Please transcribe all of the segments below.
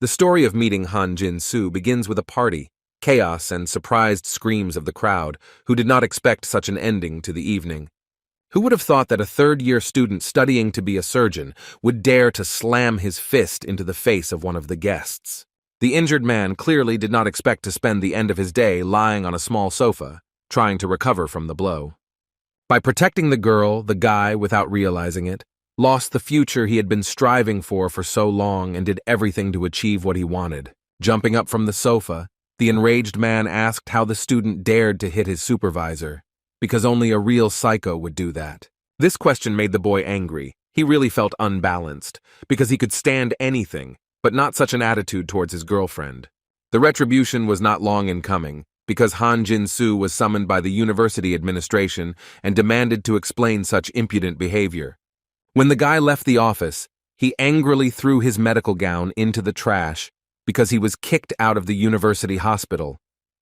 The story of meeting Han Jin-soo begins with a party, chaos and surprised screams of the crowd, who did not expect such an ending to the evening. Who would have thought that a third-year student studying to be a surgeon would dare to slam his fist into the face of one of the guests? The injured man clearly did not expect to spend the end of his day lying on a small sofa, trying to recover from the blow. By protecting the girl, the guy, without realizing it, lost the future he had been striving for so long and did everything to achieve what he wanted. Jumping up from the sofa, the enraged man asked how the student dared to hit his supervisor, because only a real psycho would do that. This question made the boy angry. He really felt unbalanced, because he could stand anything, but not such an attitude towards his girlfriend. The retribution was not long in coming, because Han Jin-soo was summoned by the university administration and demanded to explain such impudent behavior. When the guy left the office, he angrily threw his medical gown into the trash because he was kicked out of the university hospital,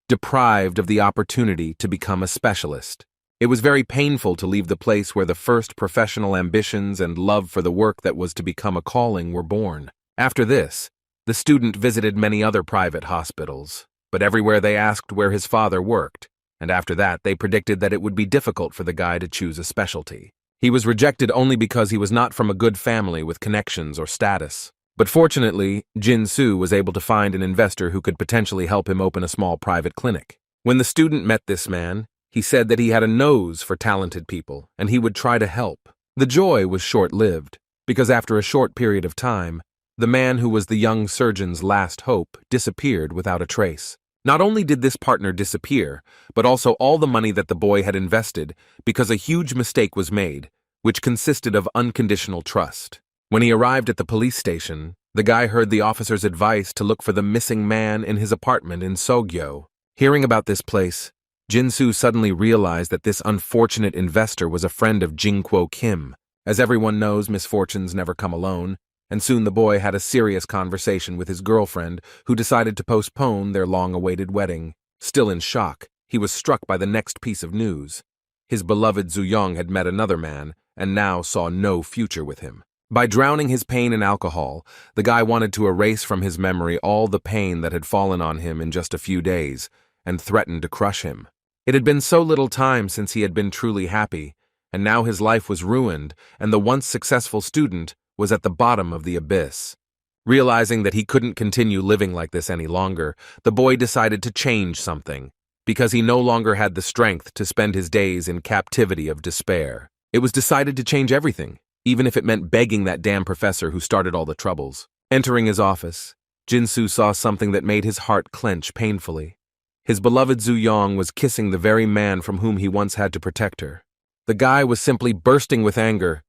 deprived of the opportunity to become a specialist. It was very painful to leave the place where the first professional ambitions and love for the work that was to become a calling were born. After this, the student visited many other private hospitals, but everywhere they asked where his father worked, and after that they predicted that it would be difficult for the guy to choose a specialty. He was rejected only because he was not from a good family with connections or status. But fortunately, Jin-soo was able to find an investor who could potentially help him open a small private clinic. When the student met this man, he said that he had a nose for talented people and he would try to help. The joy was short-lived, because after a short period of time, the man who was the young surgeon's last hope disappeared without a trace. Not only did this partner disappear, but also all the money that the boy had invested, because a huge mistake was made, which consisted of unconditional trust. When he arrived at the police station, the guy heard the officer's advice to look for the missing man in his apartment in Sogyo. Hearing about this place, Jin-soo suddenly realized that this unfortunate investor was a friend of Jin-kwo Kim. As everyone knows, misfortunes never come alone, and soon the boy had a serious conversation with his girlfriend, who decided to postpone their long-awaited wedding. Still in shock, he was struck by the next piece of news. His beloved Zuyong had met another man, and now saw no future with him. By drowning his pain in alcohol, the guy wanted to erase from his memory all the pain that had fallen on him in just a few days, and threatened to crush him. It had been so little time since he had been truly happy, and now his life was ruined, and the once successful student was at the bottom of the abyss. Realizing that he couldn't continue living like this any longer, the boy decided to change something, because he no longer had the strength to spend his days in captivity of despair. It was decided to change everything, even if it meant begging that damn professor who started all the troubles. Entering his office, Jin-soo saw something that made his heart clench painfully. His beloved Zuyong was kissing the very man from whom he once had to protect her. The guy was simply bursting with anger.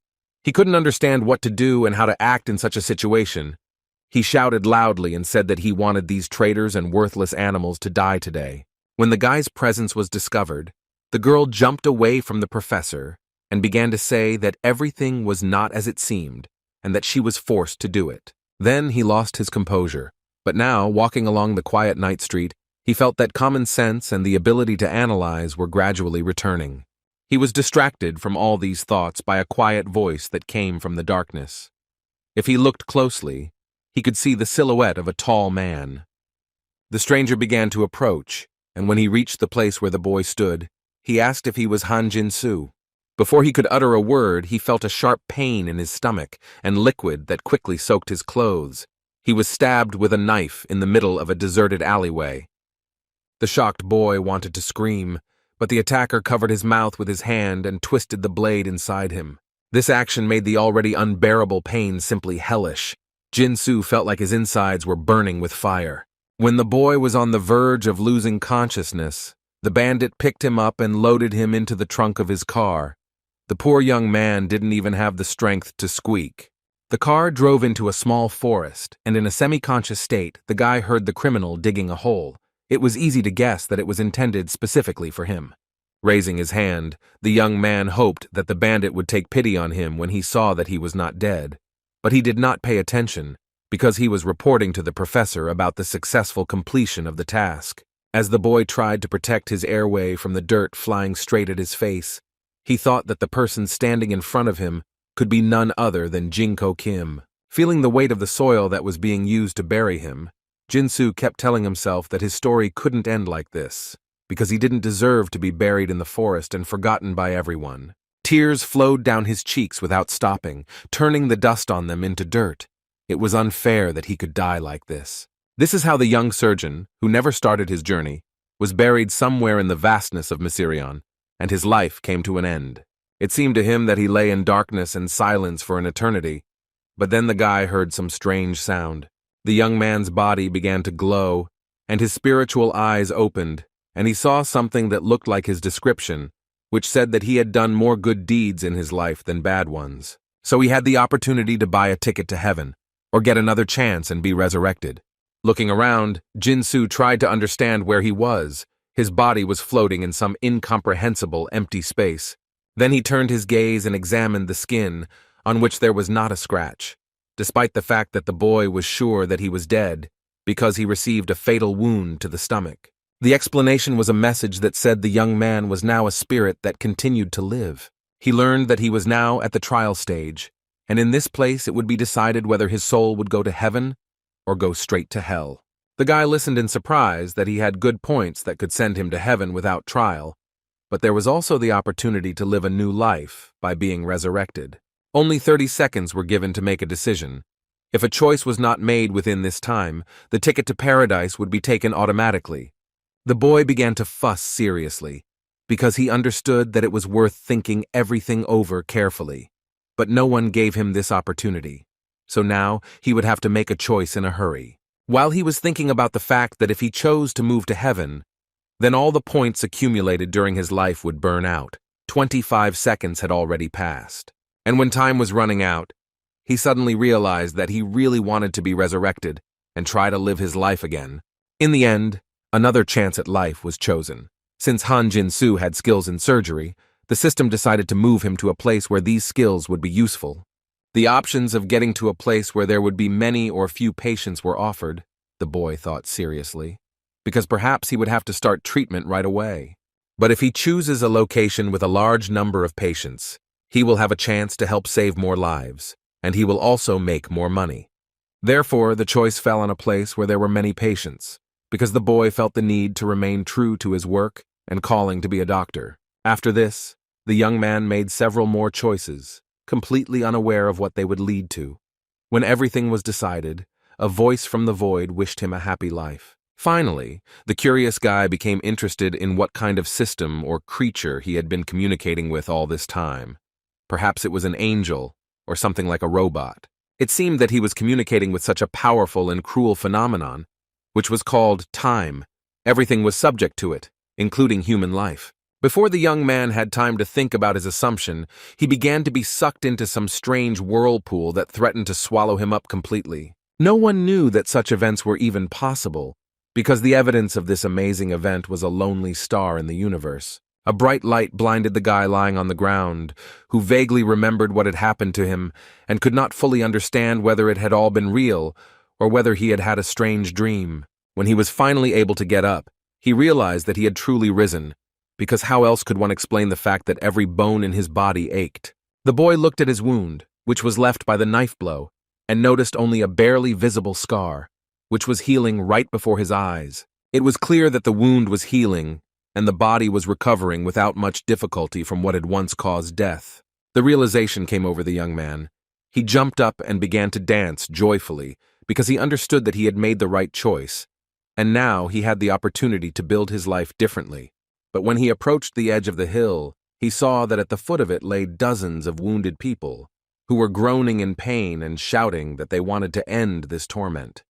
He couldn't understand what to do and how to act in such a situation. He shouted loudly and said that he wanted these traitors and worthless animals to die today. When the guy's presence was discovered, the girl jumped away from the professor and began to say that everything was not as it seemed and that she was forced to do it. Then he lost his composure, but now, walking along the quiet night street, he felt that common sense and the ability to analyze were gradually returning. He was distracted from all these thoughts by a quiet voice that came from the darkness. If he looked closely, he could see the silhouette of a tall man. The stranger began to approach, and when he reached the place where the boy stood, he asked if he was Han Jin-soo. Before he could utter a word, he felt a sharp pain in his stomach and liquid that quickly soaked his clothes. He was stabbed with a knife in the middle of a deserted alleyway. The shocked boy wanted to scream, but the attacker covered his mouth with his hand and twisted the blade inside him. This action made the already unbearable pain simply hellish. Jin-soo felt like his insides were burning with fire. When the boy was on the verge of losing consciousness, the bandit picked him up and loaded him into the trunk of his car. The poor young man didn't even have the strength to squeak. The car drove into a small forest, and in a semi-conscious state, the guy heard the criminal digging a hole. It was easy to guess that it was intended specifically for him. Raising his hand, the young man hoped that the bandit would take pity on him when he saw that he was not dead. But he did not pay attention, because he was reporting to the professor about the successful completion of the task. As the boy tried to protect his airway from the dirt flying straight at his face, he thought that the person standing in front of him could be none other than Jin-kwo Kim. Feeling the weight of the soil that was being used to bury him, Jinsu kept telling himself that his story couldn't end like this, because he didn't deserve to be buried in the forest and forgotten by everyone. Tears flowed down his cheeks without stopping, turning the dust on them into dirt. It was unfair that he could die like this. This is how the young surgeon, who never started his journey, was buried somewhere in the vastness of Myserion, and his life came to an end. It seemed to him that he lay in darkness and silence for an eternity, but then the guy heard some strange sound. The young man's body began to glow, and his spiritual eyes opened, and he saw something that looked like his description, which said that he had done more good deeds in his life than bad ones. So he had the opportunity to buy a ticket to heaven, or get another chance and be resurrected. Looking around, Jinsu tried to understand where he was. His body was floating in some incomprehensible empty space. Then he turned his gaze and examined the skin, on which there was not a scratch, despite the fact that the boy was sure that he was dead, because he received a fatal wound to the stomach. The explanation was a message that said the young man was now a spirit that continued to live. He learned that he was now at the trial stage, and in this place it would be decided whether his soul would go to heaven or go straight to hell. The guy listened in surprise that he had good points that could send him to heaven without trial, but there was also the opportunity to live a new life by being resurrected. Only 30 seconds were given to make a decision. If a choice was not made within this time, the ticket to paradise would be taken automatically. The boy began to fuss seriously, because he understood that it was worth thinking everything over carefully. But no one gave him this opportunity, so now he would have to make a choice in a hurry. While he was thinking about the fact that if he chose to move to heaven, then all the points accumulated during his life would burn out. 25 seconds had already passed. And when time was running out, he suddenly realized that he really wanted to be resurrected and try to live his life again. In the end, another chance at life was chosen. Since Han Jin-soo had skills in surgery, the system decided to move him to a place where these skills would be useful. The options of getting to a place where there would be many or few patients were offered, the boy thought seriously, because perhaps he would have to start treatment right away. But if he chooses a location with a large number of patients, he will have a chance to help save more lives, and he will also make more money. Therefore, the choice fell on a place where there were many patients, because the boy felt the need to remain true to his work and calling to be a doctor. After this, the young man made several more choices, completely unaware of what they would lead to. When everything was decided, a voice from the void wished him a happy life. Finally, the curious guy became interested in what kind of system or creature he had been communicating with all this time. Perhaps it was an angel, or something like a robot. It seemed that he was communicating with such a powerful and cruel phenomenon, which was called time. Everything was subject to it, including human life. Before the young man had time to think about his assumption, he began to be sucked into some strange whirlpool that threatened to swallow him up completely. No one knew that such events were even possible, because the evidence of this amazing event was a lonely star in the universe. A bright light blinded the guy lying on the ground, who vaguely remembered what had happened to him and could not fully understand whether it had all been real or whether he had had a strange dream. When he was finally able to get up, he realized that he had truly risen, because how else could one explain the fact that every bone in his body ached? The boy looked at his wound, which was left by the knife blow, and noticed only a barely visible scar, which was healing right before his eyes. It was clear that the wound was healing, and the body was recovering without much difficulty from what had once caused death. The realization came over the young man. He jumped up and began to dance joyfully, because he understood that he had made the right choice, and now he had the opportunity to build his life differently. But when he approached the edge of the hill, he saw that at the foot of it lay dozens of wounded people, who were groaning in pain and shouting that they wanted to end this torment.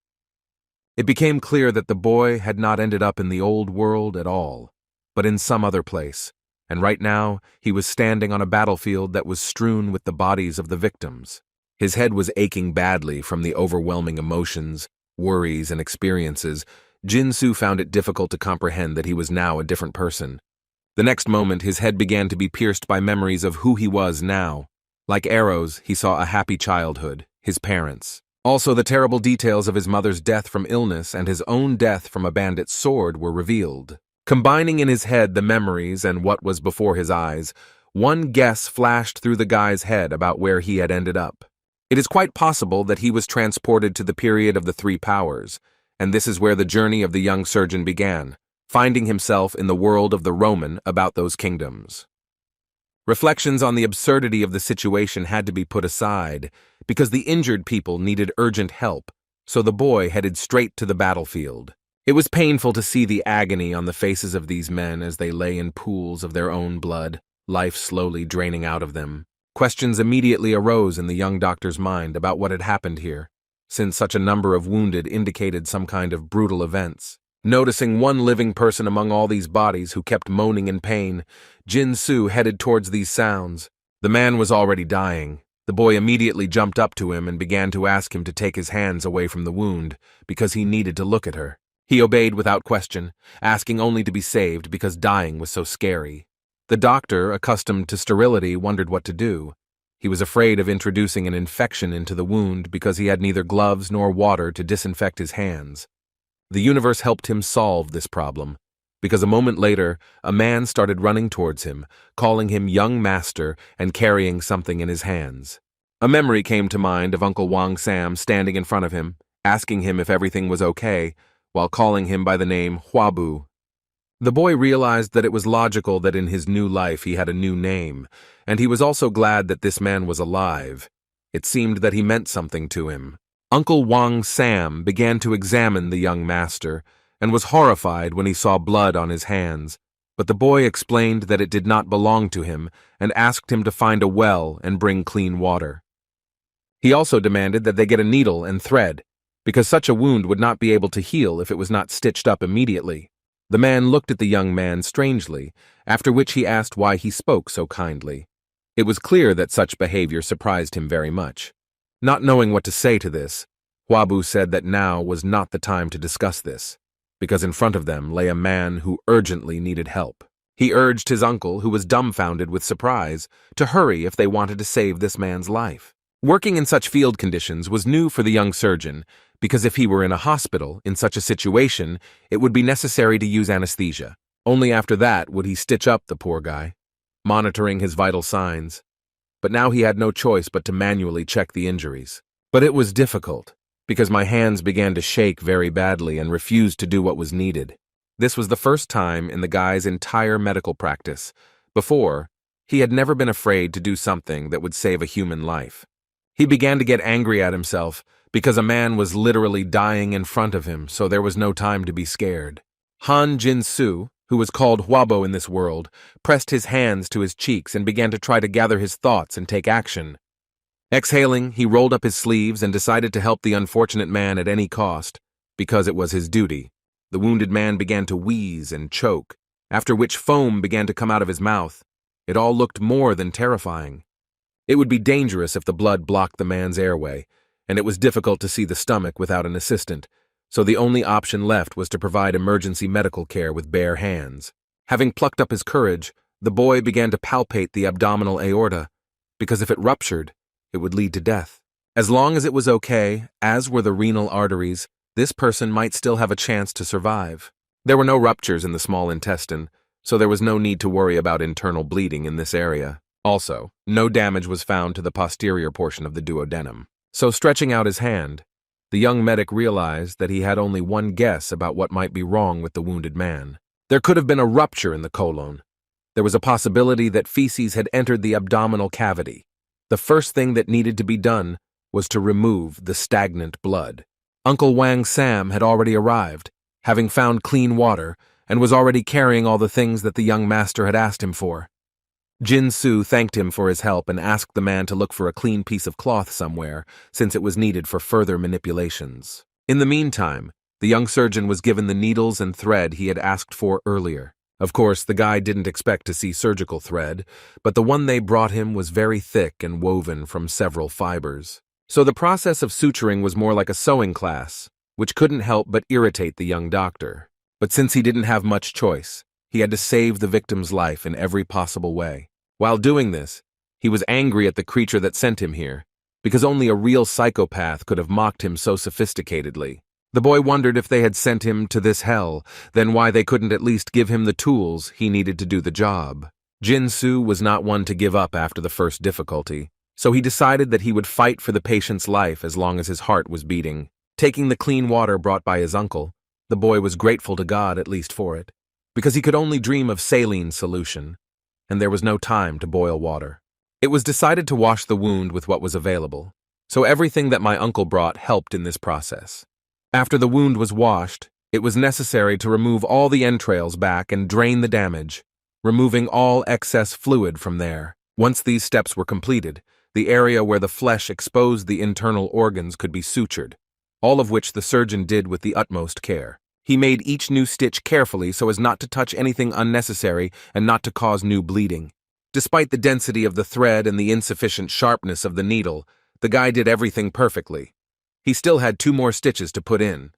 It became clear that the boy had not ended up in the old world at all, but in some other place, and right now he was standing on a battlefield that was strewn with the bodies of the victims. His head was aching badly from the overwhelming emotions, worries, and experiences. Jin-soo found it difficult to comprehend that he was now a different person. The next moment, his head began to be pierced by memories of who he was now. Like arrows, he saw a happy childhood, his parents. Also, the terrible details of his mother's death from illness and his own death from a bandit's sword were revealed. Combining in his head the memories and what was before his eyes, one guess flashed through the guy's head about where he had ended up. It is quite possible that he was transported to the period of the three powers, and this is where the journey of the young surgeon began, finding himself in the world of the Roman about those kingdoms. Reflections on the absurdity of the situation had to be put aside, because the injured people needed urgent help, so the boy headed straight to the battlefield. It was painful to see the agony on the faces of these men as they lay in pools of their own blood, life slowly draining out of them. Questions immediately arose in the young doctor's mind about what had happened here, since such a number of wounded indicated some kind of brutal events. Noticing one living person among all these bodies who kept moaning in pain, Jin-Soo headed towards these sounds. The man was already dying. The boy immediately jumped up to him and began to ask him to take his hands away from the wound, because he needed to look at her. He obeyed without question, asking only to be saved because dying was so scary. The doctor, accustomed to sterility, wondered what to do. He was afraid of introducing an infection into the wound because he had neither gloves nor water to disinfect his hands. The universe helped him solve this problem, because a moment later, a man started running towards him, calling him young master and carrying something in his hands. A memory came to mind of Uncle Wang Sam standing in front of him, asking him if everything was okay, while calling him by the name Huabu. The boy realized that it was logical that in his new life he had a new name, and he was also glad that this man was alive. It seemed that he meant something to him. Uncle Wang Sam began to examine the young master, and was horrified when he saw blood on his hands, but the boy explained that it did not belong to him and asked him to find a well and bring clean water. He also demanded that they get a needle and thread, because such a wound would not be able to heal if it was not stitched up immediately. The man looked at the young man strangely, after which he asked why he spoke so kindly. It was clear that such behavior surprised him very much. Not knowing what to say to this, Huabu said that now was not the time to discuss this, because in front of them lay a man who urgently needed help. He urged his uncle, who was dumbfounded with surprise, to hurry if they wanted to save this man's life. Working in such field conditions was new for the young surgeon, because if he were in a hospital, in such a situation, it would be necessary to use anesthesia. Only after that would he stitch up the poor guy, monitoring his vital signs. But now he had no choice but to manually check the injuries. But it was difficult, because my hands began to shake very badly and refused to do what was needed. This was the first time in the guy's entire medical practice. Before, he had never been afraid to do something that would save a human life. He began to get angry at himself, because a man was literally dying in front of him, so there was no time to be scared. Han Jin-Soo, who was called Huabo in this world, pressed his hands to his cheeks and began to try to gather his thoughts and take action. Exhaling, he rolled up his sleeves and decided to help the unfortunate man at any cost, because it was his duty. The wounded man began to wheeze and choke, after which foam began to come out of his mouth. It all looked more than terrifying. It would be dangerous if the blood blocked the man's airway, and it was difficult to see the stomach without an assistant, so the only option left was to provide emergency medical care with bare hands. Having plucked up his courage, the boy began to palpate the abdominal aorta, because if it ruptured, it would lead to death. As long as it was okay, as were the renal arteries, this person might still have a chance to survive. There were no ruptures in the small intestine, so there was no need to worry about internal bleeding in this area. Also, no damage was found to the posterior portion of the duodenum. So stretching out his hand, the young medic realized that he had only one guess about what might be wrong with the wounded man. There could have been a rupture in the colon. There was a possibility that feces had entered the abdominal cavity. The first thing that needed to be done was to remove the stagnant blood. Uncle Wang Sam had already arrived, having found clean water, and was already carrying all the things that the young master had asked him for. Jin-Soo thanked him for his help and asked the man to look for a clean piece of cloth somewhere, since it was needed for further manipulations. In the meantime, the young surgeon was given the needles and thread he had asked for earlier. Of course, the guy didn't expect to see surgical thread, but the one they brought him was very thick and woven from several fibers. So the process of suturing was more like a sewing class, which couldn't help but irritate the young doctor. But since he didn't have much choice, he had to save the victim's life in every possible way. While doing this, he was angry at the creature that sent him here, because only a real psychopath could have mocked him so sophisticatedly. The boy wondered if they had sent him to this hell, then why they couldn't at least give him the tools he needed to do the job. Jin-Soo was not one to give up after the first difficulty. So he decided that he would fight for the patient's life as long as his heart was beating. Taking the clean water brought by his uncle, the boy was grateful to God at least for it, because he could only dream of saline solution, and there was no time to boil water. It was decided to wash the wound with what was available, so everything that my uncle brought helped in this process. After the wound was washed, it was necessary to remove all the entrails back and drain the damage, removing all excess fluid from there. Once these steps were completed, the area where the flesh exposed the internal organs could be sutured, all of which the surgeon did with the utmost care. He made each new stitch carefully so as not to touch anything unnecessary and not to cause new bleeding. Despite the density of the thread and the insufficient sharpness of the needle, the guy did everything perfectly. He still had 2 more stitches to put in.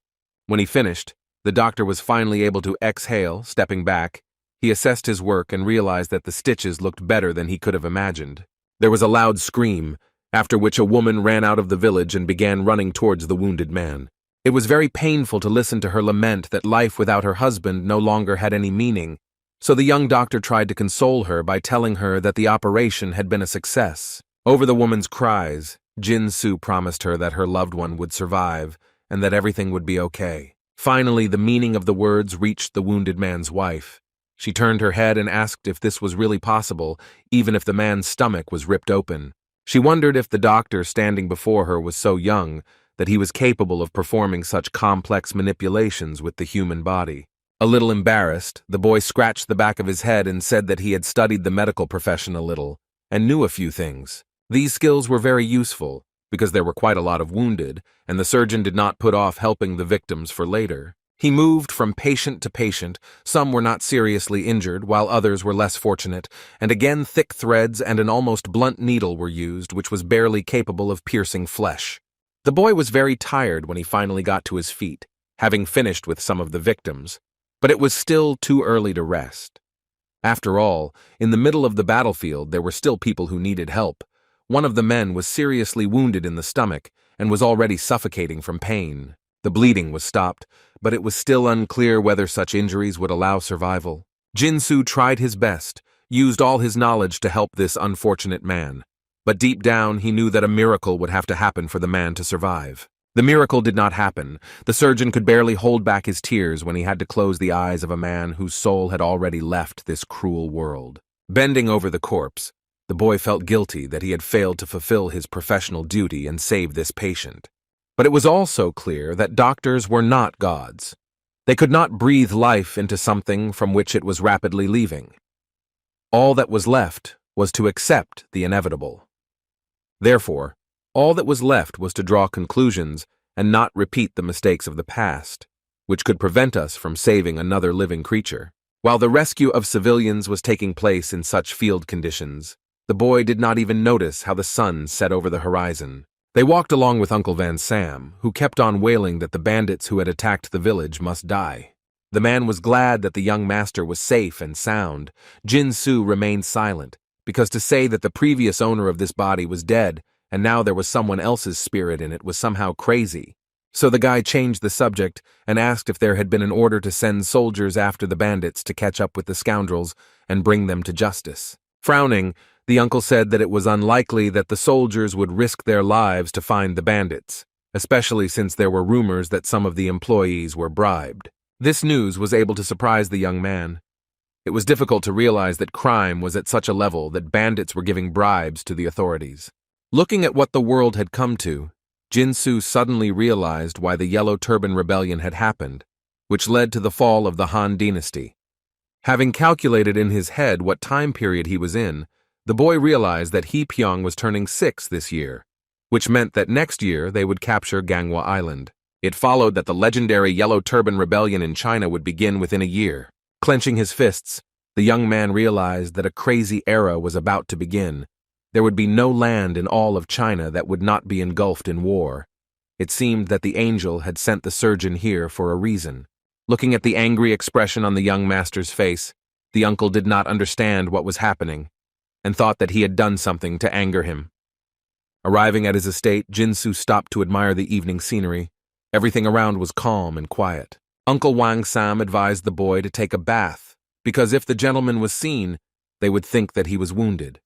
When he finished, the doctor was finally able to exhale, stepping back. He assessed his work and realized that the stitches looked better than he could have imagined. There was a loud scream, after which a woman ran out of the village and began running towards the wounded man. It was very painful to listen to her lament that life without her husband no longer had any meaning, so the young doctor tried to console her by telling her that the operation had been a success. Over the woman's cries, Jin-soo promised her that her loved one would survive and that everything would be okay. Finally, the meaning of the words reached the wounded man's wife. She turned her head and asked if this was really possible, even if the man's stomach was ripped open. She wondered if the doctor standing before her was so young that he was capable of performing such complex manipulations with the human body. A little embarrassed, the boy scratched the back of his head and said that he had studied the medical profession a little and knew a few things. These skills were very useful because there were quite a lot of wounded, and the surgeon did not put off helping the victims for later. He moved from patient to patient. Some were not seriously injured, while others were less fortunate, and again thick threads and an almost blunt needle were used, which was barely capable of piercing flesh. The boy was very tired when he finally got to his feet, having finished with some of the victims, but it was still too early to rest. After all, in the middle of the battlefield there were still people who needed help. One of the men was seriously wounded in the stomach and was already suffocating from pain. The bleeding was stopped, but it was still unclear whether such injuries would allow survival. Jin-soo tried his best, used all his knowledge to help this unfortunate man, but deep down he knew that a miracle would have to happen for the man to survive. The miracle did not happen. The surgeon could barely hold back his tears when he had to close the eyes of a man whose soul had already left this cruel world. Bending over the corpse, the boy felt guilty that he had failed to fulfill his professional duty and save this patient. But it was also clear that doctors were not gods. They could not breathe life into something from which it was rapidly leaving. All that was left was to accept the inevitable. Therefore, all that was left was to draw conclusions and not repeat the mistakes of the past, which could prevent us from saving another living creature. While the rescue of civilians was taking place in such field conditions, the boy did not even notice how the sun set over the horizon. They walked along with Uncle Van Sam, who kept on wailing that the bandits who had attacked the village must die. The man was glad that the young master was safe and sound. Jin-soo remained silent, because to say that the previous owner of this body was dead and now there was someone else's spirit in it was somehow crazy. So the guy changed the subject and asked if there had been an order to send soldiers after the bandits to catch up with the scoundrels and bring them to justice. Frowning, the uncle said that it was unlikely that the soldiers would risk their lives to find the bandits, especially since there were rumors that some of the employees were bribed. This news was able to surprise the young man. It was difficult to realize that crime was at such a level that bandits were giving bribes to the authorities. Looking at what the world had come to, Jin-soo suddenly realized why the Yellow Turban Rebellion had happened, which led to the fall of the Han Dynasty. Having calculated in his head what time period he was in, the boy realized that Pyong was turning 6 this year, which meant that next year they would capture Ganghwa Island. It followed that the legendary Yellow Turban Rebellion in China would begin within a year. Clenching his fists, the young man realized that a crazy era was about to begin. There would be no land in all of China that would not be engulfed in war. It seemed that the angel had sent the surgeon here for a reason. Looking at the angry expression on the young master's face, the uncle did not understand what was happening, and thought that he had done something to anger him. Arriving at his estate, Jin-soo stopped to admire the evening scenery. Everything around was calm and quiet. Uncle Wang Sam advised the boy to take a bath, because if the gentleman was seen, they would think that he was wounded.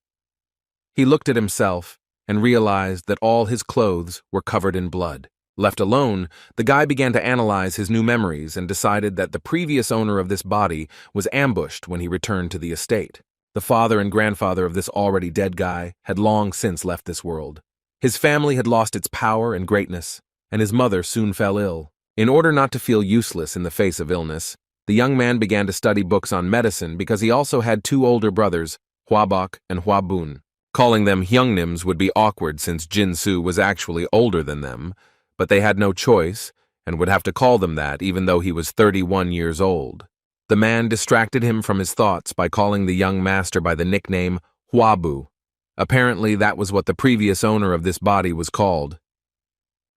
He looked at himself and realized that all his clothes were covered in blood. Left alone, the guy began to analyze his new memories and decided that the previous owner of this body was ambushed when he returned to the estate. The father and grandfather of this already dead guy had long since left this world. His family had lost its power and greatness, and his mother soon fell ill. In order not to feel useless in the face of illness, the young man began to study books on medicine because he also had two older brothers, Hwabok and Hwabun. Calling them Hyungnims would be awkward since Jin-soo was actually older than them, but they had no choice and would have to call them that even though he was 31 years old. The man distracted him from his thoughts by calling the young master by the nickname Hwabu. Apparently that was what the previous owner of this body was called.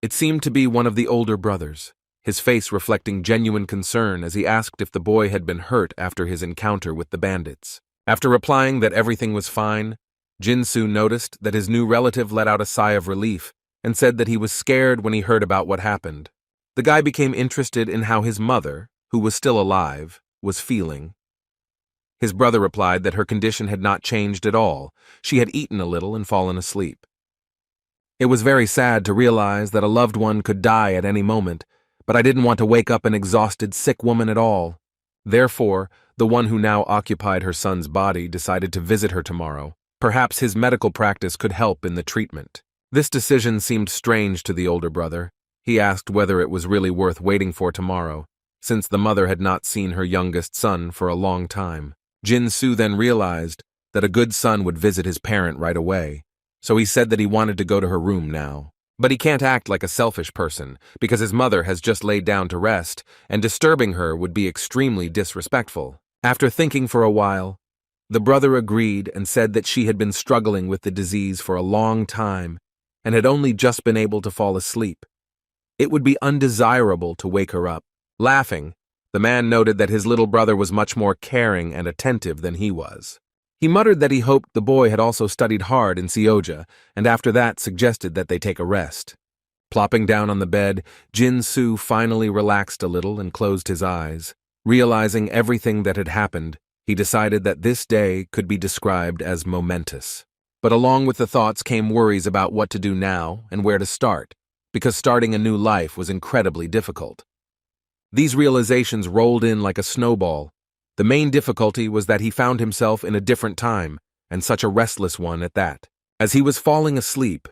It seemed to be one of the older brothers, his face reflecting genuine concern as he asked if the boy had been hurt after his encounter with the bandits. After replying that everything was fine, Jin-soo noticed that his new relative let out a sigh of relief and said that he was scared when he heard about what happened. The guy became interested in how his mother, who was still alive, was feeling. His brother replied that her condition had not changed at all. She had eaten a little and fallen asleep. It was very sad to realize that a loved one could die at any moment, but I didn't want to wake up an exhausted, sick woman at all. Therefore, the one who now occupied her son's body decided to visit her tomorrow. Perhaps his medical practice could help in the treatment. This decision seemed strange to the older brother. He asked whether it was really worth waiting for tomorrow, since the mother had not seen her youngest son for a long time. Jin-soo then realized that a good son would visit his parent right away, so he said that he wanted to go to her room now. But he can't act like a selfish person, because his mother has just laid down to rest, and disturbing her would be extremely disrespectful. After thinking for a while, the brother agreed and said that she had been struggling with the disease for a long time and had only just been able to fall asleep. It would be undesirable to wake her up. Laughing, the man noted that his little brother was much more caring and attentive than he was. He muttered that he hoped the boy had also studied hard in Seoja, and after that suggested that they take a rest. Plopping down on the bed, Jin-soo finally relaxed a little and closed his eyes. Realizing everything that had happened, he decided that this day could be described as momentous. But along with the thoughts came worries about what to do now and where to start, because starting a new life was incredibly difficult. These realizations rolled in like a snowball. The main difficulty was that he found himself in a different time, and such a restless one at that. As he was falling asleep,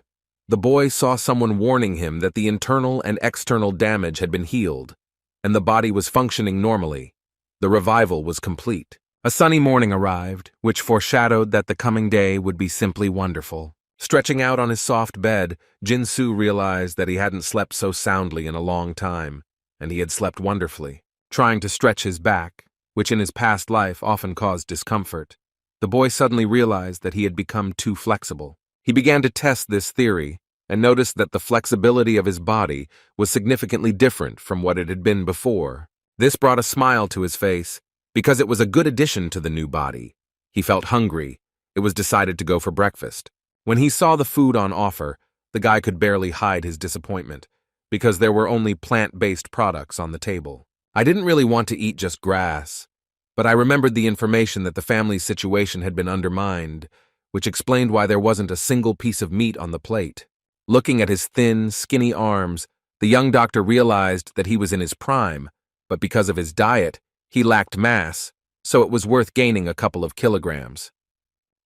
the boy saw someone warning him that the internal and external damage had been healed, and the body was functioning normally. The revival was complete. A sunny morning arrived, which foreshadowed that the coming day would be simply wonderful. Stretching out on his soft bed, Jin-soo realized that he hadn't slept so soundly in a long time, and he had slept wonderfully. Trying to stretch his back, which in his past life often caused discomfort, the boy suddenly realized that he had become too flexible. He began to test this theory and noticed that the flexibility of his body was significantly different from what it had been before. This brought a smile to his face, because it was a good addition to the new body. He felt hungry. It was decided to go for breakfast. When he saw the food on offer, the guy could barely hide his disappointment, because there were only plant-based products on the table. I didn't really want to eat just grass, but I remembered the information that the family's situation had been undermined, which explained why there wasn't a single piece of meat on the plate. Looking at his thin, skinny arms, the young doctor realized that he was in his prime, but because of his diet, he lacked mass, so it was worth gaining a couple of kilograms.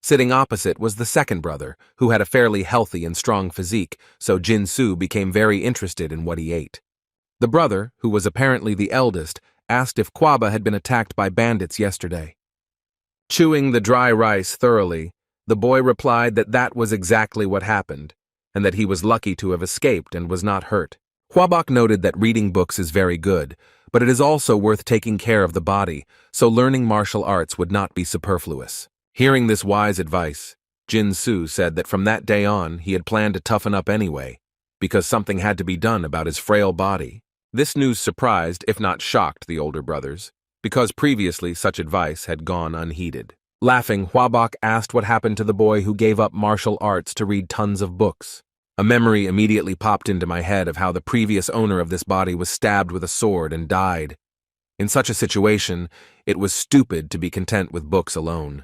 Sitting opposite was the second brother, who had a fairly healthy and strong physique, so Jin-soo became very interested in what he ate. The brother, who was apparently the eldest, asked if Kwaba had been attacked by bandits yesterday. Chewing the dry rice thoroughly, the boy replied that that was exactly what happened, and that he was lucky to have escaped and was not hurt. Hwabok noted that reading books is very good, but it is also worth taking care of the body, so learning martial arts would not be superfluous. Hearing this wise advice, Jin-soo said that from that day on he had planned to toughen up anyway, because something had to be done about his frail body. This news surprised, if not shocked, the older brothers, because previously such advice had gone unheeded. Laughing, Hwabok asked what happened to the boy who gave up martial arts to read tons of books. A memory immediately popped into my head of how the previous owner of this body was stabbed with a sword and died. In such a situation, it was stupid to be content with books alone.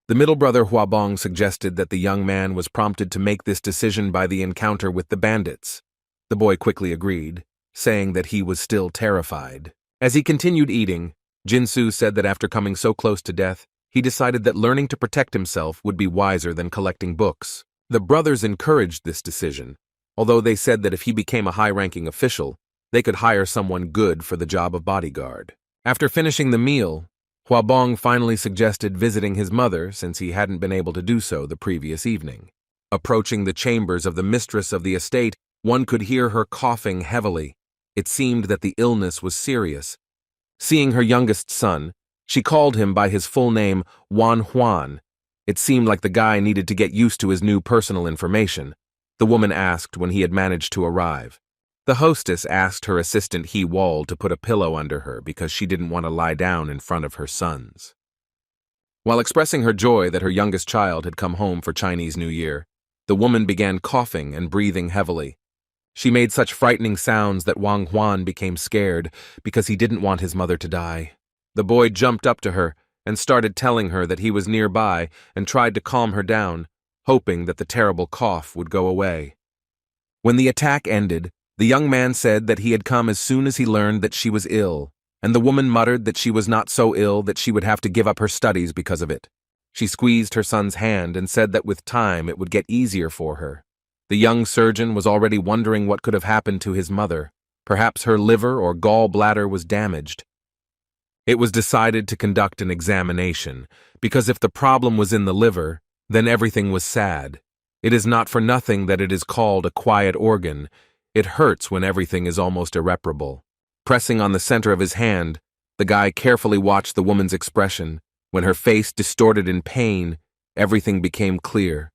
The middle brother Huabong suggested that the young man was prompted to make this decision by the encounter with the bandits. The boy quickly agreed, saying that he was still terrified. As he continued eating, Jinsu said that after coming so close to death, he decided that learning to protect himself would be wiser than collecting books. The brothers encouraged this decision, although they said that if he became a high-ranking official, they could hire someone good for the job of bodyguard. After finishing the meal, Huabong finally suggested visiting his mother since he hadn't been able to do so the previous evening. Approaching the chambers of the mistress of the estate, one could hear her coughing heavily. It seemed that the illness was serious. Seeing her youngest son, she called him by his full name, Wan Huan. It seemed like the guy needed to get used to his new personal information. The woman asked when he had managed to arrive. The hostess asked her assistant He Wall to put a pillow under her because she didn't want to lie down in front of her sons. While expressing her joy that her youngest child had come home for Chinese New Year, the woman began coughing and breathing heavily. She made such frightening sounds that Wang Huan became scared because he didn't want his mother to die. The boy jumped up to her and started telling her that he was nearby and tried to calm her down, hoping that the terrible cough would go away. When the attack ended, the young man said that he had come as soon as he learned that she was ill, and the woman muttered that she was not so ill that she would have to give up her studies because of it. She squeezed her son's hand and said that with time it would get easier for her. The young surgeon was already wondering what could have happened to his mother. Perhaps her liver or gallbladder was damaged. It was decided to conduct an examination, because if the problem was in the liver, then everything was sad. It is not for nothing that it is called a quiet organ. It hurts when everything is almost irreparable. Pressing on the center of his hand, the guy carefully watched the woman's expression. When her face distorted in pain, everything became clear.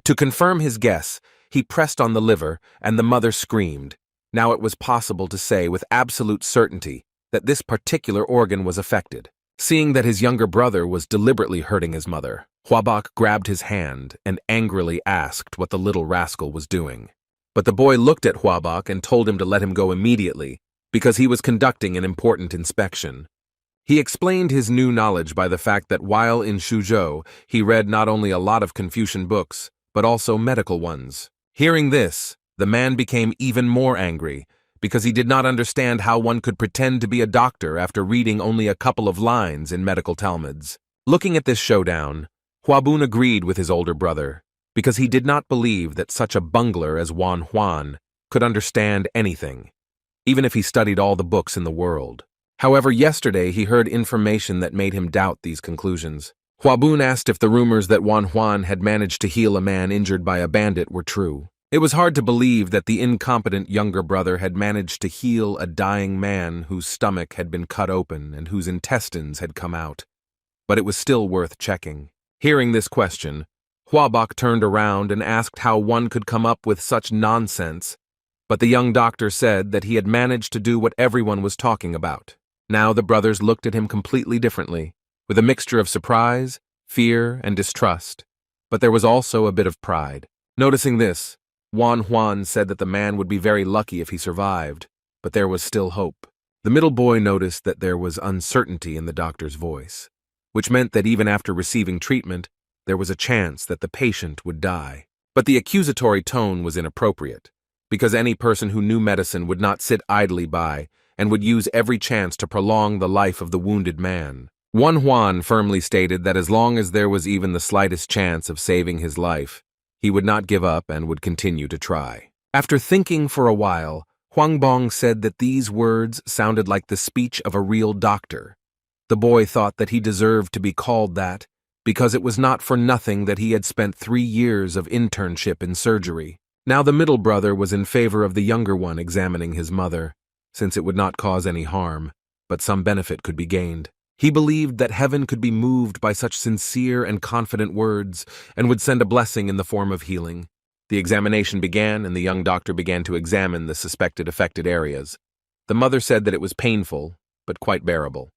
To confirm his guess, he pressed on the liver, and the mother screamed. Now it was possible to say with absolute certainty that this particular organ was affected. Seeing that his younger brother was deliberately hurting his mother, Huabok grabbed his hand and angrily asked what the little rascal was doing. But the boy looked at Huabok and told him to let him go immediately, because he was conducting an important inspection. He explained his new knowledge by the fact that while in Suzhou, he read not only a lot of Confucian books, but also medical ones. Hearing this, the man became even more angry, because he did not understand how one could pretend to be a doctor after reading only a couple of lines in medical Talmuds. Looking at this showdown, Huabun agreed with his older brother, because he did not believe that such a bungler as Wan Huan could understand anything, even if he studied all the books in the world. However, yesterday he heard information that made him doubt these conclusions. Huabun asked if the rumors that Wan Huan had managed to heal a man injured by a bandit were true. It was hard to believe that the incompetent younger brother had managed to heal a dying man whose stomach had been cut open and whose intestines had come out. But it was still worth checking. Hearing this question, Huabok turned around and asked how one could come up with such nonsense, but the young doctor said that he had managed to do what everyone was talking about. Now the brothers looked at him completely differently, with a mixture of surprise, fear, and distrust. But there was also a bit of pride. Noticing this, Wan Huan said that the man would be very lucky if he survived, but there was still hope. The middle boy noticed that there was uncertainty in the doctor's voice, which meant that even after receiving treatment, there was a chance that the patient would die. But the accusatory tone was inappropriate, because any person who knew medicine would not sit idly by and would use every chance to prolong the life of the wounded man. Wan Huan firmly stated that as long as there was even the slightest chance of saving his life, he would not give up and would continue to try. After thinking for a while, Huangbong said that these words sounded like the speech of a real doctor. The boy thought that he deserved to be called that, because it was not for nothing that he had spent 3 years of internship in surgery. Now the middle brother was in favor of the younger one examining his mother, since it would not cause any harm, but some benefit could be gained. He believed that heaven could be moved by such sincere and confident words and would send a blessing in the form of healing. The examination began, and the young doctor began to examine the suspected affected areas. The mother said that it was painful, but quite bearable.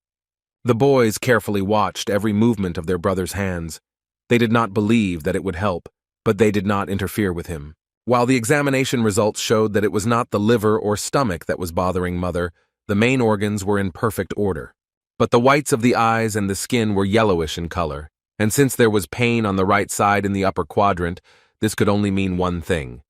The boys carefully watched every movement of their brother's hands. They did not believe that it would help, but they did not interfere with him. While the examination results showed that it was not the liver or stomach that was bothering mother, the main organs were in perfect order. But the whites of the eyes and the skin were yellowish in color, And since there was pain on the right side in the upper quadrant, this could only mean one thing.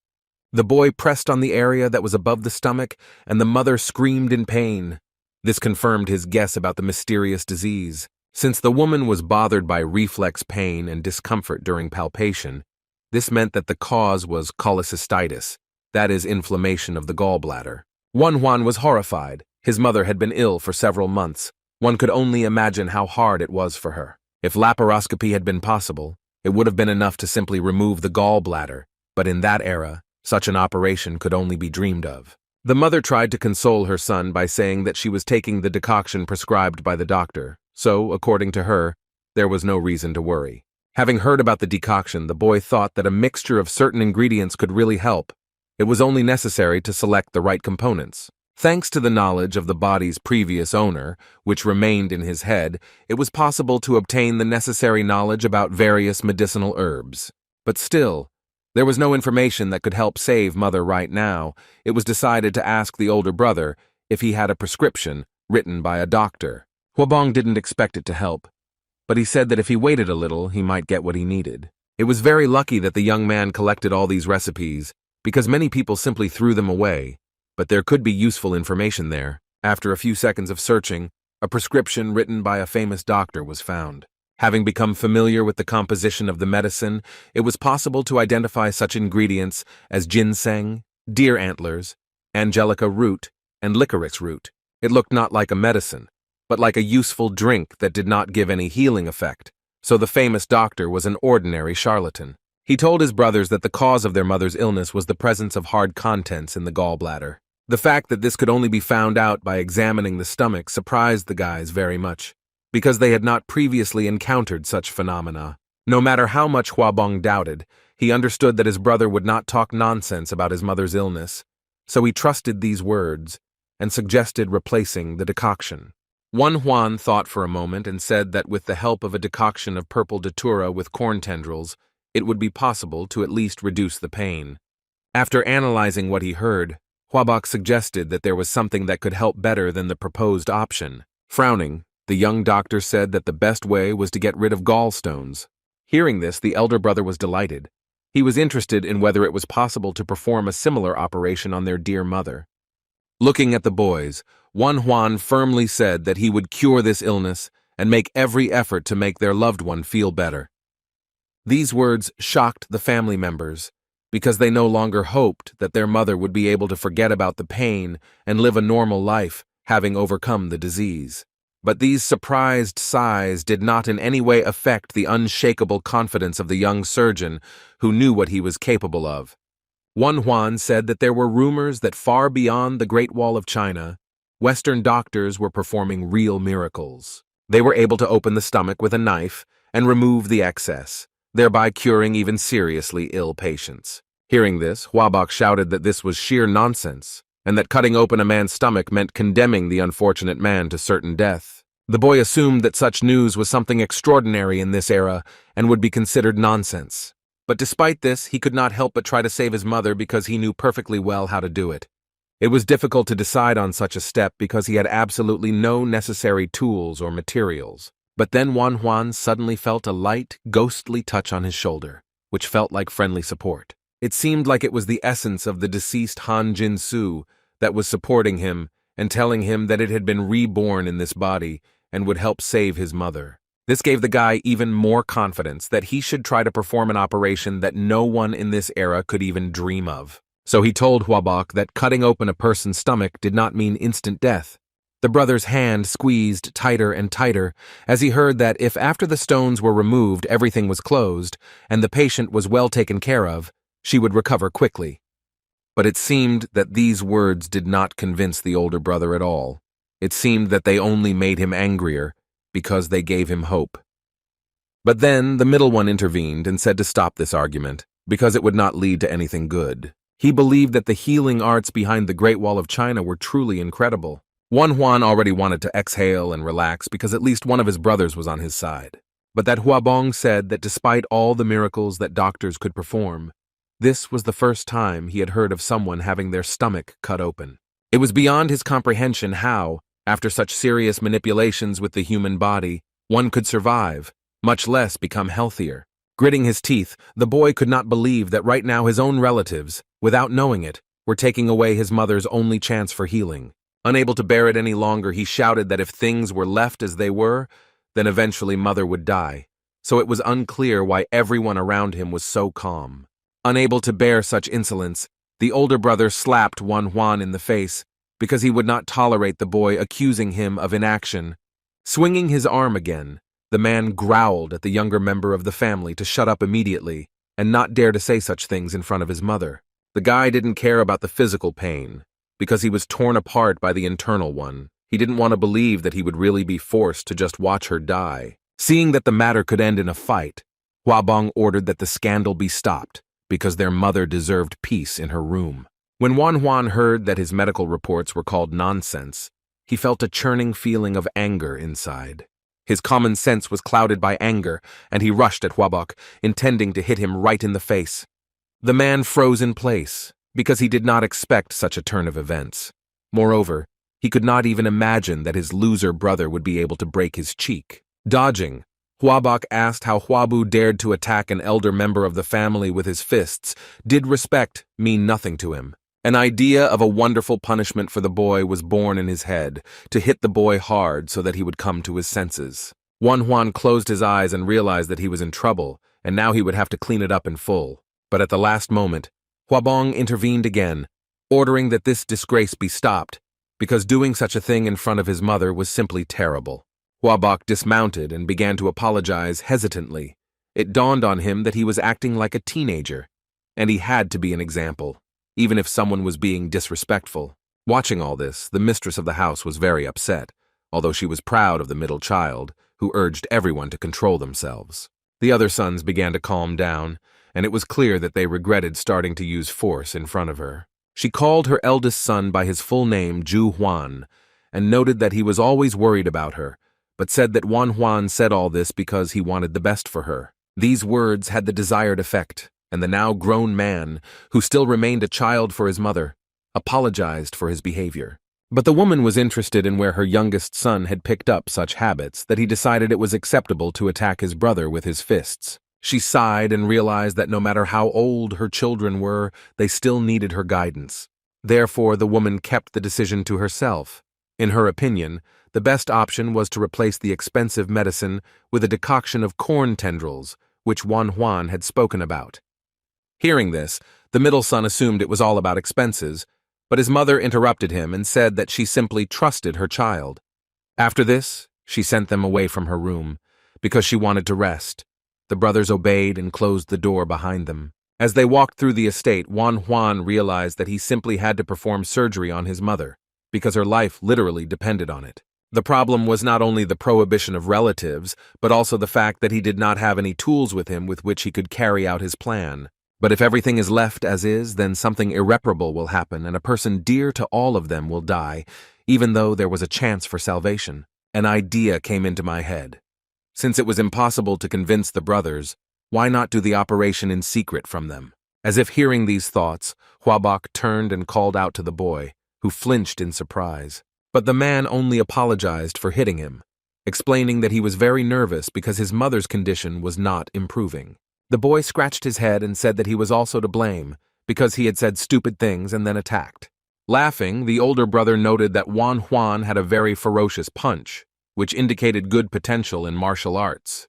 The boy pressed on the area that was above the stomach, and the mother screamed in pain. This confirmed his guess about the mysterious disease. Since the woman was bothered by reflex pain and discomfort during palpation, this meant that the cause was cholecystitis, that is, inflammation of the gallbladder. Juan was horrified. His mother had been ill for several months. One could only imagine how hard it was for her. If laparoscopy had been possible, it would have been enough to simply remove the gallbladder, but in that era, such an operation could only be dreamed of. The mother tried to console her son by saying that she was taking the decoction prescribed by the doctor, so, according to her, there was no reason to worry. Having heard about the decoction, the boy thought that a mixture of certain ingredients could really help. It was only necessary to select the right components. Thanks to the knowledge of the body's previous owner, which remained in his head, it was possible to obtain the necessary knowledge about various medicinal herbs. But still, there was no information that could help save Mother right now. It was decided to ask the older brother if he had a prescription written by a doctor. Huabong didn't expect it to help, but he said that if he waited a little, he might get what he needed. It was very lucky that the young man collected all these recipes, because many people simply threw them away, but there could be useful information there. After a few seconds of searching, a prescription written by a famous doctor was found. Having become familiar with the composition of the medicine, it was possible to identify such ingredients as ginseng, deer antlers, angelica root, and licorice root. It looked not like a medicine, but like a useful drink that did not give any healing effect, so the famous doctor was an ordinary charlatan. He told his brothers that the cause of their mother's illness was the presence of hard contents in the gallbladder. The fact that this could only be found out by examining the stomach surprised the guys very much, because they had not previously encountered such phenomena. No matter how much Huabong doubted, he understood that his brother would not talk nonsense about his mother's illness, so he trusted these words and suggested replacing the decoction. Juan thought for a moment and said that with the help of a decoction of purple datura with corn tendrils, it would be possible to at least reduce the pain. After analyzing what he heard, Huabok suggested that there was something that could help better than the proposed option. Frowning, the young doctor said that the best way was to get rid of gallstones. Hearing this, the elder brother was delighted. He was interested in whether it was possible to perform a similar operation on their dear mother. Looking at the boys, Juan firmly said that he would cure this illness and make every effort to make their loved one feel better. These words shocked the family members, because they no longer hoped that their mother would be able to forget about the pain and live a normal life, having overcome the disease. But these surprised sighs did not in any way affect the unshakable confidence of the young surgeon, who knew what he was capable of. Juan said that there were rumors that far beyond the Great Wall of China, Western doctors were performing real miracles. They were able to open the stomach with a knife and remove the excess, thereby curing even seriously ill patients. Hearing this, Huabok shouted that this was sheer nonsense, and that cutting open a man's stomach meant condemning the unfortunate man to certain death. The boy assumed that such news was something extraordinary in this era and would be considered nonsense. But despite this, he could not help but try to save his mother because he knew perfectly well how to do it. It was difficult to decide on such a step because he had absolutely no necessary tools or materials. But then Juan suddenly felt a light, ghostly touch on his shoulder, which felt like friendly support. It seemed like it was the essence of the deceased Han Jin-su that was supporting him and telling him that it had been reborn in this body and would help save his mother. This gave the guy even more confidence that he should try to perform an operation that no one in this era could even dream of. So he told Huabok that cutting open a person's stomach did not mean instant death. The brother's hand squeezed tighter and tighter as he heard that if after the stones were removed everything was closed and the patient was well taken care of, she would recover quickly. But it seemed that these words did not convince the older brother at all. It seemed that they only made him angrier because they gave him hope. But then the middle one intervened and said to stop this argument because it would not lead to anything good. He believed that the healing arts behind the Great Wall of China were truly incredible. Juan already wanted to exhale and relax because at least one of his brothers was on his side. But that Huabong said that despite all the miracles that doctors could perform, this was the first time he had heard of someone having their stomach cut open. It was beyond his comprehension how, after such serious manipulations with the human body, one could survive, much less become healthier. Gritting his teeth, the boy could not believe that right now his own relatives, without knowing it, were taking away his mother's only chance for healing. Unable to bear it any longer, he shouted that if things were left as they were, then eventually mother would die. So it was unclear why everyone around him was so calm. Unable to bear such insolence, the older brother slapped Juan in the face because he would not tolerate the boy accusing him of inaction. Swinging his arm again, the man growled at the younger member of the family to shut up immediately and not dare to say such things in front of his mother. The guy didn't care about the physical pain, because he was torn apart by the internal one. He didn't want to believe that he would really be forced to just watch her die. Seeing that the matter could end in a fight, Huabong ordered that the scandal be stopped, because their mother deserved peace in her room. When Juan heard that his medical reports were called nonsense, he felt a churning feeling of anger inside. His common sense was clouded by anger, and he rushed at Huabok, intending to hit him right in the face. The man froze in place, because he did not expect such a turn of events. Moreover, he could not even imagine that his loser brother would be able to break his cheek. Dodging, Huabok asked how Huabu dared to attack an elder member of the family with his fists. Did respect mean nothing to him? An idea of a wonderful punishment for the boy was born in his head, to hit the boy hard so that he would come to his senses. Juan closed his eyes and realized that he was in trouble, and now he would have to clean it up in full. But at the last moment, Huabong intervened again, ordering that this disgrace be stopped, because doing such a thing in front of his mother was simply terrible. Huabok dismounted and began to apologize hesitantly. It dawned on him that he was acting like a teenager, and he had to be an example, even if someone was being disrespectful. Watching all this, the mistress of the house was very upset, although she was proud of the middle child, who urged everyone to control themselves. The other sons began to calm down, and it was clear that they regretted starting to use force in front of her. She called her eldest son by his full name, Ju Huan, and noted that he was always worried about her, but said that Juan said all this because he wanted the best for her. These words had the desired effect, and the now grown man, who still remained a child for his mother, apologized for his behavior. But the woman was interested in where her youngest son had picked up such habits that he decided it was acceptable to attack his brother with his fists. She sighed and realized that no matter how old her children were, they still needed her guidance. Therefore, the woman kept the decision to herself. In her opinion, the best option was to replace the expensive medicine with a decoction of corn tendrils, which Juan had spoken about. Hearing this, the middle son assumed it was all about expenses, but his mother interrupted him and said that she simply trusted her child. After this, she sent them away from her room, because she wanted to rest. The brothers obeyed and closed the door behind them. As they walked through the estate, Juan realized that he simply had to perform surgery on his mother, because her life literally depended on it. The problem was not only the prohibition of relatives, but also the fact that he did not have any tools with him with which he could carry out his plan. But if everything is left as is, then something irreparable will happen, and a person dear to all of them will die, even though there was a chance for salvation. An idea came into my head. Since it was impossible to convince the brothers, why not do the operation in secret from them? As if hearing these thoughts, Huabok turned and called out to the boy, who flinched in surprise. But the man only apologized for hitting him, explaining that he was very nervous because his mother's condition was not improving. The boy scratched his head and said that he was also to blame, because he had said stupid things and then attacked. Laughing, the older brother noted that Juan had a very ferocious punch, which indicated good potential in martial arts.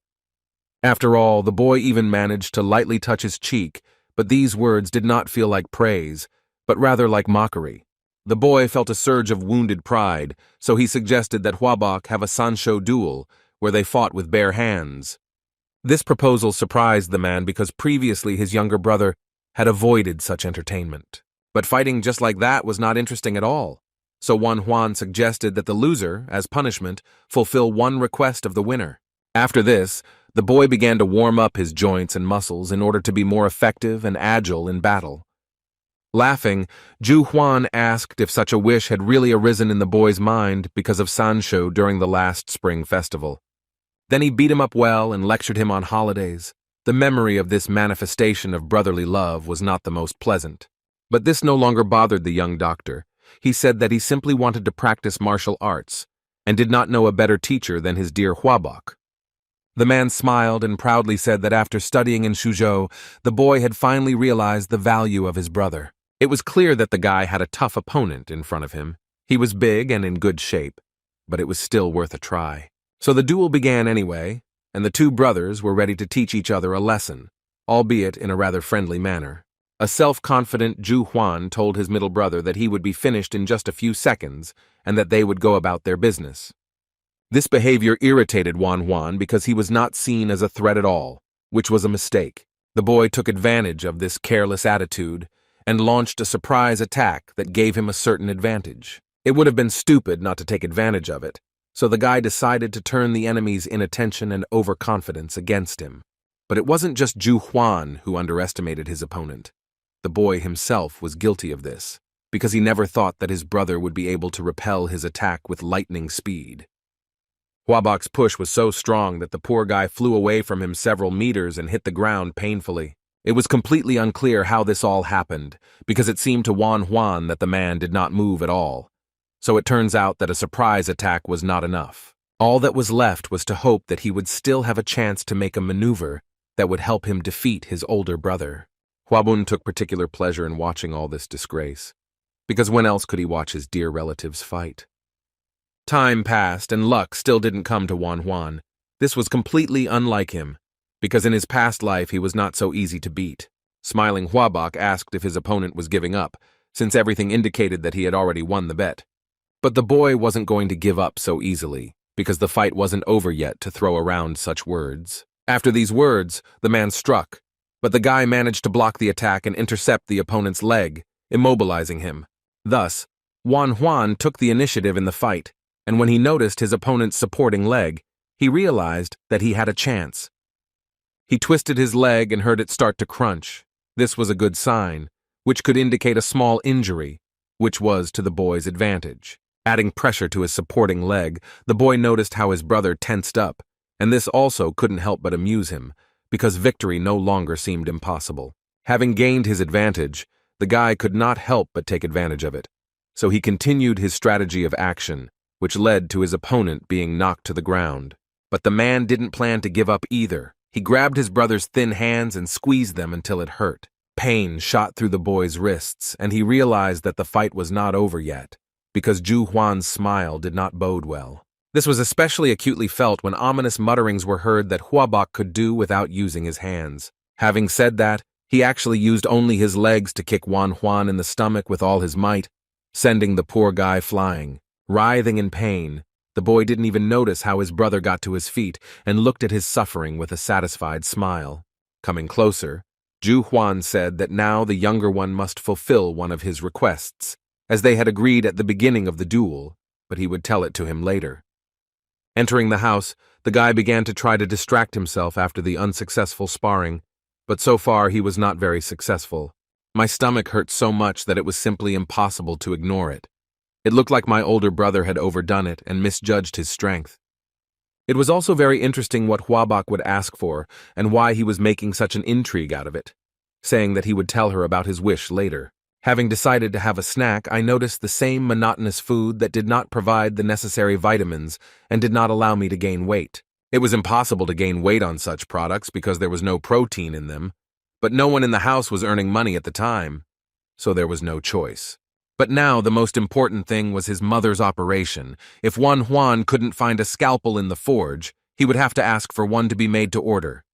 After all, the boy even managed to lightly touch his cheek, but these words did not feel like praise, but rather like mockery. The boy felt a surge of wounded pride, so he suggested that Huabok have a Sanshou duel, where they fought with bare hands. This proposal surprised the man because previously his younger brother had avoided such entertainment. But fighting just like that was not interesting at all. So Juan suggested that the loser, as punishment, fulfill one request of the winner. After this, the boy began to warm up his joints and muscles in order to be more effective and agile in battle. Laughing, Ju Huan asked if such a wish had really arisen in the boy's mind because of Sanshou during the last spring festival. Then he beat him up well and lectured him on holidays. The memory of this manifestation of brotherly love was not the most pleasant. But this no longer bothered the young doctor. He said that he simply wanted to practice martial arts, and did not know a better teacher than his dear Huabok. The man smiled and proudly said that after studying in Suzhou, the boy had finally realized the value of his brother. It was clear that the guy had a tough opponent in front of him. He was big and in good shape, but it was still worth a try. So the duel began anyway, and the two brothers were ready to teach each other a lesson, albeit in a rather friendly manner. A self-confident Zhu Huan told his middle brother that he would be finished in just a few seconds and that they would go about their business. This behavior irritated Wan Huan because he was not seen as a threat at all, which was a mistake. The boy took advantage of this careless attitude and launched a surprise attack that gave him a certain advantage. It would have been stupid not to take advantage of it, so the guy decided to turn the enemy's inattention and overconfidence against him. But it wasn't just Zhu Huan who underestimated his opponent. The boy himself was guilty of this, because he never thought that his brother would be able to repel his attack with lightning speed. Huabok's push was so strong that the poor guy flew away from him several meters and hit the ground painfully. It was completely unclear how this all happened, because it seemed to Wan Huan that the man did not move at all. So it turns out that a surprise attack was not enough. All that was left was to hope that he would still have a chance to make a maneuver that would help him defeat his older brother. Huabun took particular pleasure in watching all this disgrace, because when else could he watch his dear relatives fight? Time passed, and luck still didn't come to Wan Huan. This was completely unlike him, because in his past life he was not so easy to beat. Smiling Huabok asked if his opponent was giving up, since everything indicated that he had already won the bet. But the boy wasn't going to give up so easily, because the fight wasn't over yet to throw around such words. After these words, the man struck, but the guy managed to block the attack and intercept the opponent's leg, immobilizing him. Thus, Wan Huan took the initiative in the fight, and when he noticed his opponent's supporting leg, he realized that he had a chance. He twisted his leg and heard it start to crunch. This was a good sign, which could indicate a small injury, which was to the boy's advantage. Adding pressure to his supporting leg, the boy noticed how his brother tensed up, and this also couldn't help but amuse him, because victory no longer seemed impossible. Having gained his advantage, the guy could not help but take advantage of it, so he continued his strategy of action, which led to his opponent being knocked to the ground. But the man didn't plan to give up either. He grabbed his brother's thin hands and squeezed them until it hurt. Pain shot through the boy's wrists, and he realized that the fight was not over yet, because Zhu Huan's smile did not bode well. This was especially acutely felt when ominous mutterings were heard that Huabok could do without using his hands. Having said that, he actually used only his legs to kick Wan Huan in the stomach with all his might, sending the poor guy flying. Writhing in pain, the boy didn't even notice how his brother got to his feet and looked at his suffering with a satisfied smile. Coming closer, Zhu Huan said that now the younger one must fulfill one of his requests, as they had agreed at the beginning of the duel, but he would tell it to him later. Entering the house, the guy began to try to distract himself after the unsuccessful sparring, but so far he was not very successful. My stomach hurt so much that it was simply impossible to ignore it. It looked like my older brother had overdone it and misjudged his strength. It was also very interesting what Huabok would ask for and why he was making such an intrigue out of it, saying that he would tell her about his wish later. Having decided to have a snack, I noticed the same monotonous food that did not provide the necessary vitamins and did not allow me to gain weight. It was impossible to gain weight on such products because there was no protein in them, but no one in the house was earning money at the time, so there was no choice. But now the most important thing was his mother's operation. If Wan Huan couldn't find a scalpel in the forge, he would have to ask for one to be made to order.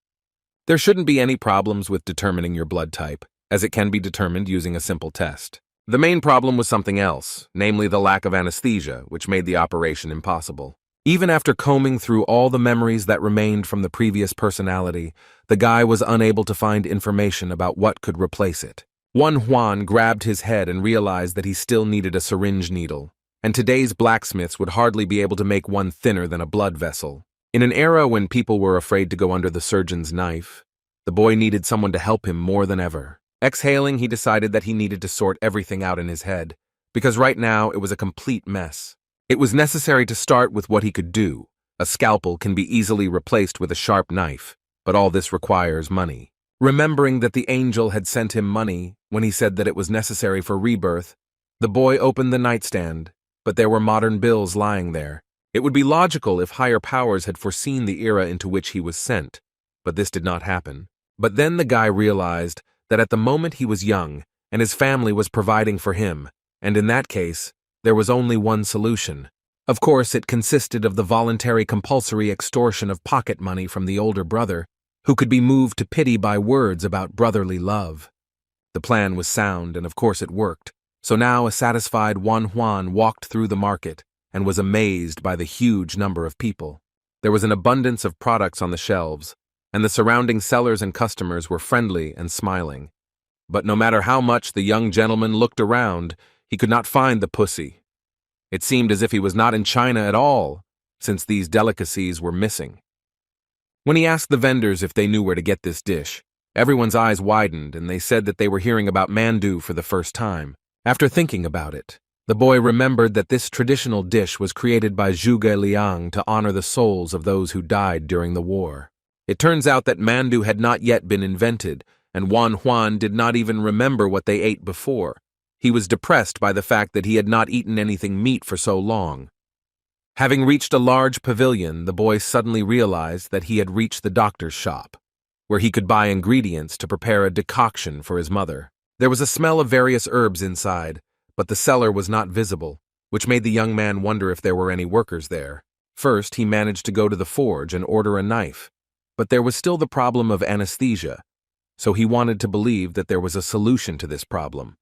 There shouldn't be any problems with determining your blood type, as it can be determined using a simple test. The main problem was something else, namely the lack of anesthesia, which made the operation impossible. Even after combing through all the memories that remained from the previous personality, the guy was unable to find information about what could replace it. Wan Huan grabbed his head and realized that he still needed a syringe needle, and today's blacksmiths would hardly be able to make one thinner than a blood vessel. In an era when people were afraid to go under the surgeon's knife, the boy needed someone to help him more than ever. Exhaling, he decided that he needed to sort everything out in his head, because right now it was a complete mess. It was necessary to start with what he could do. A scalpel can be easily replaced with a sharp knife, but all this requires money. Remembering that the angel had sent him money when he said that it was necessary for rebirth, the boy opened the nightstand, but there were modern bills lying there, It would be logical if higher powers had foreseen the era into which he was sent, but this did not happen. But then the guy realized that at the moment he was young, and his family was providing for him, and in that case, there was only one solution. Of course, it consisted of the voluntary compulsory extortion of pocket money from the older brother, who could be moved to pity by words about brotherly love. The plan was sound, and of course it worked. So now a satisfied Juan walked through the market and was amazed by the huge number of people. There was an abundance of products on the shelves, and the surrounding sellers and customers were friendly and smiling. But no matter how much the young gentleman looked around, he could not find the pussy. It seemed as if he was not in China at all, since these delicacies were missing. When he asked the vendors if they knew where to get this dish, everyone's eyes widened and they said that they were hearing about mandu for the first time. After thinking about it, the boy remembered that this traditional dish was created by Zhuge Liang to honor the souls of those who died during the war. It turns out that mandu had not yet been invented, and Juan did not even remember what they ate before. He was depressed by the fact that he had not eaten anything meat for so long. Having reached a large pavilion, the boy suddenly realized that he had reached the doctor's shop, where he could buy ingredients to prepare a decoction for his mother. There was a smell of various herbs inside, but the seller was not visible, which made the young man wonder if there were any workers there. First, he managed to go to the forge and order a knife, but there was still the problem of anesthesia, so he wanted to believe that there was a solution to this problem.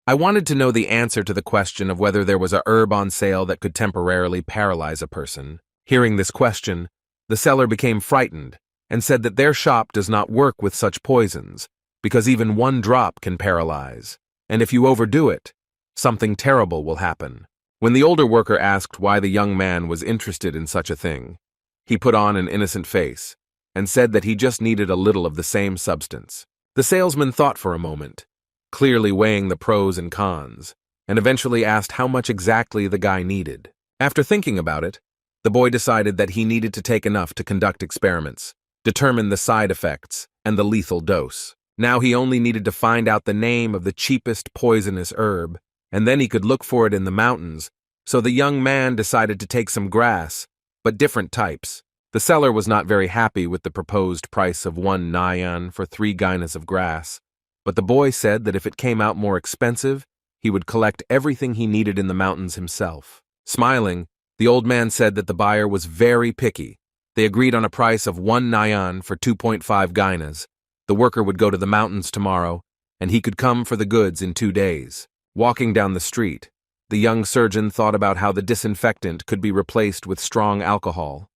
I wanted to know the answer to the question of whether there was a herb on sale that could temporarily paralyze a person. Hearing this question, the seller became frightened and said that their shop does not work with such poisons, because even one drop can paralyze, and if you overdo it, something terrible will happen. When the older worker asked why the young man was interested in such a thing, he put on an innocent face and said that he just needed a little of the same substance. The salesman thought for a moment, clearly weighing the pros and cons, and eventually asked how much exactly the guy needed. After thinking about it, the boy decided that he needed to take enough to conduct experiments, determine the side effects, and the lethal dose. Now he only needed to find out the name of the cheapest poisonous herb, and then he could look for it in the mountains, so the young man decided to take some grass, but different types. The seller was not very happy with the proposed price of 1 nyan for 3 gynas of grass, but the boy said that if it came out more expensive, he would collect everything he needed in the mountains himself. Smiling, the old man said that the buyer was very picky. They agreed on a price of 1 nyan for 2.5 gynas. The worker would go to the mountains tomorrow, and he could come for the goods in 2 days. Walking down the street, the young surgeon thought about how the disinfectant could be replaced with strong alcohol.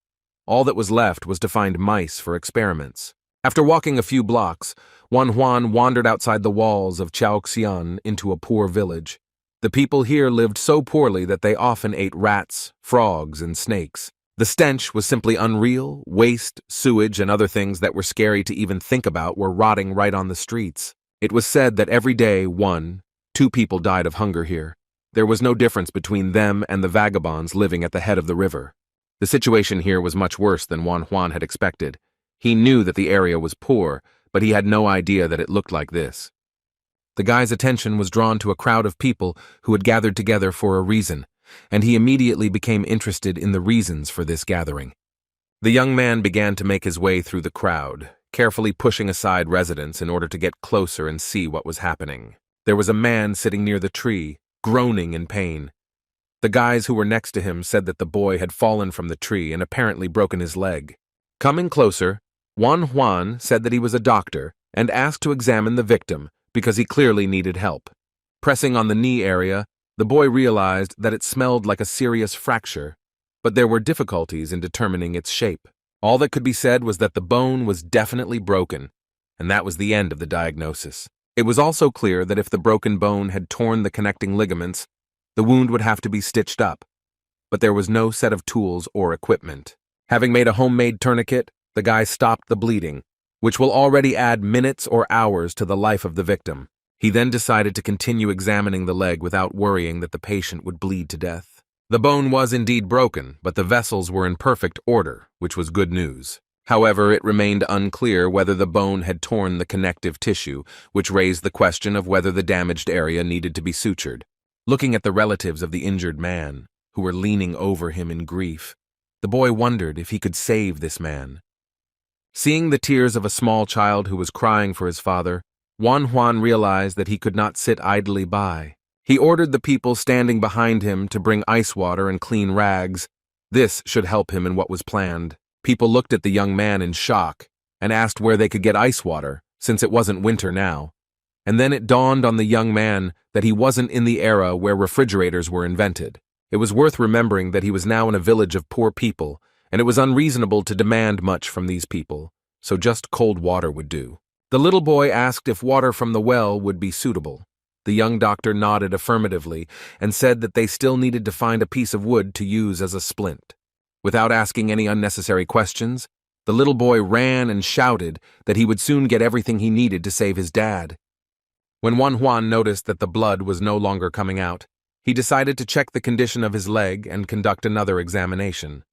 All that was left was to find mice for experiments. After walking a few blocks, Juan wandered outside the walls of Chaoxian into a poor village. The people here lived so poorly that they often ate rats, frogs, and snakes. The stench was simply unreal. Waste, sewage, and other things that were scary to even think about were rotting right on the streets. It was said that every day 1-2 people died of hunger here. There was no difference between them and the vagabonds living at the head of the river. The situation here was much worse than Juan had expected. He knew that the area was poor, but he had no idea that it looked like this. The guy's attention was drawn to a crowd of people who had gathered together for a reason, and he immediately became interested in the reasons for this gathering. The young man began to make his way through the crowd, carefully pushing aside residents in order to get closer and see what was happening. There was a man sitting near the tree, groaning in pain. The guys who were next to him said that the boy had fallen from the tree and apparently broken his leg. Coming closer, Juan said that he was a doctor and asked to examine the victim because he clearly needed help. Pressing on the knee area, the boy realized that it smelled like a serious fracture, but there were difficulties in determining its shape. All that could be said was that the bone was definitely broken, and that was the end of the diagnosis. It was also clear that if the broken bone had torn the connecting ligaments, the wound would have to be stitched up, but there was no set of tools or equipment. Having made a homemade tourniquet, the guy stopped the bleeding, which will already add minutes or hours to the life of the victim. He then decided to continue examining the leg without worrying that the patient would bleed to death. The bone was indeed broken, but the vessels were in perfect order, which was good news. However, it remained unclear whether the bone had torn the connective tissue, which raised the question of whether the damaged area needed to be sutured. Looking at the relatives of the injured man, who were leaning over him in grief. The boy wondered if he could save this man. Seeing the tears of a small child who was crying for his father, Juan realized that he could not sit idly by. He ordered the people standing behind him to bring ice water and clean rags. This should help him in what was planned. People looked at the young man in shock and asked where they could get ice water, since it wasn't winter now. And then it dawned on the young man that he wasn't in the era where refrigerators were invented. It was worth remembering that he was now in a village of poor people, and it was unreasonable to demand much from these people, so just cold water would do. The little boy asked if water from the well would be suitable. The young doctor nodded affirmatively and said that they still needed to find a piece of wood to use as a splint. Without asking any unnecessary questions, the little boy ran and shouted that he would soon get everything he needed to save his dad. When Juan noticed that the blood was no longer coming out, he decided to check the condition of his leg and conduct another examination.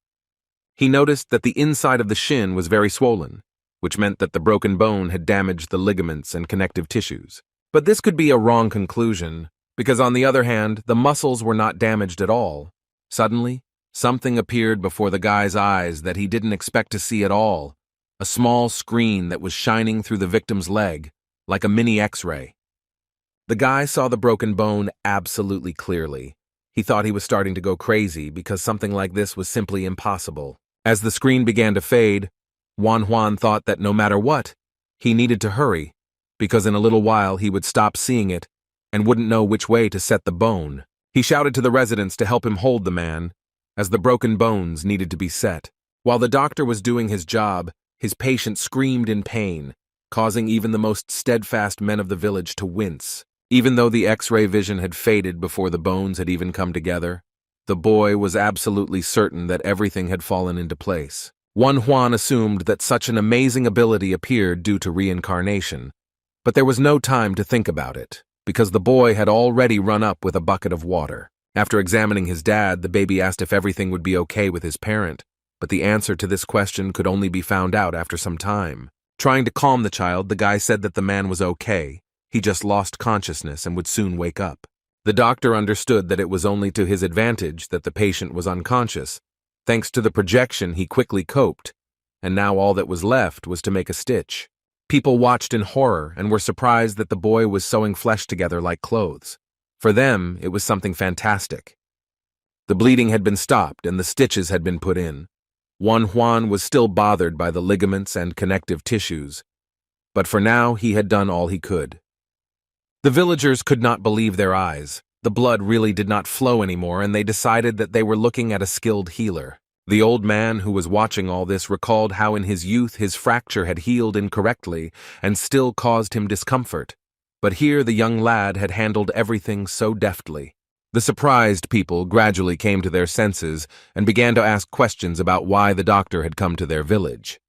He noticed that the inside of the shin was very swollen, which meant that the broken bone had damaged the ligaments and connective tissues. But this could be a wrong conclusion, because on the other hand, the muscles were not damaged at all. Suddenly, something appeared before the guy's eyes that he didn't expect to see at all. A small screen that was shining through the victim's leg, like a mini X-ray. The guy saw the broken bone absolutely clearly. He thought he was starting to go crazy because something like this was simply impossible. As the screen began to fade, Juan thought that no matter what, he needed to hurry, because in a little while he would stop seeing it and wouldn't know which way to set the bone. He shouted to the residents to help him hold the man, as the broken bones needed to be set. While the doctor was doing his job, his patient screamed in pain, causing even the most steadfast men of the village to wince. Even though the X-ray vision had faded before the bones had even come together, the boy was absolutely certain that everything had fallen into place. Juan assumed that such an amazing ability appeared due to reincarnation, but there was no time to think about it, because the boy had already run up with a bucket of water. After examining his dad, the baby asked if everything would be okay with his parent, but the answer to this question could only be found out after some time. Trying to calm the child, the guy said that the man was okay. He just lost consciousness and would soon wake up. The doctor understood that it was only to his advantage that the patient was unconscious. Thanks to the projection, he quickly coped, and now all that was left was to make a stitch. People watched in horror and were surprised that the boy was sewing flesh together like clothes. For them, it was something fantastic. The bleeding had been stopped and the stitches had been put in. Juan was still bothered by the ligaments and connective tissues, but for now he had done all he could. The villagers could not believe their eyes. The blood really did not flow anymore, and they decided that they were looking at a skilled healer. The old man who was watching all this recalled how in his youth his fracture had healed incorrectly and still caused him discomfort. But here the young lad had handled everything so deftly. The surprised people gradually came to their senses and began to ask questions about why the doctor had come to their village.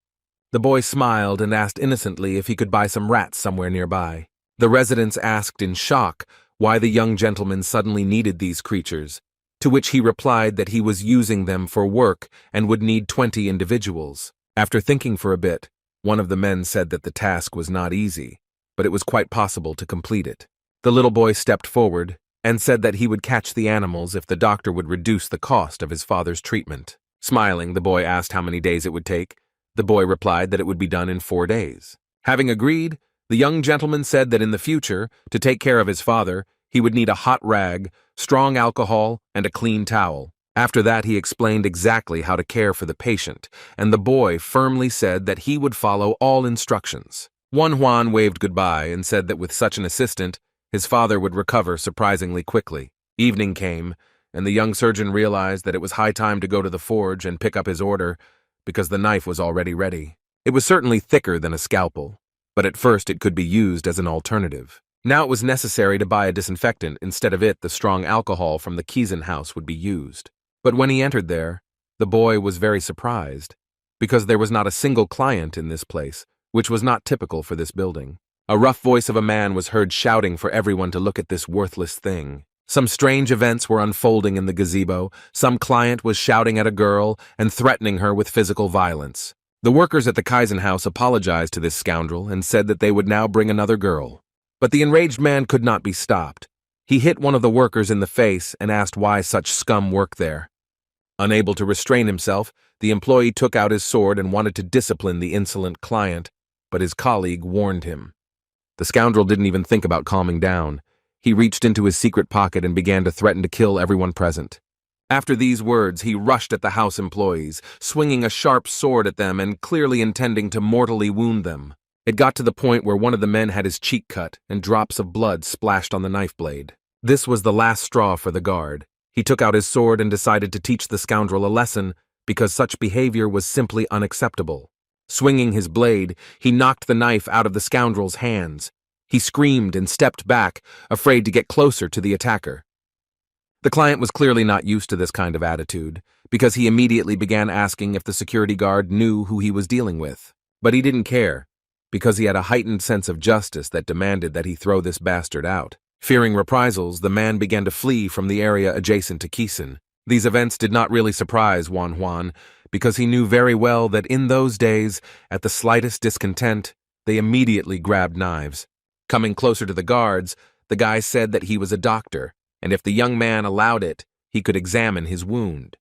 The boy smiled and asked innocently if he could buy some rats somewhere nearby. The residents asked in shock why the young gentleman suddenly needed these creatures, to which he replied that he was using them for work and would need 20 individuals. After thinking for a bit, one of the men said that the task was not easy, but it was quite possible to complete it. The little boy stepped forward and said that he would catch the animals if the doctor would reduce the cost of his father's treatment. Smiling, the boy asked how many days it would take. The boy replied that it would be done in 4 days. Having agreed, the young gentleman said that in the future, to take care of his father, he would need a hot rag, strong alcohol, and a clean towel. After that, he explained exactly how to care for the patient, and the boy firmly said that he would follow all instructions. Juan waved goodbye and said that with such an assistant, his father would recover surprisingly quickly. Evening came, and the young surgeon realized that it was high time to go to the forge and pick up his order, because the knife was already ready. It was certainly thicker than a scalpel, but at first it could be used as an alternative. Now it was necessary to buy a disinfectant. Instead of it, the strong alcohol from the Kiezen house would be used. But when he entered there, the boy was very surprised, because there was not a single client in this place, which was not typical for this building. A rough voice of a man was heard shouting for everyone to look at this worthless thing. Some strange events were unfolding in the gazebo. Some client was shouting at a girl and threatening her with physical violence. The workers at the Kaizen house apologized to this scoundrel and said that they would now bring another girl. But the enraged man could not be stopped. He hit one of the workers in the face and asked why such scum worked there. Unable to restrain himself, the employee took out his sword and wanted to discipline the insolent client, but his colleague warned him. The scoundrel didn't even think about calming down. He reached into his secret pocket and began to threaten to kill everyone present. After these words, he rushed at the house employees, swinging a sharp sword at them and clearly intending to mortally wound them. It got to the point where one of the men had his cheek cut and drops of blood splashed on the knife blade. This was the last straw for the guard. He took out his sword and decided to teach the scoundrel a lesson because such behavior was simply unacceptable. Swinging his blade, he knocked the knife out of the scoundrel's hands. He screamed and stepped back, afraid to get closer to the attacker. The client was clearly not used to this kind of attitude, because he immediately began asking if the security guard knew who he was dealing with. But he didn't care, because he had a heightened sense of justice that demanded that he throw this bastard out. Fearing reprisals, the man began to flee from the area adjacent to Kisan. These events did not really surprise Juan, because he knew very well that in those days, at the slightest discontent, they immediately grabbed knives. Coming closer to the guards, the guy said that he was a doctor, and if the young man allowed it, he could examine his wound.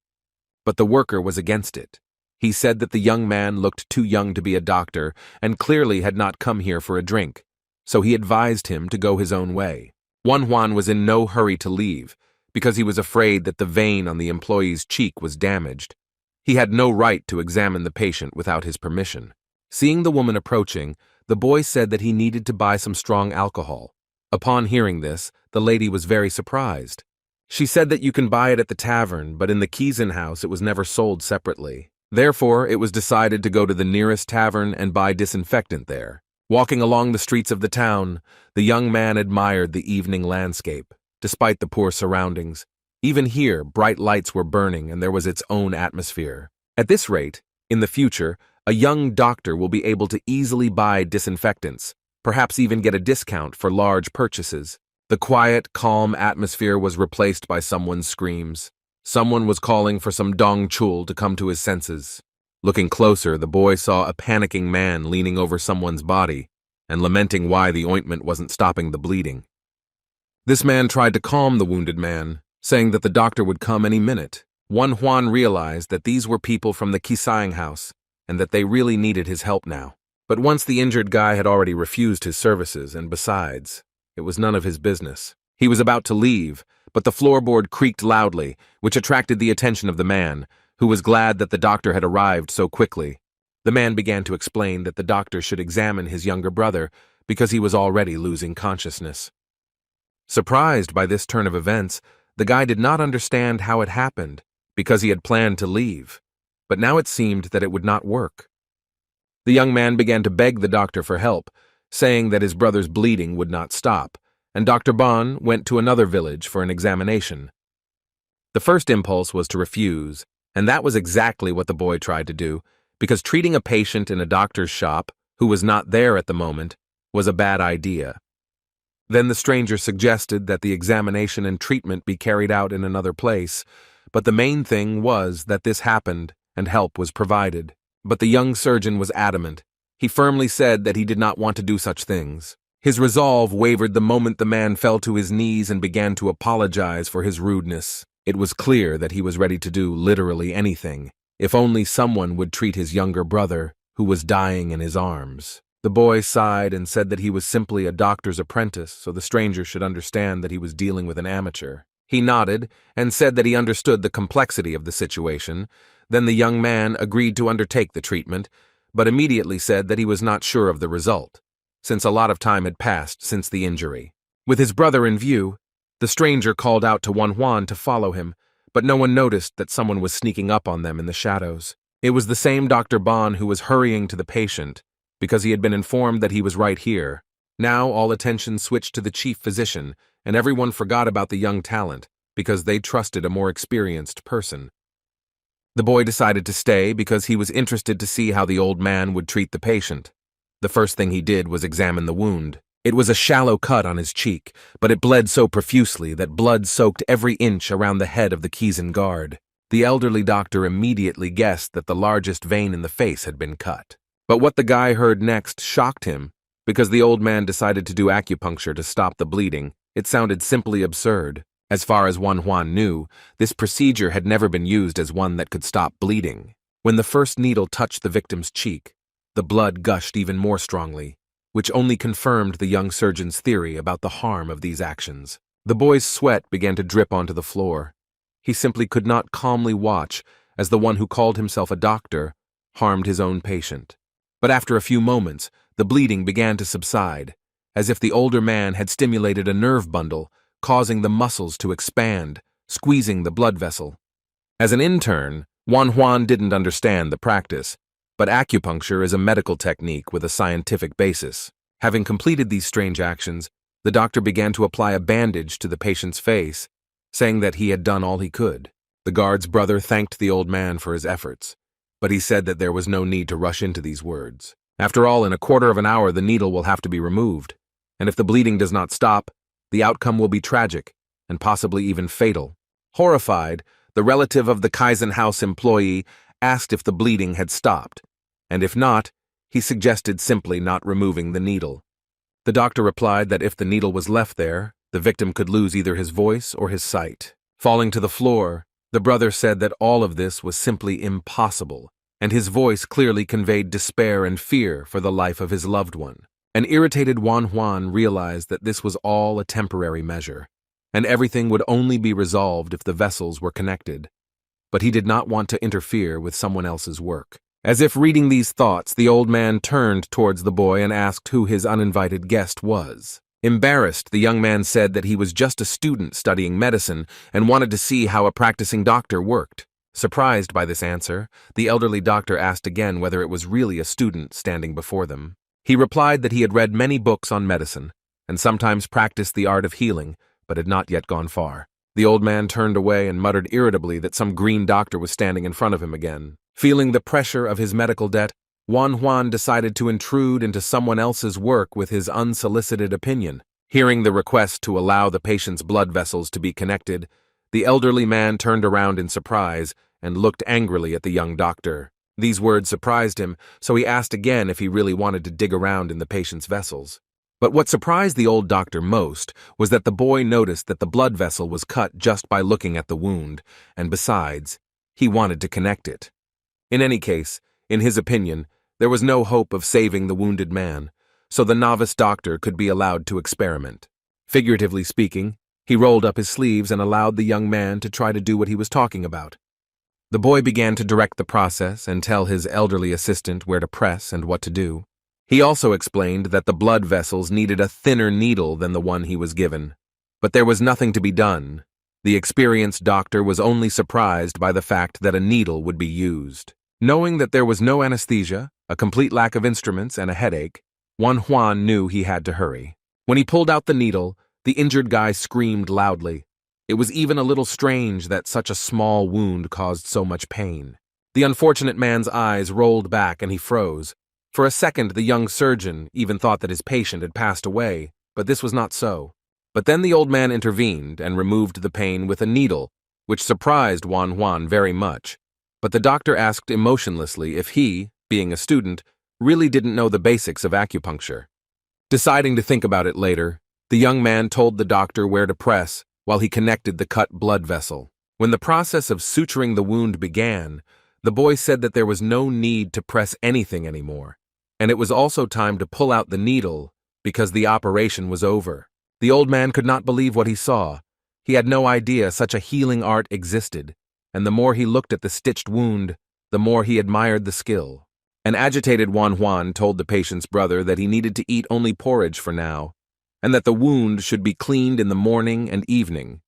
But the worker was against it. He said that the young man looked too young to be a doctor and clearly had not come here for a drink, so he advised him to go his own way. Juan was in no hurry to leave, because he was afraid that the vein on the employee's cheek was damaged. He had no right to examine the patient without his permission. Seeing the woman approaching, the boy said that he needed to buy some strong alcohol. Upon hearing this, the lady was very surprised. She said that you can buy it at the tavern, but in the Kisan house it was never sold separately. Therefore, it was decided to go to the nearest tavern and buy disinfectant there. Walking along the streets of the town, the young man admired the evening landscape, despite the poor surroundings. Even here, bright lights were burning and there was its own atmosphere. At this rate, in the future, a young doctor will be able to easily buy disinfectants, perhaps even get a discount for large purchases. The quiet, calm atmosphere was replaced by someone's screams. Someone was calling for some dong chul to come to his senses. Looking closer, the boy saw a panicking man leaning over someone's body and lamenting why the ointment wasn't stopping the bleeding. This man tried to calm the wounded man, saying that the doctor would come any minute. Juan realized that these were people from the Kisang house and that they really needed his help now. But once the injured guy had already refused his services, and besides, it was none of his business. He was about to leave, but the floorboard creaked loudly, which attracted the attention of the man, who was glad that the doctor had arrived so quickly. The man began to explain that the doctor should examine his younger brother because he was already losing consciousness. Surprised by this turn of events, the guy did not understand how it happened because he had planned to leave, but now it seemed that it would not work. The young man began to beg the doctor for help, saying that his brother's bleeding would not stop, and Dr. Bon went to another village for an examination. The first impulse was to refuse, and that was exactly what the boy tried to do, because treating a patient in a doctor's shop, who was not there at the moment, was a bad idea. Then the stranger suggested that the examination and treatment be carried out in another place, but the main thing was that this happened and help was provided. But the young surgeon was adamant. He firmly said that he did not want to do such things. His resolve wavered the moment the man fell to his knees and began to apologize for his rudeness. It was clear that he was ready to do literally anything, if only someone would treat his younger brother, who was dying in his arms. The boy sighed and said that he was simply a doctor's apprentice, so the stranger should understand that he was dealing with an amateur. He nodded and said that he understood the complexity of the situation. Then the young man agreed to undertake the treatment, but immediately said that he was not sure of the result, since a lot of time had passed since the injury. With his brother in view, the stranger called out to Juan to follow him, but no one noticed that someone was sneaking up on them in the shadows. It was the same Dr. Bon who was hurrying to the patient, because he had been informed that he was right here. Now all attention switched to the chief physician, and everyone forgot about the young talent, because they trusted a more experienced person. The boy decided to stay because he was interested to see how the old man would treat the patient. The first thing he did was examine the wound. It was a shallow cut on his cheek, but it bled so profusely that blood soaked every inch around the head of the Kisan guard. The elderly doctor immediately guessed that the largest vein in the face had been cut. But what the guy heard next shocked him, because the old man decided to do acupuncture to stop the bleeding It sounded simply absurd. As far as Juan knew, this procedure had never been used as one that could stop bleeding. When the first needle touched the victim's cheek, the blood gushed even more strongly, which only confirmed the young surgeon's theory about the harm of these actions. The boy's sweat began to drip onto the floor. He simply could not calmly watch as the one who called himself a doctor harmed his own patient. But after a few moments, the bleeding began to subside, as if the older man had stimulated a nerve bundle, causing the muscles to expand, squeezing the blood vessel. As an intern, Juan didn't understand the practice, but acupuncture is a medical technique with a scientific basis. Having completed these strange actions, the doctor began to apply a bandage to the patient's face, saying that he had done all he could. The guard's brother thanked the old man for his efforts, but he said that there was no need to rush into these words. After all, in a quarter of an hour the needle will have to be removed, and if the bleeding does not stop, the outcome will be tragic, and possibly even fatal. Horrified, the relative of the Kaizen House employee asked if the bleeding had stopped, and if not, he suggested simply not removing the needle. The doctor replied that if the needle was left there, the victim could lose either his voice or his sight. Falling to the floor, the brother said that all of this was simply impossible, and his voice clearly conveyed despair and fear for the life of his loved one. An irritated Juan realized that this was all a temporary measure, and everything would only be resolved if the vessels were connected. But he did not want to interfere with someone else's work. As if reading these thoughts, the old man turned towards the boy and asked who his uninvited guest was. Embarrassed, the young man said that he was just a student studying medicine and wanted to see how a practicing doctor worked. Surprised by this answer, the elderly doctor asked again whether it was really a student standing before them. He replied that he had read many books on medicine and sometimes practiced the art of healing, but had not yet gone far. The old man turned away and muttered irritably that some green doctor was standing in front of him again. Feeling the pressure of his medical debt, Juan decided to intrude into someone else's work with his unsolicited opinion. Hearing the request to allow the patient's blood vessels to be connected, the elderly man turned around in surprise and looked angrily at the young doctor. These words surprised him, so he asked again if he really wanted to dig around in the patient's vessels. But what surprised the old doctor most was that the boy noticed that the blood vessel was cut just by looking at the wound, and besides, he wanted to connect it. In any case, in his opinion, there was no hope of saving the wounded man, so the novice doctor could be allowed to experiment. Figuratively speaking, he rolled up his sleeves and allowed the young man to try to do what he was talking about. The boy began to direct the process and tell his elderly assistant where to press and what to do. He also explained that the blood vessels needed a thinner needle than the one he was given. But there was nothing to be done. The experienced doctor was only surprised by the fact that a needle would be used. Knowing that there was no anesthesia, a complete lack of instruments, and a headache, Juan knew he had to hurry. When he pulled out the needle, the injured guy screamed loudly. It was even a little strange that such a small wound caused so much pain. The unfortunate man's eyes rolled back and he froze. For a second, the young surgeon even thought that his patient had passed away, but this was not so. But then the old man intervened and removed the pain with a needle, which surprised Juan very much. But the doctor asked emotionlessly if he, being a student, really didn't know the basics of acupuncture. Deciding to think about it later, the young man told the doctor where to press while he connected the cut blood vessel. When the process of suturing the wound began, the boy said that there was no need to press anything anymore, and it was also time to pull out the needle because the operation was over. The old man could not believe what he saw. He had no idea such a healing art existed, and the more he looked at the stitched wound, the more he admired the skill. An agitated Juan told the patient's brother that he needed to eat only porridge for now, and that the wound should be cleaned in the morning and evening.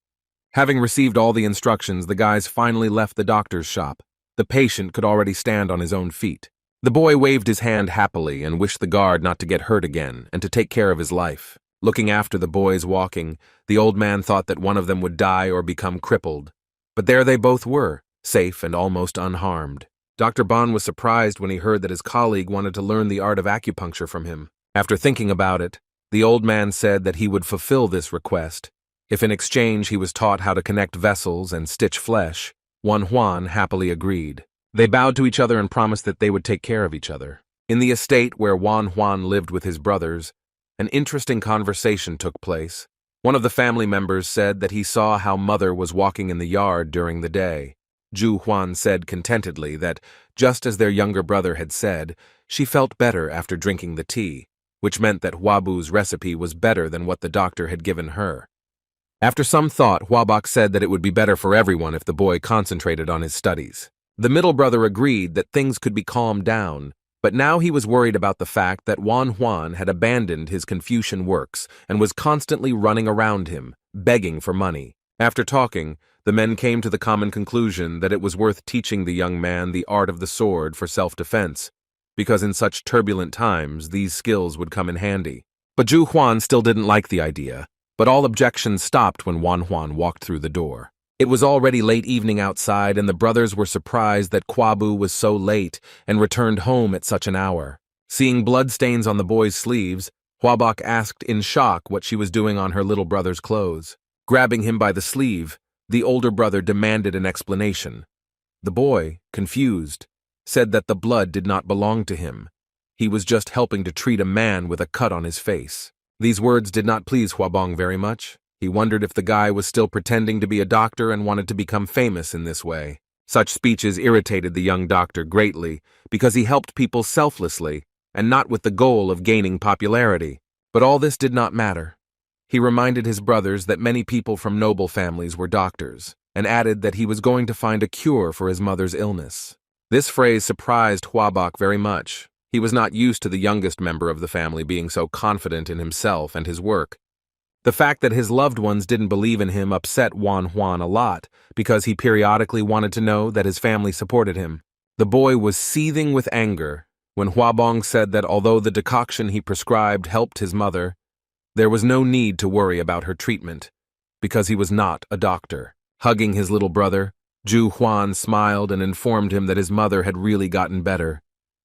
Having received all the instructions, the guys finally left the doctor's shop. The patient could already stand on his own feet. The boy waved his hand happily and wished the guard not to get hurt again and to take care of his life. Looking after the boys walking, the old man thought that one of them would die or become crippled. But there they both were, safe and almost unharmed. Dr. Bon was surprised when he heard that his colleague wanted to learn the art of acupuncture from him. After thinking about it, the old man said that he would fulfill this request if in exchange he was taught how to connect vessels and stitch flesh. Juan happily agreed. They bowed to each other and promised that they would take care of each other. In the estate where Juan lived with his brothers, an interesting conversation took place. One of the family members said that he saw how mother was walking in the yard during the day. Zhu Huan said contentedly that, just as their younger brother had said, she felt better after drinking the tea, which meant that Huabu's recipe was better than what the doctor had given her. After some thought, Huabok said that it would be better for everyone if the boy concentrated on his studies. The middle brother agreed that things could be calmed down, but now he was worried about the fact that Wan Huan had abandoned his Confucian works and was constantly running around him, begging for money. After talking, the men came to the common conclusion that it was worth teaching the young man the art of the sword for self-defense, because in such turbulent times these skills would come in handy. But Zhu Huan still didn't like the idea, but all objections stopped when Wan Huan walked through the door. It was already late evening outside, and the brothers were surprised that Huabu was so late and returned home at such an hour. Seeing bloodstains on the boy's sleeves, Huabok asked in shock what she was doing on her little brother's clothes. Grabbing him by the sleeve, the older brother demanded an explanation. The boy, confused, said that the blood did not belong to him. He was just helping to treat a man with a cut on his face. These words did not please Huabong very much. He wondered if the guy was still pretending to be a doctor and wanted to become famous in this way. Such speeches irritated the young doctor greatly because he helped people selflessly and not with the goal of gaining popularity. But all this did not matter. He reminded his brothers that many people from noble families were doctors and added that he was going to find a cure for his mother's illness. This phrase surprised Huabok very much. He was not used to the youngest member of the family being so confident in himself and his work. The fact that his loved ones didn't believe in him upset Wan Huan a lot because he periodically wanted to know that his family supported him. The boy was seething with anger when Huabong said that although the decoction he prescribed helped his mother, there was no need to worry about her treatment because he was not a doctor. Hugging his little brother, Zhu Huan smiled and informed him that his mother had really gotten better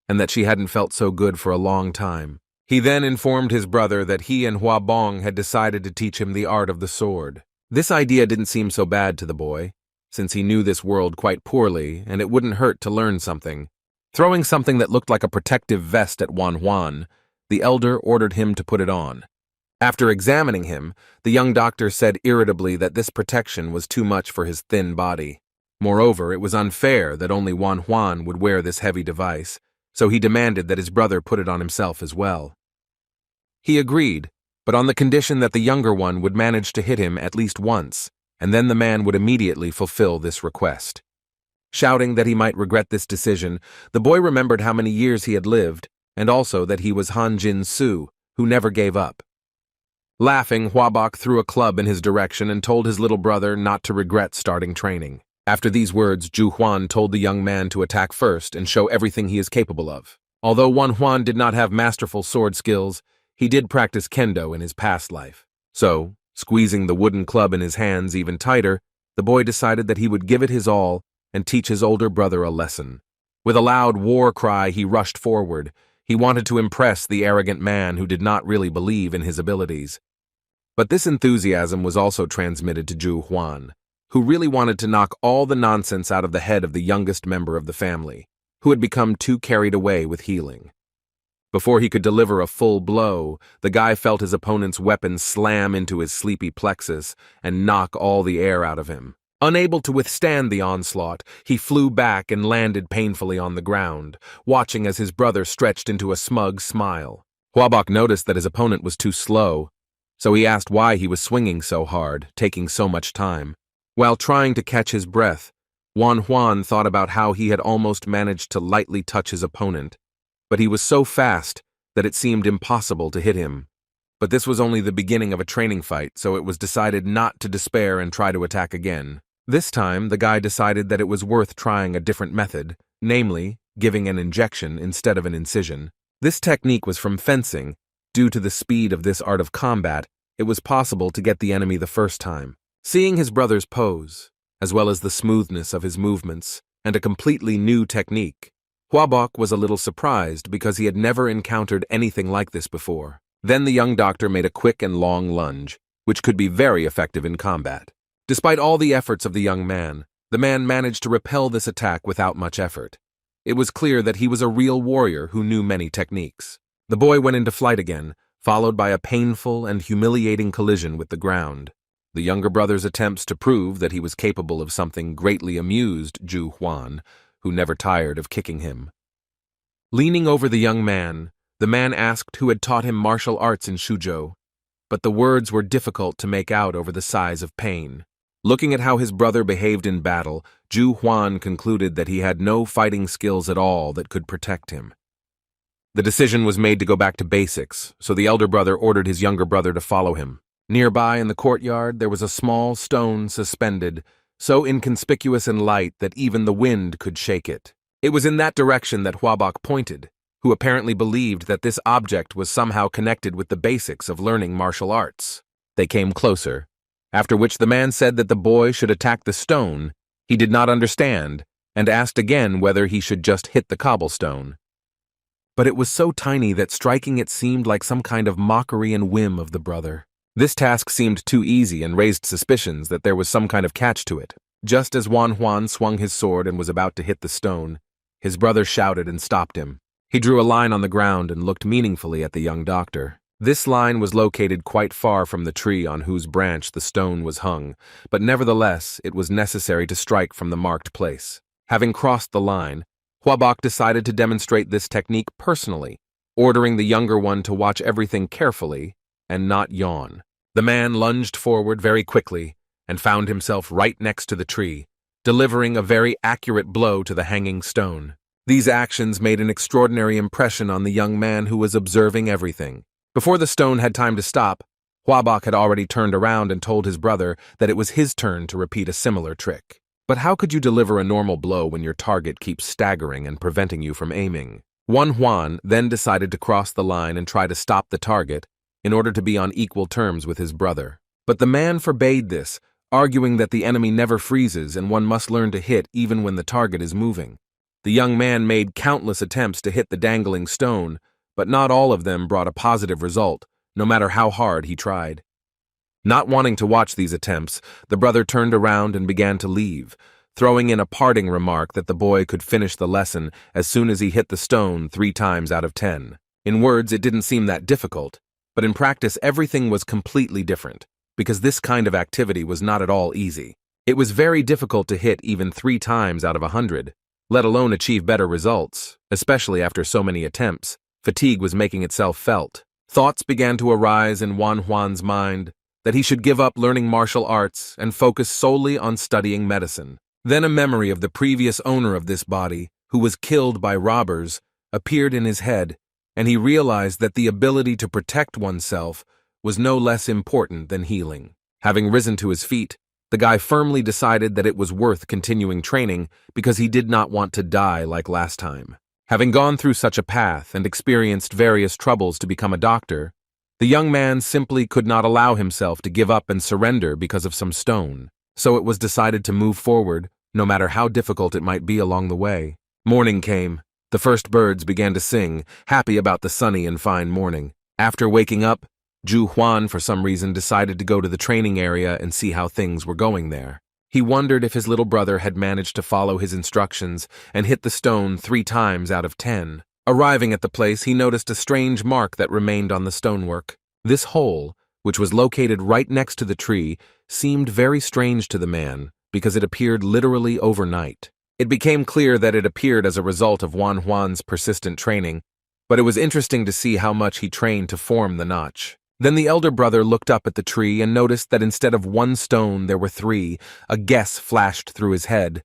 and that she hadn't felt so good for a long time. He then informed his brother that he and Huabong had decided to teach him the art of the sword. This idea didn't seem so bad to the boy, since he knew this world quite poorly and it wouldn't hurt to learn something. Throwing something that looked like a protective vest at Wan Huan, the elder ordered him to put it on. After examining him, the young doctor said irritably that this protection was too much for his thin body. Moreover, it was unfair that only Wan Huan would wear this heavy device, so he demanded that his brother put it on himself as well. He agreed, but on the condition that the younger one would manage to hit him at least once, and then the man would immediately fulfill this request. Shouting that he might regret this decision, the boy remembered how many years he had lived, and also that he was Han Jin Su, who never gave up. Laughing, Huabok threw a club in his direction and told his little brother not to regret starting training. After these words, Zhu Huan told the young man to attack first and show everything he is capable of. Although Wan Huan did not have masterful sword skills, he did practice kendo in his past life. So, squeezing the wooden club in his hands even tighter, the boy decided that he would give it his all and teach his older brother a lesson. With a loud war cry, he rushed forward. He wanted to impress the arrogant man who did not really believe in his abilities. But this enthusiasm was also transmitted to Zhu Huan, who really wanted to knock all the nonsense out of the head of the youngest member of the family, who had become too carried away with healing. Before he could deliver a full blow, the guy felt his opponent's weapon slam into his sleepy plexus and knock all the air out of him. Unable to withstand the onslaught, he flew back and landed painfully on the ground, watching as his brother stretched into a smug smile. Huabok noticed that his opponent was too slow, so he asked why he was swinging so hard, taking so much time. While trying to catch his breath, Wan Huan thought about how he had almost managed to lightly touch his opponent, but he was so fast that it seemed impossible to hit him. But this was only the beginning of a training fight, so it was decided not to despair and try to attack again. This time, the guy decided that it was worth trying a different method, namely, giving an injection instead of an incision. This technique was from fencing. Due to the speed of this art of combat, it was possible to get the enemy the first time. Seeing his brother's pose, as well as the smoothness of his movements, and a completely new technique, Huabok was a little surprised because he had never encountered anything like this before. Then the young doctor made a quick and long lunge, which could be very effective in combat. Despite all the efforts of the young man, the man managed to repel this attack without much effort. It was clear that he was a real warrior who knew many techniques. The boy went into flight again, followed by a painful and humiliating collision with the ground. The younger brother's attempts to prove that he was capable of something greatly amused Zhu Huan, who never tired of kicking him. Leaning over the man asked who had taught him martial arts in Shuzhou, but the words were difficult to make out over the sighs of pain. Looking at how his brother behaved in battle, Zhu Huan concluded that he had no fighting skills at all that could protect him. The decision was made to go back to basics, so the elder brother ordered his younger brother to follow him. Nearby in the courtyard there was a small stone suspended, so inconspicuous and light that even the wind could shake it. It was in that direction that Huabok pointed, who apparently believed that this object was somehow connected with the basics of learning martial arts. They came closer, after which the man said that the boy should attack the stone. He did not understand, and asked again whether he should just hit the cobblestone. But it was so tiny that striking it seemed like some kind of mockery and whim of the brother. This task seemed too easy and raised suspicions that there was some kind of catch to it. Just as Wan Huan swung his sword and was about to hit the stone, his brother shouted and stopped him. He drew a line on the ground and looked meaningfully at the young doctor. This line was located quite far from the tree on whose branch the stone was hung, but nevertheless it was necessary to strike from the marked place. Having crossed the line, Huabok decided to demonstrate this technique personally, ordering the younger one to watch everything carefully and not yawn. The man lunged forward very quickly and found himself right next to the tree, delivering a very accurate blow to the hanging stone. These actions made an extraordinary impression on the young man who was observing everything. Before the stone had time to stop, Huabok had already turned around and told his brother that it was his turn to repeat a similar trick. But how could you deliver a normal blow when your target keeps staggering and preventing you from aiming? Wan Huan then decided to cross the line and try to stop the target in order to be on equal terms with his brother. But the man forbade this, arguing that the enemy never freezes and one must learn to hit even when the target is moving. The young man made countless attempts to hit the dangling stone, but not all of them brought a positive result, no matter how hard he tried. Not wanting to watch these attempts, the brother turned around and began to leave, throwing in a parting remark that the boy could finish the lesson as soon as he hit the stone 3 times out of 10. In words, it didn't seem that difficult, but in practice everything was completely different, because this kind of activity was not at all easy. It was very difficult to hit even 3 times out of 100, let alone achieve better results, especially after so many attempts. Fatigue was making itself felt. Thoughts began to arise in Wan Huan's mind that he should give up learning martial arts and focus solely on studying medicine. Then a memory of the previous owner of this body, who was killed by robbers, appeared in his head, and he realized that the ability to protect oneself was no less important than healing. Having risen to his feet, the guy firmly decided that it was worth continuing training because he did not want to die like last time. Having gone through such a path and experienced various troubles to become a doctor, the young man simply could not allow himself to give up and surrender because of some stone. So it was decided to move forward, no matter how difficult it might be along the way. Morning came. The first birds began to sing, happy about the sunny and fine morning. After waking up, Zhu Huan for some reason decided to go to the training area and see how things were going there. He wondered if his little brother had managed to follow his instructions and hit the stone 3 times out of 10. Arriving at the place, he noticed a strange mark that remained on the stonework. This hole, which was located right next to the tree, seemed very strange to the man because it appeared literally overnight. It became clear that it appeared as a result of Wan Huan's persistent training, but it was interesting to see how much he trained to form the notch. Then the elder brother looked up at the tree and noticed that instead of 1 stone there were 3. A guess flashed through his head,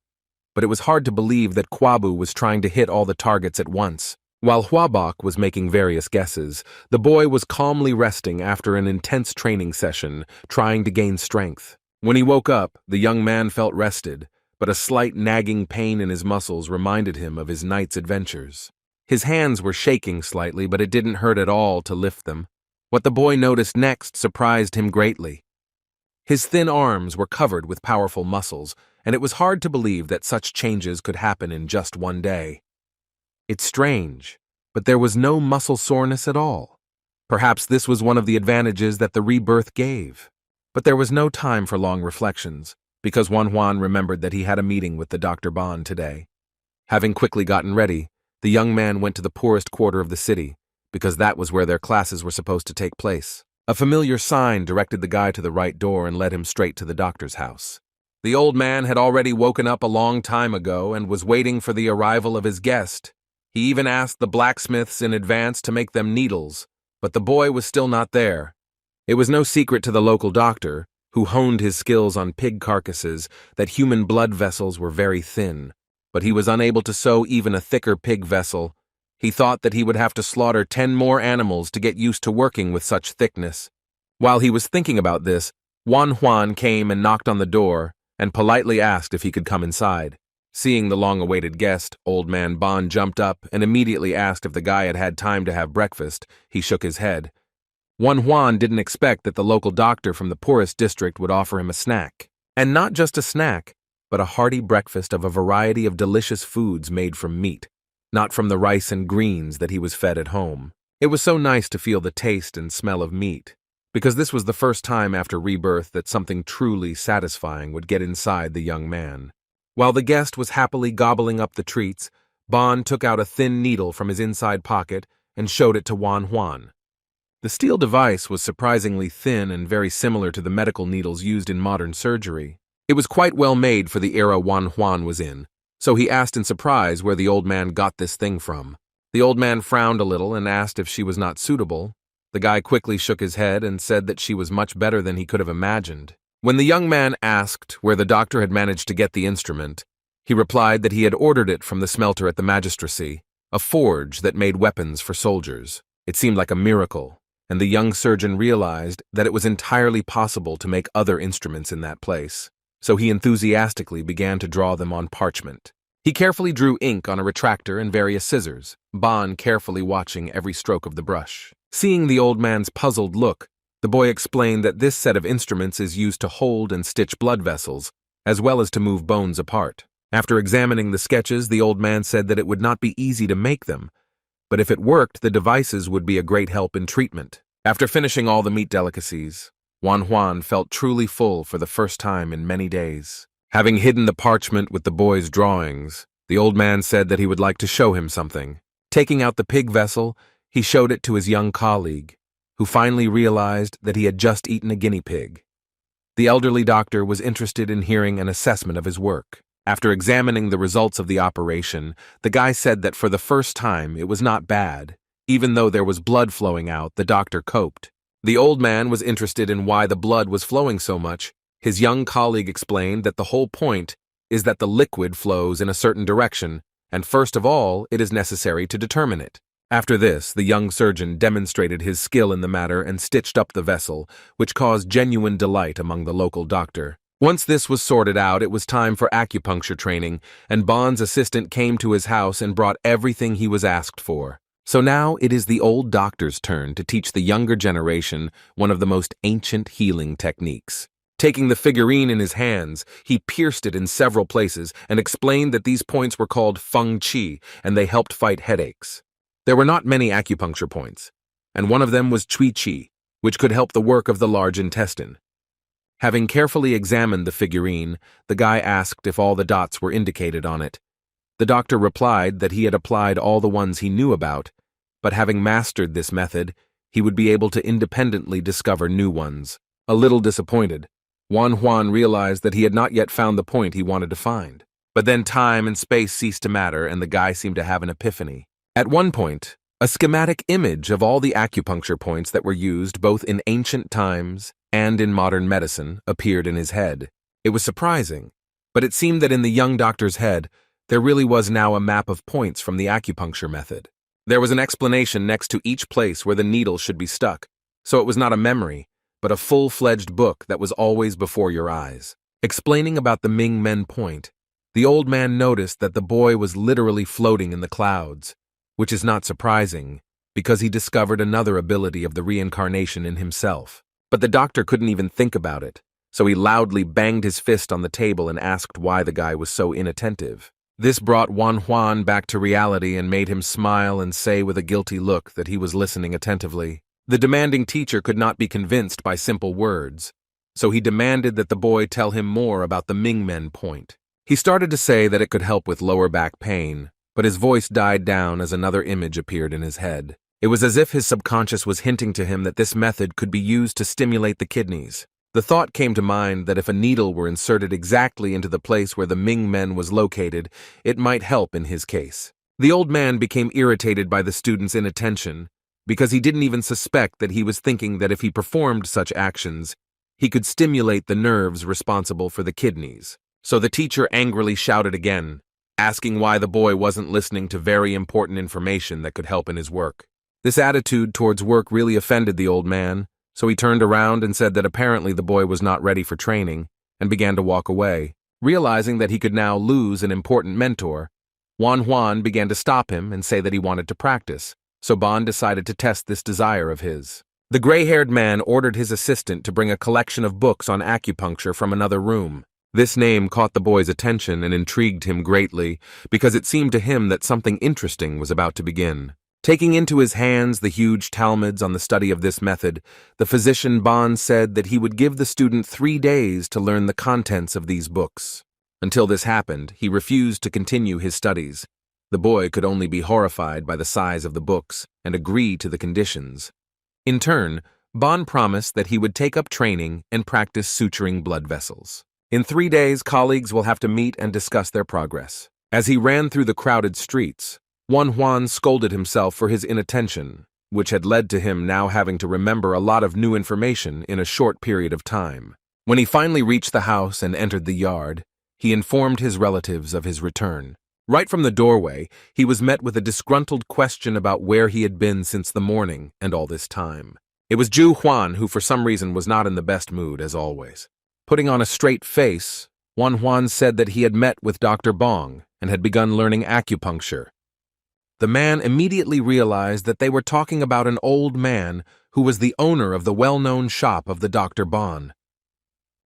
but it was hard to believe that Kwabu was trying to hit all the targets at once. While Huabok was making various guesses, the boy was calmly resting after an intense training session, trying to gain strength. When he woke up, the young man felt rested, but a slight nagging pain in his muscles reminded him of his night's adventures. His hands were shaking slightly, but it didn't hurt at all to lift them. What the boy noticed next surprised him greatly. His thin arms were covered with powerful muscles, and it was hard to believe that such changes could happen in just 1 day. It's strange, but there was no muscle soreness at all. Perhaps this was one of the advantages that the rebirth gave. But there was no time for long reflections, because Wan Huan remembered that he had a meeting with the Dr. Ban today. Having quickly gotten ready, the young man went to the poorest quarter of the city, because that was where their classes were supposed to take place. A familiar sign directed the guy to the right door and led him straight to the doctor's house. The old man had already woken up a long time ago and was waiting for the arrival of his guest. He even asked the blacksmiths in advance to make them needles, but the boy was still not there. It was no secret to the local doctor, who honed his skills on pig carcasses, that human blood vessels were very thin, but he was unable to sew even a thicker pig vessel. He thought that he would have to slaughter 10 more animals to get used to working with such thickness. While he was thinking about this, Juan came and knocked on the door and politely asked if he could come inside. Seeing the long-awaited guest, old man Bon jumped up and immediately asked if the guy had had time to have breakfast. He shook his head. Juan didn't expect that the local doctor from the poorest district would offer him a snack. And not just a snack, but a hearty breakfast of a variety of delicious foods made from meat, not from the rice and greens that he was fed at home. It was so nice to feel the taste and smell of meat, because this was the first time after rebirth that something truly satisfying would get inside the young man. While the guest was happily gobbling up the treats, Bon took out a thin needle from his inside pocket and showed it to Juan. The steel device was surprisingly thin and very similar to the medical needles used in modern surgery. It was quite well made for the era Juan was in, so he asked in surprise where the old man got this thing from. The old man frowned a little and asked if she was not suitable. The guy quickly shook his head and said that she was much better than he could have imagined. When the young man asked where the doctor had managed to get the instrument, he replied that he had ordered it from the smelter at the magistracy, a forge that made weapons for soldiers. It seemed like a miracle, and the young surgeon realized that it was entirely possible to make other instruments in that place, so he enthusiastically began to draw them on parchment. He carefully drew ink on a retractor and various scissors, Bon carefully watching every stroke of the brush. Seeing the old man's puzzled look, the boy explained that this set of instruments is used to hold and stitch blood vessels, as well as to move bones apart. After examining the sketches, the old man said that it would not be easy to make them, but if it worked, the devices would be a great help in treatment. After finishing all the meat delicacies, Juan felt truly full for the first time in many days. Having hidden the parchment with the boy's drawings, the old man said that he would like to show him something. Taking out the pig vessel, he showed it to his young colleague, who finally realized that he had just eaten a guinea pig. The elderly doctor was interested in hearing an assessment of his work. After examining the results of the operation, the guy said that for the first time it was not bad. Even though there was blood flowing out, the doctor coped. The old man was interested in why the blood was flowing so much. His young colleague explained that the whole point is that the liquid flows in a certain direction, and first of all, it is necessary to determine it. After this, the young surgeon demonstrated his skill in the matter and stitched up the vessel, which caused genuine delight among the local doctor. Once this was sorted out, it was time for acupuncture training, and Bon's assistant came to his house and brought everything he was asked for. So now it is the old doctor's turn to teach the younger generation one of the most ancient healing techniques. Taking the figurine in his hands, he pierced it in several places and explained that these points were called feng qi, and they helped fight headaches. There were not many acupuncture points, and one of them was cui qi, which could help the work of the large intestine. Having carefully examined the figurine, the guy asked if all the dots were indicated on it. The doctor replied that he had applied all the ones he knew about, but having mastered this method, he would be able to independently discover new ones. A little disappointed, Juan realized that he had not yet found the point he wanted to find. But then time and space ceased to matter, and the guy seemed to have an epiphany. At one point, a schematic image of all the acupuncture points that were used both in ancient times and in modern medicine appeared in his head. It was surprising, but it seemed that in the young doctor's head, there really was now a map of points from the acupuncture method. There was an explanation next to each place where the needle should be stuck, so it was not a memory, but a full-fledged book that was always before your eyes. Explaining about the Ming Men point, the old man noticed that the boy was literally floating in the clouds, which is not surprising, because he discovered another ability of the reincarnation in himself. But the doctor couldn't even think about it, so he loudly banged his fist on the table and asked why the guy was so inattentive. This brought Juan back to reality and made him smile and say with a guilty look that he was listening attentively. The demanding teacher could not be convinced by simple words, so he demanded that the boy tell him more about the Ming Men point. He started to say that it could help with lower back pain, but his voice died down as another image appeared in his head. It was as if his subconscious was hinting to him that this method could be used to stimulate the kidneys. The thought came to mind that if a needle were inserted exactly into the place where the Ming men was located, it might help in his case. The old man became irritated by the student's inattention, because he didn't even suspect that he was thinking that if he performed such actions, he could stimulate the nerves responsible for the kidneys. So the teacher angrily shouted again, asking why the boy wasn't listening to very important information that could help in his work. This attitude towards work really offended the old man, so he turned around and said that apparently the boy was not ready for training, and began to walk away. Realizing that he could now lose an important mentor, Juan began to stop him and say that he wanted to practice, so Bon decided to test this desire of his. The gray-haired man ordered his assistant to bring a collection of books on acupuncture from another room. This name caught the boy's attention and intrigued him greatly, because it seemed to him that something interesting was about to begin. Taking into his hands the huge Talmuds on the study of this method, the physician Bon said that he would give the student 3 days to learn the contents of these books. Until this happened, he refused to continue his studies. The boy could only be horrified by the size of the books and agree to the conditions. In turn, Bon promised that he would take up training and practice suturing blood vessels. In 3 days, colleagues will have to meet and discuss their progress. As he ran through the crowded streets, Juan scolded himself for his inattention, which had led to him now having to remember a lot of new information in a short period of time. When he finally reached the house and entered the yard, he informed his relatives of his return. Right from the doorway, he was met with a disgruntled question about where he had been since the morning and all this time. It was Ju Huan who for some reason was not in the best mood as always. Putting on a straight face, Juan said that he had met with Dr. Bong and had begun learning acupuncture. The man immediately realized that they were talking about an old man who was the owner of the well-known shop of the Dr. Bon.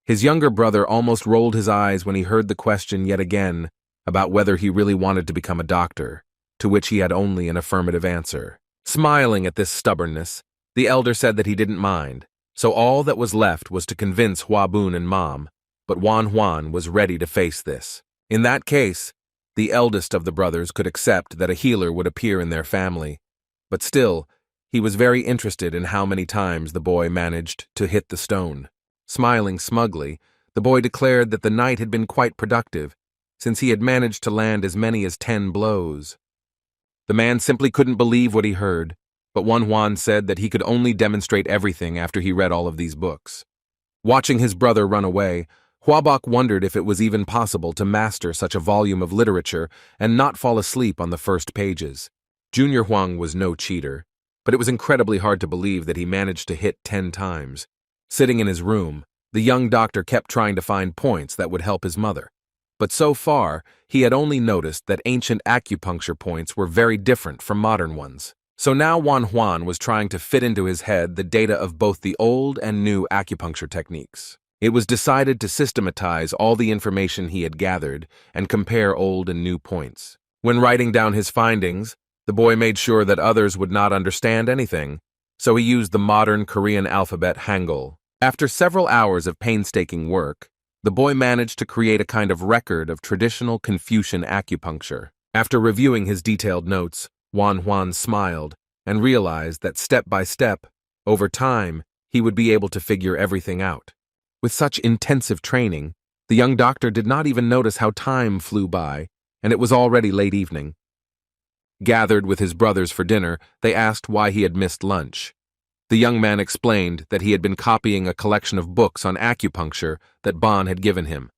His younger brother almost rolled his eyes when he heard the question yet again about whether he really wanted to become a doctor, to which he had only an affirmative answer. Smiling at this stubbornness, the elder said that he didn't mind, so all that was left was to convince Hua Bun and Mom, but Juan was ready to face this. In that case, the eldest of the brothers could accept that a healer would appear in their family, but still, he was very interested in how many times the boy managed to hit the stone. Smiling smugly, the boy declared that the night had been quite productive, since he had managed to land as many as 10 blows. The man simply couldn't believe what he heard, but Juan said that he could only demonstrate everything after he read all of these books. Watching his brother run away, Huabok wondered if it was even possible to master such a volume of literature and not fall asleep on the first pages. Junior Huang was no cheater, but it was incredibly hard to believe that he managed to hit 10 times. Sitting in his room, the young doctor kept trying to find points that would help his mother. But so far, he had only noticed that ancient acupuncture points were very different from modern ones. So now Juan was trying to fit into his head the data of both the old and new acupuncture techniques. It was decided to systematize all the information he had gathered and compare old and new points. When writing down his findings, the boy made sure that others would not understand anything, so he used the modern Korean alphabet Hangul. After several hours of painstaking work, the boy managed to create a kind of record of traditional Confucian acupuncture. After reviewing his detailed notes, Juan smiled and realized that step by step, over time, he would be able to figure everything out. With such intensive training, the young doctor did not even notice how time flew by, and it was already late evening. Gathered with his brothers for dinner, they asked why he had missed lunch. The young man explained that he had been copying a collection of books on acupuncture that Bon had given him.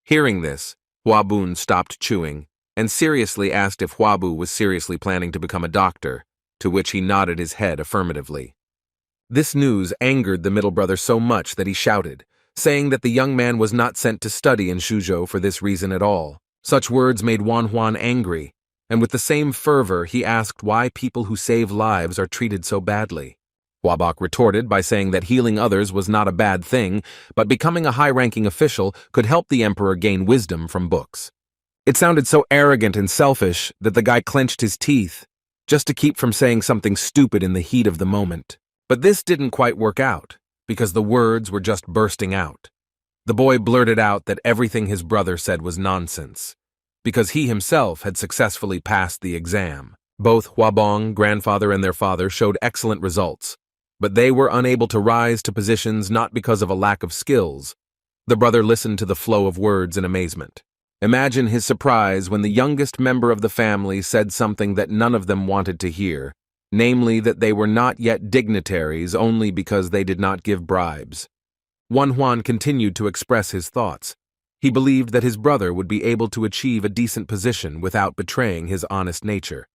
Hearing this, Hua Bun stopped chewing and seriously asked if Hua Bu was seriously planning to become a doctor, to which he nodded his head affirmatively. This news angered the middle brother so much that he shouted, saying that the young man was not sent to study in Suzhou for this reason at all. Such words made Juan angry, and with the same fervor he asked why people who save lives are treated so badly. Huabok retorted by saying that healing others was not a bad thing, but becoming a high-ranking official could help the emperor gain wisdom from books. It sounded so arrogant and selfish that the guy clenched his teeth, just to keep from saying something stupid in the heat of the moment. But this didn't quite work out, because the words were just bursting out. The boy blurted out that everything his brother said was nonsense, because he himself had successfully passed the exam. Both Huabong, grandfather, and their father showed excellent results, but they were unable to rise to positions not because of a lack of skills. The brother listened to the flow of words in amazement. Imagine his surprise when the youngest member of the family said something that none of them wanted to hear, namely that they were not yet dignitaries only because they did not give bribes. Huan continued to express his thoughts. He believed that his brother would be able to achieve a decent position without betraying his honest nature.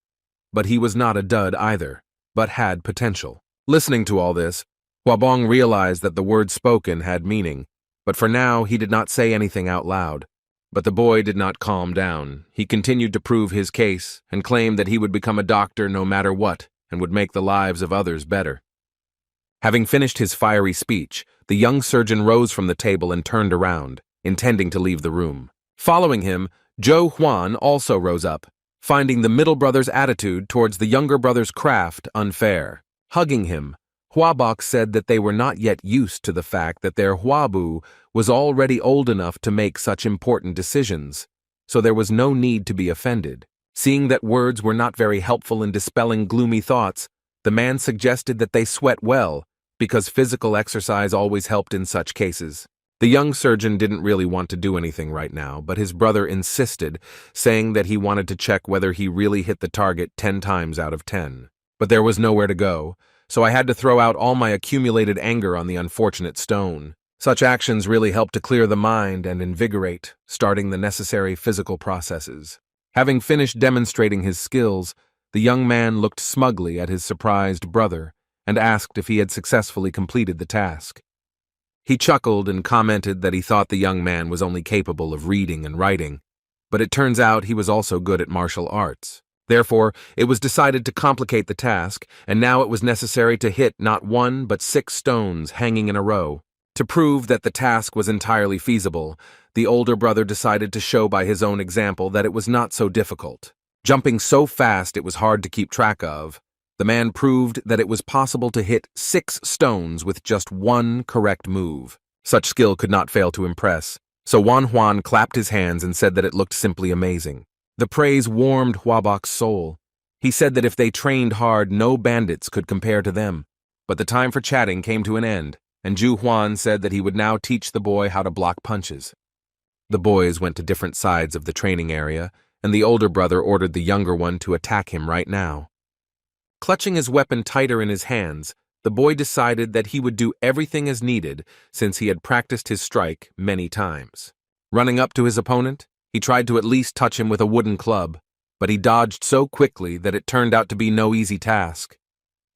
But he was not a dud either, but had potential. Listening to all this, Huabong realized that the words spoken had meaning, but for now he did not say anything out loud. But the boy did not calm down. He continued to prove his case and claimed that he would become a doctor no matter what and would make the lives of others better. Having finished his fiery speech, the young surgeon rose from the table and turned around, intending to leave the room. Following him, Zhou Huan also rose up, finding the middle brother's attitude towards the younger brother's craft unfair. Hugging him, Huabok said that they were not yet used to the fact that their Huabu was already old enough to make such important decisions, so there was no need to be offended. Seeing that words were not very helpful in dispelling gloomy thoughts, the man suggested that they sweat well, because physical exercise always helped in such cases. The young surgeon didn't really want to do anything right now, but his brother insisted, saying that he wanted to check whether he really hit the target 10 times out of 10. But there was nowhere to go, so I had to throw out all my accumulated anger on the unfortunate stone. Such actions really help to clear the mind and invigorate, starting the necessary physical processes. Having finished demonstrating his skills, the young man looked smugly at his surprised brother and asked if he had successfully completed the task. He chuckled and commented that he thought the young man was only capable of reading and writing, but it turns out he was also good at martial arts. Therefore, it was decided to complicate the task, and now it was necessary to hit not 1 but 6 stones hanging in a row. To prove that the task was entirely feasible, the older brother decided to show by his own example that it was not so difficult. Jumping so fast it was hard to keep track of, the man proved that it was possible to hit 6 stones with just 1 correct move. Such skill could not fail to impress, so Huan clapped his hands and said that it looked simply amazing. The praise warmed Huabok's soul. He said that if they trained hard, no bandits could compare to them. But the time for chatting came to an end, and Zhu Huan said that he would now teach the boy how to block punches. The boys went to different sides of the training area, and the older brother ordered the younger one to attack him right now. Clutching his weapon tighter in his hands, the boy decided that he would do everything as needed since he had practiced his strike many times. Running up to his opponent, he tried to at least touch him with a wooden club, but he dodged so quickly that it turned out to be no easy task.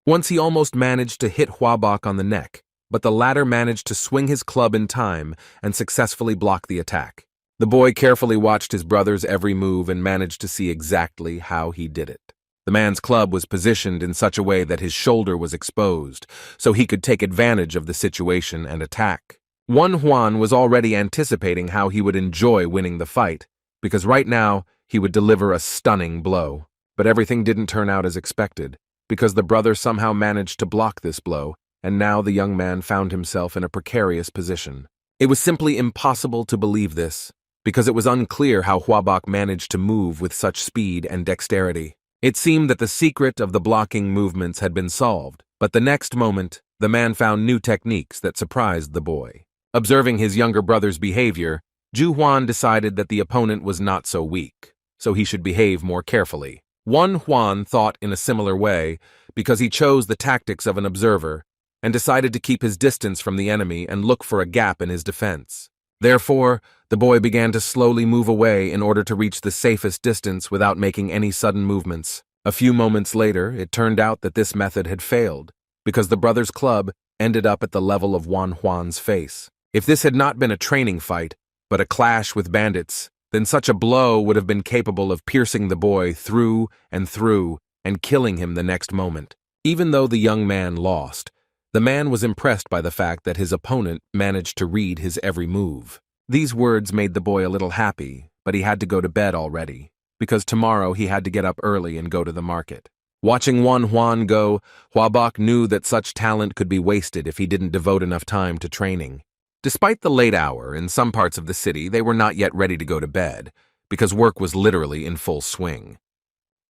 Once he almost managed to hit Huabok on the neck, but the latter managed to swing his club in time and successfully block the attack. The boy carefully watched his brother's every move and managed to see exactly how he did it. The man's club was positioned in such a way that his shoulder was exposed, so he could take advantage of the situation and attack. Huan was already anticipating how he would enjoy winning the fight, because right now he would deliver a stunning blow. But everything didn't turn out as expected, because the brother somehow managed to block this blow, and now the young man found himself in a precarious position. It was simply impossible to believe this, because it was unclear how Huabok managed to move with such speed and dexterity. It seemed that the secret of the blocking movements had been solved, but the next moment, the man found new techniques that surprised the boy. Observing his younger brother's behavior, Zhu Huan decided that the opponent was not so weak, so he should behave more carefully. Huan thought in a similar way because he chose the tactics of an observer and decided to keep his distance from the enemy and look for a gap in his defense. Therefore, the boy began to slowly move away in order to reach the safest distance without making any sudden movements. A few moments later, it turned out that this method had failed, because the brother's club ended up at the level of Huan's face. If this had not been a training fight, but a clash with bandits, then such a blow would have been capable of piercing the boy through and killing him the next moment. Even though the young man lost, the man was impressed by the fact that his opponent managed to read his every move. These words made the boy a little happy, but he had to go to bed already, because tomorrow he had to get up early and go to the market. Watching Huan go, Huabok knew that such talent could be wasted if he didn't devote enough time to training. Despite the late hour, in some parts of the city they were not yet ready to go to bed, because work was literally in full swing.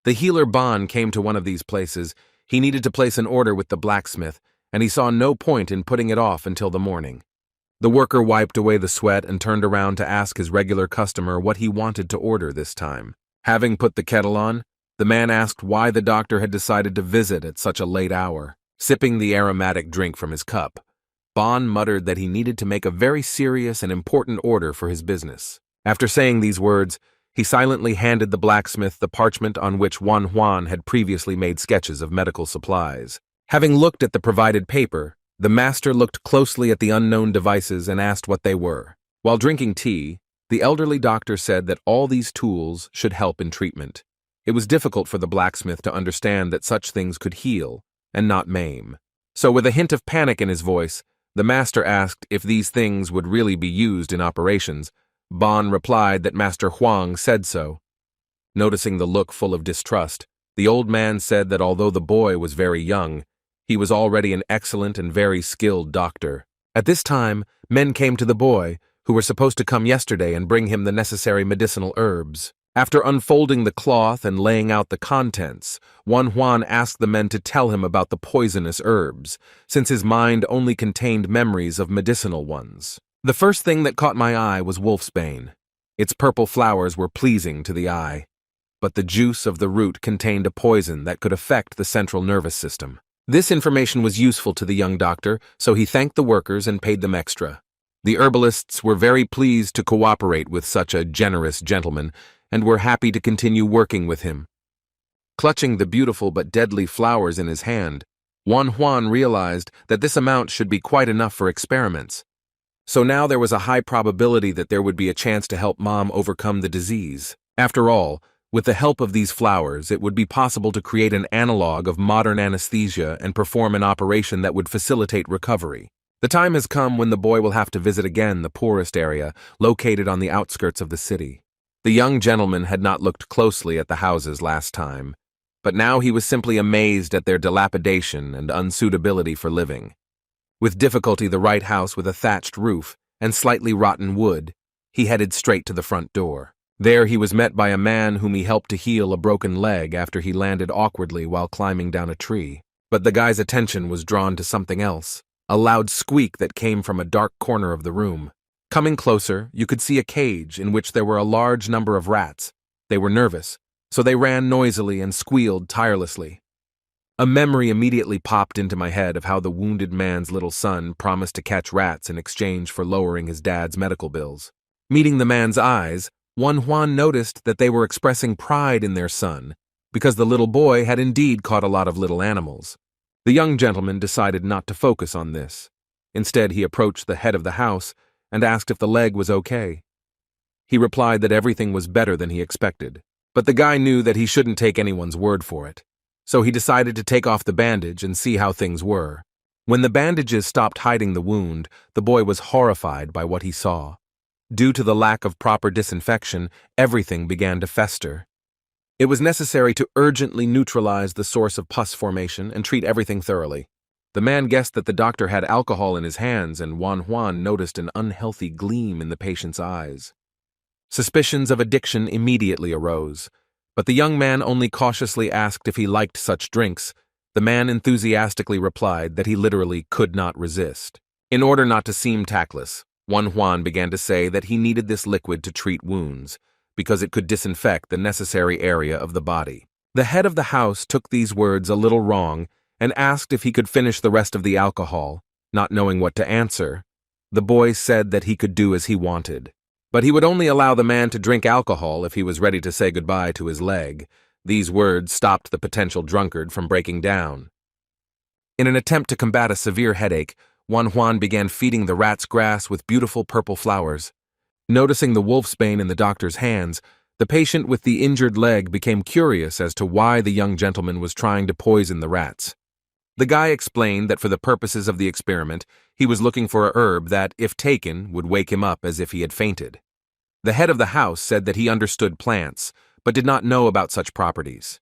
The healer Bon came to one of these places. He needed to place an order with the blacksmith, and he saw no point in putting it off until the morning. The worker wiped away the sweat and turned around to ask his regular customer what he wanted to order this time. Having put the kettle on, the man asked why the doctor had decided to visit at such a late hour. Sipping the aromatic drink from his cup, Bon muttered that he needed to make a very serious and important order for his business. After saying these words, he silently handed the blacksmith the parchment on which Juan had previously made sketches of medical supplies. Having looked at the provided paper, the master looked closely at the unknown devices and asked what they were. While drinking tea, the elderly doctor said that all these tools should help in treatment. It was difficult for the blacksmith to understand that such things could heal and not maim. So with a hint of panic in his voice, the master asked if these things would really be used in operations. Bon replied that Master Huang said so. Noticing the look full of distrust, the old man said that although the boy was very young, he was already an excellent and very skilled doctor. At this time, men came to the boy, who were supposed to come yesterday and bring him the necessary medicinal herbs. After unfolding the cloth and laying out the contents, Juan asked the men to tell him about the poisonous herbs, since his mind only contained memories of medicinal ones. The first thing that caught my eye was wolfsbane. Its purple flowers were pleasing to the eye, but the juice of the root contained a poison that could affect the central nervous system. This information was useful to the young doctor, so he thanked the workers and paid them extra. The herbalists were very pleased to cooperate with such a generous gentleman and were happy to continue working with him. Clutching the beautiful but deadly flowers in his hand, Juan realized that this amount should be quite enough for experiments. So now there was a high probability that there would be a chance to help Mom overcome the disease. After all, with the help of these flowers, it would be possible to create an analog of modern anesthesia and perform an operation that would facilitate recovery. The time has come when the boy will have to visit again the poorest area, located on the outskirts of the city. The young gentleman had not looked closely at the houses last time, but now he was simply amazed at their dilapidation and unsuitability for living. With difficulty the right house with a thatched roof and slightly rotten wood, he headed straight to the front door. There he was met by a man whom he helped to heal a broken leg after he landed awkwardly while climbing down a tree. But the guy's attention was drawn to something else, a loud squeak that came from a dark corner of the room. Coming closer, you could see a cage in which there were a large number of rats. They were nervous, so they ran noisily and squealed tirelessly. A memory immediately popped into my head of how the wounded man's little son promised to catch rats in exchange for lowering his dad's medical bills. Meeting the man's eyes, Juan noticed that they were expressing pride in their son, because the little boy had indeed caught a lot of little animals. The young gentleman decided not to focus on this. Instead, he approached the head of the house and asked if the leg was okay. He replied that everything was better than he expected, but the guy knew that he shouldn't take anyone's word for it. So he decided to take off the bandage and see how things were. When the bandages stopped hiding the wound, the boy was horrified by what he saw. Due to the lack of proper disinfection, everything began to fester. It was necessary to urgently neutralize the source of pus formation and treat everything thoroughly. The man guessed that the doctor had alcohol in his hands, and Juan noticed an unhealthy gleam in the patient's eyes. Suspicions of addiction immediately arose. But the young man only cautiously asked if he liked such drinks. The man enthusiastically replied that he literally could not resist. In order not to seem tactless, Juan began to say that he needed this liquid to treat wounds, because it could disinfect the necessary area of the body. The head of the house took these words a little wrong and asked if he could finish the rest of the alcohol. Not knowing what to answer, the boy said that he could do as he wanted. But he would only allow the man to drink alcohol if he was ready to say goodbye to his leg. These words stopped the potential drunkard from breaking down. In an attempt to combat a severe headache, Juan began feeding the rats grass with beautiful purple flowers. Noticing the wolfsbane in the doctor's hands, the patient with the injured leg became curious as to why the young gentleman was trying to poison the rats. The guy explained that for the purposes of the experiment, he was looking for a herb that, if taken, would wake him up as if he had fainted. The head of the house said that he understood plants, but did not know about such properties.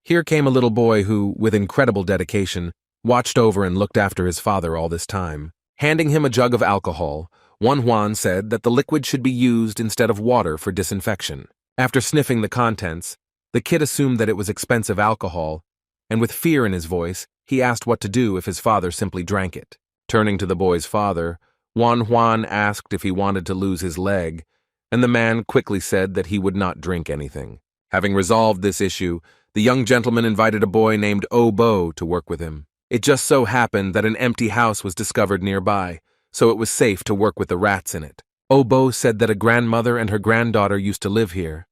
Here came a little boy who, with incredible dedication, watched over and looked after his father all this time. Handing him a jug of alcohol, Juan said that the liquid should be used instead of water for disinfection. After sniffing the contents, The kid assumed that it was expensive alcohol, and with fear in his voice, he asked what to do if his father simply drank it. Turning to the boy's father, Juan asked if he wanted to lose his leg, and the man quickly said that he would not drink anything. Having resolved this issue, the young gentleman invited a boy named Obo to work with him. It just so happened that an empty house was discovered nearby, so it was safe to work with the rats in it. Obo said that a grandmother and her granddaughter used to live here.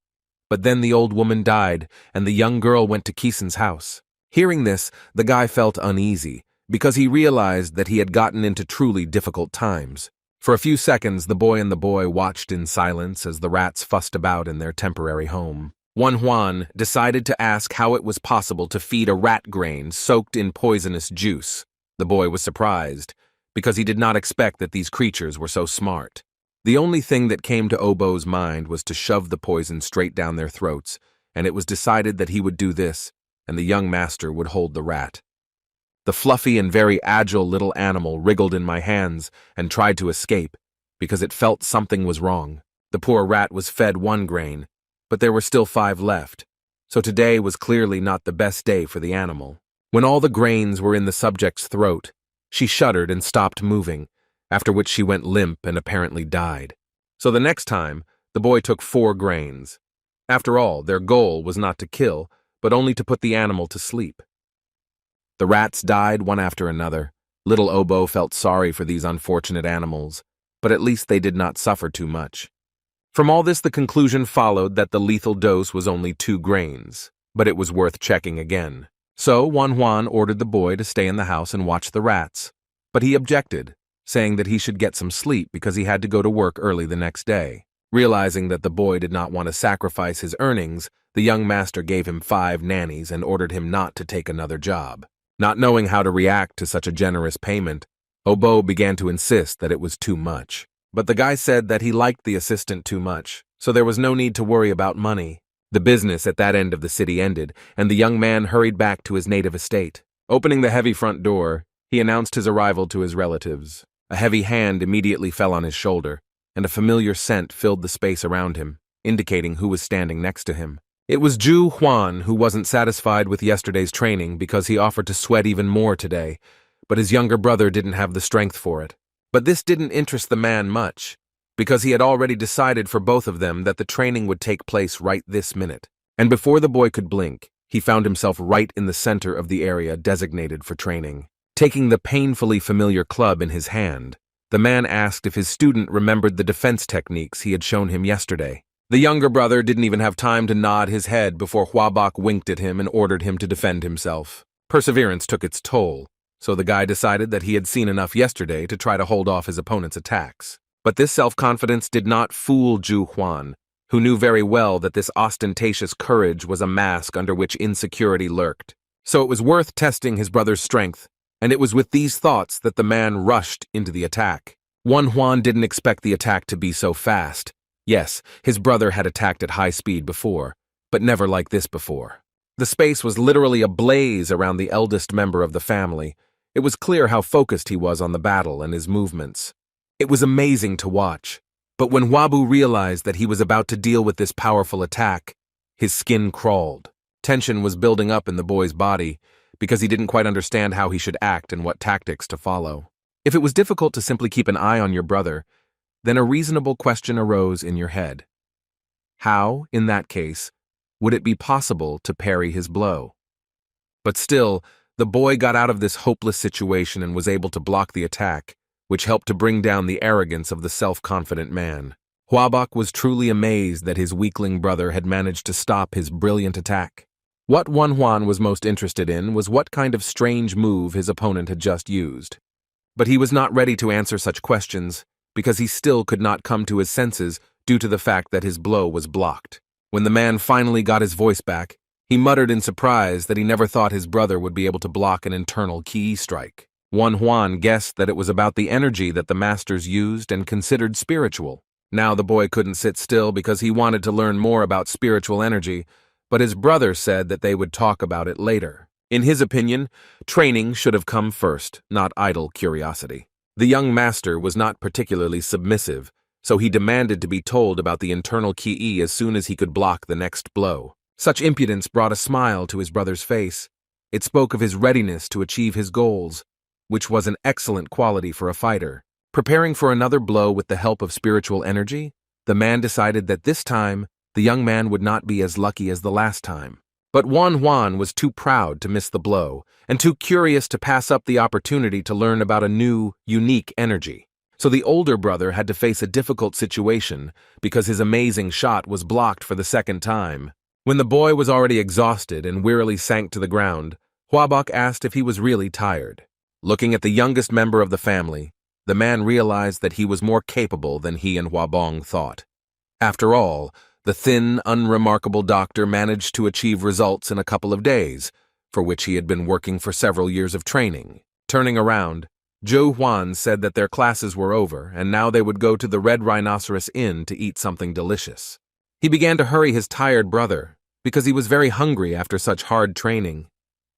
But then the old woman died, and the young girl went to Keeson's house. Hearing this, the guy felt uneasy, because he realized that he had gotten into truly difficult times. For a few seconds, the boy watched in silence as the rats fussed about in their temporary home. Juan decided to ask how it was possible to feed a rat grain soaked in poisonous juice. The boy was surprised, because he did not expect that these creatures were so smart. The only thing that came to Obo's mind was to shove the poison straight down their throats, and it was decided that he would do this, and the young master would hold the rat. The fluffy and very agile little animal wriggled in my hands and tried to escape, because it felt something was wrong. The poor rat was fed 1 grain, but there were still 5 left, so today was clearly not the best day for the animal. When all the grains were in the subject's throat, she shuddered and stopped moving, after which she went limp and apparently died. So the next time, the boy took 4 grains. After all, their goal was not to kill, but only to put the animal to sleep. The rats died one after another. Little Obo felt sorry for these unfortunate animals, but at least they did not suffer too much. From all this, the conclusion followed that the lethal dose was only 2 grains, but it was worth checking again. So Juan ordered the boy to stay in the house and watch the rats, but he objected, saying that he should get some sleep because he had to go to work early the next day. Realizing that the boy did not want to sacrifice his earnings, the young master gave him 5 nannies and ordered him not to take another job. Not knowing how to react to such a generous payment, Obo began to insist that it was too much. But the guy said that he liked the assistant too much, so there was no need to worry about money. The business at that end of the city ended, and the young man hurried back to his native estate. Opening the heavy front door, he announced his arrival to his relatives. A heavy hand immediately fell on his shoulder, and a familiar scent filled the space around him, indicating who was standing next to him. It was Juan, who wasn't satisfied with yesterday's training because he offered to sweat even more today, but his younger brother didn't have the strength for it. But this didn't interest the man much, because he had already decided for both of them that the training would take place right this minute. And before the boy could blink, he found himself right in the center of the area designated for training. Taking the painfully familiar club in his hand, the man asked if his student remembered the defense techniques he had shown him yesterday. The younger brother didn't even have time to nod his head before Huabok winked at him and ordered him to defend himself. Perseverance took its toll, so the guy decided that he had seen enough yesterday to try to hold off his opponent's attacks. But this self-confidence did not fool Juan, who knew very well that this ostentatious courage was a mask under which insecurity lurked. So it was worth testing his brother's strength, and it was with these thoughts that the man rushed into the attack. Juan didn't expect the attack to be so fast. Yes, his brother had attacked at high speed before, but never like this before. The space was literally ablaze around the eldest member of the family. It was clear how focused he was on the battle and his movements. It was amazing to watch, but when Wabu realized that he was about to deal with this powerful attack, his skin crawled. Tension was building up in the boy's body, because he didn't quite understand how he should act and what tactics to follow. If it was difficult to simply keep an eye on your brother, then a reasonable question arose in your head. How, in that case, would it be possible to parry his blow? But still, the boy got out of this hopeless situation and was able to block the attack, which helped to bring down the arrogance of the self-confident man. Huabok was truly amazed that his weakling brother had managed to stop his brilliant attack. What Juan was most interested in was what kind of strange move his opponent had just used. But he was not ready to answer such questions, because he still could not come to his senses due to the fact that his blow was blocked. When the man finally got his voice back, he muttered in surprise that he never thought his brother would be able to block an internal ki strike. Juan guessed that it was about the energy that the masters used and considered spiritual. Now the boy couldn't sit still because he wanted to learn more about spiritual energy, but his brother said that they would talk about it later. In his opinion, training should have come first, not idle curiosity. The young master was not particularly submissive, so he demanded to be told about the internal ki as soon as he could block the next blow. Such impudence brought a smile to his brother's face. It spoke of his readiness to achieve his goals, which was an excellent quality for a fighter. Preparing for another blow with the help of spiritual energy, the man decided that this time, the young man would not be as lucky as the last time. But Juan was too proud to miss the blow, and too curious to pass up the opportunity to learn about a new, unique energy. So the older brother had to face a difficult situation because his amazing shot was blocked for the second time. When the boy was already exhausted and wearily sank to the ground, Huabok asked if he was really tired. Looking at the youngest member of the family, the man realized that he was more capable than he and Huabong thought. After all, the thin, unremarkable doctor managed to achieve results in a couple of days, for which he had been working for several years of training. Turning around, Zhou Huan said that their classes were over and now they would go to the Red Rhinoceros Inn to eat something delicious. He began to hurry his tired brother because he was very hungry after such hard training.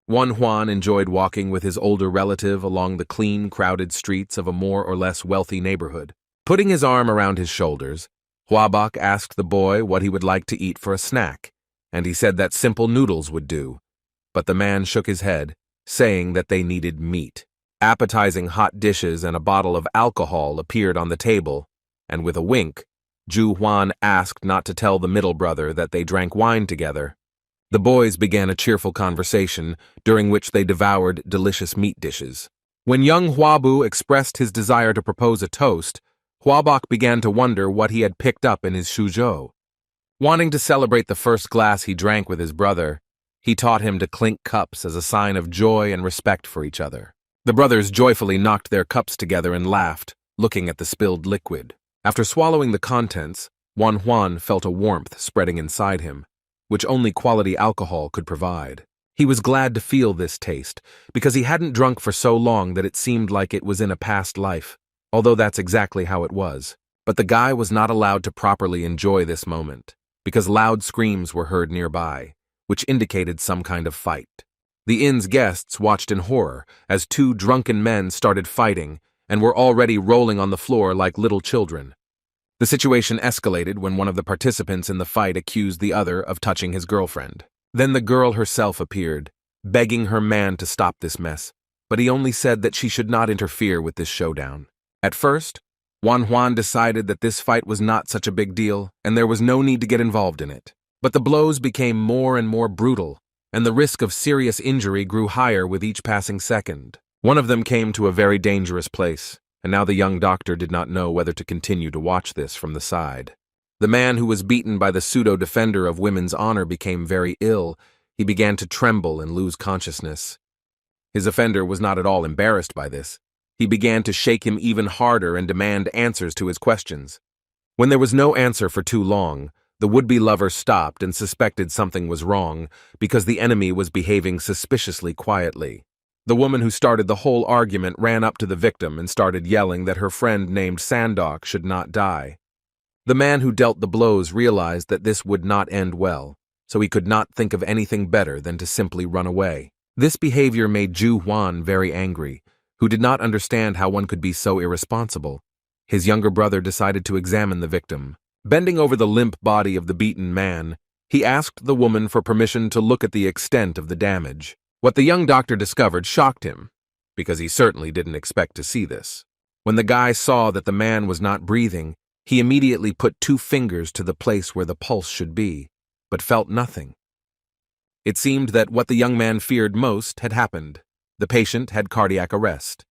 Huan enjoyed walking with his older relative along the clean, crowded streets of a more or less wealthy neighborhood. Putting his arm around his shoulders, Huabok asked the boy what he would like to eat for a snack, and he said that simple noodles would do. But the man shook his head, saying that they needed meat. Appetizing hot dishes and a bottle of alcohol appeared on the table, and with a wink, Zhu Huan asked not to tell the middle brother that they drank wine together. The boys began a cheerful conversation, during which they devoured delicious meat dishes. When young Huabu expressed his desire to propose a toast, Huabok began to wonder what he had picked up in his shuzhou. Wanting to celebrate the first glass he drank with his brother, he taught him to clink cups as a sign of joy and respect for each other. The brothers joyfully knocked their cups together and laughed, looking at the spilled liquid. After swallowing the contents, Huan felt a warmth spreading inside him, which only quality alcohol could provide. He was glad to feel this taste, because he hadn't drunk for so long that it seemed like it was in a past life, although that's exactly how it was. But the guy was not allowed to properly enjoy this moment, because loud screams were heard nearby, which indicated some kind of fight. The inn's guests watched in horror as two drunken men started fighting and were already rolling on the floor like little children. The situation escalated when one of the participants in the fight accused the other of touching his girlfriend. Then the girl herself appeared, begging her man to stop this mess, but he only said that she should not interfere with this showdown. At first, Huan decided that this fight was not such a big deal and there was no need to get involved in it. But the blows became more and more brutal, and the risk of serious injury grew higher with each passing second. One of them came to a very dangerous place, and now the young doctor did not know whether to continue to watch this from the side. The man who was beaten by the pseudo-defender of women's honor became very ill. He began to tremble and lose consciousness. His offender was not at all embarrassed by this. He began to shake him even harder and demand answers to his questions. When there was no answer for too long, the would-be lover stopped and suspected something was wrong because the enemy was behaving suspiciously quietly. The woman who started the whole argument ran up to the victim and started yelling that her friend named Sandok should not die. The man who dealt the blows realized that this would not end well, so he could not think of anything better than to simply run away. This behavior made Zhu Huan very angry, who did not understand how one could be so irresponsible. His younger brother decided to examine the victim. Bending over the limp body of the beaten man, he asked the woman for permission to look at the extent of the damage. What the young doctor discovered shocked him, because he certainly didn't expect to see this. When the guy saw that the man was not breathing, he immediately put 2 fingers to the place where the pulse should be, but felt nothing. It seemed that what the young man feared most had happened. The patient had cardiac arrest.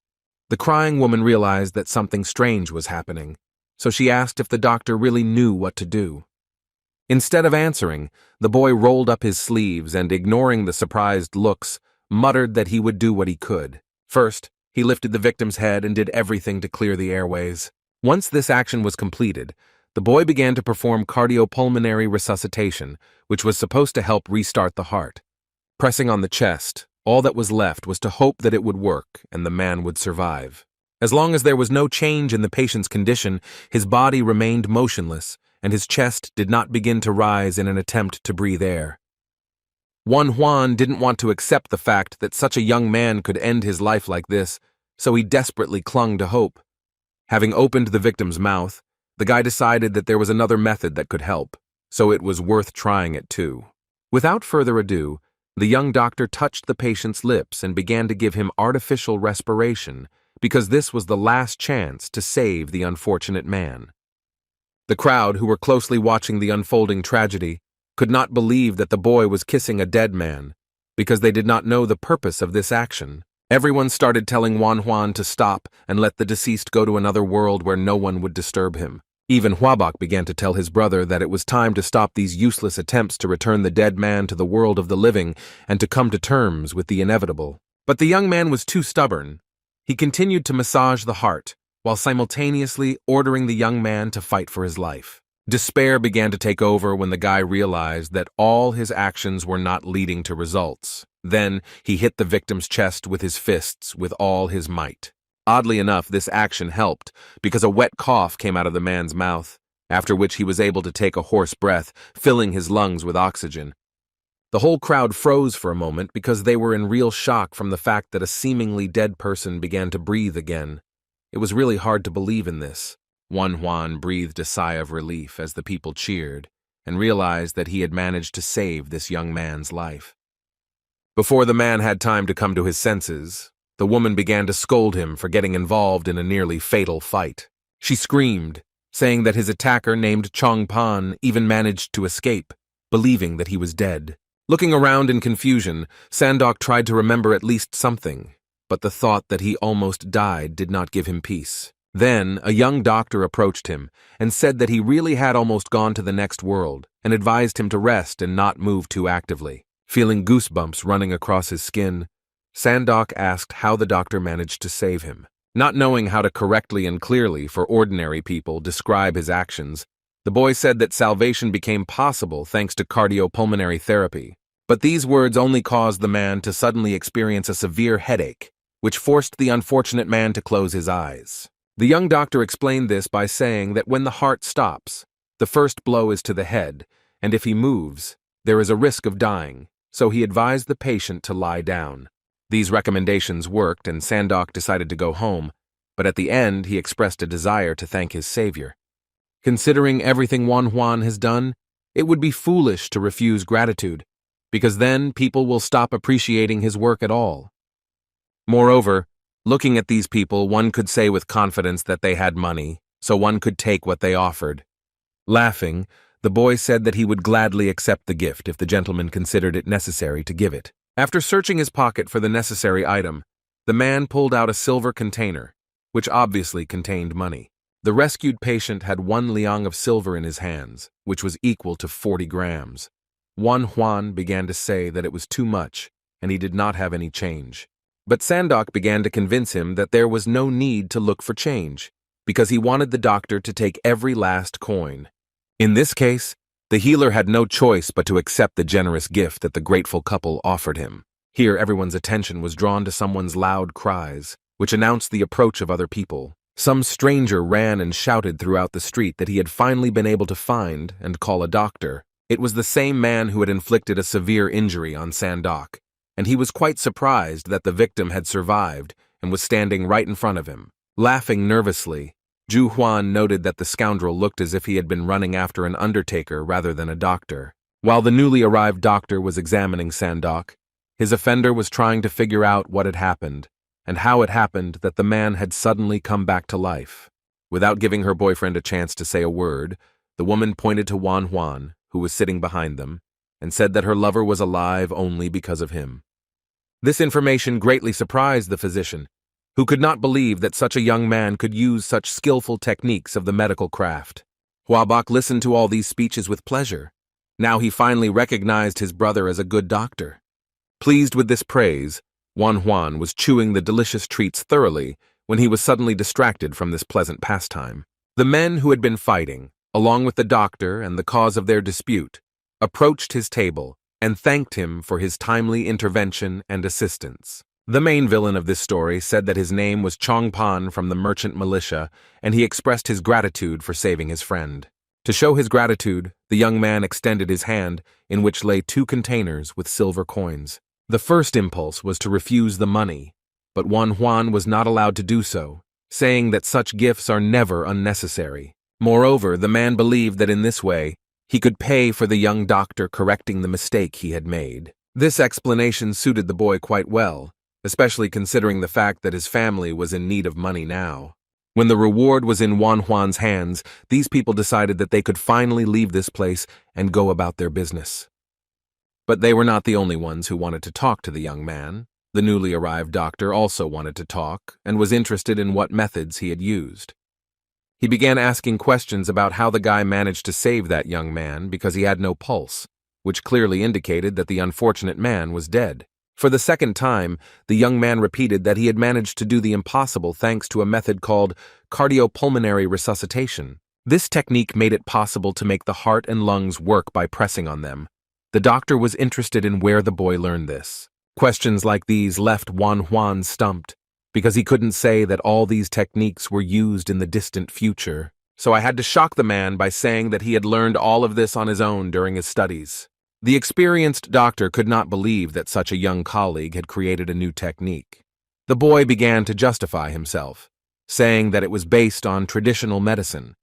The crying woman realized that something strange was happening, so she asked if the doctor really knew what to do. Instead of answering, the boy rolled up his sleeves and, ignoring the surprised looks, muttered that he would do what he could. First, he lifted the victim's head and did everything to clear the airways. Once this action was completed, the boy began to perform cardiopulmonary resuscitation, which was supposed to help restart the heart. Pressing on the chest, all that was left was to hope that it would work and the man would survive. As long as there was no change in the patient's condition, his body remained motionless, and his chest did not begin to rise in an attempt to breathe air. Huan didn't want to accept the fact that such a young man could end his life like this, so he desperately clung to hope. Having opened the victim's mouth, the guy decided that there was another method that could help, so it was worth trying it too. Without further ado, the young doctor touched the patient's lips and began to give him artificial respiration because this was the last chance to save the unfortunate man. The crowd, who were closely watching the unfolding tragedy, could not believe that the boy was kissing a dead man because they did not know the purpose of this action. Everyone started telling Juan to stop and let the deceased go to another world where no one would disturb him. Even Huabok began to tell his brother that it was time to stop these useless attempts to return the dead man to the world of the living and to come to terms with the inevitable. But the young man was too stubborn. He continued to massage the heart, while simultaneously ordering the young man to fight for his life. Despair began to take over when the guy realized that all his actions were not leading to results. Then he hit the victim's chest with his fists with all his might. Oddly enough, this action helped because a wet cough came out of the man's mouth, after which he was able to take a hoarse breath, filling his lungs with oxygen. The whole crowd froze for a moment because they were in real shock from the fact that a seemingly dead person began to breathe again. It was really hard to believe in this. Juan breathed a sigh of relief as the people cheered and realized that he had managed to save this young man's life. Before the man had time to come to his senses, the woman began to scold him for getting involved in a nearly fatal fight. She screamed, saying that his attacker named Chong Pan even managed to escape, believing that he was dead. Looking around in confusion, Sandok tried to remember at least something, but the thought that he almost died did not give him peace. Then, a young doctor approached him and said that he really had almost gone to the next world and advised him to rest and not move too actively. Feeling goosebumps running across his skin, Sandok asked how the doctor managed to save him. Not knowing how to correctly and clearly, for ordinary people, describe his actions, the boy said that salvation became possible thanks to cardiopulmonary therapy. But these words only caused the man to suddenly experience a severe headache, which forced the unfortunate man to close his eyes. The young doctor explained this by saying that when the heart stops, the first blow is to the head, and if he moves, there is a risk of dying, so he advised the patient to lie down. These recommendations worked, and Sandok decided to go home, but at the end he expressed a desire to thank his savior. Considering everything Juan has done, it would be foolish to refuse gratitude, because then people will stop appreciating his work at all. Moreover, looking at these people, one could say with confidence that they had money, so one could take what they offered. Laughing, the boy said that he would gladly accept the gift if the gentleman considered it necessary to give it. After searching his pocket for the necessary item, the man pulled out a silver container, which obviously contained money. The rescued patient had 1 liang of silver in his hands, which was equal to 40 grams. Juan began to say that it was too much, and he did not have any change. But Sandok began to convince him that there was no need to look for change, because he wanted the doctor to take every last coin. In this case, the healer had no choice but to accept the generous gift that the grateful couple offered him. Here everyone's attention was drawn to someone's loud cries, which announced the approach of other people. Some stranger ran and shouted throughout the street that he had finally been able to find and call a doctor. It was the same man who had inflicted a severe injury on Sandok, and he was quite surprised that the victim had survived and was standing right in front of him. Laughing nervously, Ju Huan noted that the scoundrel looked as if he had been running after an undertaker rather than a doctor. While the newly arrived doctor was examining Sandok, his offender was trying to figure out what had happened and how it happened that the man had suddenly come back to life. Without giving her boyfriend a chance to say a word, the woman pointed to Juan, who was sitting behind them, and said that her lover was alive only because of him. This information greatly surprised the physician, who could not believe that such a young man could use such skillful techniques of the medical craft. Huabok listened to all these speeches with pleasure. Now he finally recognized his brother as a good doctor. Pleased with this praise, Juan was chewing the delicious treats thoroughly when he was suddenly distracted from this pleasant pastime. The men who had been fighting, along with the doctor and the cause of their dispute, approached his table and thanked him for his timely intervention and assistance. The main villain of this story said that his name was Chong Pan from the merchant militia, and he expressed his gratitude for saving his friend. To show his gratitude, the young man extended his hand, in which lay 2 containers with silver coins. The first impulse was to refuse the money, but Juan was not allowed to do so, saying that such gifts are never unnecessary. Moreover, the man believed that in this way, He could pay for the young doctor correcting the mistake he had made. This explanation suited the boy quite well, especially considering the fact that his family was in need of money now. When the reward was in Wan Huan's hands, these people decided that they could finally leave this place and go about their business. But they were not the only ones who wanted to talk to the young man. The newly arrived doctor also wanted to talk and was interested in what methods he had used. He began asking questions about how the guy managed to save that young man because he had no pulse, which clearly indicated that the unfortunate man was dead. For the second time, the young man repeated that he had managed to do the impossible thanks to a method called cardiopulmonary resuscitation. This technique made it possible to make the heart and lungs work by pressing on them. The doctor was interested in where the boy learned this. Questions like these left Wan Huan stumped, because he couldn't say that all these techniques were used in the distant future. So I had to shock the man by saying that he had learned all of this on his own during his studies. The experienced doctor could not believe that such a young colleague had created a new technique. The boy began to justify himself, saying that it was based on traditional medicine.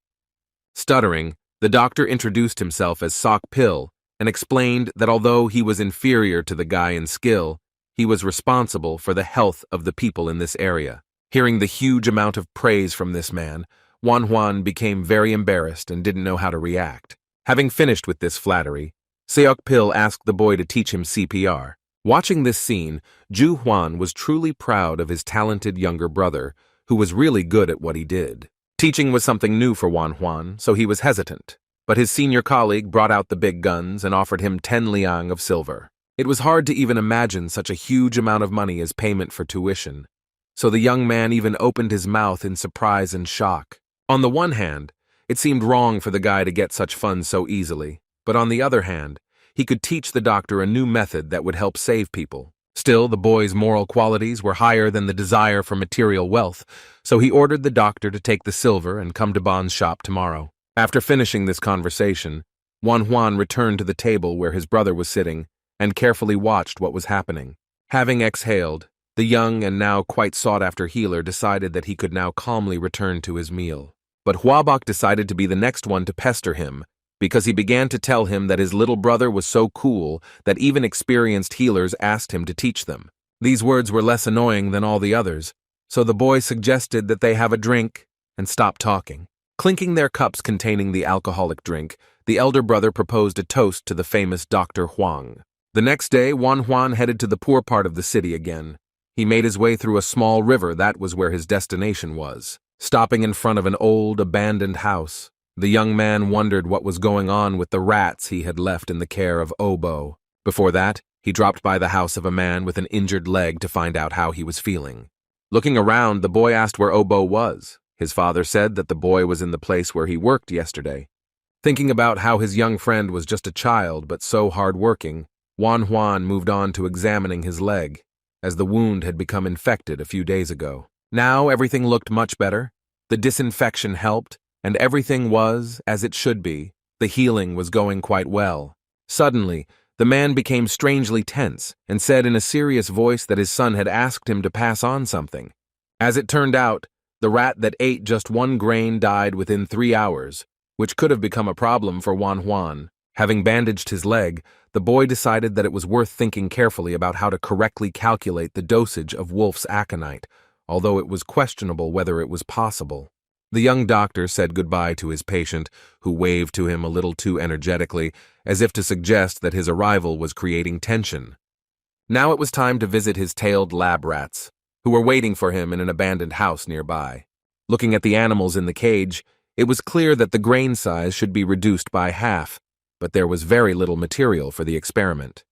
Stuttering, the doctor introduced himself as Sok Pil and explained that although he was inferior to the guy in skill, he was responsible for the health of the people in this area. Hearing the huge amount of praise from this man, Wan Huan became very embarrassed and didn't know how to react. Having finished with this flattery, Seok Pil asked the boy to teach him CPR. Watching this scene, Ju Huan was truly proud of his talented younger brother, who was really good at what he did. Teaching was something new for Wan Huan, so he was hesitant, but his senior colleague brought out the big guns and offered him 10 liang of silver. It was hard to even imagine such a huge amount of money as payment for tuition, so the young man even opened his mouth in surprise and shock. On the one hand, it seemed wrong for the guy to get such funds so easily, but on the other hand, he could teach the doctor a new method that would help save people. Still, the boy's moral qualities were higher than the desire for material wealth, so he ordered the doctor to take the silver and come to Bon's shop tomorrow. After finishing this conversation, Wan Huan returned to the table where his brother was sitting and carefully watched what was happening. Having exhaled, the young and now quite sought-after healer decided that he could now calmly return to his meal. But Huabok decided to be the next one to pester him, because he began to tell him that his little brother was so cool that even experienced healers asked him to teach them. These words were less annoying than all the others, so the boy suggested that they have a drink and stop talking. Clinking their cups containing the alcoholic drink, the elder brother proposed a toast to the famous Dr. Huang. The next day, Wan Huan headed to the poor part of the city again. He made his way through a small river that was where his destination was. Stopping in front of an old, abandoned house, the young man wondered what was going on with the rats he had left in the care of Obo. Before that, he dropped by the house of a man with an injured leg to find out how he was feeling. Looking around, the boy asked where Obo was. His father said that the boy was in the place where he worked yesterday. Thinking about how his young friend was just a child but so hard-working, Wan Huan moved on to examining his leg, as the wound had become infected a few days ago. Now everything looked much better. The disinfection helped, and everything was as it should be. The healing was going quite well. Suddenly, the man became strangely tense and said in a serious voice that his son had asked him to pass on something. As it turned out, the rat that ate just one grain died within 3 hours, which could have become a problem for Wan Huan. Having bandaged his leg, the boy decided that it was worth thinking carefully about how to correctly calculate the dosage of Wolf's aconite, although it was questionable whether it was possible. The young doctor said goodbye to his patient, who waved to him a little too energetically, as if to suggest that his arrival was creating tension. Now it was time to visit his tailed lab rats, who were waiting for him in an abandoned house nearby. Looking at the animals in the cage, it was clear that the grain size should be reduced by half, but there was very little material for the experiment.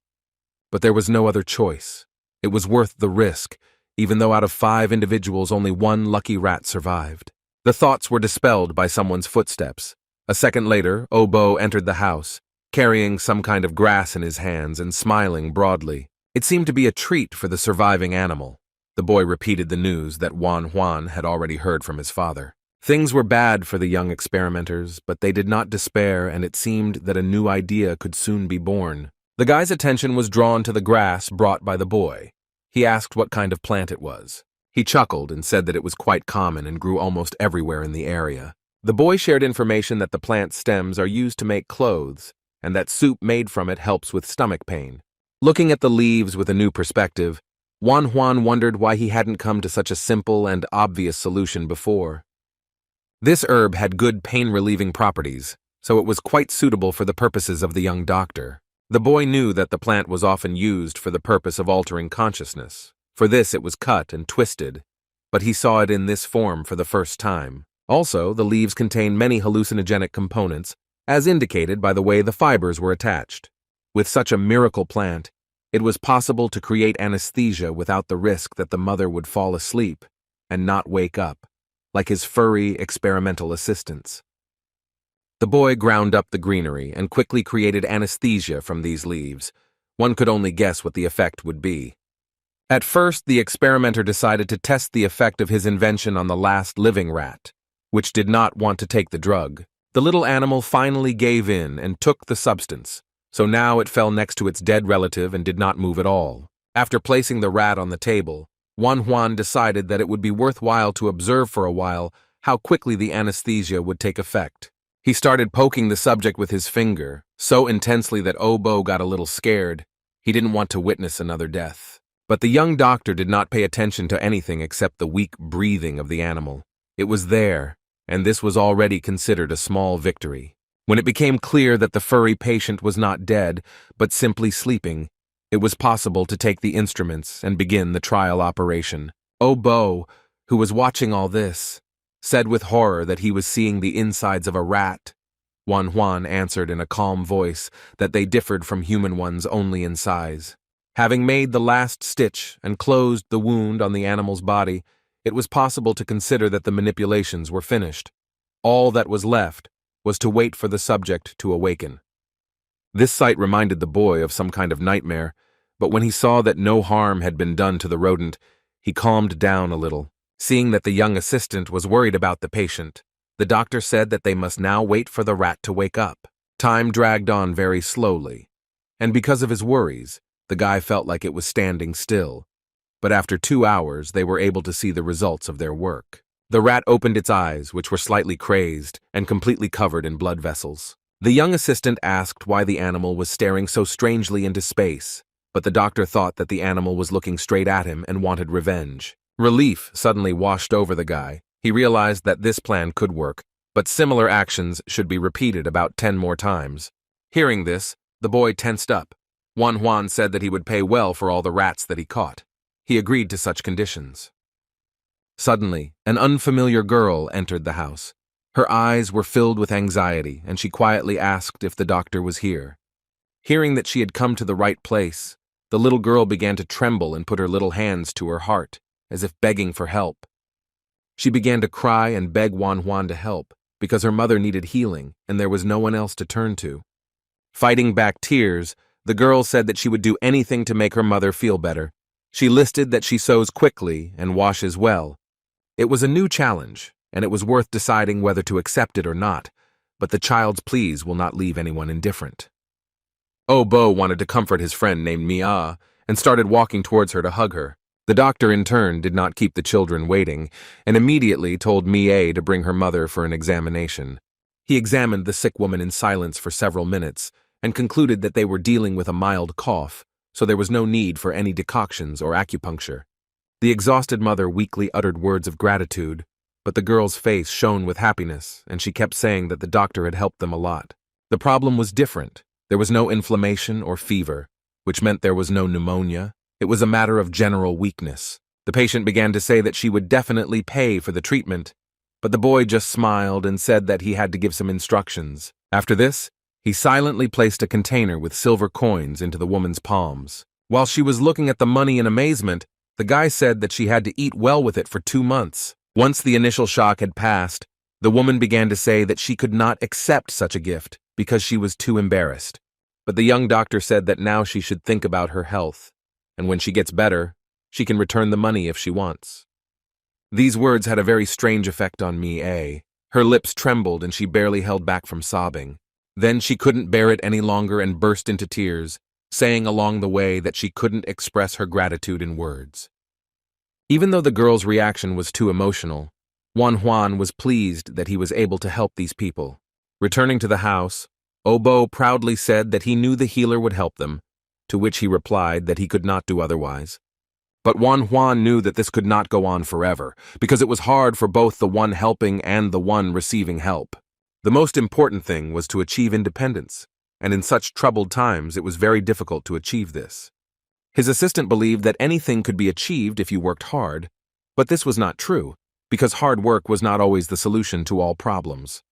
But there was no other choice. It was worth the risk, even though out of 5 individuals only 1 lucky rat survived. The thoughts were dispelled by someone's footsteps. A second later, Obo entered the house, carrying some kind of grass in his hands and smiling broadly. It seemed to be a treat for the surviving animal. The boy repeated the news that Wan Huan had already heard from his father. Things were bad for the young experimenters, but they did not despair, and it seemed that a new idea could soon be born. The guy's attention was drawn to the grass brought by the boy. He asked what kind of plant it was. He chuckled and said that it was quite common and grew almost everywhere in the area. The boy shared information that the plant's stems are used to make clothes, and that soup made from it helps with stomach pain. Looking at the leaves with a new perspective, Juan wondered why he hadn't come to such a simple and obvious solution before. This herb had good pain-relieving properties, so it was quite suitable for the purposes of the young doctor. The boy knew that the plant was often used for the purpose of altering consciousness. For this it was cut and twisted, but he saw it in this form for the first time. Also, the leaves contain many hallucinogenic components, as indicated by the way the fibers were attached. With such a miracle plant, it was possible to create anesthesia without the risk that the mother would fall asleep and not wake up, like his furry experimental assistants. The boy ground up the greenery and quickly created anesthesia from these leaves. One could only guess what the effect would be. At first, the experimenter decided to test the effect of his invention on the last living rat, which did not want to take the drug. The little animal finally gave in and took the substance, so now it fell next to its dead relative and did not move at all. After placing the rat on the table, Juan decided that it would be worthwhile to observe for a while how quickly the anesthesia would take effect. He started poking the subject with his finger, so intensely that Obo got a little scared. He didn't want to witness another death. But the young doctor did not pay attention to anything except the weak breathing of the animal. It was there, and this was already considered a small victory. When it became clear that the furry patient was not dead, but simply sleeping, it was possible to take the instruments and begin the trial operation. Obo, who was watching all this, said with horror that he was seeing the insides of a rat. Juan answered in a calm voice that they differed from human ones only in size. Having made the last stitch and closed the wound on the animal's body, it was possible to consider that the manipulations were finished. All that was left was to wait for the subject to awaken. This sight reminded the boy of some kind of nightmare, but when he saw that no harm had been done to the rodent, he calmed down a little. Seeing that the young assistant was worried about the patient, the doctor said that they must now wait for the rat to wake up. Time dragged on very slowly, and because of his worries, the guy felt like it was standing still. But after 2 hours, they were able to see the results of their work. The rat opened its eyes, which were slightly crazed and completely covered in blood vessels. The young assistant asked why the animal was staring so strangely into space, but the doctor thought that the animal was looking straight at him and wanted revenge. Relief suddenly washed over the guy. He realized that this plan could work, but similar actions should be repeated about 10 more times. Hearing this, the boy tensed up. Juan said that he would pay well for all the rats that he caught. He agreed to such conditions. Suddenly, an unfamiliar girl entered the house. Her eyes were filled with anxiety, and she quietly asked if the doctor was here. Hearing that she had come to the right place, the little girl began to tremble and put her little hands to her heart, as if begging for help. She began to cry and beg Juan to help, because her mother needed healing and there was no one else to turn to. Fighting back tears, the girl said that she would do anything to make her mother feel better. She listed that she sews quickly and washes well. It was a new challenge, and it was worth deciding whether to accept it or not, but the child's pleas will not leave anyone indifferent. Obo wanted to comfort his friend named Mia and started walking towards her to hug her. The doctor, in turn, did not keep the children waiting and immediately told Mie to bring her mother for an examination. He examined the sick woman in silence for several minutes and concluded that they were dealing with a mild cough, so there was no need for any decoctions or acupuncture. The exhausted mother weakly uttered words of gratitude, but the girl's face shone with happiness, and she kept saying that the doctor had helped them a lot. The problem was different. There was no inflammation or fever, which meant there was no pneumonia. It was a matter of general weakness. The patient began to say that she would definitely pay for the treatment, but the boy just smiled and said that he had to give some instructions. After this, he silently placed a container with silver coins into the woman's palms. While she was looking at the money in amazement, the guy said that she had to eat well with it for 2 months. Once the initial shock had passed, the woman began to say that she could not accept such a gift because she was too embarrassed. But the young doctor said that now she should think about her health, and when she gets better, she can return the money if she wants. These words had a very strange effect on Mie. Her lips trembled and she barely held back from sobbing. Then she couldn't bear it any longer and burst into tears, saying along the way that she couldn't express her gratitude in words. Even though the girl's reaction was too emotional, Juan was pleased that he was able to help these people. Returning to the house, Obo proudly said that he knew the healer would help them, to which he replied that he could not do otherwise. But Juan knew that this could not go on forever, because it was hard for both the one helping and the one receiving help. The most important thing was to achieve independence, and in such troubled times it was very difficult to achieve this. His assistant believed that anything could be achieved if you worked hard, but this was not true, because hard work was not always the solution to all problems.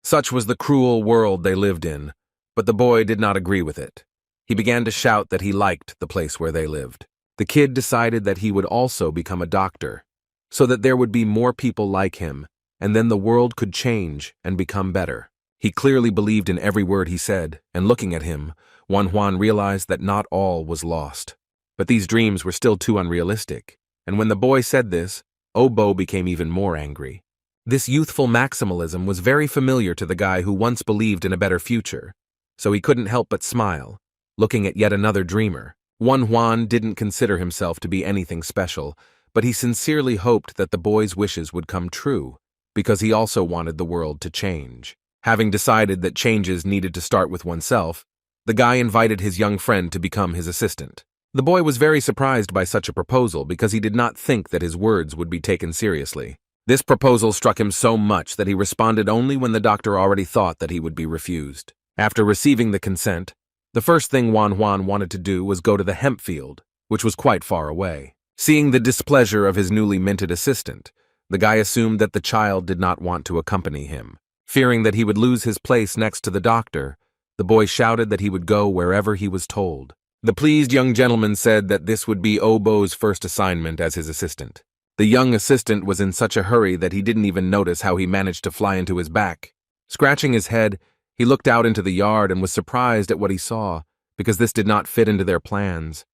Such was the cruel world they lived in, but the boy did not agree with it. He began to shout that he liked the place where they lived. The kid decided that he would also become a doctor, so that there would be more people like him, and then the world could change and become better. He clearly believed in every word he said, and looking at him, Juan realized that not all was lost. But these dreams were still too unrealistic, and when the boy said this, Obo became even more angry. This youthful maximalism was very familiar to the guy who once believed in a better future, so he couldn't help but smile, looking at yet another dreamer. Juan didn't consider himself to be anything special, but he sincerely hoped that the boy's wishes would come true, because he also wanted the world to change. Having decided that changes needed to start with oneself, the guy invited his young friend to become his assistant. The boy was very surprised by such a proposal because he did not think that his words would be taken seriously. This proposal struck him so much that he responded only when the doctor already thought that he would be refused. After receiving the consent, the first thing Juan wanted to do was go to the hemp field, which was quite far away. Seeing the displeasure of his newly minted assistant, the guy assumed that the child did not want to accompany him. Fearing that he would lose his place next to the doctor, the boy shouted that he would go wherever he was told. The pleased young gentleman said that this would be Obo's first assignment as his assistant. The young assistant was in such a hurry that he didn't even notice how he managed to fly into his back. Scratching his head, he looked out into the yard and was surprised at what he saw, because this did not fit into their plans.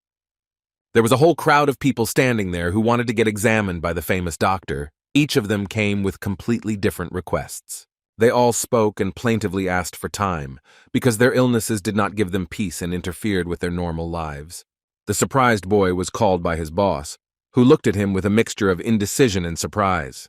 There was a whole crowd of people standing there who wanted to get examined by the famous doctor. Each of them came with completely different requests. They all spoke and plaintively asked for time, because their illnesses did not give them peace and interfered with their normal lives. The surprised boy was called by his boss, who looked at him with a mixture of indecision and surprise.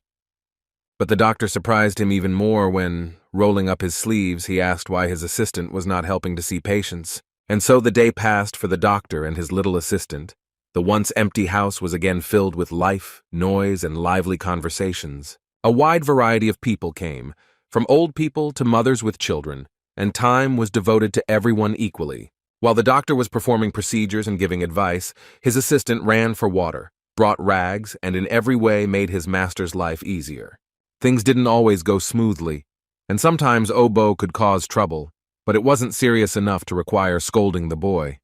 But the doctor surprised him even more when, rolling up his sleeves, he asked why his assistant was not helping to see patients. And so the day passed for the doctor and his little assistant. The once empty house was again filled with life, noise, and lively conversations. A wide variety of people came, from old people to mothers with children, and time was devoted to everyone equally. While the doctor was performing procedures and giving advice, his assistant ran for water, brought rags, and in every way made his master's life easier. Things didn't always go smoothly, and sometimes Obo could cause trouble, but it wasn't serious enough to require scolding the boy.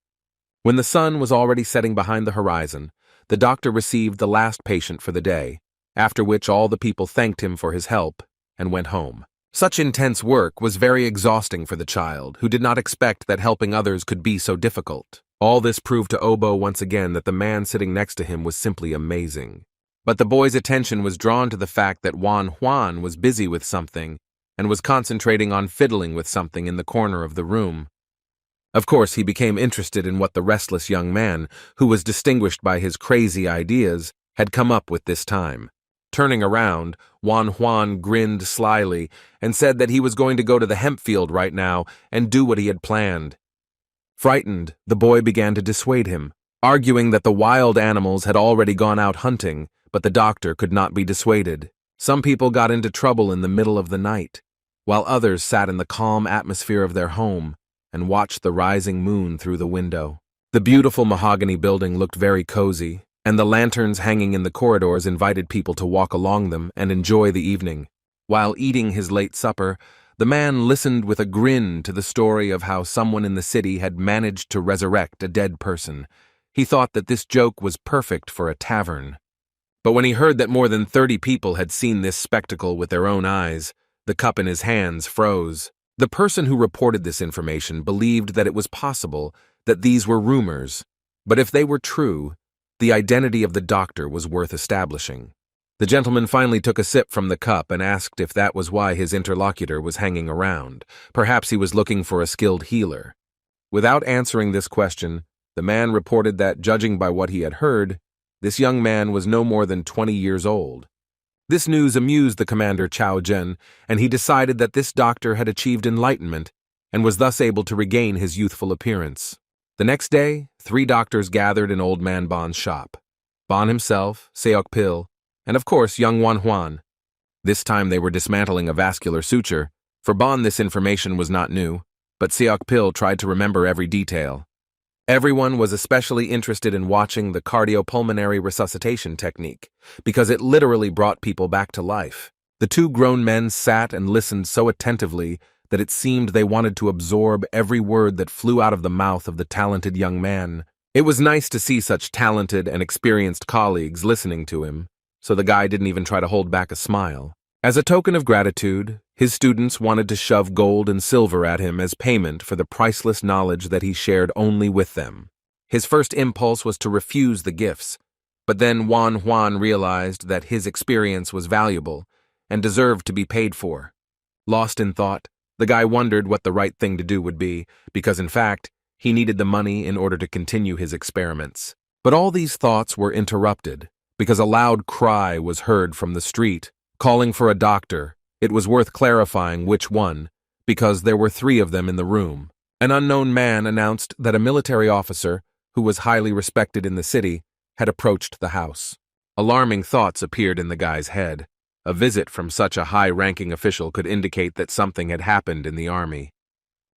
When the sun was already setting behind the horizon, the doctor received the last patient for the day, after which all the people thanked him for his help and went home. Such intense work was very exhausting for the child, who did not expect that helping others could be so difficult. All this proved to Obo once again that the man sitting next to him was simply amazing. But the boy's attention was drawn to the fact that Juan was busy with something and was concentrating on fiddling with something in the corner of the room. Of course, he became interested in what the restless young man, who was distinguished by his crazy ideas, had come up with this time. Turning around, Juan grinned slyly and said that he was going to go to the hemp field right now and do what he had planned. Frightened, the boy began to dissuade him, arguing that the wild animals had already gone out hunting, but the doctor could not be dissuaded. Some people got into trouble in the middle of the night, while others sat in the calm atmosphere of their home and watched the rising moon through the window. The beautiful mahogany building looked very cozy, and the lanterns hanging in the corridors invited people to walk along them and enjoy the evening. While eating his late supper, the man listened with a grin to the story of how someone in the city had managed to resurrect a dead person. He thought that this joke was perfect for a tavern. But when he heard that more than 30 people had seen this spectacle with their own eyes, the cup in his hands froze. The person who reported this information believed that it was possible that these were rumors, but if they were true, the identity of the doctor was worth establishing. The gentleman finally took a sip from the cup and asked if that was why his interlocutor was hanging around. Perhaps he was looking for a skilled healer. Without answering this question, the man reported that, judging by what he had heard, this young man was no more than 20 years old. This news amused the commander Chao Zhen, and he decided that this doctor had achieved enlightenment and was thus able to regain his youthful appearance. The next day, 3 doctors gathered in Old Man Bon's shop. Bon himself, Seok Pil, and of course young Wan Huan. This time they were dismantling a vascular suture. For Bon this information was not new, but Seok Pil tried to remember every detail. Everyone was especially interested in watching the cardiopulmonary resuscitation technique, because it literally brought people back to life. The 2 grown men sat and listened so attentively that it seemed they wanted to absorb every word that flew out of the mouth of the talented young man. It was nice to see such talented and experienced colleagues listening to him, so the guy didn't even try to hold back a smile. As a token of gratitude, his students wanted to shove gold and silver at him as payment for the priceless knowledge that he shared only with them. His first impulse was to refuse the gifts, but then Wan Huan realized that his experience was valuable and deserved to be paid for. Lost in thought, the guy wondered what the right thing to do would be, because in fact, he needed the money in order to continue his experiments. But all these thoughts were interrupted, because a loud cry was heard from the street, calling for a doctor. It was worth clarifying which one, because there were 3 of them in the room. An unknown man announced that a military officer, who was highly respected in the city, had approached the house. Alarming thoughts appeared in the guy's head. A visit from such a high-ranking official could indicate that something had happened in the army.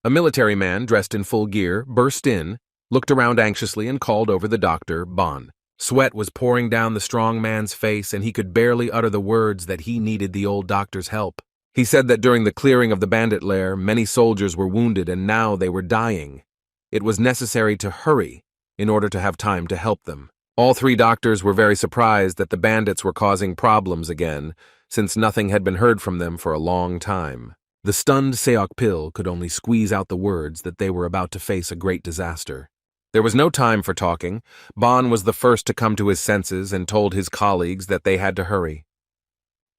A military man dressed in full gear burst in, looked around anxiously, and called over the doctor, Bon. Sweat was pouring down the strong man's face, and he could barely utter the words that he needed the old doctor's help. He said that during the clearing of the bandit lair, many soldiers were wounded and now they were dying. It was necessary to hurry in order to have time to help them. All 3 doctors were very surprised that the bandits were causing problems again, since nothing had been heard from them for a long time. The stunned Seok Pil could only squeeze out the words that they were about to face a great disaster. There was no time for talking. Bon was the first to come to his senses and told his colleagues that they had to hurry.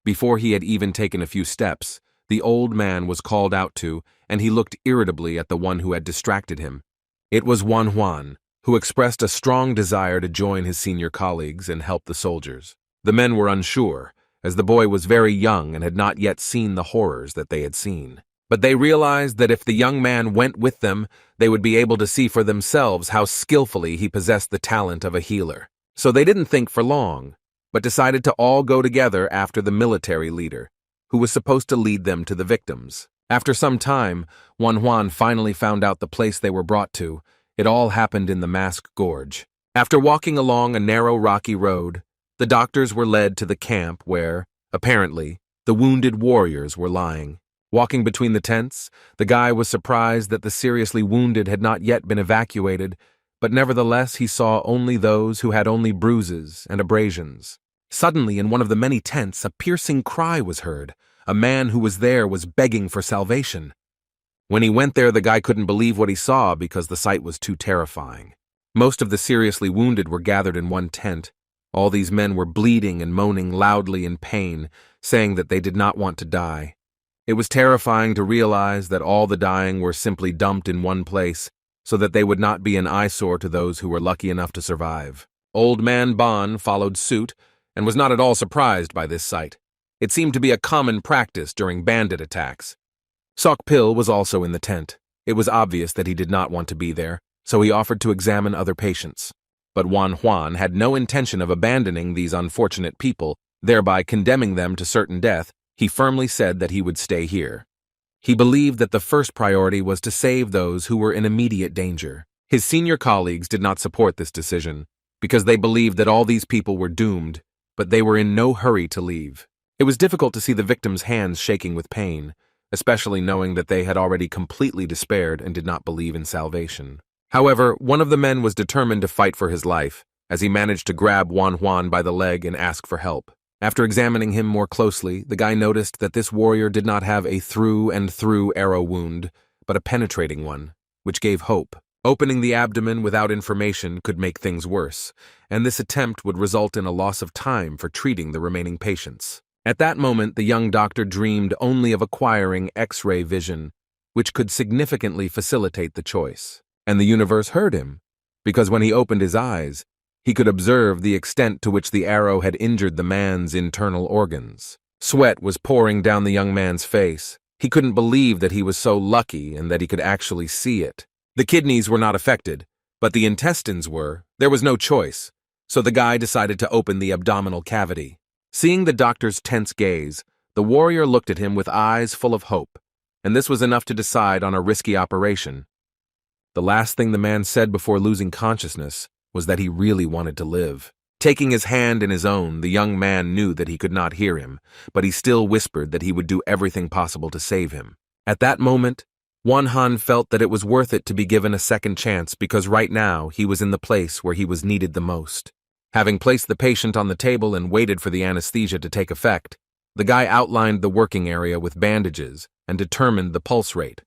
Before he had even taken a few steps, the old man was called out to, and he looked irritably at the one who had distracted him. It was Wan Huan, who expressed a strong desire to join his senior colleagues and help the soldiers. The men were unsure, as the boy was very young and had not yet seen the horrors that they had seen. But they realized that if the young man went with them, they would be able to see for themselves how skillfully he possessed the talent of a healer. So they didn't think for long, but decided to all go together after the military leader, who was supposed to lead them to the victims. After some time, Wan Huan finally found out the place they were brought to. It all happened in the Mask Gorge. After walking along a narrow rocky road, the doctors were led to the camp where, apparently, the wounded warriors were lying. Walking between the tents, the guy was surprised that the seriously wounded had not yet been evacuated, but nevertheless he saw only those who had only bruises and abrasions. Suddenly, in one of the many tents, a piercing cry was heard. A man who was there was begging for salvation. When he went there, the guy couldn't believe what he saw because the sight was too terrifying. Most of the seriously wounded were gathered in one tent. All these men were bleeding and moaning loudly in pain, saying that they did not want to die. It was terrifying to realize that all the dying were simply dumped in one place, so that they would not be an eyesore to those who were lucky enough to survive. Old Man Bon followed suit and was not at all surprised by this sight. It seemed to be a common practice during bandit attacks. Seok Pil was also in the tent. It was obvious that he did not want to be there, so he offered to examine other patients. But Wan Huan had no intention of abandoning these unfortunate people, thereby condemning them to certain death. He firmly said that he would stay here. He believed that the first priority was to save those who were in immediate danger. His senior colleagues did not support this decision, because they believed that all these people were doomed, but they were in no hurry to leave. It was difficult to see the victims' hands shaking with pain, especially knowing that they had already completely despaired and did not believe in salvation. However, one of the men was determined to fight for his life, as he managed to grab Wan Huan by the leg and ask for help. After examining him more closely, the guy noticed that this warrior did not have a through-and-through arrow wound, but a penetrating one, which gave hope. Opening the abdomen without information could make things worse, and this attempt would result in a loss of time for treating the remaining patients. At that moment, the young doctor dreamed only of acquiring X-ray vision, which could significantly facilitate the choice. And the universe heard him, because when he opened his eyes, He could observe the extent to which the arrow had injured the man's internal organs. Sweat was pouring down the young man's face. He couldn't believe that he was so lucky and that he could actually see it. The kidneys were not affected, but the intestines were. There was no choice, so the guy decided to open the abdominal cavity. Seeing the doctor's tense gaze, the warrior looked at him with eyes full of hope, and this was enough to decide on a risky operation. The last thing the man said before losing consciousness was that he really wanted to live. Taking his hand in his own, the young man knew that he could not hear him, but he still whispered that he would do everything possible to save him. At that moment, Wanhan felt that it was worth it to be given a second chance because right now he was in the place where he was needed the most. Having placed the patient on the table and waited for the anesthesia to take effect, the guy outlined the working area with bandages and determined the pulse rate.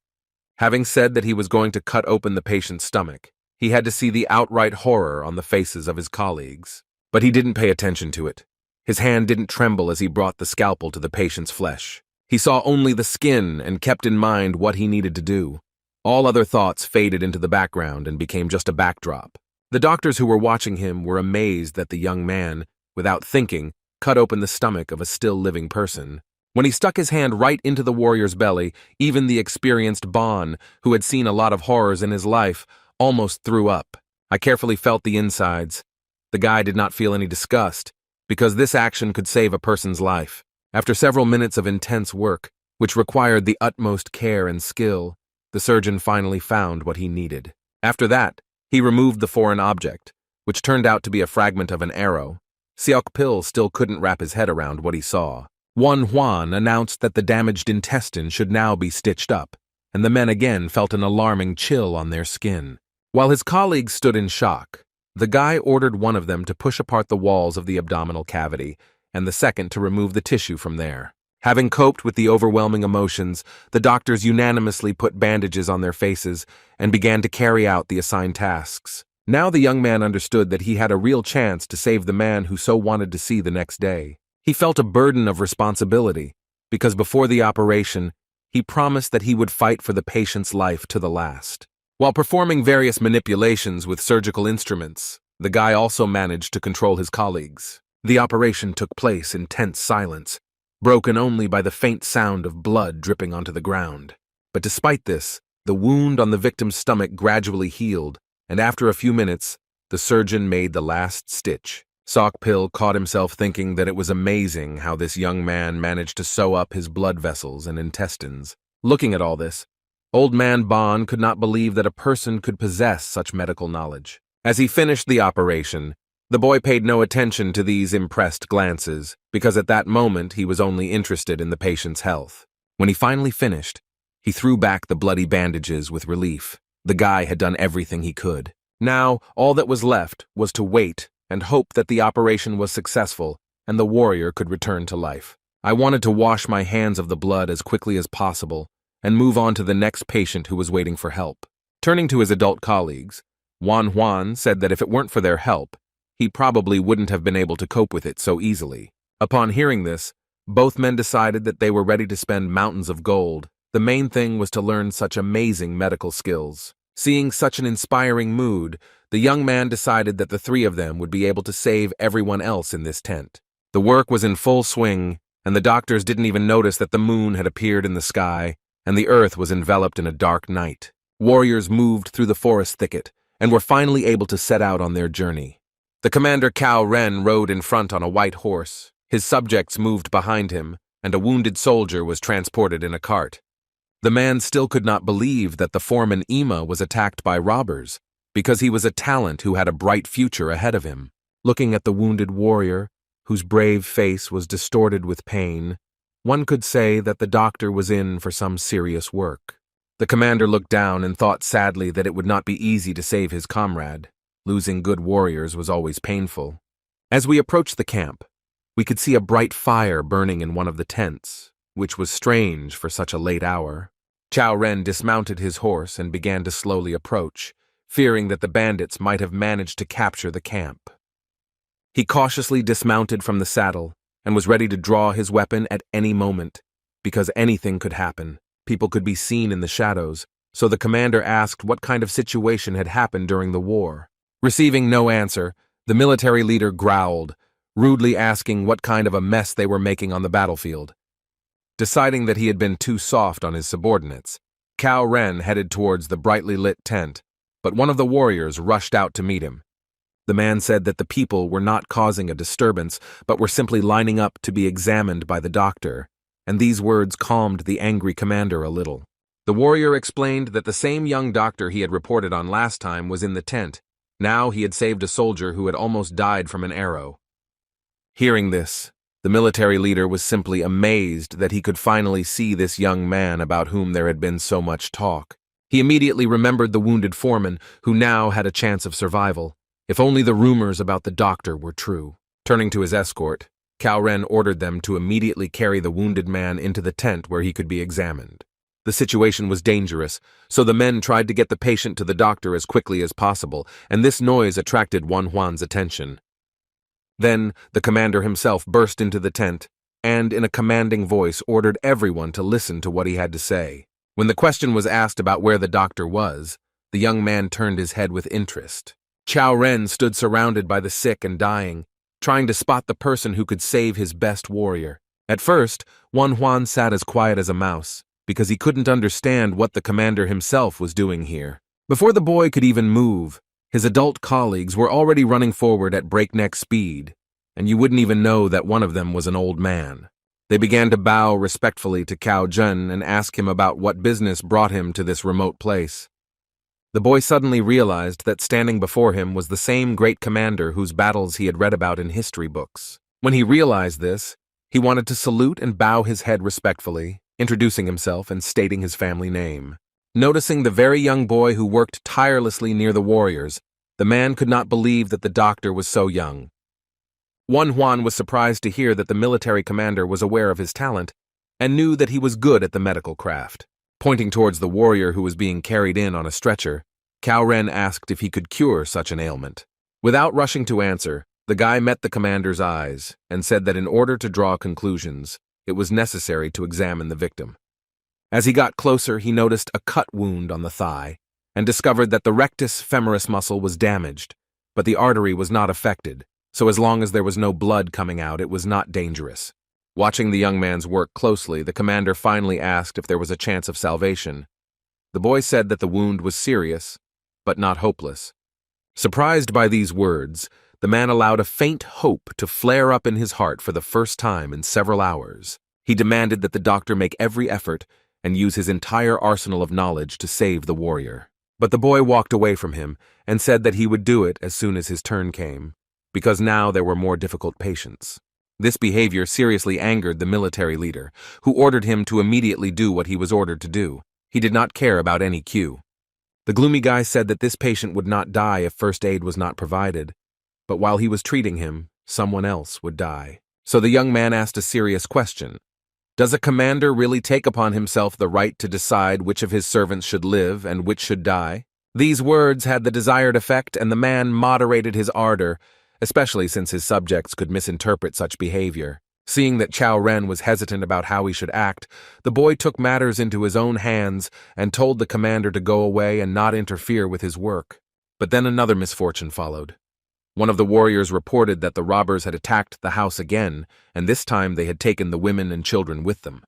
Having said that he was going to cut open the patient's stomach, he had to see the outright horror on the faces of his colleagues. But he didn't pay attention to it. His hand didn't tremble as he brought the scalpel to the patient's flesh. He saw only the skin and kept in mind what he needed to do. All other thoughts faded into the background and became just a backdrop. The doctors who were watching him were amazed that the young man, without thinking, cut open the stomach of a still-living person. When he stuck his hand right into the warrior's belly, even the experienced Bon, who had seen a lot of horrors in his life, almost threw up. I carefully felt the insides. The guy did not feel any disgust, because this action could save a person's life. After several minutes of intense work, which required the utmost care and skill, the surgeon finally found what he needed. After that, he removed the foreign object, which turned out to be a fragment of an arrow. Seok Pil still couldn't wrap his head around what he saw. Wan Huan announced that the damaged intestine should now be stitched up, and the men again felt an alarming chill on their skin. While his colleagues stood in shock, the guy ordered one of them to push apart the walls of the abdominal cavity, and the second to remove the tissue from there. Having coped with the overwhelming emotions, the doctors unanimously put bandages on their faces and began to carry out the assigned tasks. Now the young man understood that he had a real chance to save the man who so wanted to see the next day. He felt a burden of responsibility, because before the operation, he promised that he would fight for the patient's life to the last. While performing various manipulations with surgical instruments, the guy also managed to control his colleagues. The operation took place in tense silence, broken only by the faint sound of blood dripping onto the ground. But despite this, the wound on the victim's stomach gradually healed, and after a few minutes, the surgeon made the last stitch. Seok Pil caught himself thinking that it was amazing how this young man managed to sew up his blood vessels and intestines. Looking at all this, Old Man Bon could not believe that a person could possess such medical knowledge. As he finished the operation, the boy paid no attention to these impressed glances, because at that moment he was only interested in the patient's health. When he finally finished, he threw back the bloody bandages with relief. The guy had done everything he could. Now, all that was left was to wait and hope that the operation was successful and the warrior could return to life. I wanted to wash my hands of the blood as quickly as possible and move on to the next patient who was waiting for help. Turning to his adult colleagues, Wan Huan said that if it weren't for their help, he probably wouldn't have been able to cope with it so easily. Upon hearing this, both men decided that they were ready to spend mountains of gold. The main thing was to learn such amazing medical skills. Seeing such an inspiring mood, the young man decided that the three of them would be able to save everyone else in this tent. The work was in full swing, and the doctors didn't even notice that the moon had appeared in the sky, and the earth was enveloped in a dark night. Warriors moved through the forest thicket, and were finally able to set out on their journey. The commander Cao Ren rode in front on a white horse. His subjects moved behind him, and a wounded soldier was transported in a cart. The man still could not believe that the foreman Ima was attacked by robbers, because he was a talent who had a bright future ahead of him. Looking at the wounded warrior, whose brave face was distorted with pain, one could say that the doctor was in for some serious work. The commander looked down and thought sadly that it would not be easy to save his comrade. Losing good warriors was always painful. As we approached the camp, we could see a bright fire burning in one of the tents, which was strange for such a late hour. Cao Ren dismounted his horse and began to slowly approach, fearing that the bandits might have managed to capture the camp. He cautiously dismounted from the saddle and was ready to draw his weapon at any moment, because anything could happen. People could be seen in the shadows, so the commander asked what kind of situation had happened during the war. Receiving no answer, The military leader growled, rudely asking what kind of a mess they were making on the battlefield. Deciding that he had been too soft on his subordinates, Cao Ren headed towards the brightly lit tent, but one of the warriors rushed out to meet him. The man said that the people were not causing a disturbance, but were simply lining up to be examined by the doctor, and these words calmed the angry commander a little. The warrior explained that the same young doctor he had reported on last time was in the tent. Now he had saved a soldier who had almost died from an arrow. Hearing this, the military leader was simply amazed that he could finally see this young man about whom there had been so much talk. He immediately remembered the wounded foreman, who now had a chance of survival, if only the rumors about the doctor were true. Turning to his escort, Cao Ren ordered them to immediately carry the wounded man into the tent where he could be examined. The situation was dangerous, so the men tried to get the patient to the doctor as quickly as possible, and this noise attracted Wanhuan's attention. Then the commander himself burst into the tent, and in a commanding voice ordered everyone to listen to what he had to say. When the question was asked about where the doctor was, the young man turned his head with interest. Cao Ren stood surrounded by the sick and dying, trying to spot the person who could save his best warrior. At first, Wanhuan sat as quiet as a mouse, because he couldn't understand what the commander himself was doing here. Before the boy could even move, his adult colleagues were already running forward at breakneck speed, and you wouldn't even know that one of them was an old man. They began to bow respectfully to Cao Zhen and ask him about what business brought him to this remote place. The boy suddenly realized that standing before him was the same great commander whose battles he had read about in history books. When he realized this, he wanted to salute and bow his head respectfully, introducing himself and stating his family name. Noticing the very young boy who worked tirelessly near the warriors, the man could not believe that the doctor was so young. Wanhuan was surprised to hear that the military commander was aware of his talent and knew that he was good at the medical craft. Pointing towards the warrior who was being carried in on a stretcher, Cao Ren asked if he could cure such an ailment. Without rushing to answer, the guy met the commander's eyes and said that in order to draw conclusions, it was necessary to examine the victim. As he got closer, he noticed a cut wound on the thigh and discovered that the rectus femoris muscle was damaged, but the artery was not affected, so as long as there was no blood coming out, it was not dangerous. Watching the young man's work closely, the commander finally asked if there was a chance of salvation. The boy said that the wound was serious, but not hopeless. Surprised by these words, the man allowed a faint hope to flare up in his heart for the first time in several hours. He demanded that the doctor make every effort and use his entire arsenal of knowledge to save the warrior. But the boy walked away from him and said that he would do it as soon as his turn came, because now there were more difficult patients. This behavior seriously angered the military leader, who ordered him to immediately do what he was ordered to do. He did not care about any cue. The gloomy guy said that this patient would not die if first aid was not provided, but while he was treating him, someone else would die. So the young man asked a serious question. Does a commander really take upon himself the right to decide which of his servants should live and which should die? These words had the desired effect, and the man moderated his ardor, especially since his subjects could misinterpret such behavior. Seeing that Cao Ren was hesitant about how he should act, the boy took matters into his own hands and told the commander to go away and not interfere with his work. But then another misfortune followed. One of the warriors reported that the robbers had attacked the house again, and this time they had taken the women and children with them.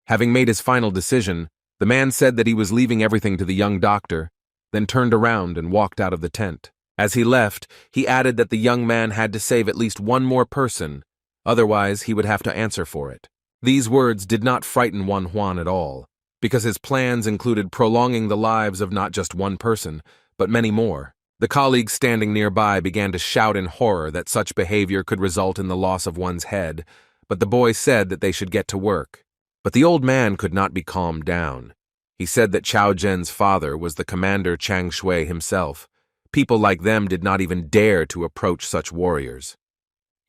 Having made his final decision, the man said that he was leaving everything to the young doctor, then turned around and walked out of the tent. As he left, he added that the young man had to save at least one more person, otherwise he would have to answer for it. These words did not frighten Wanhuan at all, because his plans included prolonging the lives of not just one person, but many more. The colleagues standing nearby began to shout in horror that such behavior could result in the loss of one's head, but the boy said that they should get to work. But the old man could not be calmed down. He said that Cao Zhen's father was the commander Chang Shui himself. People like them did not even dare to approach such warriors.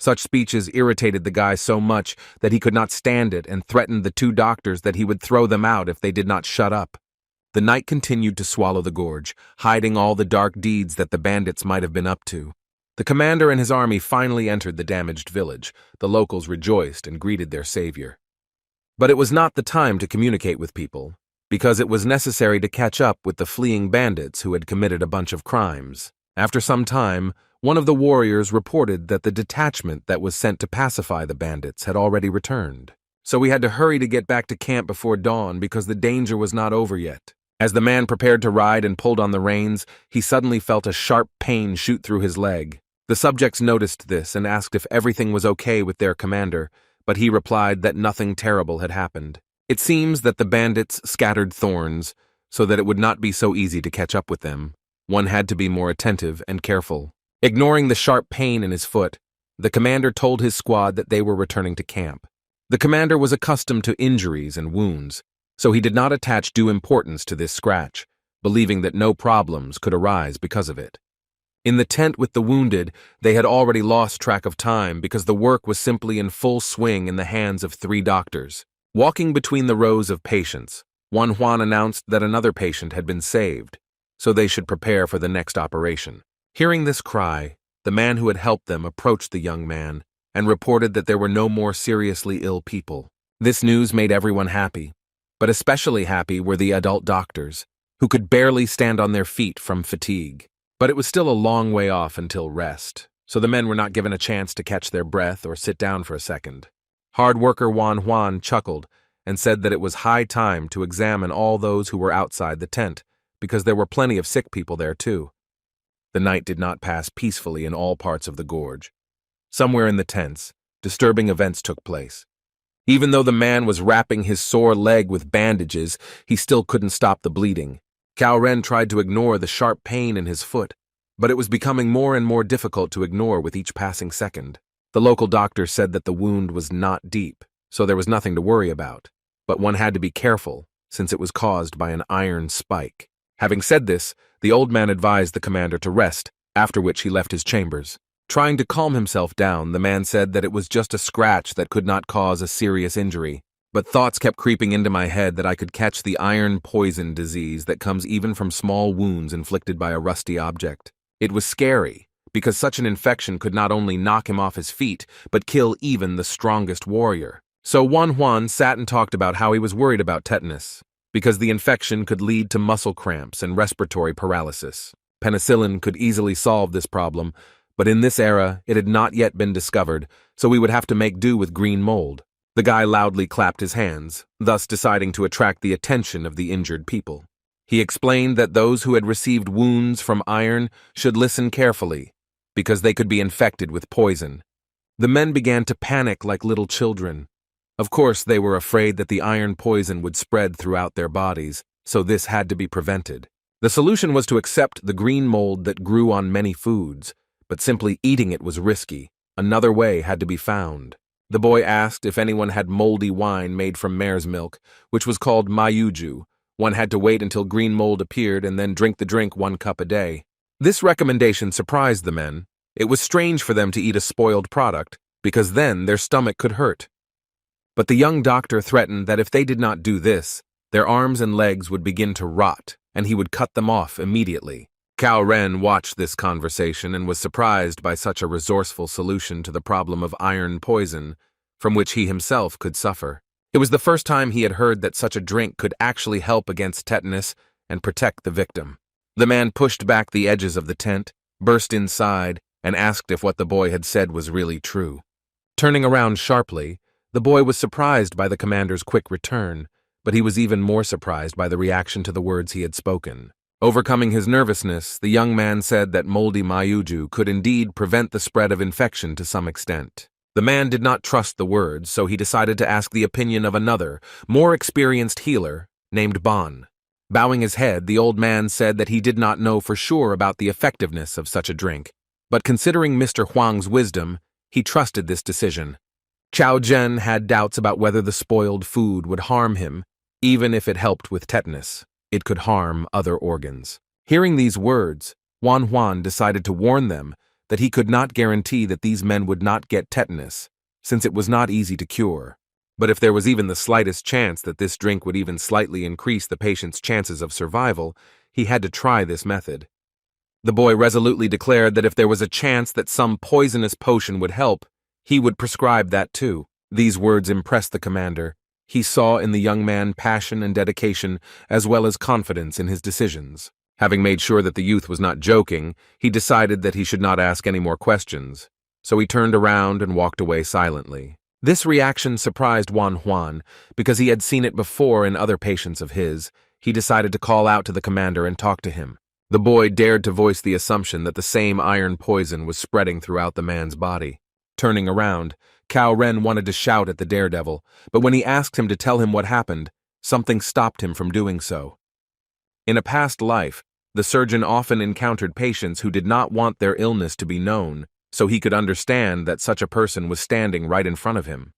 Such speeches irritated the guy so much that he could not stand it and threatened the two doctors that he would throw them out if they did not shut up. The night continued to swallow the gorge, hiding all the dark deeds that the bandits might have been up to. The commander and his army finally entered the damaged village. The locals rejoiced and greeted their savior. But it was not the time to communicate with people, because it was necessary to catch up with the fleeing bandits who had committed a bunch of crimes. After some time, One of the warriors reported that the detachment that was sent to pacify the bandits had already returned. So we had to hurry to get back to camp before dawn because the danger was not over yet. As the man prepared to ride and pulled on the reins, he suddenly felt a sharp pain shoot through his leg. The subjects noticed this and asked if everything was okay with their commander, but he replied that nothing terrible had happened. It seems that the bandits scattered thorns so that it would not be so easy to catch up with them. One had to be more attentive and careful. Ignoring the sharp pain in his foot, the commander told his squad that they were returning to camp. The commander was accustomed to injuries and wounds, so he did not attach due importance to this scratch, believing that no problems could arise because of it. In the tent with the wounded, they had already lost track of time because the work was simply in full swing in the hands of 3 doctors. Walking between the rows of patients, Juan announced that another patient had been saved, so they should prepare for the next operation. Hearing this cry, the man who had helped them approached the young man and reported that there were no more seriously ill people. This news made everyone happy, but especially happy were the adult doctors, who could barely stand on their feet from fatigue. But it was still a long way off until rest, so the men were not given a chance to catch their breath or sit down for a second. Hard worker Juan chuckled and said that it was high time to examine all those who were outside the tent, because there were plenty of sick people there too. The night did not pass peacefully in all parts of the gorge. Somewhere in the tents, disturbing events took place. Even though the man was wrapping his sore leg with bandages, he still couldn't stop the bleeding. Cao Ren tried to ignore the sharp pain in his foot, but it was becoming more and more difficult to ignore with each passing second. The local doctor said that the wound was not deep, so there was nothing to worry about, but one had to be careful since it was caused by an iron spike. Having said this, the old man advised the commander to rest, after which he left his chambers. Trying to calm himself down, the man said that it was just a scratch that could not cause a serious injury. But thoughts kept creeping into my head that I could catch the iron poison disease that comes even from small wounds inflicted by a rusty object. It was scary, because such an infection could not only knock him off his feet, but kill even the strongest warrior. So Juan sat and talked about how he was worried about tetanus, because the infection could lead to muscle cramps and respiratory paralysis. Penicillin could easily solve this problem, but in this era, it had not yet been discovered, so we would have to make do with green mold. The guy loudly clapped his hands, thus deciding to attract the attention of the injured people. He explained that those who had received wounds from iron should listen carefully, because they could be infected with poison. The men began to panic like little children. Of course, they were afraid that the iron poison would spread throughout their bodies, so this had to be prevented. The solution was to accept the green mold that grew on many foods, but simply eating it was risky. Another way had to be found. The boy asked if anyone had moldy wine made from mare's milk, which was called mayuju. One had to wait until green mold appeared and then drink the drink 1 cup a day. This recommendation surprised the men. It was strange for them to eat a spoiled product, because then their stomach could hurt. But the young doctor threatened that if they did not do this, their arms and legs would begin to rot, and he would cut them off immediately. Cao Ren watched this conversation and was surprised by such a resourceful solution to the problem of iron poison, from which he himself could suffer. It was the first time he had heard that such a drink could actually help against tetanus and protect the victim. The man pushed back the edges of the tent, burst inside, and asked if what the boy had said was really true. Turning around sharply, the boy was surprised by the commander's quick return, but he was even more surprised by the reaction to the words he had spoken. Overcoming his nervousness, the young man said that moldy mayuju could indeed prevent the spread of infection to some extent. The man did not trust the words, so he decided to ask the opinion of another, more experienced healer, named Ban. Bowing his head, the old man said that he did not know for sure about the effectiveness of such a drink, but considering Mr. Huang's wisdom, he trusted this decision. Chao Zhen had doubts about whether the spoiled food would harm him, even if it helped with tetanus. It could harm other organs. Hearing these words, Juan decided to warn them that he could not guarantee that these men would not get tetanus, since it was not easy to cure. But if there was even the slightest chance that this drink would even slightly increase the patient's chances of survival, he had to try this method. The boy resolutely declared that if there was a chance that some poisonous potion would help, he would prescribe that too. These words impressed the commander. He saw in the young man passion and dedication, as well as confidence in his decisions. Having made sure that the youth was not joking, he decided that he should not ask any more questions, so he turned around and walked away silently. This reaction surprised Juan because he had seen it before in other patients of his. He decided to call out to the commander and talk to him. The boy dared to voice the assumption that the same iron poison was spreading throughout the man's body. Turning around, Cao Ren wanted to shout at the daredevil, but when he asked him to tell him what happened, something stopped him from doing so. In a past life, the surgeon often encountered patients who did not want their illness to be known, so he could understand that such a person was standing right in front of him.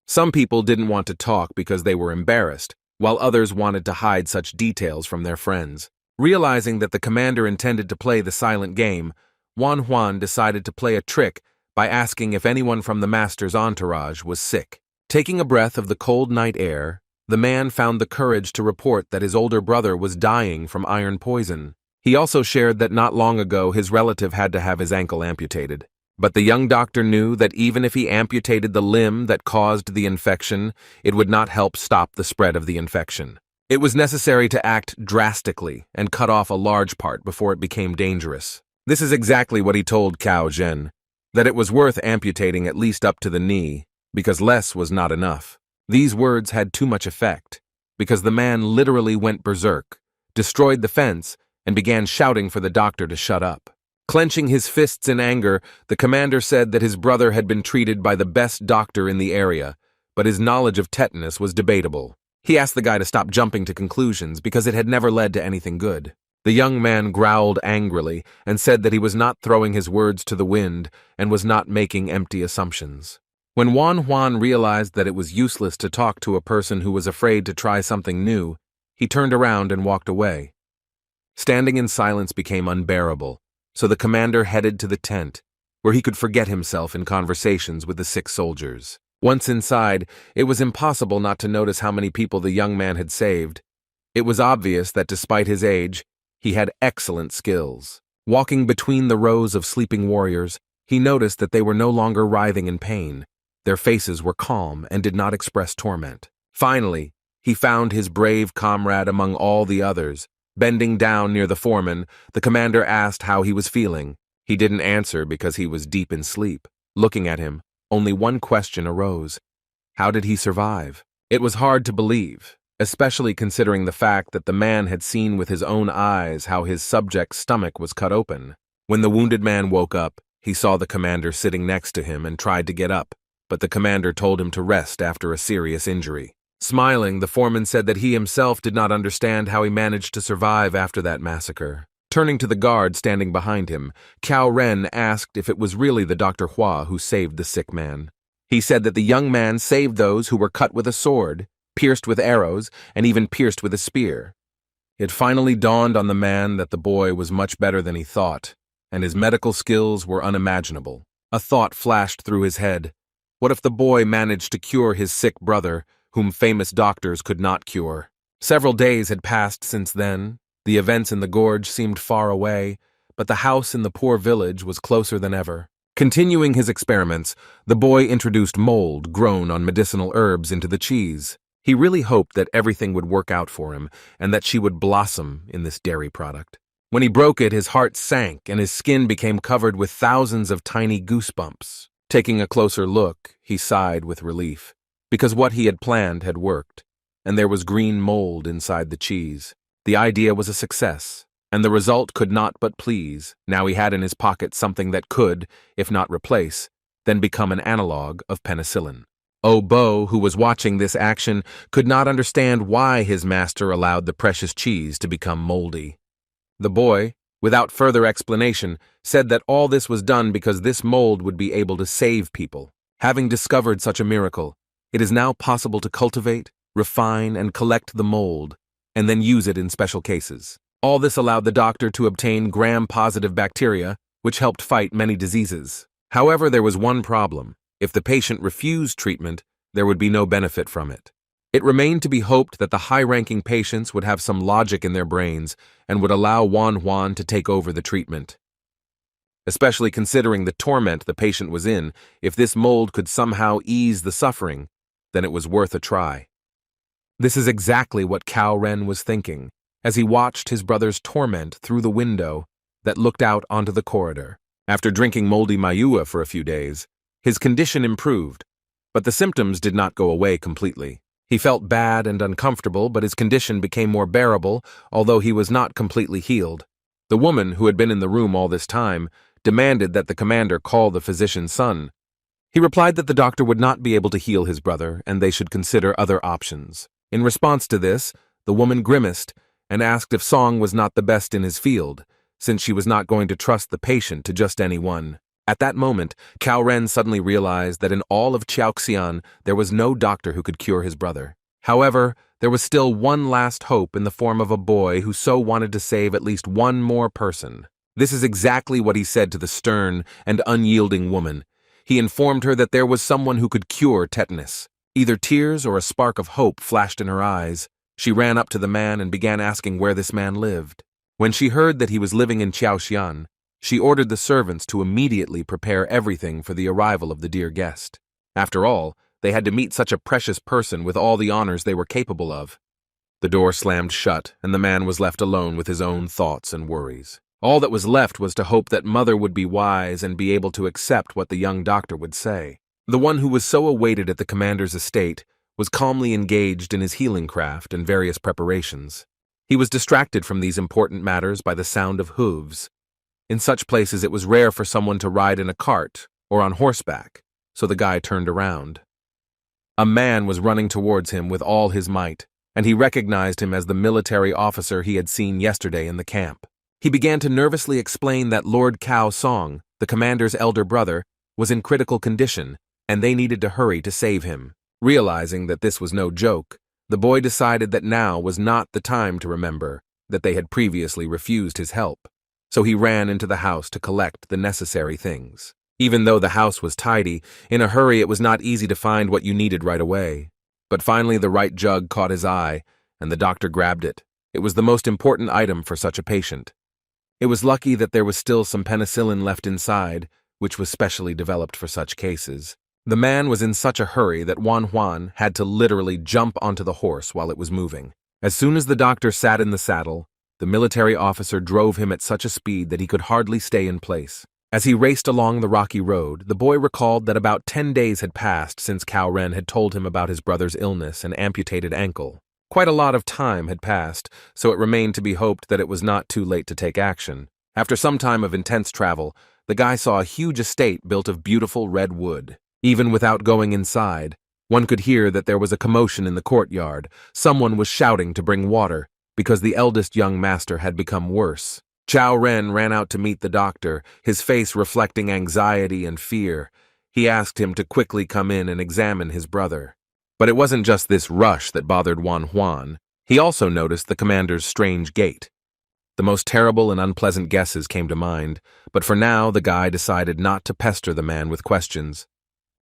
Some people didn't want to talk because they were embarrassed, while others wanted to hide such details from their friends. Realizing that the commander intended to play the silent game, Juan decided to play a trick by asking if anyone from the master's entourage was sick. Taking a breath of the cold night air, the man found the courage to report that his older brother was dying from iron poison. He also shared that not long ago his relative had to have his ankle amputated. But the young doctor knew that even if he amputated the limb that caused the infection, it would not help stop the spread of the infection. It was necessary to act drastically and cut off a large part before it became dangerous. This is exactly what he told Cao Zhen, that it was worth amputating at least up to the knee, because less was not enough. These words had too much effect, because the man literally went berserk, destroyed the fence, and began shouting for the doctor to shut up. Clenching his fists in anger, the commander said that his brother had been treated by the best doctor in the area, but his knowledge of tetanus was debatable. He asked the guy to stop jumping to conclusions because it had never led to anything good. The young man growled angrily and said that he was not throwing his words to the wind and was not making empty assumptions. When Juan realized that it was useless to talk to a person who was afraid to try something new, he turned around and walked away. Standing in silence became unbearable, so the commander headed to the tent, where he could forget himself in conversations with the sick soldiers. Once inside, it was impossible not to notice how many people the young man had saved. It was obvious that despite his age, he had excellent skills. Walking between the rows of sleeping warriors, he noticed that they were no longer writhing in pain. Their faces were calm and did not express torment. Finally, he found his brave comrade among all the others. Bending down near the foreman, the commander asked how he was feeling. He didn't answer because he was deep in sleep. Looking at him, only one question arose. How did he survive? It was hard to believe, especially considering the fact that the man had seen with his own eyes how his subject's stomach was cut open. When the wounded man woke up, he saw the commander sitting next to him and tried to get up, but the commander told him to rest after a serious injury. Smiling, the foreman said that he himself did not understand how he managed to survive after that massacre. Turning to the guard standing behind him, Cao Ren asked if it was really the Dr. Hua who saved the sick man. He said that the young man saved those who were cut with a sword, pierced with arrows, and even pierced with a spear. It finally dawned on the man that the boy was much better than he thought, and his medical skills were unimaginable. A thought flashed through his head. What if the boy managed to cure his sick brother, whom famous doctors could not cure? Several days had passed since then. The events in the gorge seemed far away, but the house in the poor village was closer than ever. Continuing his experiments, the boy introduced mold grown on medicinal herbs into the cheese. He really hoped that everything would work out for him and that she would blossom in this dairy product. When he broke it, his heart sank and his skin became covered with thousands of tiny goosebumps. Taking a closer look, he sighed with relief, because what he had planned had worked, and there was green mold inside the cheese. The idea was a success, and the result could not but please. Now he had in his pocket something that could, if not replace, then become an analog of penicillin. Bo, who was watching this action, could not understand why his master allowed the precious cheese to become moldy. The boy, without further explanation, said that all this was done because this mold would be able to save people. Having discovered such a miracle, it is now possible to cultivate, refine, and collect the mold, and then use it in special cases. All this allowed the doctor to obtain gram-positive bacteria, which helped fight many diseases. However, there was one problem. If the patient refused treatment, there would be no benefit from it. It remained to be hoped that the high-ranking patients would have some logic in their brains and would allow Juan to take over the treatment. Especially considering the torment the patient was in, if this mold could somehow ease the suffering, then it was worth a try. This is exactly what Cao Ren was thinking, as he watched his brother's torment through the window that looked out onto the corridor. After drinking moldy mayua for a few days, his condition improved, but the symptoms did not go away completely. He felt bad and uncomfortable, but his condition became more bearable, although he was not completely healed. The woman, who had been in the room all this time, demanded that the commander call the physician's son. He replied that the doctor would not be able to heal his brother, and they should consider other options. In response to this, the woman grimaced and asked if Song was not the best in his field, since she was not going to trust the patient to just anyone. At that moment, Cao Ren suddenly realized that in all of Chaoxian there was no doctor who could cure his brother. However, there was still one last hope in the form of a boy who so wanted to save at least one more person. This is exactly what he said to the stern and unyielding woman. He informed her that there was someone who could cure tetanus. Either tears or a spark of hope flashed in her eyes. She ran up to the man and began asking where this man lived. When she heard that he was living in Chaoxian, she ordered the servants to immediately prepare everything for the arrival of the dear guest. After all, they had to meet such a precious person with all the honors they were capable of. The door slammed shut, and the man was left alone with his own thoughts and worries. All that was left was to hope that Mother would be wise and be able to accept what the young doctor would say. The one who was so awaited at the commander's estate was calmly engaged in his healing craft and various preparations. He was distracted from these important matters by the sound of hooves. In such places it was rare for someone to ride in a cart or on horseback, so the guy turned around. A man was running towards him with all his might, and he recognized him as the military officer he had seen yesterday in the camp. He began to nervously explain that Lord Cao Song, the commander's elder brother, was in critical condition, and they needed to hurry to save him. Realizing that this was no joke, the boy decided that now was not the time to remember that they had previously refused his help. So he ran into the house to collect the necessary things. Even though the house was tidy, in a hurry it was not easy to find what you needed right away. But finally the right jug caught his eye, and the doctor grabbed it. It was the most important item for such a patient. It was lucky that there was still some penicillin left inside, which was specially developed for such cases. The man was in such a hurry that Wan Huan had to literally jump onto the horse while it was moving. As soon as the doctor sat in the saddle, the military officer drove him at such a speed that he could hardly stay in place. As he raced along the rocky road, the boy recalled that about 10 days had passed since Cao Ren had told him about his brother's illness and amputated ankle. Quite a lot of time had passed, so it remained to be hoped that it was not too late to take action. After some time of intense travel, the guy saw a huge estate built of beautiful red wood. Even without going inside, one could hear that there was a commotion in the courtyard. Someone was shouting to bring water, because the eldest young master had become worse. Cao Ren ran out to meet the doctor, his face reflecting anxiety and fear. He asked him to quickly come in and examine his brother. But it wasn't just this rush that bothered Wan Huan. He also noticed the commander's strange gait. The most terrible and unpleasant guesses came to mind, but for now the guy decided not to pester the man with questions.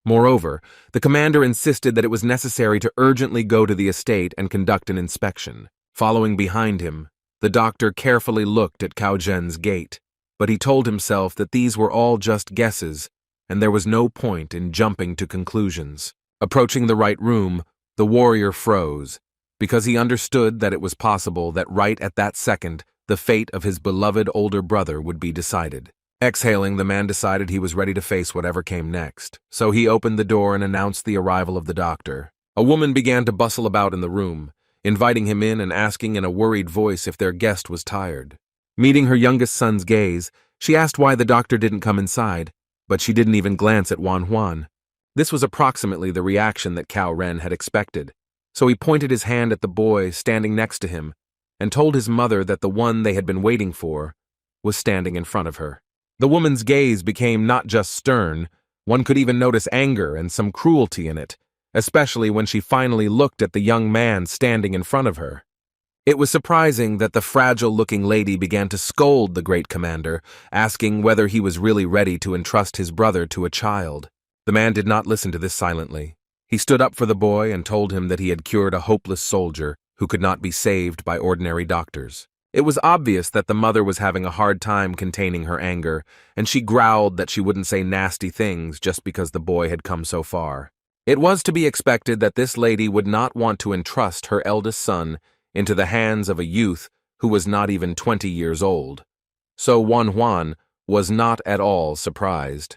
Moreover, the commander insisted that it was necessary to urgently go to the estate and conduct an inspection. Following behind him, the doctor carefully looked at Cao Zhen's gait, but he told himself that these were all just guesses, and there was no point in jumping to conclusions. Approaching the right room, the warrior froze, because he understood that it was possible that right at that second, the fate of his beloved older brother would be decided. Exhaling, the man decided he was ready to face whatever came next, so he opened the door and announced the arrival of the doctor. A woman began to bustle about in the room, inviting him in and asking in a worried voice if their guest was tired. Meeting her youngest son's gaze, she asked why the doctor didn't come inside, but she didn't even glance at Wan Huan. This was approximately the reaction that Cao Ren had expected, so he pointed his hand at the boy standing next to him and told his mother that the one they had been waiting for was standing in front of her. The woman's gaze became not just stern, one could even notice anger and some cruelty in it, especially when she finally looked at the young man standing in front of her. It was surprising that the fragile-looking lady began to scold the great commander, asking whether he was really ready to entrust his brother to a child. The man did not listen to this silently. He stood up for the boy and told him that he had cured a hopeless soldier who could not be saved by ordinary doctors. It was obvious that the mother was having a hard time containing her anger, and she growled that she wouldn't say nasty things just because the boy had come so far. It was to be expected that this lady would not want to entrust her eldest son into the hands of a youth who was not even 20 years old. So Juan was not at all surprised.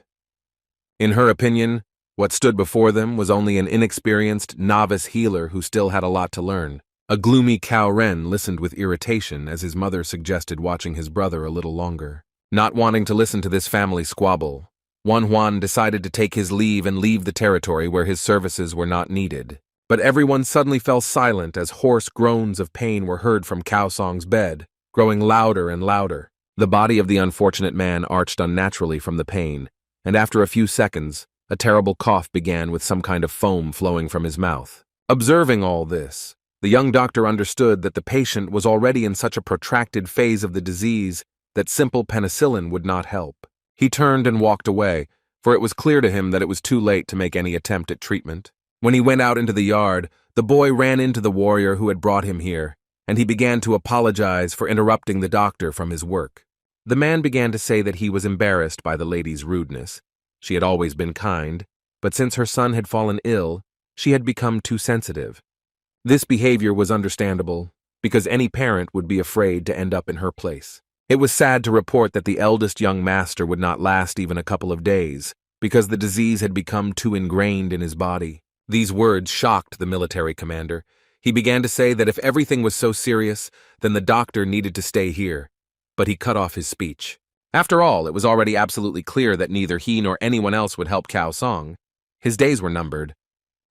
In her opinion, what stood before them was only an inexperienced novice healer who still had a lot to learn. A gloomy Cao Ren listened with irritation as his mother suggested watching his brother a little longer. Not wanting to listen to this family squabble, Juan decided to take his leave and leave the territory where his services were not needed. But everyone suddenly fell silent as hoarse groans of pain were heard from Cao Song's bed, growing louder and louder. The body of the unfortunate man arched unnaturally from the pain, and after a few seconds, a terrible cough began with some kind of foam flowing from his mouth. Observing all this, the young doctor understood that the patient was already in such a protracted phase of the disease that simple penicillin would not help. He turned and walked away, for it was clear to him that it was too late to make any attempt at treatment. When he went out into the yard, the boy ran into the warrior who had brought him here, and he began to apologize for interrupting the doctor from his work. The man began to say that he was embarrassed by the lady's rudeness. She had always been kind, but since her son had fallen ill, she had become too sensitive. This behavior was understandable, because any parent would be afraid to end up in her place. It was sad to report that the eldest young master would not last even a couple of days, because the disease had become too ingrained in his body. These words shocked the military commander. He began to say that if everything was so serious, then the doctor needed to stay here, but he cut off his speech. After all, it was already absolutely clear that neither he nor anyone else would help Cao Song. His days were numbered.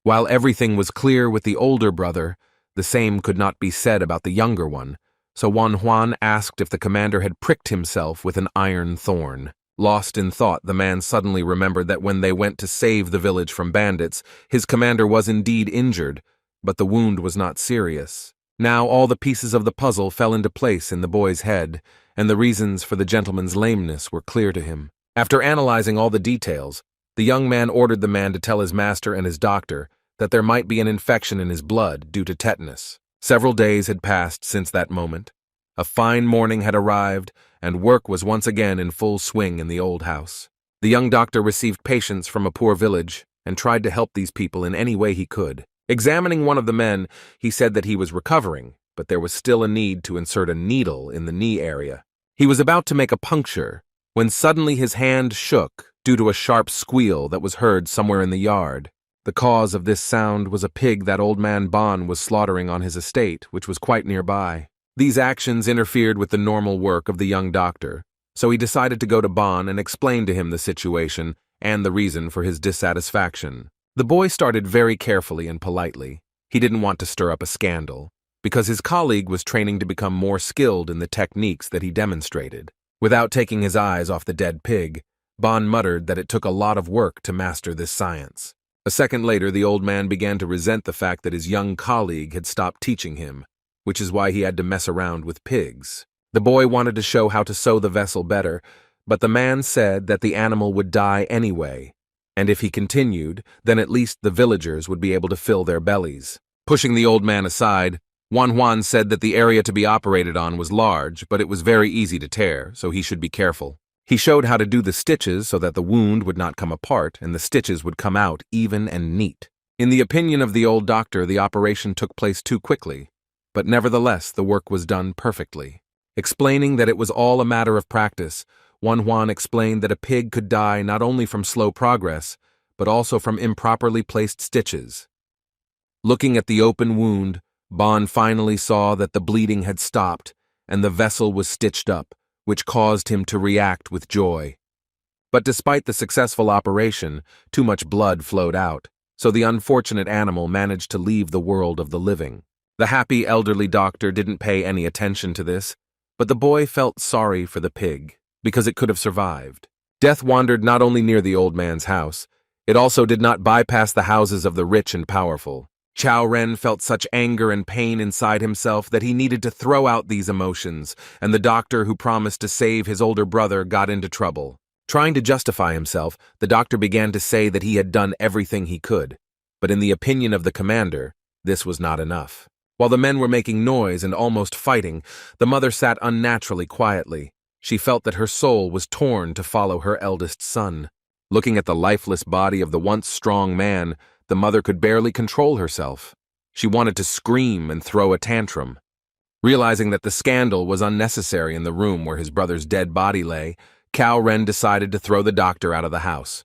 While everything was clear with the older brother, the same could not be said about the younger one, so Juan asked if the commander had pricked himself with an iron thorn. Lost in thought, the man suddenly remembered that when they went to save the village from bandits, his commander was indeed injured, but the wound was not serious. Now all the pieces of the puzzle fell into place in the boy's head, and the reasons for the gentleman's lameness were clear to him. After analyzing all the details, the young man ordered the man to tell his master and his doctor that there might be an infection in his blood due to tetanus. Several days had passed since that moment. A fine morning had arrived, and work was once again in full swing in the old house. The young doctor received patients from a poor village and tried to help these people in any way he could. Examining one of the men, he said that he was recovering, but there was still a need to insert a needle in the knee area. He was about to make a puncture when suddenly his hand shook due to a sharp squeal that was heard somewhere in the yard. The cause of this sound was a pig that old man Bon was slaughtering on his estate, which was quite nearby. These actions interfered with the normal work of the young doctor, so he decided to go to Bon and explain to him the situation and the reason for his dissatisfaction. The boy started very carefully and politely. He didn't want to stir up a scandal, because his colleague was training to become more skilled in the techniques that he demonstrated. Without taking his eyes off the dead pig, Bon muttered that it took a lot of work to master this science. A second later, the old man began to resent the fact that his young colleague had stopped teaching him, which is why he had to mess around with pigs. The boy wanted to show how to sew the vessel better, but the man said that the animal would die anyway, and if he continued, then at least the villagers would be able to fill their bellies. Pushing the old man aside, Juan said that the area to be operated on was large, but it was very easy to tear, so he should be careful. He showed how to do the stitches so that the wound would not come apart and the stitches would come out even and neat. In the opinion of the old doctor, the operation took place too quickly, but nevertheless the work was done perfectly. Explaining that it was all a matter of practice, Juan explained that a pig could die not only from slow progress, but also from improperly placed stitches. Looking at the open wound, Bon finally saw that the bleeding had stopped and the vessel was stitched up, which caused him to react with joy. But despite the successful operation, too much blood flowed out, so the unfortunate animal managed to leave the world of the living. The happy elderly doctor didn't pay any attention to this, but the boy felt sorry for the pig, because it could have survived. Death wandered not only near the old man's house, it also did not bypass the houses of the rich and powerful. Cao Ren felt such anger and pain inside himself that he needed to throw out these emotions, and the doctor who promised to save his older brother got into trouble. Trying to justify himself, the doctor began to say that he had done everything he could, but in the opinion of the commander, this was not enough. While the men were making noise and almost fighting, the mother sat unnaturally quietly. She felt that her soul was torn to follow her eldest son. Looking at the lifeless body of the once strong man, the mother could barely control herself. She wanted to scream and throw a tantrum. Realizing that the scandal was unnecessary in the room where his brother's dead body lay, Cao Ren decided to throw the doctor out of the house.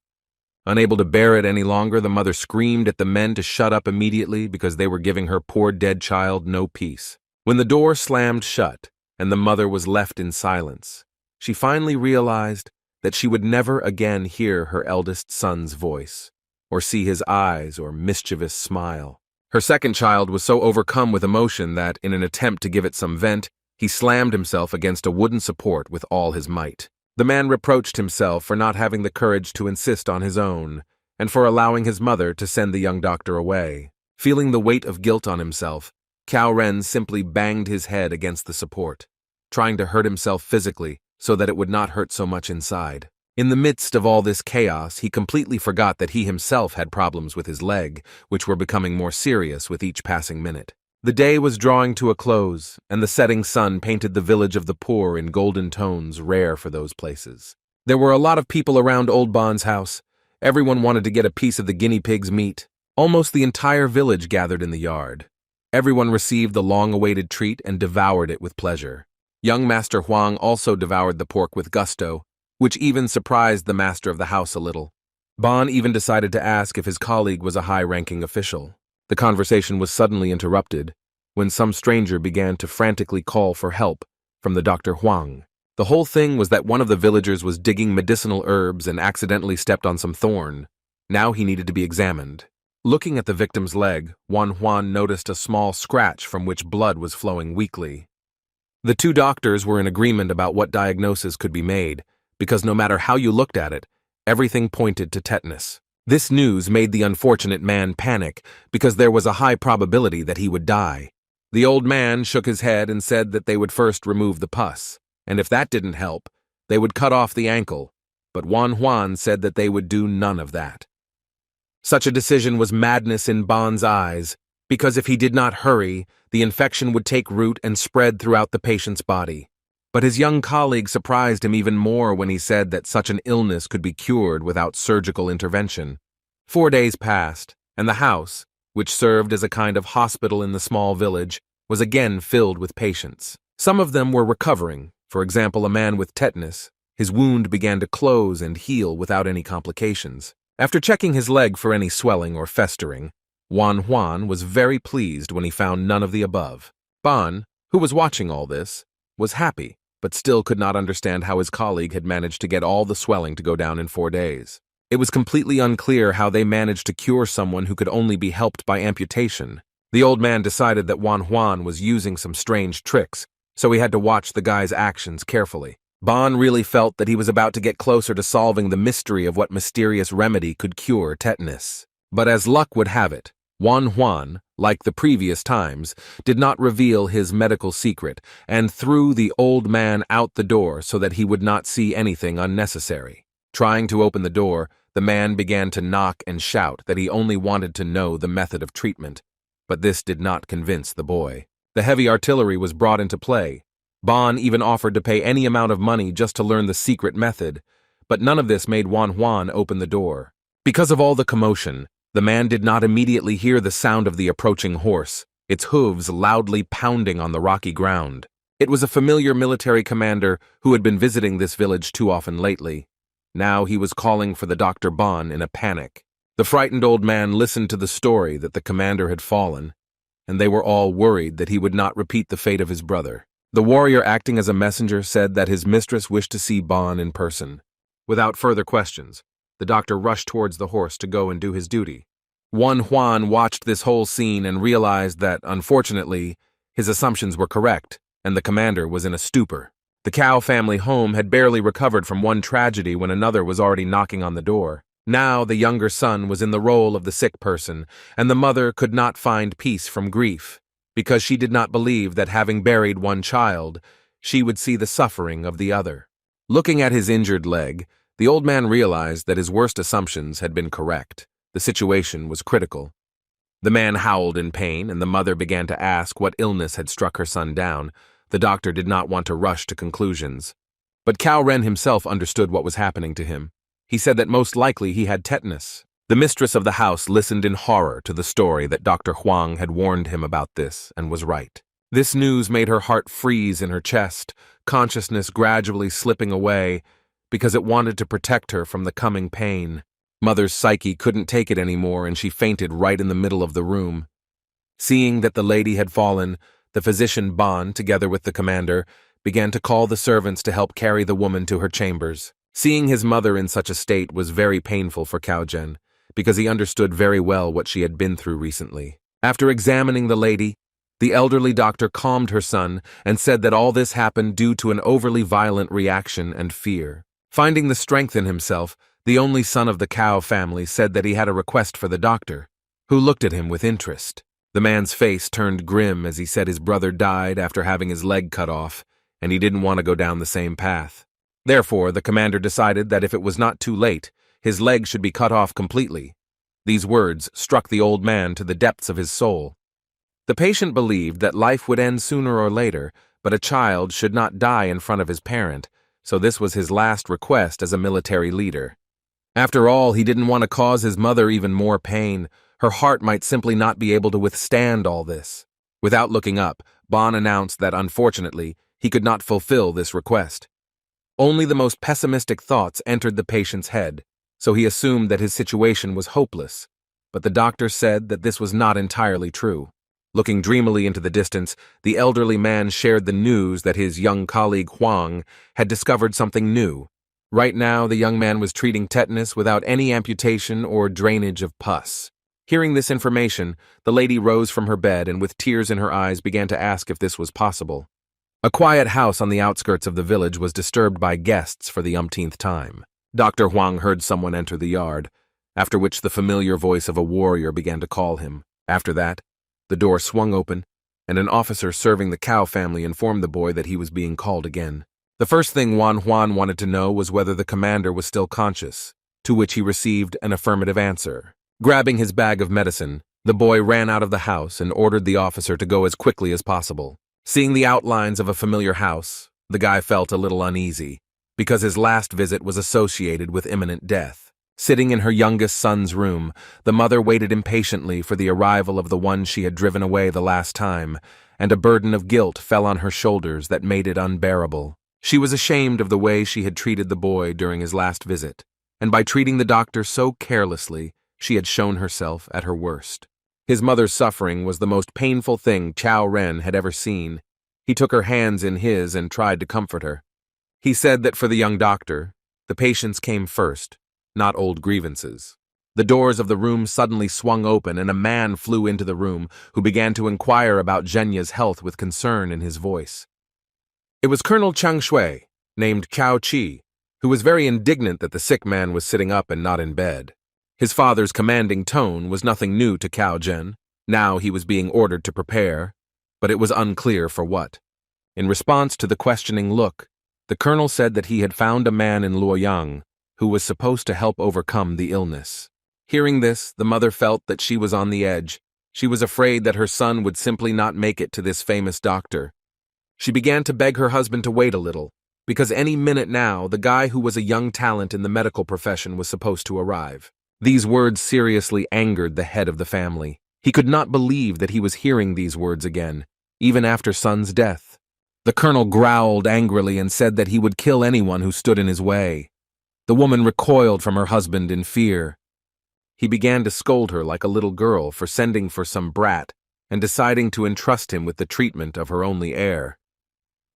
Unable to bear it any longer, the mother screamed at the men to shut up immediately because they were giving her poor dead child no peace. When the door slammed shut and the mother was left in silence, she finally realized that she would never again hear her eldest son's voice, or see his eyes or mischievous smile. Her second child was so overcome with emotion that, in an attempt to give it some vent, he slammed himself against a wooden support with all his might. The man reproached himself for not having the courage to insist on his own, and for allowing his mother to send the young doctor away. Feeling the weight of guilt on himself, Cao Ren simply banged his head against the support, trying to hurt himself physically so that it would not hurt so much inside. In the midst of all this chaos, he completely forgot that he himself had problems with his leg, which were becoming more serious with each passing minute. The day was drawing to a close, and the setting sun painted the village of the poor in golden tones rare for those places. There were a lot of people around Old Bon's house. Everyone wanted to get a piece of the guinea pig's meat. Almost the entire village gathered in the yard. Everyone received the long-awaited treat and devoured it with pleasure. Young Master Huang also devoured the pork with gusto, which even surprised the master of the house a little. Bon even decided to ask if his colleague was a high-ranking official. The conversation was suddenly interrupted when some stranger began to frantically call for help from the Dr. Huang. The whole thing was that one of the villagers was digging medicinal herbs and accidentally stepped on some thorn. Now he needed to be examined. Looking at the victim's leg, Wan Huan noticed a small scratch from which blood was flowing weakly. The two doctors were in agreement about what diagnosis could be made, because no matter how you looked at it, everything pointed to tetanus. This news made the unfortunate man panic because there was a high probability that he would die. The old man shook his head and said that they would first remove the pus, and if that didn't help, they would cut off the ankle, but Wan Huan said that they would do none of that. Such a decision was madness in Bon's eyes, because if he did not hurry, the infection would take root and spread throughout the patient's body. But his young colleague surprised him even more when he said that such an illness could be cured without surgical intervention. 4 days passed, and the house, which served as a kind of hospital in the small village, was again filled with patients. Some of them were recovering. For example, a man with tetanus. His wound began to close and heal without any complications. After checking his leg for any swelling or festering, Wan Huan was very pleased when he found none of the above. Bon, who was watching all this, was happy, but still could not understand how his colleague had managed to get all the swelling to go down in 4 days. It was completely unclear how they managed to cure someone who could only be helped by amputation. The old man decided that Wan Huan was using some strange tricks, so he had to watch the guy's actions carefully. Bon really felt that he was about to get closer to solving the mystery of what mysterious remedy could cure tetanus. But as luck would have it, Wan Huan, like the previous times, did not reveal his medical secret and threw the old man out the door so that he would not see anything unnecessary. Trying to open the door, the man began to knock and shout that he only wanted to know the method of treatment, but this did not convince the boy. The heavy artillery was brought into play. Bon even offered to pay any amount of money just to learn the secret method, but none of this made Wan Huan open the door. Because of all the commotion, the man did not immediately hear the sound of the approaching horse, its hooves loudly pounding on the rocky ground. It was a familiar military commander who had been visiting this village too often lately. Now he was calling for the Dr. Bon in a panic. The frightened old man listened to the story that the commander had fallen, and they were all worried that he would not repeat the fate of his brother. The warrior acting as a messenger said that his mistress wished to see Bon in person. Without further questions, the doctor rushed towards the horse to go and do his duty. Wan Huan watched this whole scene and realized that, unfortunately, his assumptions were correct, and the commander was in a stupor. The Cao family home had barely recovered from one tragedy when another was already knocking on the door. Now the younger son was in the role of the sick person, and the mother could not find peace from grief, because she did not believe that having buried one child, she would see the suffering of the other. Looking at his injured leg, the old man realized that his worst assumptions had been correct. The situation was critical. The man howled in pain, and the mother began to ask what illness had struck her son down. The doctor did not want to rush to conclusions. But Cao Ren himself understood what was happening to him. He said that most likely he had tetanus. The mistress of the house listened in horror to the story that Dr. Huang had warned him about this and was right. This news made her heart freeze in her chest, consciousness gradually slipping away because it wanted to protect her from the coming pain. Mother's psyche couldn't take it anymore, and she fainted right in the middle of the room. Seeing that the lady had fallen, the physician Ban, together with the commander, began to call the servants to help carry the woman to her chambers. Seeing his mother in such a state was very painful for Cao Zhen, because he understood very well what she had been through recently. After examining the lady, the elderly doctor calmed her son and said that all this happened due to an overly violent reaction and fear. Finding the strength in himself, the only son of the Cao family said that he had a request for the doctor, who looked at him with interest. The man's face turned grim as he said his brother died after having his leg cut off, and he didn't want to go down the same path. Therefore, the commander decided that if it was not too late, his leg should be cut off completely. These words struck the old man to the depths of his soul. The patient believed that life would end sooner or later, but a child should not die in front of his parent, so this was his last request as a military leader. After all, he didn't want to cause his mother even more pain. Her heart might simply not be able to withstand all this. Without looking up, Ban announced that, unfortunately, he could not fulfill this request. Only the most pessimistic thoughts entered the patient's head, so he assumed that his situation was hopeless. But the doctor said that this was not entirely true. Looking dreamily into the distance, the elderly man shared the news that his young colleague Huang had discovered something new. Right now, the young man was treating tetanus without any amputation or drainage of pus. Hearing this information, the lady rose from her bed and with tears in her eyes began to ask if this was possible. A quiet house on the outskirts of the village was disturbed by guests for the umpteenth time. Dr. Huang heard someone enter the yard, after which the familiar voice of a warrior began to call him. After that, the door swung open, and an officer serving the Cao family informed the boy that he was being called again. The first thing Wan Huan wanted to know was whether the commander was still conscious, to which he received an affirmative answer. Grabbing his bag of medicine, the boy ran out of the house and ordered the officer to go as quickly as possible. Seeing the outlines of a familiar house, the guy felt a little uneasy, because his last visit was associated with imminent death. Sitting in her youngest son's room, the mother waited impatiently for the arrival of the one she had driven away the last time, and a burden of guilt fell on her shoulders that made it unbearable. She was ashamed of the way she had treated the boy during his last visit, and by treating the doctor so carelessly, she had shown herself at her worst. His mother's suffering was the most painful thing Chao Ren had ever seen. He took her hands in his and tried to comfort her. He said that for the young doctor, the patients came first, not old grievances. The doors of the room suddenly swung open and a man flew into the room who began to inquire about Zhenya's health with concern in his voice. It was Colonel Chang Shui, named Cao Qi, who was very indignant that the sick man was sitting up and not in bed. His father's commanding tone was nothing new to Cao Zhen. Now he was being ordered to prepare, but it was unclear for what. In response to the questioning look, the colonel said that he had found a man in Luoyang who was supposed to help overcome the illness. Hearing this, the mother felt that she was on the edge. She was afraid that her son would simply not make it to this famous doctor. She began to beg her husband to wait a little, because any minute now, the guy who was a young talent in the medical profession was supposed to arrive. These words seriously angered the head of the family. He could not believe that he was hearing these words again, even after son's death. The colonel growled angrily and said that he would kill anyone who stood in his way. The woman recoiled from her husband in fear. He began to scold her like a little girl for sending for some brat and deciding to entrust him with the treatment of her only heir.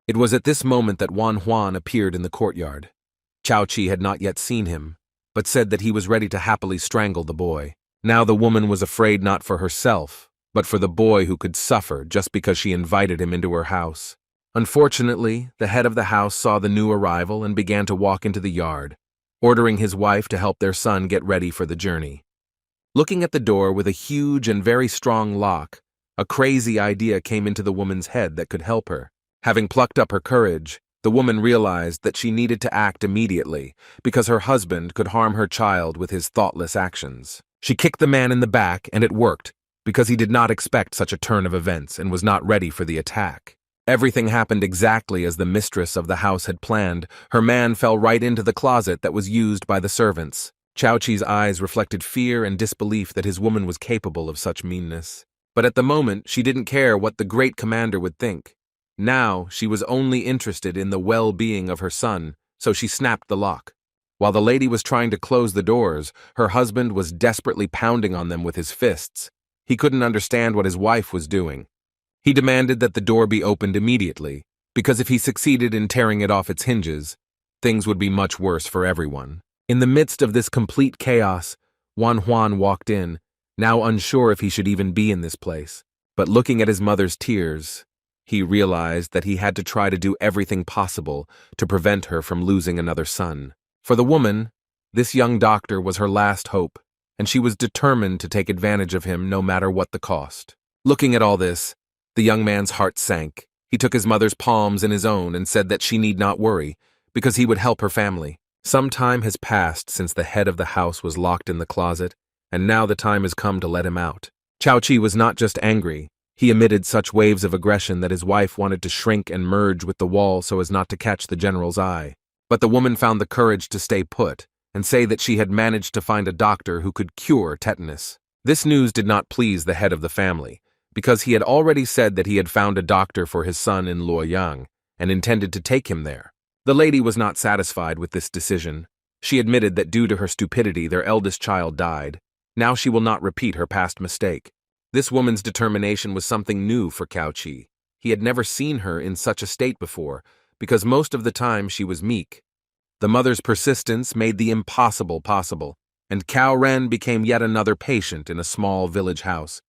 It was at this moment that Wan Huan appeared in the courtyard. Cao Qi had not yet seen him, but said that he was ready to happily strangle the boy. Now the woman was afraid not for herself, but for the boy who could suffer just because she invited him into her house. Unfortunately, the head of the house saw the new arrival and began to walk into the yard, ordering his wife to help their son get ready for the journey. Looking at the door with a huge and very strong lock, a crazy idea came into the woman's head that could help her. Having plucked up her courage, the woman realized that she needed to act immediately because her husband could harm her child with his thoughtless actions. She kicked the man in the back, and it worked, because he did not expect such a turn of events and was not ready for the attack. Everything happened exactly as the mistress of the house had planned. Her man fell right into the closet that was used by the servants. Cao Qi's eyes reflected fear and disbelief that his woman was capable of such meanness. But at the moment, she didn't care what the great commander would think. Now, she was only interested in the well-being of her son, so she snapped the lock. While the lady was trying to close the doors, her husband was desperately pounding on them with his fists. He couldn't understand what his wife was doing. He demanded that the door be opened immediately, because if he succeeded in tearing it off its hinges, things would be much worse for everyone. In the midst of this complete chaos, Juan walked in, now unsure if he should even be in this place. But looking at his mother's tears, he realized that he had to try to do everything possible to prevent her from losing another son. For the woman, this young doctor was her last hope, and she was determined to take advantage of him no matter what the cost. Looking at all this, the young man's heart sank. He took his mother's palms in his own and said that she need not worry, because he would help her family. Some time has passed since the head of the house was locked in the closet, and now the time has come to let him out. Chao Chi was not just angry. He emitted such waves of aggression that his wife wanted to shrink and merge with the wall so as not to catch the general's eye. But the woman found the courage to stay put and say that she had managed to find a doctor who could cure tetanus. This news did not please the head of the family, because he had already said that he had found a doctor for his son in Luoyang and intended to take him there. The lady was not satisfied with this decision. She admitted that due to her stupidity, their eldest child died. Now she will not repeat her past mistake. This woman's determination was something new for Cao Chi. He had never seen her in such a state before, because most of the time she was meek. The mother's persistence made the impossible possible, and Cao Ren became yet another patient in a small village house.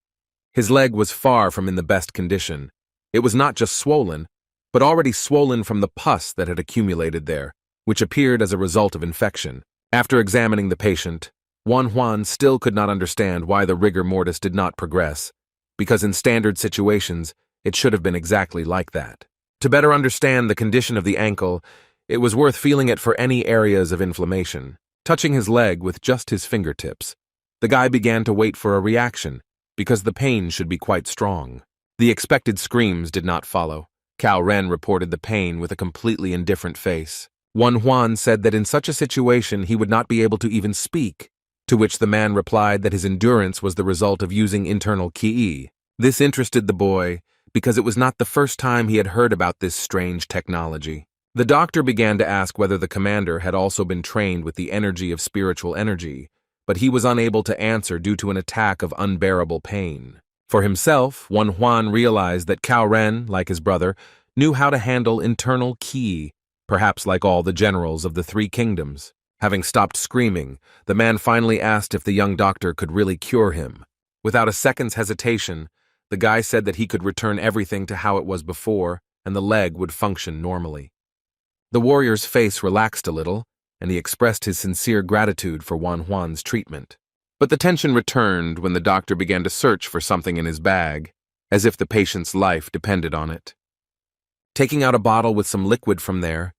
His leg was far from in the best condition. It was not just swollen, but already swollen from the pus that had accumulated there, which appeared as a result of infection. After examining the patient, Juan still could not understand why the rigor mortis did not progress, because in standard situations, it should have been exactly like that. To better understand the condition of the ankle, it was worth feeling it for any areas of inflammation. Touching his leg with just his fingertips, the guy began to wait for a reaction, because the pain should be quite strong. The expected screams did not follow. Cao Ren reported the pain with a completely indifferent face. Juan said that in such a situation he would not be able to even speak, to which the man replied that his endurance was the result of using internal ki. This interested the boy, because it was not the first time he had heard about this strange technology. The doctor began to ask whether the commander had also been trained with the energy of spiritual energy, but he was unable to answer due to an attack of unbearable pain. For himself, Juan realized that Cao Ren, like his brother, knew how to handle internal ki, perhaps like all the generals of the three kingdoms. Having stopped screaming, the man finally asked if the young doctor could really cure him. Without a second's hesitation, the guy said that he could return everything to how it was before, and the leg would function normally. The warrior's face relaxed a little, and he expressed his sincere gratitude for Juan's treatment. But the tension returned when the doctor began to search for something in his bag, as if the patient's life depended on it. Taking out a bottle with some liquid from there,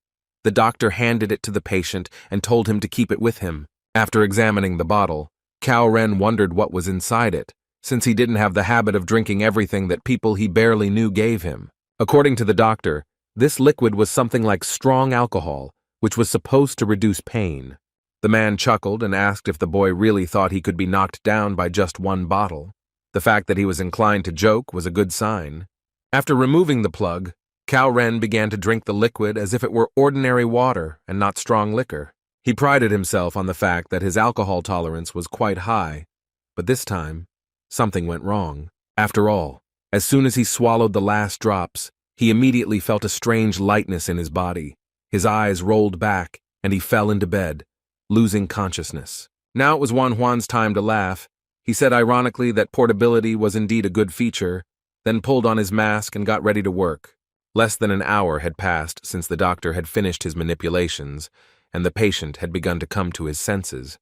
the doctor handed it to the patient and told him to keep it with him. After examining the bottle, Cao Ren wondered what was inside it, since he didn't have the habit of drinking everything that people he barely knew gave him. According to the doctor, this liquid was something like strong alcohol, which was supposed to reduce pain. The man chuckled and asked if the boy really thought he could be knocked down by just one bottle. The fact that he was inclined to joke was a good sign. After removing the plug, Cao Ren began to drink the liquid as if it were ordinary water and not strong liquor. He prided himself on the fact that his alcohol tolerance was quite high, but this time, something went wrong. After all, as soon as he swallowed the last drops, he immediately felt a strange lightness in his body. His eyes rolled back, and he fell into bed, losing consciousness. Now it was Juan's time to laugh. He said ironically that portability was indeed a good feature, then pulled on his mask and got ready to work. Less than an hour had passed since the doctor had finished his manipulations, and the patient had begun to come to his senses.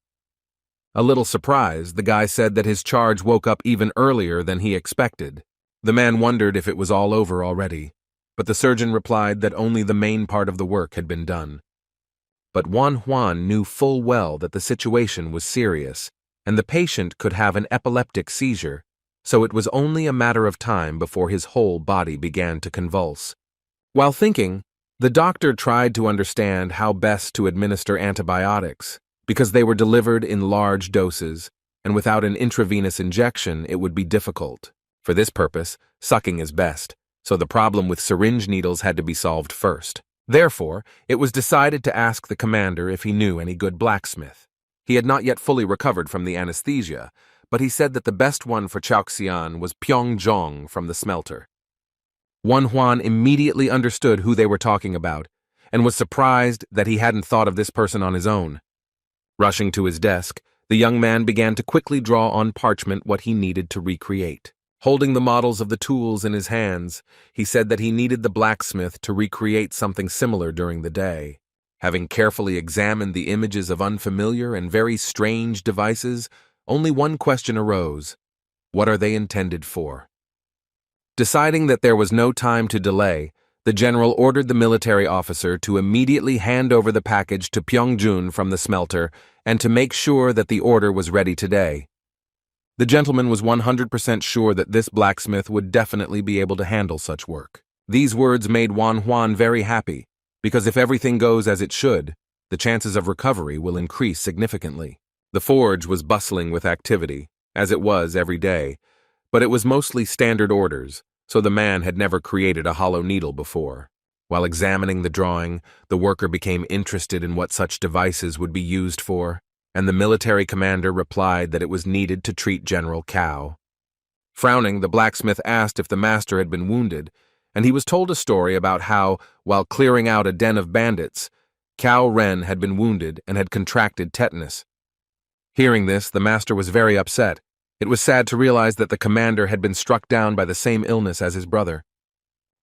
A little surprised, the guy said that his charge woke up even earlier than he expected. The man wondered if it was all over already, but the surgeon replied that only the main part of the work had been done. But Juan knew full well that the situation was serious, and the patient could have an epileptic seizure, so it was only a matter of time before his whole body began to convulse. While thinking, the doctor tried to understand how best to administer antibiotics, because they were delivered in large doses, and without an intravenous injection it would be difficult. For this purpose, sucking is best, so the problem with syringe needles had to be solved first. Therefore, it was decided to ask the commander if he knew any good blacksmith. He had not yet fully recovered from the anesthesia, but he said that the best one for Chaoxian was Pyongjong from the smelter. Wan Huan immediately understood who they were talking about, and was surprised that he hadn't thought of this person on his own. Rushing to his desk, the young man began to quickly draw on parchment what he needed to recreate. Holding the models of the tools in his hands, he said that he needed the blacksmith to recreate something similar during the day. Having carefully examined the images of unfamiliar and very strange devices, only one question arose: what are they intended for? Deciding that there was no time to delay, the general ordered the military officer to immediately hand over the package to Pyongjun from the smelter and to make sure that the order was ready today. The gentleman was 100% sure that this blacksmith would definitely be able to handle such work. These words made Wan Huan very happy, because if everything goes as it should, the chances of recovery will increase significantly. The forge was bustling with activity, as it was every day, but it was mostly standard orders, so the man had never created a hollow needle before. While examining the drawing, the worker became interested in what such devices would be used for, and the military commander replied that it was needed to treat General Cao. Frowning, the blacksmith asked if the master had been wounded, and he was told a story about how, while clearing out a den of bandits, Cao Ren had been wounded and had contracted tetanus. Hearing this, the master was very upset. It was sad to realize that the commander had been struck down by the same illness as his brother.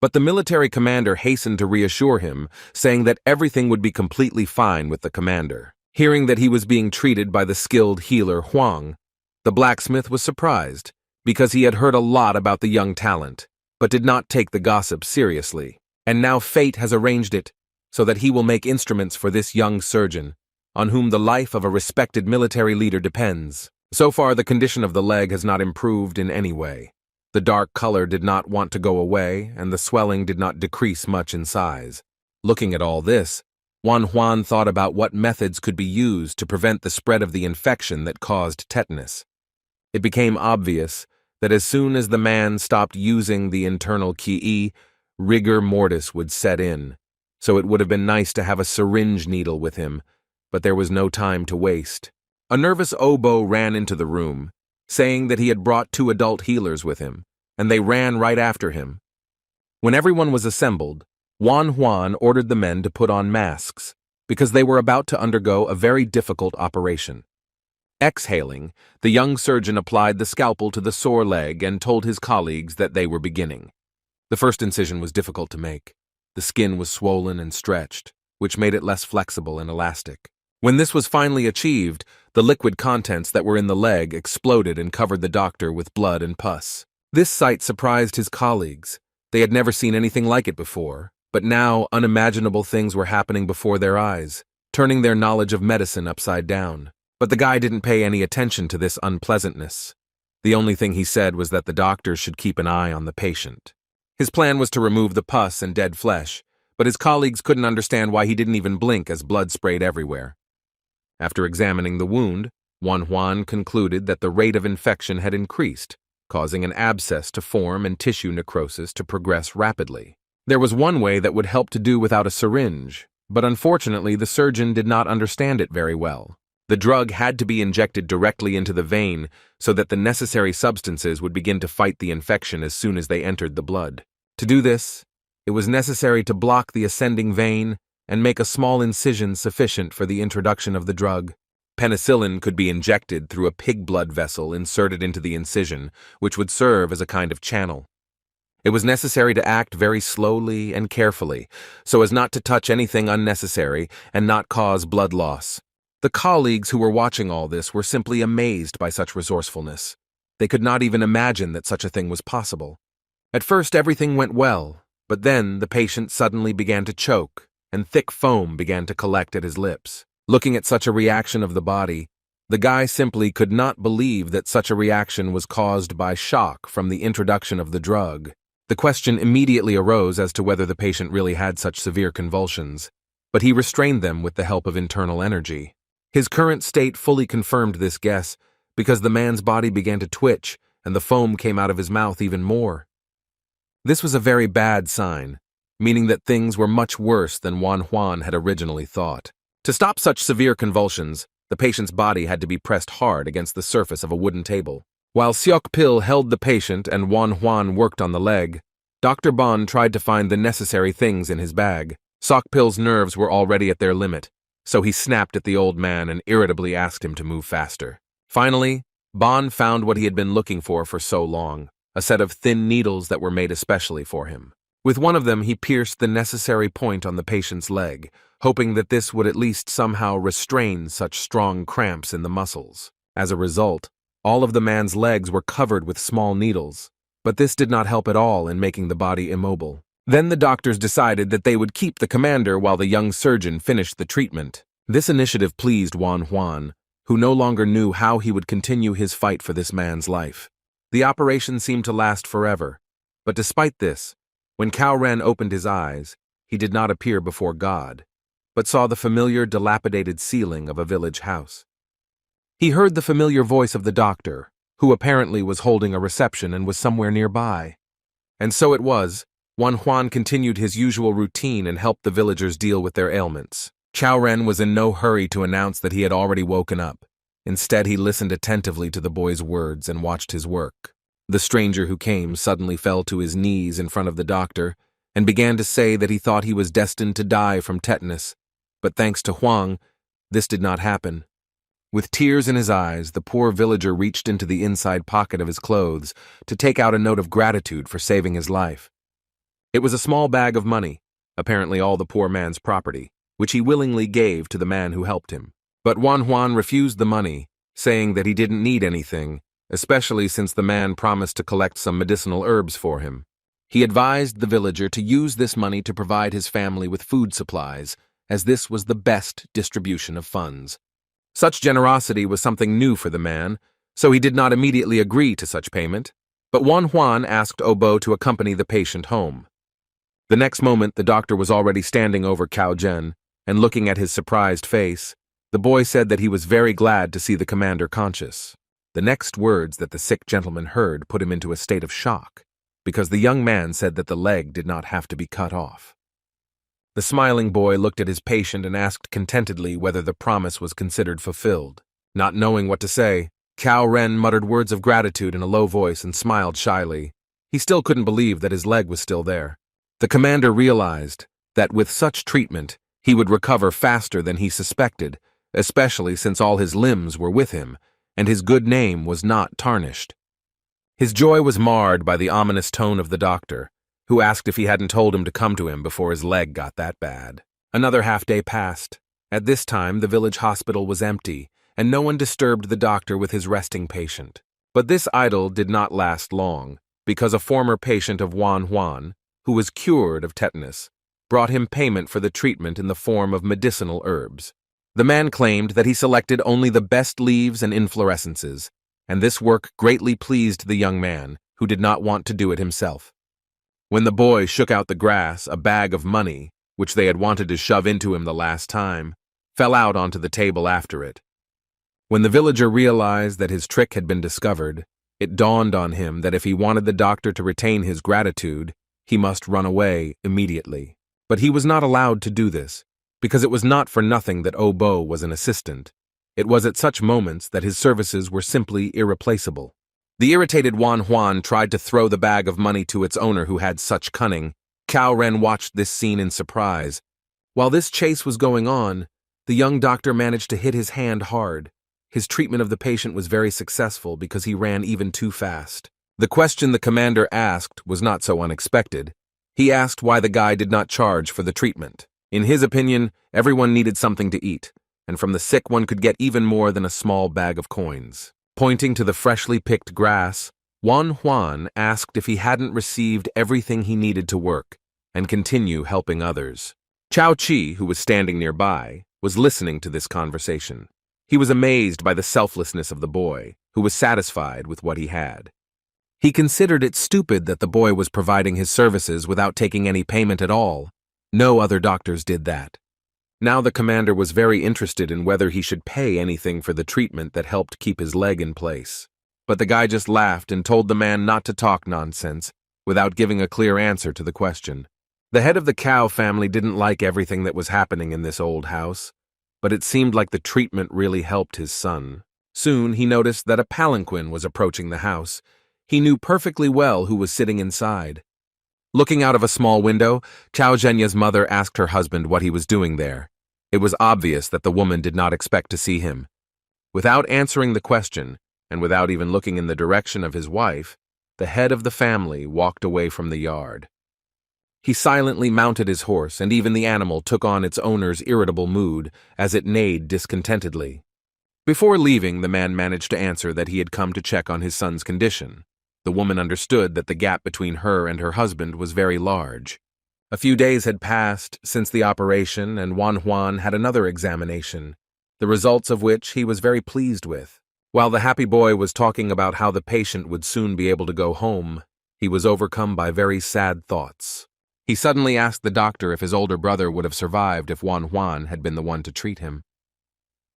But the military commander hastened to reassure him, saying that everything would be completely fine with the commander. Hearing that he was being treated by the skilled healer Huang, the blacksmith was surprised, because he had heard a lot about the young talent, but did not take the gossip seriously. And now fate has arranged it so that he will make instruments for this young surgeon, on whom the life of a respected military leader depends. So far, the condition of the leg has not improved in any way. The dark color did not want to go away, and the swelling did not decrease much in size. Looking at all this, Wan Huan thought about what methods could be used to prevent the spread of the infection that caused tetanus. It became obvious that as soon as the man stopped using the internal ki, rigor mortis would set in, so it would have been nice to have a syringe needle with him, but there was no time to waste. A nervous oboe ran into the room, saying that he had brought 2 adult healers with him, and they ran right after him. When everyone was assembled, Wan Huan ordered the men to put on masks, because they were about to undergo a very difficult operation. Exhaling, the young surgeon applied the scalpel to the sore leg and told his colleagues that they were beginning. The first incision was difficult to make. The skin was swollen and stretched, which made it less flexible and elastic. When this was finally achieved, the liquid contents that were in the leg exploded and covered the doctor with blood and pus. This sight surprised his colleagues. They had never seen anything like it before, but now unimaginable things were happening before their eyes, turning their knowledge of medicine upside down. But the guy didn't pay any attention to this unpleasantness. The only thing he said was that the doctor should keep an eye on the patient. His plan was to remove the pus and dead flesh, but his colleagues couldn't understand why he didn't even blink as blood sprayed everywhere. After examining the wound, Wan Huan concluded that the rate of infection had increased, causing an abscess to form and tissue necrosis to progress rapidly. There was one way that would help to do without a syringe, but unfortunately the surgeon did not understand it very well. The drug had to be injected directly into the vein so that the necessary substances would begin to fight the infection as soon as they entered the blood. To do this, it was necessary to block the ascending vein and make a small incision sufficient for the introduction of the drug. Penicillin could be injected through a pig blood vessel inserted into the incision, which would serve as a kind of channel. It was necessary to act very slowly and carefully, so as not to touch anything unnecessary and not cause blood loss. The colleagues who were watching all this were simply amazed by such resourcefulness. They could not even imagine that such a thing was possible. At first everything went well, but then the patient suddenly began to choke, and thick foam began to collect at his lips. Looking at such a reaction of the body, the guy simply could not believe that such a reaction was caused by shock from the introduction of the drug. The question immediately arose as to whether the patient really had such severe convulsions, but he restrained them with the help of internal energy. His current state fully confirmed this guess, because the man's body began to twitch, and the foam came out of his mouth even more. This was a very bad sign, meaning that things were much worse than Juan had originally thought. To stop such severe convulsions, the patient's body had to be pressed hard against the surface of a wooden table. While Seok Pil held the patient and Juan worked on the leg, Dr. Bon tried to find the necessary things in his bag. Seok Pil's nerves were already at their limit, so he snapped at the old man and irritably asked him to move faster. Finally, Bon found what he had been looking for so long, a set of thin needles that were made especially for him. With one of them, he pierced the necessary point on the patient's leg, hoping that this would at least somehow restrain such strong cramps in the muscles. As a result, all of the man's legs were covered with small needles, but this did not help at all in making the body immobile. Then the doctors decided that they would keep the commander while the young surgeon finished the treatment. This initiative pleased Juan, who no longer knew how he would continue his fight for this man's life. The operation seemed to last forever, but despite this, when Cao Ren opened his eyes, he did not appear before God, but saw the familiar dilapidated ceiling of a village house. He heard the familiar voice of the doctor, who apparently was holding a reception and was somewhere nearby. And so it was, Juan continued his usual routine and helped the villagers deal with their ailments. Cao Ren was in no hurry to announce that he had already woken up. Instead, he listened attentively to the boy's words and watched his work. The stranger who came suddenly fell to his knees in front of the doctor and began to say that he thought he was destined to die from tetanus, but thanks to Huang, this did not happen. With tears in his eyes, the poor villager reached into the inside pocket of his clothes to take out a note of gratitude for saving his life. It was a small bag of money, apparently all the poor man's property, which he willingly gave to the man who helped him. But Juan refused the money, saying that he didn't need anything, especially since the man promised to collect some medicinal herbs for him. He advised the villager to use this money to provide his family with food supplies, as this was the best distribution of funds. Such generosity was something new for the man, so he did not immediately agree to such payment, but Juan asked Obo to accompany the patient home. The next moment, the doctor was already standing over Cao Zhen, and looking at his surprised face, the boy said that he was very glad to see the commander conscious. The next words that the sick gentleman heard put him into a state of shock, because the young man said that the leg did not have to be cut off. The smiling boy looked at his patient and asked contentedly whether the promise was considered fulfilled. Not knowing what to say, Cao Ren muttered words of gratitude in a low voice and smiled shyly. He still couldn't believe that his leg was still there. The commander realized that with such treatment, he would recover faster than he suspected, especially since all his limbs were with him, and his good name was not tarnished. His joy was marred by the ominous tone of the doctor, who asked if he hadn't told him to come to him before his leg got that bad. Another half-day passed. At this time, the village hospital was empty, and no one disturbed the doctor with his resting patient. But this idyll did not last long, because a former patient of Juan, who was cured of tetanus, brought him payment for the treatment in the form of medicinal herbs. The man claimed that he selected only the best leaves and inflorescences, and this work greatly pleased the young man, who did not want to do it himself. When the boy shook out the grass, a bag of money, which they had wanted to shove into him the last time, fell out onto the table after it. When the villager realized that his trick had been discovered, it dawned on him that if he wanted the doctor to retain his gratitude, he must run away immediately. But he was not allowed to do this, because it was not for nothing that Obo was an assistant. It was at such moments that his services were simply irreplaceable. The irritated Juan tried to throw the bag of money to its owner who had such cunning. Cao Ren watched this scene in surprise. While this chase was going on, the young doctor managed to hit his hand hard. His treatment of the patient was very successful because he ran even too fast. The question the commander asked was not so unexpected. He asked why the guy did not charge for the treatment. In his opinion, everyone needed something to eat, and from the sick one could get even more than a small bag of coins. Pointing to the freshly picked grass, Juan asked if he hadn't received everything he needed to work and continue helping others. Chao Chi, who was standing nearby, was listening to this conversation. He was amazed by the selflessness of the boy, who was satisfied with what he had. He considered it stupid that the boy was providing his services without taking any payment at all. No other doctors did that. Now the commander was very interested in whether he should pay anything for the treatment that helped keep his leg in place. But the guy just laughed and told the man not to talk nonsense, without giving a clear answer to the question. The head of the Cow family didn't like everything that was happening in this old house, but it seemed like the treatment really helped his son. Soon he noticed that a palanquin was approaching the house. He knew perfectly well who was sitting inside. Looking out of a small window, Chao Zhenya's mother asked her husband what he was doing there. It was obvious that the woman did not expect to see him. Without answering the question, and without even looking in the direction of his wife, the head of the family walked away from the yard. He silently mounted his horse, and even the animal took on its owner's irritable mood as it neighed discontentedly. Before leaving, the man managed to answer that he had come to check on his son's condition. The woman understood that the gap between her and her husband was very large. A few days had passed since the operation, and Wan Huan had another examination, the results of which he was very pleased with. While the happy boy was talking about how the patient would soon be able to go home, he was overcome by very sad thoughts. He suddenly asked the doctor if his older brother would have survived if Wan Huan had been the one to treat him.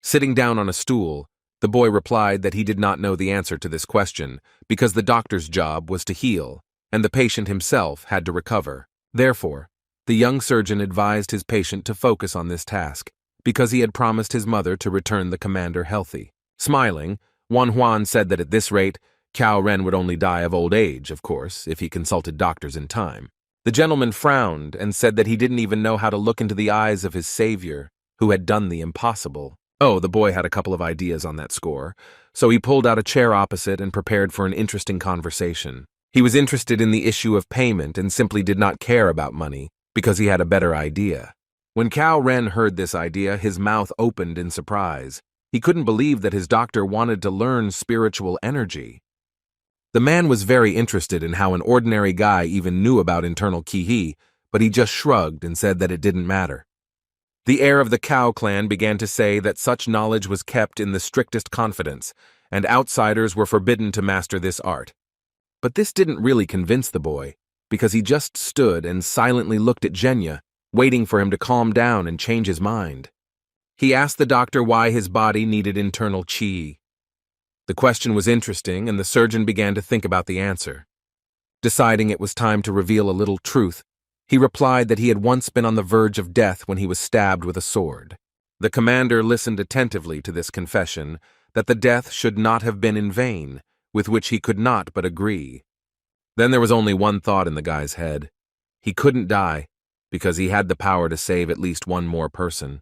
Sitting down on a stool, the boy replied that he did not know the answer to this question because the doctor's job was to heal, and the patient himself had to recover. Therefore, the young surgeon advised his patient to focus on this task because he had promised his mother to return the commander healthy. Smiling, Wan Huan said that at this rate, Cao Ren would only die of old age, of course, if he consulted doctors in time. The gentleman frowned and said that he didn't even know how to look into the eyes of his savior, who had done the impossible. Oh, the boy had a couple of ideas on that score, so he pulled out a chair opposite and prepared for an interesting conversation. He was interested in the issue of payment and simply did not care about money because he had a better idea. When Cao Ren heard this idea, his mouth opened in surprise. He couldn't believe that his doctor wanted to learn spiritual energy. The man was very interested in how an ordinary guy even knew about internal Qi, but he just shrugged and said that it didn't matter. The heir of the Cao clan began to say that such knowledge was kept in the strictest confidence, and outsiders were forbidden to master this art. But this didn't really convince the boy, because he just stood and silently looked at Zhenya, waiting for him to calm down and change his mind. He asked the doctor why his body needed internal qi. The question was interesting, and the surgeon began to think about the answer. Deciding it was time to reveal a little truth, he replied that he had once been on the verge of death when he was stabbed with a sword. The commander listened attentively to this confession, that the death should not have been in vain, with which he could not but agree. Then there was only one thought in the guy's head. He couldn't die, because he had the power to save at least one more person.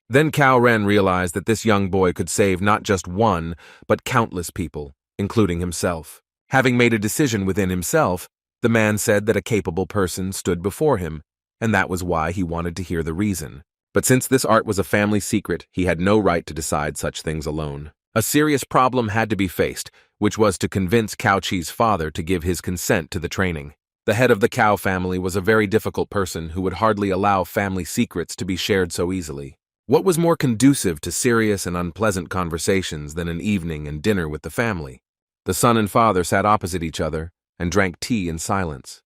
Then Cao Ren realized that this young boy could save not just one, but countless people, including himself. Having made a decision within himself, the man said that a capable person stood before him, and that was why he wanted to hear the reason. But since this art was a family secret, he had no right to decide such things alone. A serious problem had to be faced, which was to convince Cao Qi's father to give his consent to the training. The head of the Cao family was a very difficult person who would hardly allow family secrets to be shared so easily. What was more conducive to serious and unpleasant conversations than an evening and dinner with the family? The son and father sat opposite each other and drank tea in silence.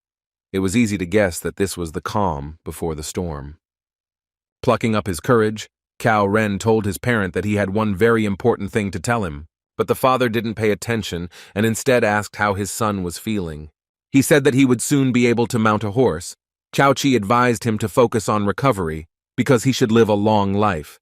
It was easy to guess that this was the calm before the storm. Plucking up his courage, Cao Ren told his parent that he had one very important thing to tell him, but the father didn't pay attention and instead asked how his son was feeling. He said that he would soon be able to mount a horse. Cao Qi advised him to focus on recovery because he should live a long life.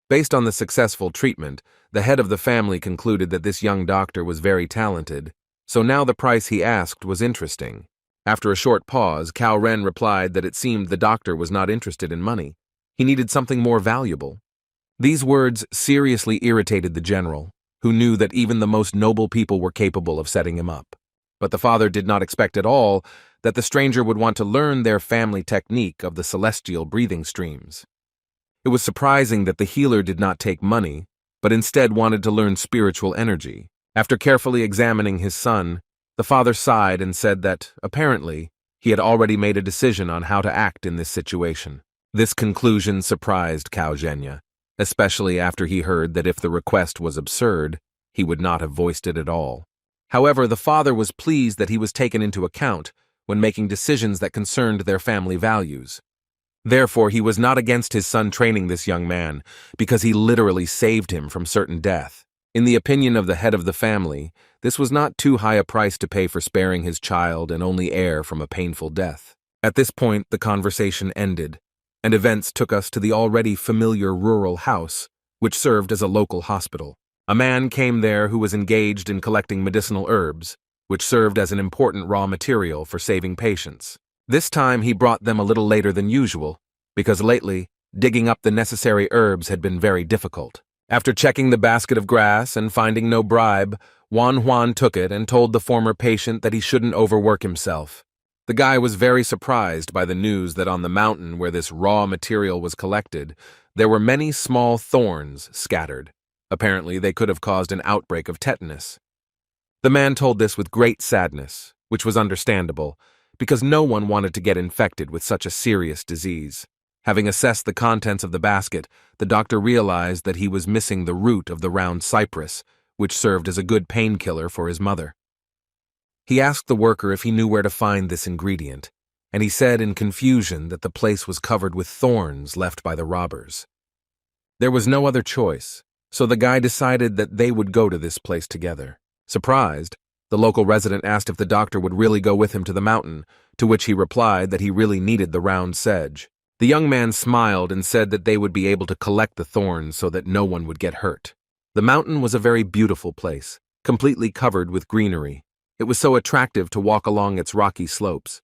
Based on the successful treatment, the head of the family concluded that this young doctor was very talented, so now the price he asked was interesting. After a short pause, Cao Ren replied that it seemed the doctor was not interested in money. He needed something more valuable. These words seriously irritated the general, who knew that even the most noble people were capable of setting him up. But the father did not expect at all that the stranger would want to learn their family technique of the celestial breathing streams. It was surprising that the healer did not take money, but instead wanted to learn spiritual energy. After carefully examining his son, the father sighed and said that, apparently, he had already made a decision on how to act in this situation. This conclusion surprised Cao Zhenya, especially after he heard that if the request was absurd, he would not have voiced it at all. However, the father was pleased that he was taken into account when making decisions that concerned their family values. Therefore, he was not against his son training this young man, because he literally saved him from certain death. In the opinion of the head of the family, this was not too high a price to pay for sparing his child and only heir from a painful death. At this point, the conversation ended, and events took us to the already familiar rural house, which served as a local hospital. A man came there who was engaged in collecting medicinal herbs, which served as an important raw material for saving patients. This time he brought them a little later than usual, because lately, digging up the necessary herbs had been very difficult. After checking the basket of grass and finding no bribe, Juan took it and told the former patient that he shouldn't overwork himself. The guy was very surprised by the news that on the mountain where this raw material was collected, there were many small thorns scattered. Apparently, they could have caused an outbreak of tetanus. The man told this with great sadness, which was understandable, because no one wanted to get infected with such a serious disease. Having assessed the contents of the basket, the doctor realized that he was missing the root of the round cypress, which served as a good painkiller for his mother. He asked the worker if he knew where to find this ingredient, and he said in confusion that the place was covered with thorns left by the robbers. There was no other choice, so the guy decided that they would go to this place together. Surprised, the local resident asked if the doctor would really go with him to the mountain, to which he replied that he really needed the round sedge. The young man smiled and said that they would be able to collect the thorns so that no one would get hurt. The mountain was a very beautiful place, completely covered with greenery. It was so attractive to walk along its rocky slopes.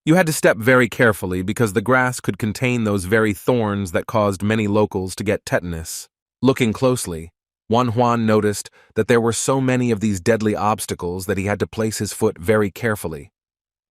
You had to step very carefully because the grass could contain those very thorns that caused many locals to get tetanus. Looking closely, Juan noticed that there were so many of these deadly obstacles that he had to place his foot very carefully.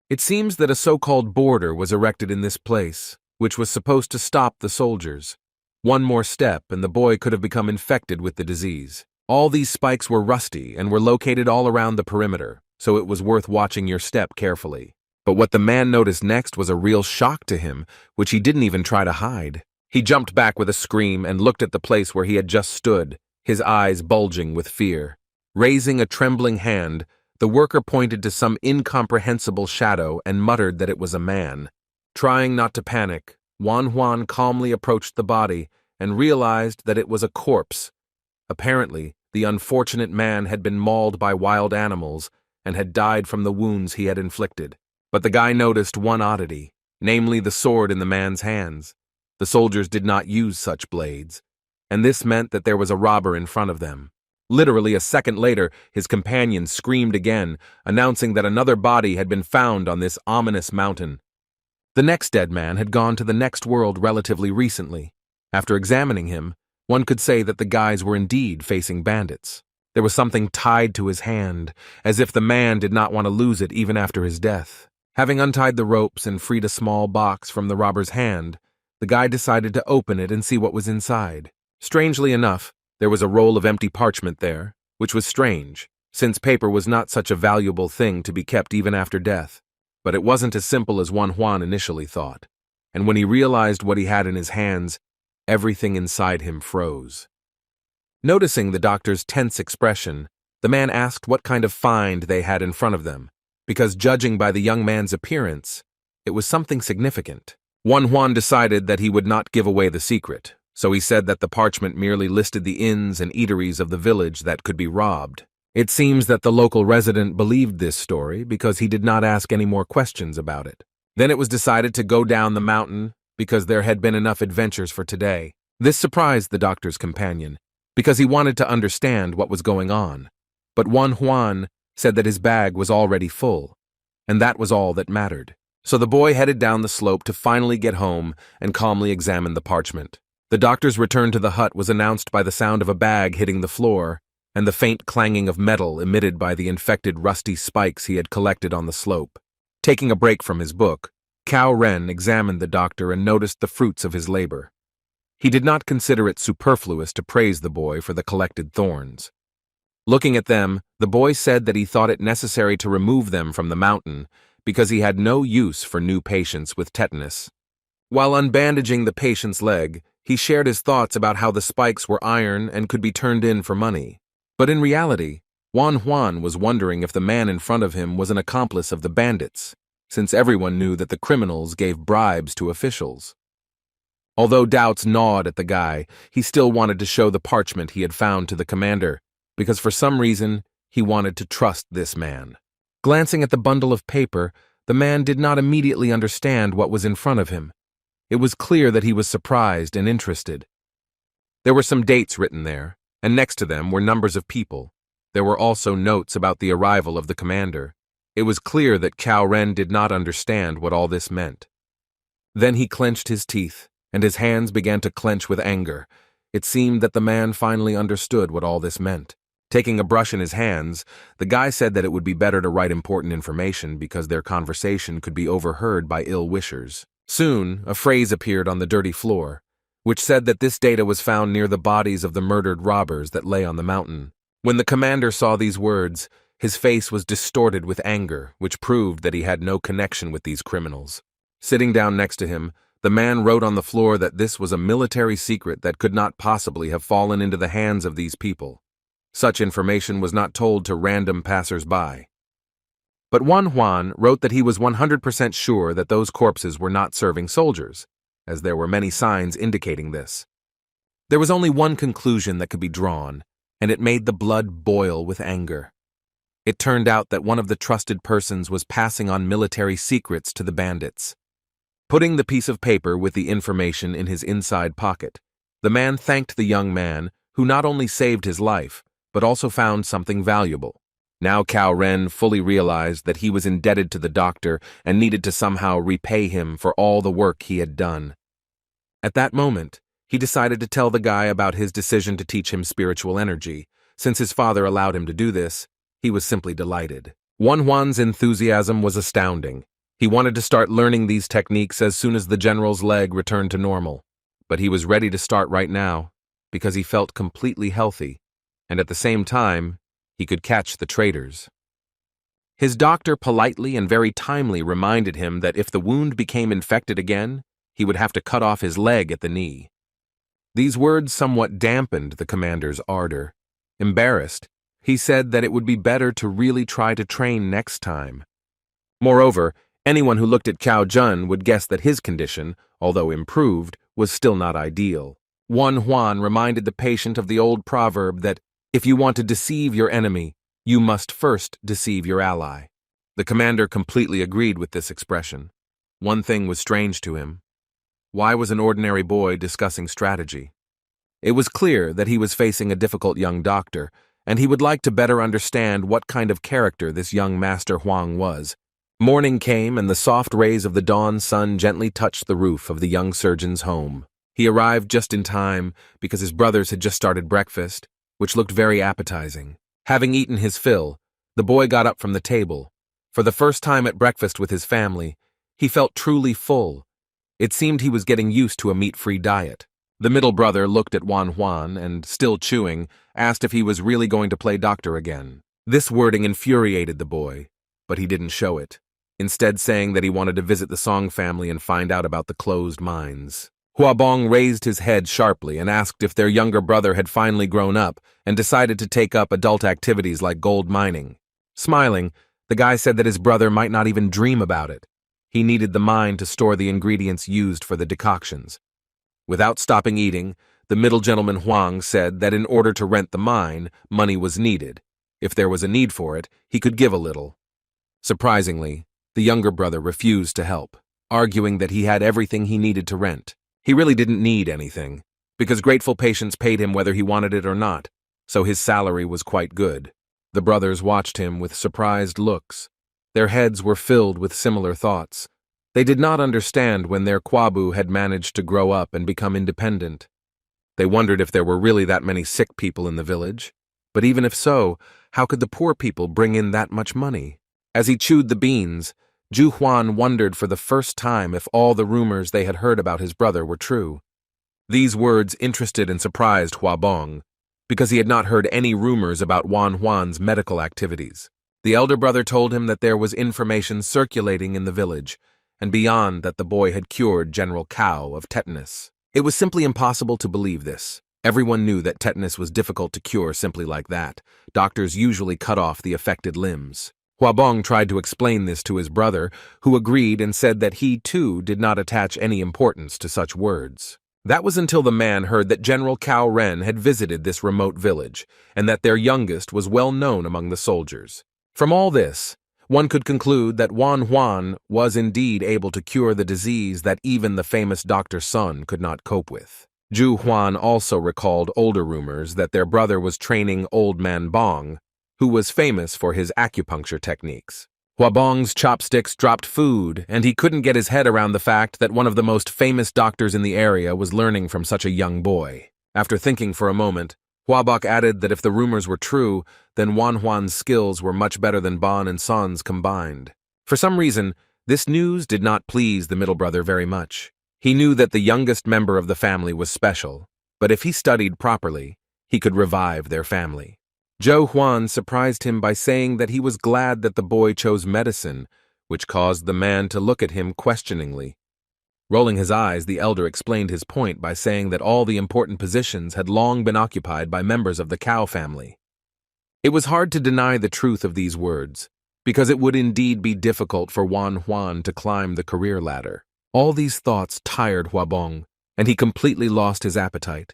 It seems that a so-called border was erected in this place, which was supposed to stop the soldiers. One more step and the boy could have become infected with the disease. All these spikes were rusty and were located all around the perimeter, so it was worth watching your step carefully. But what the man noticed next was a real shock to him, which he didn't even try to hide. He jumped back with a scream and looked at the place where he had just stood, his eyes bulging with fear. Raising a trembling hand, the worker pointed to some incomprehensible shadow and muttered that it was a man. Trying not to panic, Juan calmly approached the body and realized that it was a corpse. Apparently, the unfortunate man had been mauled by wild animals and had died from the wounds he had inflicted. But the guy noticed one oddity, namely the sword in the man's hands. The soldiers did not use such blades, and this meant that there was a robber in front of them. Literally a second later, his companion screamed again, announcing that another body had been found on this ominous mountain. The next dead man had gone to the next world relatively recently. After examining him, one could say that the guys were indeed facing bandits. There was something tied to his hand, as if the man did not want to lose it even after his death. Having untied the ropes and freed a small box from the robber's hand, the guy decided to open it and see what was inside. Strangely enough, there was a roll of empty parchment there, which was strange, since paper was not such a valuable thing to be kept even after death. But it wasn't as simple as Juan initially thought, and when he realized what he had in his hands, everything inside him froze. Noticing the doctor's tense expression, the man asked what kind of find they had in front of them, because judging by the young man's appearance, it was something significant. Juan decided that he would not give away the secret, so he said that the parchment merely listed the inns and eateries of the village that could be robbed. It seems that the local resident believed this story because he did not ask any more questions about it. Then it was decided to go down the mountain because there had been enough adventures for today. This surprised the doctor's companion because he wanted to understand what was going on. But Juan said that his bag was already full, and that was all that mattered. So the boy headed down the slope to finally get home and calmly examine the parchment. The doctor's return to the hut was announced by the sound of a bag hitting the floor and the faint clanging of metal emitted by the infected rusty spikes he had collected on the slope. Taking a break from his book, Cao Ren examined the doctor and noticed the fruits of his labor. He did not consider it superfluous to praise the boy for the collected thorns. Looking at them, the boy said that he thought it necessary to remove them from the mountain because he had no use for new patients with tetanus. While unbandaging the patient's leg, he shared his thoughts about how the spikes were iron and could be turned in for money. But in reality, Juan was wondering if the man in front of him was an accomplice of the bandits, since everyone knew that the criminals gave bribes to officials. Although doubts gnawed at the guy, he still wanted to show the parchment he had found to the commander, because for some reason he wanted to trust this man. Glancing at the bundle of paper, the man did not immediately understand what was in front of him. It was clear that he was surprised and interested. There were some dates written there, and next to them were numbers of people. There were also notes about the arrival of the commander. It was clear that Cao Ren did not understand what all this meant. Then he clenched his teeth, and his hands began to clench with anger. It seemed that the man finally understood what all this meant. Taking a brush in his hands, the guy said that it would be better to write important information because their conversation could be overheard by ill-wishers. Soon, a phrase appeared on the dirty floor, which said that this data was found near the bodies of the murdered robbers that lay on the mountain. When the commander saw these words, his face was distorted with anger, which proved that he had no connection with these criminals. Sitting down next to him, the man wrote on the floor that this was a military secret that could not possibly have fallen into the hands of these people. Such information was not told to random passers-by. But Huan wrote that he was 100% sure that those corpses were not serving soldiers, as there were many signs indicating this. There was only one conclusion that could be drawn, and it made the blood boil with anger. It turned out that one of the trusted persons was passing on military secrets to the bandits. Putting the piece of paper with the information in his inside pocket, the man thanked the young man, who not only saved his life, but also found something valuable. Now Cao Ren fully realized that he was indebted to the doctor and needed to somehow repay him for all the work he had done. At that moment, he decided to tell the guy about his decision to teach him spiritual energy. Since his father allowed him to do this, he was simply delighted. Huan's enthusiasm was astounding. He wanted to start learning these techniques as soon as the general's leg returned to normal. But he was ready to start right now, because he felt completely healthy, and at the same time, he could catch the traitors. His doctor politely and very timely reminded him that if the wound became infected again, he would have to cut off his leg at the knee. These words somewhat dampened the commander's ardor. Embarrassed, he said that it would be better to really try to train next time. Moreover, anyone who looked at Cao Jun would guess that his condition, although improved, was still not ideal. Huan reminded the patient of the old proverb that if you want to deceive your enemy, you must first deceive your ally. The commander completely agreed with this expression. One thing was strange to him. Why was an ordinary boy discussing strategy? It was clear that he was facing a difficult young doctor, and he would like to better understand what kind of character this young Master Huang was. Morning came, and the soft rays of the dawn sun gently touched the roof of the young surgeon's home. He arrived just in time because his brothers had just started breakfast, which looked very appetizing. Having eaten his fill, the boy got up from the table. For the first time at breakfast with his family, he felt truly full. It seemed he was getting used to a meat-free diet. The middle brother looked at Huan and, still chewing, asked if he was really going to play doctor again. This wording infuriated the boy, but he didn't show it, instead saying that he wanted to visit the Song family and find out about the closed mines. Huabong raised his head sharply and asked if their younger brother had finally grown up and decided to take up adult activities like gold mining. Smiling, the guy said that his brother might not even dream about it. He needed the mine to store the ingredients used for the decoctions. Without stopping eating, the middle gentleman Huang said that in order to rent the mine, money was needed. If there was a need for it, he could give a little. Surprisingly, the younger brother refused to help, arguing that he had everything he needed to rent. He really didn't need anything, because grateful patients paid him whether he wanted it or not, so his salary was quite good. The brothers watched him with surprised looks. Their heads were filled with similar thoughts. They did not understand when their Kwabu had managed to grow up and become independent. They wondered if there were really that many sick people in the village. But even if so, how could the poor people bring in that much money? As he chewed the beans, Ju Huan wondered for the first time if all the rumors they had heard about his brother were true. These words interested and surprised Huabong, because he had not heard any rumors about Huan's medical activities. The elder brother told him that there was information circulating in the village, and beyond that the boy had cured General Cao of tetanus. It was simply impossible to believe this. Everyone knew that tetanus was difficult to cure simply like that. Doctors usually cut off the affected limbs. Huabong tried to explain this to his brother, who agreed and said that he, too, did not attach any importance to such words. That was until the man heard that General Cao Ren had visited this remote village, and that their youngest was well known among the soldiers. From all this, one could conclude that Wan Huan was indeed able to cure the disease that even the famous Dr. Sun could not cope with. Zhu Huan also recalled older rumors that their brother was training Old Man Bong, who was famous for his acupuncture techniques. Huabong's chopsticks dropped food, and he couldn't get his head around the fact that one of the most famous doctors in the area was learning from such a young boy. After thinking for a moment, Huabok added that if the rumors were true, then Wan Huan's skills were much better than Bon and Son's combined. For some reason, this news did not please the middle brother very much. He knew that the youngest member of the family was special, but if he studied properly, he could revive their family. Zhou Huan surprised him by saying that he was glad that the boy chose medicine, which caused the man to look at him questioningly. Rolling his eyes, the elder explained his point by saying that all the important positions had long been occupied by members of the Cao family. It was hard to deny the truth of these words, because it would indeed be difficult for Wan Huan to climb the career ladder. All these thoughts tired Huabong, and he completely lost his appetite.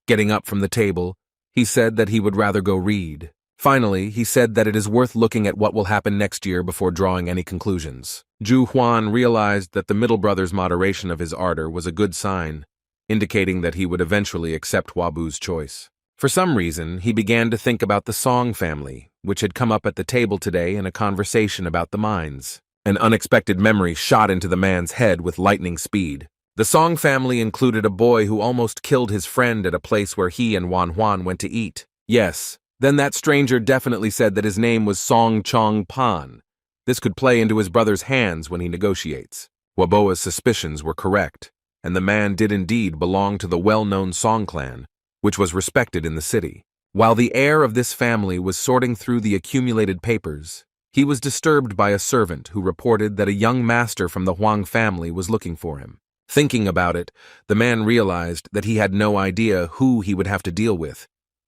Getting up from the table, he said that he would rather go read. Finally, he said that it is worth looking at what will happen next year before drawing any conclusions. Zhu Huan realized that the middle brother's moderation of his ardor was a good sign, indicating that he would eventually accept Huabu's choice. For some reason, he began to think about the Song family, which had come up at the table today in a conversation about the mines. An unexpected memory shot into the man's head with lightning speed. The Song family included a boy who almost killed his friend at a place where he and Wan Huan went to eat. Yes, then that stranger definitely said that his name was Song Chong Pan. This could play into his brother's hands when he negotiates. Waboa's suspicions were correct, and the man did indeed belong to the well-known Song clan, which was respected in the city. While the heir of this family was sorting through the accumulated papers, he was disturbed by a servant who reported that a young master from the Huang family was looking for him. Thinking about it, the man realized that he had no idea who he would have to deal with,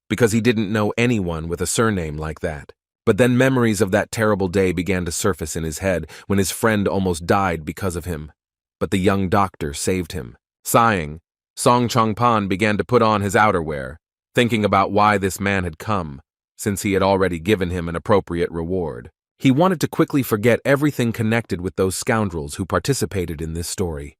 because he didn't know anyone with a surname like that. But then memories of that terrible day began to surface in his head when his friend almost died because of him. But the young doctor saved him. Sighing, Song Chongpan began to put on his outerwear, thinking about why this man had come, since he had already given him an appropriate reward. He wanted to quickly forget everything connected with those scoundrels who participated in this story,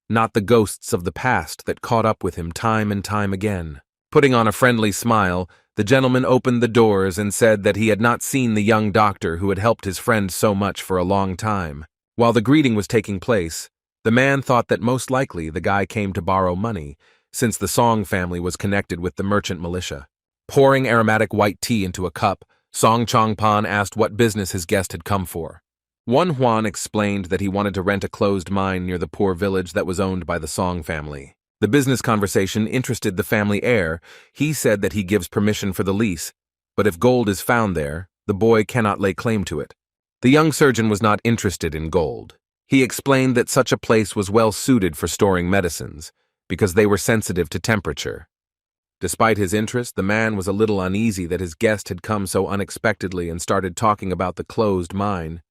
not the ghosts of the past that caught up with him time and time again. Putting on a friendly smile, the gentleman opened the doors and said that he had not seen the young doctor who had helped his friend so much for a long time. While the greeting was taking place, the man thought that most likely the guy came to borrow money, since the Song family was connected with the merchant militia. Pouring aromatic white tea into a cup, Song Chongpan asked what business his guest had come for. Wan Huan explained that he wanted to rent a closed mine near the poor village that was owned by the Song family. The business conversation interested the family heir. He said that he gives permission for the lease, but if gold is found there, the boy cannot lay claim to it. The young surgeon was not interested in gold. He explained that such a place was well suited for storing medicines, because they were sensitive to temperature. Despite his interest, the man was a little uneasy that his guest had come so unexpectedly and started talking about the closed mine.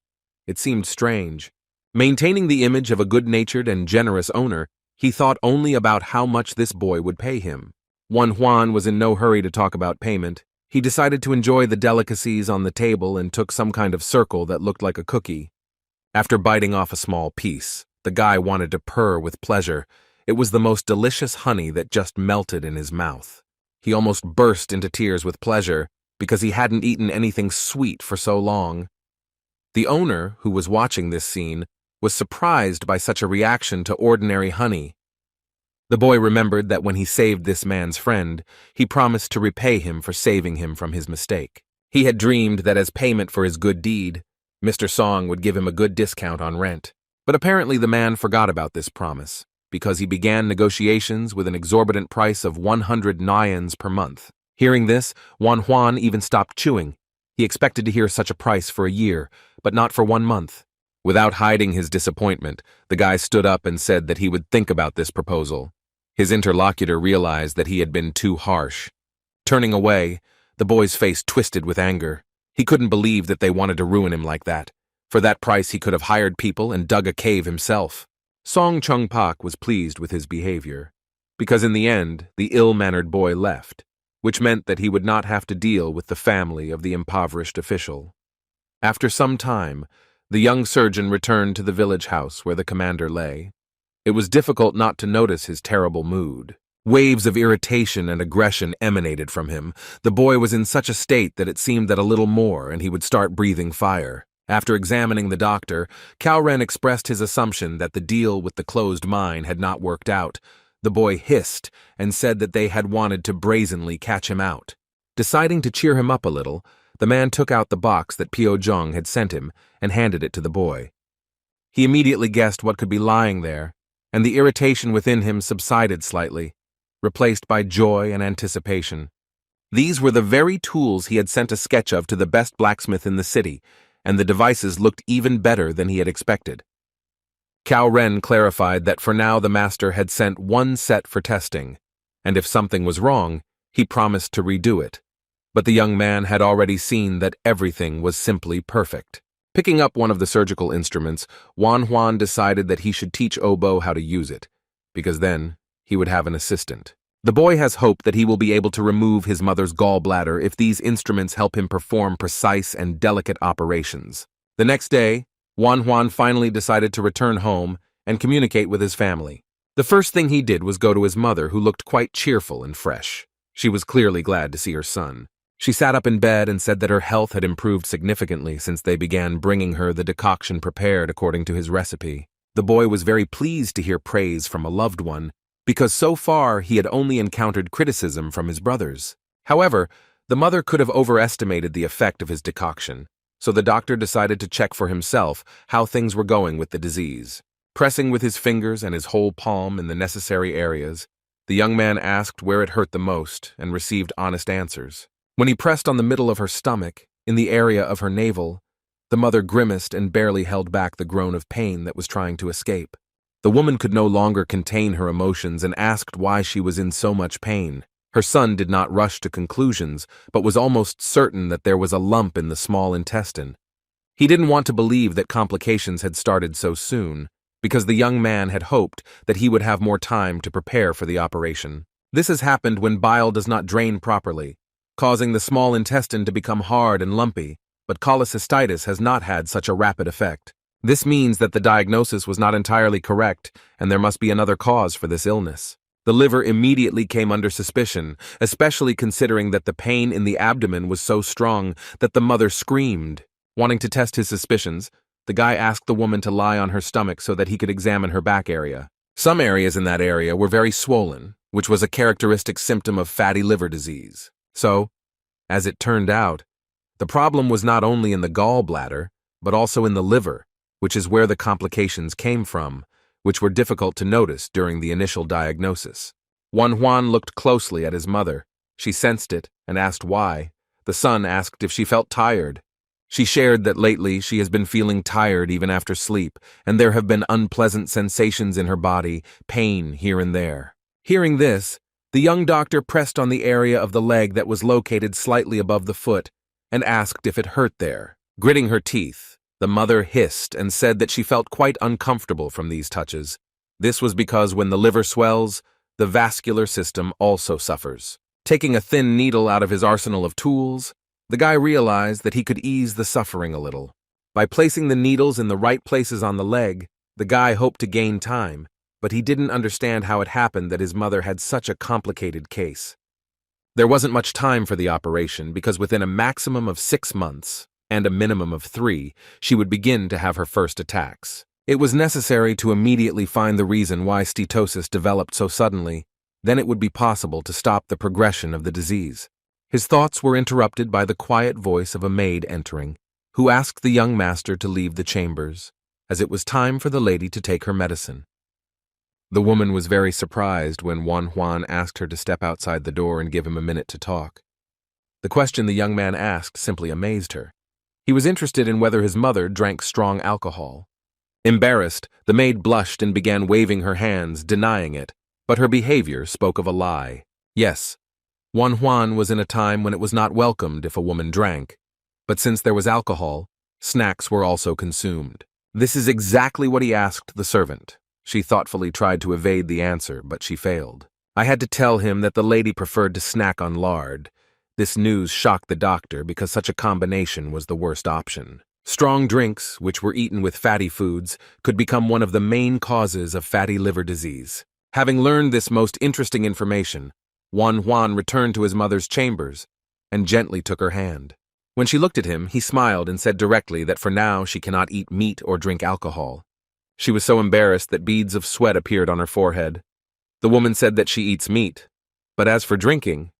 It seemed strange. Maintaining the image of a good-natured and generous owner, he thought only about how much this boy would pay him. Wan Huan was in no hurry to talk about payment. He decided to enjoy the delicacies on the table and took some kind of circle that looked like a cookie. After biting off a small piece, the guy wanted to purr with pleasure. It was the most delicious honey that just melted in his mouth. He almost burst into tears with pleasure because he hadn't eaten anything sweet for so long. The owner, who was watching this scene, was surprised by such a reaction to ordinary honey. The boy remembered that when he saved this man's friend, he promised to repay him for saving him from his mistake. He had dreamed that as payment for his good deed, Mr. Song would give him a good discount on rent. But apparently the man forgot about this promise, because he began negotiations with an exorbitant price of 100 nyans per month. Hearing this, Wan Huan even stopped chewing. He expected to hear such a price for a year, but not for 1 month. Without hiding his disappointment, the guy stood up and said that he would think about this proposal. His interlocutor realized that he had been too harsh. Turning away, the boy's face twisted with anger. He couldn't believe that they wanted to ruin him like that. For that price, he could have hired people and dug a cave himself. Song Chung Pak was pleased with his behavior. because in the end, the ill-mannered boy left, which meant that he would not have to deal with the family of the impoverished official. After some time, the young surgeon returned to the village house where the commander lay. It was difficult not to notice his terrible mood. Waves of irritation and aggression emanated from him. The boy was in such a state that it seemed that a little more and he would start breathing fire. After examining the doctor, Cao-Ren expressed his assumption that the deal with the closed mine had not worked out. The boy hissed and said that they had wanted to brazenly catch him out. Deciding to cheer him up a little, the man took out the box that Pio Zheng had sent him and handed it to the boy. He immediately guessed what could be lying there, and the irritation within him subsided slightly, replaced by joy and anticipation. These were the very tools he had sent a sketch of to the best blacksmith in the city, and the devices looked even better than he had expected. Cao-Ren clarified that for now the master had sent one set for testing, and if something was wrong, he promised to redo it. But the young man had already seen that everything was simply perfect. Picking up one of the surgical instruments, Wan Huan decided that he should teach Obo how to use it, because then he would have an assistant. The boy has hope that he will be able to remove his mother's gallbladder if these instruments help him perform precise and delicate operations. The next day, Wan Huan finally decided to return home and communicate with his family. The first thing he did was go to his mother, who looked quite cheerful and fresh. She was clearly glad to see her son. She sat up in bed and said that her health had improved significantly since they began bringing her the decoction prepared according to his recipe. The boy was very pleased to hear praise from a loved one, because so far he had only encountered criticism from his brothers. However, the mother could have overestimated the effect of his decoction, so the doctor decided to check for himself how things were going with the disease. Pressing with his fingers and his whole palm in the necessary areas, the young man asked where it hurt the most and received honest answers. When he pressed on the middle of her stomach, in the area of her navel, the mother grimaced and barely held back the groan of pain that was trying to escape. The woman could no longer contain her emotions and asked why she was in so much pain. Her son did not rush to conclusions, but was almost certain that there was a lump in the small intestine. He didn't want to believe that complications had started so soon, because the young man had hoped that he would have more time to prepare for the operation. This has happened when bile does not drain properly, causing the small intestine to become hard and lumpy, but cholecystitis has not had such a rapid effect. This means that the diagnosis was not entirely correct, and there must be another cause for this illness. The liver immediately came under suspicion, especially considering that the pain in the abdomen was so strong that the mother screamed. Wanting to test his suspicions, the guy asked the woman to lie on her stomach so that he could examine her back area. Some areas in that area were very swollen, which was a characteristic symptom of fatty liver disease. So, as it turned out, the problem was not only in the gallbladder, but also in the liver, which is where the complications came from, which were difficult to notice during the initial diagnosis. Wan Huan looked closely at his mother. She sensed it and asked why. The son asked if she felt tired. She shared that lately she has been feeling tired even after sleep, and there have been unpleasant sensations in her body, pain here and there. Hearing this, the young doctor pressed on the area of the leg that was located slightly above the foot and asked if it hurt there. Gritting her teeth, the mother hissed and said that she felt quite uncomfortable from these touches. This was because when the liver swells, the vascular system also suffers. Taking a thin needle out of his arsenal of tools, the guy realized that he could ease the suffering a little. By placing the needles in the right places on the leg, the guy hoped to gain time, but he didn't understand how it happened that his mother had such a complicated case. There wasn't much time for the operation because within a maximum of 6 months and a minimum of 3, she would begin to have her first attacks. It was necessary to immediately find the reason why steatosis developed so suddenly. Then it would be possible to stop the progression of the disease. His thoughts were interrupted by the quiet voice of a maid entering, who asked the young master to leave the chambers, as it was time for the lady to take her medicine. The woman was very surprised when Wan Huan asked her to step outside the door and give him a minute to talk. The question the young man asked simply amazed her. He was interested in whether his mother drank strong alcohol. Embarrassed, the maid blushed and began waving her hands, denying it, but her behavior spoke of a lie. Yes, Wan Huan was in a time when it was not welcomed if a woman drank, but since there was alcohol, snacks were also consumed. This is exactly what he asked the servant. She thoughtfully tried to evade the answer, but she failed. I had to tell him that the lady preferred to snack on lard. This news shocked the doctor because such a combination was the worst option. Strong drinks, which were eaten with fatty foods, could become one of the main causes of fatty liver disease. Having learned this most interesting information, Juan returned to his mother's chambers and gently took her hand. When she looked at him, he smiled and said directly that for now she cannot eat meat or drink alcohol. She was so embarrassed that beads of sweat appeared on her forehead. The woman said that she eats meat, but as for drinking,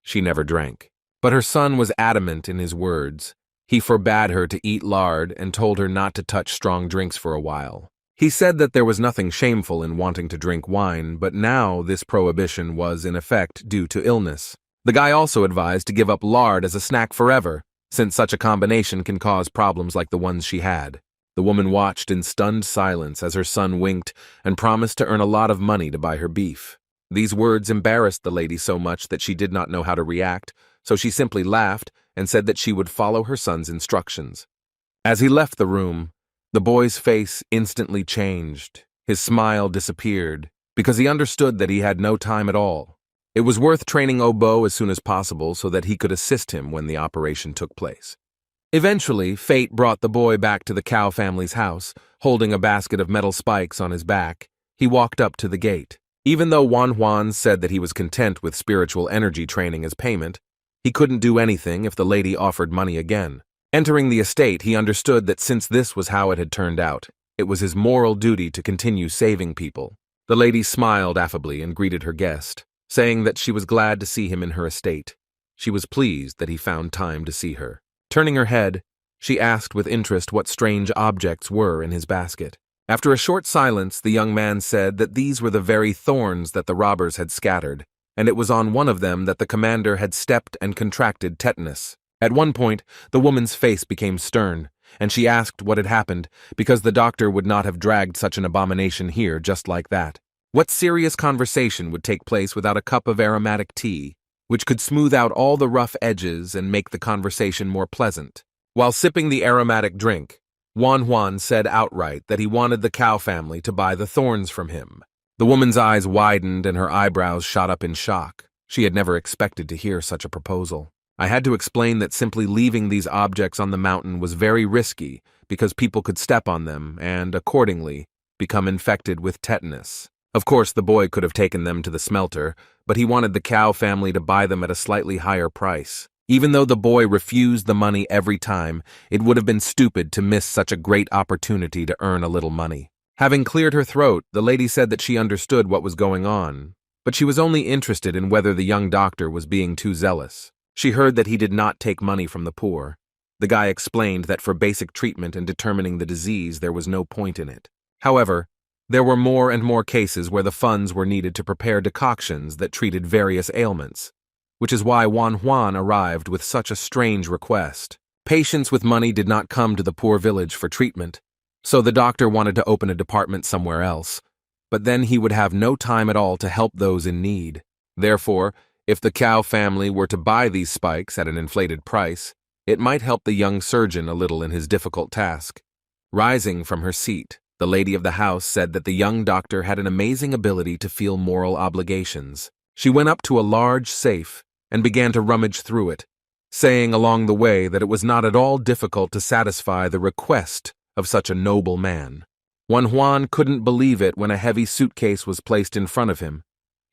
she never drank. But her son was adamant in his words. He forbade her to eat lard and told her not to touch strong drinks for a while. He said that there was nothing shameful in wanting to drink wine, but now this prohibition was in effect due to illness. The guy also advised to give up lard as a snack forever, since such a combination can cause problems like the ones she had. The woman watched in stunned silence as her son winked and promised to earn a lot of money to buy her beef. These words embarrassed the lady so much that she did not know how to react, so she simply laughed and said that she would follow her son's instructions. As he left the room, the boy's face instantly changed. His smile disappeared, because he understood that he had no time at all. It was worth training Obo as soon as possible so that he could assist him when the operation took place. Eventually, fate brought the boy back to the Cow family's house, holding a basket of metal spikes on his back. He walked up to the gate. Even though Juan said that he was content with spiritual energy training as payment, he couldn't do anything if the lady offered money again. Entering the estate, he understood that since this was how it had turned out, it was his moral duty to continue saving people. The lady smiled affably and greeted her guest, saying that she was glad to see him in her estate. She was pleased that he found time to see her. Turning her head, she asked with interest what strange objects were in his basket. After a short silence, the young man said that these were the very thorns that the robbers had scattered, and it was on one of them that the commander had stepped and contracted tetanus. At one point, the woman's face became stern, and she asked what had happened, because the doctor would not have dragged such an abomination here just like that. What serious conversation would take place without a cup of aromatic tea, which could smooth out all the rough edges and make the conversation more pleasant? While sipping the aromatic drink, Juan said outright that he wanted the Cow family to buy the thorns from him. The woman's eyes widened and her eyebrows shot up in shock. She had never expected to hear such a proposal. I had to explain that simply leaving these objects on the mountain was very risky because people could step on them and, accordingly, become infected with tetanus. Of course, the boy could have taken them to the smelter, but he wanted the Cow family to buy them at a slightly higher price. Even though the boy refused the money every time, it would have been stupid to miss such a great opportunity to earn a little money. Having cleared her throat, the lady said that she understood what was going on, but she was only interested in whether the young doctor was being too zealous. She heard that he did not take money from the poor. The guy explained that for basic treatment and determining the disease, there was no point in it. However, there were more and more cases where the funds were needed to prepare decoctions that treated various ailments, which is why Juan arrived with such a strange request. Patients with money did not come to the poor village for treatment, so the doctor wanted to open a department somewhere else, but then he would have no time at all to help those in need. Therefore, if the Cow family were to buy these spikes at an inflated price, it might help the young surgeon a little in his difficult task. Rising from her seat, the lady of the house said that the young doctor had an amazing ability to feel moral obligations. She went up to a large safe and began to rummage through it, saying along the way that it was not at all difficult to satisfy the request of such a noble man. Juan couldn't believe it when a heavy suitcase was placed in front of him,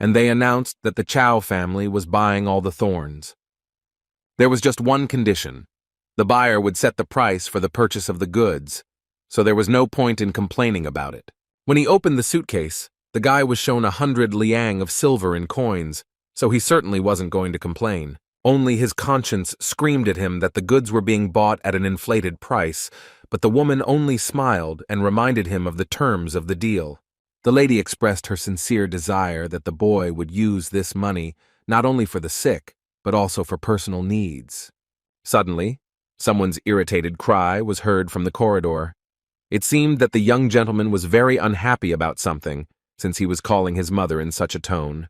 and they announced that the Chow family was buying all the thorns. There was just one condition. The buyer would set the price for the purchase of the goods, so there was no point in complaining about it. When he opened the suitcase, the guy was shown 100 liang of silver in coins, so he certainly wasn't going to complain. Only his conscience screamed at him that the goods were being bought at an inflated price, but the woman only smiled and reminded him of the terms of the deal. The lady expressed her sincere desire that the boy would use this money not only for the sick, but also for personal needs. Suddenly, someone's irritated cry was heard from the corridor. It seemed that the young gentleman was very unhappy about something, since he was calling his mother in such a tone.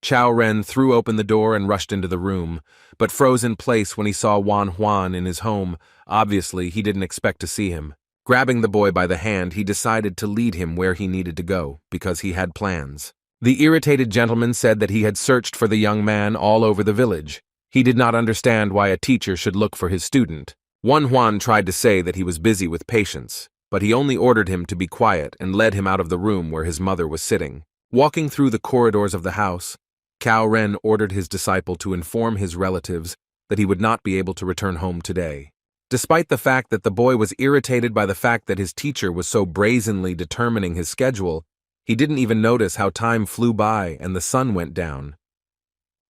Chow Ren threw open the door and rushed into the room, but froze in place when he saw Juan in his home. Obviously, he didn't expect to see him. Grabbing the boy by the hand, he decided to lead him where he needed to go, because he had plans. The irritated gentleman said that he had searched for the young man all over the village. He did not understand why a teacher should look for his student. Juan tried to say that he was busy with patients, but he only ordered him to be quiet and led him out of the room where his mother was sitting. Walking through the corridors of the house, Cao Ren ordered his disciple to inform his relatives that he would not be able to return home today. Despite the fact that the boy was irritated by the fact that his teacher was so brazenly determining his schedule, he didn't even notice how time flew by and the sun went down.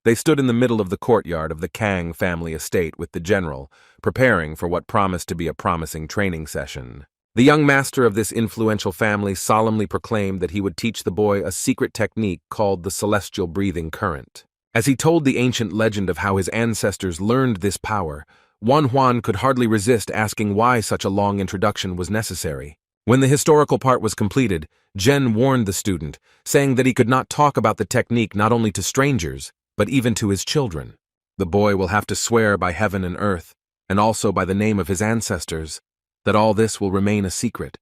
They stood in the middle of the courtyard of the Kang family estate with the general, preparing for what promised to be a promising training session. The young master of this influential family solemnly proclaimed that he would teach the boy a secret technique called the celestial breathing current. As he told the ancient legend of how his ancestors learned this power, Juan could hardly resist asking why such a long introduction was necessary. When the historical part was completed, Jen warned the student, saying that he could not talk about the technique not only to strangers, but even to his children. The boy will have to swear by heaven and earth, and also by the name of his ancestors, that all this will remain a secret.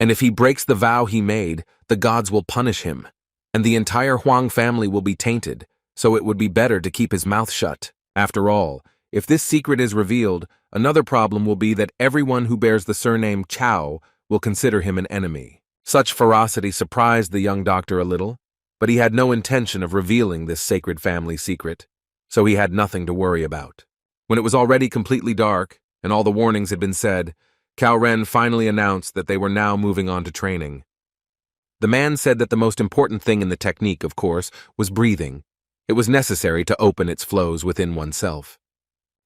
And if he breaks the vow he made, the gods will punish him, and the entire Huang family will be tainted, so it would be better to keep his mouth shut. After all, if this secret is revealed, another problem will be that everyone who bears the surname Chao will consider him an enemy. Such ferocity surprised the young doctor a little, but he had no intention of revealing this sacred family secret, so he had nothing to worry about. When it was already completely dark, and all the warnings had been said, Cao Ren finally announced that they were now moving on to training. The man said that the most important thing in the technique, of course, was breathing. It was necessary to open its flows within oneself.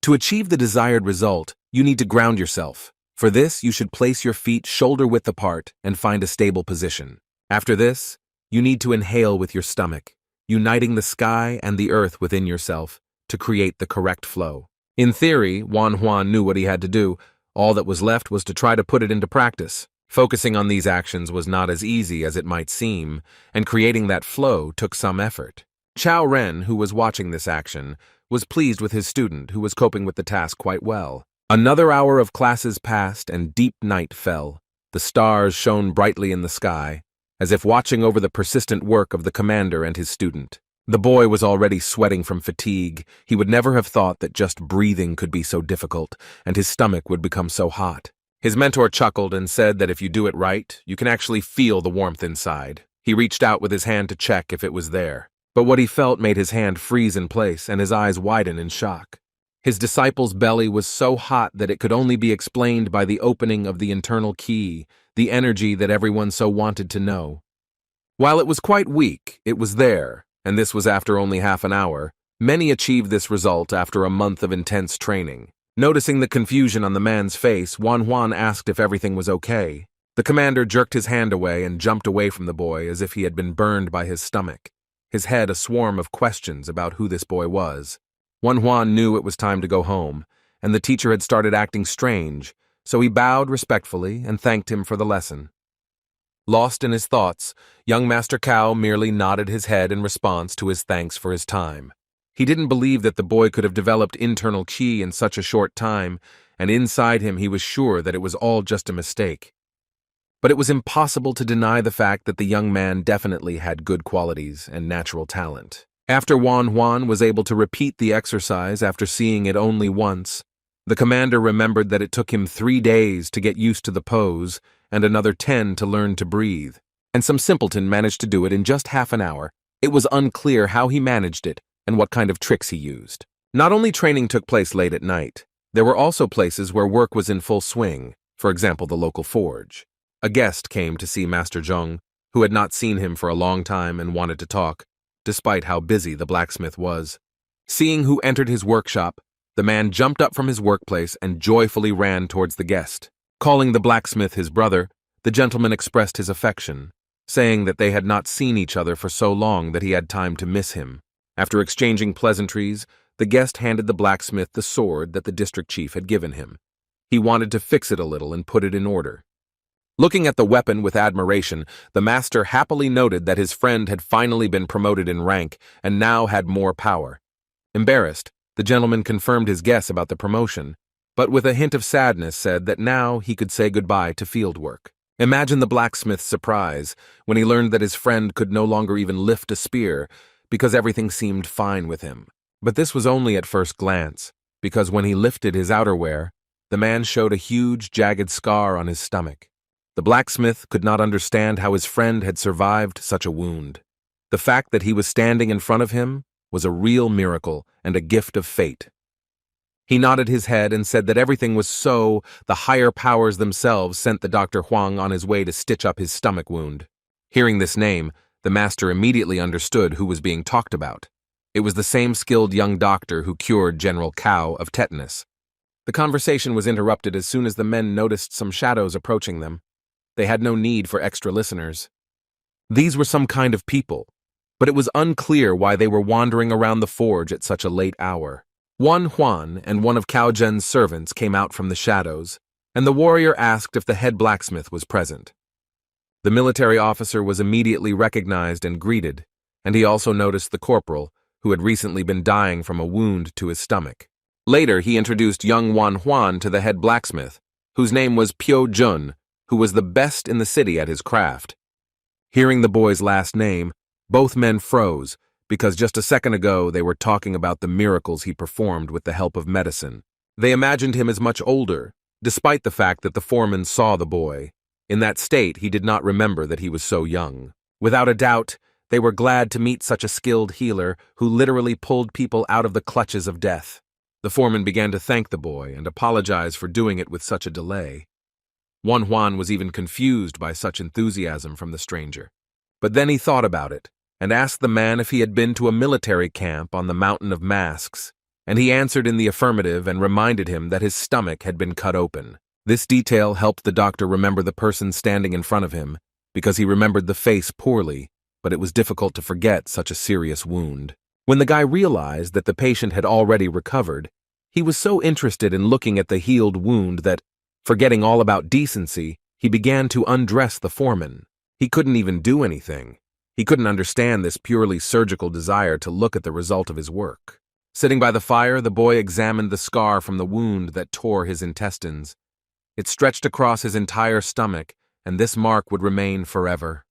To achieve the desired result, you need to ground yourself. For this, you should place your feet shoulder-width apart and find a stable position. After this, you need to inhale with your stomach, uniting the sky and the earth within yourself to create the correct flow. In theory, Juan knew what he had to do. All that was left was to try to put it into practice. Focusing on these actions was not as easy as it might seem, and creating that flow took some effort. Cao Ren, who was watching this action, was pleased with his student, who was coping with the task quite well. Another hour of classes passed and deep night fell. The stars shone brightly in the sky, as if watching over the persistent work of the commander and his student. The boy was already sweating from fatigue. He would never have thought that just breathing could be so difficult, and his stomach would become so hot. His mentor chuckled and said that if you do it right, you can actually feel the warmth inside. He reached out with his hand to check if it was there, but what he felt made his hand freeze in place and his eyes widen in shock. His disciple's belly was so hot that it could only be explained by the opening of the internal key, the energy that everyone so wanted to know. While it was quite weak, it was there, and this was after only half an hour. Many achieved this result after a month of intense training. Noticing the confusion on the man's face, Juan asked if everything was okay. The commander jerked his hand away and jumped away from the boy as if he had been burned by his stomach, his head a swarm of questions about who this boy was. Juan knew it was time to go home, and the teacher had started acting strange, so he bowed respectfully and thanked him for the lesson. Lost in his thoughts, young Master Cao merely nodded his head in response to his thanks for his time. He didn't believe that the boy could have developed internal qi in such a short time, and inside him he was sure that it was all just a mistake. But it was impossible to deny the fact that the young man definitely had good qualities and natural talent. After Juan was able to repeat the exercise after seeing it only once, the commander remembered that it took him 3 days to get used to the pose and another 10 to learn to breathe, and some simpleton managed to do it in just half an hour. It was unclear how he managed it and what kind of tricks he used. Not only training took place late at night, there were also places where work was in full swing, for example the local forge. A guest came to see Master Zhong, who had not seen him for a long time and wanted to talk, despite how busy the blacksmith was. Seeing who entered his workshop, the man jumped up from his workplace and joyfully ran towards the guest. Calling the blacksmith his brother, the gentleman expressed his affection, saying that they had not seen each other for so long that he had time to miss him. After exchanging pleasantries, the guest handed the blacksmith the sword that the district chief had given him. He wanted to fix it a little and put it in order. Looking at the weapon with admiration, the master happily noted that his friend had finally been promoted in rank and now had more power. Embarrassed, the gentleman confirmed his guess about the promotion, but with a hint of sadness said that now he could say goodbye to field work. Imagine the blacksmith's surprise when he learned that his friend could no longer even lift a spear because everything seemed fine with him. But this was only at first glance, because when he lifted his outerwear, the man showed a huge, jagged scar on his stomach. The blacksmith could not understand how his friend had survived such a wound. The fact that he was standing in front of him was a real miracle and a gift of fate. He nodded his head and said that everything was so, the higher powers themselves sent the Dr. Huang on his way to stitch up his stomach wound. Hearing this name, the master immediately understood who was being talked about. It was the same skilled young doctor who cured General Cao of tetanus. The conversation was interrupted as soon as the men noticed some shadows approaching them. They had no need for extra listeners. These were some kind of people, but it was unclear why they were wandering around the forge at such a late hour. Wan Huan and one of Cao Zhen's servants came out from the shadows, and the warrior asked if the head blacksmith was present. The military officer was immediately recognized and greeted, and he also noticed the corporal, who had recently been dying from a wound to his stomach. Later, he introduced young Wan Huan to the head blacksmith, whose name was Piao Jun, who was the best in the city at his craft. Hearing the boy's last name, both men froze, because just a second ago they were talking about the miracles he performed with the help of medicine. They imagined him as much older, despite the fact that the foreman saw the boy. In that state, he did not remember that he was so young. Without a doubt, they were glad to meet such a skilled healer who literally pulled people out of the clutches of death. The foreman began to thank the boy and apologize for doing it with such a delay. Wan Huan was even confused by such enthusiasm from the stranger. But then he thought about it, and asked the man if he had been to a military camp on the Mountain of Masks, and he answered in the affirmative and reminded him that his stomach had been cut open. This detail helped the doctor remember the person standing in front of him, because he remembered the face poorly, but it was difficult to forget such a serious wound. When the guy realized that the patient had already recovered, he was so interested in looking at the healed wound that, forgetting all about decency, he began to undress the foreman. He couldn't even do anything. He couldn't understand this purely surgical desire to look at the result of his work. Sitting by the fire, the boy examined the scar from the wound that tore his intestines. It stretched across his entire stomach, and this mark would remain forever.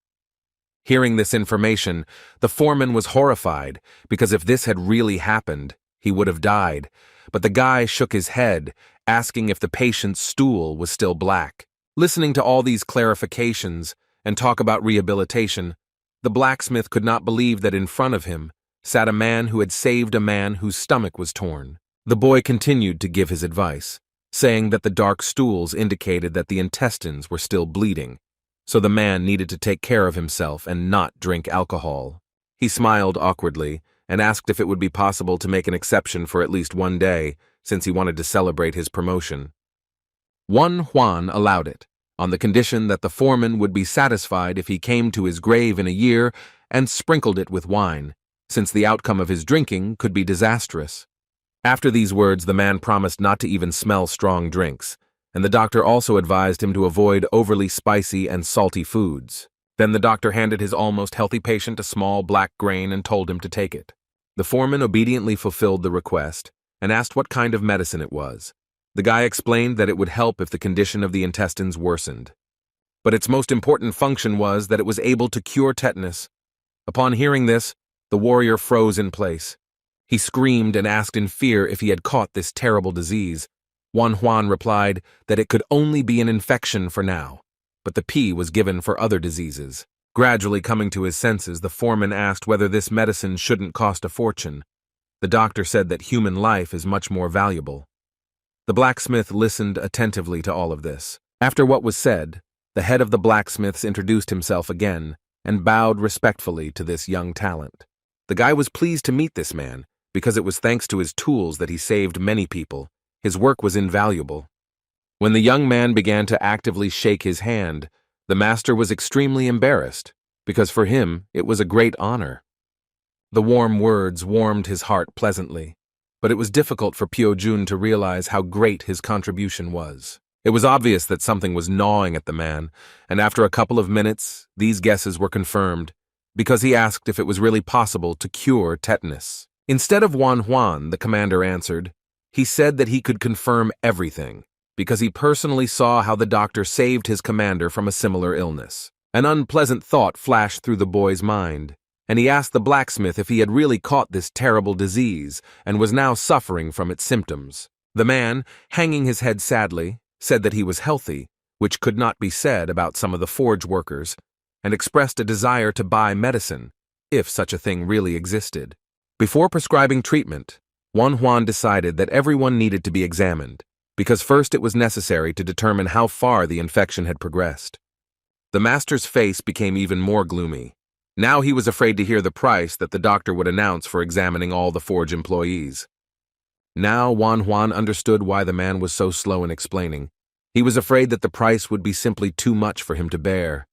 Hearing this information, the foreman was horrified, because if this had really happened, he would have died. But the guy shook his head, asking if the patient's stool was still black. Listening to all these clarifications and talk about rehabilitation, the blacksmith could not believe that in front of him sat a man who had saved a man whose stomach was torn. The boy continued to give his advice, saying that the dark stools indicated that the intestines were still bleeding, so the man needed to take care of himself and not drink alcohol. He smiled awkwardly and asked if it would be possible to make an exception for at least one day, since he wanted to celebrate his promotion. Wan Huan allowed it, on the condition that the foreman would be satisfied if he came to his grave in a year and sprinkled it with wine, since the outcome of his drinking could be disastrous. After these words, the man promised not to even smell strong drinks, and the doctor also advised him to avoid overly spicy and salty foods. Then the doctor handed his almost healthy patient a small black grain and told him to take it. The foreman obediently fulfilled the request and asked what kind of medicine it was. The guy explained that it would help if the condition of the intestines worsened. But its most important function was that it was able to cure tetanus. Upon hearing this, the warrior froze in place. He screamed and asked in fear if he had caught this terrible disease. Wan Huan replied that it could only be an infection for now, but the P was given for other diseases. Gradually coming to his senses, the foreman asked whether this medicine shouldn't cost a fortune. The doctor said that human life is much more valuable. The blacksmith listened attentively to all of this. After what was said, the head of the blacksmiths introduced himself again and bowed respectfully to this young talent. The guy was pleased to meet this man, because it was thanks to his tools that he saved many people. His work was invaluable. When the young man began to actively shake his hand, the master was extremely embarrassed, because for him it was a great honor. The warm words warmed his heart pleasantly, but it was difficult for Piao Jun to realize how great his contribution was. It was obvious that something was gnawing at the man, and after a couple of minutes, these guesses were confirmed, because he asked if it was really possible to cure tetanus. Instead of Wan Huan, the commander answered, he said that he could confirm everything, because he personally saw how the doctor saved his commander from a similar illness. An unpleasant thought flashed through the boy's mind, and he asked the blacksmith if he had really caught this terrible disease and was now suffering from its symptoms. The man, hanging his head sadly, said that he was healthy, which could not be said about some of the forge workers, and expressed a desire to buy medicine, if such a thing really existed. Before prescribing treatment, Juan decided that everyone needed to be examined, because first it was necessary to determine how far the infection had progressed. The master's face became even more gloomy. Now he was afraid to hear the price that the doctor would announce for examining all the forge employees. Now Juan understood why the man was so slow in explaining. He was afraid that the price would be simply too much for him to bear.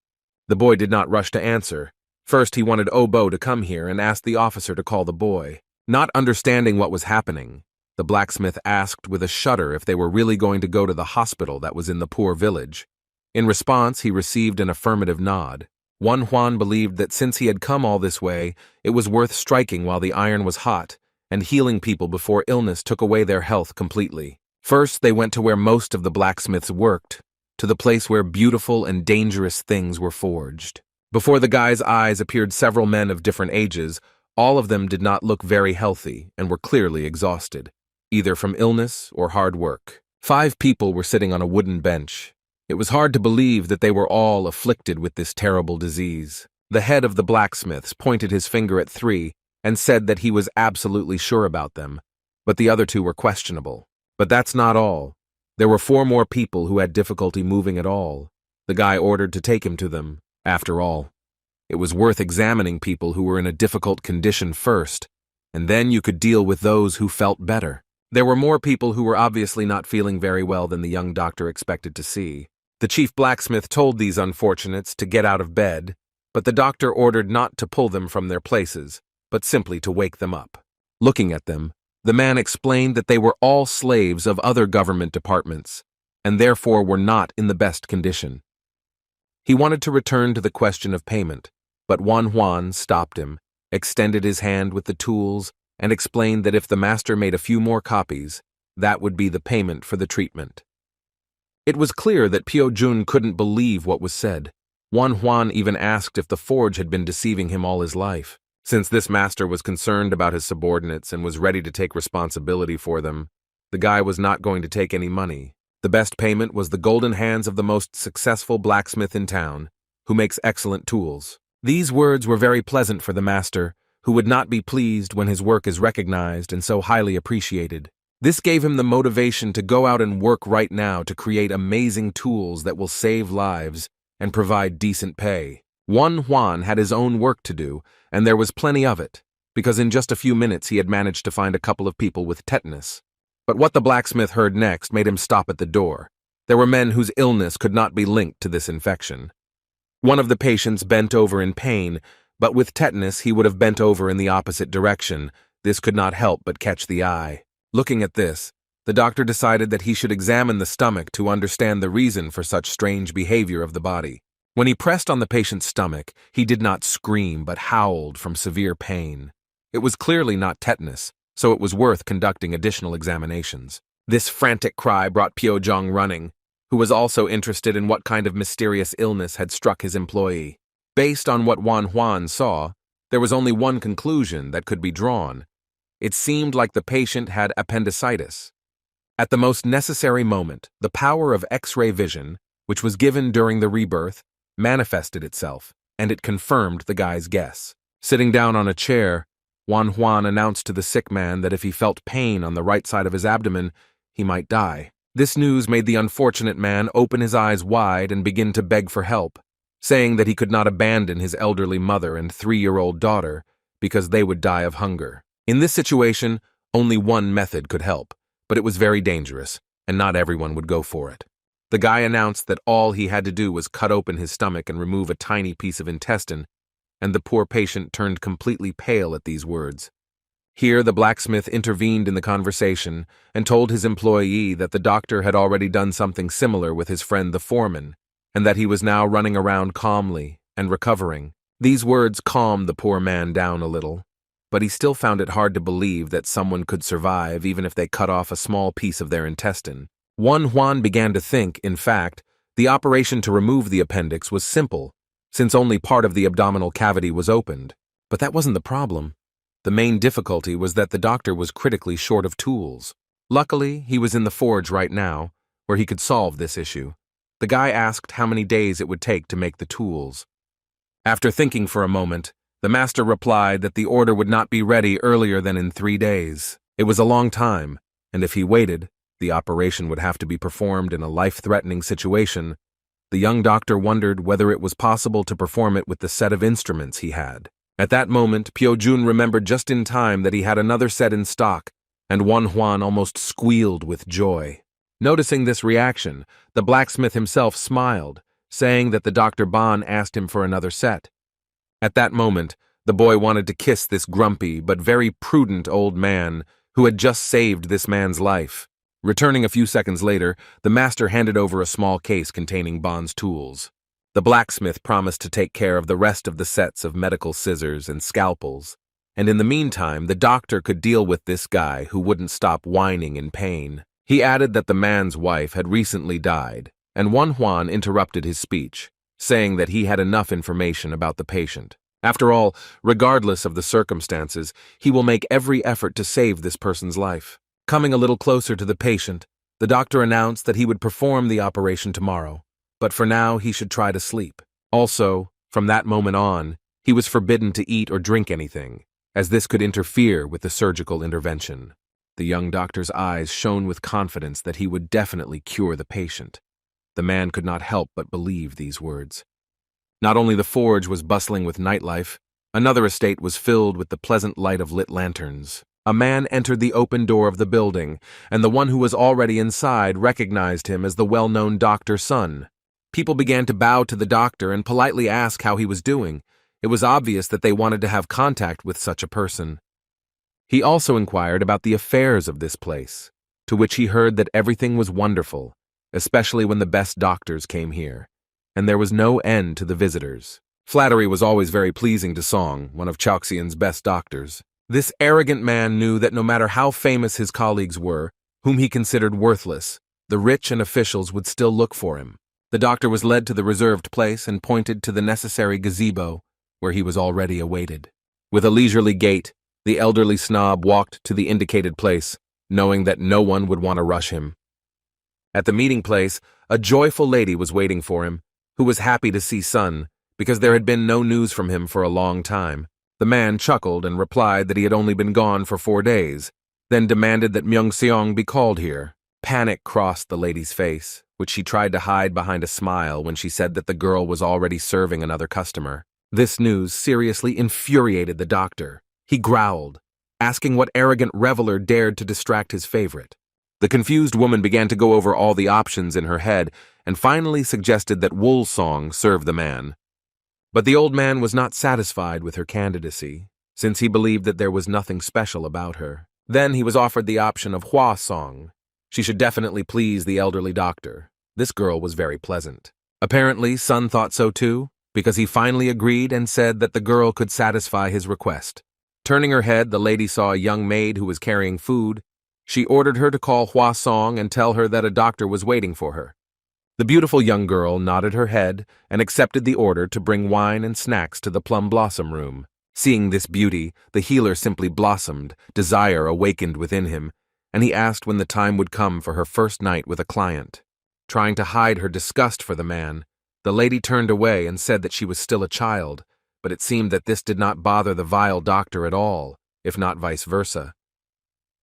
The boy did not rush to answer. First he wanted Obo to come here and asked the officer to call the boy. Not understanding what was happening, the blacksmith asked with a shudder if they were really going to go to the hospital that was in the poor village. In response, he received an affirmative nod. Juan believed that since he had come all this way, it was worth striking while the iron was hot and healing people before illness took away their health completely. First, they went to where most of the blacksmiths worked, to the place where beautiful and dangerous things were forged. Before the guy's eyes appeared several men of different ages. All of them did not look very healthy and were clearly exhausted, either from illness or hard work. 5 people were sitting on a wooden bench. It was hard to believe that they were all afflicted with this terrible disease. The head of the blacksmiths pointed his finger at 3 and said that he was absolutely sure about them, but the other 2 were questionable. But that's not all. There were 4 more people who had difficulty moving at all. The guy ordered to take him to them. After all, it was worth examining people who were in a difficult condition first, and then you could deal with those who felt better. There were more people who were obviously not feeling very well than the young doctor expected to see. The chief blacksmith told these unfortunates to get out of bed, but the doctor ordered not to pull them from their places, but simply to wake them up. Looking at them, the man explained that they were all slaves of other government departments, and therefore were not in the best condition. He wanted to return to the question of payment, but Juan stopped him, extended his hand with the tools, and explained that if the master made a few more copies, that would be the payment for the treatment. It was clear that Pyo Jun couldn't believe what was said. Juan even asked if the forge had been deceiving him all his life. Since this master was concerned about his subordinates and was ready to take responsibility for them, the guy was not going to take any money. The best payment was the golden hands of the most successful blacksmith in town, who makes excellent tools. These words were very pleasant for the master, who would not be pleased when his work is recognized and so highly appreciated. This gave him the motivation to go out and work right now to create amazing tools that will save lives and provide decent pay. Juan had his own work to do, and there was plenty of it, because in just a few minutes he had managed to find a couple of people with tetanus. But what the blacksmith heard next made him stop at the door. There were men whose illness could not be linked to this infection. One of the patients bent over in pain, but with tetanus he would have bent over in the opposite direction. This could not help but catch the eye. Looking at this, the doctor decided that he should examine the stomach to understand the reason for such strange behavior of the body. When he pressed on the patient's stomach, he did not scream but howled from severe pain. It was clearly not tetanus, so it was worth conducting additional examinations. This frantic cry brought Pyo Jong running, who was also interested in what kind of mysterious illness had struck his employee. Based on what Juan saw, there was only one conclusion that could be drawn. It seemed like the patient had appendicitis. At the most necessary moment, the power of X-ray vision, which was given during the rebirth, manifested itself, and it confirmed the guy's guess. Sitting down on a chair, Juan announced to the sick man that if he felt pain on the right side of his abdomen, he might die. This news made the unfortunate man open his eyes wide and begin to beg for help, saying that he could not abandon his elderly mother and 3-year-old daughter because they would die of hunger. In this situation, only one method could help, but it was very dangerous, and not everyone would go for it. The guy announced that all he had to do was cut open his stomach and remove a tiny piece of intestine, and the poor patient turned completely pale at these words. Here the blacksmith intervened in the conversation and told his employee that the doctor had already done something similar with his friend the foreman, and that he was now running around calmly and recovering. These words calmed the poor man down a little, but he still found it hard to believe that someone could survive even if they cut off a small piece of their intestine. Juan began to think, in fact, the operation to remove the appendix was simple, since only part of the abdominal cavity was opened. But that wasn't the problem. The main difficulty was that the doctor was critically short of tools. Luckily, he was in the forge right now, where he could solve this issue. The guy asked how many days it would take to make the tools. After thinking for a moment, the master replied that the order would not be ready earlier than in 3 days. It was a long time, and if he waited, the operation would have to be performed in a life-threatening situation. The young doctor wondered whether it was possible to perform it with the set of instruments he had. At that moment, Pyo-jun remembered just in time that he had another set in stock, and Juan almost squealed with joy. Noticing this reaction, the blacksmith himself smiled, saying that the Dr. Ban asked him for another set. At that moment, the boy wanted to kiss this grumpy but very prudent old man who had just saved this man's life. Returning a few seconds later, the master handed over a small case containing Ban's tools. The blacksmith promised to take care of the rest of the sets of medical scissors and scalpels, and in the meantime, the doctor could deal with this guy who wouldn't stop whining in pain. He added that the man's wife had recently died, and Juan interrupted his speech, saying that he had enough information about the patient. After all, regardless of the circumstances, he will make every effort to save this person's life. Coming a little closer to the patient, the doctor announced that he would perform the operation tomorrow, but for now he should try to sleep. Also, from that moment on, he was forbidden to eat or drink anything, as this could interfere with the surgical intervention. The young doctor's eyes shone with confidence that he would definitely cure the patient. The man could not help but believe these words. Not only the forge was bustling with nightlife, another estate was filled with the pleasant light of lit lanterns. A man entered the open door of the building, and the one who was already inside recognized him as the well-known doctor's son. People began to bow to the doctor and politely ask how he was doing. It was obvious that they wanted to have contact with such a person. He also inquired about the affairs of this place, to which he heard that everything was wonderful, especially when the best doctors came here, and there was no end to the visitors. Flattery was always very pleasing to Song, one of Choxian's best doctors. This arrogant man knew that no matter how famous his colleagues were, whom he considered worthless, the rich and officials would still look for him. The doctor was led to the reserved place and pointed to the necessary gazebo, where he was already awaited. With a leisurely gait, the elderly snob walked to the indicated place, knowing that no one would want to rush him. At the meeting place, a joyful lady was waiting for him, who was happy to see Sun, because there had been no news from him for a long time. The man chuckled and replied that he had only been gone for 4 days, then demanded that Myung-seong be called here. Panic crossed the lady's face, which she tried to hide behind a smile when she said that the girl was already serving another customer. This news seriously infuriated the doctor. He growled, asking what arrogant reveler dared to distract his favorite. The confused woman began to go over all the options in her head and finally suggested that Wool-song serve the man. But the old man was not satisfied with her candidacy, since he believed that there was nothing special about her. Then he was offered the option of Hwa-song. She should definitely please the elderly doctor. This girl was very pleasant. Apparently, Sun thought so too, because he finally agreed and said that the girl could satisfy his request. Turning her head, the lady saw a young maid who was carrying food. She ordered her to call Hwa-song and tell her that a doctor was waiting for her. The beautiful young girl nodded her head and accepted the order to bring wine and snacks to the plum blossom room. Seeing this beauty, the healer simply blossomed, desire awakened within him, and he asked when the time would come for her first night with a client. Trying to hide her disgust for the man, the lady turned away and said that she was still a child, but it seemed that this did not bother the vile doctor at all, if not vice versa.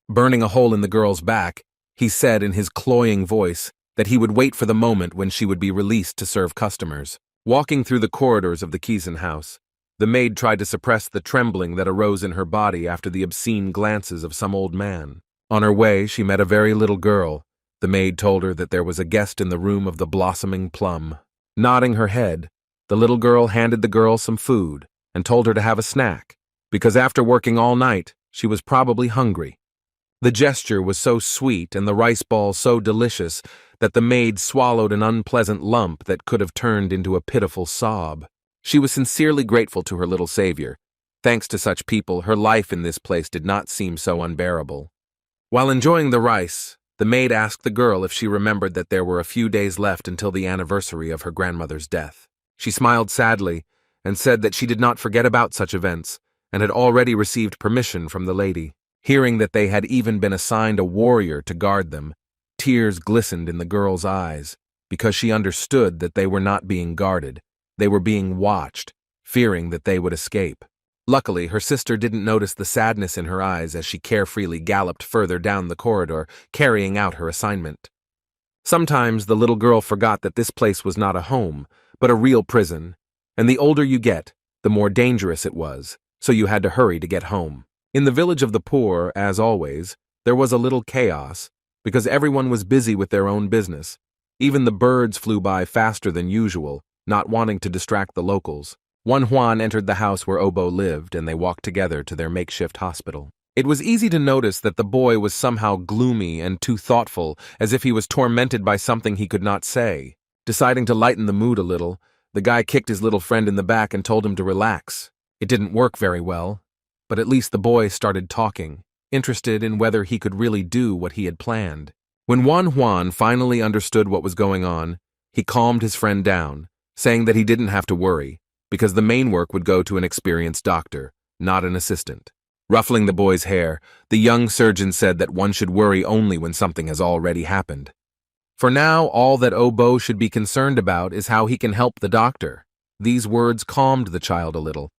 Burning a hole in the girl's back, he said in his cloying voice that he would wait for the moment when she would be released to serve customers. Walking through the corridors of the Kisen house, the maid tried to suppress the trembling that arose in her body after the obscene glances of some old man. On her way, she met a very little girl. The maid told her that there was a guest in the room of the blossoming plum. Nodding her head, the little girl handed the girl some food and told her to have a snack, because after working all night, she was probably hungry. The gesture was so sweet and the rice ball so delicious that the maid swallowed an unpleasant lump that could have turned into a pitiful sob. She was sincerely grateful to her little savior. Thanks to such people, her life in this place did not seem so unbearable. While enjoying the rice, The maid asked the girl if she remembered that there were a few days left until the anniversary of her grandmother's death. She smiled sadly and said that she did not forget about such events and had already received permission from the lady. Hearing that they had even been assigned a warrior to guard them, tears glistened in the girl's eyes because she understood that they were not being guarded. They were being watched, fearing that they would escape. Luckily, her sister didn't notice the sadness in her eyes as she carefreely galloped further down the corridor, carrying out her assignment. Sometimes the little girl forgot that this place was not a home, but a real prison, and the older you get, the more dangerous it was, so you had to hurry to get home. In the village of the poor, as always, there was a little chaos, because everyone was busy with their own business. Even the birds flew by faster than usual, not wanting to distract the locals. One Juan entered the house where Obo lived, and they walked together to their makeshift hospital. It was easy to notice that the boy was somehow gloomy and too thoughtful, as if he was tormented by something he could not say. Deciding to lighten the mood a little, the guy kicked his little friend in the back and told him to relax. It didn't work very well, but at least the boy started talking, interested in whether he could really do what he had planned. When Juan finally understood what was going on, he calmed his friend down, saying that he didn't have to worry, because the main work would go to an experienced doctor, not an assistant. Ruffling the boy's hair, the young surgeon said that one should worry only when something has already happened. For now, all that Obo should be concerned about is how he can help the doctor. These words calmed the child a little.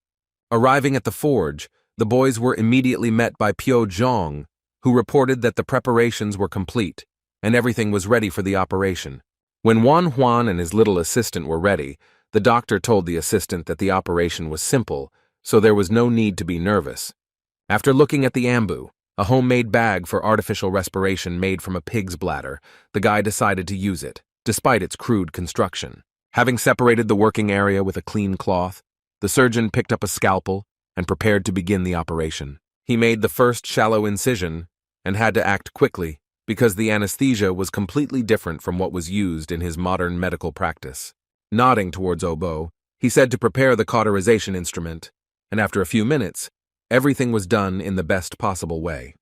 Arriving at the forge, the boys were immediately met by Pyo Zhong, who reported that the preparations were complete, and everything was ready for the operation. When Juan and his little assistant were ready, the doctor told the assistant that the operation was simple, so there was no need to be nervous. After looking at the ambu, a homemade bag for artificial respiration made from a pig's bladder, the guy decided to use it, despite its crude construction. Having separated the working area with a clean cloth, the surgeon picked up a scalpel and prepared to begin the operation. He made the first shallow incision and had to act quickly because the anesthesia was completely different from what was used in his modern medical practice. Nodding towards Obo, he said to prepare the cauterization instrument, and after a few minutes, everything was done in the best possible way.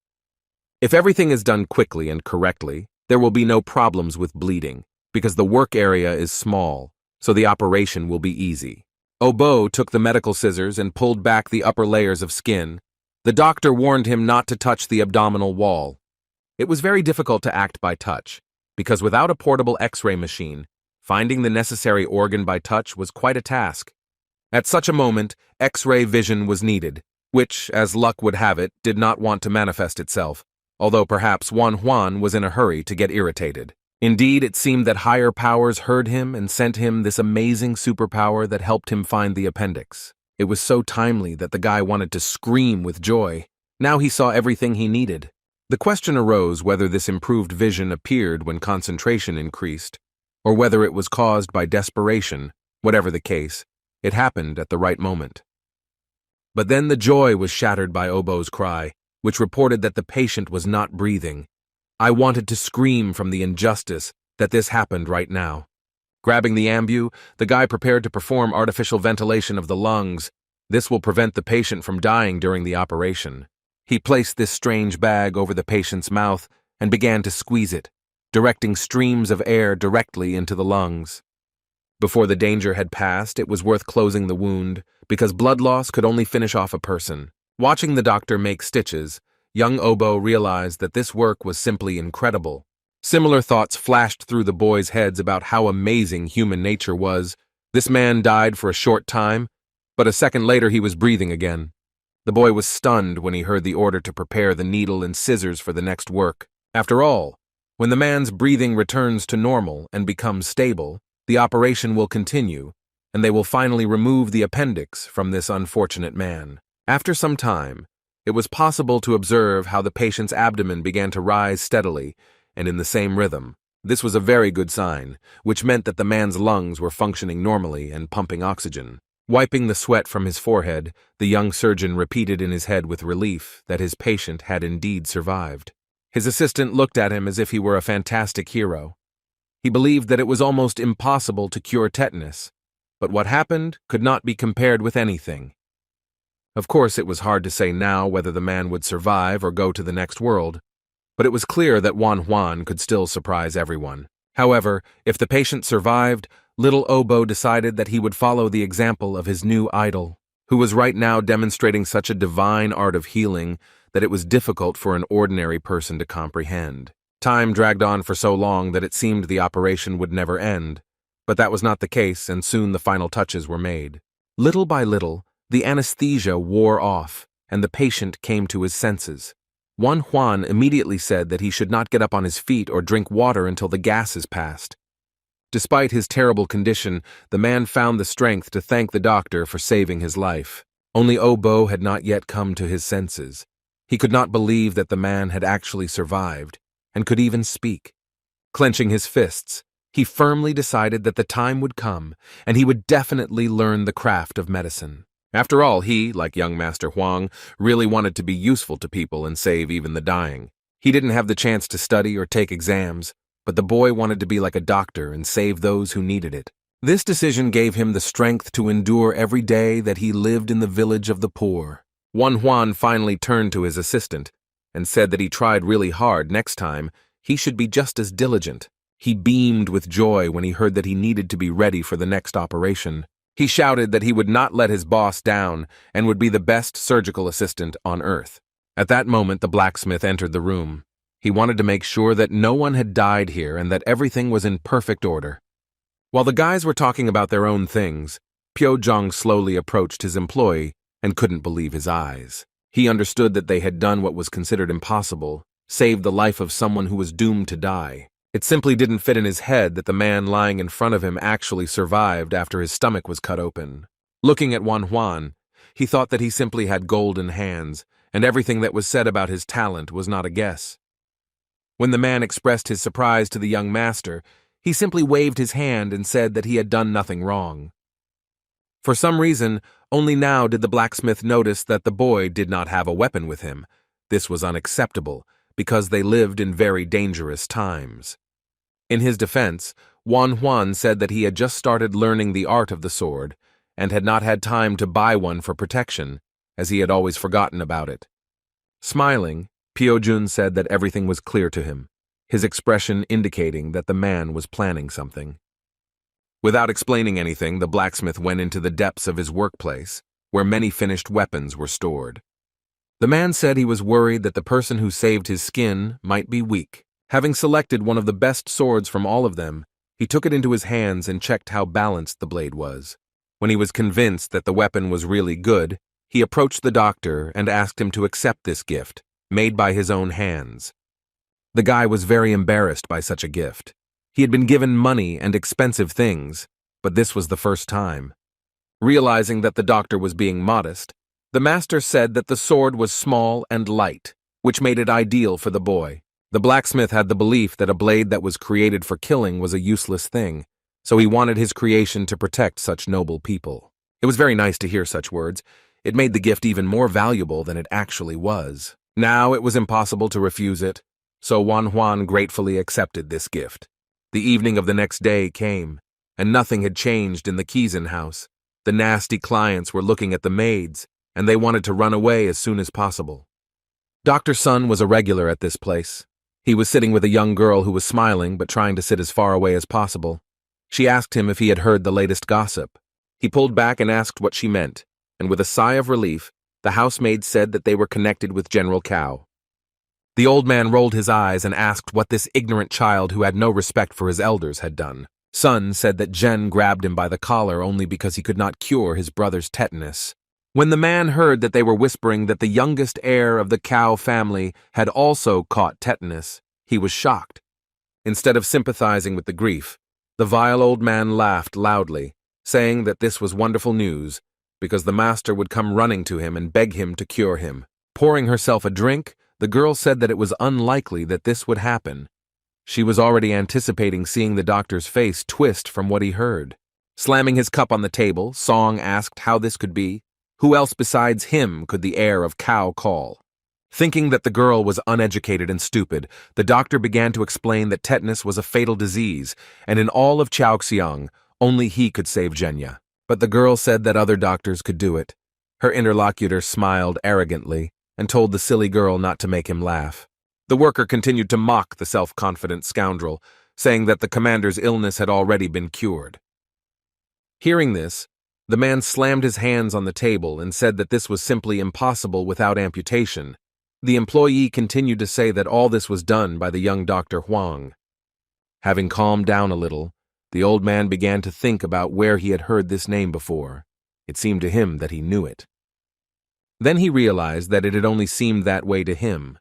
If everything is done quickly and correctly, there will be no problems with bleeding, because the work area is small, so the operation will be easy. Obo took the medical scissors and pulled back the upper layers of skin. The doctor warned him not to touch the abdominal wall. It was very difficult to act by touch, because without a portable X-ray machine, finding the necessary organ by touch was quite a task. At such a moment, X-ray vision was needed, which, as luck would have it, did not want to manifest itself, although perhaps Juan was in a hurry to get irritated. Indeed, it seemed that higher powers heard him and sent him this amazing superpower that helped him find the appendix. It was so timely that the guy wanted to scream with joy. Now he saw everything he needed. The question arose whether this improved vision appeared when concentration increased, or whether it was caused by desperation. Whatever the case, it happened at the right moment. But then the joy was shattered by Obo's cry, which reported that the patient was not breathing. I wanted to scream from the injustice that this happened right now. Grabbing the ambu, the guy prepared to perform artificial ventilation of the lungs. This will prevent the patient from dying during the operation. He placed this strange bag over the patient's mouth and began to squeeze it, directing streams of air directly into the lungs. Before the danger had passed, it was worth closing the wound, because blood loss could only finish off a person. Watching the doctor make stitches, young Obo realized that this work was simply incredible. Similar thoughts flashed through the boys' heads about how amazing human nature was. This man died for a short time, but a second later he was breathing again. The boy was stunned when he heard the order to prepare the needle and scissors for the next work. After all, when the man's breathing returns to normal and becomes stable, the operation will continue, and they will finally remove the appendix from this unfortunate man. After some time, it was possible to observe how the patient's abdomen began to rise steadily and in the same rhythm. This was a very good sign, which meant that the man's lungs were functioning normally and pumping oxygen. Wiping the sweat from his forehead, the young surgeon repeated in his head with relief that his patient had indeed survived. His assistant looked at him as if he were a fantastic hero. He believed that it was almost impossible to cure tetanus, but what happened could not be compared with anything. Of course, it was hard to say now whether the man would survive or go to the next world. but it was clear that Juan could still surprise everyone. However, if the patient survived, little Obo decided that he would follow the example of his new idol, who was right now demonstrating such a divine art of healing that it was difficult for an ordinary person to comprehend. Time dragged on for so long that it seemed the operation would never end, but that was not the case, and soon the final touches were made. Little by little, the anesthesia wore off, and the patient came to his senses. Juan immediately said that he should not get up on his feet or drink water until the gases passed. Despite his terrible condition, the man found the strength to thank the doctor for saving his life. Only Obo had not yet come to his senses. He could not believe that the man had actually survived, and could even speak. Clenching his fists, he firmly decided that the time would come, and he would definitely learn the craft of medicine. After all, he, like young Master Huang, really wanted to be useful to people and save even the dying. He didn't have the chance to study or take exams, but the boy wanted to be like a doctor and save those who needed it. This decision gave him the strength to endure every day that he lived in the village of the poor. Juan finally turned to his assistant and said that he tried really hard. Next time, he should be just as diligent. He beamed with joy when he heard that he needed to be ready for the next operation. He shouted that he would not let his boss down and would be the best surgical assistant on earth. At that moment, the blacksmith entered the room. He wanted to make sure that no one had died here and that everything was in perfect order. While the guys were talking about their own things, Piojong slowly approached his employee and couldn't believe his eyes. He understood that they had done what was considered impossible, saved the life of someone who was doomed to die. It simply didn't fit in his head that the man lying in front of him actually survived after his stomach was cut open. Looking at Juan, he thought that he simply had golden hands, and everything that was said about his talent was not a guess. When the man expressed his surprise to the young master, he simply waved his hand and said that he had done nothing wrong. For some reason, only now did the blacksmith notice that the boy did not have a weapon with him. This was unacceptable, because they lived in very dangerous times. In his defense, Juan said that he had just started learning the art of the sword and had not had time to buy one for protection, as he had always forgotten about it. Smiling, Piojun said that everything was clear to him, his expression indicating that the man was planning something. Without explaining anything, the blacksmith went into the depths of his workplace, where many finished weapons were stored. The man said he was worried that the person who saved his skin might be weak. Having selected one of the best swords from all of them, he took it into his hands and checked how balanced the blade was. When he was convinced that the weapon was really good, he approached the doctor and asked him to accept this gift, made by his own hands. The guy was very embarrassed by such a gift. He had been given money and expensive things, but this was the first time. Realizing that the doctor was being modest, the master said that the sword was small and light, which made it ideal for the boy. The blacksmith had the belief that a blade that was created for killing was a useless thing, so he wanted his creation to protect such noble people. It was very nice to hear such words. It made the gift even more valuable than it actually was. Now it was impossible to refuse it, so Juan gratefully accepted this gift. The evening of the next day came, and nothing had changed in the Kizan house. The nasty clients were looking at the maids, and they wanted to run away as soon as possible. Dr. Sun was a regular at this place. He was sitting with a young girl who was smiling but trying to sit as far away as possible. She asked him if he had heard the latest gossip. He pulled back and asked what she meant, and with a sigh of relief, the housemaid said that they were connected with General Cao. The old man rolled his eyes and asked what this ignorant child who had no respect for his elders had done. Sun said that Jen grabbed him by the collar only because he could not cure his brother's tetanus. When the man heard that they were whispering that the youngest heir of the Cao family had also caught tetanus, he was shocked. Instead of sympathizing with the grief, the vile old man laughed loudly, saying that this was wonderful news, because the master would come running to him and beg him to cure him. Pouring herself a drink, the girl said that it was unlikely that this would happen. She was already anticipating seeing the doctor's face twist from what he heard. Slamming his cup on the table, Song asked how this could be. Who else besides him could the heir of Cao call? Thinking that the girl was uneducated and stupid, the doctor began to explain that tetanus was a fatal disease, and in all of Chaoxiang, only he could save Zhenya. But the girl said that other doctors could do it. Her interlocutor smiled arrogantly and told the silly girl not to make him laugh. The worker continued to mock the self-confident scoundrel, saying that the commander's illness had already been cured. Hearing this, the man slammed his hands on the table and said that this was simply impossible without amputation. The employee continued to say that all this was done by the young Dr. Huang. Having calmed down a little, the old man began to think about where he had heard this name before. It seemed to him that he knew it. Then he realized that it had only seemed that way to him.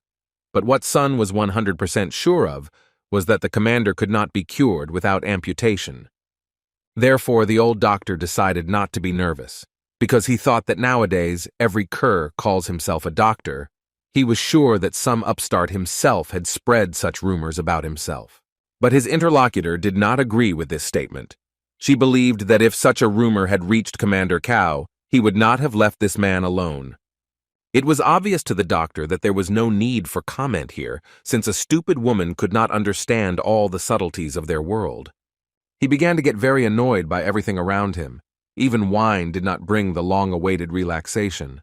But what Sun was 100% sure of was that the commander could not be cured without amputation. Therefore, the old doctor decided not to be nervous, because he thought that nowadays every cur calls himself a doctor. He was sure that some upstart himself had spread such rumors about himself. But his interlocutor did not agree with this statement. She believed that if such a rumor had reached Commander Cao, he would not have left this man alone. It was obvious to the doctor that there was no need for comment here, since a stupid woman could not understand all the subtleties of their world. He began to get very annoyed by everything around him. Even wine did not bring the long-awaited relaxation.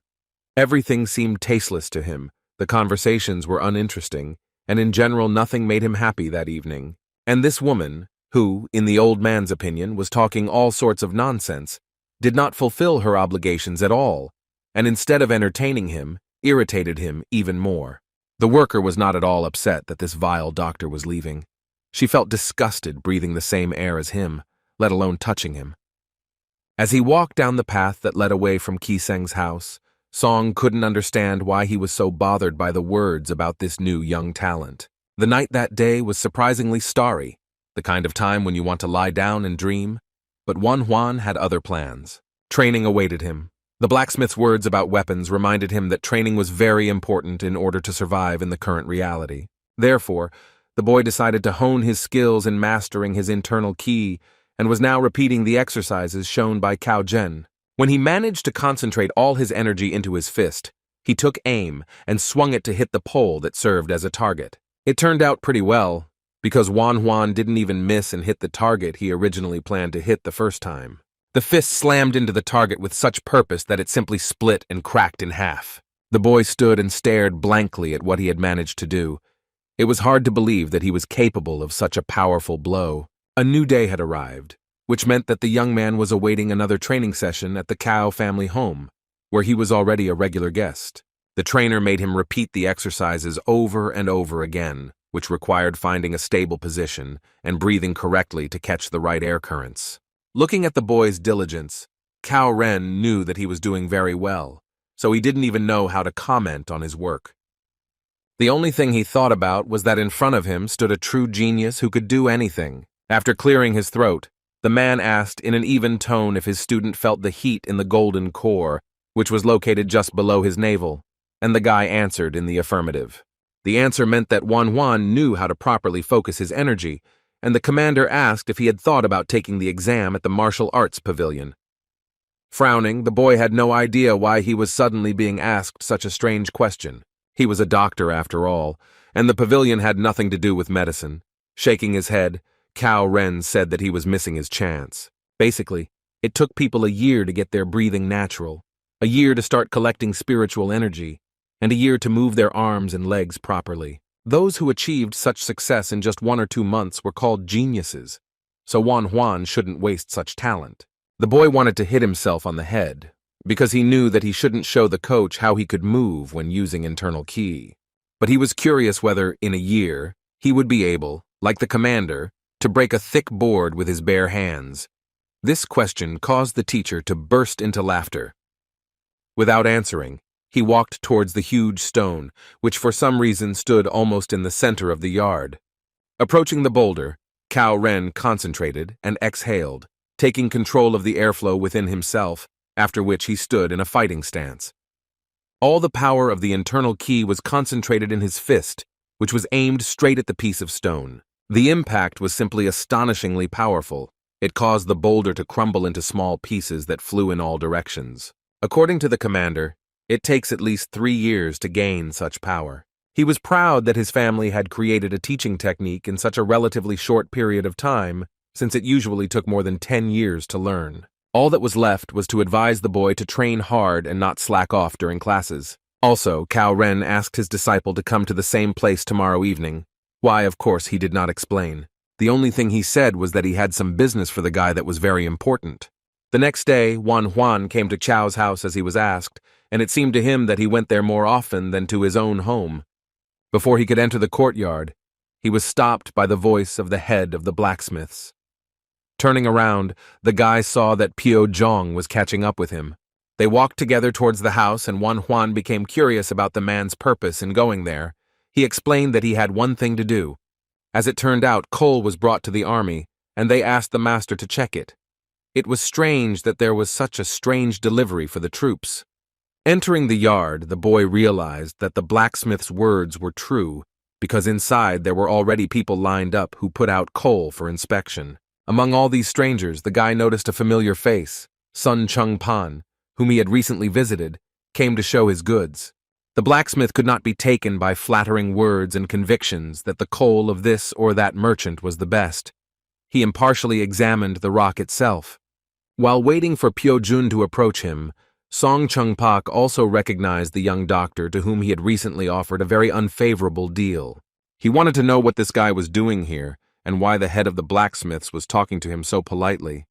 Everything seemed tasteless to him, the conversations were uninteresting, and in general nothing made him happy that evening. And this woman, who, in the old man's opinion, was talking all sorts of nonsense, did not fulfill her obligations at all, and instead of entertaining him, irritated him even more. The worker was not at all upset that this vile doctor was leaving. She felt disgusted breathing the same air as him, let alone touching him. As he walked down the path that led away from Kiseng's house, Song couldn't understand why he was so bothered by the words about this new young talent. The night that day was surprisingly starry, the kind of time when you want to lie down and dream, but Wan Huan had other plans. Training awaited him. The blacksmith's words about weapons reminded him that training was very important in order to survive in the current reality. Therefore, the boy decided to hone his skills in mastering his internal ki and was now repeating the exercises shown by Cao Zhen. When he managed to concentrate all his energy into his fist, he took aim and swung it to hit the pole that served as a target. It turned out pretty well, because Wan Huan didn't even miss and hit the target he originally planned to hit the first time. The fist slammed into the target with such purpose that it simply split and cracked in half. The boy stood and stared blankly at what he had managed to do. It was hard to believe that he was capable of such a powerful blow. A new day had arrived, which meant that the young man was awaiting another training session at the Cao family home, where he was already a regular guest. The trainer made him repeat the exercises over and over again, which required finding a stable position and breathing correctly to catch the right air currents. Looking at the boy's diligence, Cao Ren knew that he was doing very well, so he didn't even know how to comment on his work. The only thing he thought about was that in front of him stood a true genius who could do anything. After clearing his throat, the man asked in an even tone if his student felt the heat in the golden core, which was located just below his navel, and the guy answered in the affirmative. The answer meant that Wan Huan knew how to properly focus his energy, and the commander asked if he had thought about taking the exam at the martial arts pavilion. Frowning, the boy had no idea why he was suddenly being asked such a strange question. He was a doctor after all, and the pavilion had nothing to do with medicine. Shaking his head, Cao Ren said that he was missing his chance. Basically, it took people a year to get their breathing natural, a year to start collecting spiritual energy, and a year to move their arms and legs properly. Those who achieved such success in just 1 or 2 months were called geniuses, so Wan Huan shouldn't waste such talent. The boy wanted to hit himself on the head, because he knew that he shouldn't show the coach how he could move when using internal ki. But he was curious whether, in a year, he would be able, like the commander, to break a thick board with his bare hands. This question caused the teacher to burst into laughter. Without answering, he walked towards the huge stone, which for some reason stood almost in the center of the yard. Approaching the boulder, Cao Ren concentrated and exhaled, taking control of the airflow within himself, after which he stood in a fighting stance. All the power of the internal ki was concentrated in his fist, which was aimed straight at the piece of stone. The impact was simply astonishingly powerful. It caused the boulder to crumble into small pieces that flew in all directions. According to the commander, it takes at least 3 years to gain such power. He was proud that his family had created a teaching technique in such a relatively short period of time, since it usually took more than 10 years to learn. All that was left was to advise the boy to train hard and not slack off during classes. Also, Cao Ren asked his disciple to come to the same place tomorrow evening. Why, of course, he did not explain. The only thing he said was that he had some business for the guy that was very important. The next day, Wan Huan came to Chao's house as he was asked, and it seemed to him that he went there more often than to his own home. Before he could enter the courtyard, he was stopped by the voice of the head of the blacksmiths. Turning around, the guy saw that Pio Zhong was catching up with him. They walked together towards the house, and Wan Huan became curious about the man's purpose in going there. He explained that he had one thing to do. As it turned out, coal was brought to the army, and they asked the master to check it. It was strange that there was such a strange delivery for the troops. Entering the yard, the boy realized that the blacksmith's words were true, because inside there were already people lined up who put out coal for inspection. Among all these strangers, the guy noticed a familiar face. Sun Chung Pan, whom he had recently visited, came to show his goods. The blacksmith could not be taken by flattering words and convictions that the coal of this or that merchant was the best. He impartially examined the rock itself. While waiting for Pio Jun to approach him, Song Chung Pak also recognized the young doctor to whom he had recently offered a very unfavorable deal. He wanted to know what this guy was doing here and why the head of the blacksmiths was talking to him so politely.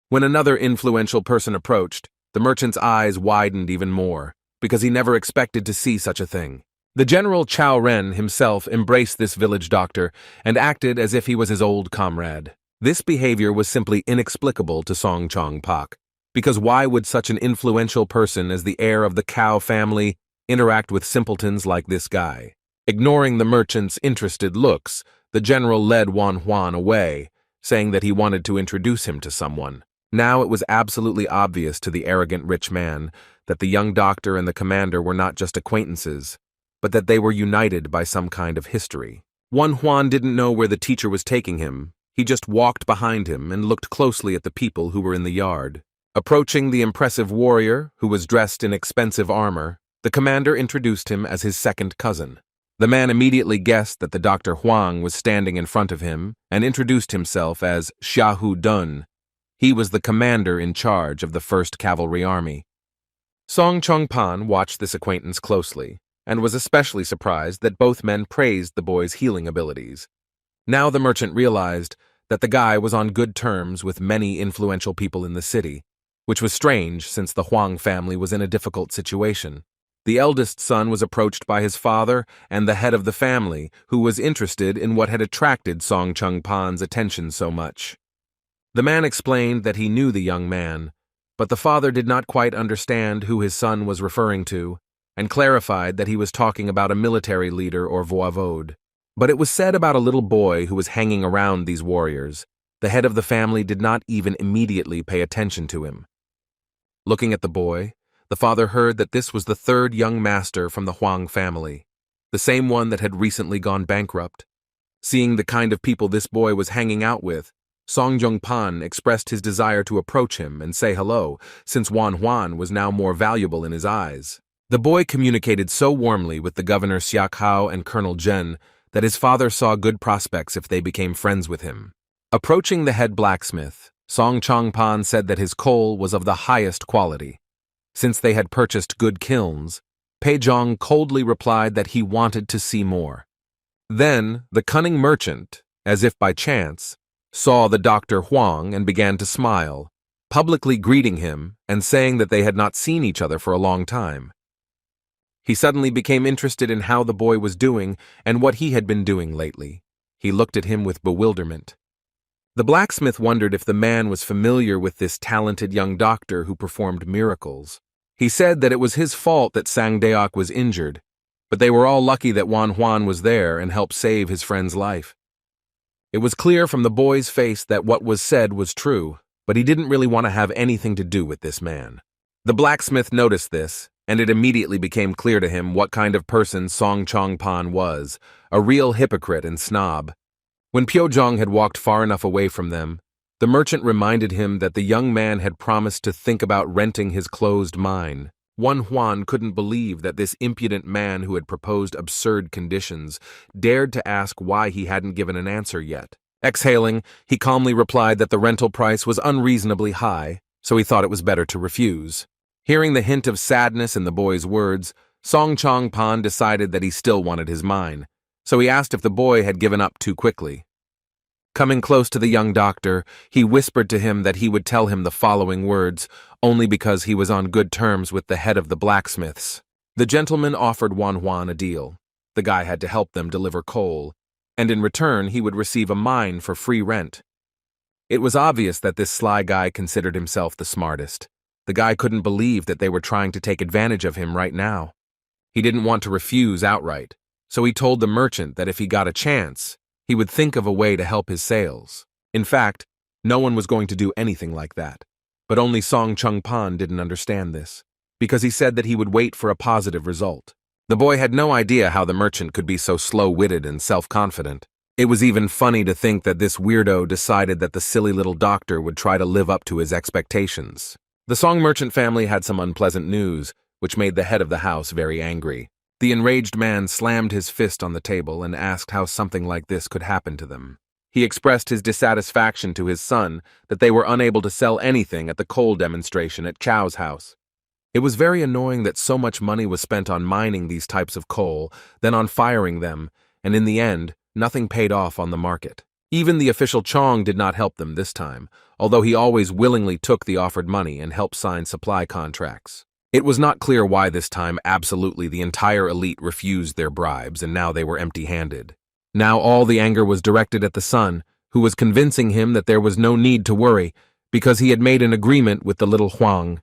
When another influential person approached, the merchant's eyes widened even more, because he never expected to see such a thing. The General Chao Ren himself embraced this village doctor and acted as if he was his old comrade. This behavior was simply inexplicable to Song Chong Pak, because why would such an influential person as the heir of the Cao family interact with simpletons like this guy? Ignoring the merchant's interested looks, the general led Wan Huan away, saying that he wanted to introduce him to someone. Now it was absolutely obvious to the arrogant rich man that the young doctor and the commander were not just acquaintances, but that they were united by some kind of history. Wan Huan didn't know where the teacher was taking him. He just walked behind him and looked closely at the people who were in the yard. Approaching the impressive warrior, who was dressed in expensive armor, the commander introduced him as his second cousin. The man immediately guessed that the Dr. Huang was standing in front of him and introduced himself as Xiaohu Dun. He was the commander in charge of the 1st Cavalry Army. Song Chongpan watched this acquaintance closely and was especially surprised that both men praised the boy's healing abilities. Now the merchant realized that the guy was on good terms with many influential people in the city, which was strange since the Huang family was in a difficult situation. The eldest son was approached by his father and the head of the family, who was interested in what had attracted Song Chongpan's attention so much. The man explained that he knew the young man, but the father did not quite understand who his son was referring to, and clarified that he was talking about a military leader or voivode. But it was said about a little boy who was hanging around these warriors. The head of the family did not even immediately pay attention to him. Looking at the boy, the father heard that this was the 3rd young master from the Huang family, the same one that had recently gone bankrupt. Seeing the kind of people this boy was hanging out with, Song Jungpan expressed his desire to approach him and say hello, since Wan Huan was now more valuable in his eyes. The boy communicated so warmly with the Governor Xiak Hao and Colonel Zhen that his father saw good prospects if they became friends with him. Approaching the head blacksmith, Song Chongpan said that his coal was of the highest quality. Since they had purchased good kilns, Pei Zhong coldly replied that he wanted to see more. Then the cunning merchant, as if by chance, saw the Dr. Huang and began to smile, publicly greeting him and saying that they had not seen each other for a long time. He suddenly became interested in how the boy was doing and what he had been doing lately. He looked at him with bewilderment. The blacksmith wondered if the man was familiar with this talented young doctor who performed miracles. He said that it was his fault that Sang Deok was injured, but they were all lucky that Wan Huan was there and helped save his friend's life. It was clear from the boy's face that what was said was true, but he didn't really want to have anything to do with this man. The blacksmith noticed this, and it immediately became clear to him what kind of person Song Chongpan was, a real hypocrite and snob. When Pio Zhong had walked far enough away from them, the merchant reminded him that the young man had promised to think about renting his closed mine. Wan Huan couldn't believe that this impudent man who had proposed absurd conditions dared to ask why he hadn't given an answer yet. Exhaling, he calmly replied that the rental price was unreasonably high, so he thought it was better to refuse. Hearing the hint of sadness in the boy's words, Song Chong Pan decided that he still wanted his mine, so he asked if the boy had given up too quickly. Coming close to the young doctor, he whispered to him that he would tell him the following words, only because he was on good terms with the head of the blacksmiths. The gentleman offered Wan a deal. The guy had to help them deliver coal, and in return he would receive a mine for free rent. It was obvious that this sly guy considered himself the smartest. The guy couldn't believe that they were trying to take advantage of him right now. He didn't want to refuse outright, so he told the merchant that if he got a chance, he would think of a way to help his sales. In fact, no one was going to do anything like that. But only Song Chung Pan didn't understand this, because he said that he would wait for a positive result. The boy had no idea how the merchant could be so slow-witted and self-confident. It was even funny to think that this weirdo decided that the silly little doctor would try to live up to his expectations. The Song merchant family had some unpleasant news, which made the head of the house very angry. The enraged man slammed his fist on the table and asked how something like this could happen to them. He expressed his dissatisfaction to his son that they were unable to sell anything at the coal demonstration at Chow's house. It was very annoying that so much money was spent on mining these types of coal, then on firing them, and in the end, nothing paid off on the market. Even the official Chong did not help them this time, although he always willingly took the offered money and helped sign supply contracts. It was not clear why this time absolutely the entire elite refused their bribes and now they were empty-handed. Now all the anger was directed at the son, who was convincing him that there was no need to worry because he had made an agreement with the little Huang.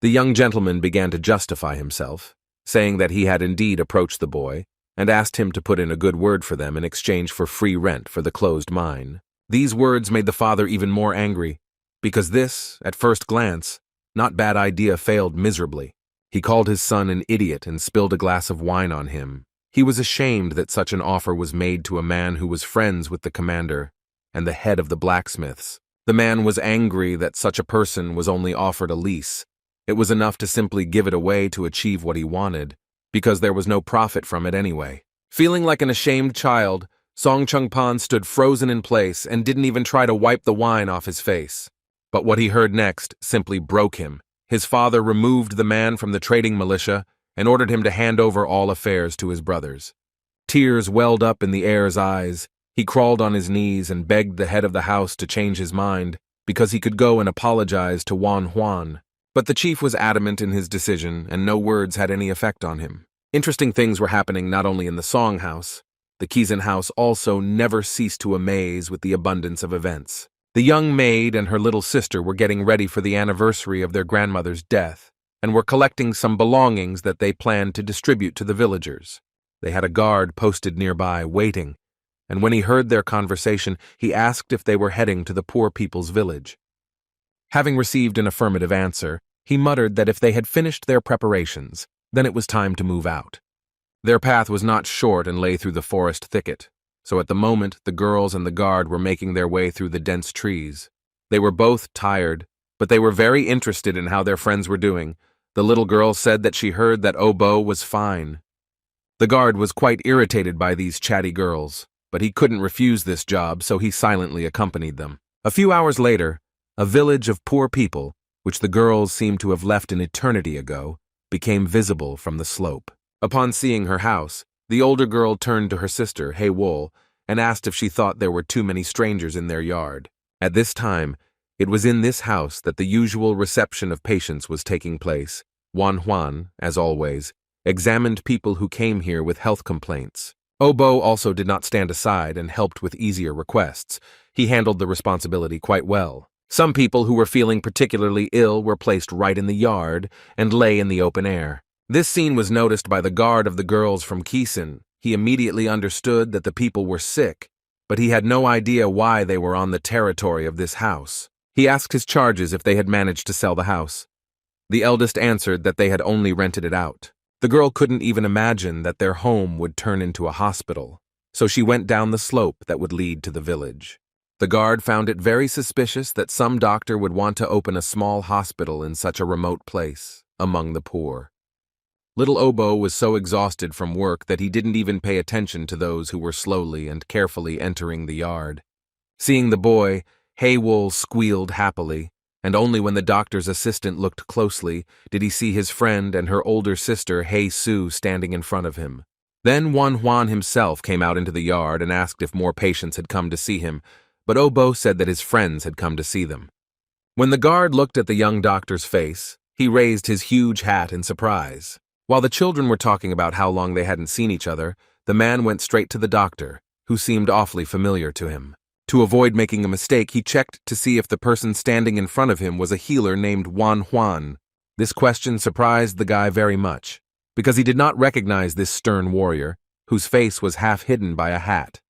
The young gentleman began to justify himself, saying that he had indeed approached the boy and asked him to put in a good word for them in exchange for free rent for the closed mine. These words made the father even more angry, because this, at first glance, not bad idea failed miserably. He called his son an idiot and spilled a glass of wine on him. He was ashamed that such an offer was made to a man who was friends with the commander and the head of the blacksmiths. The man was angry that such a person was only offered a lease. It was enough to simply give it away to achieve what he wanted, because there was no profit from it anyway. Feeling like an ashamed child, Song Chung Pan stood frozen in place and didn't even try to wipe the wine off his face. But what he heard next simply broke him. His father removed the man from the trading militia and ordered him to hand over all affairs to his brothers. Tears welled up in the heir's eyes. He crawled on his knees and begged the head of the house to change his mind because he could go and apologize to Wan Huan. But the chief was adamant in his decision and no words had any effect on him. Interesting things were happening not only in the Song house. The Kizan house also never ceased to amaze with the abundance of events. The young maid and her little sister were getting ready for the anniversary of their grandmother's death and were collecting some belongings that they planned to distribute to the villagers. They had a guard posted nearby, waiting, and when he heard their conversation, he asked if they were heading to the poor people's village. Having received an affirmative answer, he muttered that if they had finished their preparations, then it was time to move out. Their path was not short and lay through the forest thicket. So at the moment, the girls and the guard were making their way through the dense trees. They were both tired, but they were very interested in how their friends were doing. The little girl said that she heard that Obo was fine. The guard was quite irritated by these chatty girls, but he couldn't refuse this job, so he silently accompanied them. A few hours later, a village of poor people, which the girls seemed to have left an eternity ago, became visible from the slope. Upon seeing her house, the older girl turned to her sister, Hei Wol, and asked if she thought there were too many strangers in their yard. At this time, it was in this house that the usual reception of patients was taking place. Wan Huan, as always, examined people who came here with health complaints. Obo also did not stand aside and helped with easier requests. He handled the responsibility quite well. Some people who were feeling particularly ill were placed right in the yard and lay in the open air. This scene was noticed by the guard of the girls from Kisan. He immediately understood that the people were sick, but he had no idea why they were on the territory of this house. He asked his charges if they had managed to sell the house. The eldest answered that they had only rented it out. The girl couldn't even imagine that their home would turn into a hospital, so she went down the slope that would lead to the village. The guard found it very suspicious that some doctor would want to open a small hospital in such a remote place, among the poor. Little Obo was so exhausted from work that he didn't even pay attention to those who were slowly and carefully entering the yard. Seeing the boy, Hei Wol squealed happily. and only when the doctor's assistant looked closely did he see his friend and her older sister, Hei Su, standing in front of him. Then Juan himself came out into the yard and asked if more patients had come to see him, but Obo said that his friends had come to see them. When the guard looked at the young doctor's face, he raised his huge hat in surprise. While the children were talking about how long they hadn't seen each other, the man went straight to the doctor, who seemed awfully familiar to him. To avoid making a mistake, he checked to see if the person standing in front of him was a healer named Juan. This question surprised the guy very much, because he did not recognize this stern warrior, whose face was half hidden by a hat.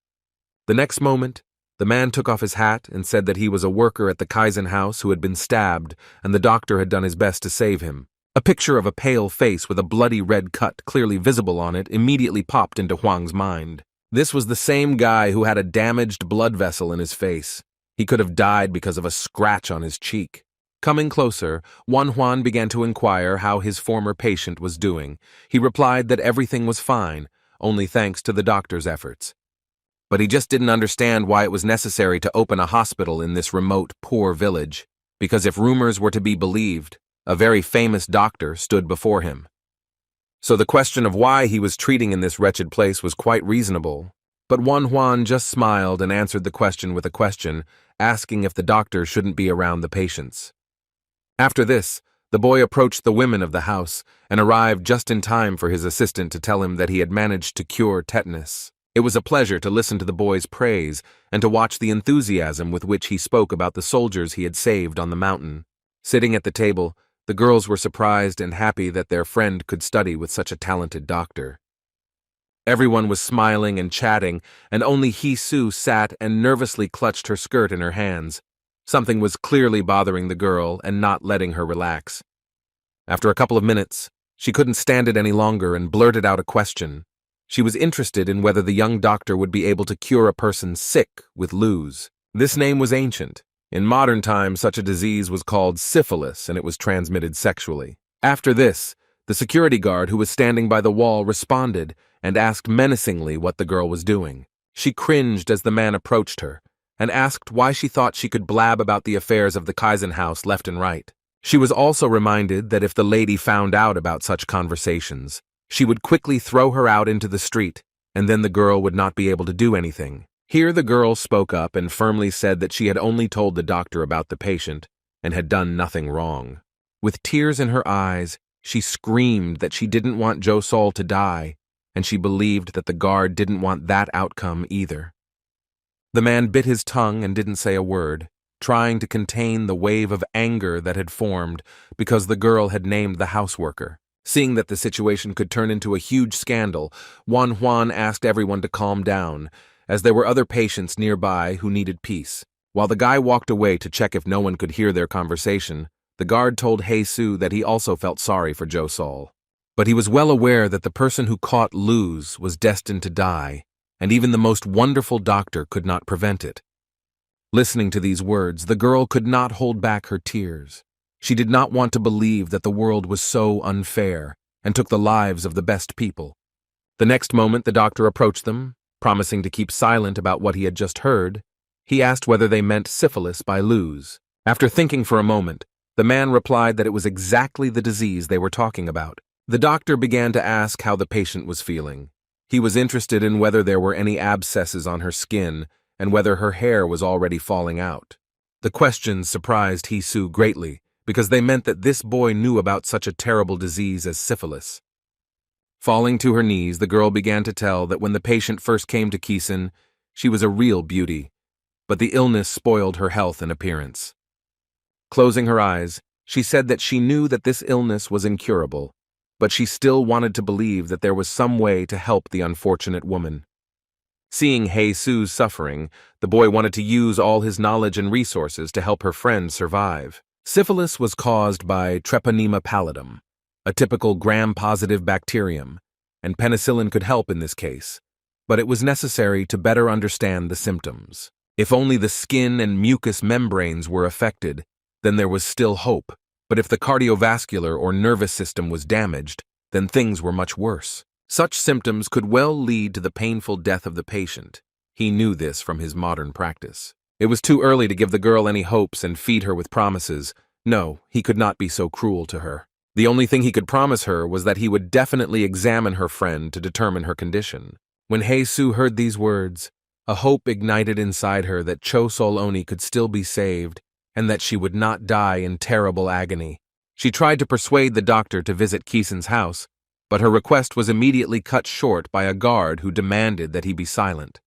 The next moment, the man took off his hat and said that he was a worker at the Kaizen house who had been stabbed, and the doctor had done his best to save him. A picture of a pale face with a bloody red cut clearly visible on it immediately popped into Huang's mind. This was the same guy who had a damaged blood vessel in his face. He could have died because of a scratch on his cheek. Coming closer, Juan began to inquire how his former patient was doing. He replied that everything was fine, only thanks to the doctor's efforts. But he just didn't understand why it was necessary to open a hospital in this remote, poor village, because if rumors were to be believed, a very famous doctor stood before him. So the question of why he was treating in this wretched place was quite reasonable, but Juan just smiled and answered the question with a question, asking if the doctor shouldn't be around the patients. After this, the boy approached the women of the house and arrived just in time for his assistant to tell him that he had managed to cure tetanus. It was a pleasure to listen to the boy's praise and to watch the enthusiasm with which he spoke about the soldiers he had saved on the mountain. Sitting at the table, the girls were surprised and happy that their friend could study with such a talented doctor. Everyone was smiling and chatting, and only Hei Su sat and nervously clutched her skirt in her hands. Something was clearly bothering the girl and not letting her relax. After a couple of minutes, she couldn't stand it any longer and blurted out a question. She was interested in whether the young doctor would be able to cure a person sick with luz. This name was ancient. In modern times, such a disease was called syphilis, and it was transmitted sexually. After this, the security guard who was standing by the wall responded and asked menacingly what the girl was doing. She cringed as the man approached her and asked why she thought she could blab about the affairs of the Kaizen house left and right. She was also reminded that if the lady found out about such conversations, she would quickly throw her out into the street, and then the girl would not be able to do anything. Here the girl spoke up and firmly said that she had only told the doctor about the patient and had done nothing wrong. With tears in her eyes, she screamed that she didn't want Jo Sol to die, and she believed that the guard didn't want that outcome either. The man bit his tongue and didn't say a word, trying to contain the wave of anger that had formed because the girl had named the houseworker. Seeing that the situation could turn into a huge scandal, Juan asked everyone to calm down, as there were other patients nearby who needed peace. While the guy walked away to check if no one could hear their conversation, the guard told Hei Su that he also felt sorry for Jo Sol. But he was well aware that the person who caught luz was destined to die, and even the most wonderful doctor could not prevent it. Listening to these words, the girl could not hold back her tears. She did not want to believe that the world was so unfair and took the lives of the best people. The next moment the doctor approached them, promising to keep silent about what he had just heard. He asked whether they meant syphilis by luz. After thinking for a moment, the man replied that it was exactly the disease they were talking about. The doctor began to ask how the patient was feeling. He was interested in whether there were any abscesses on her skin and whether her hair was already falling out. The questions surprised Hei Su greatly, because they meant that this boy knew about such a terrible disease as syphilis. Falling to her knees, the girl began to tell that when the patient first came to Kisen, she was a real beauty, but the illness spoiled her health and appearance. Closing her eyes, she said that she knew that this illness was incurable, but she still wanted to believe that there was some way to help the unfortunate woman. Seeing Hei Su's suffering, the boy wanted to use all his knowledge and resources to help her friend survive. Syphilis was caused by Treponema pallidum, a typical gram-positive bacterium, and penicillin could help in this case, but it was necessary to better understand the symptoms. If only the skin and mucous membranes were affected, then there was still hope, but if the cardiovascular or nervous system was damaged, then things were much worse. Such symptoms could well lead to the painful death of the patient. He knew this from his modern practice. It was too early to give the girl any hopes and feed her with promises. No, he could not be so cruel to her. The only thing he could promise her was that he would definitely examine her friend to determine her condition. When Hei-Su heard these words, a hope ignited inside her that Cho Sol-Oni could still be saved and that she would not die in terrible agony. She tried to persuade the doctor to visit Kisen's house, but her request was immediately cut short by a guard who demanded that he be silent.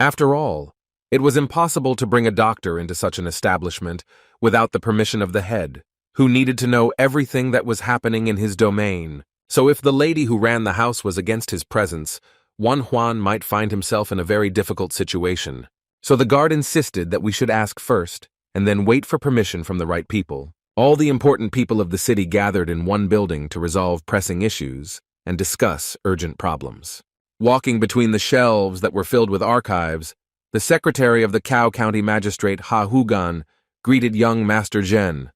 After all, it was impossible to bring a doctor into such an establishment without the permission of the head, who needed to know everything that was happening in his domain. So if the lady who ran the house was against his presence, Huan might find himself in a very difficult situation. So the guard insisted that we should ask first, and then wait for permission from the right people. All the important people of the city gathered in one building to resolve pressing issues and discuss urgent problems. Walking between the shelves that were filled with archives, the secretary of the Cao County Magistrate Ha Hugan greeted young Master Zhen.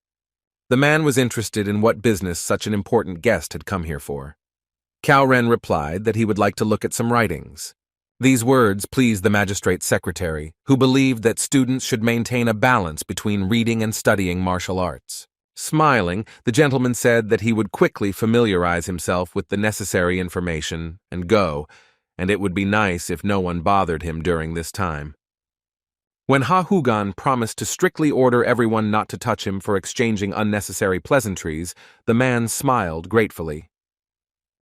The man was interested in what business such an important guest had come here for. Cao Ren replied that he would like to look at some writings. These words pleased the magistrate's secretary, who believed that students should maintain a balance between reading and studying martial arts. Smiling, the gentleman said that he would quickly familiarize himself with the necessary information and go, and it would be nice if no one bothered him during this time. When Ha Hugan promised to strictly order everyone not to touch him for exchanging unnecessary pleasantries, the man smiled gratefully.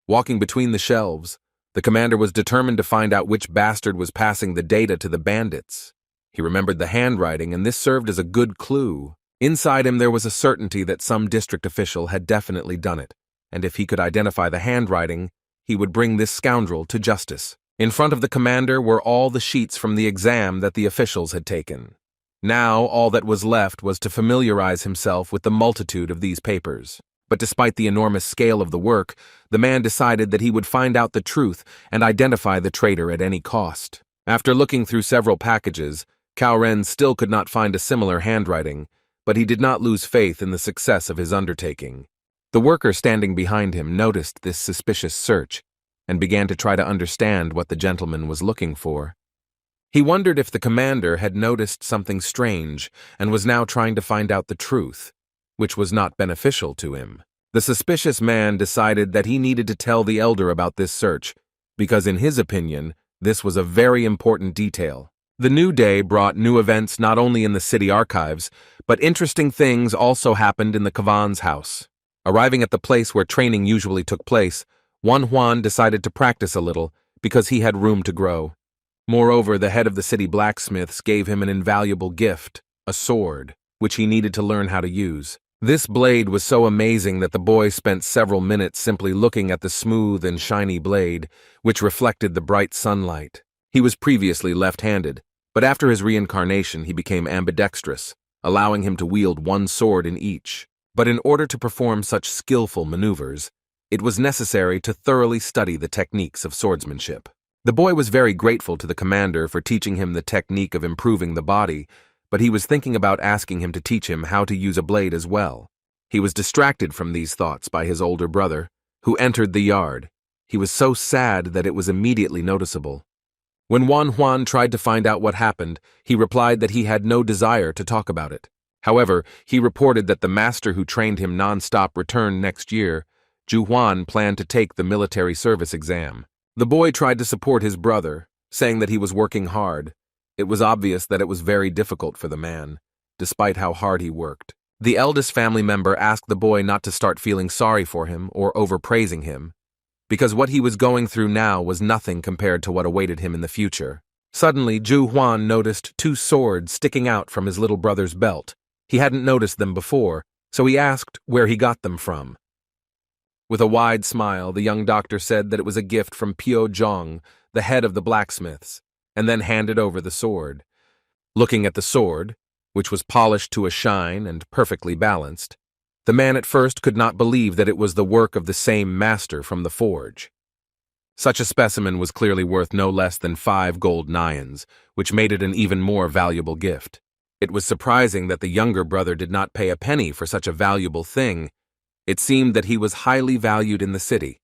Walking between the shelves, the commander was determined to find out which bastard was passing the data to the bandits. He remembered the handwriting, and this served as a good clue. Inside him there was a certainty that some district official had definitely done it, and if he could identify the handwriting, he would bring this scoundrel to justice. In front of the commander were all the sheets from the exam that the officials had taken. Now all that was left was to familiarize himself with the multitude of these papers. But despite the enormous scale of the work, the man decided that he would find out the truth and identify the traitor at any cost. After looking through several packages, Cao Ren still could not find a similar handwriting, but he did not lose faith in the success of his undertaking. The worker standing behind him noticed this suspicious search and began to try to understand what the gentleman was looking for. He wondered if the commander had noticed something strange and was now trying to find out the truth, which was not beneficial to him. The suspicious man decided that he needed to tell the elder about this search, because in his opinion, this was a very important detail. The new day brought new events not only in the city archives, but interesting things also happened in the Kavan's house. Arriving at the place where training usually took place, Huan decided to practice a little because he had room to grow. Moreover, the head of the city blacksmiths gave him an invaluable gift, a sword, which he needed to learn how to use. This blade was so amazing that the boy spent several minutes simply looking at the smooth and shiny blade, which reflected the bright sunlight. He was previously left-handed, but after his reincarnation he became ambidextrous, allowing him to wield one sword in each. But in order to perform such skillful maneuvers, it was necessary to thoroughly study the techniques of swordsmanship. The boy was very grateful to the commander for teaching him the technique of improving the body, but he was thinking about asking him to teach him how to use a blade as well. He was distracted from these thoughts by his older brother, who entered the yard. He was so sad that it was immediately noticeable. When Huan tried to find out what happened, he replied that he had no desire to talk about it. However, he reported that the master who trained him non-stop returned next year. Huan planned to take the military service exam. The boy tried to support his brother, saying that he was working hard. It was obvious that it was very difficult for the man, despite how hard he worked. The eldest family member asked the boy not to start feeling sorry for him or overpraising him, because what he was going through now was nothing compared to what awaited him in the future. Suddenly, Huan noticed two swords sticking out from his little brother's belt. He hadn't noticed them before, so he asked where he got them from. With a wide smile, the young doctor said that it was a gift from Pio Zhong, the head of the blacksmiths, and then handed over the sword. Looking at the sword, which was polished to a shine and perfectly balanced, the man at first could not believe that it was the work of the same master from the forge. Such a specimen was clearly worth no less than 5 gold naians, which made it an even more valuable gift. It was surprising that the younger brother did not pay a penny for such a valuable thing. It seemed that he was highly valued in the city.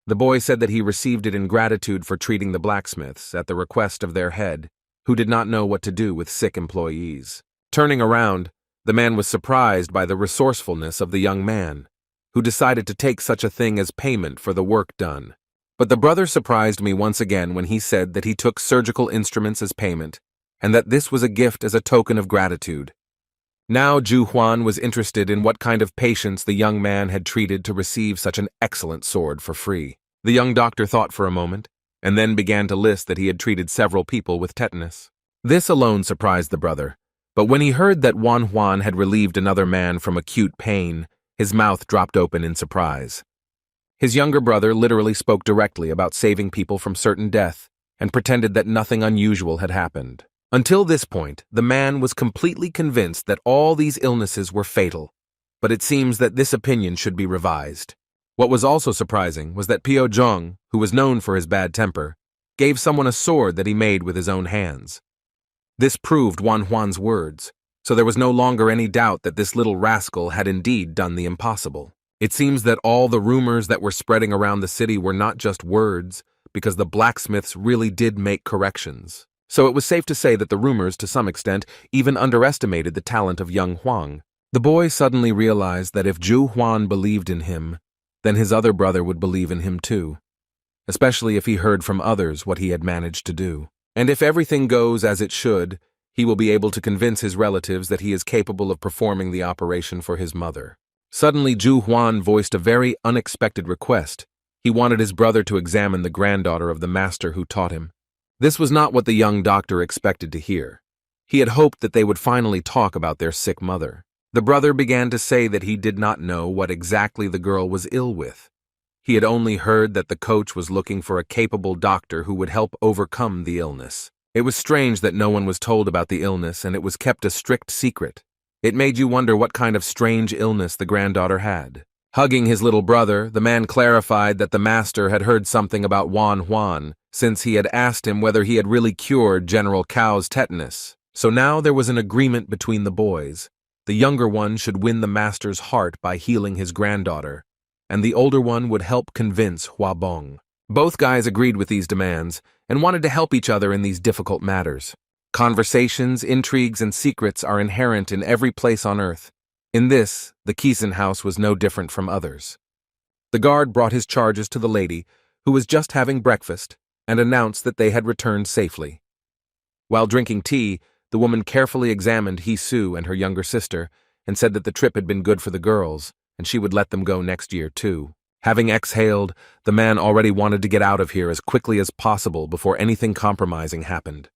The boy said that he received it in gratitude for treating the blacksmiths at the request of their head, who did not know what to do with sick employees. Turning around, the man was surprised by the resourcefulness of the young man, who decided to take such a thing as payment for the work done. But the brother surprised me once again when he said that he took surgical instruments as payment, and that this was a gift as a token of gratitude. Now Ju Huan was interested in what kind of patients the young man had treated to receive such an excellent sword for free. The young doctor thought for a moment, and then began to list that he had treated several people with tetanus. This alone surprised the brother, but when he heard that Wan Huan had relieved another man from acute pain, his mouth dropped open in surprise. His younger brother literally spoke directly about saving people from certain death and pretended that nothing unusual had happened. Until this point, the man was completely convinced that all these illnesses were fatal, but it seems that this opinion should be revised. What was also surprising was that Pio Zhong, who was known for his bad temper, gave someone a sword that he made with his own hands. This proved Wan Huan's words, so there was no longer any doubt that this little rascal had indeed done the impossible. It seems that all the rumors that were spreading around the city were not just words, because the blacksmiths really did make corrections. So it was safe to say that the rumors, to some extent, even underestimated the talent of young Huang. The boy suddenly realized that if Ju Huan believed in him, then his other brother would believe in him too, especially if he heard from others what he had managed to do. And if everything goes as it should, he will be able to convince his relatives that he is capable of performing the operation for his mother. Suddenly, Ju Huan voiced a very unexpected request. He wanted his brother to examine the granddaughter of the master who taught him. This was not what the young doctor expected to hear. He had hoped that they would finally talk about their sick mother. The brother began to say that he did not know what exactly the girl was ill with. He had only heard that the coach was looking for a capable doctor who would help overcome the illness. It was strange that no one was told about the illness and it was kept a strict secret. It made you wonder what kind of strange illness the granddaughter had. Hugging his little brother, the man clarified that the master had heard something about Wan Huan, since he had asked him whether he had really cured General Cao's tetanus. So now there was an agreement between the boys. The younger one should win the master's heart by healing his granddaughter, and the older one would help convince Hua Bong. Both guys agreed with these demands and wanted to help each other in these difficult matters. Conversations, intrigues, and secrets are inherent in every place on earth. In this, the Kisen house was no different from others. The guard brought his charges to the lady, who was just having breakfast, and announced that they had returned safely. While drinking tea, the woman carefully examined He Su and her younger sister and said that the trip had been good for the girls, and she would let them go next year too. Having exhaled, the man already wanted to get out of here as quickly as possible before anything compromising happened.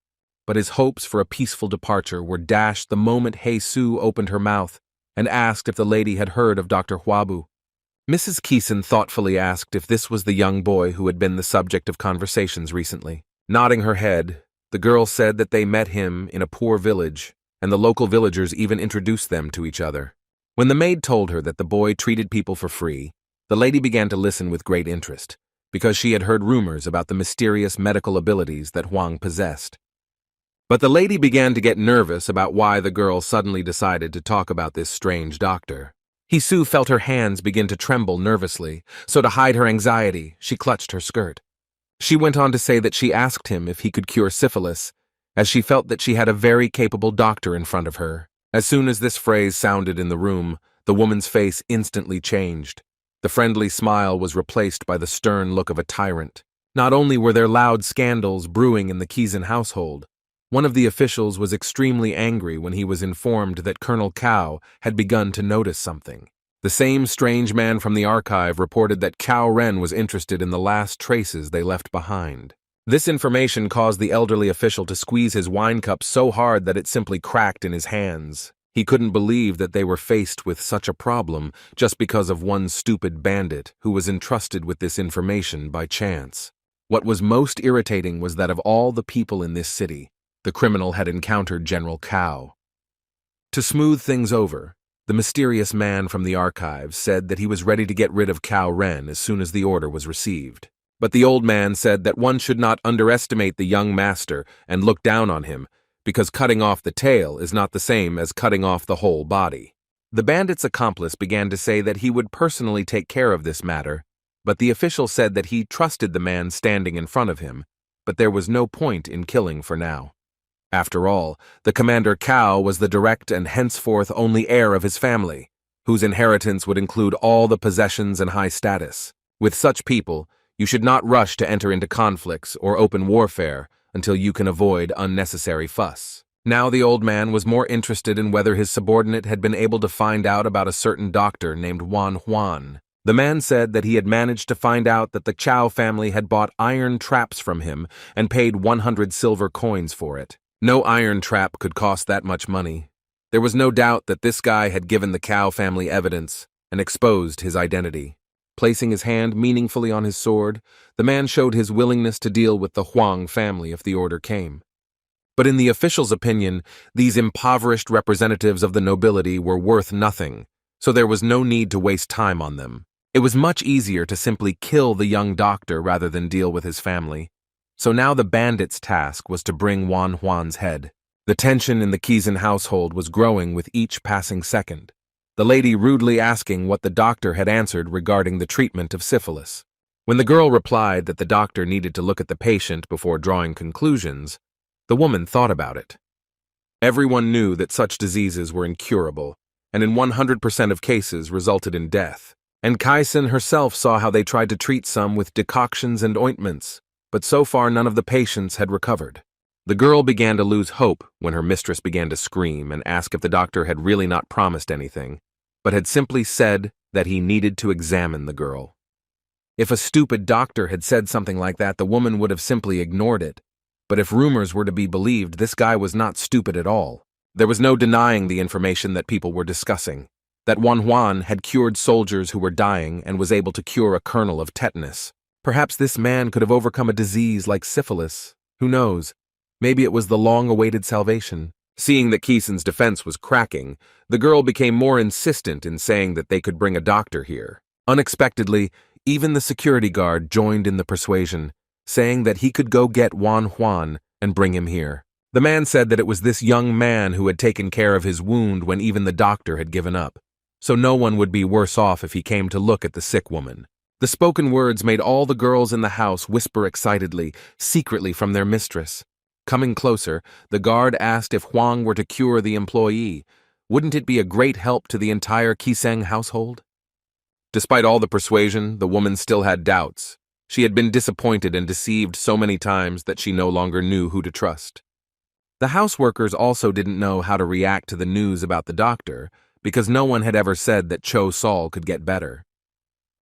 But his hopes for a peaceful departure were dashed the moment He Su opened her mouth and asked if the lady had heard of Dr. Huabu. Mrs. Kisen thoughtfully asked if this was the young boy who had been the subject of conversations recently. Nodding her head, the girl said that they met him in a poor village, and the local villagers even introduced them to each other. When the maid told her that the boy treated people for free, the lady began to listen with great interest, because she had heard rumors about the mysterious medical abilities that Huang possessed. But the lady began to get nervous about why the girl suddenly decided to talk about this strange doctor. He Su felt her hands begin to tremble nervously, so to hide her anxiety, she clutched her skirt. She went on to say that she asked him if he could cure syphilis, as she felt that she had a very capable doctor in front of her. As soon as this phrase sounded in the room, the woman's face instantly changed. The friendly smile was replaced by the stern look of a tyrant. Not only were there loud scandals brewing in the Kisen household, one of the officials was extremely angry when he was informed that Colonel Cao had begun to notice something. The same strange man from the archive reported that Cao Ren was interested in the last traces they left behind. This information caused the elderly official to squeeze his wine cup so hard that it simply cracked in his hands. He couldn't believe that they were faced with such a problem just because of one stupid bandit who was entrusted with this information by chance. What was most irritating was that of all the people in this city, the criminal had encountered General Cao. To smooth things over, the mysterious man from the archives said that he was ready to get rid of Cao Ren as soon as the order was received. But the old man said that one should not underestimate the young master and look down on him, because cutting off the tail is not the same as cutting off the whole body. The bandit's accomplice began to say that he would personally take care of this matter, but the official said that he trusted the man standing in front of him, but there was no point in killing for now. After all, the Commander Cao was the direct and henceforth only heir of his family, whose inheritance would include all the possessions and high status. With such people, you should not rush to enter into conflicts or open warfare until you can avoid unnecessary fuss. Now the old man was more interested in whether his subordinate had been able to find out about a certain doctor named Wan Huan. The man said that he had managed to find out that the Chow family had bought iron traps from him and paid 100 silver coins for it. No iron trap could cost that much money. There was no doubt that this guy had given the Cow family evidence and exposed his identity. Placing his hand meaningfully on his sword, the man showed his willingness to deal with the Huang family if the order came. But in the official's opinion, these impoverished representatives of the nobility were worth nothing, so there was no need to waste time on them. It was much easier to simply kill the young doctor rather than deal with his family. So now the bandit's task was to bring Wan Huan's head. The tension in the Kizan household was growing with each passing second, the lady rudely asking what the doctor had answered regarding the treatment of syphilis. When the girl replied that the doctor needed to look at the patient before drawing conclusions, the woman thought about it. Everyone knew that such diseases were incurable, and in 100% of cases resulted in death. And Kaisen herself saw how they tried to treat some with decoctions and ointments, but so far none of the patients had recovered. The girl began to lose hope when her mistress began to scream and ask if the doctor had really not promised anything, but had simply said that he needed to examine the girl. If a stupid doctor had said something like that, the woman would have simply ignored it. But if rumors were to be believed, this guy was not stupid at all. There was no denying the information that people were discussing, that Wan Huan had cured soldiers who were dying and was able to cure a kernel of tetanus. Perhaps this man could have overcome a disease like syphilis. Who knows? Maybe it was the long-awaited salvation. Seeing that Kisan's defense was cracking, the girl became more insistent in saying that they could bring a doctor here. Unexpectedly, even the security guard joined in the persuasion, saying that he could go get Wan Huan and bring him here. The man said that it was this young man who had taken care of his wound when even the doctor had given up, so no one would be worse off if he came to look at the sick woman. The spoken words made all the girls in the house whisper excitedly, secretly from their mistress. Coming closer, the guard asked if Huang were to cure the employee. Wouldn't it be a great help to the entire Kiseng household? Despite all the persuasion, the woman still had doubts. She had been disappointed and deceived so many times that she no longer knew who to trust. The houseworkers also didn't know how to react to the news about the doctor, because no one had ever said that Cho Sol could get better.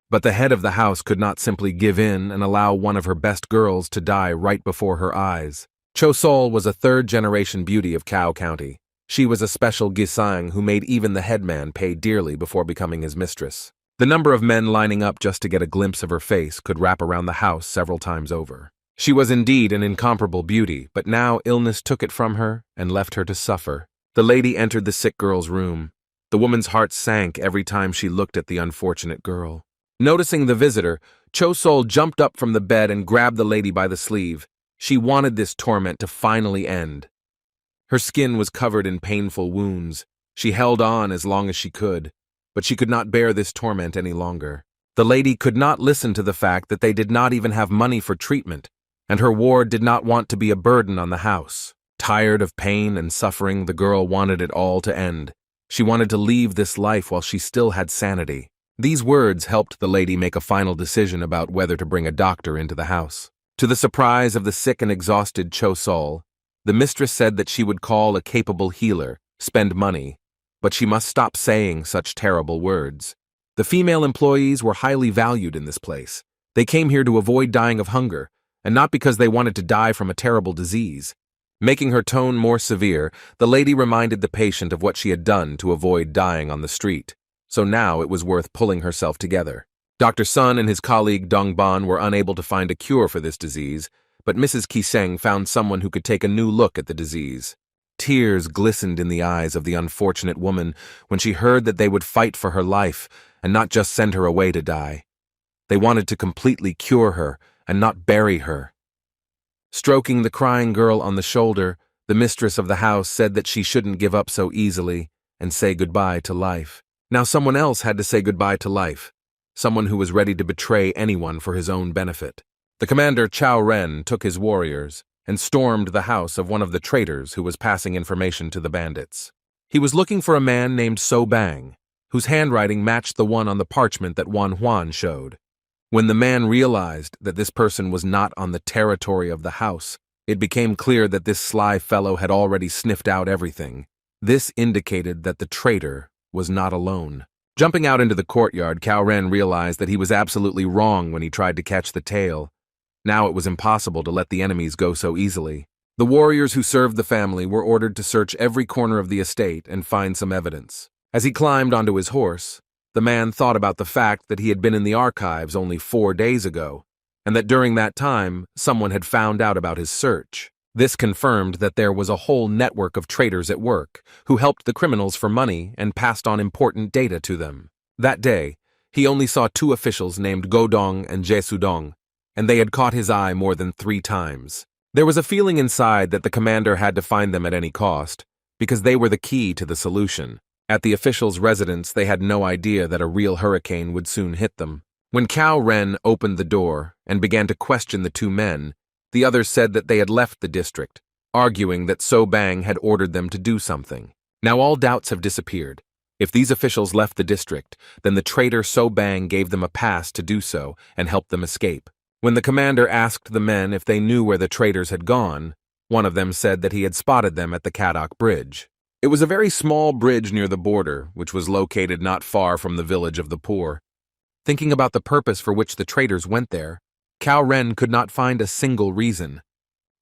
But the head of the house could not simply give in and allow one of her best girls to die right before her eyes. Cho Sol was a third-generation beauty of Cao County. She was a special gisang who made even the headman pay dearly before becoming his mistress. The number of men lining up just to get a glimpse of her face could wrap around the house several times over. She was indeed an incomparable beauty, but now illness took it from her and left her to suffer. The lady entered the sick girl's room. The woman's heart sank every time she looked at the unfortunate girl. Noticing the visitor, Cho Sol jumped up from the bed and grabbed the lady by the sleeve. She wanted this torment to finally end. Her skin was covered in painful wounds. She held on as long as she could, but she could not bear this torment any longer. The lady could not listen to the fact that they did not even have money for treatment, and her ward did not want to be a burden on the house. Tired of pain and suffering, the girl wanted it all to end. She wanted to leave this life while she still had sanity. These words helped the lady make a final decision about whether to bring a doctor into the house. To the surprise of the sick and exhausted Cho Sol, the mistress said that she would call a capable healer, spend money, but she must stop saying such terrible words. The female employees were highly valued in this place. They came here to avoid dying of hunger, and not because they wanted to die from a terrible disease. Making her tone more severe, the lady reminded the patient of what she had done to avoid dying on the street. So now it was worth pulling herself together. Dr. Sun and his colleague Dong Ban were unable to find a cure for this disease, but Mrs. Kiseng found someone who could take a new look at the disease. Tears glistened in the eyes of the unfortunate woman when she heard that they would fight for her life and not just send her away to die. They wanted to completely cure her and not bury her. Stroking the crying girl on the shoulder, the mistress of the house said that she shouldn't give up so easily and say goodbye to life. Now someone else had to say goodbye to life. Someone who was ready to betray anyone for his own benefit. The commander Chao Ren took his warriors, and stormed the house of one of the traitors who was passing information to the bandits. He was looking for a man named So Bang, whose handwriting matched the one on the parchment that Wan Huan showed. When the man realized that this person was not on the territory of the house, it became clear that this sly fellow had already sniffed out everything. This indicated that the traitor was not alone. Jumping out into the courtyard, Cao Ren realized that he was absolutely wrong when he tried to catch the tail. Now it was impossible to let the enemies go so easily. The warriors who served the family were ordered to search every corner of the estate and find some evidence. As he climbed onto his horse, the man thought about the fact that he had been in the archives only 4 days ago, and that during that time, someone had found out about his search. This confirmed that there was a whole network of traitors at work who helped the criminals for money and passed on important data to them. That day, he only saw 2 officials named Godong and Jesudong, and they had caught his eye more than 3 times. There was a feeling inside that the commander had to find them at any cost, because they were the key to the solution. At the officials' residence, they had no idea that a real hurricane would soon hit them. When Cao Ren opened the door and began to question the 2 men, the others said that they had left the district, arguing that So Bang had ordered them to do something. Now all doubts have disappeared. If these officials left the district, then the traitor So Bang gave them a pass to do so and helped them escape. When the commander asked the men if they knew where the traitors had gone, one of them said that he had spotted them at the Kadok Bridge. It was a very small bridge near the border, which was located not far from the village of the poor. Thinking about the purpose for which the traitors went there, Cao Ren could not find a single reason.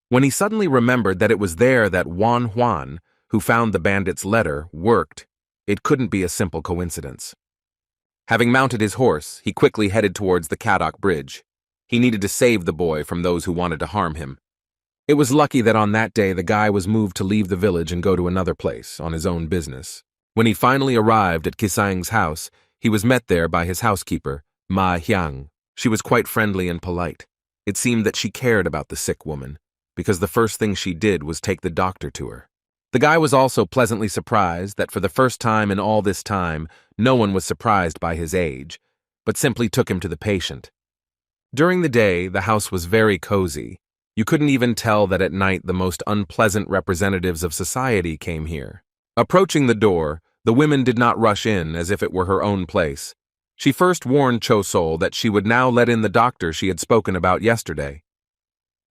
When he suddenly remembered that it was there that Wan Huan, who found the bandit's letter, worked, it couldn't be a simple coincidence. Having mounted his horse, he quickly headed towards the Kadok Bridge. He needed to save the boy from those who wanted to harm him. It was lucky that on that day the guy was moved to leave the village and go to another place, on his own business. When he finally arrived at Kisang's house, he was met there by his housekeeper, Ma Hyang. She was quite friendly and polite. It seemed that she cared about the sick woman, because the first thing she did was take the doctor to her. The guy was also pleasantly surprised that for the first time in all this time, no one was surprised by his age, but simply took him to the patient. During the day, the house was very cozy. You couldn't even tell that at night the most unpleasant representatives of society came here. Approaching the door, the women did not rush in as if it were her own place. She first warned Cho-Sol that she would now let in the doctor she had spoken about yesterday.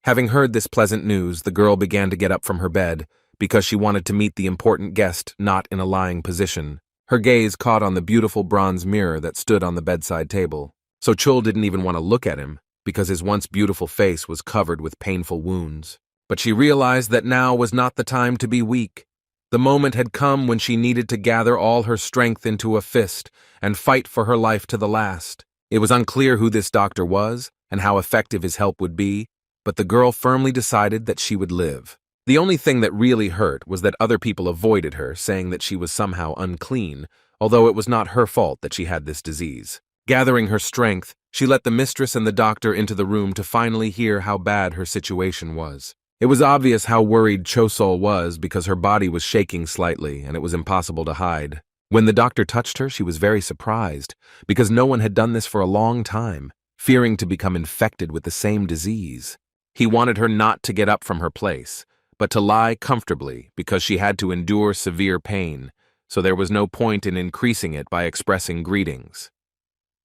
Having heard this pleasant news, the girl began to get up from her bed, because she wanted to meet the important guest not in a lying position. Her gaze caught on the beautiful bronze mirror that stood on the bedside table. So Chul didn't even want to look at him, because his once beautiful face was covered with painful wounds. But she realized that now was not the time to be weak. The moment had come when she needed to gather all her strength into a fist and fight for her life to the last. It was unclear who this doctor was and how effective his help would be, but the girl firmly decided that she would live. The only thing that really hurt was that other people avoided her, saying that she was somehow unclean, although it was not her fault that she had this disease. Gathering her strength, she let the mistress and the doctor into the room to finally hear how bad her situation was. It was obvious how worried Cho-Sol was because her body was shaking slightly and it was impossible to hide. When the doctor touched her, she was very surprised because no one had done this for a long time, fearing to become infected with the same disease. He wanted her not to get up from her place, but to lie comfortably because she had to endure severe pain, so there was no point in increasing it by expressing greetings.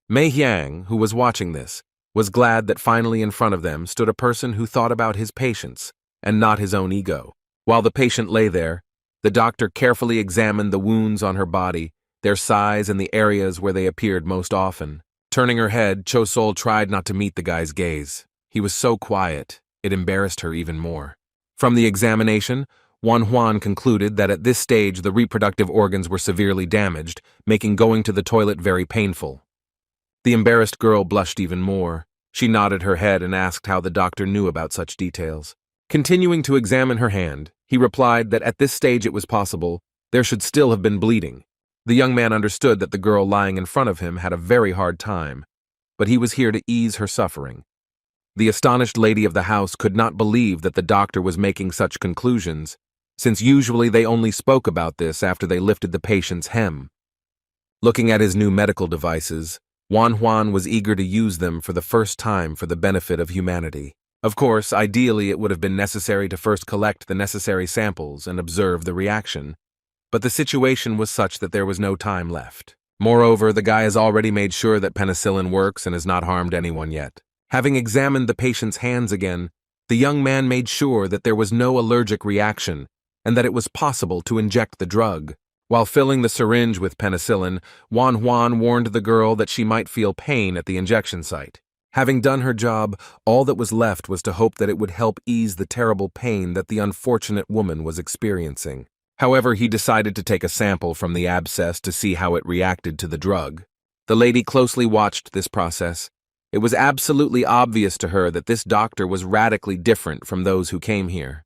Mei Hyang, who was watching this, was glad that finally in front of them stood a person who thought about his patients and not his own ego. While the patient lay there, the doctor carefully examined the wounds on her body, their size and the areas where they appeared most often. Turning her head, Cho-Sol tried not to meet the guy's gaze. He was so quiet, it embarrassed her even more. From the examination, Wan Huan concluded that at this stage the reproductive organs were severely damaged, making going to the toilet very painful. The embarrassed girl blushed even more. She nodded her head and asked how the doctor knew about such details. Continuing to examine her hand, he replied that at this stage it was possible there should still have been bleeding. The young man understood that the girl lying in front of him had a very hard time, but he was here to ease her suffering. The astonished lady of the house could not believe that the doctor was making such conclusions, since usually they only spoke about this after they lifted the patient's hem. Looking at his new medical devices, Wan Huan was eager to use them for the first time for the benefit of humanity. Of course, ideally it would have been necessary to first collect the necessary samples and observe the reaction, but the situation was such that there was no time left. Moreover, the guy has already made sure that penicillin works and has not harmed anyone yet. Having examined the patient's hands again, the young man made sure that there was no allergic reaction and that it was possible to inject the drug. While filling the syringe with penicillin, Juan warned the girl that she might feel pain at the injection site. Having done her job, all that was left was to hope that it would help ease the terrible pain that the unfortunate woman was experiencing. However, he decided to take a sample from the abscess to see how it reacted to the drug. The lady closely watched this process. It was absolutely obvious to her that this doctor was radically different from those who came here.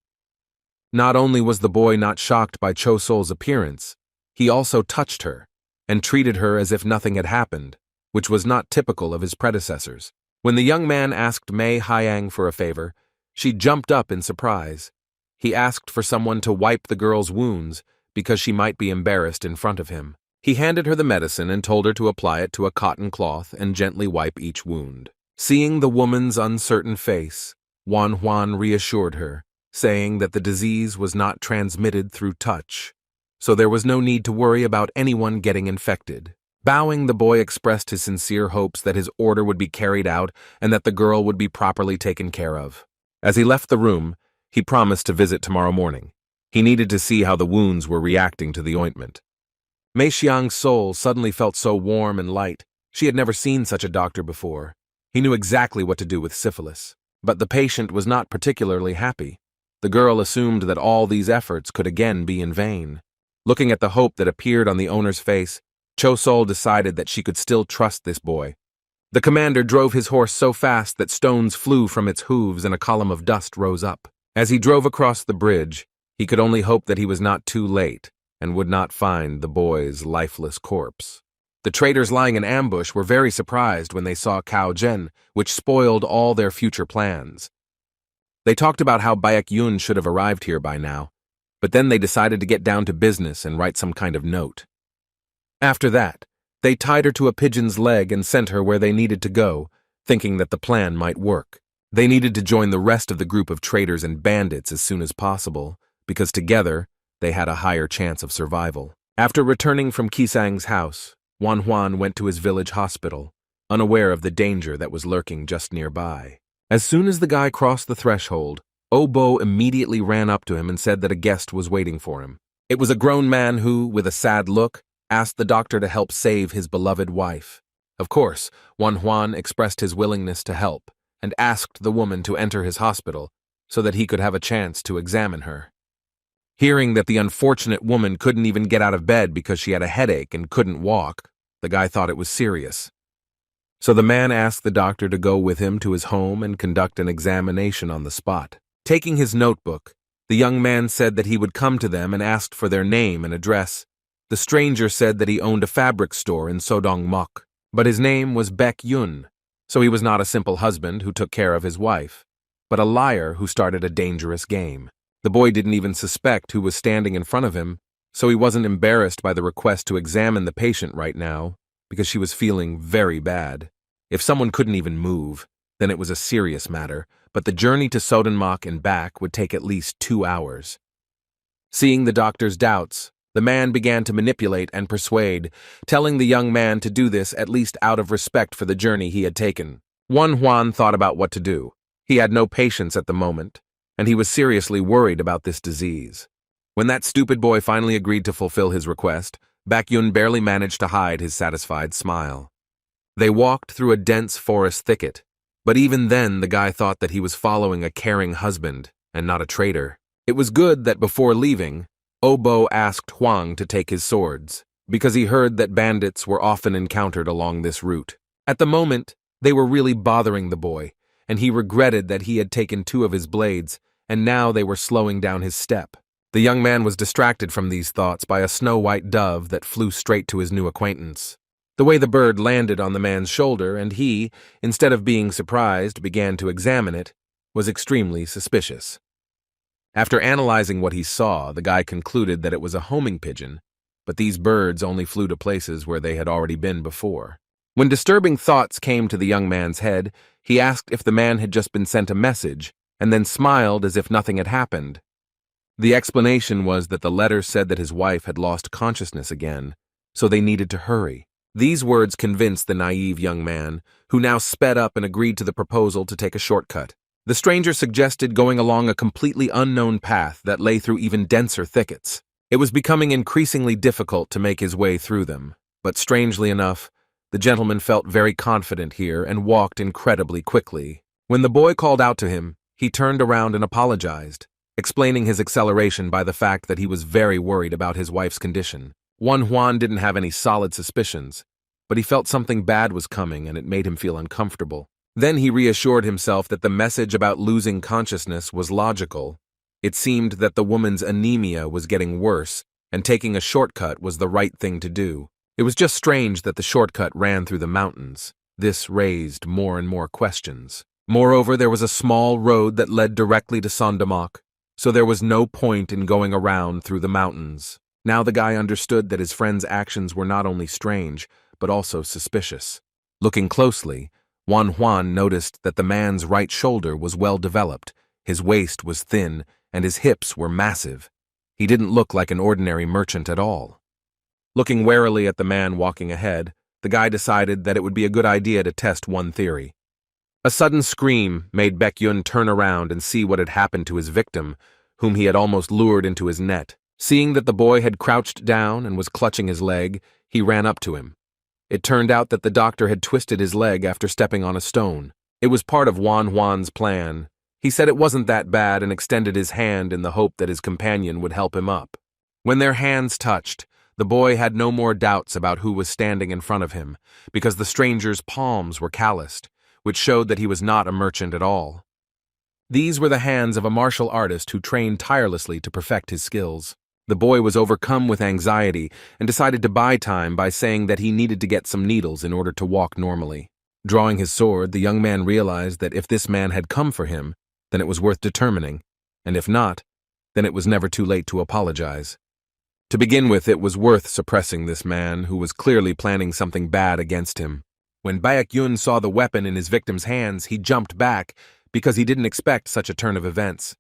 Not only was the boy not shocked by Cho-sol's appearance, he also touched her and treated her as if nothing had happened, which was not typical of his predecessors. When the young man asked Mei Hyang for a favor, she jumped up in surprise. He asked for someone to wipe the girl's wounds because she might be embarrassed in front of him. He handed her the medicine and told her to apply it to a cotton cloth and gently wipe each wound. Seeing the woman's uncertain face, Juan reassured her, saying that the disease was not transmitted through touch, so there was no need to worry about anyone getting infected. Bowing, the boy expressed his sincere hopes that his order would be carried out and that the girl would be properly taken care of. As he left the room, he promised to visit tomorrow morning. He needed to see how the wounds were reacting to the ointment. Mei Xiang's soul suddenly felt so warm and light. She had never seen such a doctor before. He knew exactly what to do with syphilis. But the patient was not particularly happy. The girl assumed that all these efforts could again be in vain. Looking at the hope that appeared on the owner's face, Cho-sol decided that she could still trust this boy. The commander drove his horse so fast that stones flew from its hooves and a column of dust rose up. As he drove across the bridge, he could only hope that he was not too late and would not find the boy's lifeless corpse. The traitors lying in ambush were very surprised when they saw Cao Zhen, which spoiled all their future plans. They talked about how Baek Yun should have arrived here by now, but then they decided to get down to business and write some kind of note. After that, they tied her to a pigeon's leg and sent her where they needed to go, thinking that the plan might work. They needed to join the rest of the group of traitors and bandits as soon as possible, because together, they had a higher chance of survival. After returning from Kisang's house, Juan went to his village hospital, unaware of the danger that was lurking just nearby. As soon as the guy crossed the threshold, Obo immediately ran up to him and said that a guest was waiting for him. It was a grown man who, with a sad look, asked the doctor to help save his beloved wife. Of course, Juan expressed his willingness to help and asked the woman to enter his hospital so that he could have a chance to examine her. Hearing that the unfortunate woman couldn't even get out of bed because she had a headache and couldn't walk, the guy thought it was serious. So the man asked the doctor to go with him to his home and conduct an examination on the spot. Taking his notebook, the young man said that he would come to them and asked for their name and address. The stranger said that he owned a fabric store in Sodong-mok, but his name was Baek Yun, so he was not a simple husband who took care of his wife, but a liar who started a dangerous game. The boy didn't even suspect who was standing in front of him, so he wasn't embarrassed by the request to examine the patient right now, because she was feeling very bad. If someone couldn't even move, then it was a serious matter, but the journey to Sodong-mok and back would take at least 2 hours. Seeing the doctor's doubts, the man began to manipulate and persuade, telling the young man to do this at least out of respect for the journey he had taken. Juan thought about what to do. He had no patience at the moment, and he was seriously worried about this disease. When that stupid boy finally agreed to fulfill his request, Baek Yun barely managed to hide his satisfied smile. They walked through a dense forest thicket, but even then the guy thought that he was following a caring husband and not a traitor. It was good that before leaving, Obo asked Huang to take his swords, because he heard that bandits were often encountered along this route. At the moment, they were really bothering the boy, and he regretted that he had taken 2 of his blades, and now they were slowing down his step. The young man was distracted from these thoughts by a snow-white dove that flew straight to his new acquaintance. The way the bird landed on the man's shoulder and he, instead of being surprised, began to examine it, was extremely suspicious. After analyzing what he saw, the guy concluded that it was a homing pigeon, but these birds only flew to places where they had already been before. When disturbing thoughts came to the young man's head, He asked if the man had just been sent a message, and then smiled as if nothing had happened. The explanation was that the letter said that his wife had lost consciousness again, so they needed to hurry. These words convinced the naive young man, who now sped up and agreed to the proposal to take a shortcut. The stranger suggested going along a completely unknown path that lay through even denser thickets. It was becoming increasingly difficult to make his way through them, but strangely enough, the gentleman felt very confident here and walked incredibly quickly. When the boy called out to him, he turned around and apologized, explaining his acceleration by the fact that he was very worried about his wife's condition. Juan didn't have any solid suspicions, but he felt something bad was coming and it made him feel uncomfortable. Then he reassured himself that the message about losing consciousness was logical. It seemed that the woman's anemia was getting worse, and taking a shortcut was the right thing to do. It was just strange that the shortcut ran through the mountains. This raised more and more questions. Moreover, there was a small road that led directly to Sondamak, so there was no point in going around through the mountains. Now the guy understood that his friend's actions were not only strange, but also suspicious. Looking closely, Juan noticed that the man's right shoulder was well developed, his waist was thin, and his hips were massive. He didn't look like an ordinary merchant at all. Looking warily at the man walking ahead, the guy decided that it would be a good idea to test one theory. A sudden scream made Baek-yun turn around and see what had happened to his victim, whom he had almost lured into his net. Seeing that the boy had crouched down and was clutching his leg, he ran up to him. It turned out that the doctor had twisted his leg after stepping on a stone. It was part of Juan's plan. He said it wasn't that bad and extended his hand in the hope that his companion would help him up. When their hands touched, the boy had no more doubts about who was standing in front of him, because the stranger's palms were calloused, which showed that he was not a merchant at all. These were the hands of a martial artist who trained tirelessly to perfect his skills. The boy was overcome with anxiety and decided to buy time by saying that he needed to get some needles in order to walk normally. Drawing his sword, the young man realized that if this man had come for him, then it was worth determining, and if not, then it was never too late to apologize. To begin with, it was worth suppressing this man who was clearly planning something bad against him. When Baek-yun saw the weapon in his victim's hands, he jumped back because he didn't expect such a turn of events.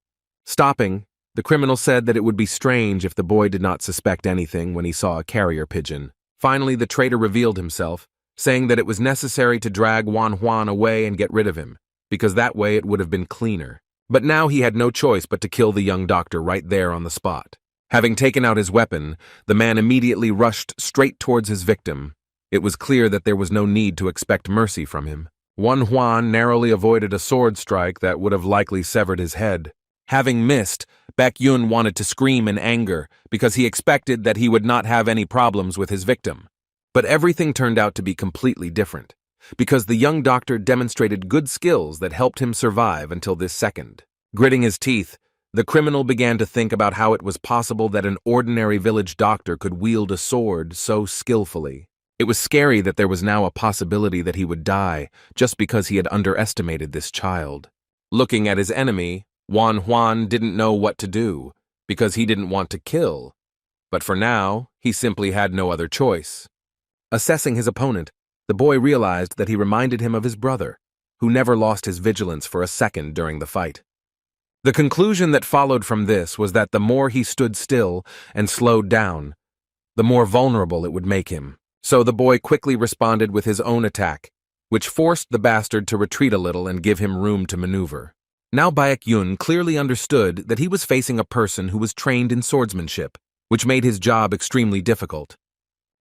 Stopping, the criminal said that it would be strange if the boy did not suspect anything when he saw a carrier pigeon. Finally, the traitor revealed himself, saying that it was necessary to drag Juan away and get rid of him, because that way it would have been cleaner. But now he had no choice but to kill the young doctor right there on the spot. Having taken out his weapon, the man immediately rushed straight towards his victim. It was clear that there was no need to expect mercy from him. Juan narrowly avoided a sword strike that would have likely severed his head. Having missed, Baek-yun wanted to scream in anger because he expected that he would not have any problems with his victim. But everything turned out to be completely different, because the young doctor demonstrated good skills that helped him survive until this second. Gritting his teeth, the criminal began to think about how it was possible that an ordinary village doctor could wield a sword so skillfully. It was scary that there was now a possibility that he would die just because he had underestimated this child. Looking at his enemy, Juan didn't know what to do, because he didn't want to kill. But for now, he simply had no other choice. Assessing his opponent, the boy realized that he reminded him of his brother, who never lost his vigilance for a second during the fight. The conclusion that followed from this was that the more he stood still and slowed down, the more vulnerable it would make him. So the boy quickly responded with his own attack, which forced the bastard to retreat a little and give him room to maneuver. Now Baek-yun clearly understood that he was facing a person who was trained in swordsmanship, which made his job extremely difficult.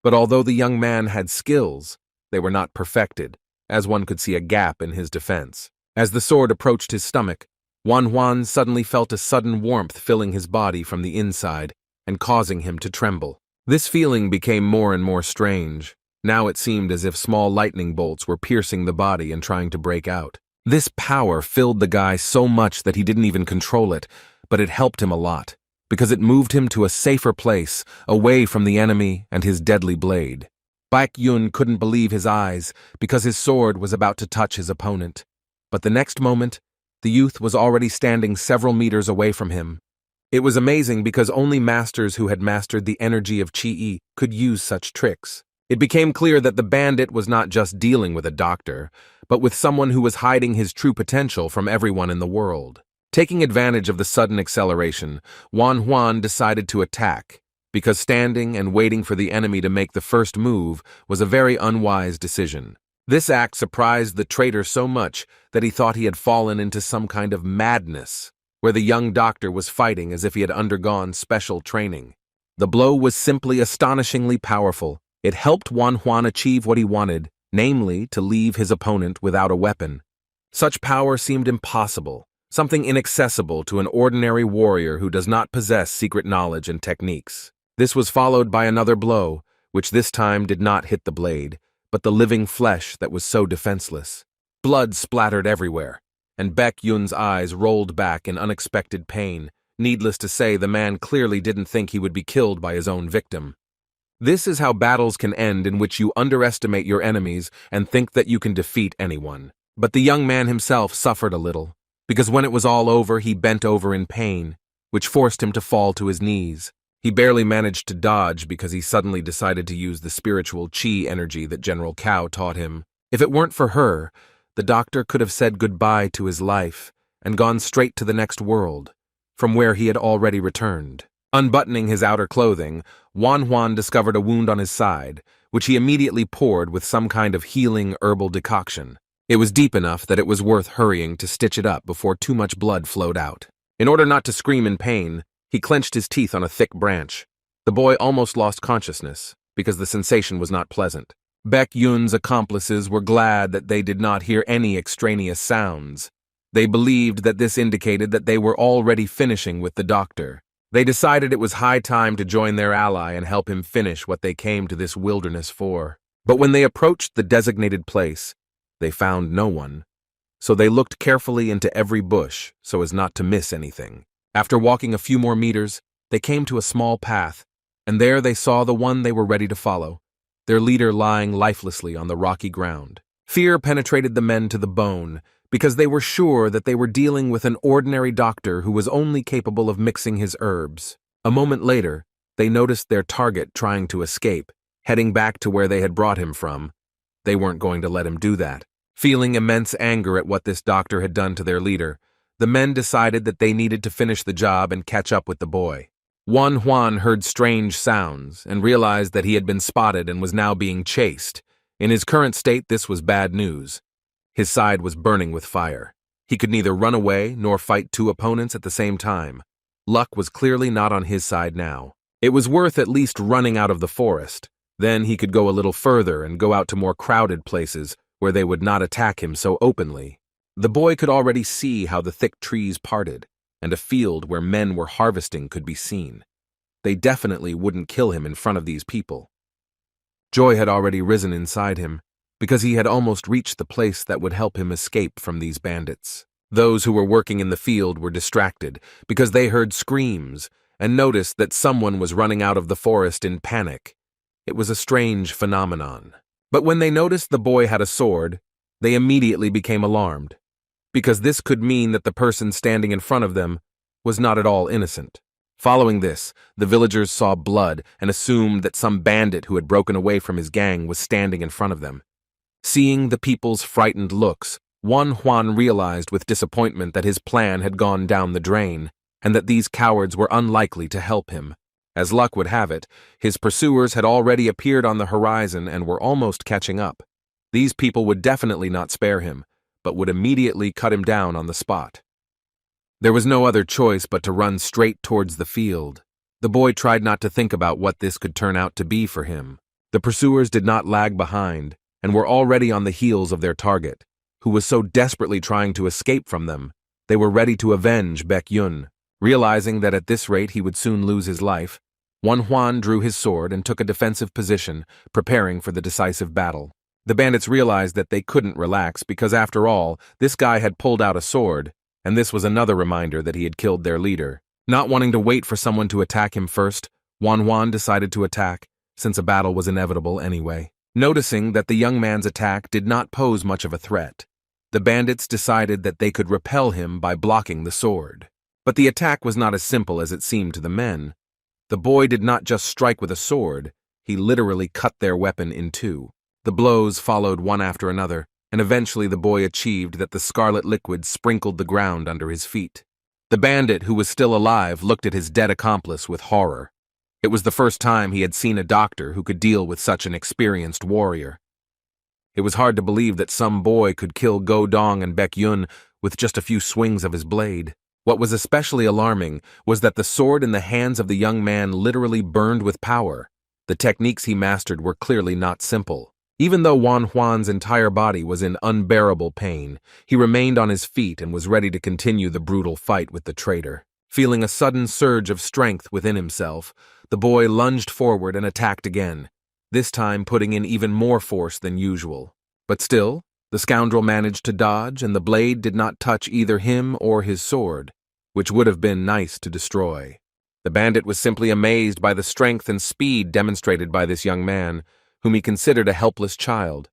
But although the young man had skills, they were not perfected, as one could see a gap in his defense. As the sword approached his stomach, Juan suddenly felt a sudden warmth filling his body from the inside and causing him to tremble. This feeling became more and more strange. Now it seemed as if small lightning bolts were piercing the body and trying to break out. This power filled the guy so much that he didn't even control it, but it helped him a lot, because it moved him to a safer place, away from the enemy and his deadly blade. Baek-yun couldn't believe his eyes, because his sword was about to touch his opponent. But the next moment, the youth was already standing several meters away from him. It was amazing because only masters who had mastered the energy of Chi could use such tricks. It became clear that the bandit was not just dealing with a doctor, but with someone who was hiding his true potential from everyone in the world. Taking advantage of the sudden acceleration, Juan decided to attack, because standing and waiting for the enemy to make the first move was a very unwise decision. This act surprised the traitor so much that he thought he had fallen into some kind of madness, where the young doctor was fighting as if he had undergone special training. The blow was simply astonishingly powerful. It helped Juan achieve what he wanted, namely to leave his opponent without a weapon. Such power seemed impossible, something inaccessible to an ordinary warrior who does not possess secret knowledge and techniques. This was followed by another blow, which this time did not hit the blade, but the living flesh that was so defenseless. Blood splattered everywhere, and Baek Yun's eyes rolled back in unexpected pain. Needless to say, the man clearly didn't think he would be killed by his own victim. This is how battles can end, in which you underestimate your enemies and think that you can defeat anyone. But the young man himself suffered a little, because when it was all over, he bent over in pain, which forced him to fall to his knees. He barely managed to dodge because he suddenly decided to use the spiritual chi energy that General Cao taught him. If it weren't for her, the doctor could have said goodbye to his life and gone straight to the next world, from where he had already returned. Unbuttoning his outer clothing, Juan discovered a wound on his side, which he immediately poured with some kind of healing herbal decoction. It was deep enough that it was worth hurrying to stitch it up before too much blood flowed out. In order not to scream in pain, he clenched his teeth on a thick branch. The boy almost lost consciousness, because the sensation was not pleasant. Baek Yun's accomplices were glad that they did not hear any extraneous sounds. They believed that this indicated that they were already finishing with the doctor. They decided it was high time to join their ally and help him finish what they came to this wilderness for. But when they approached the designated place, they found no one. So they looked carefully into every bush so as not to miss anything. After walking a few more meters, they came to a small path, and there they saw the one they were ready to follow, their leader lying lifelessly on the rocky ground. Fear penetrated the men to the bone, because they were sure that they were dealing with an ordinary doctor who was only capable of mixing his herbs. A moment later, they noticed their target trying to escape, heading back to where they had brought him from. They weren't going to let him do that. Feeling immense anger at what this doctor had done to their leader, the men decided that they needed to finish the job and catch up with the boy. Juan heard strange sounds and realized that he had been spotted and was now being chased. In his current state, this was bad news. His side was burning with fire. He could neither run away nor fight two opponents at the same time. Luck was clearly not on his side now. It was worth at least running out of the forest. Then he could go a little further and go out to more crowded places where they would not attack him so openly. The boy could already see how the thick trees parted, and a field where men were harvesting could be seen. They definitely wouldn't kill him in front of these people. Joy had already risen inside him, because he had almost reached the place that would help him escape from these bandits. Those who were working in the field were distracted, because they heard screams and noticed that someone was running out of the forest in panic. It was a strange phenomenon. But when they noticed the boy had a sword, they immediately became alarmed, because this could mean that the person standing in front of them was not at all innocent. Following this, the villagers saw blood and assumed that some bandit who had broken away from his gang was standing in front of them. Seeing the people's frightened looks, Juan realized with disappointment that his plan had gone down the drain, and that these cowards were unlikely to help him. As luck would have it, his pursuers had already appeared on the horizon and were almost catching up. These people would definitely not spare him, but would immediately cut him down on the spot. There was no other choice but to run straight towards the field. The boy tried not to think about what this could turn out to be for him. The pursuers did not lag behind, and were already on the heels of their target, who was so desperately trying to escape from them. They were ready to avenge Baek Yun. Realizing that at this rate he would soon lose his life, Juan drew his sword and took a defensive position, preparing for the decisive battle. The bandits realized that they couldn't relax because, after all, this guy had pulled out a sword, and this was another reminder that he had killed their leader. Not wanting to wait for someone to attack him first, Juan decided to attack, since a battle was inevitable anyway. Noticing that the young man's attack did not pose much of a threat, the bandits decided that they could repel him by blocking the sword. But the attack was not as simple as it seemed to the men. The boy did not just strike with a sword, he literally cut their weapon in two. The blows followed one after another, and eventually the boy achieved that the scarlet liquid sprinkled the ground under his feet. The bandit, who was still alive, looked at his dead accomplice with horror. It was the first time he had seen a doctor who could deal with such an experienced warrior. It was hard to believe that some boy could kill Go Dong and Baek Yun with just a few swings of his blade. What was especially alarming was that the sword in the hands of the young man literally burned with power. The techniques he mastered were clearly not simple. Even though Wan Huan's entire body was in unbearable pain, he remained on his feet and was ready to continue the brutal fight with the traitor. Feeling a sudden surge of strength within himself, the boy lunged forward and attacked again, this time putting in even more force than usual. But still, the scoundrel managed to dodge, and the blade did not touch either him or his sword, which would have been nice to destroy. The bandit was simply amazed by the strength and speed demonstrated by this young man, whom he considered a helpless child.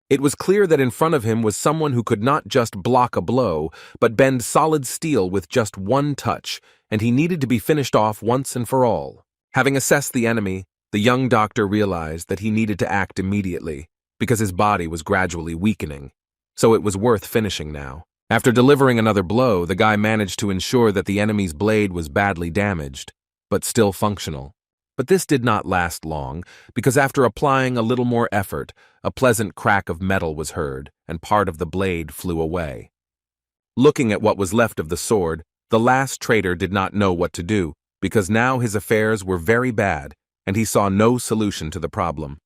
It was clear that in front of him was someone who could not just block a blow, but bend solid steel with just one touch, and he needed to be finished off once and for all. Having assessed the enemy, the young doctor realized that he needed to act immediately, because his body was gradually weakening, so it was worth finishing now. After delivering another blow, the guy managed to ensure that the enemy's blade was badly damaged, but still functional. But this did not last long, because after applying a little more effort, a pleasant crack of metal was heard, and part of the blade flew away. Looking at what was left of the sword, the last traitor did not know what to do, because now his affairs were very bad, and he saw no solution to the problem.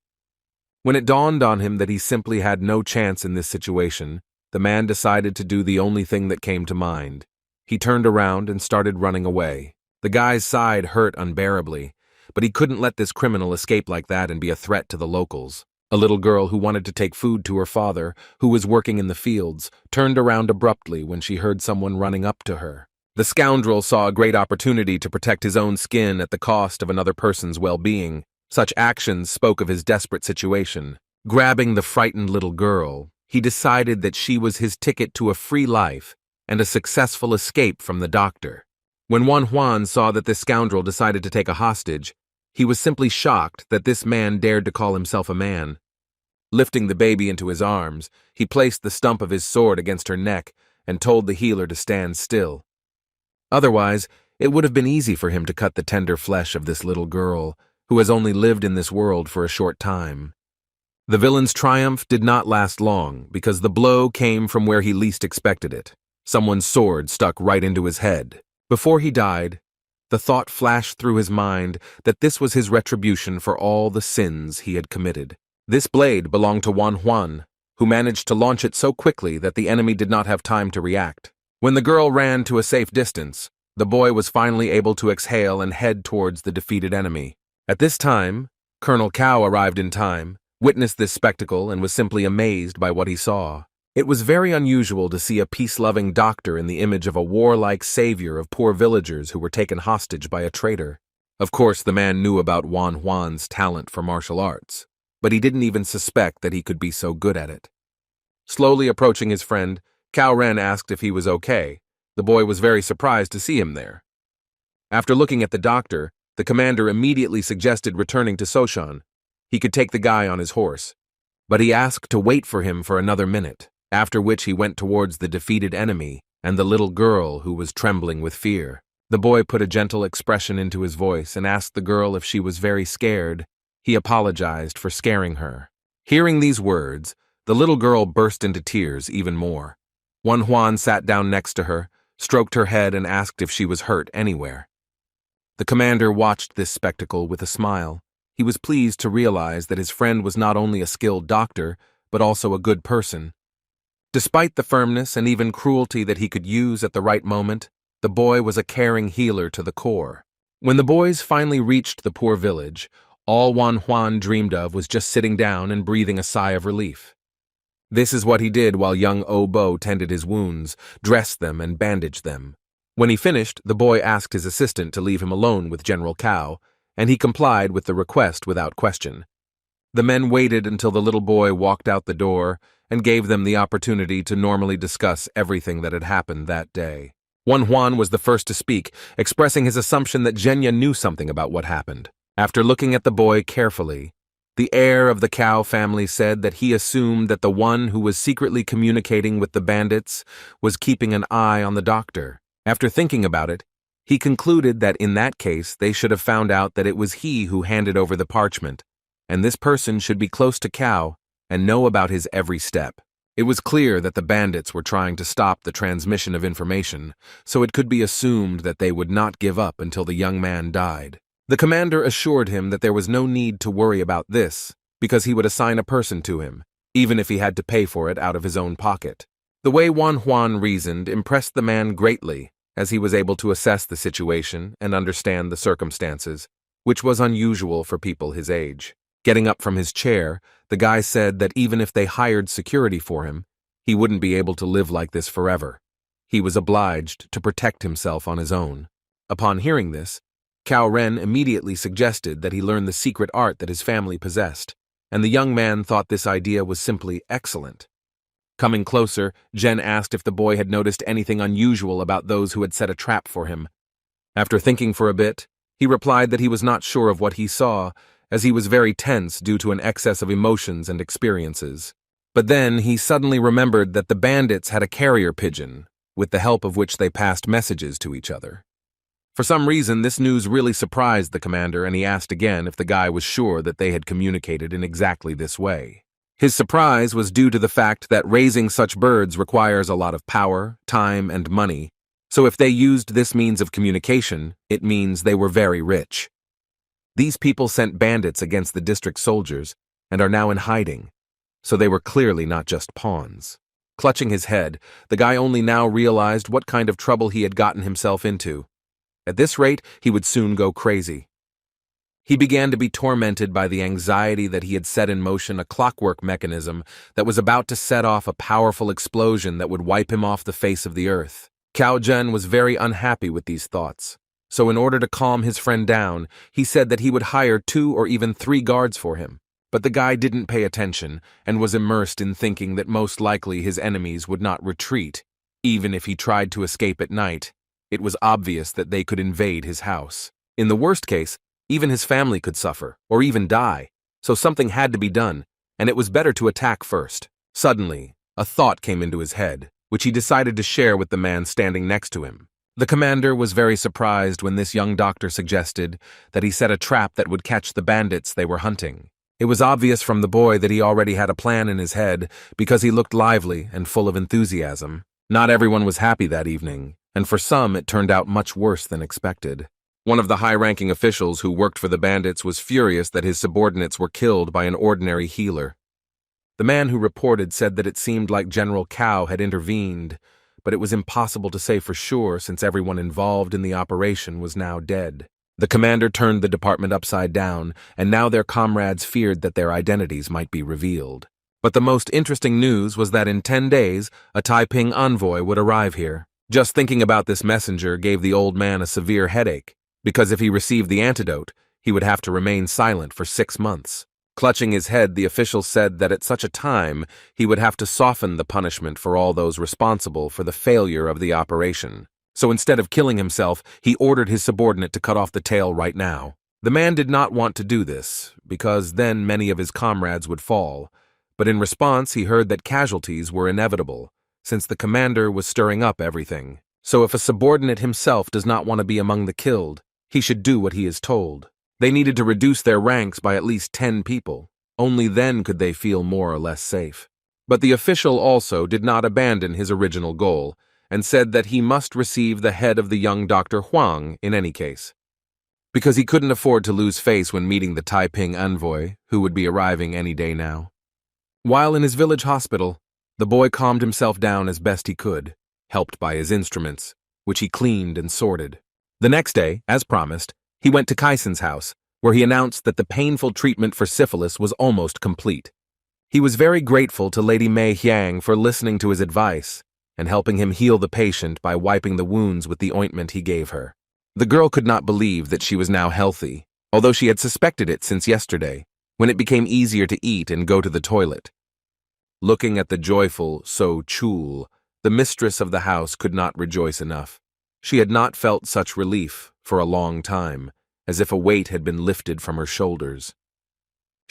When it dawned on him that he simply had no chance in this situation, the man decided to do the only thing that came to mind. He turned around and started running away. The guy's side hurt unbearably, but he couldn't let this criminal escape like that and be a threat to the locals. A little girl who wanted to take food to her father, who was working in the fields, turned around abruptly when she heard someone running up to her. The scoundrel saw a great opportunity to protect his own skin at the cost of another person's well-being. Such actions spoke of his desperate situation. Grabbing the frightened little girl, he decided that she was his ticket to a free life and a successful escape from the doctor. When Wan Huan saw that this scoundrel decided to take a hostage, he was simply shocked that this man dared to call himself a man. Lifting the baby into his arms, he placed the stump of his sword against her neck and told the healer to stand still. Otherwise, it would have been easy for him to cut the tender flesh of this little girl, who has only lived in this world for a short time. The villain's triumph did not last long, because the blow came from where he least expected it. Someone's sword stuck right into his head. Before he died, the thought flashed through his mind that this was his retribution for all the sins he had committed. This blade belonged to Wan Huan, who managed to launch it so quickly that the enemy did not have time to react. When the girl ran to a safe distance, the boy was finally able to exhale and head towards the defeated enemy. At this time, Colonel Cao arrived in time, witnessed this spectacle, and was simply amazed by what he saw. It was very unusual to see a peace-loving doctor in the image of a warlike savior of poor villagers who were taken hostage by a traitor. Of course, the man knew about Wan Huan's talent for martial arts, but he didn't even suspect that he could be so good at it. Slowly approaching his friend, Cao Ren asked if he was okay. The boy was very surprised to see him there. After looking at the doctor, the commander immediately suggested returning to Soshan. He could take the guy on his horse, but he asked to wait for him for another minute, after which he went towards the defeated enemy and the little girl who was trembling with fear. The boy put a gentle expression into his voice and asked the girl if she was very scared. He apologized for scaring her. Hearing these words, the little girl burst into tears even more. Wan Huan sat down next to her, stroked her head, and asked if she was hurt anywhere. The commander watched this spectacle with a smile. He was pleased to realize that his friend was not only a skilled doctor, but also a good person. Despite the firmness and even cruelty that he could use at the right moment, the boy was a caring healer to the core. When the boys finally reached the poor village, all Wan Huan dreamed of was just sitting down and breathing a sigh of relief. This is what he did while young Oh Bo tended his wounds, dressed them, and bandaged them. When he finished, the boy asked his assistant to leave him alone with General Cao, and he complied with the request without question. The men waited until the little boy walked out the door and gave them the opportunity to normally discuss everything that had happened that day. Wan Huan was the first to speak, expressing his assumption that Zhenya knew something about what happened. After looking at the boy carefully, The heir of the Cow family said that he assumed that the one who was secretly communicating with the bandits was keeping an eye on the doctor. After thinking about it, he concluded that in that case they should have found out that it was he who handed over the parchment, and this person should be close to Cow and know about his every step. It was clear that the bandits were trying to stop the transmission of information, so it could be assumed that they would not give up until the young man died. The commander assured him that there was no need to worry about this, because he would assign a person to him, even if he had to pay for it out of his own pocket. The way Juan reasoned impressed the man greatly, as he was able to assess the situation and understand the circumstances, which was unusual for people his age. Getting up from his chair, the guy said that even if they hired security for him, he wouldn't be able to live like this forever. He was obliged to protect himself on his own. Upon hearing this, Cao Ren immediately suggested that he learn the secret art that his family possessed, and the young man thought this idea was simply excellent. Coming closer, Jen asked if the boy had noticed anything unusual about those who had set a trap for him. After thinking for a bit, he replied that he was not sure of what he saw, as he was very tense due to an excess of emotions and experiences. But then he suddenly remembered that the bandits had a carrier pigeon, with the help of which they passed messages to each other. For some reason, this news really surprised the commander, and he asked again if the guy was sure that they had communicated in exactly this way. His surprise was due to the fact that raising such birds requires a lot of power, time, and money, so if they used this means of communication, it means they were very rich. These people sent bandits against the district soldiers and are now in hiding, so they were clearly not just pawns. Clutching his head, the guy only now realized what kind of trouble he had gotten himself into. At this rate, he would soon go crazy. He began to be tormented by the anxiety that he had set in motion a clockwork mechanism that was about to set off a powerful explosion that would wipe him off the face of the earth. Cao Zhen was very unhappy with these thoughts, so in order to calm his friend down, he said that he would hire 2 or even 3 guards for him. But the guy didn't pay attention and was immersed in thinking that most likely his enemies would not retreat, even if he tried to escape at night. It was obvious that they could invade his house. In the worst case, even his family could suffer, or even die, so something had to be done, and it was better to attack first. Suddenly, a thought came into his head, which he decided to share with the man standing next to him. The commander was very surprised when this young doctor suggested that he set a trap that would catch the bandits they were hunting. It was obvious from the boy that he already had a plan in his head because he looked lively and full of enthusiasm. Not everyone was happy that evening, and for some it turned out much worse than expected. One of the high-ranking officials who worked for the bandits was furious that his subordinates were killed by an ordinary healer. The man who reported said that it seemed like General Cao had intervened, but it was impossible to say for sure since everyone involved in the operation was now dead. The commander turned the department upside down, and now their comrades feared that their identities might be revealed. But the most interesting news was that in 10 days, a Taiping envoy would arrive here. Just thinking about this messenger gave the old man a severe headache, because if he received the antidote, he would have to remain silent for 6 months. Clutching his head, the official said that at such a time, he would have to soften the punishment for all those responsible for the failure of the operation. So instead of killing himself, he ordered his subordinate to cut off the tail right now. The man did not want to do this, because then many of his comrades would fall, but in response he heard that casualties were inevitable, since the commander was stirring up everything. So if a subordinate himself does not want to be among the killed, he should do what he is told. They needed to reduce their ranks by at least 10 people. Only then could they feel more or less safe. But the official also did not abandon his original goal, and said that he must receive the head of the young Dr. Huang in any case, because he couldn't afford to lose face when meeting the Taiping envoy, who would be arriving any day now. While in his village hospital, the boy calmed himself down as best he could, helped by his instruments, which he cleaned and sorted. The next day, as promised, he went to Kaisen's house, where he announced that the painful treatment for syphilis was almost complete. He was very grateful to Lady Mei Hyang for listening to his advice and helping him heal the patient by wiping the wounds with the ointment he gave her. The girl could not believe that she was now healthy, although she had suspected it since yesterday, when it became easier to eat and go to the toilet. Looking at the joyful So Chul, the mistress of the house could not rejoice enough. She had not felt such relief for a long time, as if a weight had been lifted from her shoulders.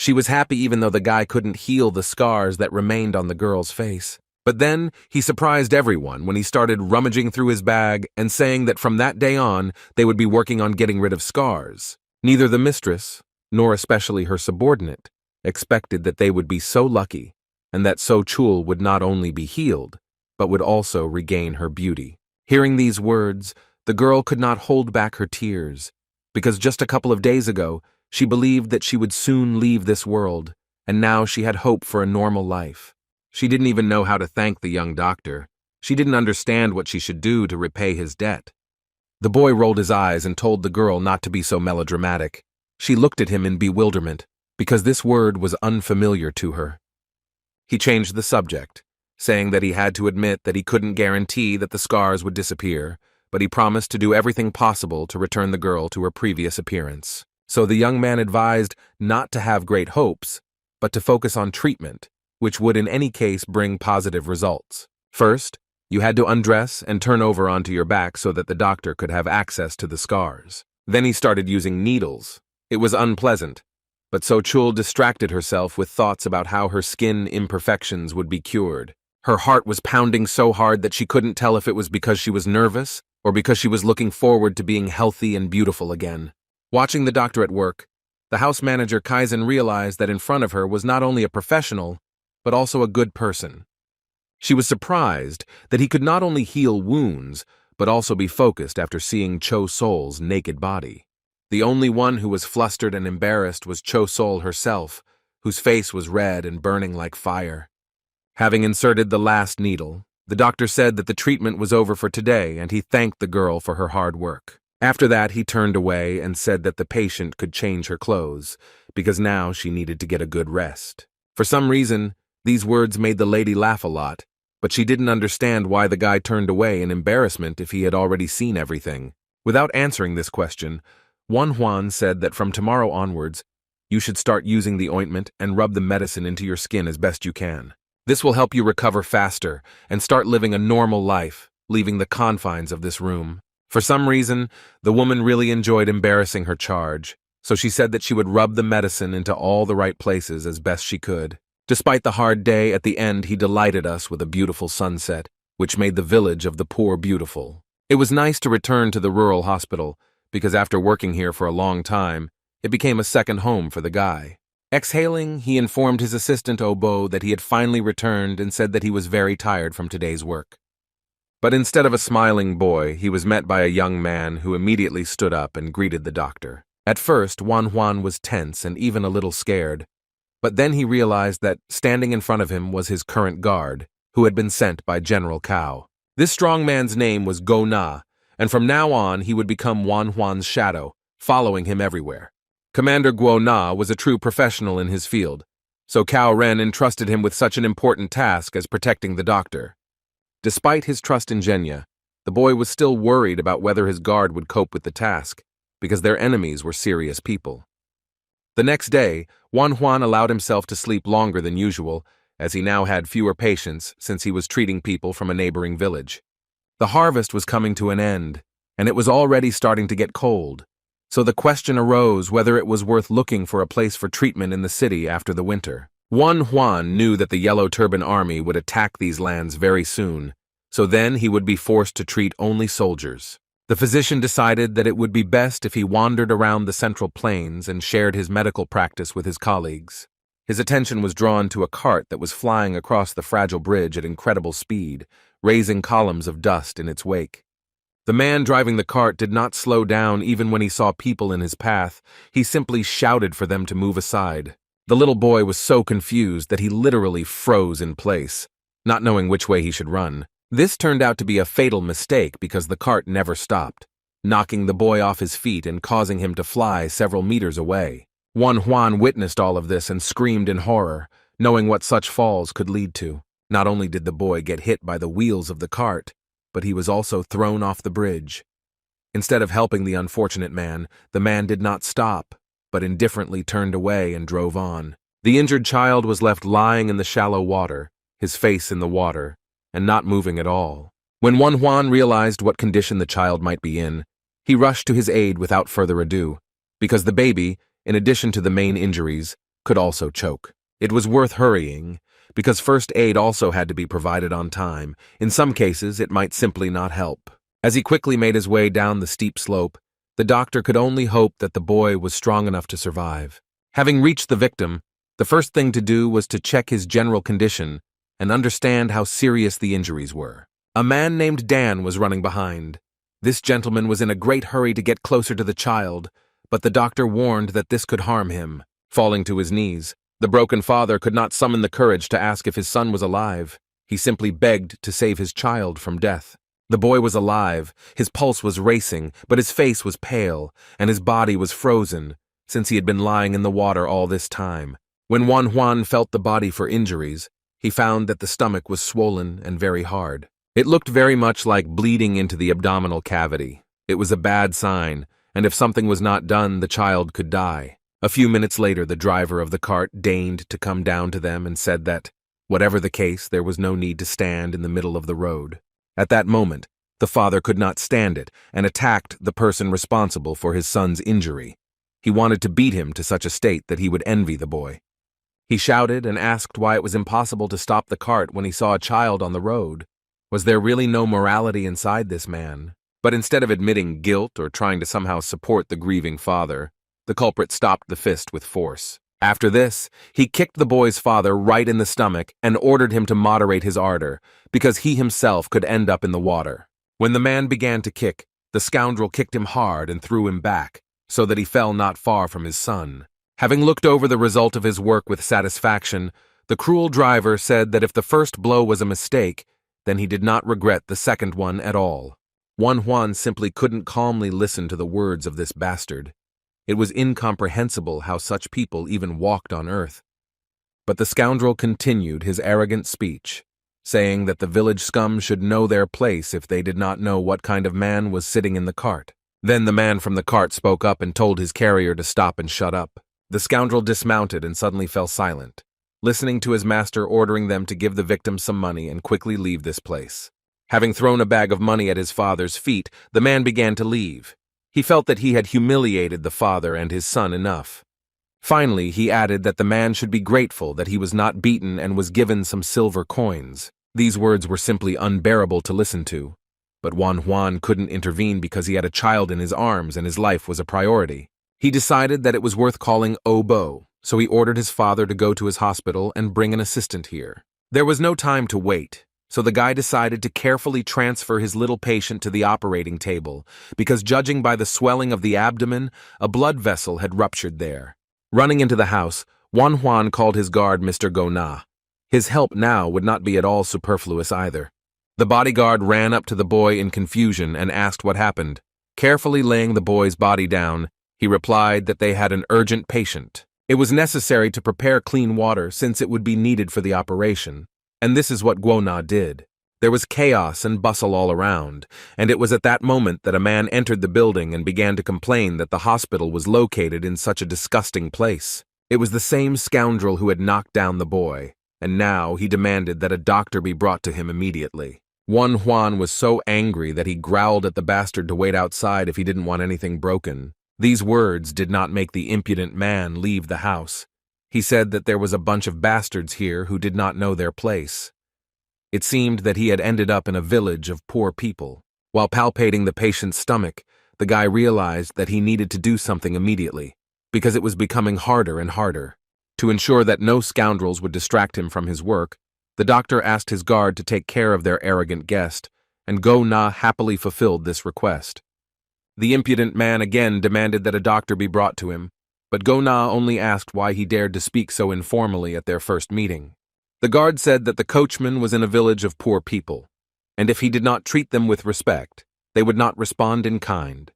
She was happy even though the guy couldn't heal the scars that remained on the girl's face. But then, he surprised everyone when he started rummaging through his bag and saying that from that day on, they would be working on getting rid of scars. Neither the mistress, nor especially her subordinate, expected that they would be so lucky, and that So Chul would not only be healed, but would also regain her beauty. Hearing these words, the girl could not hold back her tears, because just a couple of days ago, she believed that she would soon leave this world, and now she had hope for a normal life. She didn't even know how to thank the young doctor. She didn't understand what she should do to repay his debt. The boy rolled his eyes and told the girl not to be so melodramatic. She looked at him in bewilderment, because this word was unfamiliar to her. He changed the subject, saying that he had to admit that he couldn't guarantee that the scars would disappear, but he promised to do everything possible to return the girl to her previous appearance. So the young man advised not to have great hopes, but to focus on treatment, which would in any case bring positive results. First, you had to undress and turn over onto your back so that the doctor could have access to the scars. Then he started using needles. It was unpleasant, but So Chul distracted herself with thoughts about how her skin imperfections would be cured. Her heart was pounding so hard that she couldn't tell if it was because she was nervous or because she was looking forward to being healthy and beautiful again. Watching the doctor at work, the house manager Kaizen realized that in front of her was not only a professional, but also a good person. She was surprised that he could not only heal wounds, but also be focused after seeing Cho Sol's naked body. The only one who was flustered and embarrassed was Cho Sol herself, whose face was red and burning like fire. Having inserted the last needle, the doctor said that the treatment was over for today, and he thanked the girl for her hard work. After that, he turned away and said that the patient could change her clothes, because now she needed to get a good rest. For some reason, these words made the lady laugh a lot, but she didn't understand why the guy turned away in embarrassment if he had already seen everything. Without answering this question, Juan said that from tomorrow onwards, you should start using the ointment and rub the medicine into your skin as best you can. This will help you recover faster and start living a normal life, leaving the confines of this room. For some reason, the woman really enjoyed embarrassing her charge, so she said that she would rub the medicine into all the right places as best she could. Despite the hard day, at the end he delighted us with a beautiful sunset, which made the village of the poor beautiful. It was nice to return to the rural hospital, because after working here for a long time, it became a second home for the guy. Exhaling, he informed his assistant Obo that he had finally returned and said that he was very tired from today's work. But instead of a smiling boy, he was met by a young man who immediately stood up and greeted the doctor. At first, Juan was tense and even a little scared, but then he realized that standing in front of him was his current guard, who had been sent by General Cao. This strong man's name was Go Na, and from now on he would become Juan's shadow, following him everywhere. Commander Guo Na was a true professional in his field, so Cao Ren entrusted him with such an important task as protecting the doctor. Despite his trust in Zhenya, the boy was still worried about whether his guard would cope with the task, because their enemies were serious people. The next day, Juan allowed himself to sleep longer than usual, as he now had fewer patients since he was treating people from a neighboring village. The harvest was coming to an end, and it was already starting to get cold, so the question arose whether it was worth looking for a place for treatment in the city after the winter. Juan knew that the Yellow Turban Army would attack these lands very soon, so then he would be forced to treat only soldiers. The physician decided that it would be best if he wandered around the Central Plains and shared his medical practice with his colleagues. His attention was drawn to a cart that was flying across the fragile bridge at incredible speed, raising columns of dust in its wake. The man driving the cart did not slow down even when he saw people in his path. He simply shouted for them to move aside. The little boy was so confused that he literally froze in place, not knowing which way he should run. This turned out to be a fatal mistake because the cart never stopped, knocking the boy off his feet and causing him to fly several meters away. Juan witnessed all of this and screamed in horror, knowing what such falls could lead to. Not only did the boy get hit by the wheels of the cart, but he was also thrown off the bridge. Instead of helping the unfortunate man, the man did not stop, but indifferently turned away and drove on. The injured child was left lying in the shallow water, his face in the water, and not moving at all. When Juan realized what condition the child might be in, he rushed to his aid without further ado, because the baby, in addition to the main injuries, could also choke. It was worth hurrying, because first aid also had to be provided on time. In some cases, it might simply not help. As he quickly made his way down the steep slope, the doctor could only hope that the boy was strong enough to survive. Having reached the victim, the first thing to do was to check his general condition and understand how serious the injuries were. A man named Dan was running behind. This gentleman was in a great hurry to get closer to the child, but the doctor warned that this could harm him. Falling to his knees, the broken father could not summon the courage to ask if his son was alive. He simply begged to save his child from death. The boy was alive, his pulse was racing, but his face was pale, and his body was frozen, since he had been lying in the water all this time. When Juan felt the body for injuries, he found that the stomach was swollen and very hard. It looked very much like bleeding into the abdominal cavity. It was a bad sign, and if something was not done, the child could die. A few minutes later, the driver of the cart deigned to come down to them and said that, whatever the case, there was no need to stand in the middle of the road. At that moment, the father could not stand it and attacked the person responsible for his son's injury. He wanted to beat him to such a state that he would envy the boy. He shouted and asked why it was impossible to stop the cart when he saw a child on the road. Was there really no morality inside this man? But instead of admitting guilt or trying to somehow support the grieving father, the culprit stopped the fist with force. After this, he kicked the boy's father right in the stomach and ordered him to moderate his ardor, because he himself could end up in the water. When the man began to kick, the scoundrel kicked him hard and threw him back, so that he fell not far from his son. Having looked over the result of his work with satisfaction, the cruel driver said that if the first blow was a mistake, then he did not regret the second one at all. Juan simply couldn't calmly listen to the words of this bastard. It was incomprehensible how such people even walked on earth. But the scoundrel continued his arrogant speech, saying that the village scum should know their place if they did not know what kind of man was sitting in the cart. Then the man from the cart spoke up and told his carrier to stop and shut up. The scoundrel dismounted and suddenly fell silent, listening to his master ordering them to give the victim some money and quickly leave this place. Having thrown a bag of money at his father's feet, the man began to leave. He felt that he had humiliated the father and his son enough. Finally, he added that the man should be grateful that he was not beaten and was given some silver coins. These words were simply unbearable to listen to, but Juan couldn't intervene because he had a child in his arms and his life was a priority. He decided that it was worth calling Obo, so he ordered his father to go to his hospital and bring an assistant here. There was no time to wait, so the guy decided to carefully transfer his little patient to the operating table, because judging by the swelling of the abdomen, a blood vessel had ruptured there. Running into the house, Juan called his guard Mr. Gona. His help now would not be at all superfluous either. The bodyguard ran up to the boy in confusion and asked what happened. Carefully laying the boy's body down, he replied that they had an urgent patient. It was necessary to prepare clean water since it would be needed for the operation. And this is what Guona did. There was chaos and bustle all around, and it was at that moment that a man entered the building and began to complain that the hospital was located in such a disgusting place. It was the same scoundrel who had knocked down the boy, and now he demanded that a doctor be brought to him immediately. Juan was so angry that he growled at the bastard to wait outside if he didn't want anything broken. These words did not make the impudent man leave the house. He said that there was a bunch of bastards here who did not know their place. It seemed that he had ended up in a village of poor people. While palpating the patient's stomach, the guy realized that he needed to do something immediately, because it was becoming harder and harder. To ensure that no scoundrels would distract him from his work, the doctor asked his guard to take care of their arrogant guest, and Go-Na happily fulfilled this request. The impudent man again demanded that a doctor be brought to him, but Go-Na only asked why he dared to speak so informally at their first meeting. The guard said that the coachman was in a village of poor people, and if he did not treat them with respect, they would not respond in kind.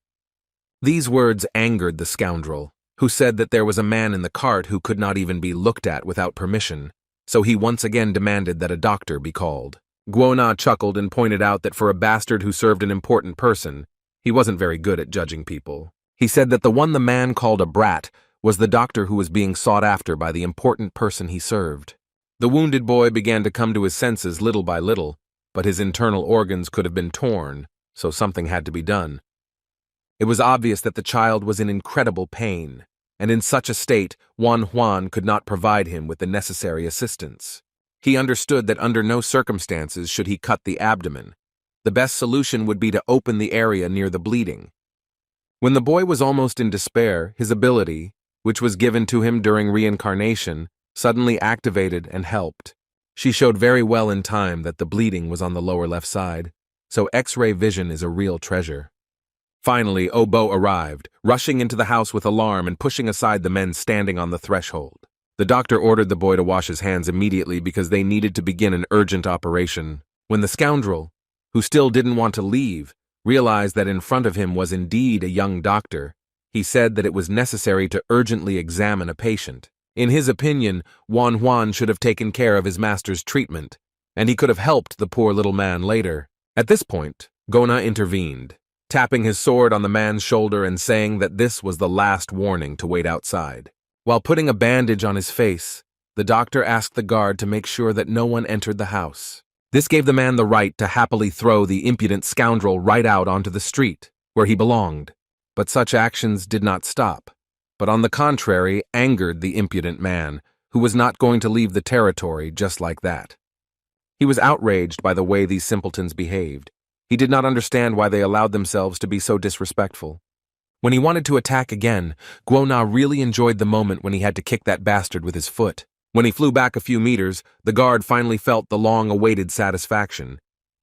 These words angered the scoundrel, who said that there was a man in the cart who could not even be looked at without permission, so he once again demanded that a doctor be called. Guona chuckled and pointed out that for a bastard who served an important person, he wasn't very good at judging people. He said that the one the man called a brat was the doctor who was being sought after by the important person he served. The wounded boy began to come to his senses little by little, but his internal organs could have been torn, so something had to be done. It was obvious that the child was in incredible pain. and in such a state, Juan could not provide him with the necessary assistance. He understood that under no circumstances should he cut the abdomen. The best solution would be to open the area near the bleeding. When the boy was almost in despair, his ability, which was given to him during reincarnation, suddenly activated and helped. She showed very well in time that the bleeding was on the lower left side, so X-ray vision is a real treasure. Finally, Obo arrived, rushing into the house with alarm and pushing aside the men standing on the threshold. The doctor ordered the boy to wash his hands immediately because they needed to begin an urgent operation. When the scoundrel, who still didn't want to leave, realized that in front of him was indeed a young doctor, he said that it was necessary to urgently examine a patient. In his opinion, Juan should have taken care of his master's treatment, and he could have helped the poor little man later. At this point, Gona intervened, tapping his sword on the man's shoulder and saying that this was the last warning to wait outside. While putting a bandage on his face, the doctor asked the guard to make sure that no one entered the house. This gave the man the right to happily throw the impudent scoundrel right out onto the street, where he belonged. But such actions did not stop, but on the contrary angered the impudent man, who was not going to leave the territory just like that. He was outraged by the way these simpletons behaved. He did not understand why they allowed themselves to be so disrespectful. When he wanted to attack again, Guona really enjoyed the moment when he had to kick that bastard with his foot. When he flew back a few meters, the guard finally felt the long-awaited satisfaction.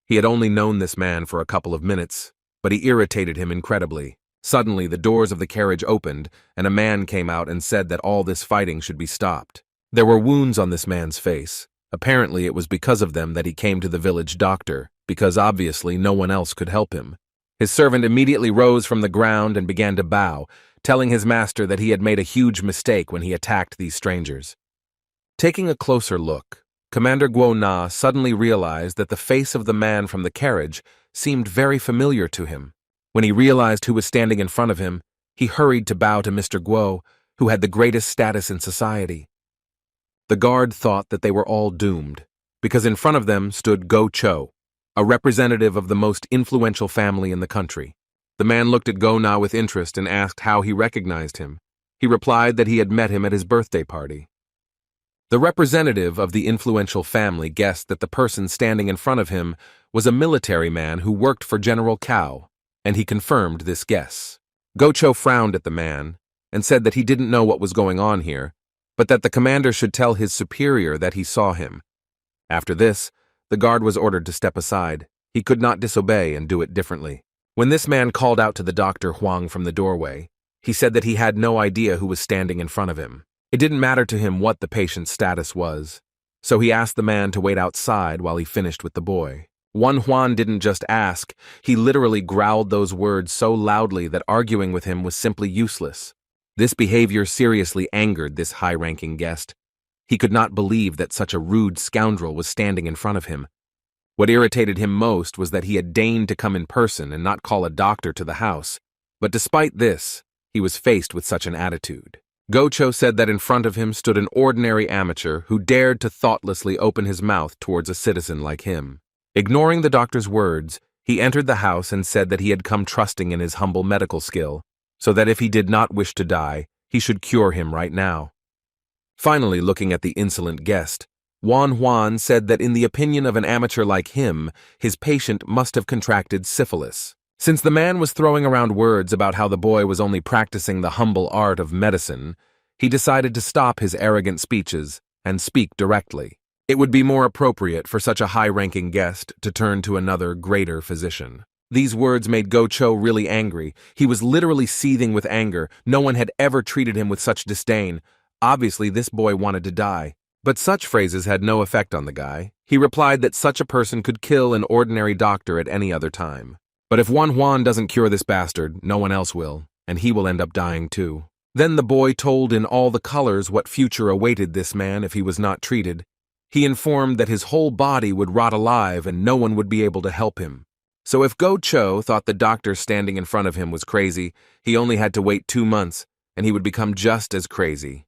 He had only known this man for a couple of minutes, but he irritated him incredibly. Suddenly, the doors of the carriage opened, and a man came out and said that all this fighting should be stopped. There were wounds on this man's face. Apparently, it was because of them that he came to the village doctor, because obviously no one else could help him. His servant immediately rose from the ground and began to bow, telling his master that he had made a huge mistake when he attacked these strangers. Taking a closer look, Commander Guona suddenly realized that the face of the man from the carriage seemed very familiar to him. When he realized who was standing in front of him, he hurried to bow to Mr. Guo, who had the greatest status in society. The guard thought that they were all doomed, because in front of them stood Go Cho, a representative of the most influential family in the country. The man looked at Guona with interest and asked how he recognized him. He replied that he had met him at his birthday party. The representative of the influential family guessed that the person standing in front of him was a military man who worked for General Cao, and he confirmed this guess. Go Cho frowned at the man and said that he didn't know what was going on here, but that the commander should tell his superior that he saw him. After this, the guard was ordered to step aside. He could not disobey and do it differently. When this man called out to the Dr. Huang from the doorway, he said that he had no idea who was standing in front of him. It didn't matter to him what the patient's status was, so he asked the man to wait outside while he finished with the boy. Juan didn't just ask, he literally growled those words so loudly that arguing with him was simply useless. This behavior seriously angered this high-ranking guest. He could not believe that such a rude scoundrel was standing in front of him. What irritated him most was that he had deigned to come in person and not call a doctor to the house. But despite this, he was faced with such an attitude. Go Cho said that in front of him stood an ordinary amateur who dared to thoughtlessly open his mouth towards a citizen like him. Ignoring the doctor's words, he entered the house and said that he had come trusting in his humble medical skill, so that if he did not wish to die, he should cure him right now. Finally, looking at the insolent guest, Juan said that in the opinion of an amateur like him, his patient must have contracted syphilis. Since the man was throwing around words about how the boy was only practicing the humble art of medicine, he decided to stop his arrogant speeches and speak directly. It would be more appropriate for such a high-ranking guest to turn to another, greater physician. These words made Go Cho really angry. He was literally seething with anger. No one had ever treated him with such disdain. Obviously, this boy wanted to die. But such phrases had no effect on the guy. He replied that such a person could kill an ordinary doctor at any other time. But if Juan doesn't cure this bastard, no one else will, and he will end up dying too. Then the boy told in all the colors what future awaited this man if he was not treated. He informed that his whole body would rot alive and no one would be able to help him. So if Go Cho thought the doctor standing in front of him was crazy, he only had to wait 2 months, and he would become just as crazy.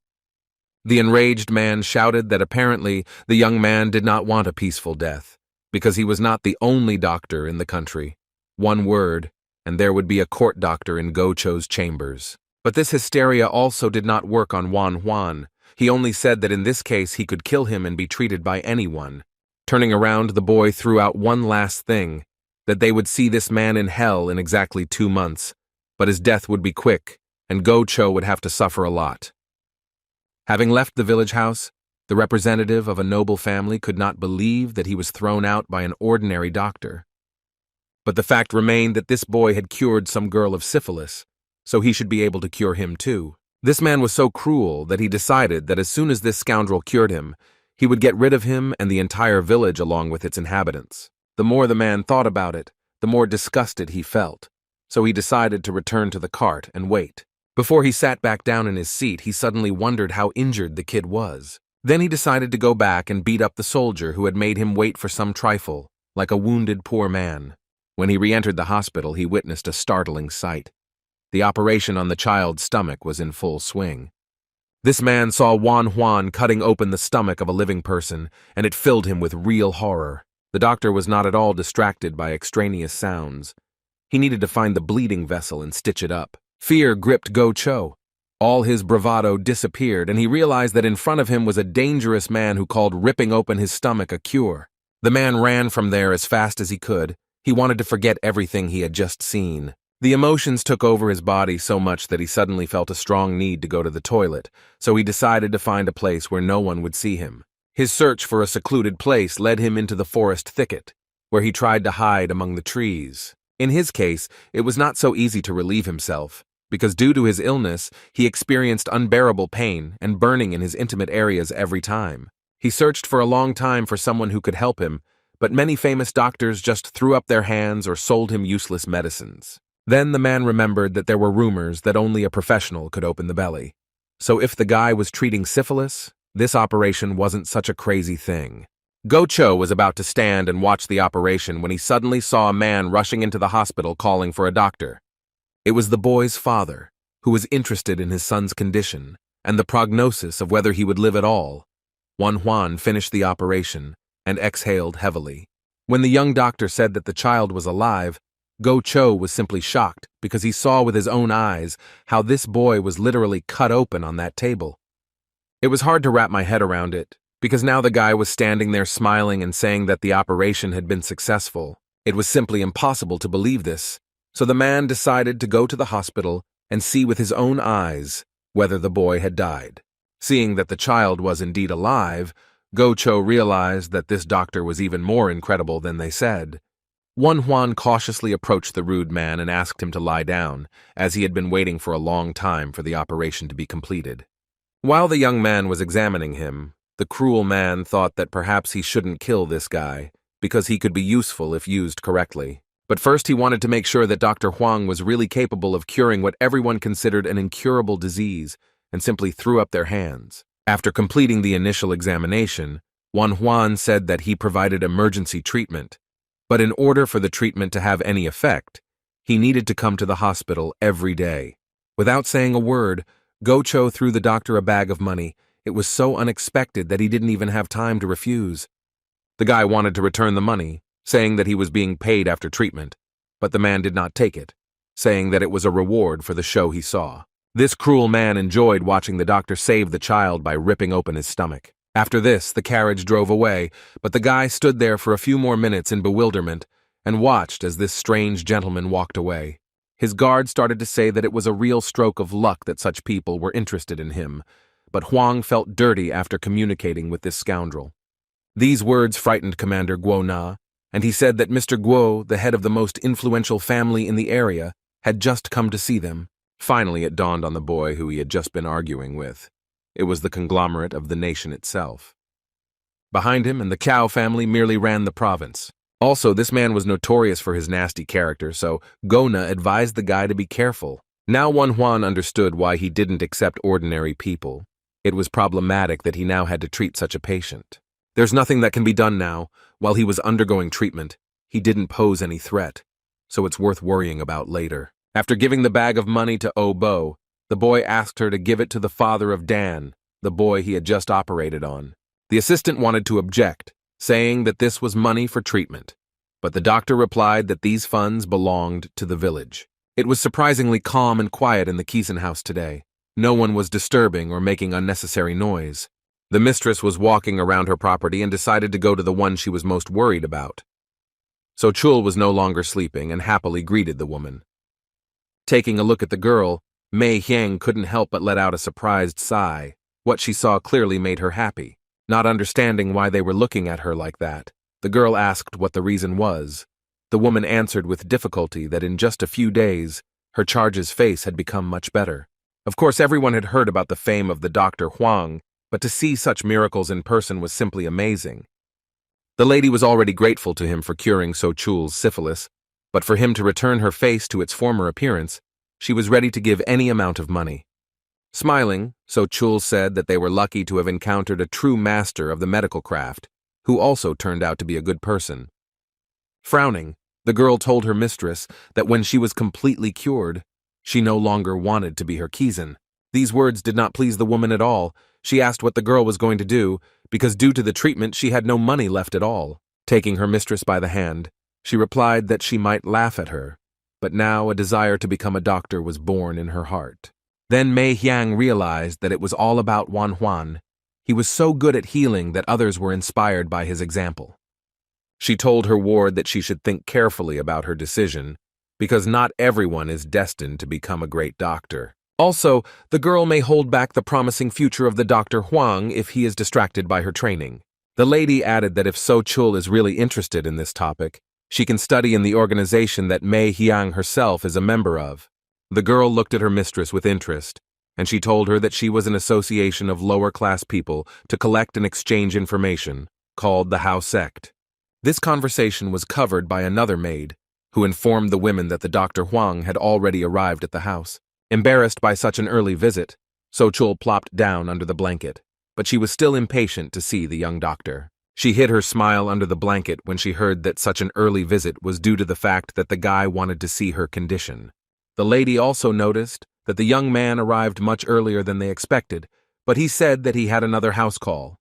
The enraged man shouted that apparently the young man did not want a peaceful death, because he was not the only doctor in the country. One word, and there would be a court doctor in Go Cho's chambers. But this hysteria also did not work on Juan. He only said that in this case he could kill him and be treated by anyone. Turning around, the boy threw out one last thing, that they would see this man in hell in exactly 2 months, but his death would be quick, and Go-Cho would have to suffer a lot. Having left the village house, the representative of a noble family could not believe that he was thrown out by an ordinary doctor. But the fact remained that this boy had cured some girl of syphilis, so he should be able to cure him too. This man was so cruel that he decided that as soon as this scoundrel cured him, he would get rid of him and the entire village along with its inhabitants. The more the man thought about it, the more disgusted he felt, so he decided to return to the cart and wait. Before he sat back down in his seat, he suddenly wondered how injured the kid was. Then he decided to go back and beat up the soldier who had made him wait for some trifle, like a wounded poor man. When he re-entered the hospital, he witnessed a startling sight. The operation on the child's stomach was in full swing. This man saw Juan cutting open the stomach of a living person, and it filled him with real horror. The doctor was not at all distracted by extraneous sounds. He needed to find the bleeding vessel and stitch it up. Fear gripped Go-Cho. All his bravado disappeared, and he realized that in front of him was a dangerous man who called ripping open his stomach a cure. The man ran from there as fast as he could. He wanted to forget everything he had just seen. The emotions took over his body so much that he suddenly felt a strong need to go to the toilet, so he decided to find a place where no one would see him. His search for a secluded place led him into the forest thicket, where he tried to hide among the trees. In his case, it was not so easy to relieve himself, because due to his illness, he experienced unbearable pain and burning in his intimate areas every time. He searched for a long time for someone who could help him, but many famous doctors just threw up their hands or sold him useless medicines. Then the man remembered that there were rumors that only a professional could open the belly. So if the guy was treating syphilis, this operation wasn't such a crazy thing. Go-Cho was about to stand and watch the operation when he suddenly saw a man rushing into the hospital calling for a doctor. It was the boy's father, who was interested in his son's condition and the prognosis of whether he would live at all. Juan finished the operation and exhaled heavily. When the young doctor said that the child was alive, Go-Cho was simply shocked because he saw with his own eyes how this boy was literally cut open on that table. It was hard to wrap my head around it, because now the guy was standing there smiling and saying that the operation had been successful. It was simply impossible to believe this, so the man decided to go to the hospital and see with his own eyes whether the boy had died. Seeing that the child was indeed alive, Go-Cho realized that this doctor was even more incredible than they said. Juan cautiously approached the rude man and asked him to lie down, as he had been waiting for a long time for the operation to be completed. While the young man was examining him, the cruel man thought that perhaps he shouldn't kill this guy, because he could be useful if used correctly. But first he wanted to make sure that Dr. Huang was really capable of curing what everyone considered an incurable disease, and simply threw up their hands. After completing the initial examination, Juan said that he provided emergency treatment, but in order for the treatment to have any effect, he needed to come to the hospital every day. Without saying a word, Go-Cho threw the doctor a bag of money. It was so unexpected that he didn't even have time to refuse. The guy wanted to return the money, saying that he was being paid after treatment, but the man did not take it, saying that it was a reward for the show he saw. This cruel man enjoyed watching the doctor save the child by ripping open his stomach. After this, the carriage drove away, but the guy stood there for a few more minutes in bewilderment and watched as this strange gentleman walked away. His guard started to say that it was a real stroke of luck that such people were interested in him, but Huang felt dirty after communicating with this scoundrel. These words frightened Commander Guo-Na, and he said that Mr. Guo, the head of the most influential family in the area, had just come to see them. Finally, it dawned on the boy who he had just been arguing with. It was the conglomerate of the nation itself. Behind him and the Cao family merely ran the province. Also, this man was notorious for his nasty character, so Go-Na advised the guy to be careful. Now Juan understood why he didn't accept ordinary people. It was problematic that he now had to treat such a patient. There's nothing that can be done now. While he was undergoing treatment, he didn't pose any threat, so it's worth worrying about later. After giving the bag of money to Oh-Bo, the boy asked her to give it to the father of Dan, the boy he had just operated on. The assistant wanted to object, saying that this was money for treatment, but the doctor replied that these funds belonged to the village. It was surprisingly calm and quiet in the Kiezen house today. No one was disturbing or making unnecessary noise. The mistress was walking around her property and decided to go to the one she was most worried about. So Chul was no longer sleeping and happily greeted the woman. Taking a look at the girl, Mei Hyang couldn't help but let out a surprised sigh. What she saw clearly made her happy. Not understanding why they were looking at her like that, the girl asked what the reason was. The woman answered with difficulty that in just a few days, her charge's face had become much better. Of course, everyone had heard about the fame of the Dr. Huang, but to see such miracles in person was simply amazing. The lady was already grateful to him for curing So Chul's syphilis, but for him to return her face to its former appearance, she was ready to give any amount of money. Smiling, So Chul said that they were lucky to have encountered a true master of the medical craft, who also turned out to be a good person. Frowning, the girl told her mistress that when she was completely cured, she no longer wanted to be her Kiezen. These words did not please the woman at all. She asked what the girl was going to do, because due to the treatment she had no money left at all. Taking her mistress by the hand, she replied that she might laugh at her, but now a desire to become a doctor was born in her heart. Then Mei Hyang realized that it was all about Wan Huan. He was so good at healing that others were inspired by his example. She told her ward that she should think carefully about her decision, because not everyone is destined to become a great doctor. Also, the girl may hold back the promising future of the Dr. Huang if he is distracted by her training. The lady added that if So Chul is really interested in this topic, she can study in the organization that Mei Hyang herself is a member of. The girl looked at her mistress with interest, and she told her that she was an association of lower-class people to collect and exchange information, called the Hao Sect. This conversation was covered by another maid, who informed the women that the Dr. Huang had already arrived at the house. Embarrassed by such an early visit, So Chul plopped down under the blanket, but she was still impatient to see the young doctor. She hid her smile under the blanket when she heard that such an early visit was due to the fact that the guy wanted to see her condition. The lady also noticed that the young man arrived much earlier than they expected, but he said that he had another house call.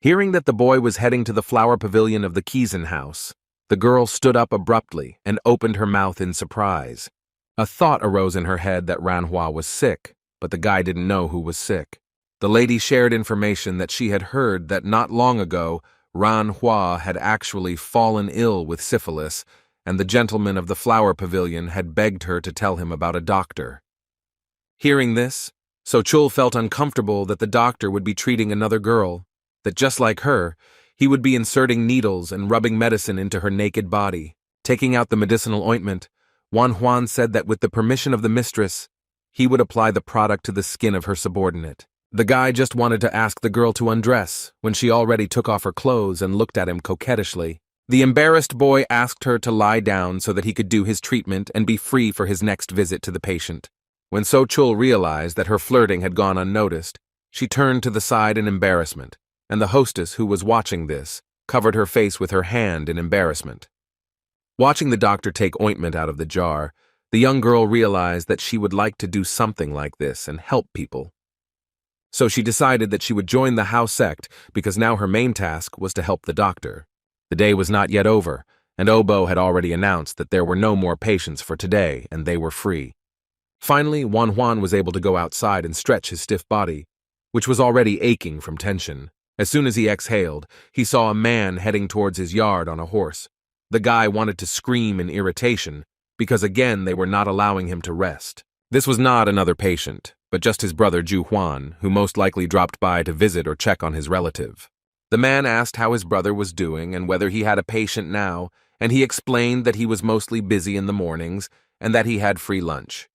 Hearing that the boy was heading to the flower pavilion of the Kiezen house, the girl stood up abruptly and opened her mouth in surprise. A thought arose in her head that Ranhua was sick, but the guy didn't know who was sick. The lady shared information that she had heard that not long ago, Ranhua had actually fallen ill with syphilis, and the gentleman of the flower pavilion had begged her to tell him about a doctor. Hearing this, So Chul felt uncomfortable that the doctor would be treating another girl, that just like her, he would be inserting needles and rubbing medicine into her naked body. Taking out the medicinal ointment, Wan Huan said that with the permission of the mistress, he would apply the product to the skin of her subordinate. The guy just wanted to ask the girl to undress when she already took off her clothes and looked at him coquettishly. The embarrassed boy asked her to lie down so that he could do his treatment and be free for his next visit to the patient. When So Chul realized that her flirting had gone unnoticed, she turned to the side in embarrassment, and the hostess who was watching this covered her face with her hand in embarrassment. Watching the doctor take ointment out of the jar, the young girl realized that she would like to do something like this and help people. So she decided that she would join the Hao sect because now her main task was to help the doctor. The day was not yet over, and Obo had already announced that there were no more patients for today and they were free. Finally, Wan Huan was able to go outside and stretch his stiff body, which was already aching from tension. As soon as he exhaled, he saw a man heading towards his yard on a horse. The guy wanted to scream in irritation, because again they were not allowing him to rest. This was not another patient, but just his brother Ju Huan, who most likely dropped by to visit or check on his relative. The man asked how his brother was doing and whether he had a patient now, and he explained that he was mostly busy in the mornings and that he had free lunch.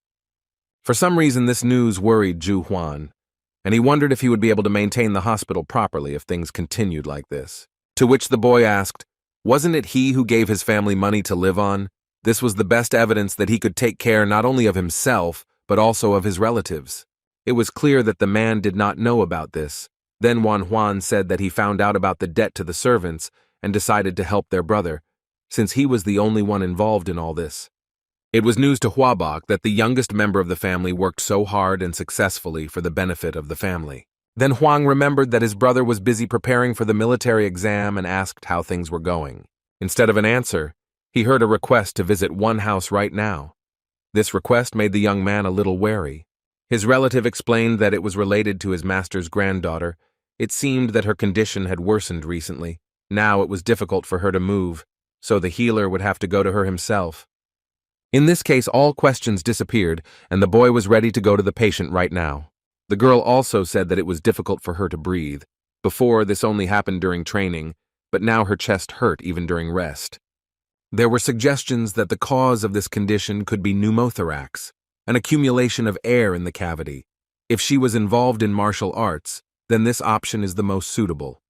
For some reason this news worried Ju Huan, and he wondered if he would be able to maintain the hospital properly if things continued like this. To which the boy asked, wasn't it he who gave his family money to live on? This was the best evidence that he could take care not only of himself, but also of his relatives. It was clear that the man did not know about this. Then Wan Huan said that he found out about the debt to the servants and decided to help their brother, since he was the only one involved in all this. It was news to Huabok that the youngest member of the family worked so hard and successfully for the benefit of the family. Then Huang remembered that his brother was busy preparing for the military exam and asked how things were going. Instead of an answer, he heard a request to visit one house right now. This request made the young man a little wary. His relative explained that it was related to his master's granddaughter. It seemed that her condition had worsened recently. Now it was difficult for her to move, so the healer would have to go to her himself. In this case, all questions disappeared, and the boy was ready to go to the patient right now. The girl also said that it was difficult for her to breathe. Before, this only happened during training, but now her chest hurt even during rest. There were suggestions that the cause of this condition could be pneumothorax, an accumulation of air in the cavity. If she was involved in martial arts, then this option is the most suitable.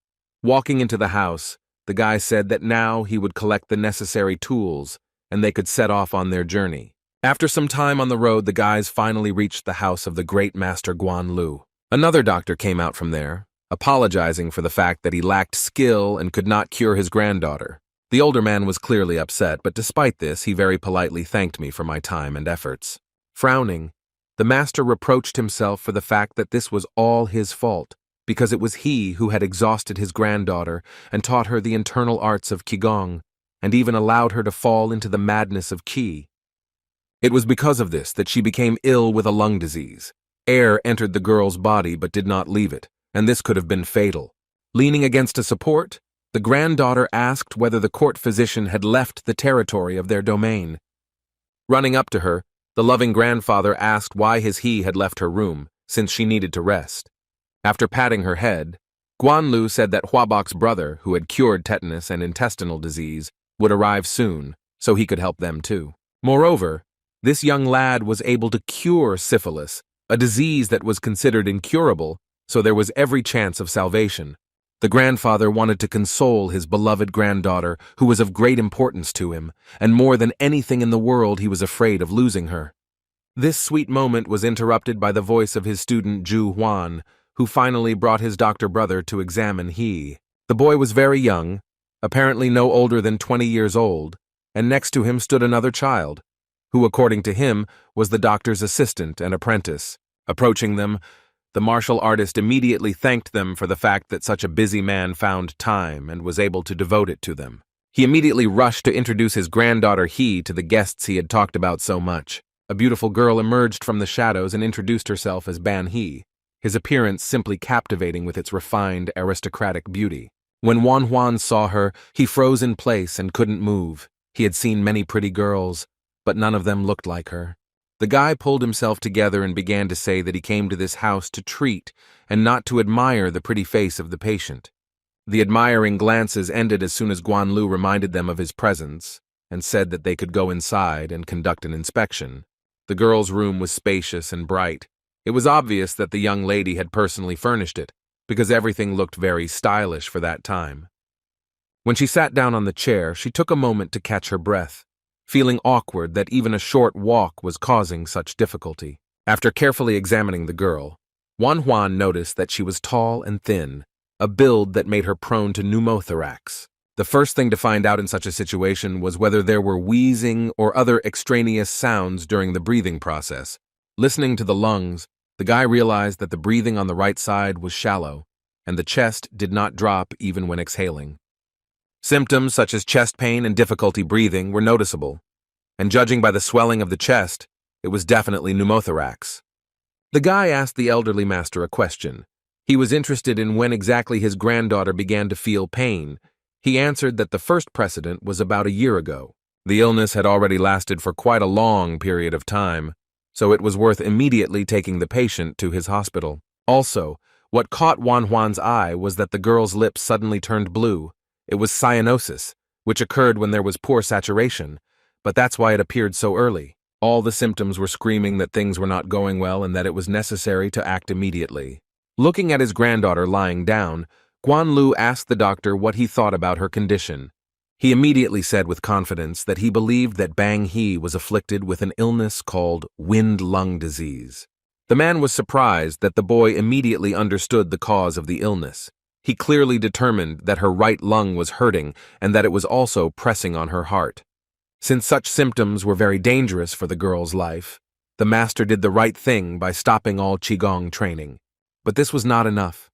Walking into the house, the guy said that now he would collect the necessary tools and they could set off on their journey. After some time on the road, the guys finally reached the house of the great master Guan Lu. Another doctor came out from there, apologizing for the fact that he lacked skill and could not cure his granddaughter. The older man was clearly upset, but despite this, he very politely thanked me for my time and efforts. Frowning, the master reproached himself for the fact that this was all his fault, because it was he who had exhausted his granddaughter and taught her the internal arts of Qigong, and even allowed her to fall into the madness of Qi. It was because of this that she became ill with a lung disease. Air entered the girl's body but did not leave it, and this could have been fatal. Leaning against a support, the granddaughter asked whether the court physician had left the territory of their domain. Running up to her, the loving grandfather asked why he had left her room, since she needed to rest. After patting her head, Guan Lu said that Huabok's brother, who had cured tetanus and intestinal disease, would arrive soon, so he could help them too. Moreover, this young lad was able to cure syphilis, a disease that was considered incurable, so there was every chance of salvation. The grandfather wanted to console his beloved granddaughter, who was of great importance to him, and more than anything in the world he was afraid of losing her. This sweet moment was interrupted by the voice of his student Zhu Huan, who finally brought his doctor brother to examine he. The boy was very young, apparently no older than 20 years old, and next to him stood another child, who, according to him, was the doctor's assistant and apprentice. Approaching them, the martial artist immediately thanked them for the fact that such a busy man found time and was able to devote it to them. He immediately rushed to introduce his granddaughter He to the guests he had talked about so much. A beautiful girl emerged from the shadows and introduced herself as Ban He, his appearance simply captivating with its refined, aristocratic beauty. When Wan Huan saw her, he froze in place and couldn't move. He had seen many pretty girls, but none of them looked like her. The guy pulled himself together and began to say that he came to this house to treat and not to admire the pretty face of the patient. The admiring glances ended as soon as Guan Lu reminded them of his presence and said that they could go inside and conduct an inspection. The girl's room was spacious and bright. It was obvious that the young lady had personally furnished it, because everything looked very stylish for that time. When she sat down on the chair, she took a moment to catch her breath, feeling awkward that even a short walk was causing such difficulty. After carefully examining the girl, Wan Huan noticed that she was tall and thin, a build that made her prone to pneumothorax. The first thing to find out in such a situation was whether there were wheezing or other extraneous sounds during the breathing process. Listening to the lungs, the guy realized that the breathing on the right side was shallow, and the chest did not drop even when exhaling. Symptoms such as chest pain and difficulty breathing were noticeable, and judging by the swelling of the chest, it was definitely pneumothorax. The guy asked the elderly master a question. He was interested in when exactly his granddaughter began to feel pain. He answered that the first precedent was about a year ago. The illness had already lasted for quite a long period of time, so it was worth immediately taking the patient to his hospital. Also, what caught Wan Huan's eye was that the girl's lips suddenly turned blue. It was cyanosis, which occurred when there was poor saturation, but that's why it appeared so early. All the symptoms were screaming that things were not going well and that it was necessary to act immediately. Looking at his granddaughter lying down, Guan Lu asked the doctor what he thought about her condition. He immediately said with confidence that he believed that Bang He was afflicted with an illness called wind-lung disease. The man was surprised that the boy immediately understood the cause of the illness. He clearly determined that her right lung was hurting and that it was also pressing on her heart. Since such symptoms were very dangerous for the girl's life, the master did the right thing by stopping all Qigong training. But this was not enough.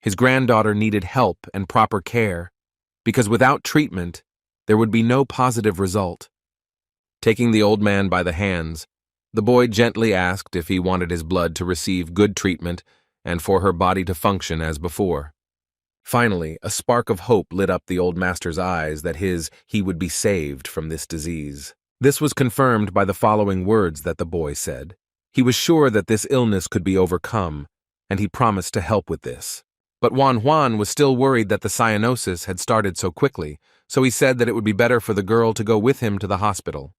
His granddaughter needed help and proper care, because without treatment, there would be no positive result. Taking the old man by the hands, The boy gently asked if he wanted his blood to receive good treatment and for her body to function as before. Finally, a spark of hope lit up the old master's eyes that he would be saved from this disease. This was confirmed by the following words that the boy said. He was sure that this illness could be overcome, and he promised to help with this. But Juan was still worried that the cyanosis had started so quickly, so he said that it would be better for the girl to go with him to the hospital.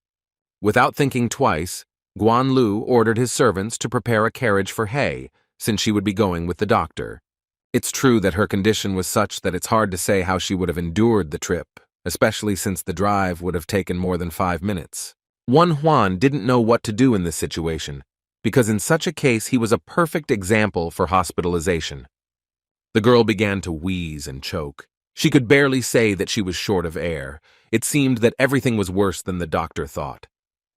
Without thinking twice, Guan Lu ordered his servants to prepare a carriage for He, since she would be going with the doctor. It's true that her condition was such that it's hard to say how she would have endured the trip, especially since the drive would have taken more than 5 minutes. Juan didn't know what to do in this situation, because in such a case he was a perfect example for hospitalization. The girl began to wheeze and choke. She could barely say that she was short of air. It seemed that everything was worse than the doctor thought.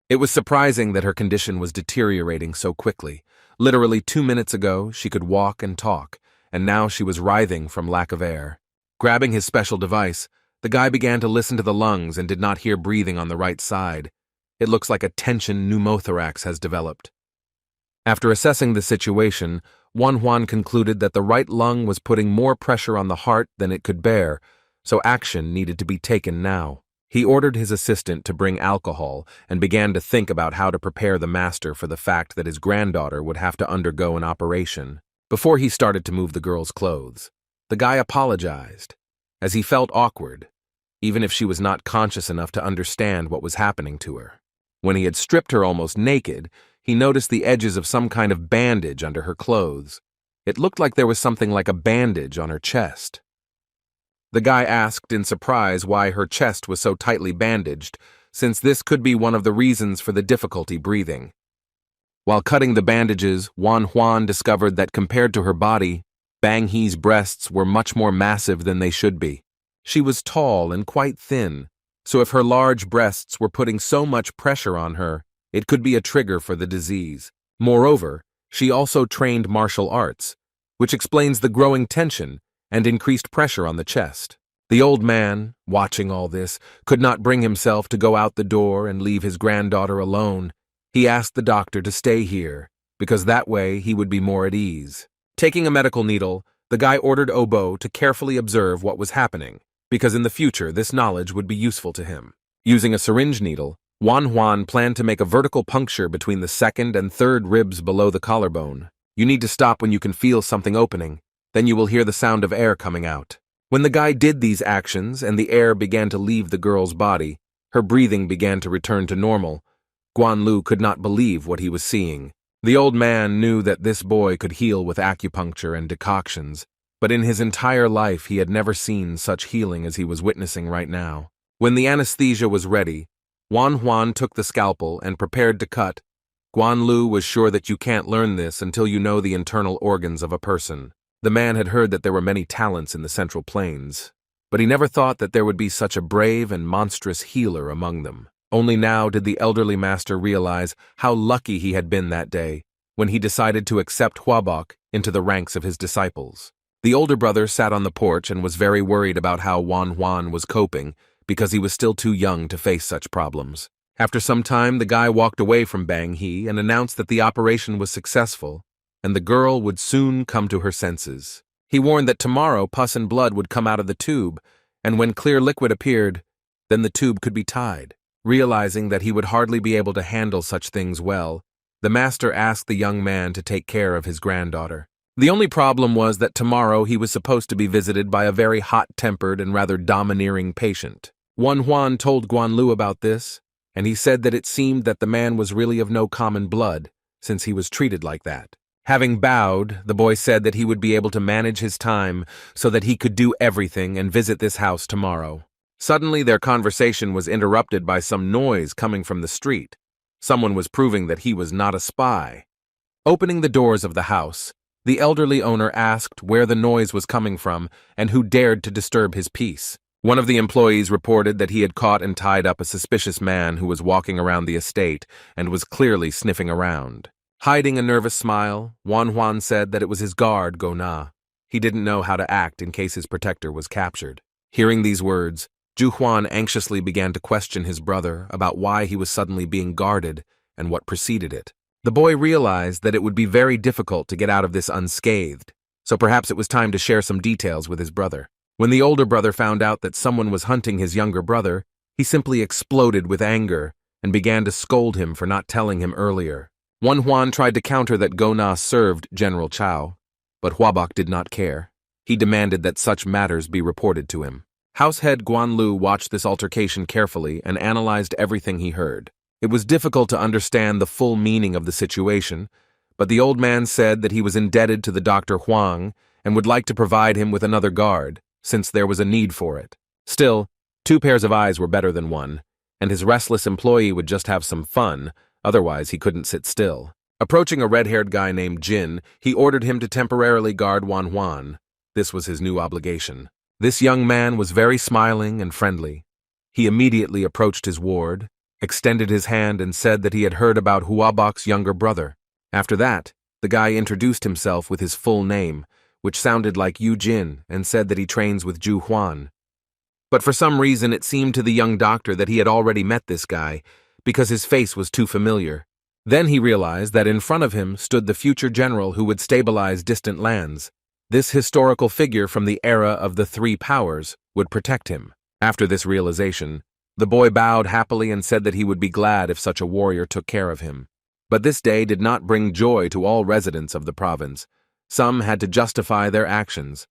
It was surprising that her condition was deteriorating so quickly. Literally 2 minutes ago, she could walk and talk, and now she was writhing from lack of air. Grabbing his special device, the guy began to listen to the lungs and did not hear breathing on the right side. It looks like a tension pneumothorax has developed. After assessing the situation, Juan concluded that the right lung was putting more pressure on the heart than it could bear, so action needed to be taken now. He ordered his assistant to bring alcohol and began to think about how to prepare the master for the fact that his granddaughter would have to undergo an operation. Before he started to move the girl's clothes, the guy apologized, as he felt awkward, even if she was not conscious enough to understand what was happening to her. When he had stripped her almost naked, he noticed the edges of some kind of bandage under her clothes. It looked like there was something like a bandage on her chest. The guy asked in surprise why her chest was so tightly bandaged, since this could be one of the reasons for the difficulty breathing. While cutting the bandages, Juan discovered that compared to her body, Bang He's breasts were much more massive than they should be. She was tall and quite thin, so if her large breasts were putting so much pressure on her, it could be a trigger for the disease. Moreover, she also trained martial arts, which explains the growing tension and increased pressure on the chest. The old man, watching all this, could not bring himself to go out the door and leave his granddaughter alone. He asked the doctor to stay here, because that way he would be more at ease. Taking a medical needle, the guy ordered Obo to carefully observe what was happening, because in the future this knowledge would be useful to him. Using a syringe needle, Juan planned to make a vertical puncture between the second and third ribs below the collarbone. You need to stop when you can feel something opening. Then you will hear the sound of air coming out. When the guy did these actions and the air began to leave the girl's body, her breathing began to return to normal. Guan Lu could not believe what he was seeing. The old man knew that this boy could heal with acupuncture and decoctions, but in his entire life he had never seen such healing as he was witnessing right now. When the anesthesia was ready, Juan took the scalpel and prepared to cut. Guan Lu was sure that you can't learn this until you know the internal organs of a person. The man had heard that there were many talents in the Central Plains, but he never thought that there would be such a brave and monstrous healer among them. Only now did the elderly master realize how lucky he had been that day, when he decided to accept Huabok into the ranks of his disciples. The older brother sat on the porch and was very worried about how Juan was coping, because he was still too young to face such problems. After some time, the guy walked away from Bang He and announced that the operation was successful, and the girl would soon come to her senses. He warned that tomorrow pus and blood would come out of the tube, and when clear liquid appeared, then the tube could be tied. Realizing that he would hardly be able to handle such things well, the master asked the young man to take care of his granddaughter. The only problem was that tomorrow he was supposed to be visited by a very hot-tempered and rather domineering patient. Juan told Guan Lu about this, and he said that it seemed that the man was really of no common blood, since he was treated like that. Having bowed, the boy said that he would be able to manage his time so that he could do everything and visit this house tomorrow. Suddenly, their conversation was interrupted by some noise coming from the street. Someone was proving that he was not a spy. Opening the doors of the house, the elderly owner asked where the noise was coming from and who dared to disturb his peace. One of the employees reported that he had caught and tied up a suspicious man who was walking around the estate and was clearly sniffing around. Hiding a nervous smile, Juan said that it was his guard, Gona. He didn't know how to act in case his protector was captured. Hearing these words, Juan anxiously began to question his brother about why he was suddenly being guarded and what preceded it. The boy realized that it would be very difficult to get out of this unscathed, so perhaps it was time to share some details with his brother. When the older brother found out that someone was hunting his younger brother, he simply exploded with anger and began to scold him for not telling him earlier. Huan tried to counter that Go Na served General Chao, but Huabok did not care. He demanded that such matters be reported to him. Househead Guan Lu watched this altercation carefully and analyzed everything he heard. It was difficult to understand the full meaning of the situation, but the old man said that he was indebted to the Dr. Huang and would like to provide him with another guard, since there was a need for it. Still, 2 pairs of eyes were better than 1, and his restless employee would just have some fun, otherwise he couldn't sit still. Approaching a red-haired guy named Jin, he ordered him to temporarily guard Huan. This was his new obligation. This young man was very smiling and friendly. He immediately approached his ward, extended his hand and said that he had heard about Huabok's younger brother. After that, the guy introduced himself with his full name, which sounded like Yu Jin, and said that he trains with Zhu Huan. But for some reason it seemed to the young doctor that he had already met this guy, because his face was too familiar. Then he realized that in front of him stood the future general who would stabilize distant lands. This historical figure from the era of the 3 powers would protect him. After this realization, the boy bowed happily and said that he would be glad if such a warrior took care of him. But this day did not bring joy to all residents of the province. Some had to justify their actions.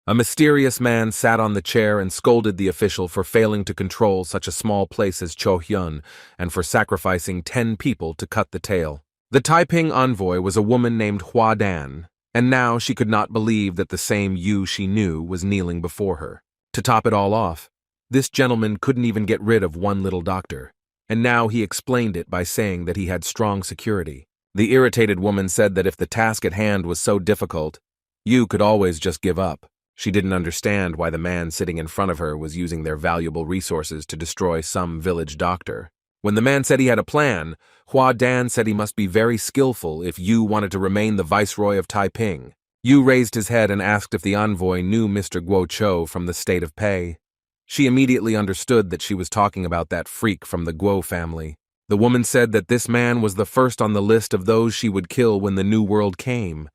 A mysterious man sat on the chair and scolded the official for failing to control such a small place as Chohyun and for sacrificing 10 people to cut the tail. The Taiping envoy was a woman named Hua Dan, and now she could not believe that the same Yu she knew was kneeling before her. To top it all off, this gentleman couldn't even get rid of one little doctor, and now he explained it by saying that he had strong security. The irritated woman said that if the task at hand was so difficult, Yu could always just give up. She didn't understand why the man sitting in front of her was using their valuable resources to destroy some village doctor. When the man said he had a plan, Hua Dan said he must be very skillful if Yu wanted to remain the viceroy of Taiping. Yu raised his head and asked if the envoy knew Mr. Guo Chou from the state of Pei. She immediately understood that she was talking about that freak from the Guo family. The woman said that this man was the first on the list of those she would kill when the New World came.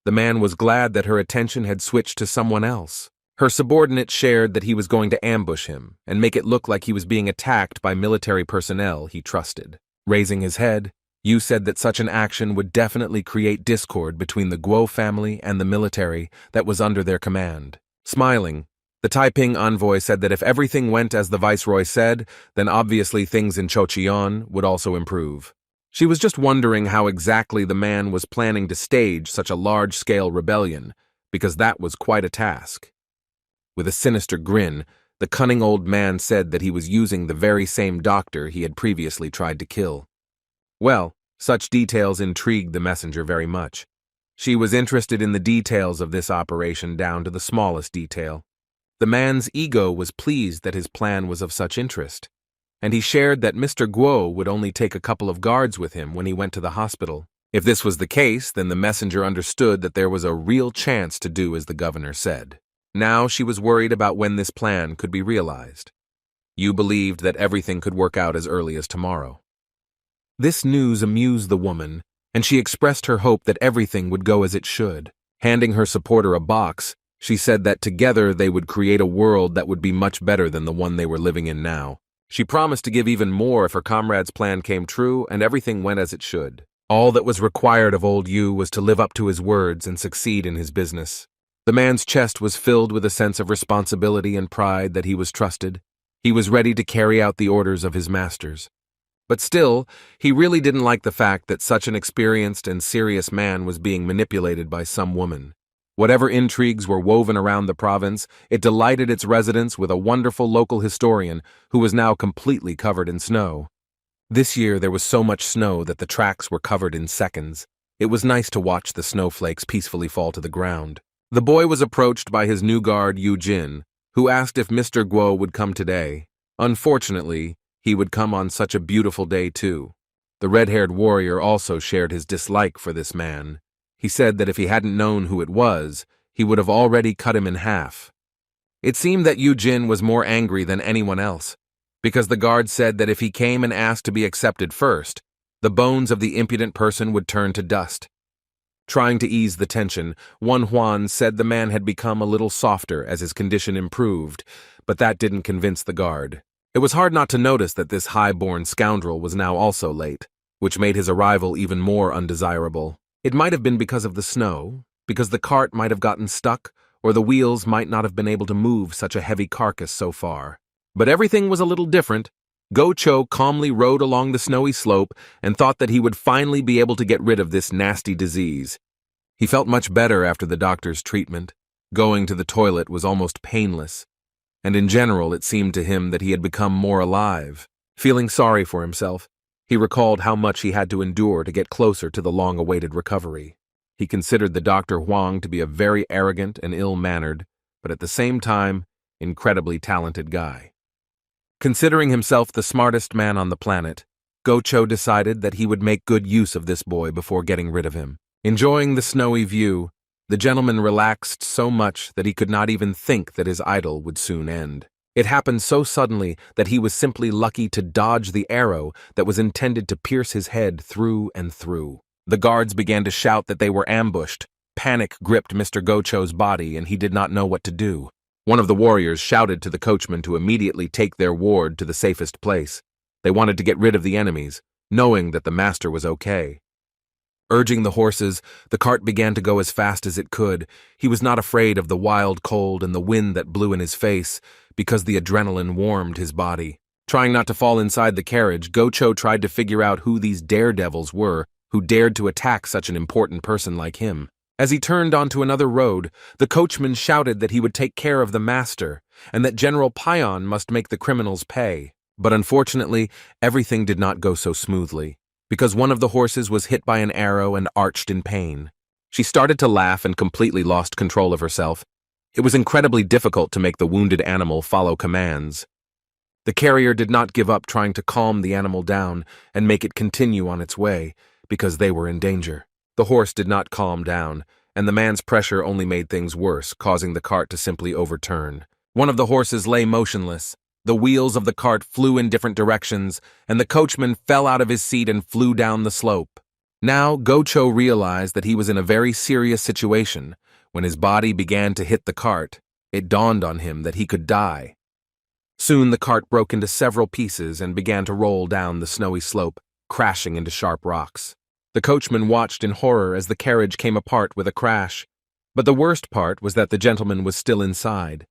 The man was glad that her attention had switched to someone else. Her subordinate shared that he was going to ambush him and make it look like he was being attacked by military personnel he trusted. Raising his head, Yu said that such an action would definitely create discord between the Guo family and the military that was under their command. Smiling, the Taiping envoy said that if everything went as the viceroy said, then obviously things in Chocheon would also improve. She was just wondering how exactly the man was planning to stage such a large-scale rebellion, because that was quite a task. With a sinister grin, the cunning old man said that he was using the very same doctor he had previously tried to kill. Well, such details intrigued the messenger very much. She was interested in the details of this operation down to the smallest detail. The man's ego was pleased that his plan was of such interest, and he shared that Mr. Guo would only take a couple of guards with him when he went to the hospital. If this was the case, then the messenger understood that there was a real chance to do as the governor said. Now she was worried about when this plan could be realized. Yu believed that everything could work out as early as tomorrow. This news amused the woman, and she expressed her hope that everything would go as it should. Handing her supporter a box, she said that together they would create a world that would be much better than the one they were living in now. She promised to give even more if her comrade's plan came true and everything went as it should. All that was required of old Yu was to live up to his words and succeed in his business. The man's chest was filled with a sense of responsibility and pride that he was trusted. He was ready to carry out the orders of his masters. But still, he really didn't like the fact that such an experienced and serious man was being manipulated by some woman. Whatever intrigues were woven around the province, it delighted its residents with a wonderful local historian who was now completely covered in snow. This year there was so much snow that the tracks were covered in seconds. It was nice to watch the snowflakes peacefully fall to the ground. The boy was approached by his new guard Yu Jin, who asked if Mr. Guo would come today. Unfortunately, he would come on such a beautiful day too. The red-haired warrior also shared his dislike for this man. He said that if he hadn't known who it was, he would have already cut him in half. It seemed that Yu Jin was more angry than anyone else, because the guard said that if he came and asked to be accepted first, the bones of the impudent person would turn to dust. Trying to ease the tension, Juan said the man had become a little softer as his condition improved, but that didn't convince the guard. It was hard not to notice that this high-born scoundrel was now also late, which made his arrival even more undesirable. It might have been because of the snow, because the cart might have gotten stuck, or the wheels might not have been able to move such a heavy carcass so far. But everything was a little different. Go-Cho calmly rode along the snowy slope and thought that he would finally be able to get rid of this nasty disease. He felt much better after the doctor's treatment. Going to the toilet was almost painless, and in general it seemed to him that he had become more alive. Feeling sorry for himself, he recalled how much he had to endure to get closer to the long-awaited recovery. He considered the Dr. Huang to be a very arrogant and ill-mannered, but at the same time, incredibly talented guy. Considering himself the smartest man on the planet, Go-Cho decided that he would make good use of this boy before getting rid of him. Enjoying the snowy view, the gentleman relaxed so much that he could not even think that his idyll would soon end. It happened so suddenly that he was simply lucky to dodge the arrow that was intended to pierce his head through and through. The guards began to shout that they were ambushed. Panic gripped Mr. Go-Cho's body and he did not know what to do. One of the warriors shouted to the coachman to immediately take their ward to the safest place. They wanted to get rid of the enemies, knowing that the master was okay. Urging the horses, the cart began to go as fast as it could. He was not afraid of the wild cold and the wind that blew in his face, because the adrenaline warmed his body. Trying not to fall inside the carriage, Go-Cho tried to figure out who these daredevils were who dared to attack such an important person like him. As he turned onto another road, the coachman shouted that he would take care of the master, and that General Payan must make the criminals pay. But unfortunately, everything did not go so smoothly, because one of the horses was hit by an arrow and arched in pain. She started to laugh and completely lost control of herself. It was incredibly difficult to make the wounded animal follow commands. The carrier did not give up trying to calm the animal down and make it continue on its way, because they were in danger. The horse did not calm down, and the man's pressure only made things worse, causing the cart to simply overturn. One of the horses lay motionless. The wheels of the cart flew in different directions, and the coachman fell out of his seat and flew down the slope. Now, Go-Cho realized that he was in a very serious situation. When his body began to hit the cart, it dawned on him that he could die. Soon the cart broke into several pieces and began to roll down the snowy slope, crashing into sharp rocks. The coachman watched in horror as the carriage came apart with a crash. But the worst part was that the gentleman was still inside.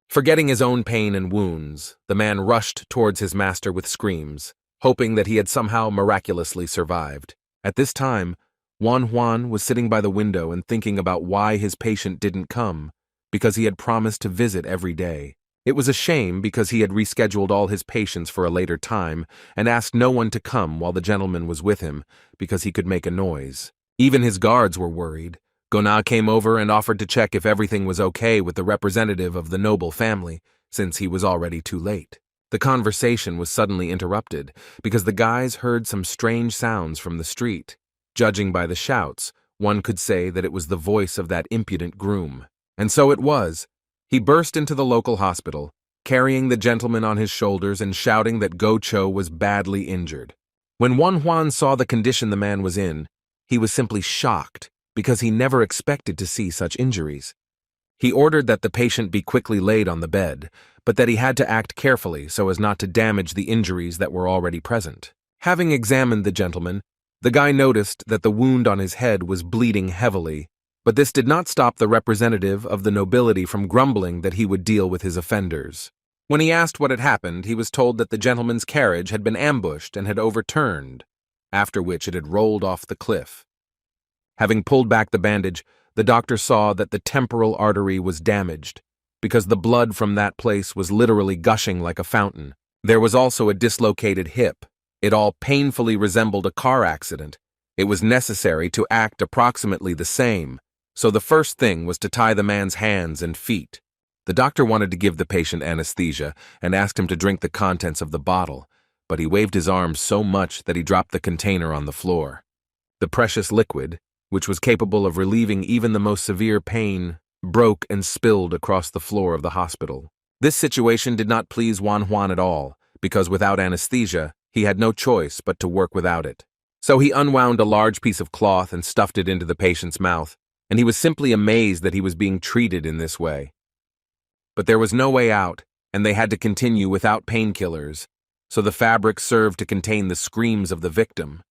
Forgetting his own pain and wounds, the man rushed towards his master with screams, hoping that he had somehow miraculously survived. At this time, Juan was sitting by the window and thinking about why his patient didn't come, because he had promised to visit every day. It was a shame because he had rescheduled all his patients for a later time and asked no one to come while the gentleman was with him because he could make a noise. Even his guards were worried. Gona came over and offered to check if everything was okay with the representative of the noble family, since he was already too late. The conversation was suddenly interrupted because the guys heard some strange sounds from the street. Judging by the shouts, one could say that it was the voice of that impudent groom. And so it was. He burst into the local hospital, carrying the gentleman on his shoulders and shouting that Go-Cho was badly injured. When Juan saw the condition the man was in, he was simply shocked because he never expected to see such injuries. He ordered that the patient be quickly laid on the bed, but that he had to act carefully so as not to damage the injuries that were already present. Having examined the gentleman, the guy noticed that the wound on his head was bleeding heavily, but this did not stop the representative of the nobility from grumbling that he would deal with his offenders. When he asked what had happened, he was told that the gentleman's carriage had been ambushed and had overturned, after which it had rolled off the cliff. Having pulled back the bandage, the doctor saw that the temporal artery was damaged, because the blood from that place was literally gushing like a fountain. There was also a dislocated hip. It all painfully resembled a car accident. It was necessary to act approximately the same, so the first thing was to tie the man's hands and feet. The doctor wanted to give the patient anesthesia and asked him to drink the contents of the bottle, but he waved his arms so much that he dropped the container on the floor. The precious liquid, which was capable of relieving even the most severe pain, broke and spilled across the floor of the hospital. This situation did not please Juan at all, because without anesthesia, he had no choice but to work without it. So he unwound a large piece of cloth and stuffed it into the patient's mouth, and he was simply amazed that he was being treated in this way. But there was no way out, and they had to continue without painkillers, so the fabric served to contain the screams of the victim.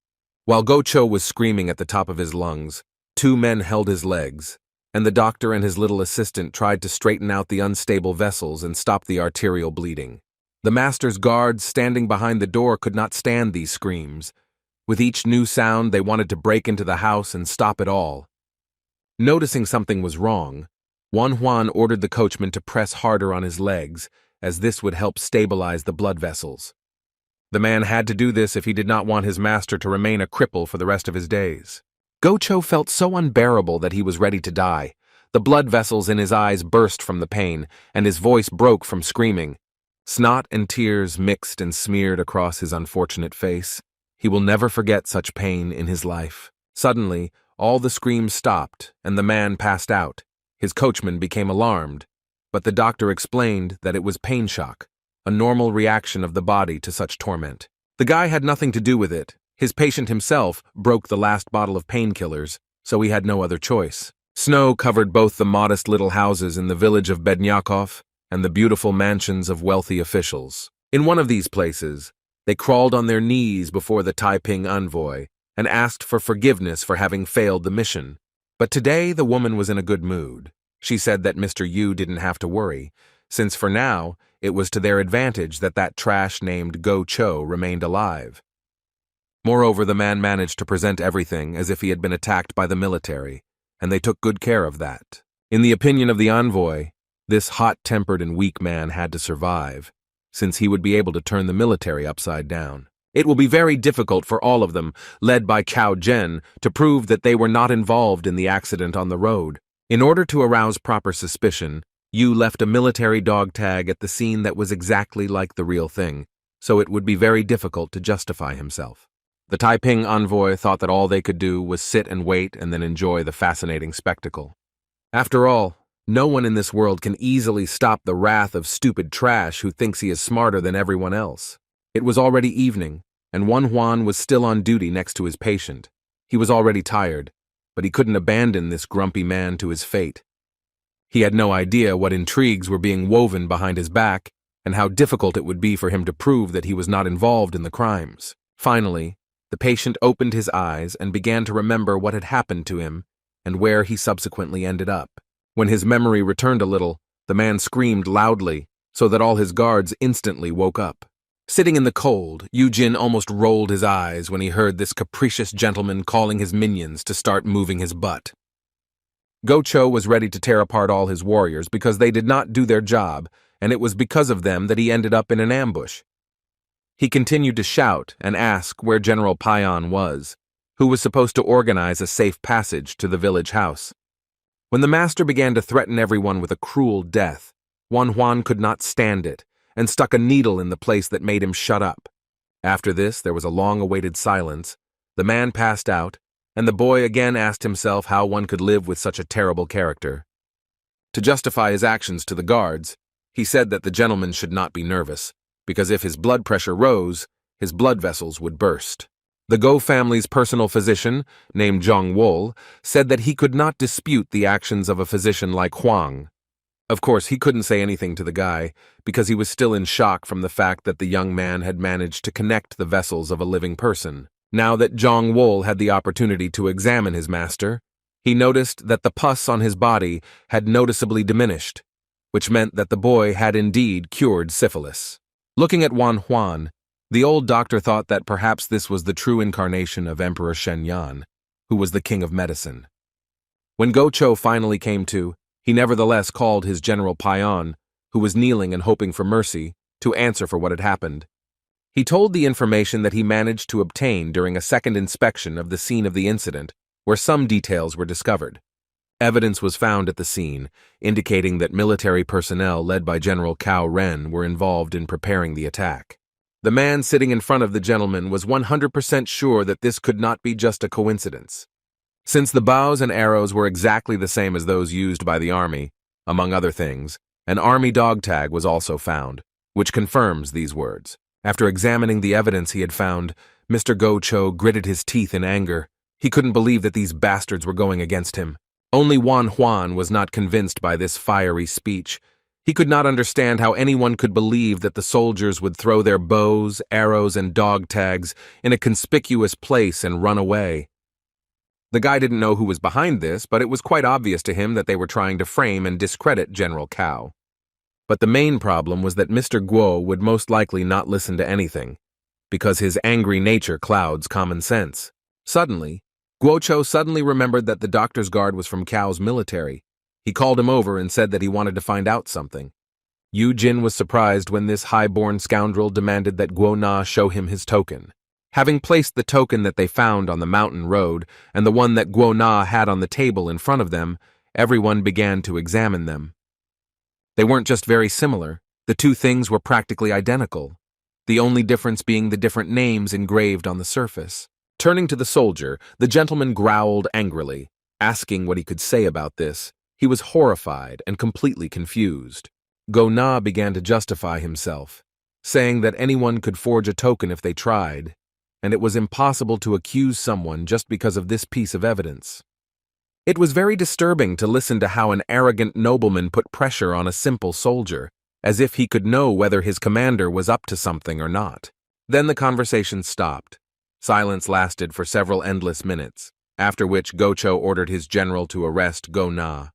While Go-Cho was screaming at the top of his lungs, two men held his legs, and the doctor and his little assistant tried to straighten out the unstable vessels and stop the arterial bleeding. The master's guards standing behind the door could not stand these screams. With each new sound, they wanted to break into the house and stop it all. Noticing something was wrong, Juan ordered the coachman to press harder on his legs, as this would help stabilize the blood vessels. The man had to do this if he did not want his master to remain a cripple for the rest of his days. Go-Cho felt so unbearable that he was ready to die. The blood vessels in his eyes burst from the pain, and his voice broke from screaming. Snot and tears mixed and smeared across his unfortunate face. He will never forget such pain in his life. Suddenly, all the screams stopped, and the man passed out. His coachman became alarmed, but the doctor explained that it was pain shock, a normal reaction of the body to such torment. The guy had nothing to do with it. His patient himself broke the last bottle of painkillers, so he had no other choice. Snow covered both the modest little houses in the village of Bednyakov and the beautiful mansions of wealthy officials. In one of these places, they crawled on their knees before the Taiping envoy and asked for forgiveness for having failed the mission. But today the woman was in a good mood. She said that Mr. Yu didn't have to worry, since for now it was to their advantage that trash named Go-Cho remained alive. Moreover, the man managed to present everything as if he had been attacked by the military, and they took good care of that. In the opinion of the envoy, this hot-tempered and weak man had to survive, since he would be able to turn the military upside down. It will be very difficult for all of them, led by Cao Zhen, to prove that they were not involved in the accident on the road. In order to arouse proper suspicion, Yu left a military dog tag at the scene that was exactly like the real thing, so it would be very difficult to justify himself. The Taiping envoy thought that all they could do was sit and wait and then enjoy the fascinating spectacle. After all, no one in this world can easily stop the wrath of stupid trash who thinks he is smarter than everyone else. It was already evening, and Juan was still on duty next to his patient. He was already tired, but he couldn't abandon this grumpy man to his fate. He had no idea what intrigues were being woven behind his back and how difficult it would be for him to prove that he was not involved in the crimes. Finally, the patient opened his eyes and began to remember what had happened to him and where he subsequently ended up. When his memory returned a little, the man screamed loudly so that all his guards instantly woke up. Sitting in the cold, Eugene almost rolled his eyes when he heard this capricious gentleman calling his minions to start moving his butt. Go-Cho was ready to tear apart all his warriors because they did not do their job, and it was because of them that he ended up in an ambush. He continued to shout and ask where General Payan was, who was supposed to organize a safe passage to the village house. When the master began to threaten everyone with a cruel death, Juan could not stand it and stuck a needle in the place that made him shut up. After this, there was a long-awaited silence. The man passed out, and the boy again asked himself how one could live with such a terrible character. To justify his actions to the guards, he said that the gentleman should not be nervous, because if his blood pressure rose, his blood vessels would burst. The Go family's personal physician, named Zhang Wol, said that he could not dispute the actions of a physician like Huang. Of course, he couldn't say anything to the guy, because he was still in shock from the fact that the young man had managed to connect the vessels of a living person. Now that Zhang Wol had the opportunity to examine his master, he noticed that the pus on his body had noticeably diminished, which meant that the boy had indeed cured syphilis. Looking at Juan, the old doctor thought that perhaps this was the true incarnation of Emperor Shenyan, who was the king of medicine. When Go-Cho finally came to, he nevertheless called his General Payan, who was kneeling and hoping for mercy, to answer for what had happened. He told the information that he managed to obtain during a second inspection of the scene of the incident, where some details were discovered. Evidence was found at the scene, indicating that military personnel led by General Cao Ren were involved in preparing the attack. The man sitting in front of the gentleman was 100% sure that this could not be just a coincidence. Since the bows and arrows were exactly the same as those used by the army, among other things, an army dog tag was also found, which confirms these words. After examining the evidence he had found, Mr. Go Cho gritted his teeth in anger. He couldn't believe that these bastards were going against him. Only Wan Huan was not convinced by this fiery speech. He could not understand how anyone could believe that the soldiers would throw their bows, arrows, and dog tags in a conspicuous place and run away. The guy didn't know who was behind this, but it was quite obvious to him that they were trying to frame and discredit General Cao. But the main problem was that Mr. Guo would most likely not listen to anything, because his angry nature clouds common sense. Suddenly, Guo Cho suddenly remembered that the doctor's guard was from Cao's military. He called him over and said that he wanted to find out something. Yu Jin was surprised when this high-born scoundrel demanded that Guo Na show him his token. Having placed the token that they found on the mountain road and the one that Guo Na had on the table in front of them, everyone began to examine them. They weren't just very similar, the two things were practically identical, the only difference being the different names engraved on the surface. Turning to the soldier, the gentleman growled angrily, asking what he could say about this. He was horrified and completely confused. Go Na began to justify himself, saying that anyone could forge a token if they tried, and it was impossible to accuse someone just because of this piece of evidence. It was very disturbing to listen to how an arrogant nobleman put pressure on a simple soldier, as if he could know whether his commander was up to something or not. Then the conversation stopped. Silence lasted for several endless minutes, after which Go Cho ordered his general to arrest Go Na.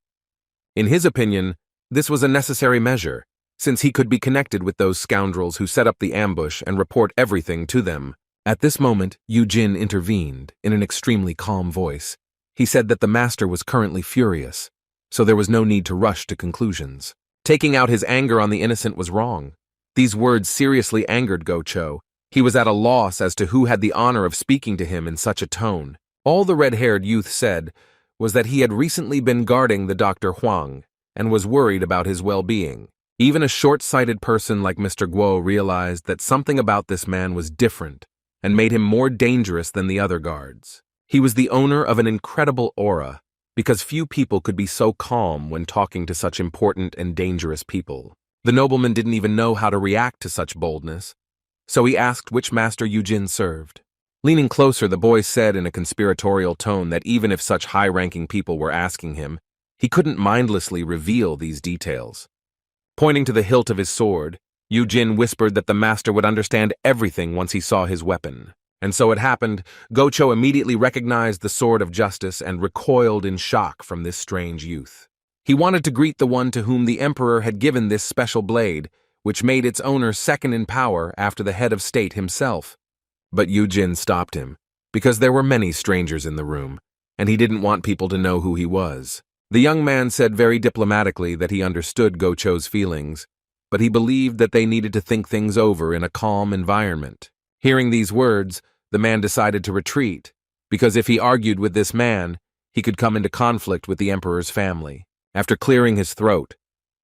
In his opinion, this was a necessary measure, since he could be connected with those scoundrels who set up the ambush and report everything to them. At this moment, Yu Jin intervened in an extremely calm voice. He said that the master was currently furious, so there was no need to rush to conclusions. Taking out his anger on the innocent was wrong. These words seriously angered Go Cho. He was at a loss as to who had the honor of speaking to him in such a tone. All the red-haired youth said was that he had recently been guarding the Dr. Huang and was worried about his well-being. Even a short-sighted person like Mr. Guo realized that something about this man was different and made him more dangerous than the other guards. He was the owner of an incredible aura, because few people could be so calm when talking to such important and dangerous people. The nobleman didn't even know how to react to such boldness, so he asked which master Yu Jin served. Leaning closer, the boy said in a conspiratorial tone that even if such high-ranking people were asking him, he couldn't mindlessly reveal these details. Pointing to the hilt of his sword, Yu Jin whispered that the master would understand everything once he saw his weapon. And so it happened. Go Cho immediately recognized the sword of justice and recoiled in shock from this strange youth. He wanted to greet the one to whom the emperor had given this special blade, which made its owner second in power after the head of state himself. But Yu Jin stopped him, because there were many strangers in the room, and he didn't want people to know who he was. The young man said very diplomatically that he understood Go Cho's feelings, but he believed that they needed to think things over in a calm environment. Hearing these words, the man decided to retreat, because if he argued with this man, he could come into conflict with the emperor's family. After clearing his throat,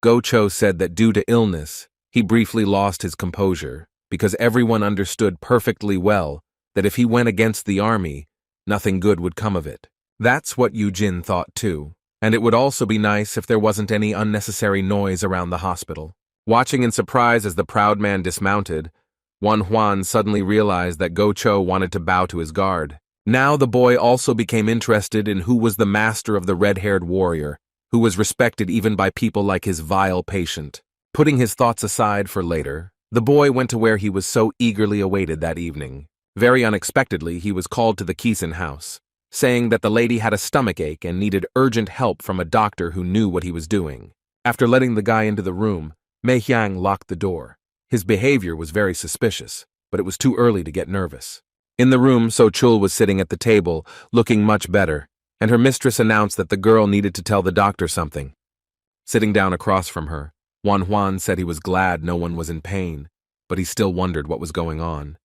Go Cho said that due to illness, he briefly lost his composure, because everyone understood perfectly well that if he went against the army, nothing good would come of it. That's what Yu Jin thought too, and it would also be nice if there wasn't any unnecessary noise around the hospital. Watching in surprise as the proud man dismounted, Wan Huan suddenly realized that Go Cho wanted to bow to his guard. Now the boy also became interested in who was the master of the red-haired warrior, who was respected even by people like his vile patient. Putting his thoughts aside for later, the boy went to where he was so eagerly awaited that evening. Very unexpectedly, he was called to the Kisen house, saying that the lady had a stomachache and needed urgent help from a doctor who knew what he was doing. After letting the guy into the room, Mei Hyang locked the door. His behavior was very suspicious, but it was too early to get nervous. In the room, So Chul was sitting at the table, looking much better, and her mistress announced that the girl needed to tell the doctor something. Sitting down across from her, Wan Huan said he was glad no one was in pain, but he still wondered what was going on.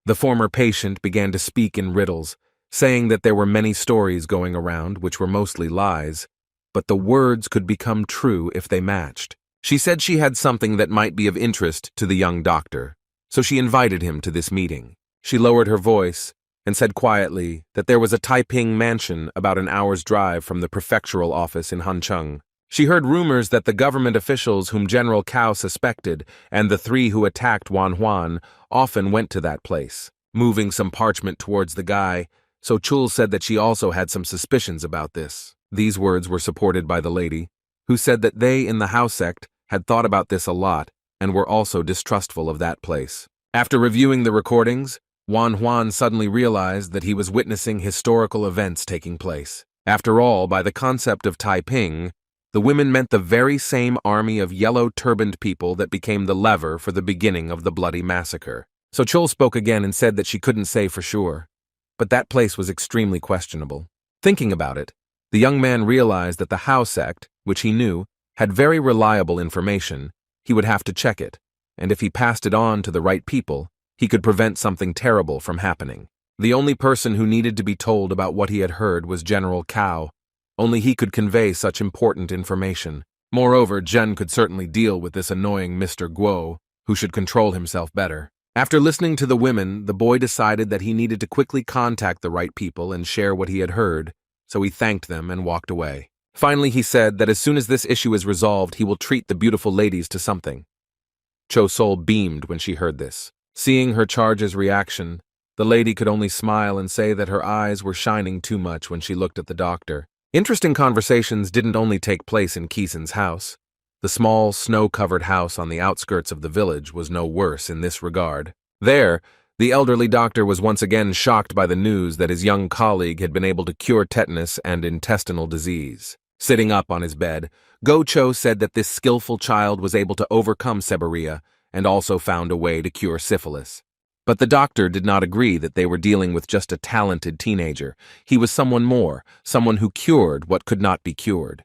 The former patient began to speak in riddles, saying that there were many stories going around which were mostly lies, but the words could become true if they matched. She said she had something that might be of interest to the young doctor, so she invited him to this meeting. She lowered her voice and said quietly that there was a Taiping mansion about an hour's drive from the prefectural office in Hancheng. She heard rumors that the government officials whom General Cao suspected and the three who attacked Wan Huan often went to that place. moving some parchment towards the guy, so Chul said that she also had some suspicions about this. These words were supported by the lady, who said that they in the house sect had thought about this a lot and were also distrustful of that place. After reviewing the recordings, Wan Huan suddenly realized that he was witnessing historical events taking place. After all, by the concept of Taiping, the women meant the very same army of yellow-turbaned people that became the lever for the beginning of the bloody massacre. So Chul spoke again and said that she couldn't say for sure, but that place was extremely questionable. Thinking about it, the young man realized that the Hao sect, which he knew, had very reliable information. He would have to check it, and if he passed it on to the right people, he could prevent something terrible from happening. The only person who needed to be told about what he had heard was General Cao. Only he could convey such important information. Moreover, Zhen could certainly deal with this annoying Mr. Guo, who should control himself better. After listening to the women, the boy decided that he needed to quickly contact the right people and share what he had heard, so he thanked them and walked away. Finally, he said that as soon as this issue is resolved, he will treat the beautiful ladies to something. Cho Sol beamed when she heard this. Seeing her charge's reaction, the lady could only smile and say that her eyes were shining too much when she looked at the doctor. Interesting conversations didn't only take place in Keeson's house. The small, snow-covered house on the outskirts of the village was no worse in this regard. There, the elderly doctor was once again shocked by the news that his young colleague had been able to cure tetanus and intestinal disease. Sitting up on his bed, Go Cho said that this skillful child was able to overcome seborrhea and also found a way to cure syphilis. But the doctor did not agree that they were dealing with just a talented teenager. He was someone more, someone who cured what could not be cured.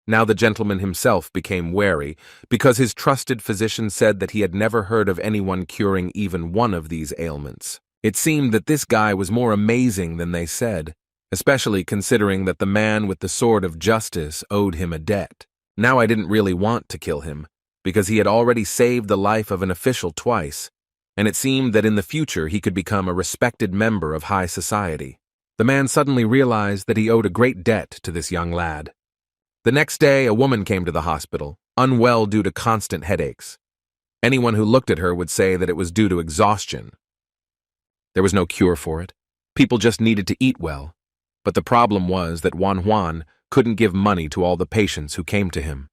Now the gentleman himself became wary, because his trusted physician said that he had never heard of anyone curing even one of these ailments. It seemed that this guy was more amazing than they said, especially considering that the man with the sword of justice owed him a debt. Now I didn't really want to kill him, because he had already saved the life of an official twice, and it seemed that in the future he could become a respected member of high society. The man suddenly realized that he owed a great debt to this young lad. The next day, a woman came to the hospital, unwell due to constant headaches. Anyone who looked at her would say that it was due to exhaustion. There was no cure for it. People just needed to eat well. But the problem was that Wan Huan couldn't give money to all the patients who came to him.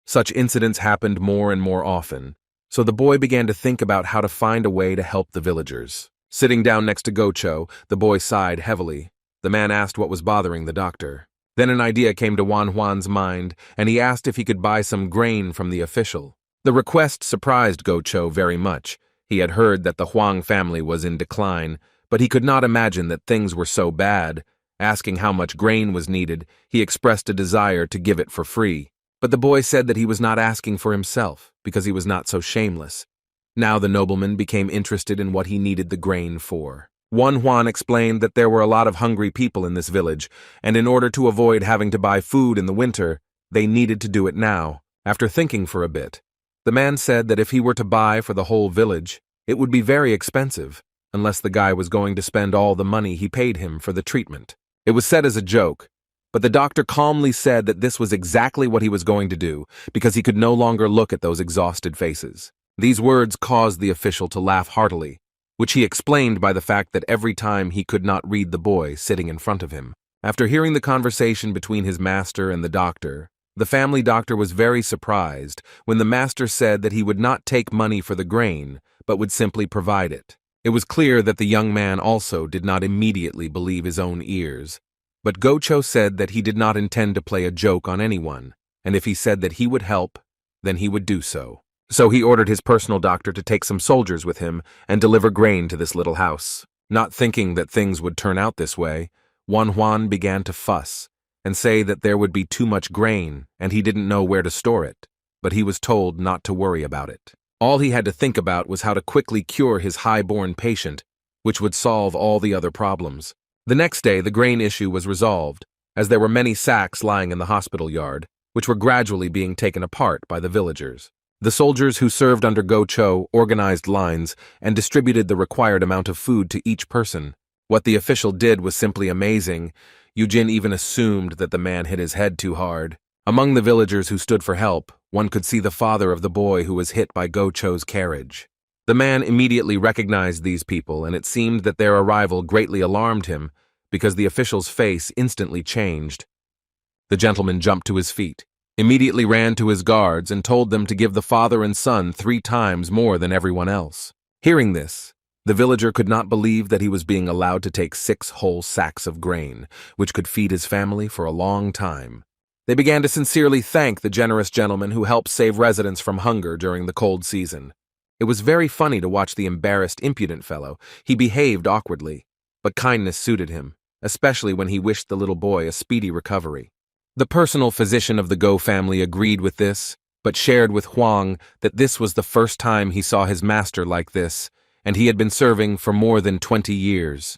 Such incidents happened more and more often, so the boy began to think about how to find a way to help the villagers. Sitting down next to Go Cho, the boy sighed heavily. The man asked what was bothering the doctor. Then an idea came to Wan Huan's mind, and he asked if he could buy some grain from the official. The request surprised Go Cho very much. He had heard that the Huang family was in decline, but he could not imagine that things were so bad. Asking how much grain was needed, he expressed a desire to give it for free. But the boy said that he was not asking for himself, because he was not so shameless. Now the nobleman became interested in what he needed the grain for. Wan Huan explained that there were a lot of hungry people in this village, and in order to avoid having to buy food in the winter, they needed to do it now. After thinking for a bit, the man said that if he were to buy for the whole village, it would be very expensive, unless the guy was going to spend all the money he paid him for the treatment. It was said as a joke, but the doctor calmly said that this was exactly what he was going to do, because he could no longer look at those exhausted faces. These words caused the official to laugh heartily, which he explained by the fact that every time he could not read the boy sitting in front of him. After hearing the conversation between his master and the doctor, the family doctor was very surprised when the master said that he would not take money for the grain, but would simply provide it. It was clear that the young man also did not immediately believe his own ears, but Go Cho said that he did not intend to play a joke on anyone, and if he said that he would help, then he would do so. So he ordered his personal doctor to take some soldiers with him and deliver grain to this little house. Not thinking that things would turn out this way, Wan Huan began to fuss and say that there would be too much grain and he didn't know where to store it, but he was told not to worry about it. All he had to think about was how to quickly cure his high-born patient, which would solve all the other problems. The next day, the grain issue was resolved, as there were many sacks lying in the hospital yard, which were gradually being taken apart by the villagers. The soldiers who served under Go Cho organized lines and distributed the required amount of food to each person. What the official did was simply amazing. Eugene even assumed that the man hit his head too hard. Among the villagers who stood for help, one could see the father of the boy who was hit by Go Cho's carriage. The man immediately recognized these people, and it seemed that their arrival greatly alarmed him because the official's face instantly changed. The gentleman jumped to his feet, immediately ran to his guards, and told them to give the father and son 3 times more than everyone else. Hearing this, the villager could not believe that he was being allowed to take 6 whole sacks of grain, which could feed his family for a long time. They began to sincerely thank the generous gentleman who helped save residents from hunger during the cold season. It was very funny to watch the embarrassed, impudent fellow. He behaved awkwardly, but kindness suited him, especially when he wished the little boy a speedy recovery. The personal physician of the Go family agreed with this, but shared with Huang that this was the first time he saw his master like this, and he had been serving for more than 20 years.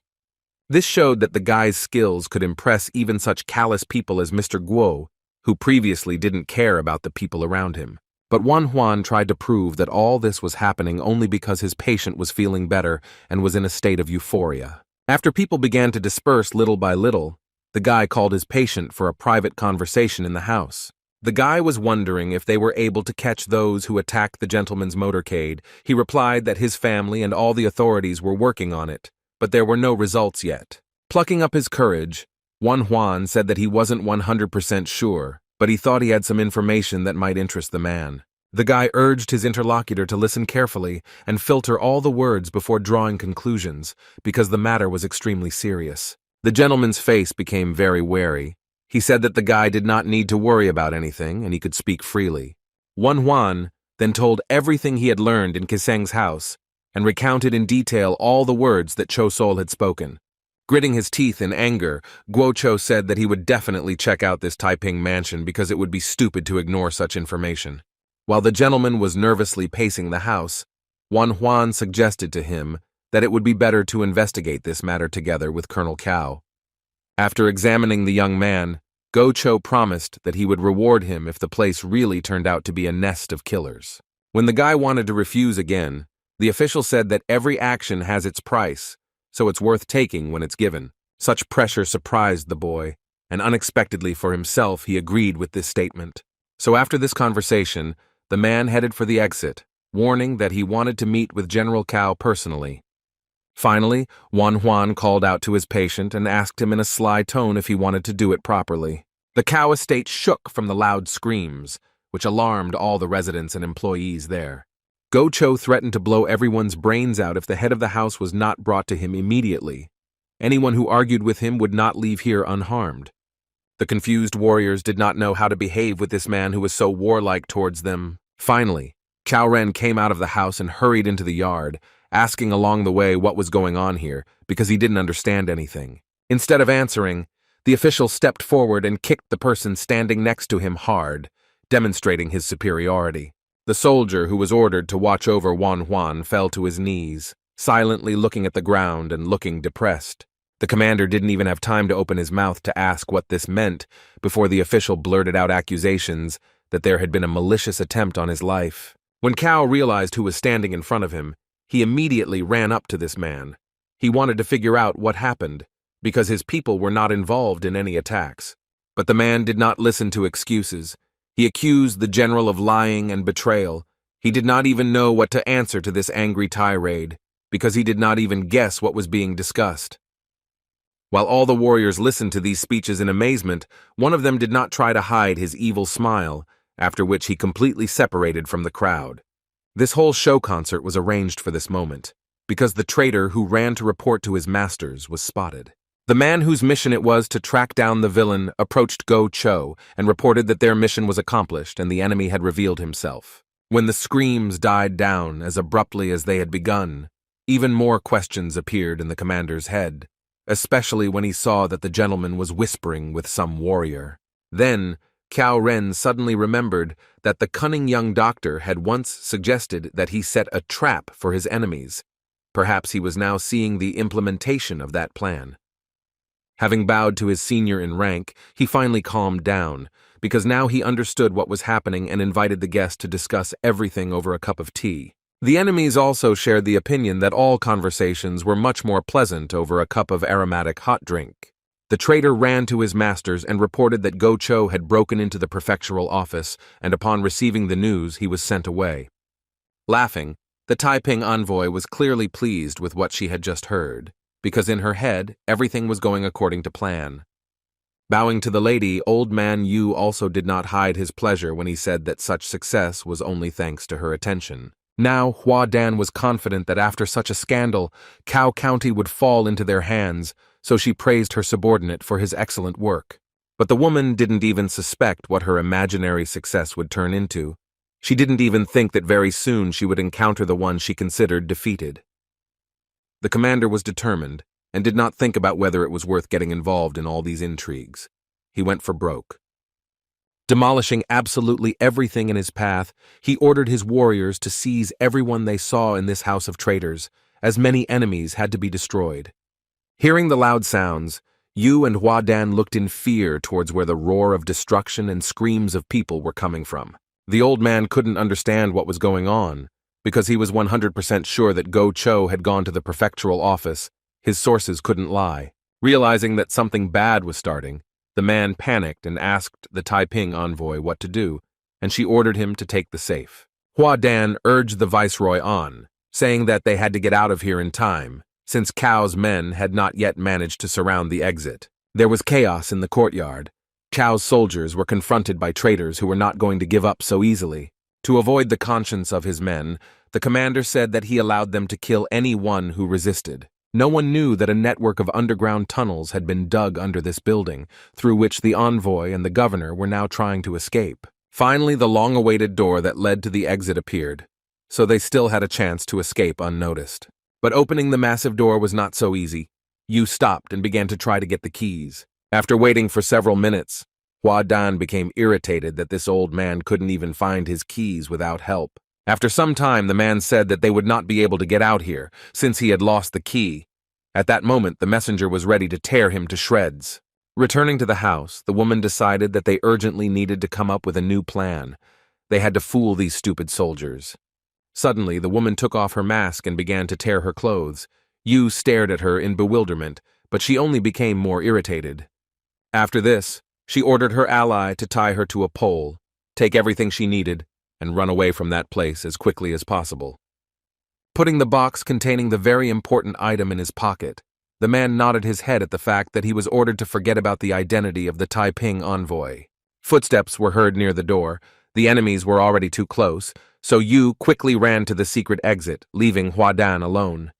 This showed that the guy's skills could impress even such callous people as Mr. Guo, who previously didn't care about the people around him. But Huan tried to prove that all this was happening only because his patient was feeling better and was in a state of euphoria. After people began to disperse little by little, the guy called his patient for a private conversation in the house. The guy was wondering if they were able to catch those who attacked the gentleman's motorcade. He replied that his family and all the authorities were working on it, but there were no results yet. Plucking up his courage, Huan said that he wasn't 100% sure, but he thought he had some information that might interest the man. The guy urged his interlocutor to listen carefully and filter all the words before drawing conclusions, because the matter was extremely serious. The gentleman's face became very wary. He said that the guy did not need to worry about anything and he could speak freely. Huan then told everything he had learned in Kiseng's house and recounted in detail all the words that Cho Sol had spoken. Gritting his teeth in anger, Guo Cho said that he would definitely check out this Taiping mansion because it would be stupid to ignore such information. While the gentleman was nervously pacing the house, Huan suggested to him that it would be better to investigate this matter together with Colonel Cao. After examining the young man, Go Cho promised that he would reward him if the place really turned out to be a nest of killers. When the guy wanted to refuse again, the official said that every action has its price, so it's worth taking when it's given. Such pressure surprised the boy, and unexpectedly for himself he agreed with this statement. So after this conversation, the man headed for the exit, warning that he wanted to meet with General Cao personally. Finally, Huan called out to his patient and asked him in a sly tone if he wanted to do it properly. The Cao estate shook from the loud screams, which alarmed all the residents and employees there. Go Cho threatened to blow everyone's brains out if the head of the house was not brought to him immediately. Anyone who argued with him would not leave here unharmed. The confused warriors did not know how to behave with this man who was so warlike towards them. Finally, Cao Ren came out of the house and hurried into the yard, asking along the way what was going on here because he didn't understand anything. Instead of answering, the official stepped forward and kicked the person standing next to him hard, demonstrating his superiority. The soldier who was ordered to watch over Huan fell to his knees, silently looking at the ground and looking depressed. The commander didn't even have time to open his mouth to ask what this meant before the official blurted out accusations that there had been a malicious attempt on his life. When Cao realized who was standing in front of him, he immediately ran up to this man. He wanted to figure out what happened, because his people were not involved in any attacks. But the man did not listen to excuses. He accused the general of lying and betrayal. He did not even know what to answer to this angry tirade, because he did not even guess what was being discussed. While all the warriors listened to these speeches in amazement, one of them did not try to hide his evil smile, after which he completely separated from the crowd. This whole show concert was arranged for this moment, because the traitor who ran to report to his masters was spotted. The man whose mission it was to track down the villain approached Go Cho and reported that their mission was accomplished and the enemy had revealed himself. When the screams died down as abruptly as they had begun, even more questions appeared in the commander's head, especially when he saw that the gentleman was whispering with some warrior. Then, Cao Ren suddenly remembered that the cunning young doctor had once suggested that he set a trap for his enemies. Perhaps he was now seeing the implementation of that plan. Having bowed to his senior in rank, he finally calmed down, because now he understood what was happening and invited the guest to discuss everything over a cup of tea. The enemies also shared the opinion that all conversations were much more pleasant over a cup of aromatic hot drink. The traitor ran to his masters and reported that Go Cho had broken into the prefectural office, and upon receiving the news, he was sent away. Laughing, The Taiping envoy was clearly pleased with what she had just heard, because in her head, everything was going according to plan. Bowing to the lady, old man Yu also did not hide his pleasure when he said that such success was only thanks to her attention. Now, Hua Dan was confident that after such a scandal, Cao County would fall into their hands, so she praised her subordinate for his excellent work. But the woman didn't even suspect what her imaginary success would turn into. She didn't even think that very soon she would encounter the one she considered defeated. The commander was determined, and did not think about whether it was worth getting involved in all these intrigues. He went for broke. Demolishing absolutely everything in his path, he ordered his warriors to seize everyone they saw in this house of traitors, as many enemies had to be destroyed. Hearing the loud sounds, Yu and Hua Dan looked in fear towards where the roar of destruction and screams of people were coming from. The old man couldn't understand what was going on, because he was 100% sure that Go Cho had gone to the prefectural office. His sources couldn't lie. Realizing that something bad was starting, the man panicked and asked the Taiping envoy what to do, and she ordered him to take the safe. Hua Dan urged the viceroy on, saying that they had to get out of here in time, since Cao's men had not yet managed to surround the exit. There was chaos in the courtyard. Cao's soldiers were confronted by traitors who were not going to give up so easily. To avoid the conscience of his men, the commander said that he allowed them to kill anyone who resisted. No one knew that a network of underground tunnels had been dug under this building, through which the envoy and the governor were now trying to escape. Finally, the long-awaited door that led to the exit appeared, so they still had a chance to escape unnoticed. But opening the massive door was not so easy. Yu stopped and began to try to get the keys. After waiting for several minutes, Hua Dan became irritated that this old man couldn't even find his keys without help. After some time, the man said that they would not be able to get out here, since he had lost the key. At that moment, the messenger was ready to tear him to shreds. Returning to the house, the woman decided that they urgently needed to come up with a new plan. They had to fool these stupid soldiers. Suddenly, the woman took off her mask and began to tear her clothes. Yu stared at her in bewilderment, but she only became more irritated. After this, she ordered her ally to tie her to a pole, take everything she needed, and run away from that place as quickly as possible. Putting the box containing the very important item in his pocket, the man nodded his head at the fact that he was ordered to forget about the identity of the Taiping envoy. Footsteps were heard near the door. The enemies were already too close, so Yu quickly ran to the secret exit, leaving Hua Dan alone.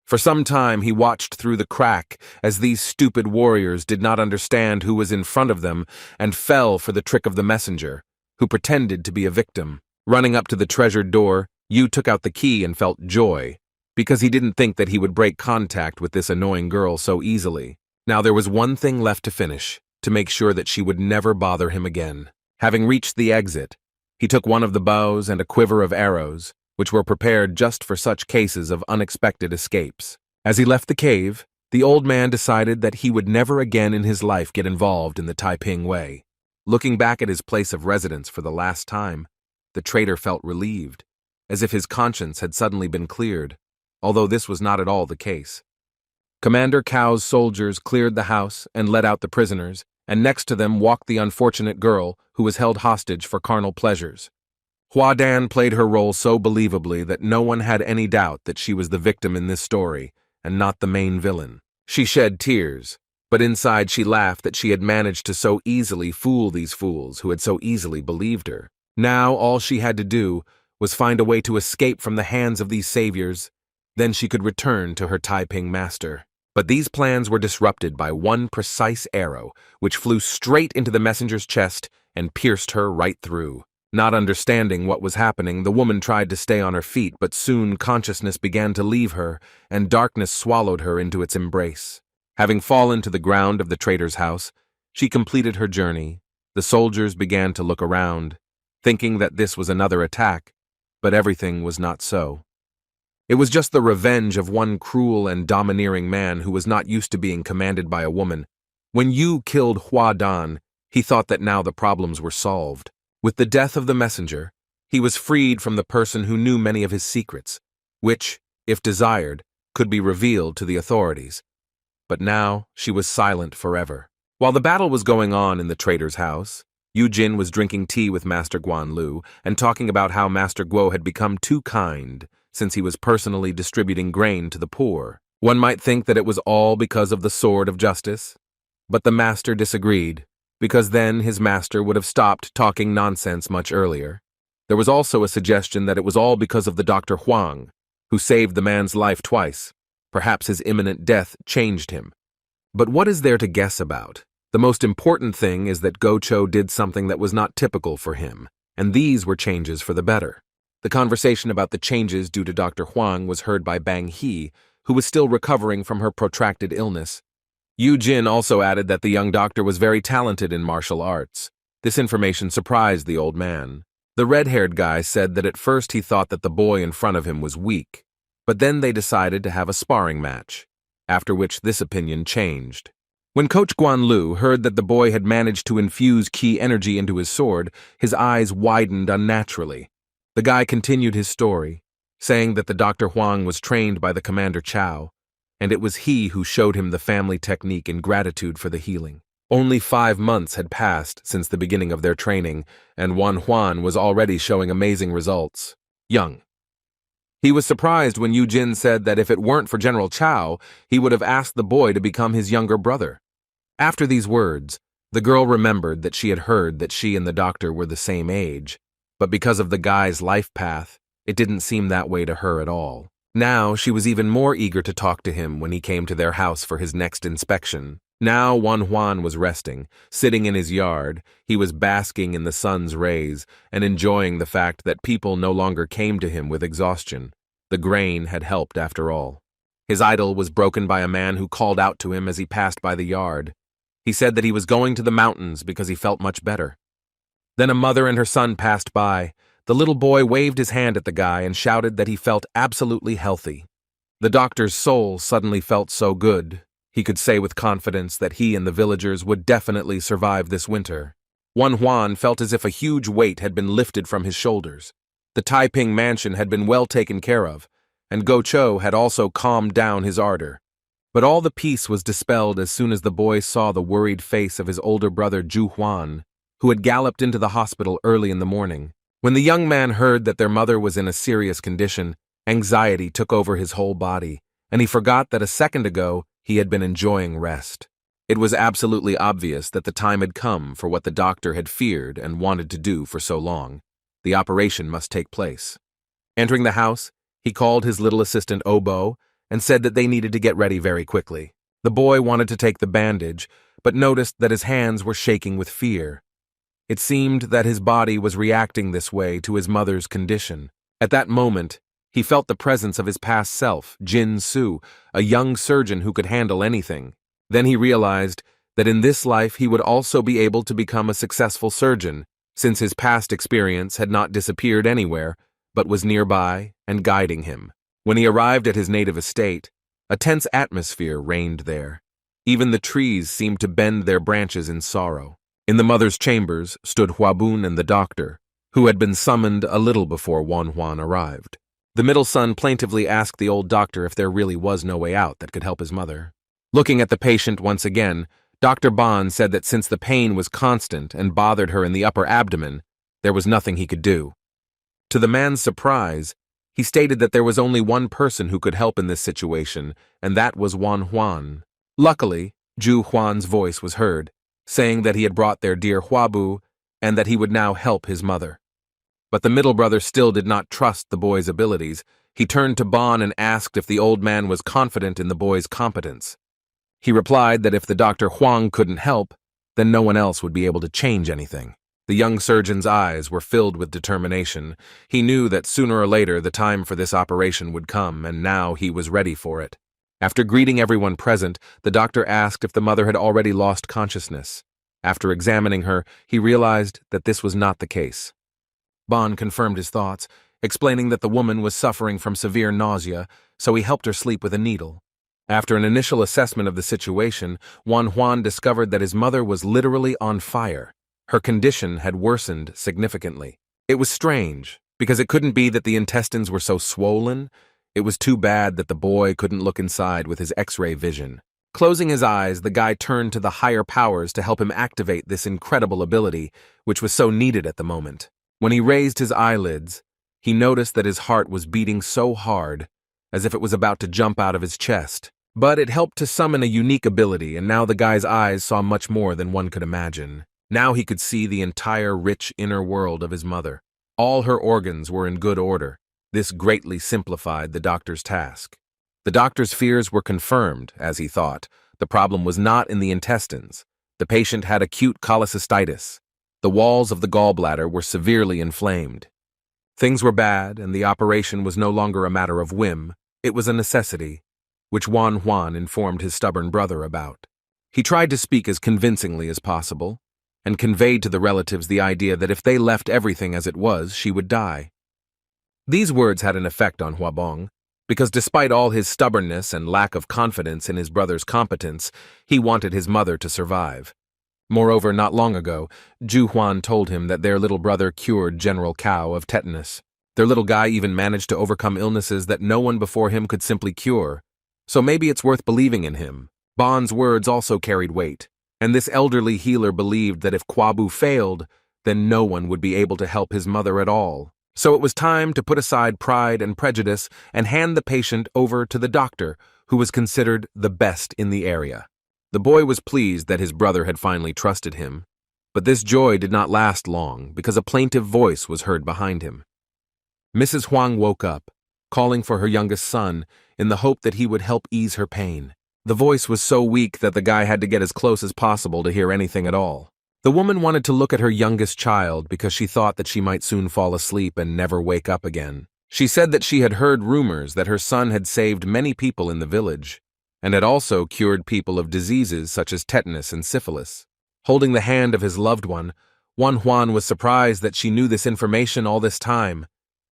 For some time he watched through the crack as these stupid warriors did not understand who was in front of them and fell for the trick of the messenger, who pretended to be a victim. Running up to the treasured door, Yu took out the key and felt joy, because he didn't think that he would break contact with this annoying girl so easily. Now there was one thing left to finish, to make sure that she would never bother him again. Having reached the exit, he took one of the bows and a quiver of arrows, which were prepared just for such cases of unexpected escapes. As he left the cave, the old man decided that he would never again in his life get involved in the Taiping way. Looking back at his place of residence for the last time, the traitor felt relieved, as if his conscience had suddenly been cleared, although this was not at all the case. Commander Cao's soldiers cleared the house and let out the prisoners, and next to them walked the unfortunate girl who was held hostage for carnal pleasures. Hua Dan played her role so believably that no one had any doubt that she was the victim in this story, and not the main villain. She shed tears, but inside she laughed that she had managed to so easily fool these fools who had so easily believed her. Now all she had to do was find a way to escape from the hands of these saviors, then she could return to her Taiping master. But these plans were disrupted by one precise arrow, which flew straight into the messenger's chest and pierced her right through. Not understanding what was happening, the woman tried to stay on her feet, but soon consciousness began to leave her, and darkness swallowed her into its embrace. Having fallen to the ground of the traitor's house, she completed her journey. The soldiers began to look around, thinking that this was another attack, but everything was not so. It was just the revenge of one cruel and domineering man who was not used to being commanded by a woman. When Yu killed Hua Dan, he thought that now the problems were solved. With the death of the messenger, he was freed from the person who knew many of his secrets, which, if desired, could be revealed to the authorities. But now she was silent forever. While the battle was going on in the traitor's house, Yu Jin was drinking tea with Master Guan Lu and talking about how Master Guo had become too kind since he was personally distributing grain to the poor. One might think that it was all because of the sword of justice, but the master disagreed, because then his master would have stopped talking nonsense much earlier. There was also a suggestion that it was all because of the Dr. Huang, who saved the man's life twice. Perhaps his imminent death changed him. But what is there to guess about? The most important thing is that Gocho did something that was not typical for him, and these were changes for the better. The conversation about the changes due to Dr. Huang was heard by Bang He, who was still recovering from her protracted illness. Yu Jin also added that the young doctor was very talented in martial arts. This information surprised the old man. The red-haired guy said that at first he thought that the boy in front of him was weak, but then they decided to have a sparring match, after which this opinion changed. When Coach Guan Lu heard that the boy had managed to infuse key energy into his sword, his eyes widened unnaturally. The guy continued his story, saying that the Dr. Huang was trained by the Commander Chao, and it was he who showed him the family technique in gratitude for the healing. Only 5 months had passed since the beginning of their training, and Wan Huan was already showing amazing results. Young. He was surprised when Yu Jin said that if it weren't for General Chao, he would have asked the boy to become his younger brother. After these words, the girl remembered that she had heard that she and the doctor were the same age, but because of the guy's life path, it didn't seem that way to her at all. Now she was even more eager to talk to him when he came to their house for his next inspection. Now Wan Huan was resting, sitting in his yard. He was basking in the sun's rays and enjoying the fact that people no longer came to him with exhaustion. The grain had helped after all. His idol was broken by a man who called out to him as he passed by the yard. He said that he was going to the mountains because he felt much better. Then a mother and her son passed by. The little boy waved his hand at the guy and shouted that he felt absolutely healthy. The doctor's soul suddenly felt so good. He could say with confidence that he and the villagers would definitely survive this winter. Wan Huan felt as if a huge weight had been lifted from his shoulders. The Taiping mansion had been well taken care of, and Gocho had also calmed down his ardor. But all the peace was dispelled as soon as the boy saw the worried face of his older brother Ju Huan, who had galloped into the hospital early in the morning. When the young man heard that their mother was in a serious condition, anxiety took over his whole body, and he forgot that a second ago he had been enjoying rest. It was absolutely obvious that the time had come for what the doctor had feared and wanted to do for so long. The operation must take place. Entering the house, he called his little assistant Obo and said that they needed to get ready very quickly. The boy wanted to take the bandage, but noticed that his hands were shaking with fear. It seemed that his body was reacting this way to his mother's condition. At that moment, he felt the presence of his past self, Jin Su, a young surgeon who could handle anything. Then he realized that in this life he would also be able to become a successful surgeon, since his past experience had not disappeared anywhere, but was nearby and guiding him. When he arrived at his native estate, a tense atmosphere reigned there. Even the trees seemed to bend their branches in sorrow. In the mother's chambers stood Huabun and the doctor, who had been summoned a little before Wan Huan arrived. The middle son plaintively asked the old doctor if there really was no way out that could help his mother. Looking at the patient once again, Dr. Ban said that since the pain was constant and bothered her in the upper abdomen, there was nothing he could do. To the man's surprise, he stated that there was only one person who could help in this situation, and that was Wan Huan. Luckily, Ju Huan's voice was heard, saying that he had brought their dear Huabu and that he would now help his mother. But the middle brother still did not trust the boy's abilities. He turned to Ban and asked if the old man was confident in the boy's competence. He replied that if the Dr. Huang couldn't help, then no one else would be able to change anything. The young surgeon's eyes were filled with determination. He knew that sooner or later the time for this operation would come, and now he was ready for it. After greeting everyone present, the doctor asked if the mother had already lost consciousness. After examining her, he realized that this was not the case. Ban confirmed his thoughts, explaining that the woman was suffering from severe nausea, so he helped her sleep with a needle. After an initial assessment of the situation, Wan Huan discovered that his mother was literally on fire. Her condition had worsened significantly. It was strange, because it couldn't be that the intestines were so swollen. It was too bad that the boy couldn't look inside with his X-ray vision. Closing his eyes, the guy turned to the higher powers to help him activate this incredible ability, which was so needed at the moment. When he raised his eyelids, he noticed that his heart was beating so hard, as if it was about to jump out of his chest. But it helped to summon a unique ability, and now the guy's eyes saw much more than one could imagine. Now he could see the entire rich inner world of his mother. All her organs were in good order. This greatly simplified the doctor's task. The doctor's fears were confirmed, as he thought. The problem was not in the intestines. The patient had acute cholecystitis. The walls of the gallbladder were severely inflamed. Things were bad, and the operation was no longer a matter of whim. It was a necessity, which Juan informed his stubborn brother about. He tried to speak as convincingly as possible, and conveyed to the relatives the idea that if they left everything as it was, she would die. These words had an effect on Huabong, because despite all his stubbornness and lack of confidence in his brother's competence, he wanted his mother to survive. Moreover, not long ago, Ju Huan told him that their little brother cured General Cao of tetanus. Their little guy even managed to overcome illnesses that no one before him could simply cure. So maybe it's worth believing in him. Bon's words also carried weight, and this elderly healer believed that if Kwabu failed, then no one would be able to help his mother at all. So it was time to put aside pride and prejudice and hand the patient over to the doctor, who was considered the best in the area. The boy was pleased that his brother had finally trusted him, but this joy did not last long because a plaintive voice was heard behind him. Mrs. Huang woke up, calling for her youngest son in the hope that he would help ease her pain. The voice was so weak that the guy had to get as close as possible to hear anything at all. The woman wanted to look at her youngest child because she thought that she might soon fall asleep and never wake up again. She said that she had heard rumors that her son had saved many people in the village, and had also cured people of diseases such as tetanus and syphilis. Holding the hand of his loved one, Juan was surprised that she knew this information all this time.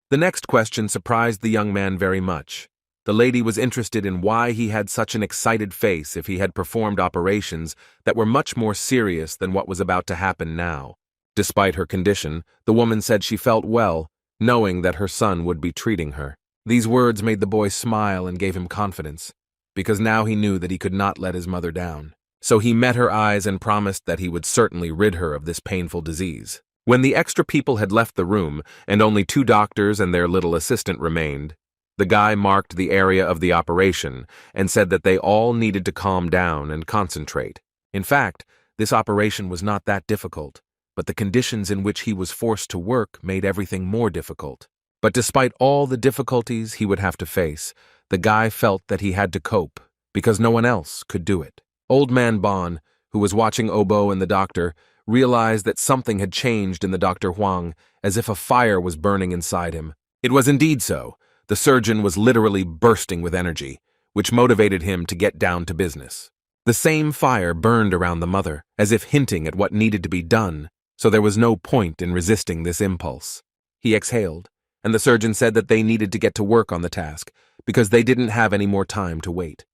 The next question surprised the young man very much. The lady was interested in why he had such an excited face if he had performed operations that were much more serious than what was about to happen now. Despite her condition, the woman said she felt well, knowing that her son would be treating her. These words made the boy smile and gave him confidence, because now he knew that he could not let his mother down. So he met her eyes and promised that he would certainly rid her of this painful disease. When the extra people had left the room, and only 2 doctors and their little assistant remained, the guy marked the area of the operation and said that they all needed to calm down and concentrate. In fact, this operation was not that difficult, but the conditions in which he was forced to work made everything more difficult. But despite all the difficulties he would have to face, the guy felt that he had to cope, because no one else could do it. Old man Bon, who was watching Obo and the doctor, realized that something had changed in the Dr. Huang, as if a fire was burning inside him. It was indeed so. The surgeon was literally bursting with energy, which motivated him to get down to business. The same fire burned around the mother, as if hinting at what needed to be done, so there was no point in resisting this impulse. He exhaled, and the surgeon said that they needed to get to work on the task, because they didn't have any more time to wait.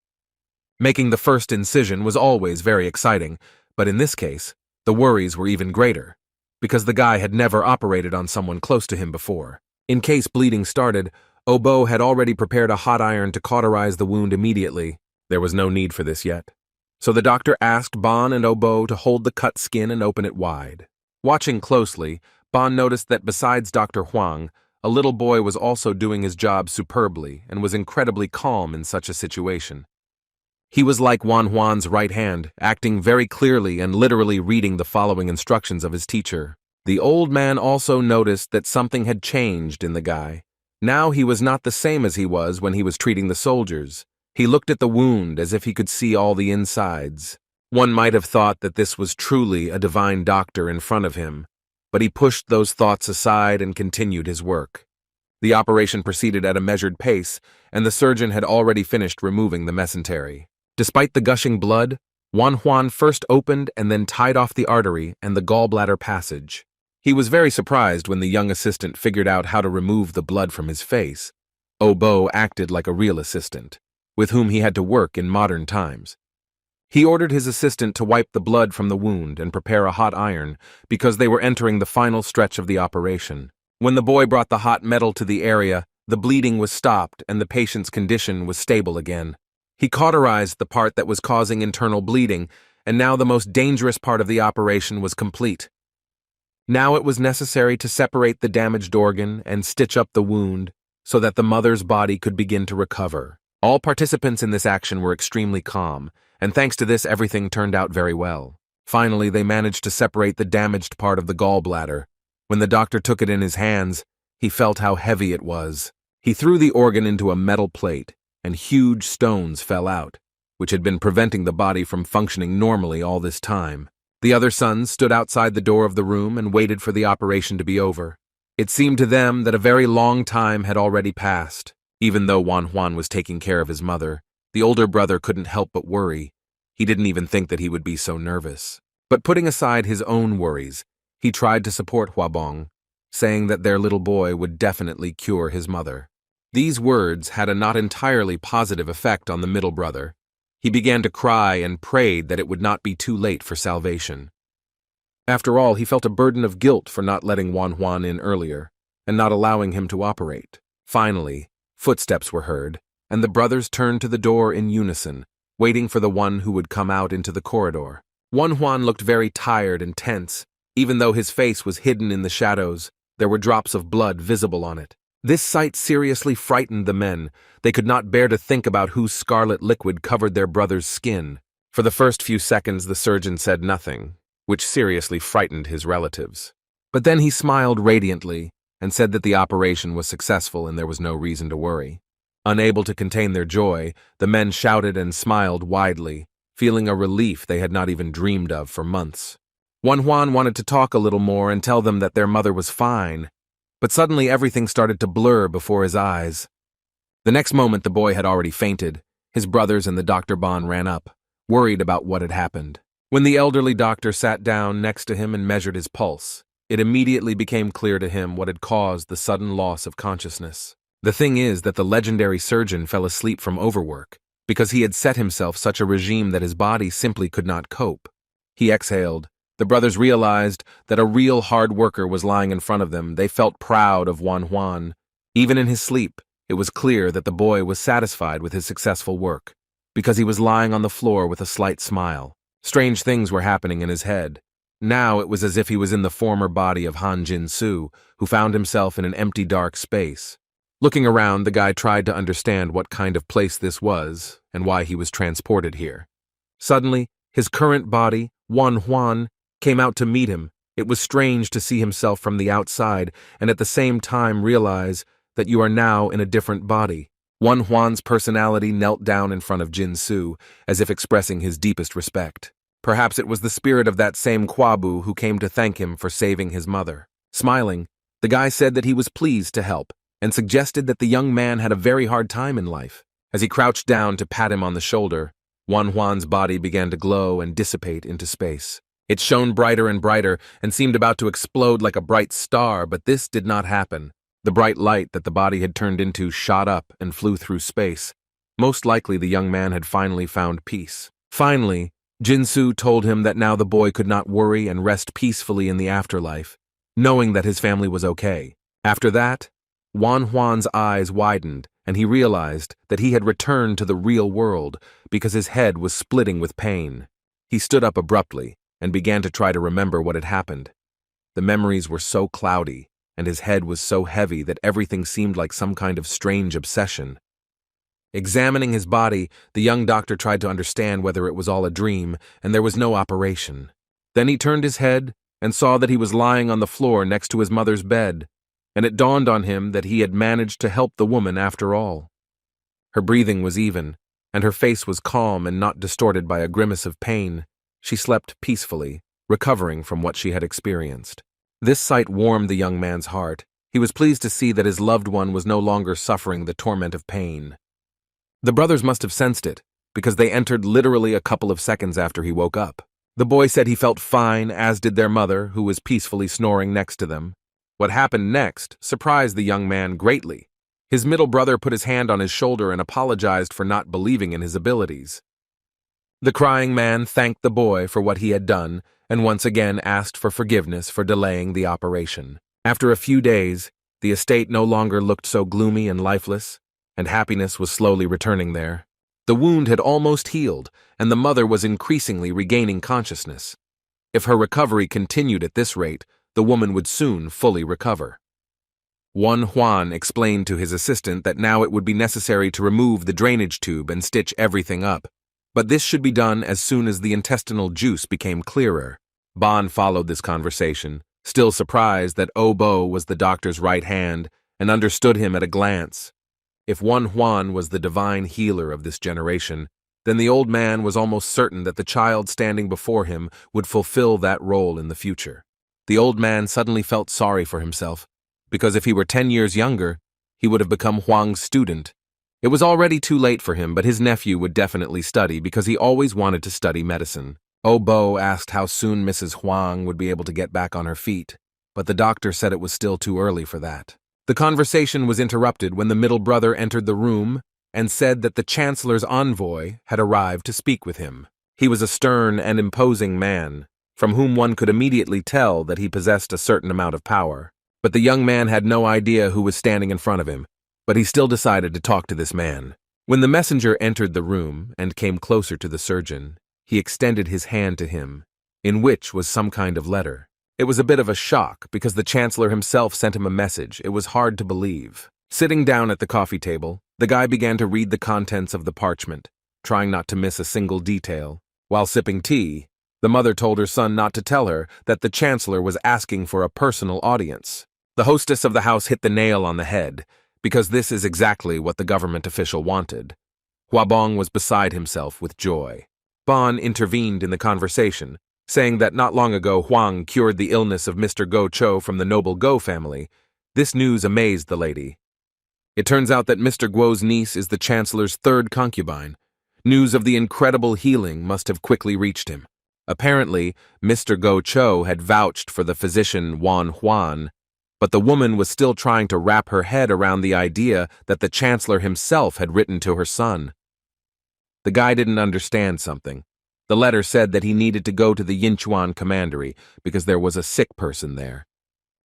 Making the first incision was always very exciting, but in this case, the worries were even greater, because the guy had never operated on someone close to him before. In case bleeding started, Obo had already prepared a hot iron to cauterize the wound immediately. There was no need for this yet. So the doctor asked Bon and Obo to hold the cut skin and open it wide. Watching closely, Bon noticed that besides Dr. Huang, a little boy was also doing his job superbly and was incredibly calm in such a situation. He was like Juan's right hand, acting very clearly and literally reading the following instructions of his teacher. The old man also noticed that something had changed in the guy. Now he was not the same as he was when he was treating the soldiers. He looked at the wound as if he could see all the insides. One might have thought that this was truly a divine doctor in front of him, but he pushed those thoughts aside and continued his work. The operation proceeded at a measured pace, and the surgeon had already finished removing the mesentery. Despite the gushing blood, Juan first opened and then tied off the artery and the gallbladder passage. He was very surprised when the young assistant figured out how to remove the blood from his face. Obo acted like a real assistant, with whom he had to work in modern times. He ordered his assistant to wipe the blood from the wound and prepare a hot iron because they were entering the final stretch of the operation. When the boy brought the hot metal to the area, the bleeding was stopped and the patient's condition was stable again. He cauterized the part that was causing internal bleeding, and now the most dangerous part of the operation was complete. Now it was necessary to separate the damaged organ and stitch up the wound so that the mother's body could begin to recover. All participants in this action were extremely calm, and thanks to this everything turned out very well. Finally, they managed to separate the damaged part of the gallbladder. When the doctor took it in his hands, he felt how heavy it was. He threw the organ into a metal plate, and huge stones fell out, which had been preventing the body from functioning normally all this time. The other sons stood outside the door of the room and waited for the operation to be over. It seemed to them that a very long time had already passed. Even though Juan was taking care of his mother, the older brother couldn't help but worry. He didn't even think that he would be so nervous. But putting aside his own worries, he tried to support Huabong, saying that their little boy would definitely cure his mother. These words had a not entirely positive effect on the middle brother. He began to cry and prayed that it would not be too late for salvation. After all, he felt a burden of guilt for not letting Juan in earlier and not allowing him to operate. Finally, footsteps were heard, and the brothers turned to the door in unison, waiting for the one who would come out into the corridor. Juan looked very tired and tense. Even though his face was hidden in the shadows, there were drops of blood visible on it. This sight seriously frightened the men. They could not bear to think about whose scarlet liquid covered their brother's skin. For the first few seconds, the surgeon said nothing, which seriously frightened his relatives. But then he smiled radiantly and said that the operation was successful and there was no reason to worry. Unable to contain their joy, the men shouted and smiled widely, feeling a relief they had not even dreamed of for months. Juan wanted to talk a little more and tell them that their mother was fine, but suddenly everything started to blur before his eyes. The next moment the boy had already fainted. His brothers and the Dr. Bon ran up, worried about what had happened. When the elderly doctor sat down next to him and measured his pulse, it immediately became clear to him what had caused the sudden loss of consciousness. The thing is that the legendary surgeon fell asleep from overwork because he had set himself such a regime that his body simply could not cope. He exhaled. The brothers realized that a real hard worker was lying in front of them. They felt proud of Juan. Even in his sleep, it was clear that the boy was satisfied with his successful work, because he was lying on the floor with a slight smile. Strange things were happening in his head. Now it was as if he was in the former body of Han Jin-soo, who found himself in an empty dark space. Looking around, the guy tried to understand what kind of place this was and why he was transported here. Suddenly, his current body, Juan, came out to meet him. It was strange to see himself from the outside and at the same time realize that you are now in a different body. Juan's personality knelt down in front of Jin-soo, as if expressing his deepest respect. Perhaps it was the spirit of that same Kwabu who came to thank him for saving his mother. Smiling, the guy said that he was pleased to help and suggested that the young man had a very hard time in life. As he crouched down to pat him on the shoulder, Juan's body began to glow and dissipate into space. It shone brighter and brighter and seemed about to explode like a bright star, but this did not happen. The bright light that the body had turned into shot up and flew through space. Most likely the young man had finally found peace. Finally, Jin-soo told him that now the boy could not worry and rest peacefully in the afterlife, knowing that his family was okay. After that, Juan's eyes widened and he realized that he had returned to the real world because his head was splitting with pain. He stood up abruptly and began to try to remember what had happened. The memories were so cloudy, and his head was so heavy that everything seemed like some kind of strange obsession. Examining his body, the young doctor tried to understand whether it was all a dream, and there was no operation. Then he turned his head and saw that he was lying on the floor next to his mother's bed, and it dawned on him that he had managed to help the woman after all. Her breathing was even, and her face was calm and not distorted by a grimace of pain. She slept peacefully, recovering from what she had experienced. This sight warmed the young man's heart. He was pleased to see that his loved one was no longer suffering the torment of pain. The brothers must have sensed it, because they entered literally a couple of seconds after he woke up. The boy said he felt fine, as did their mother, who was peacefully snoring next to them. What happened next surprised the young man greatly. His middle brother put his hand on his shoulder and apologized for not believing in his abilities. The crying man thanked the boy for what he had done and once again asked for forgiveness for delaying the operation. After a few days, the estate no longer looked so gloomy and lifeless, and happiness was slowly returning there. The wound had almost healed, and the mother was increasingly regaining consciousness. If her recovery continued at this rate, the woman would soon fully recover. Juan explained to his assistant that now it would be necessary to remove the drainage tube and stitch everything up, but this should be done as soon as the intestinal juice became clearer. Ban followed this conversation, still surprised that Obo was the doctor's right hand and understood him at a glance. If Juan was the divine healer of this generation, then the old man was almost certain that the child standing before him would fulfill that role in the future. The old man suddenly felt sorry for himself, because if he were 10 years younger, he would have become Huang's student. It was already too late for him, but his nephew would definitely study because he always wanted to study medicine. Obo asked how soon Mrs. Huang would be able to get back on her feet, but the doctor said it was still too early for that. The conversation was interrupted when the middle brother entered the room and said that the chancellor's envoy had arrived to speak with him. He was a stern and imposing man, from whom one could immediately tell that he possessed a certain amount of power. But the young man had no idea who was standing in front of him, but he still decided to talk to this man. When the messenger entered the room and came closer to the surgeon, he extended his hand to him, in which was some kind of letter. It was a bit of a shock because the chancellor himself sent him a message. It was hard to believe. Sitting down at the coffee table, the guy began to read the contents of the parchment, trying not to miss a single detail. While sipping tea, the mother told her son not to tell her that the chancellor was asking for a personal audience. The hostess of the house hit the nail on the head, because this is exactly what the government official wanted. Huabong was beside himself with joy. Ban intervened in the conversation, saying that not long ago Huang cured the illness of Mr. Go Cho from the noble Go family. This news amazed the lady. It turns out that Mr. Guo's niece is the chancellor's third concubine. News of the incredible healing must have quickly reached him. Apparently, Mr. Go Cho had vouched for the physician Juan, but the woman was still trying to wrap her head around the idea that the chancellor himself had written to her son. The guy didn't understand something. The letter said that he needed to go to the Yinchuan commandery because there was a sick person there.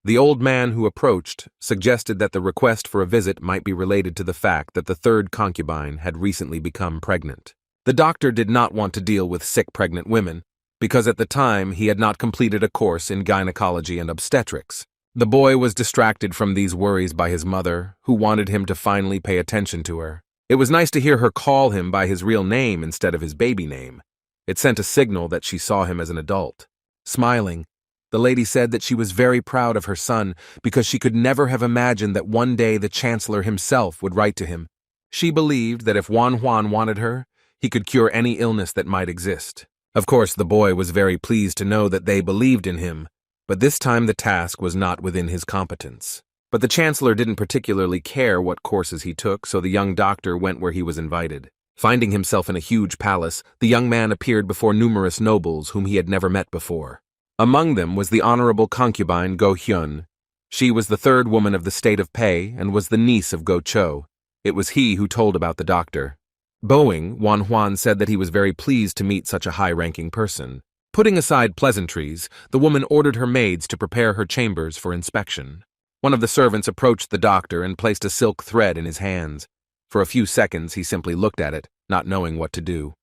The old man who approached suggested that the request for a visit might be related to the fact that the third concubine had recently become pregnant. The doctor did not want to deal with sick pregnant women because at the time he had not completed a course in gynecology and obstetrics. The boy was distracted from these worries by his mother, who wanted him to finally pay attention to her. It was nice to hear her call him by his real name instead of his baby name. It sent a signal that she saw him as an adult. Smiling, the lady said that she was very proud of her son because she could never have imagined that one day the chancellor himself would write to him. She believed that if Juan wanted her, he could cure any illness that might exist. Of course, the boy was very pleased to know that they believed in him, but this time the task was not within his competence. But the chancellor didn't particularly care what courses he took, so the young doctor went where he was invited. Finding himself in a huge palace, the young man appeared before numerous nobles whom he had never met before. Among them was the honorable concubine Go Hyun. She was the third woman of the state of Pei and was the niece of Go Cho. It was he who told about the doctor. Bowing, Juan said that he was very pleased to meet such a high-ranking person. Putting aside pleasantries, the woman ordered her maids to prepare her chambers for inspection. One of the servants approached the doctor and placed a silk thread in his hands. For a few seconds, he simply looked at it, not knowing what to do.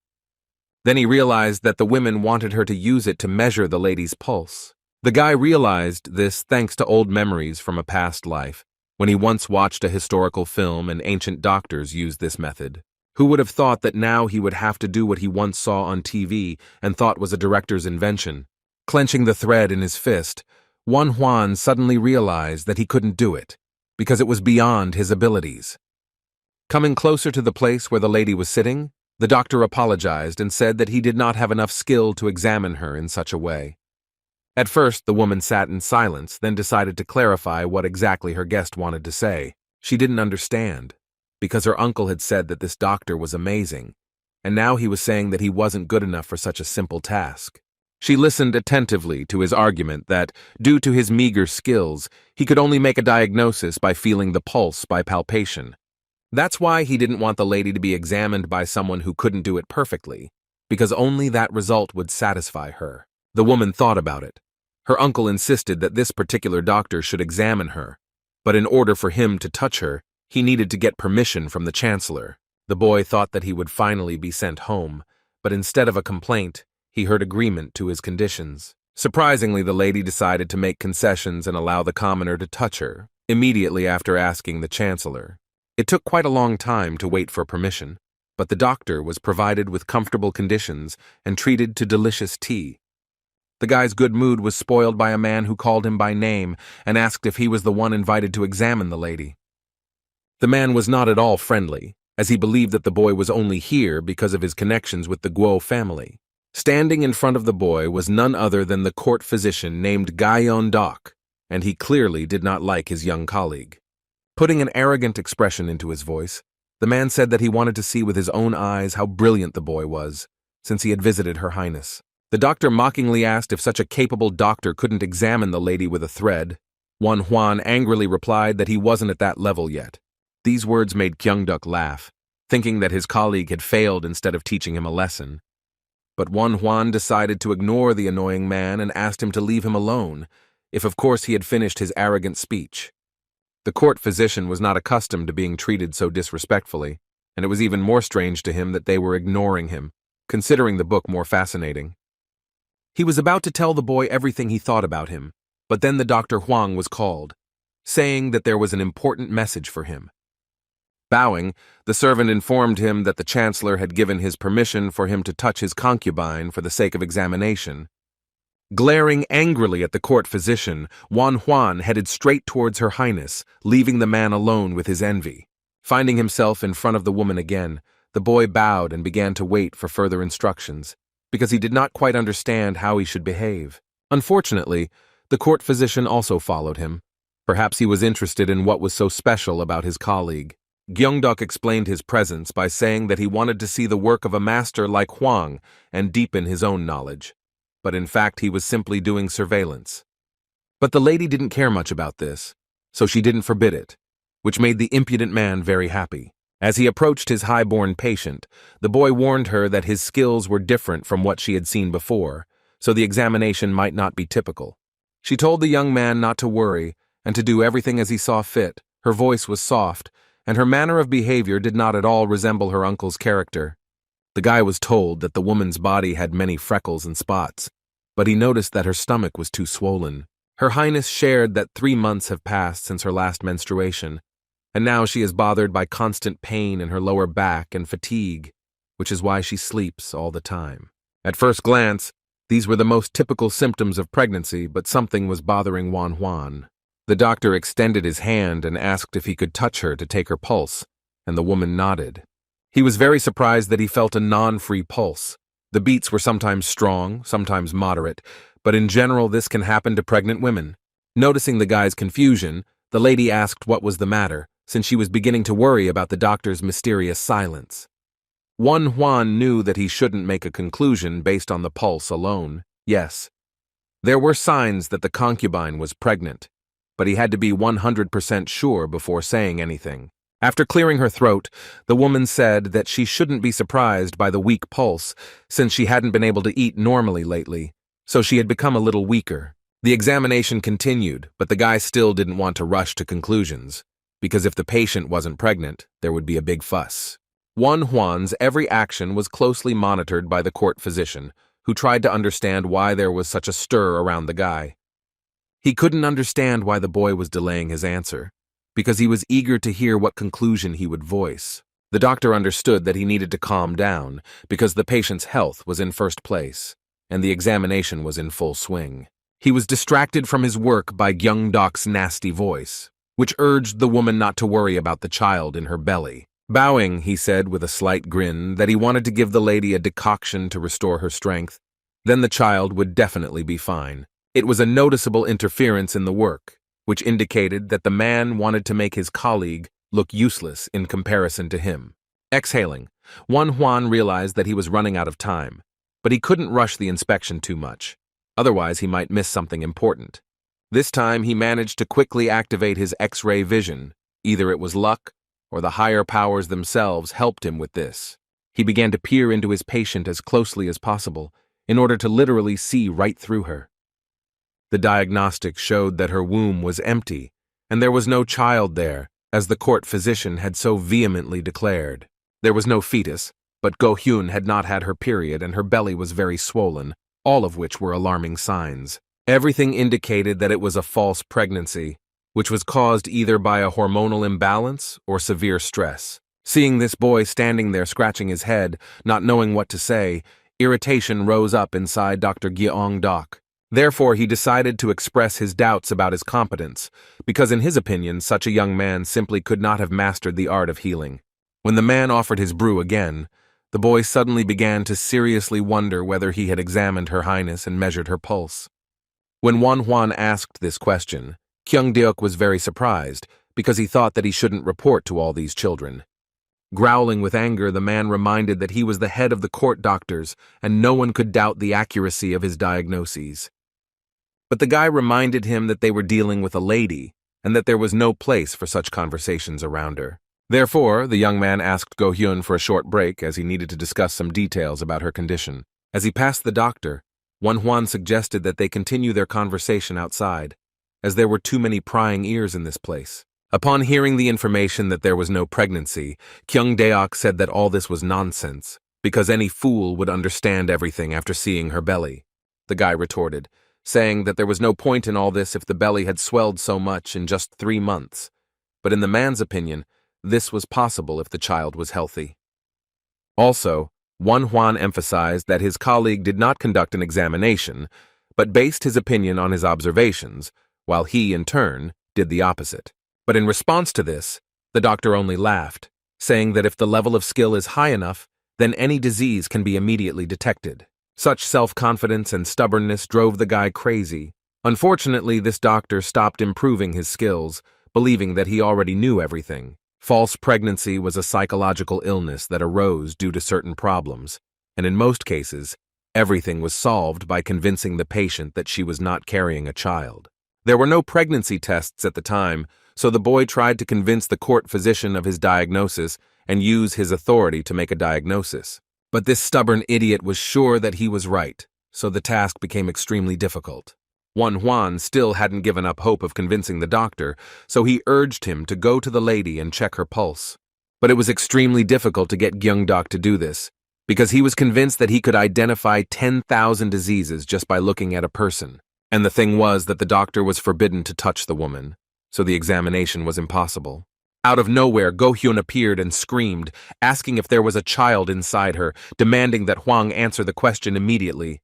Then he realized that the women wanted her to use it to measure the lady's pulse. The guy realized this thanks to old memories from a past life, when he once watched a historical film and ancient doctors used this method. Who would have thought that now he would have to do what he once saw on TV and thought was a director's invention? Clenching the thread in his fist, Juan suddenly realized that he couldn't do it, because it was beyond his abilities. Coming closer to the place where the lady was sitting, the doctor apologized and said that he did not have enough skill to examine her in such a way. At first, the woman sat in silence, then decided to clarify what exactly her guest wanted to say. She didn't understand, because her uncle had said that this doctor was amazing, and now he was saying that he wasn't good enough for such a simple task. She listened attentively to his argument that, due to his meager skills, he could only make a diagnosis by feeling the pulse by palpation. That's why he didn't want the lady to be examined by someone who couldn't do it perfectly, because only that result would satisfy her. The woman thought about it. Her uncle insisted that this particular doctor should examine her, but in order for him to touch her, he needed to get permission from the chancellor. The boy thought that he would finally be sent home, but instead of a complaint, he heard agreement to his conditions. Surprisingly, the lady decided to make concessions and allow the commoner to touch her, immediately after asking the chancellor. It took quite a long time to wait for permission, but the doctor was provided with comfortable conditions and treated to delicious tea. The guy's good mood was spoiled by a man who called him by name and asked if he was the one invited to examine the lady. The man was not at all friendly, as he believed that the boy was only here because of his connections with the Guo family. Standing in front of the boy was none other than the court physician named Gyeon-dok, and he clearly did not like his young colleague. Putting an arrogant expression into his voice, the man said that he wanted to see with his own eyes how brilliant the boy was, since he had visited Her Highness. The doctor mockingly asked if such a capable doctor couldn't examine the lady with a thread. Won Huan angrily replied that he wasn't at that level yet. These words made Kyung-duk laugh, thinking that his colleague had failed instead of teaching him a lesson. But Won Huan decided to ignore the annoying man and asked him to leave him alone, if of course he had finished his arrogant speech. The court physician was not accustomed to being treated so disrespectfully, and it was even more strange to him that they were ignoring him, considering the book more fascinating. He was about to tell the boy everything he thought about him, but then the Dr. Huang was called, saying that there was an important message for him. Bowing, the servant informed him that the chancellor had given his permission for him to touch his concubine for the sake of examination. Glaring angrily at the court physician, Won Huan headed straight towards Her Highness, leaving the man alone with his envy. Finding himself in front of the woman again, the boy bowed and began to wait for further instructions, because he did not quite understand how he should behave. Unfortunately, the court physician also followed him. Perhaps he was interested in what was so special about his colleague. Gyeongduk explained his presence by saying that he wanted to see the work of a master like Huang and deepen his own knowledge. But in fact, he was simply doing surveillance. But the lady didn't care much about this, so she didn't forbid it, which made the impudent man very happy. As he approached his high-born patient, the boy warned her that his skills were different from what she had seen before, so the examination might not be typical. She told the young man not to worry and to do everything as he saw fit. Her voice was soft, and her manner of behavior did not at all resemble her uncle's character. The guy was told that the woman's body had many freckles and spots, but he noticed that her stomach was too swollen. Her Highness shared that 3 months have passed since her last menstruation, and now she is bothered by constant pain in her lower back and fatigue, which is why she sleeps all the time. At first glance, these were the most typical symptoms of pregnancy, but something was bothering Won Huan. The doctor extended his hand and asked if he could touch her to take her pulse, and the woman nodded. He was very surprised that he felt a non-free pulse. The beats were sometimes strong, sometimes moderate, but in general this can happen to pregnant women. Noticing the guy's confusion, the lady asked what was the matter, since she was beginning to worry about the doctor's mysterious silence. Won Huan knew that he shouldn't make a conclusion based on the pulse alone. Yes, there were signs that the concubine was pregnant, but he had to be 100% sure before saying anything. After clearing her throat, the woman said that she shouldn't be surprised by the weak pulse, since she hadn't been able to eat normally lately, so she had become a little weaker. The examination continued, but the guy still didn't want to rush to conclusions, because if the patient wasn't pregnant, there would be a big fuss. Won Huan's every action was closely monitored by the court physician, who tried to understand why there was such a stir around the guy. He couldn't understand why the boy was delaying his answer, because he was eager to hear what conclusion he would voice. The doctor understood that he needed to calm down, because the patient's health was in first place, and the examination was in full swing. He was distracted from his work by Gyeongdok's nasty voice, which urged the woman not to worry about the child in her belly. Bowing, he said with a slight grin that he wanted to give the lady a decoction to restore her strength. Then the child would definitely be fine. It was a noticeable interference in the work, which indicated that the man wanted to make his colleague look useless in comparison to him. Exhaling, Won Huan realized that he was running out of time, but he couldn't rush the inspection too much. Otherwise, he might miss something important. This time, he managed to quickly activate his X-ray vision. Either it was luck, or the higher powers themselves helped him with this. He began to peer into his patient as closely as possible, in order to literally see right through her. The diagnostics showed that her womb was empty, and there was no child there, as the court physician had so vehemently declared. There was no fetus, but Go-hyun had not had her period and her belly was very swollen, all of which were alarming signs. Everything indicated that it was a false pregnancy, which was caused either by a hormonal imbalance or severe stress. Seeing this boy standing there scratching his head, not knowing what to say, irritation rose up inside Dr. Gyeong-dok. Therefore, he decided to express his doubts about his competence, because in his opinion, such a young man simply could not have mastered the art of healing. When the man offered his brew again, the boy suddenly began to seriously wonder whether he had examined Her Highness and measured her pulse. When Won-hwan asked this question, Kyung-deok was very surprised, because he thought that he shouldn't report to all these children. Growling with anger, the man reminded that he was the head of the court doctors, and no one could doubt the accuracy of his diagnoses. But the guy reminded him that they were dealing with a lady, and that there was no place for such conversations around her. Therefore, the young man asked Go-hyun for a short break as he needed to discuss some details about her condition. As he passed the doctor, Won-hwan suggested that they continue their conversation outside, as there were too many prying ears in this place. Upon hearing the information that there was no pregnancy, Kyung-deok said that all this was nonsense, because any fool would understand everything after seeing her belly. The guy retorted, saying that there was no point in all this if the belly had swelled so much in just 3 months. But in the man's opinion, this was possible if the child was healthy. Also, Won-hwan emphasized that his colleague did not conduct an examination, but based his opinion on his observations, while he, in turn, did the opposite. But in response to this, the doctor only laughed, saying that if the level of skill is high enough, then any disease can be immediately detected. Such self-confidence and stubbornness drove the guy crazy. Unfortunately, this doctor stopped improving his skills, believing that he already knew everything. False pregnancy was a psychological illness that arose due to certain problems, and in most cases, everything was solved by convincing the patient that she was not carrying a child. There were no pregnancy tests at the time, so the boy tried to convince the court physician of his diagnosis and use his authority to make a diagnosis. But this stubborn idiot was sure that he was right, so the task became extremely difficult. Won-hwan still hadn't given up hope of convincing the doctor, so he urged him to go to the lady and check her pulse. But it was extremely difficult to get Gyeong-dok to do this, because he was convinced that he could identify 10,000 diseases just by looking at a person. And the thing was that the doctor was forbidden to touch the woman, so the examination was impossible. Out of nowhere, Go-hyun appeared and screamed, asking if there was a child inside her, demanding that Hwang answer the question immediately.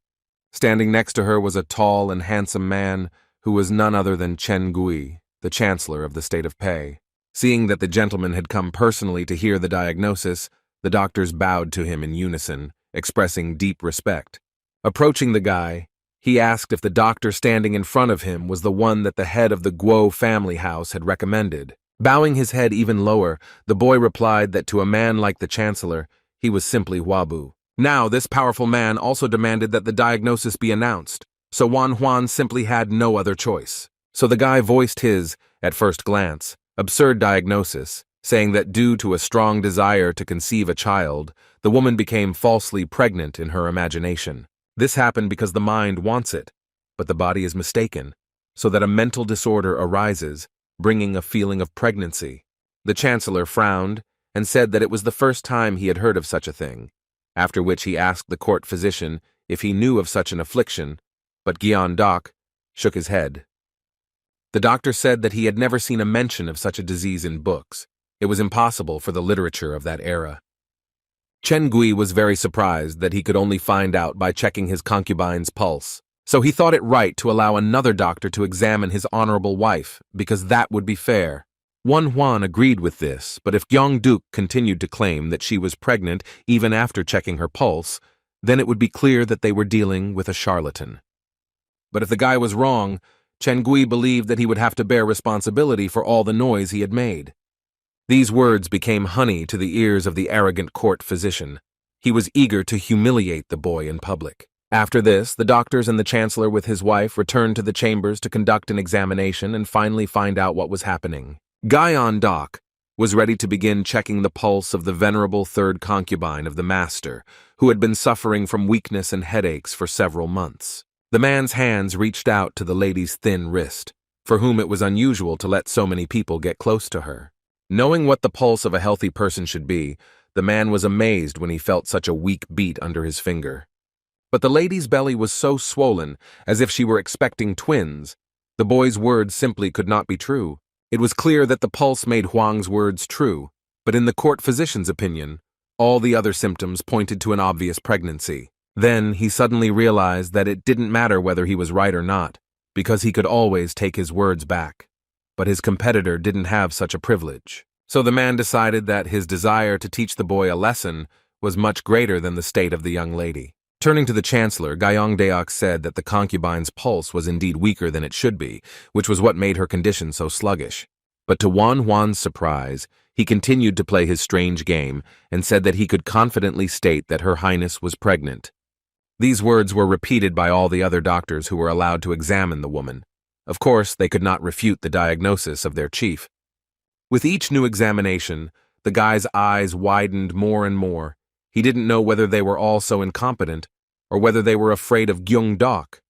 Standing next to her was a tall and handsome man who was none other than Chen Gui, the chancellor of the state of Pei. Seeing that the gentleman had come personally to hear the diagnosis, the doctors bowed to him in unison, expressing deep respect. Approaching the guy, he asked if the doctor standing in front of him was the one that the head of the Guo family house had recommended. Bowing his head even lower, the boy replied that to a man like the chancellor, he was simply Wabu. Now, this powerful man also demanded that the diagnosis be announced, so Won-hwan simply had no other choice. So the guy voiced his, at first glance, absurd diagnosis, saying that due to a strong desire to conceive a child, the woman became falsely pregnant in her imagination. This happened because the mind wants it, but the body is mistaken, so that a mental disorder arises, bringing a feeling of pregnancy. The chancellor frowned and said that it was the first time he had heard of such a thing, after which he asked the court physician if he knew of such an affliction, but Gyeong-dok shook his head. The doctor said that he had never seen a mention of such a disease in books. It was impossible for the literature of that era. Chen Gui was very surprised that he could only find out by checking his concubine's pulse, so he thought it right to allow another doctor to examine his honorable wife, because that would be fair. Won-hwan agreed with this, but if Gyeong-duk continued to claim that she was pregnant even after checking her pulse, then it would be clear that they were dealing with a charlatan. But if the guy was wrong, Chen Gui believed that he would have to bear responsibility for all the noise he had made. These words became honey to the ears of the arrogant court physician. He was eager to humiliate the boy in public. After this, the doctors and the chancellor with his wife returned to the chambers to conduct an examination and finally find out what was happening. Gyeong-dok was ready to begin checking the pulse of the venerable third concubine of the master, who had been suffering from weakness and headaches for several months. The man's hands reached out to the lady's thin wrist, for whom it was unusual to let so many people get close to her. Knowing what the pulse of a healthy person should be, The man was amazed when he felt such a weak beat under his finger. But the lady's belly was so swollen, as if she were expecting twins. The boy's words simply could not be true. It was clear that the pulse made Huang's words true, but in the court physician's opinion, all the other symptoms pointed to an obvious pregnancy. Then he suddenly realized that it didn't matter whether he was right or not, because he could always take his words back. But his competitor didn't have such a privilege. So the man decided that his desire to teach the boy a lesson was much greater than the state of the young lady. Turning to the chancellor, Gyeongdaeok said that the concubine's pulse was indeed weaker than it should be, which was what made her condition so sluggish. But to Wan Huan's surprise, he continued to play his strange game and said that he could confidently state that Her Highness was pregnant. These words were repeated by all the other doctors who were allowed to examine the woman. Of course, they could not refute the diagnosis of their chief. With each new examination, the guy's eyes widened more and more. He didn't know whether they were all so incompetent, or whether they were afraid of Gyeongdaek.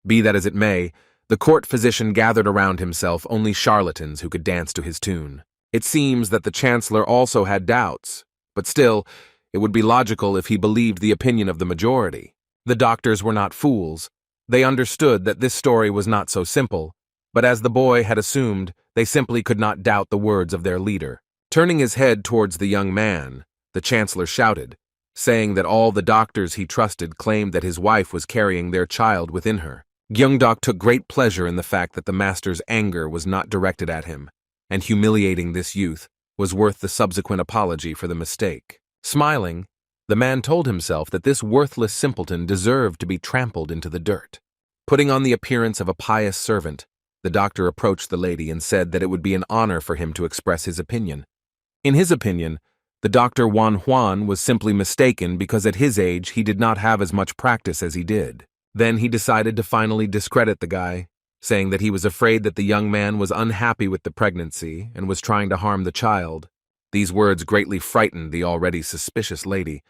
Be that as it may, the court physician gathered around himself only charlatans who could dance to his tune. It seems that the chancellor also had doubts, but still, it would be logical if he believed the opinion of the majority. The doctors were not fools. They understood that this story was not so simple, but as the boy had assumed, they simply could not doubt the words of their leader. Turning his head towards the young man, the chancellor shouted, saying that all the doctors he trusted claimed that his wife was carrying their child within her. Gyeongdaek took great pleasure in the fact that the master's anger was not directed at him, and humiliating this youth was worth the subsequent apology for the mistake. Smiling, the man told himself that this worthless simpleton deserved to be trampled into the dirt. Putting on the appearance of a pious servant, the doctor approached the lady and said that it would be an honor for him to express his opinion. In his opinion, the Dr. Wan Huan was simply mistaken because at his age he did not have as much practice as he did. Then he decided to finally discredit the guy, saying that he was afraid that the young man was unhappy with the pregnancy and was trying to harm the child. These words greatly frightened the already suspicious lady.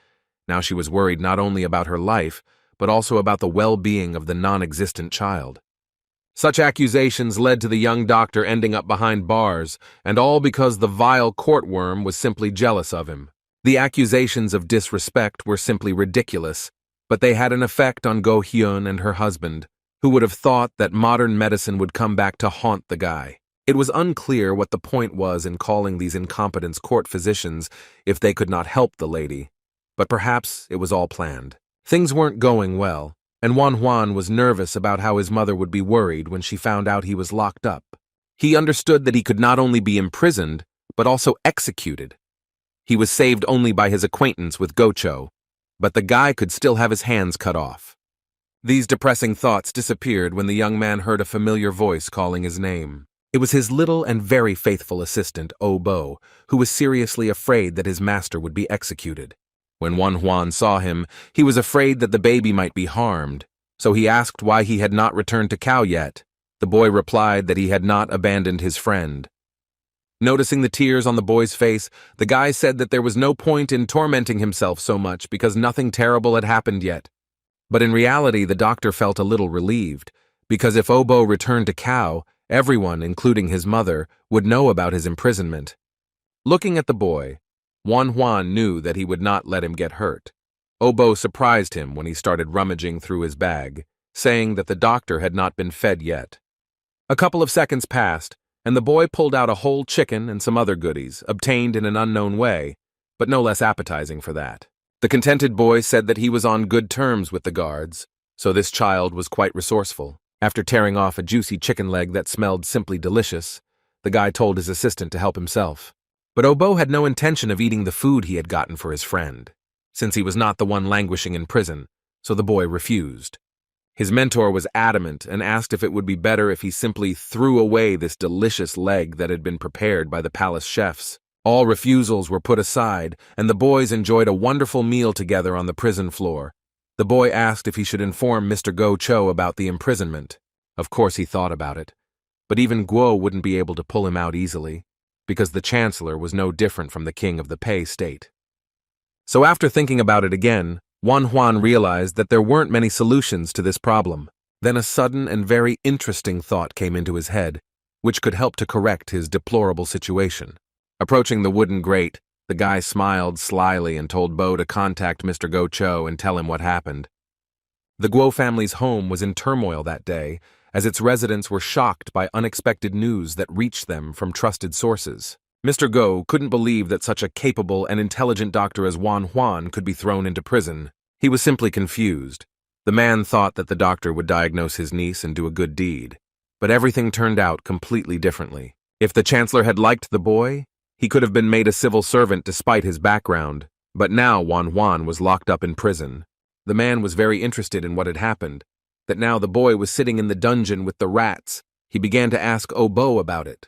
Now she was worried not only about her life, but also about the well-being of the non-existent child. Such accusations led to the young doctor ending up behind bars, and all because the vile courtworm was simply jealous of him. The accusations of disrespect were simply ridiculous, but they had an effect on Go Hyun and her husband, who would have thought that modern medicine would come back to haunt the guy. It was unclear what the point was in calling these incompetents court physicians if they could not help the lady, but perhaps it was all planned. Things weren't going well, and Wan Huan was nervous about how his mother would be worried when she found out he was locked up. He understood that he could not only be imprisoned, but also executed. He was saved only by his acquaintance with Gocho, but the guy could still have his hands cut off. These depressing thoughts disappeared when the young man heard a familiar voice calling his name. It was his little and very faithful assistant, Obo, who was seriously afraid that his master would be executed. When Wan Huan saw him, he was afraid that the baby might be harmed, so he asked why he had not returned to Kao yet. The boy replied that he had not abandoned his friend. Noticing the tears on the boy's face, the guy said that there was no point in tormenting himself so much because nothing terrible had happened yet. But in reality, the doctor felt a little relieved, because if Obo returned to Kao, everyone, including his mother, would know about his imprisonment. Looking at the boy, Wan Huan knew that he would not let him get hurt. Obo surprised him when he started rummaging through his bag, saying that the doctor had not been fed yet. A couple of seconds passed, and the boy pulled out a whole chicken and some other goodies, obtained in an unknown way, but no less appetizing for that. The contented boy said that he was on good terms with the guards, so this child was quite resourceful. After tearing off a juicy chicken leg that smelled simply delicious, the guy told his assistant to help himself. But Obo had no intention of eating the food he had gotten for his friend, since he was not the one languishing in prison, so the boy refused. His mentor was adamant and asked if it would be better if he simply threw away this delicious leg that had been prepared by the palace chefs. All refusals were put aside, and the boys enjoyed a wonderful meal together on the prison floor. The boy asked if he should inform Mr. Go Cho about the imprisonment. Of course he thought about it, but even Guo wouldn't be able to pull him out easily, because the chancellor was no different from the king of the Pei state. So after thinking about it again, Wan Huan realized that there weren't many solutions to this problem. Then a sudden and very interesting thought came into his head, which could help to correct his deplorable situation. Approaching the wooden grate, The guy smiled slyly and told Bo to contact Mr. Go Cho and tell him what happened. The Guo family's home was in turmoil that day, as its residents were shocked by unexpected news that reached them from trusted sources. Mr. Go couldn't believe that such a capable and intelligent doctor as Wan Huan could be thrown into prison. He was simply confused. The man thought that the doctor would diagnose his niece and do a good deed. But everything turned out completely differently. If the chancellor had liked the boy, he could have been made a civil servant despite his background. But now Wan Huan was locked up in prison. The man was very interested in what had happened, that now the boy was sitting in the dungeon with the rats. He began to ask Obo about it.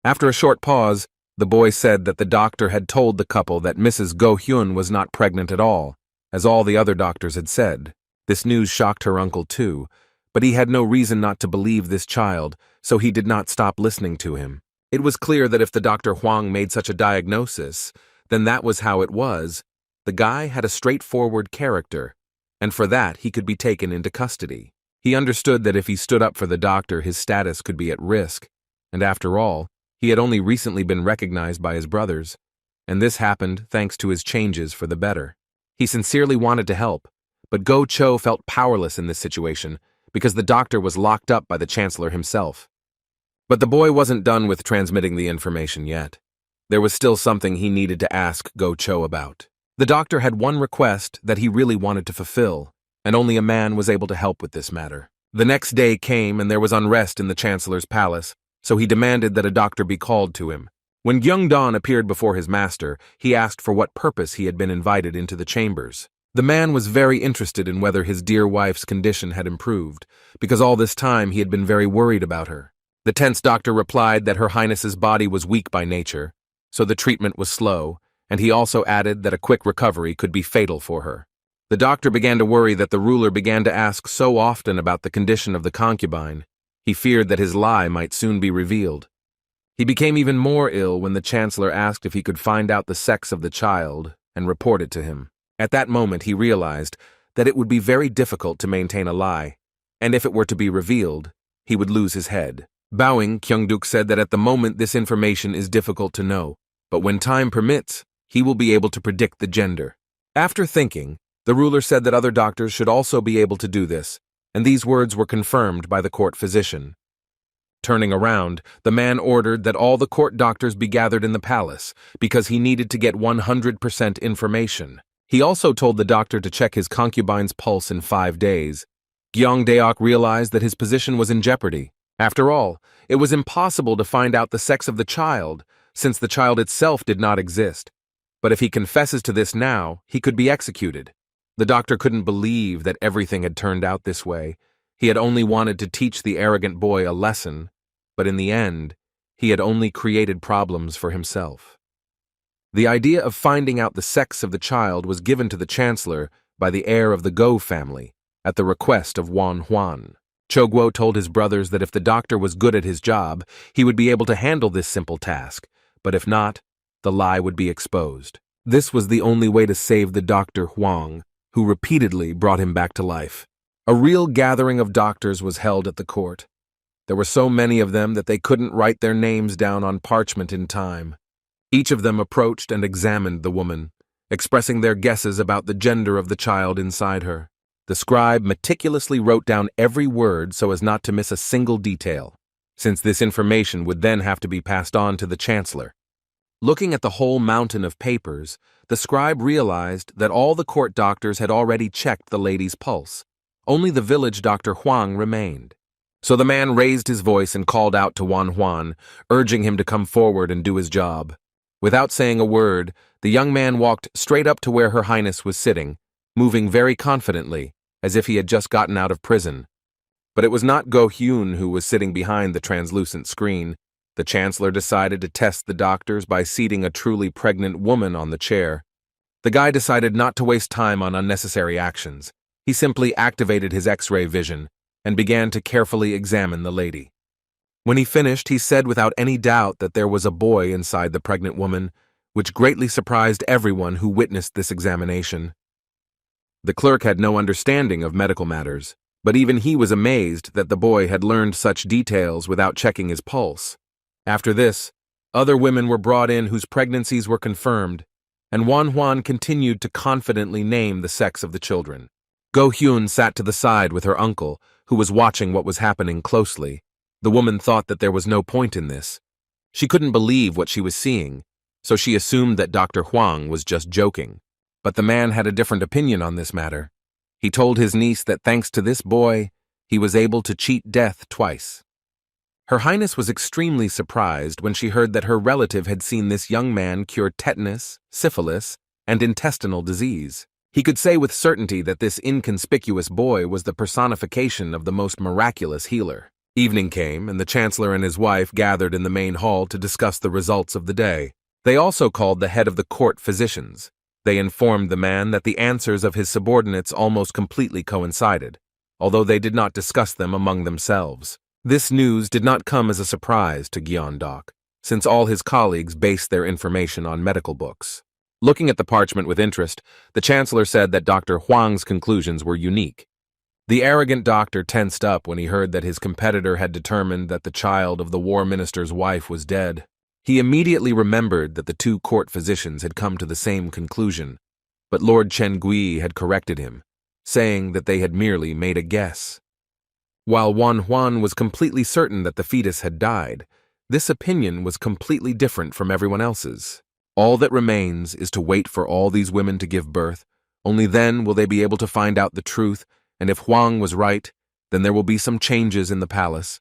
After a short pause, the boy said that the doctor had told the couple that Mrs. Go Hyun was not pregnant at all, as all the other doctors had said. This news shocked her uncle too, but he had no reason not to believe this child, so he did not stop listening to him. It was clear that if the Dr. Huang made such a diagnosis, then that was how it was. The guy had a straightforward character, and for that he could be taken into custody. He understood that if he stood up for the doctor, his status could be at risk, and after all, he had only recently been recognized by his brothers, and this happened thanks to his changes for the better. He sincerely wanted to help, but Go Cho felt powerless in this situation because the doctor was locked up by the chancellor himself. But the boy wasn't done with transmitting the information yet. There was still something he needed to ask Go Cho about. The doctor had one request that he really wanted to fulfill, and only a man was able to help with this matter. The next day came and there was unrest in the chancellor's palace, so he demanded that a doctor be called to him. When Gyeongdon appeared before his master, he asked for what purpose he had been invited into the chambers. The man was very interested in whether his dear wife's condition had improved, because all this time he had been very worried about her. The tense doctor replied that Her Highness's body was weak by nature, so the treatment was slow, and he also added that a quick recovery could be fatal for her. The doctor began to worry that the ruler began to ask so often about the condition of the concubine. He feared that his lie might soon be revealed. He became even more ill when the chancellor asked if he could find out the sex of the child and report it to him. At that moment he realized that it would be very difficult to maintain a lie, and if it were to be revealed, he would lose his head. Bowing, Kyungduk said that at the moment this information is difficult to know, but when time permits, he will be able to predict the gender. After thinking, the ruler said that other doctors should also be able to do this, and these words were confirmed by the court physician. Turning around, the man ordered that all the court doctors be gathered in the palace, because he needed to get 100% information. He also told the doctor to check his concubine's pulse in 5 days. Gyeongdaeok realized that his position was in jeopardy. After all, it was impossible to find out the sex of the child, since the child itself did not exist. But if he confesses to this now, he could be executed. The doctor couldn't believe that everything had turned out this way. He had only wanted to teach the arrogant boy a lesson, but in the end, he had only created problems for himself. The idea of finding out the sex of the child was given to the chancellor by the heir of the Go family, at the request of Wan Huan. Choguo told his brothers that if the doctor was good at his job, he would be able to handle this simple task, but if not, the lie would be exposed. This was the only way to save the Dr. Huang, who repeatedly brought him back to life. A real gathering of doctors was held at the court. There were so many of them that they couldn't write their names down on parchment in time. Each of them approached and examined the woman, expressing their guesses about the gender of the child inside her. The scribe meticulously wrote down every word so as not to miss a single detail, since this information would then have to be passed on to the chancellor. Looking at the whole mountain of papers, the scribe realized that all the court doctors had already checked the lady's pulse. Only the village Dr. Huang remained. So the man raised his voice and called out to Wan Huan, urging him to come forward and do his job. Without saying a word, the young man walked straight up to where Her Highness was sitting, moving very confidently, as if he had just gotten out of prison. But it was not Go Hyun who was sitting behind the translucent screen. The chancellor decided to test the doctors by seating a truly pregnant woman on the chair. The guy decided not to waste time on unnecessary actions. He simply activated his X-ray vision and began to carefully examine the lady. When he finished, he said without any doubt that there was a boy inside the pregnant woman, which greatly surprised everyone who witnessed this examination. The clerk had no understanding of medical matters, but even he was amazed that the boy had learned such details without checking his pulse. After this, Other women were brought in whose pregnancies were confirmed, and Wan Huan continued to confidently name the sex of the children. Go Hyun sat to the side with her uncle, who was watching what was happening closely. The woman thought that there was no point in this. She couldn't believe what she was seeing, so she assumed that Dr. Huang was just joking. But the man had a different opinion on this matter. He told his niece that thanks to this boy, he was able to cheat death twice. Her Highness was extremely surprised when she heard that her relative had seen this young man cure tetanus, syphilis, and intestinal disease. He could say with certainty that this inconspicuous boy was the personification of the most miraculous healer. Evening came, and the Chancellor and his wife gathered in the main hall to discuss the results of the day. They also called the head of the court physicians. They informed the man that the answers of his subordinates almost completely coincided, although they did not discuss them among themselves. This news did not come as a surprise to Gyeongdok, since all his colleagues based their information on medical books. Looking at the parchment with interest, the Chancellor said that Dr. Huang's conclusions were unique. The arrogant doctor tensed up when he heard that his competitor had determined that the child of the war minister's wife was dead. He immediately remembered that the two court physicians had come to the same conclusion, but Lord Chen Gui had corrected him, saying that they had merely made a guess. While Wan Huan was completely certain that the fetus had died, this opinion was completely different from everyone else's. All that remains is to wait for all these women to give birth. Only then will they be able to find out the truth, and if Huang was right, then there will be some changes in the palace.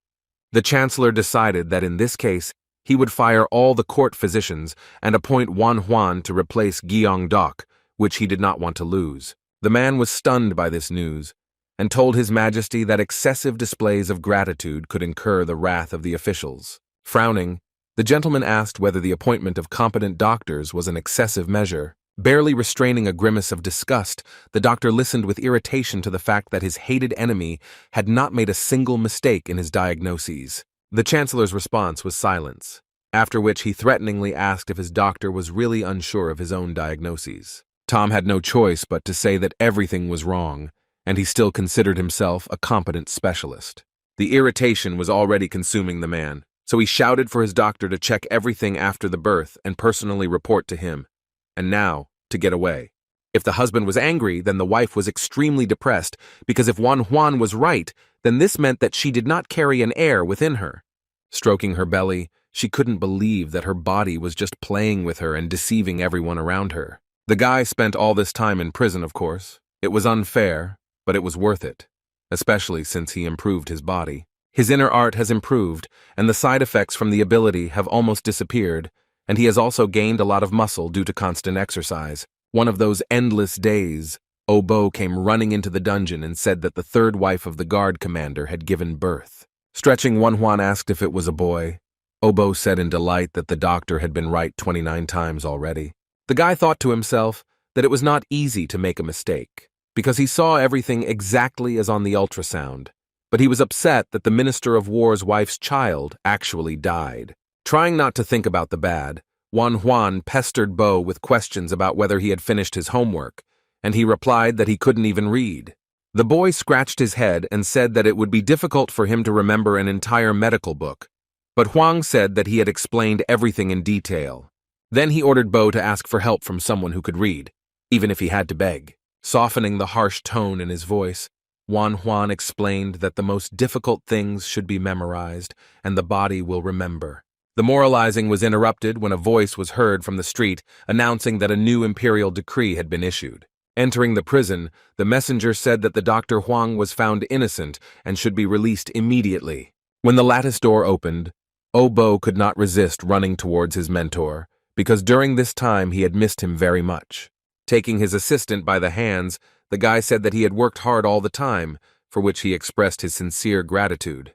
The Chancellor decided that in this case, he would fire all the court physicians and appoint Wan Huan to replace Gyeongdok, which he did not want to lose. The man was stunned by this news, and told His Majesty that excessive displays of gratitude could incur the wrath of the officials. Frowning, the gentleman asked whether the appointment of competent doctors was an excessive measure. Barely restraining a grimace of disgust, the doctor listened with irritation to the fact that his hated enemy had not made a single mistake in his diagnoses. The Chancellor's response was silence, after which he threateningly asked if his doctor was really unsure of his own diagnoses. Tom had no choice but to say that everything was wrong, and he still considered himself a competent specialist. The irritation was already consuming the man, so he shouted for his doctor to check everything after the birth and personally report to him, and now to get away. If the husband was angry, then the wife was extremely depressed, because if Wan Huan was right, then this meant that she did not carry an heir within her. Stroking her belly, she couldn't believe that her body was just playing with her and deceiving everyone around her. The guy spent all this time in prison, of course. It was unfair, but it was worth it, especially since he improved his body. His inner art has improved, and the side effects from the ability have almost disappeared, and he has also gained a lot of muscle due to constant exercise. One of those endless days, Obo came running into the dungeon and said that the third wife of the guard commander had given birth. Stretching, Wan Huan asked if it was a boy. Obo said in delight that the doctor had been right 29 times already. The guy thought to himself that it was not easy to make a mistake, because he saw everything exactly as on the ultrasound. But he was upset that the Minister of War's wife's child actually died. Trying not to think about the bad, Wan Huan pestered Bo with questions about whether he had finished his homework, and he replied that he couldn't even read. The boy scratched his head and said that it would be difficult for him to remember an entire medical book, but Huang said that he had explained everything in detail. Then he ordered Bo to ask for help from someone who could read, even if he had to beg. Softening the harsh tone in his voice, Wan Huan explained that the most difficult things should be memorized, and the body will remember. The moralizing was interrupted when a voice was heard from the street announcing that a new imperial decree had been issued. Entering the prison, the messenger said that the Dr. Huang was found innocent and should be released immediately. When the lattice door opened, Obo could not resist running towards his mentor, because during this time he had missed him very much. Taking his assistant by the hands, the guy said that he had worked hard all the time, for which he expressed his sincere gratitude.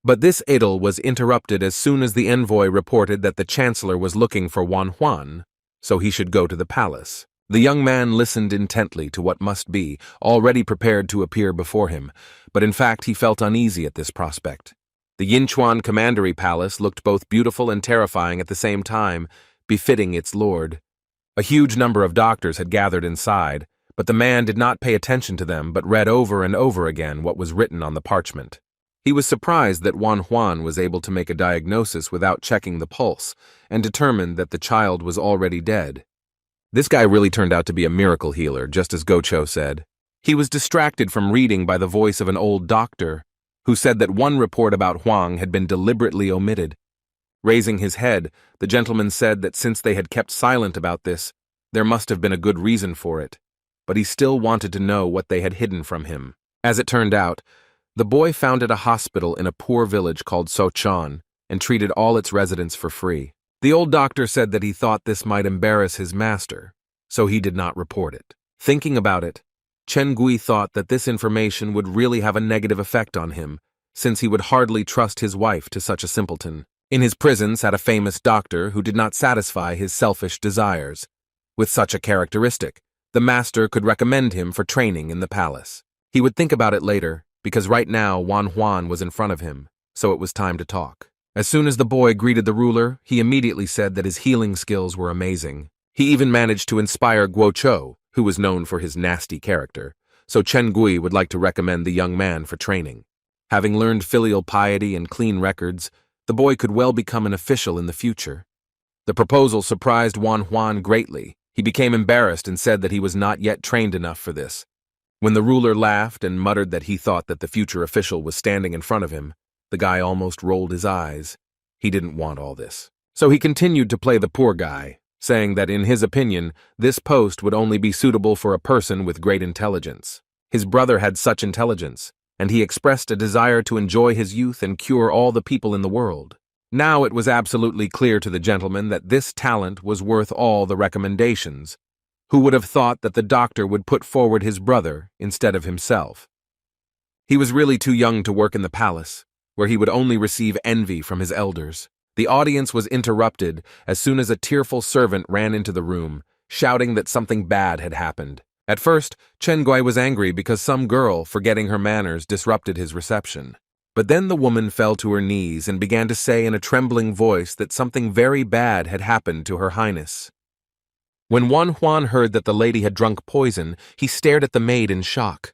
But this idyll was interrupted as soon as the envoy reported that the Chancellor was looking for Wan Huan, so he should go to the palace. The young man listened intently to what must be, already prepared to appear before him, but in fact he felt uneasy at this prospect. The Yinchuan Commandery Palace looked both beautiful and terrifying at the same time, befitting its lord. A huge number of doctors had gathered inside, but the man did not pay attention to them but read over and over again what was written on the parchment. He was surprised that Wan Huan was able to make a diagnosis without checking the pulse, and determined that the child was already dead. This guy really turned out to be a miracle healer, just as Gocho said. He was distracted from reading by the voice of an old doctor, who said that one report about Huang had been deliberately omitted. Raising his head, the gentleman said that since they had kept silent about this, there must have been a good reason for it, but he still wanted to know what they had hidden from him. As it turned out, the boy founded a hospital in a poor village called Sochan and treated all its residents for free. The old doctor said that he thought this might embarrass his master, so he did not report it. Thinking about it, Chen Gui thought that this information would really have a negative effect on him, since he would hardly trust his wife to such a simpleton. In his prison sat a famous doctor who did not satisfy his selfish desires. With such a characteristic, the master could recommend him for training in the palace. He would think about it later, because right now Wan Huan was in front of him, so it was time to talk. As soon as the boy greeted the ruler, he immediately said that his healing skills were amazing. He even managed to inspire Guo Chou, who was known for his nasty character, so Chen Gui would like to recommend the young man for training. Having learned filial piety and clean records, the boy could well become an official in the future. The proposal surprised Wan Huan greatly. He became embarrassed and said that he was not yet trained enough for this. When the ruler laughed and muttered that he thought that the future official was standing in front of him, the guy almost rolled his eyes. He didn't want all this. So he continued to play the poor guy, saying that in his opinion, this post would only be suitable for a person with great intelligence. His brother had such intelligence, and he expressed a desire to enjoy his youth and cure all the people in the world. Now it was absolutely clear to the gentleman that this talent was worth all the recommendations. Who would have thought that the doctor would put forward his brother instead of himself? He was really too young to work in the palace, where he would only receive envy from his elders. The audience was interrupted as soon as a tearful servant ran into the room, shouting that something bad had happened. At first, Chen Gui was angry because some girl, forgetting her manners, disrupted his reception. But then the woman fell to her knees and began to say in a trembling voice that something very bad had happened to Her Highness. When Wan Huan heard that the lady had drunk poison, he stared at the maid in shock.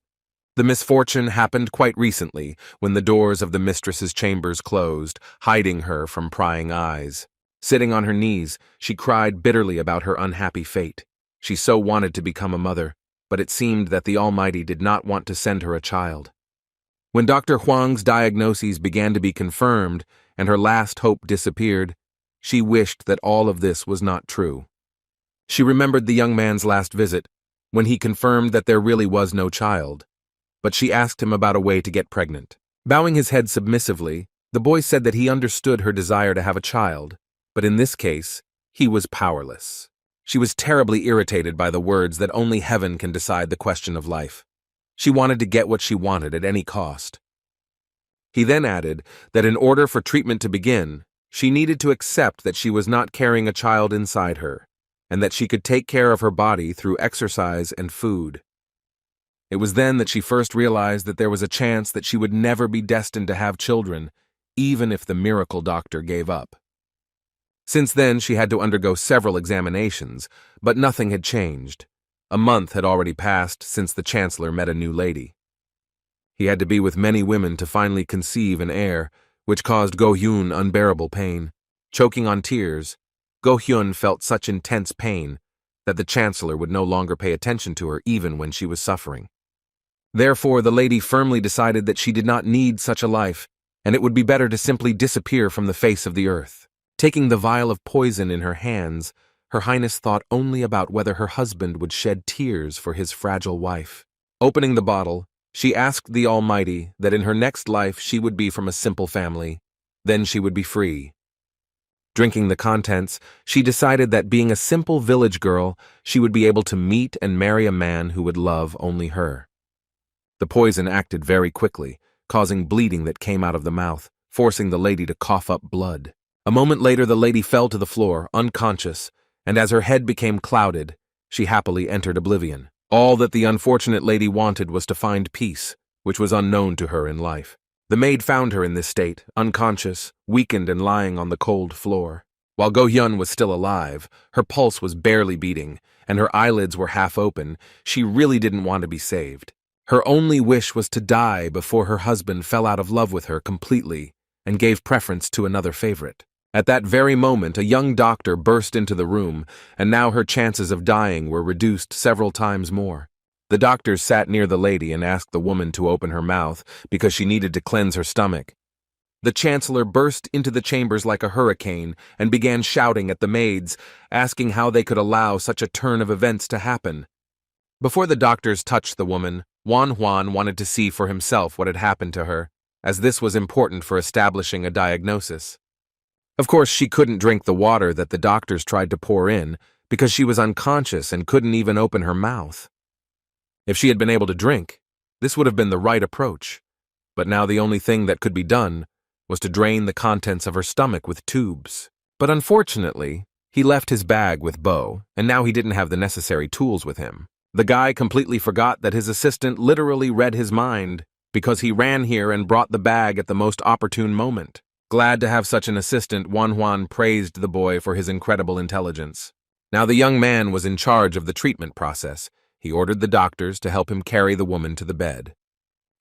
The misfortune happened quite recently, when the doors of the mistress's chambers closed, hiding her from prying eyes. Sitting on her knees, she cried bitterly about her unhappy fate. She so wanted to become a mother, but it seemed that the Almighty did not want to send her a child. When Dr. Huang's diagnoses began to be confirmed and her last hope disappeared, she wished that all of this was not true. She remembered the young man's last visit, when he confirmed that there really was no child, but she asked him about a way to get pregnant. Bowing his head submissively, the boy said that he understood her desire to have a child, but in this case, he was powerless. She was terribly irritated by the words that only heaven can decide the question of life. She wanted to get what she wanted at any cost. He then added that in order for treatment to begin, she needed to accept that she was not carrying a child inside her, and that she could take care of her body through exercise and food. It was then that she first realized that there was a chance that she would never be destined to have children, even if the miracle doctor gave up. Since then, she had to undergo several examinations, but nothing had changed. A month had already passed since the chancellor met a new lady. He had to be with many women to finally conceive an heir, which caused Go Hyun unbearable pain. Choking on tears, Go Hyun felt such intense pain that the chancellor would no longer pay attention to her even when she was suffering. Therefore, the lady firmly decided that she did not need such a life, and it would be better to simply disappear from the face of the earth. Taking the vial of poison in her hands, Her Highness thought only about whether her husband would shed tears for his fragile wife. Opening the bottle, she asked the Almighty that in her next life she would be from a simple family. Then she would be free. Drinking the contents, she decided that being a simple village girl, she would be able to meet and marry a man who would love only her. The poison acted very quickly, causing bleeding that came out of the mouth, forcing the lady to cough up blood. A moment later, the lady fell to the floor, unconscious, and as her head became clouded, she happily entered oblivion. All that the unfortunate lady wanted was to find peace, which was unknown to her in life. The maid found her in this state, unconscious, weakened and lying on the cold floor. While Go Hyun was still alive, her pulse was barely beating, and her eyelids were half open. She really didn't want to be saved. Her only wish was to die before her husband fell out of love with her completely and gave preference to another favorite. At that very moment, a young doctor burst into the room, and now her chances of dying were reduced several times more. The doctor sat near the lady and asked the woman to open her mouth because she needed to cleanse her stomach. The chancellor burst into the chambers like a hurricane and began shouting at the maids, asking how they could allow such a turn of events to happen. Before the doctors touched the woman, Juan wanted to see for himself what had happened to her, as this was important for establishing a diagnosis. Of course, she couldn't drink the water that the doctors tried to pour in because she was unconscious and couldn't even open her mouth. If she had been able to drink, this would have been the right approach, but now the only thing that could be done was to drain the contents of her stomach with tubes. But unfortunately, he left his bag with Bo, and now he didn't have the necessary tools with him. The guy completely forgot that his assistant literally read his mind because he ran here and brought the bag at the most opportune moment. Glad to have such an assistant, Juan praised the boy for his incredible intelligence. Now the young man was in charge of the treatment process. He ordered the doctors to help him carry the woman to the bed.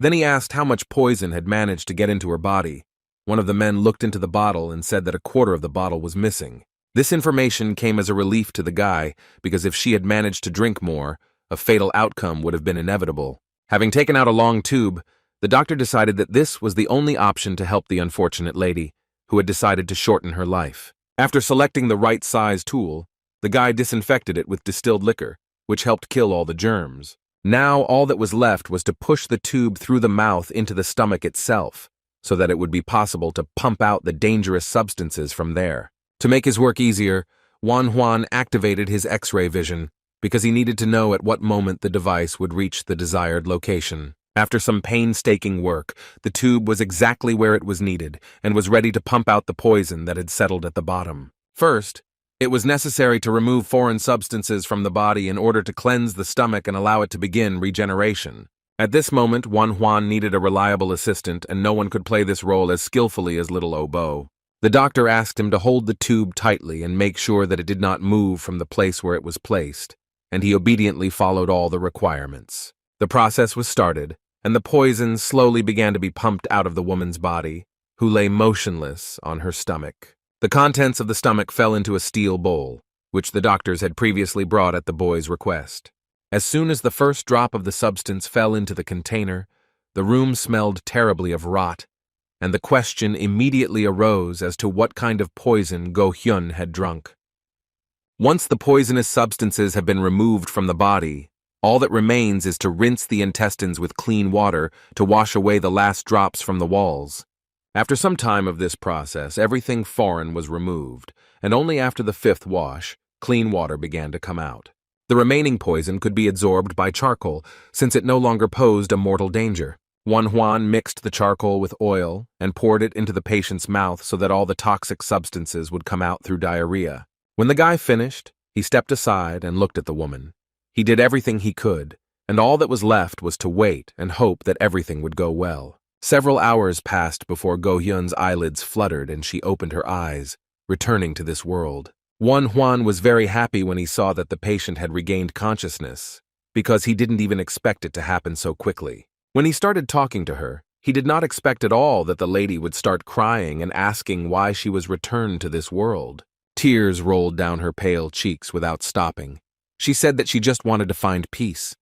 Then he asked how much poison had managed to get into her body. One of the men looked into the bottle and said that a quarter of the bottle was missing. This information came as a relief to the guy because if she had managed to drink more, a fatal outcome would have been inevitable. Having taken out a long tube, the doctor decided that this was the only option to help the unfortunate lady, who had decided to shorten her life. After selecting the right size tool, the guy disinfected it with distilled liquor, which helped kill all the germs. Now all that was left was to push the tube through the mouth into the stomach itself, so that it would be possible to pump out the dangerous substances from there. To make his work easier, Juan activated his X-ray vision, because he needed to know at what moment the device would reach the desired location. After some painstaking work, the tube was exactly where it was needed and was ready to pump out the poison that had settled at the bottom. First, it was necessary to remove foreign substances from the body in order to cleanse the stomach and allow it to begin regeneration. At this moment, Juan needed a reliable assistant, and no one could play this role as skillfully as little Obo. The doctor asked him to hold the tube tightly and make sure that it did not move from the place where it was placed, and he obediently followed all the requirements. The process was started, and the poison slowly began to be pumped out of the woman's body, who lay motionless on her stomach. The contents of the stomach fell into a steel bowl, which the doctors had previously brought at the boy's request. As soon as the first drop of the substance fell into the container, the room smelled terribly of rot, and the question immediately arose as to what kind of poison Go Hyun had drunk. Once the poisonous substances have been removed from the body, all that remains is to rinse the intestines with clean water to wash away the last drops from the walls. After some time of this process, everything foreign was removed, and only after the fifth wash, clean water began to come out. The remaining poison could be absorbed by charcoal, since it no longer posed a mortal danger. Juan mixed the charcoal with oil and poured it into the patient's mouth so that all the toxic substances would come out through diarrhea. When the guy finished, he stepped aside and looked at the woman. He did everything he could, and all that was left was to wait and hope that everything would go well. Several hours passed before Go Hyun's eyelids fluttered and she opened her eyes, returning to this world. Juan was very happy when he saw that the patient had regained consciousness, because he didn't even expect it to happen so quickly. When he started talking to her, he did not expect at all that the lady would start crying and asking why she was returned to this world. Tears rolled down her pale cheeks without stopping. She said that she just wanted to find peace,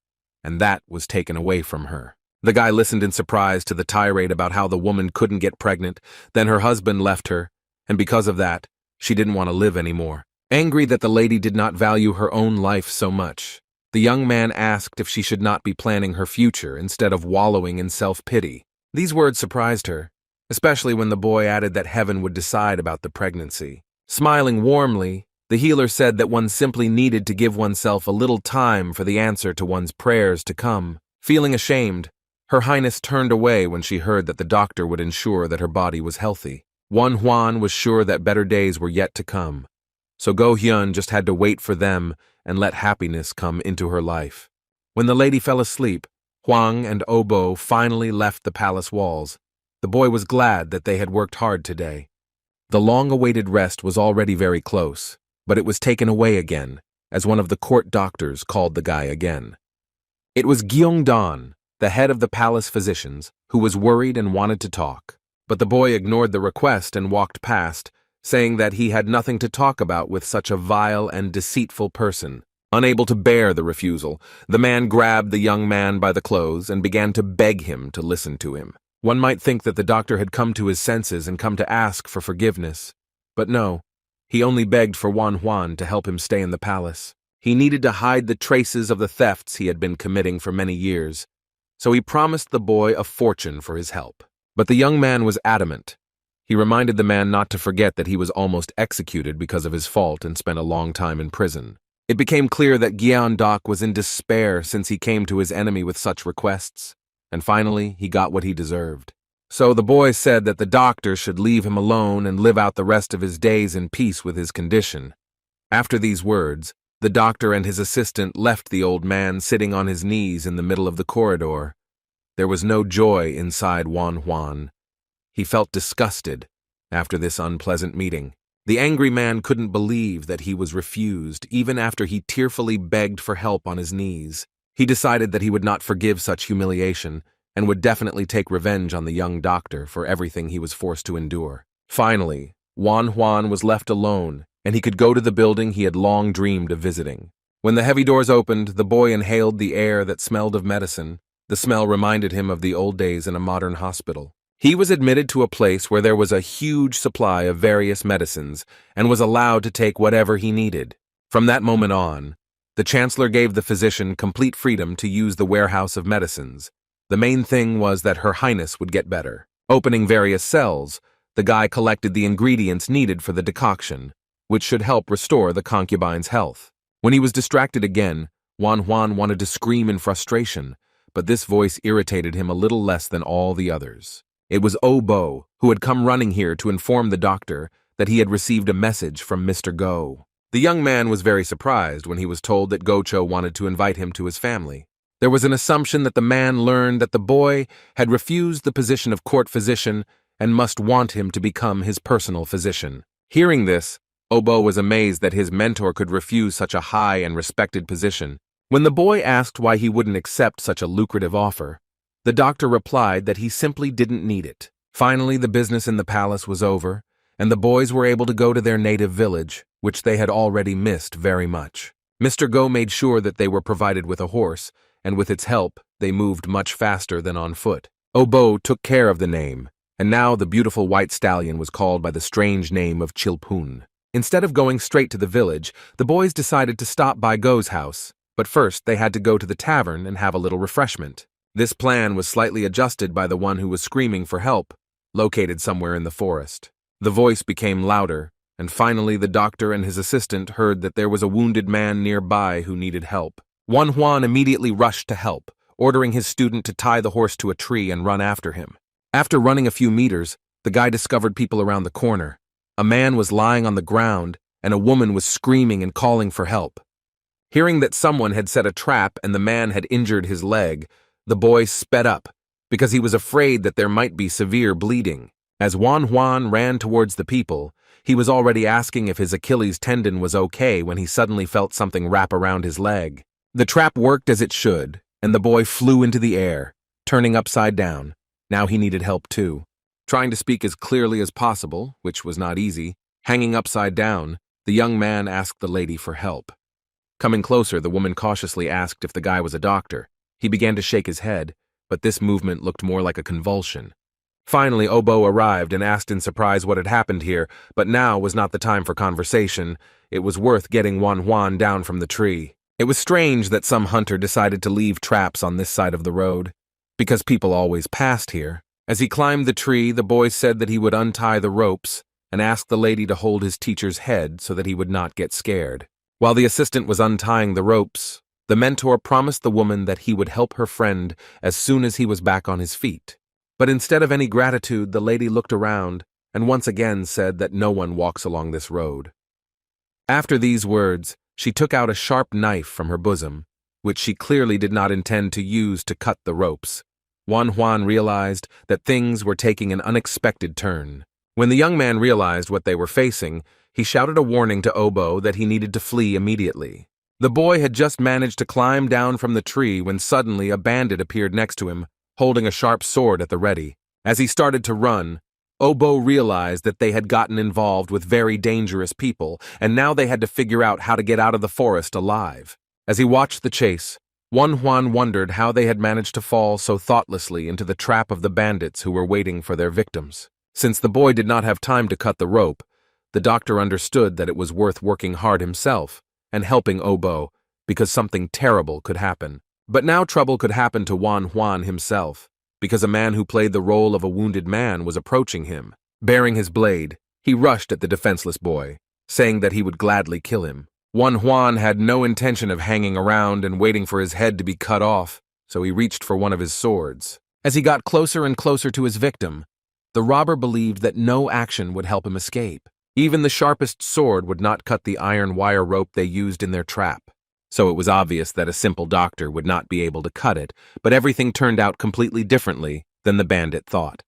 and that was taken away from her. The guy listened in surprise to the tirade about how the woman couldn't get pregnant, then her husband left her, and because of that, she didn't want to live anymore. Angry that the lady did not value her own life so much, the young man asked if she should not be planning her future instead of wallowing in self-pity. These words surprised her, especially when the boy added that heaven would decide about the pregnancy. Smiling warmly, the healer said that one simply needed to give oneself a little time for the answer to one's prayers to come. Feeling ashamed, Her Highness turned away when she heard that the doctor would ensure that her body was healthy. Juan was sure that better days were yet to come, so Go Hyun just had to wait for them and let happiness come into her life. When the lady fell asleep, Hwang and Obo finally left the palace walls. The boy was glad that they had worked hard today. The long-awaited rest was already very close, but it was taken away again, as one of the court doctors called the guy again. It was Gyeongdan, the head of the palace physicians, who was worried and wanted to talk. But the boy ignored the request and walked past, saying that he had nothing to talk about with such a vile and deceitful person. Unable to bear the refusal, the man grabbed the young man by the clothes and began to beg him to listen to him. One might think that the doctor had come to his senses and come to ask for forgiveness. But no, he only begged for Juan to help him stay in the palace. He needed to hide the traces of the thefts he had been committing for many years, so he promised the boy a fortune for his help. But the young man was adamant. He reminded the man not to forget that he was almost executed because of his fault and spent a long time in prison. It became clear that Gyeondak was in despair since he came to his enemy with such requests, and finally he got what he deserved. So the boy said that the doctor should leave him alone and live out the rest of his days in peace with his condition. After these words, the doctor and his assistant left the old man sitting on his knees in the middle of the corridor. There was no joy inside Juan. He felt disgusted after this unpleasant meeting. The angry man couldn't believe that he was refused, even after he tearfully begged for help on his knees. He decided that he would not forgive such humiliation and would definitely take revenge on the young doctor for everything he was forced to endure. Finally, Juan was left alone, and he could go to the building he had long dreamed of visiting. When the heavy doors opened, the boy inhaled the air that smelled of medicine. The smell reminded him of the old days in a modern hospital. He was admitted to a place where there was a huge supply of various medicines and was allowed to take whatever he needed. From that moment on, the chancellor gave the physician complete freedom to use the warehouse of medicines. The main thing was that Her Highness would get better. Opening various cells, the guy collected the ingredients needed for the decoction, which should help restore the concubine's health. When he was distracted again, Juan wanted to scream in frustration, but this voice irritated him a little less than all the others. It was Obo, who had come running here to inform the doctor that he had received a message from Mr. Go. The young man was very surprised when he was told that Gocho wanted to invite him to his family. There was an assumption that the man learned that the boy had refused the position of court physician and must want him to become his personal physician. Hearing this, Obo was amazed that his mentor could refuse such a high and respected position. When the boy asked why he wouldn't accept such a lucrative offer, the doctor replied that he simply didn't need it. Finally, the business in the palace was over, and the boys were able to go to their native village, which they had already missed very much. Mr. Go made sure that they were provided with a horse, and with its help, they moved much faster than on foot. Obo took care of the name, and now the beautiful white stallion was called by the strange name of Chilpun. Instead of going straight to the village, the boys decided to stop by Go's house, but first they had to go to the tavern and have a little refreshment. This plan was slightly adjusted by the one who was screaming for help, located somewhere in the forest. The voice became louder, and finally the doctor and his assistant heard that there was a wounded man nearby who needed help. Juan immediately rushed to help, ordering his student to tie the horse to a tree and run after him. After running a few meters, the guy discovered people around the corner. A man was lying on the ground, and a woman was screaming and calling for help. Hearing that someone had set a trap and the man had injured his leg, the boy sped up, because he was afraid that there might be severe bleeding. As Juan ran towards the people, he was already asking if his Achilles tendon was okay when he suddenly felt something wrap around his leg. The trap worked as it should, and the boy flew into the air, turning upside down. Now he needed help too. Trying to speak as clearly as possible, which was not easy, hanging upside down, the young man asked the lady for help. Coming closer, the woman cautiously asked if the guy was a doctor. He began to shake his head, but this movement looked more like a convulsion. Finally, Obo arrived and asked in surprise what had happened here, but now was not the time for conversation. It was worth getting Juan down from the tree. It was strange that some hunter decided to leave traps on this side of the road, because people always passed here. As he climbed the tree, the boy said that he would untie the ropes and asked the lady to hold his teacher's head so that he would not get scared. While the assistant was untying the ropes, the mentor promised the woman that he would help her friend as soon as he was back on his feet. But instead of any gratitude, the lady looked around and once again said that no one walks along this road. After these words, she took out a sharp knife from her bosom, which she clearly did not intend to use to cut the ropes. Juan realized that things were taking an unexpected turn. When the young man realized what they were facing, he shouted a warning to Obo that he needed to flee immediately. The boy had just managed to climb down from the tree when suddenly a bandit appeared next to him, holding a sharp sword at the ready. As he started to run, Obo realized that they had gotten involved with very dangerous people, and now they had to figure out how to get out of the forest alive. As he watched the chase, Juan wondered how they had managed to fall so thoughtlessly into the trap of the bandits who were waiting for their victims. Since the boy did not have time to cut the rope, the doctor understood that it was worth working hard himself and helping Obo, because something terrible could happen. But now trouble could happen to Juan himself, because a man who played the role of a wounded man was approaching him. Bearing his blade, he rushed at the defenseless boy, saying that he would gladly kill him. Juan had no intention of hanging around and waiting for his head to be cut off, so he reached for one of his swords. As he got closer and closer to his victim, the robber believed that no action would help him escape. Even the sharpest sword would not cut the iron wire rope they used in their trap. So it was obvious that a simple doctor would not be able to cut it, but everything turned out completely differently than the bandit thought.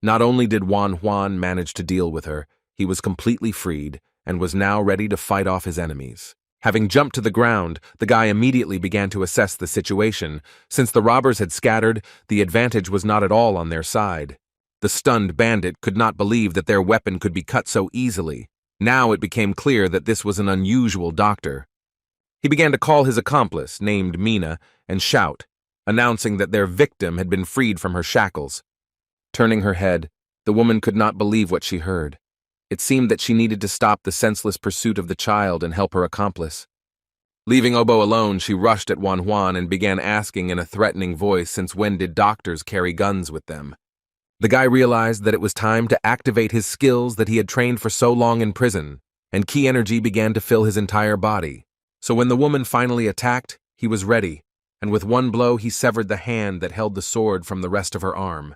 Not only did Juan manage to deal with her, he was completely freed and was now ready to fight off his enemies. Having jumped to the ground, the guy immediately began to assess the situation. Since the robbers had scattered, the advantage was not at all on their side. The stunned bandit could not believe that their weapon could be cut so easily. Now it became clear that this was an unusual doctor. He began to call his accomplice, named Mina, and shout, announcing that their victim had been freed from her shackles. Turning her head, the woman could not believe what she heard. It seemed that she needed to stop the senseless pursuit of the child and help her accomplice. Leaving Obo alone, she rushed at Juan and began asking in a threatening voice, since when did doctors carry guns with them? The guy realized that it was time to activate his skills that he had trained for so long in prison, and ki energy began to fill his entire body. So when the woman finally attacked, he was ready, and with one blow he severed the hand that held the sword from the rest of her arm.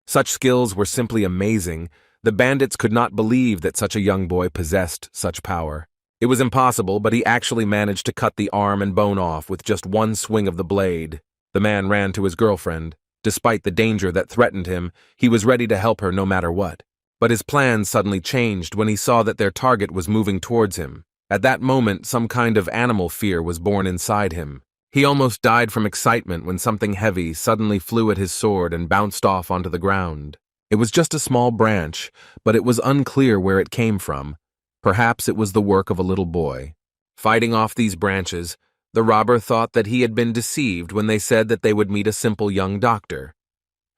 Such skills were simply amazing. The bandits could not believe that such a young boy possessed such power. It was impossible, but he actually managed to cut the arm and bone off with just one swing of the blade. The man ran to his girlfriend. Despite the danger that threatened him, he was ready to help her no matter what. But his plans suddenly changed when he saw that their target was moving towards him. At that moment, some kind of animal fear was born inside him. He almost died from excitement when something heavy suddenly flew at his sword and bounced off onto the ground. It was just a small branch, but it was unclear where it came from. Perhaps it was the work of a little boy. Fighting off these branches, the robber thought that he had been deceived when they said that they would meet a simple young doctor.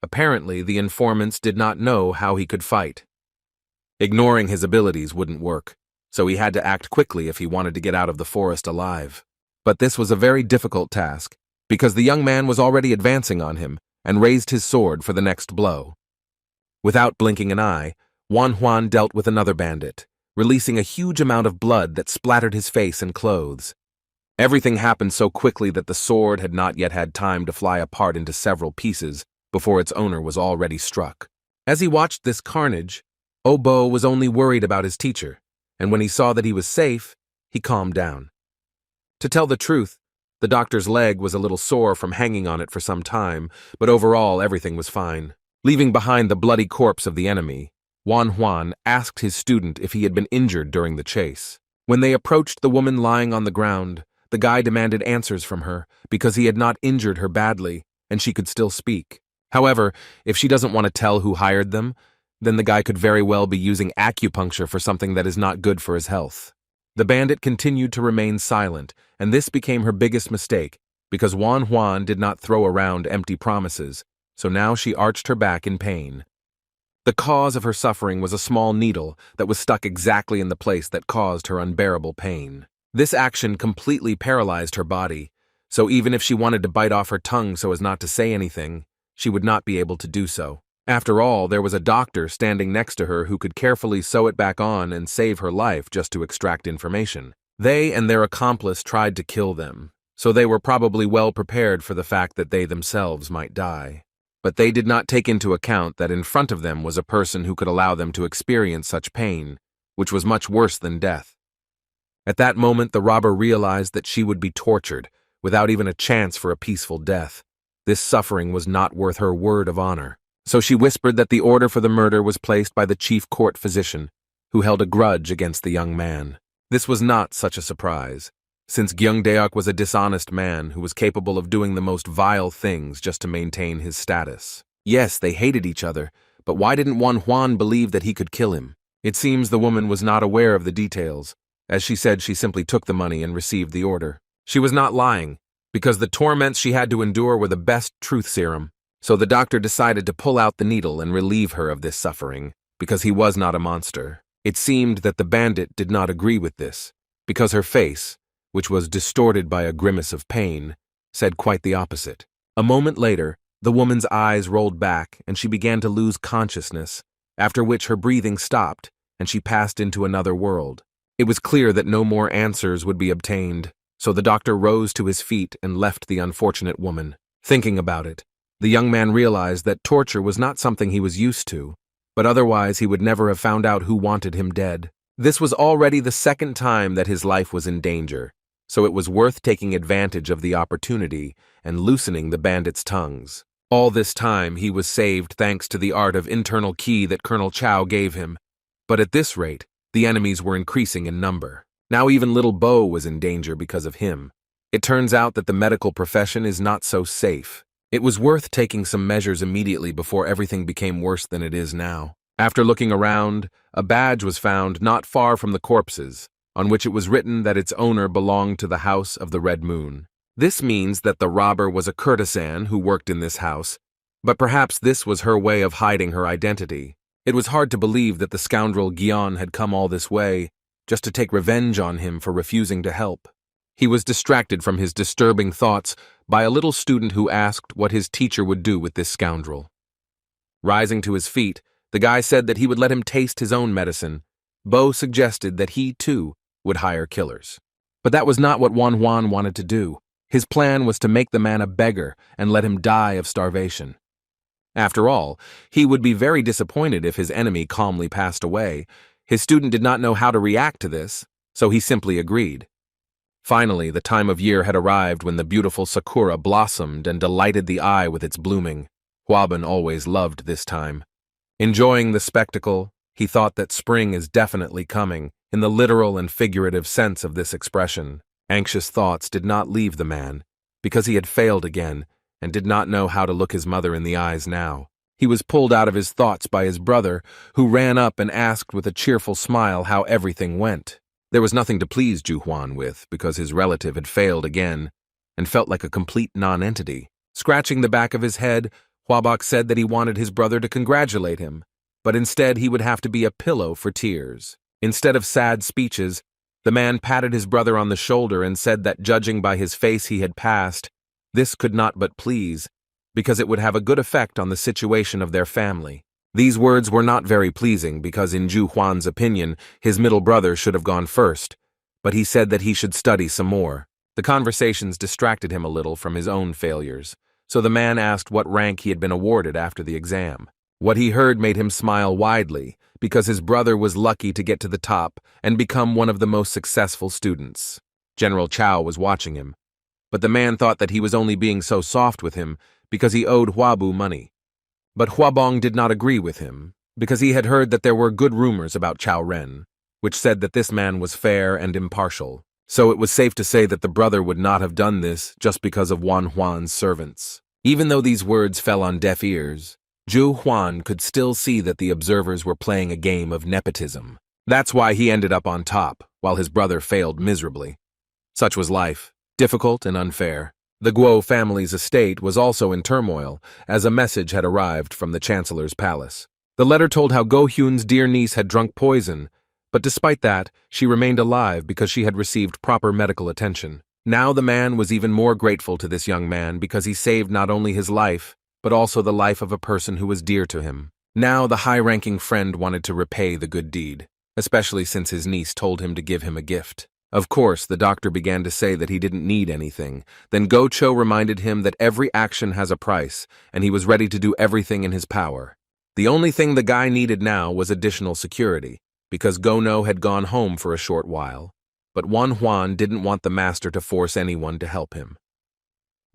Apparently, the informants did not know how he could fight. Ignoring his abilities wouldn't work, so he had to act quickly if he wanted to get out of the forest alive. But this was a very difficult task, because the young man was already advancing on him and raised his sword for the next blow. Without blinking an eye, Juan dealt with another bandit, releasing a huge amount of blood that splattered his face and clothes. Everything happened so quickly that the sword had not yet had time to fly apart into several pieces before its owner was already struck. As he watched this carnage, Obo was only worried about his teacher, and when he saw that he was safe, he calmed down. To tell the truth, the doctor's leg was a little sore from hanging on it for some time, but overall everything was fine. Leaving behind the bloody corpse of the enemy, Juan asked his student if he had been injured during the chase. When they approached the woman lying on the ground, the guy demanded answers from her because he had not injured her badly and she could still speak. However, if she doesn't want to tell who hired them, then the guy could very well be using acupuncture for something that is not good for his health. The bandit continued to remain silent, and this became her biggest mistake because Juan did not throw around empty promises, so now she arched her back in pain. The cause of her suffering was a small needle that was stuck exactly in the place that caused her unbearable pain. This action completely paralyzed her body, so even if she wanted to bite off her tongue so as not to say anything, she would not be able to do so. After all, there was a doctor standing next to her who could carefully sew it back on and save her life just to extract information. They and their accomplice tried to kill them, so they were probably well prepared for the fact that they themselves might die. But they did not take into account that in front of them was a person who could allow them to experience such pain, which was much worse than death. At that moment, the robber realized that she would be tortured, without even a chance for a peaceful death. This suffering was not worth her word of honor. So she whispered that the order for the murder was placed by the chief court physician, who held a grudge against the young man. This was not such a surprise, since Gyeongdaeok was a dishonest man who was capable of doing the most vile things just to maintain his status. Yes, they hated each other, but why didn't Won Hwan believe that he could kill him? It seems the woman was not aware of the details. As she said, she simply took the money and received the order. She was not lying, because the torments she had to endure were the best truth serum. So the doctor decided to pull out the needle and relieve her of this suffering, because he was not a monster. It seemed that the bandit did not agree with this, because her face, which was distorted by a grimace of pain, said quite the opposite. A moment later, the woman's eyes rolled back and she began to lose consciousness, after which her breathing stopped and she passed into another world. It was clear that no more answers would be obtained, so the doctor rose to his feet and left the unfortunate woman. Thinking about it, the young man realized that torture was not something he was used to, but otherwise he would never have found out who wanted him dead. This was already the second time that his life was in danger, so it was worth taking advantage of the opportunity and loosening the bandits' tongues. All this time he was saved thanks to the art of internal ki that Colonel Chow gave him, but at this rate, the enemies were increasing in number. Now even little Bo was in danger because of him. It turns out that the medical profession is not so safe. It was worth taking some measures immediately before everything became worse than it is now. After looking around, a badge was found not far from the corpses, on which it was written that its owner belonged to the House of the Red Moon. This means that the robber was a courtesan who worked in this house, but perhaps this was her way of hiding her identity. It was hard to believe that the scoundrel Gyeon had come all this way just to take revenge on him for refusing to help. He was distracted from his disturbing thoughts by a little student who asked what his teacher would do with this scoundrel. Rising to his feet, the guy said that he would let him taste his own medicine. Bo suggested that he, too, would hire killers. But that was not what Won Hwan wanted to do. His plan was to make the man a beggar and let him die of starvation. After all, he would be very disappointed if his enemy calmly passed away. His student did not know how to react to this, so he simply agreed. Finally, the time of year had arrived when the beautiful sakura blossomed and delighted the eye with its blooming. Hwaban always loved this time. Enjoying the spectacle, he thought that spring is definitely coming, in the literal and figurative sense of this expression. Anxious thoughts did not leave the man, because he had failed again and did not know how to look his mother in the eyes now. He was pulled out of his thoughts by his brother, who ran up and asked with a cheerful smile how everything went. There was nothing to please Ju Hwan with, because his relative had failed again and felt like a complete non-entity. Scratching the back of his head, Hwabok said that he wanted his brother to congratulate him, but instead he would have to be a pillow for tears. Instead of sad speeches, the man patted his brother on the shoulder and said that judging by his face he had passed, this could not but please, because it would have a good effect on the situation of their family. These words were not very pleasing because in Ju Hwan's opinion, his middle brother should have gone first, but he said that he should study some more. The conversations distracted him a little from his own failures, so the man asked what rank he had been awarded after the exam. What he heard made him smile widely, because his brother was lucky to get to the top and become one of the most successful students. General Chow was watching him, but the man thought that he was only being so soft with him because he owed Hwabu money. But Hwabong did not agree with him, because he had heard that there were good rumors about Chow Ren, which said that this man was fair and impartial. So it was safe to say that the brother would not have done this just because of Won Hwan's servants. Even though these words fell on deaf ears, Ju Hwan could still see that the observers were playing a game of nepotism. That's why he ended up on top, while his brother failed miserably. Such was life, difficult and unfair. The Guo family's estate was also in turmoil, as a message had arrived from the Chancellor's palace. The letter told how Go Hyun's dear niece had drunk poison, but despite that, she remained alive because she had received proper medical attention. Now the man was even more grateful to this young man because he saved not only his life, but also the life of a person who was dear to him. Now the high-ranking friend wanted to repay the good deed, especially since his niece told him to give him a gift. Of course, the doctor began to say that he didn't need anything. Then Go Cho reminded him that every action has a price, and he was ready to do everything in his power. The only thing the guy needed now was additional security, because Go No had gone home for a short while, but Won Hwan didn't want the master to force anyone to help him.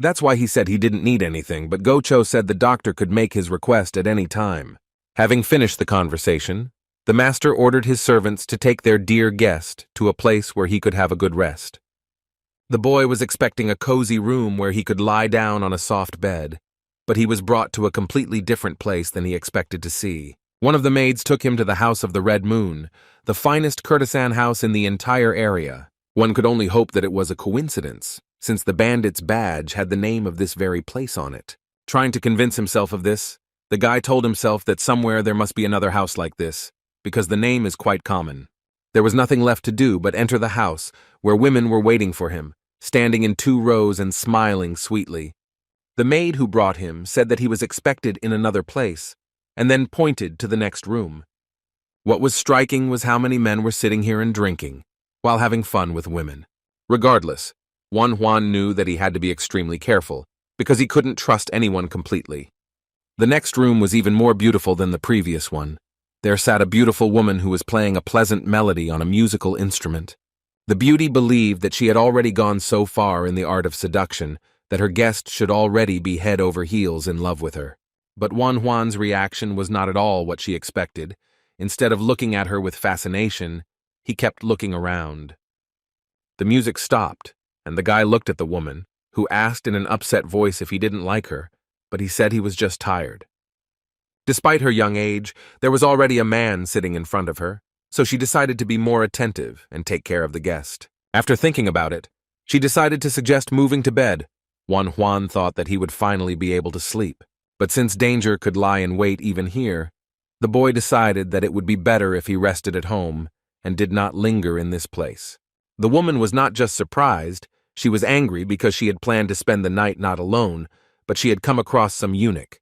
That's why he said he didn't need anything, but Go Cho said the doctor could make his request at any time. Having finished the conversation, the master ordered his servants to take their dear guest to a place where he could have a good rest. The boy was expecting a cozy room where he could lie down on a soft bed, but he was brought to a completely different place than he expected to see. One of the maids took him to the House of the Red Moon, the finest courtesan house in the entire area. One could only hope that it was a coincidence, since the bandit's badge had the name of this very place on it. Trying to convince himself of this, the guy told himself that somewhere there must be another house like this, because the name is quite common. There was nothing left to do but enter the house, where women were waiting for him, standing in 2 rows and smiling sweetly. The maid who brought him said that he was expected in another place, and then pointed to the next room. What was striking was how many men were sitting here and drinking, while having fun with women. Regardless, Juan knew that he had to be extremely careful, because he couldn't trust anyone completely. The next room was even more beautiful than the previous one. There sat a beautiful woman who was playing a pleasant melody on a musical instrument. The beauty believed that she had already gone so far in the art of seduction that her guest should already be head over heels in love with her. But Juan's reaction was not at all what she expected. Instead of looking at her with fascination, he kept looking around. The music stopped, and the guy looked at the woman, who asked in an upset voice if he didn't like her, but he said he was just tired. Despite her young age, there was already a man sitting in front of her, so she decided to be more attentive and take care of the guest. After thinking about it, she decided to suggest moving to bed. Juan thought that he would finally be able to sleep, but since danger could lie in wait even here, the boy decided that it would be better if he rested at home and did not linger in this place. The woman was not just surprised, she was angry because she had planned to spend the night not alone, but she had come across some eunuch.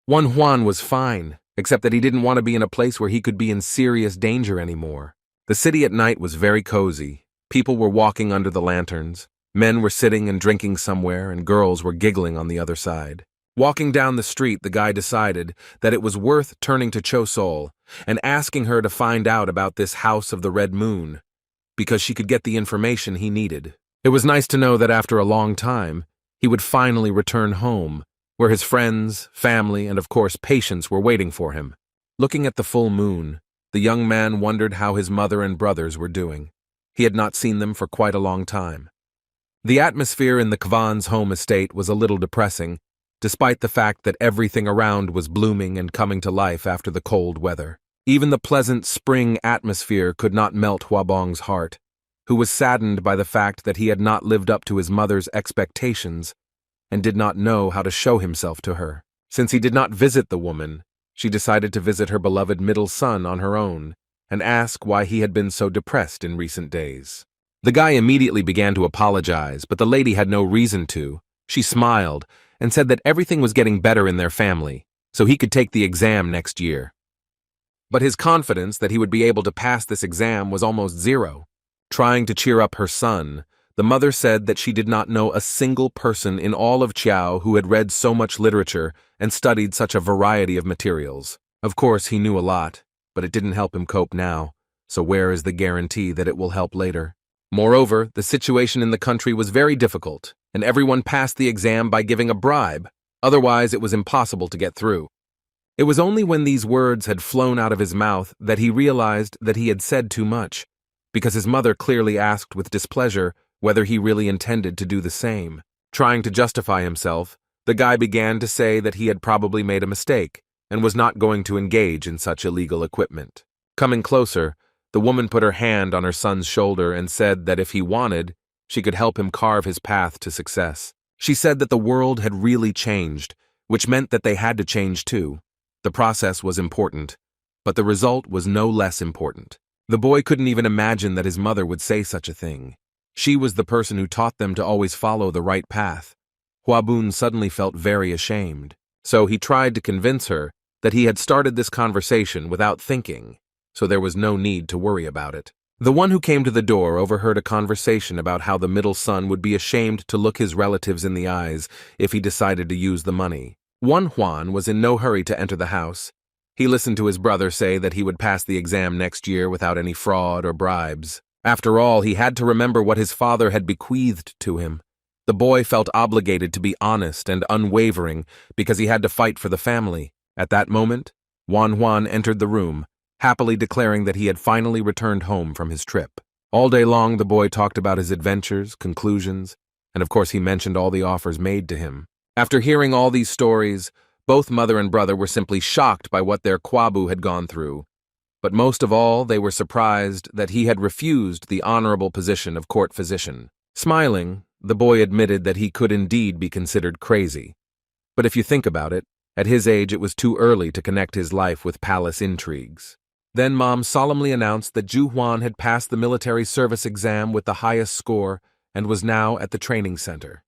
Juan was fine, except that he didn't want to be in a place where he could be in serious danger anymore. The city at night was very cozy. People were walking under the lanterns, men were sitting and drinking somewhere, and girls were giggling on the other side. Walking down the street, the guy decided that it was worth turning to Chosol and asking her to find out about this House of the Red Moon, because she could get the information he needed. It was nice to know that after a long time, he would finally return home, where his friends, family, and of course patients were waiting for him. Looking at the full moon, the young man wondered how his mother and brothers were doing. He had not seen them for quite a long time. The atmosphere in the Kvan's home estate was a little depressing, despite the fact that everything around was blooming and coming to life after the cold weather. Even the pleasant spring atmosphere could not melt Huabong's heart, who was saddened by the fact that he had not lived up to his mother's expectations and did not know how to show himself to her. Since he did not visit the woman, she decided to visit her beloved middle son on her own and ask why he had been so depressed in recent days. The guy immediately began to apologize, but the lady had no reason to. She smiled and said that everything was getting better in their family, so he could take the exam next year. But his confidence that he would be able to pass this exam was almost zero. Trying to cheer up her son, the mother said that she did not know a single person in all of Chiao who had read so much literature and studied such a variety of materials. Of course, he knew a lot, but it didn't help him cope now, so where is the guarantee that it will help later? Moreover, the situation in the country was very difficult, and everyone passed the exam by giving a bribe, otherwise it was impossible to get through. It was only when these words had flown out of his mouth that he realized that he had said too much, because his mother clearly asked with displeasure whether he really intended to do the same. Trying to justify himself, the guy began to say that he had probably made a mistake and was not going to engage in such illegal equipment. Coming closer, the woman put her hand on her son's shoulder and said that if he wanted, she could help him carve his path to success. She said that the world had really changed, which meant that they had to change too. The process was important, but the result was no less important. The boy couldn't even imagine that his mother would say such a thing. She was the person who taught them to always follow the right path. Huabun suddenly felt very ashamed, so he tried to convince her that he had started this conversation without thinking, so there was no need to worry about it. The one who came to the door overheard a conversation about how the middle son would be ashamed to look his relatives in the eyes if he decided to use the money. Juan was in no hurry to enter the house. He listened to his brother say that he would pass the exam next year without any fraud or bribes. After all, he had to remember what his father had bequeathed to him. The boy felt obligated to be honest and unwavering because he had to fight for the family. At that moment, Juan entered the room, happily declaring that he had finally returned home from his trip. All day long, the boy talked about his adventures, conclusions, and of course he mentioned all the offers made to him. After hearing all these stories, both mother and brother were simply shocked by what their Kwabu had gone through. But most of all, they were surprised that he had refused the honorable position of court physician. Smiling, the boy admitted that he could indeed be considered crazy. But if you think about it, at his age it was too early to connect his life with palace intrigues. Then Mom solemnly announced that Ju Huan had passed the military service exam with the highest score and was now at the training center.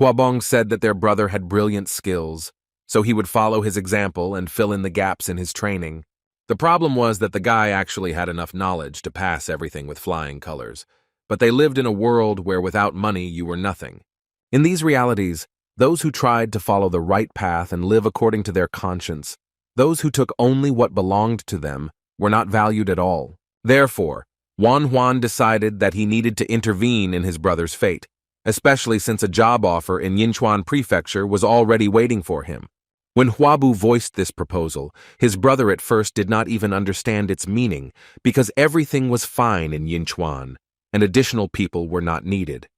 Huabong said that their brother had brilliant skills, so he would follow his example and fill in the gaps in his training. The problem was that the guy actually had enough knowledge to pass everything with flying colors, but they lived in a world where without money you were nothing. In these realities, those who tried to follow the right path and live according to their conscience, those who took only what belonged to them, were not valued at all. Therefore, Wan Huan decided that he needed to intervene in his brother's fate, especially since a job offer in Yinchuan Prefecture was already waiting for him. When Huabu voiced this proposal, his brother at first did not even understand its meaning because everything was fine in Yinchuan and additional people were not needed.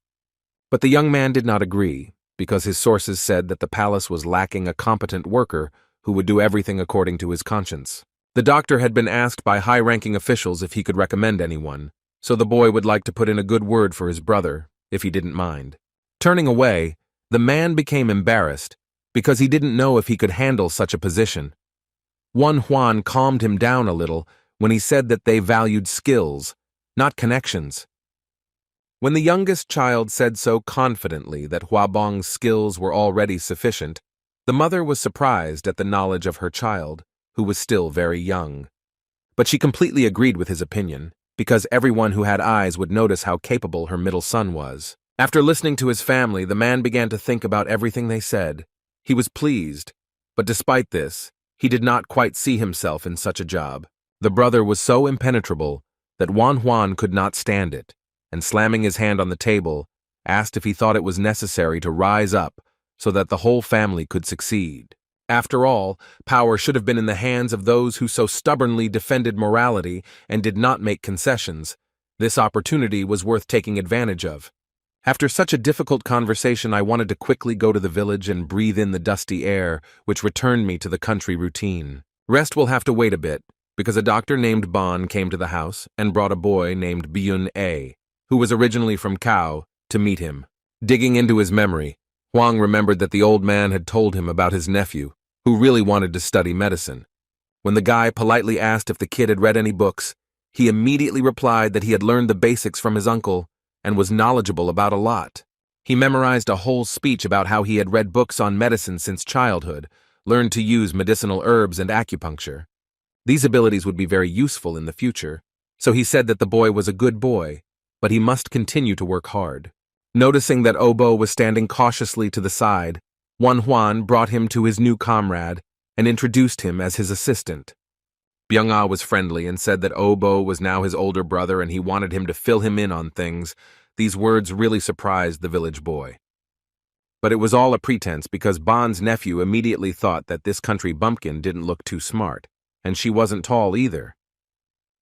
But the young man did not agree because his sources said that the palace was lacking a competent worker who would do everything according to his conscience. The doctor had been asked by high-ranking officials if he could recommend anyone, so the boy would like to put in a good word for his brother, if he didn't mind. Turning away, the man became embarrassed because he didn't know if he could handle such a position. Wan Huan calmed him down a little when he said that they valued skills, not connections. When the youngest child said so confidently that Huabong's skills were already sufficient, the mother was surprised at the knowledge of her child, who was still very young. But she completely agreed with his opinion, because everyone who had eyes would notice how capable her middle son was. After listening to his family, the man began to think about everything they said. He was pleased, but despite this, he did not quite see himself in such a job. The brother was so impenetrable that Wan Huan could not stand it, and slamming his hand on the table, asked if he thought it was necessary to rise up so that the whole family could succeed. After all, power should have been in the hands of those who so stubbornly defended morality and did not make concessions. This opportunity was worth taking advantage of. After such a difficult conversation, I wanted to quickly go to the village and breathe in the dusty air, which returned me to the country routine. Rest will have to wait a bit, because a doctor named Bon came to the house and brought a boy named Byun A, who was originally from Kao, to meet him. Digging into his memory, Huang remembered that the old man had told him about his nephew, who really wanted to study medicine. When the guy politely asked if the kid had read any books, he immediately replied that he had learned the basics from his uncle and was knowledgeable about a lot. He memorized a whole speech about how he had read books on medicine since childhood, learned to use medicinal herbs and acupuncture. These abilities would be very useful in the future, so he said that the boy was a good boy, but he must continue to work hard. Noticing that Obo was standing cautiously to the side, Wan Huan brought him to his new comrade and introduced him as his assistant. Byung-ah was friendly and said that Obo was now his older brother and he wanted him to fill him in on things. These words really surprised the village boy. But it was all a pretense because Bon's nephew immediately thought that this country bumpkin didn't look too smart, and she wasn't tall either.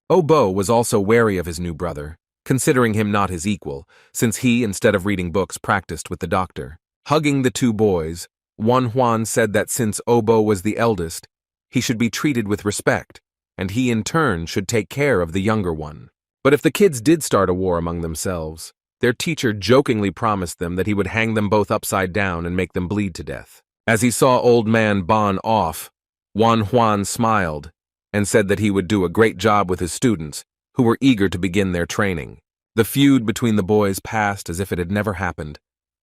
Obo was also wary of his new brother, considering him not his equal, since he, instead of reading books, practiced with the doctor. Hugging the two boys, Wan Huan said that since Obo was the eldest, he should be treated with respect, and he in turn should take care of the younger one. But if the kids did start a war among themselves, their teacher jokingly promised them that he would hang them both upside down and make them bleed to death. As he saw old man Bon off, Wan Huan smiled and said that he would do a great job with his students, who were eager to begin their training. The feud between the boys passed as if it had never happened.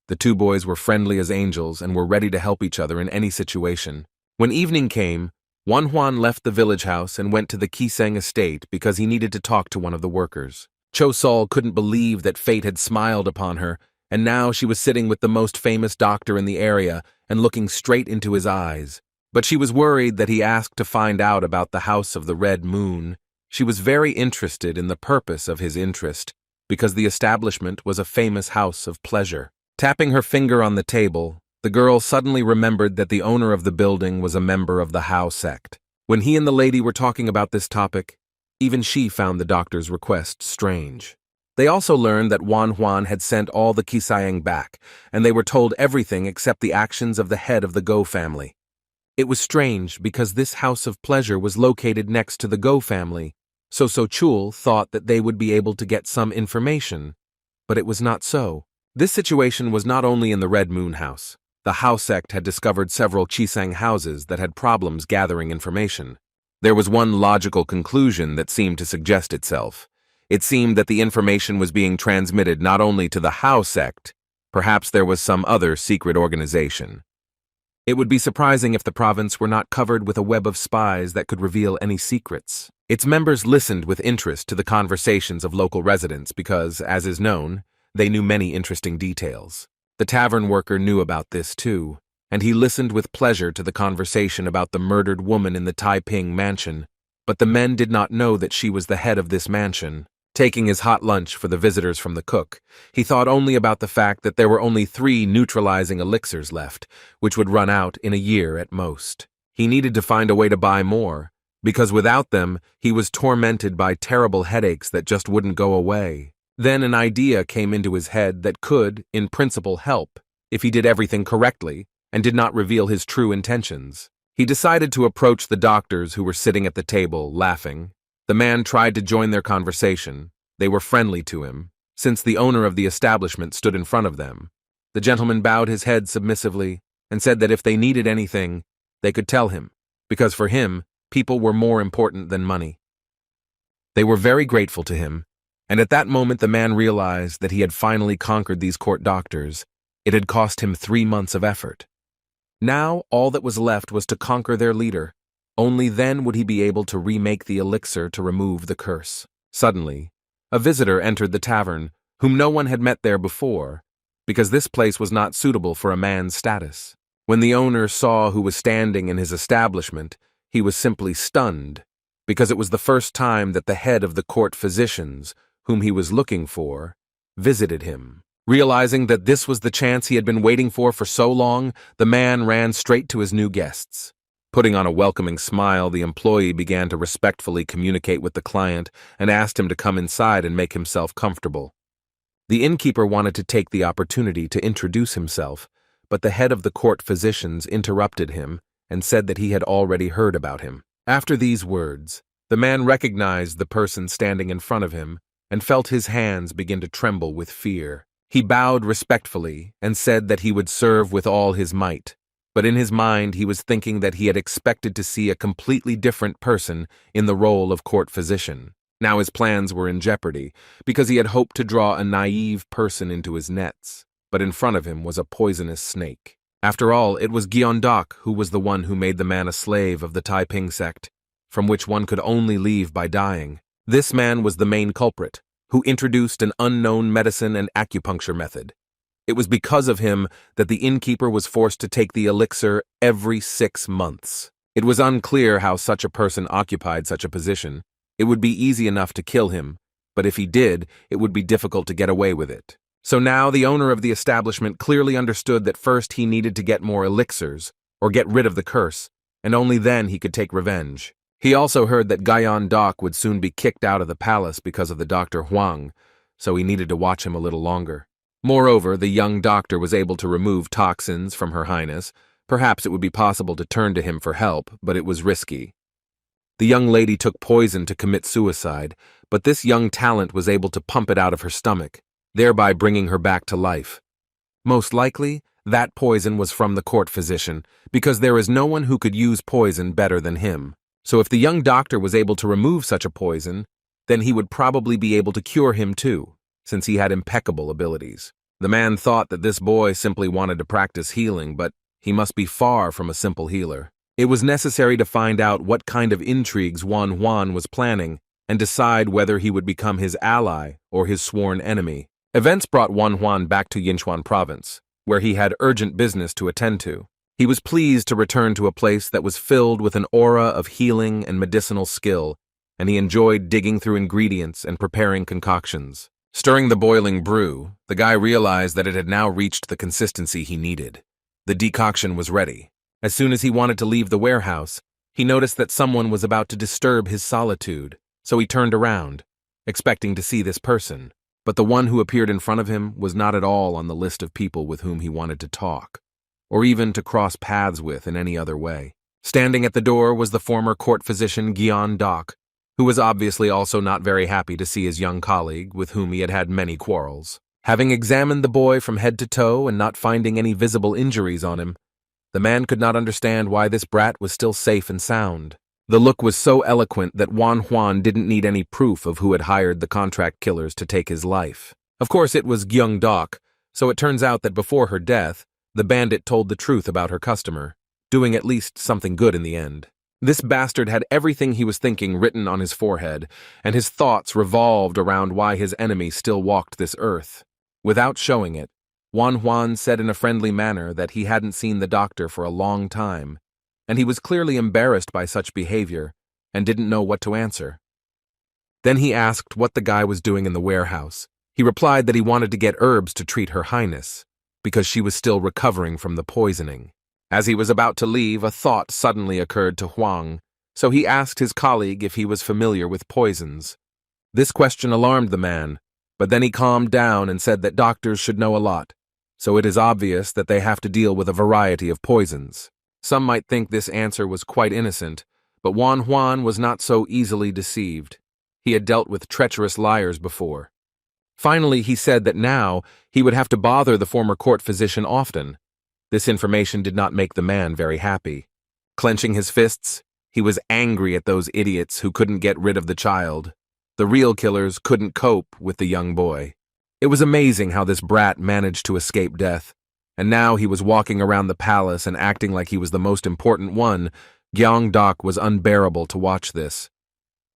The two boys were friendly as angels and were ready to help each other in any situation. When evening came, Wan Huan left the village house and went to the Kiseng estate because he needed to talk to one of the workers. Cho Sol couldn't believe that fate had smiled upon her, and now she was sitting with the most famous doctor in the area and looking straight into his eyes. But she was worried that he asked to find out about the House of the Red Moon. She was very interested in the purpose of his interest, because the establishment was a famous house of pleasure. Tapping her finger on the table, the girl suddenly remembered that the owner of the building was a member of the Hao sect. When he and the lady were talking about this topic, Even she found the doctor's request strange. They also learned that Wan Huan had sent all the Qisayang back, and they were told everything except the actions of the head of the Go family. It was strange because this house of pleasure was located next to the Go family, so Chul thought that they would be able to get some information, but it was not so. This situation was not only in the Red Moon House. The Hao sect had discovered several Qisang houses that had problems gathering information. There was one logical conclusion that seemed to suggest itself. It seemed that the information was being transmitted not only to the Hao sect, perhaps there was some other secret organization. It would be surprising if the province were not covered with a web of spies that could reveal any secrets. Its members listened with interest to the conversations of local residents because, as is known, they knew many interesting details. The tavern worker knew about this too, and he listened with pleasure to the conversation about the murdered woman in the Taiping mansion, but the men did not know that she was the head of this mansion. Taking his hot lunch for the visitors from the cook, he thought only about the fact that there were only 3 neutralizing elixirs left, which would run out in a year at most. He needed to find a way to buy more, because without them, he was tormented by terrible headaches that just wouldn't go away. Then an idea came into his head that could, in principle, help, if he did everything correctly and did not reveal his true intentions. He decided to approach the doctors who were sitting at the table, laughing. The man tried to join their conversation. They were friendly to him, since the owner of the establishment stood in front of them. The gentleman bowed his head submissively and said that if they needed anything, they could tell him, because for him, people were more important than money. They were very grateful to him, and at that moment the man realized that he had finally conquered these court doctors. It had cost him 3 months of effort. Now all that was left was to conquer their leader. Only then would he be able to remake the elixir to remove the curse. Suddenly, a visitor entered the tavern, whom no one had met there before, because this place was not suitable for a man's status. When the owner saw who was standing in his establishment, he was simply stunned, because it was the first time that the head of the court physicians, whom he was looking for, visited him. Realizing that this was the chance he had been waiting for so long, the man ran straight to his new guests. Putting on a welcoming smile, the employee began to respectfully communicate with the client and asked him to come inside and make himself comfortable. The innkeeper wanted to take the opportunity to introduce himself, but the head of the court physicians interrupted him and said that he had already heard about him. After these words, the man recognized the person standing in front of him and felt his hands begin to tremble with fear. He bowed respectfully and said that he would serve with all his might. But in his mind he was thinking that he had expected to see a completely different person in the role of court physician. Now his plans were in jeopardy, because he had hoped to draw a naive person into his nets, but in front of him was a poisonous snake. After all, it was Gyeongdok who was the one who made the man a slave of the Taiping sect, from which one could only leave by dying. This man was the main culprit, who introduced an unknown medicine and acupuncture method. It was because of him that the innkeeper was forced to take the elixir every 6 months. It was unclear how such a person occupied such a position. It would be easy enough to kill him, but if he did, it would be difficult to get away with it. So now the owner of the establishment clearly understood that first he needed to get more elixirs, or get rid of the curse, and only then he could take revenge. He also heard that Gyeongdok would soon be kicked out of the palace because of the Dr. Huang, so he needed to watch him a little longer. Moreover, the young doctor was able to remove toxins from Her Highness. Perhaps it would be possible to turn to him for help, but it was risky. The young lady took poison to commit suicide, but this young talent was able to pump it out of her stomach, thereby bringing her back to life. Most likely, that poison was from the court physician, because there is no one who could use poison better than him. So if the young doctor was able to remove such a poison, then he would probably be able to cure him too, since he had impeccable abilities. The man thought that this boy simply wanted to practice healing, but he must be far from a simple healer. It was necessary to find out what kind of intrigues Wan Huan was planning and decide whether he would become his ally or his sworn enemy. Events brought Wan Huan back to Yinchuan province, where he had urgent business to attend to. He was pleased to return to a place that was filled with an aura of healing and medicinal skill, and he enjoyed digging through ingredients and preparing concoctions. Stirring the boiling brew, the guy realized that it had now reached the consistency he needed. The decoction was ready. As soon as he wanted to leave the warehouse, he noticed that someone was about to disturb his solitude, so he turned around, expecting to see this person. But the one who appeared in front of him was not at all on the list of people with whom he wanted to talk, or even to cross paths with in any other way. Standing at the door was the former court physician Gyeon-dok, who was obviously also not very happy to see his young colleague, with whom he had had many quarrels. Having examined the boy from head to toe and not finding any visible injuries on him, the man could not understand why this brat was still safe and sound. The look was so eloquent that Wan Huan didn't need any proof of who had hired the contract killers to take his life. Of course, it was Gyeong-dok, so it turns out that before her death, the bandit told the truth about her customer, doing at least something good in the end. This bastard had everything he was thinking written on his forehead, and his thoughts revolved around why his enemy still walked this earth. Without showing it, Wan Huan said in a friendly manner that he hadn't seen the doctor for a long time, and he was clearly embarrassed by such behavior and didn't know what to answer. Then he asked what the guy was doing in the warehouse. He replied that he wanted to get herbs to treat Her Highness, because she was still recovering from the poisoning. As he was about to leave, a thought suddenly occurred to Huang, so he asked his colleague if he was familiar with poisons. This question alarmed the man, but then he calmed down and said that doctors should know a lot, so it is obvious that they have to deal with a variety of poisons. Some might think this answer was quite innocent, but Wan Huan was not so easily deceived. He had dealt with treacherous liars before. Finally, he said that now he would have to bother the former court physician often. This information did not make the man very happy. Clenching his fists, he was angry at those idiots who couldn't get rid of the child. The real killers couldn't cope with the young boy. It was amazing how this brat managed to escape death, and now he was walking around the palace and acting like he was the most important one. Gyeong-dok was unbearable to watch this.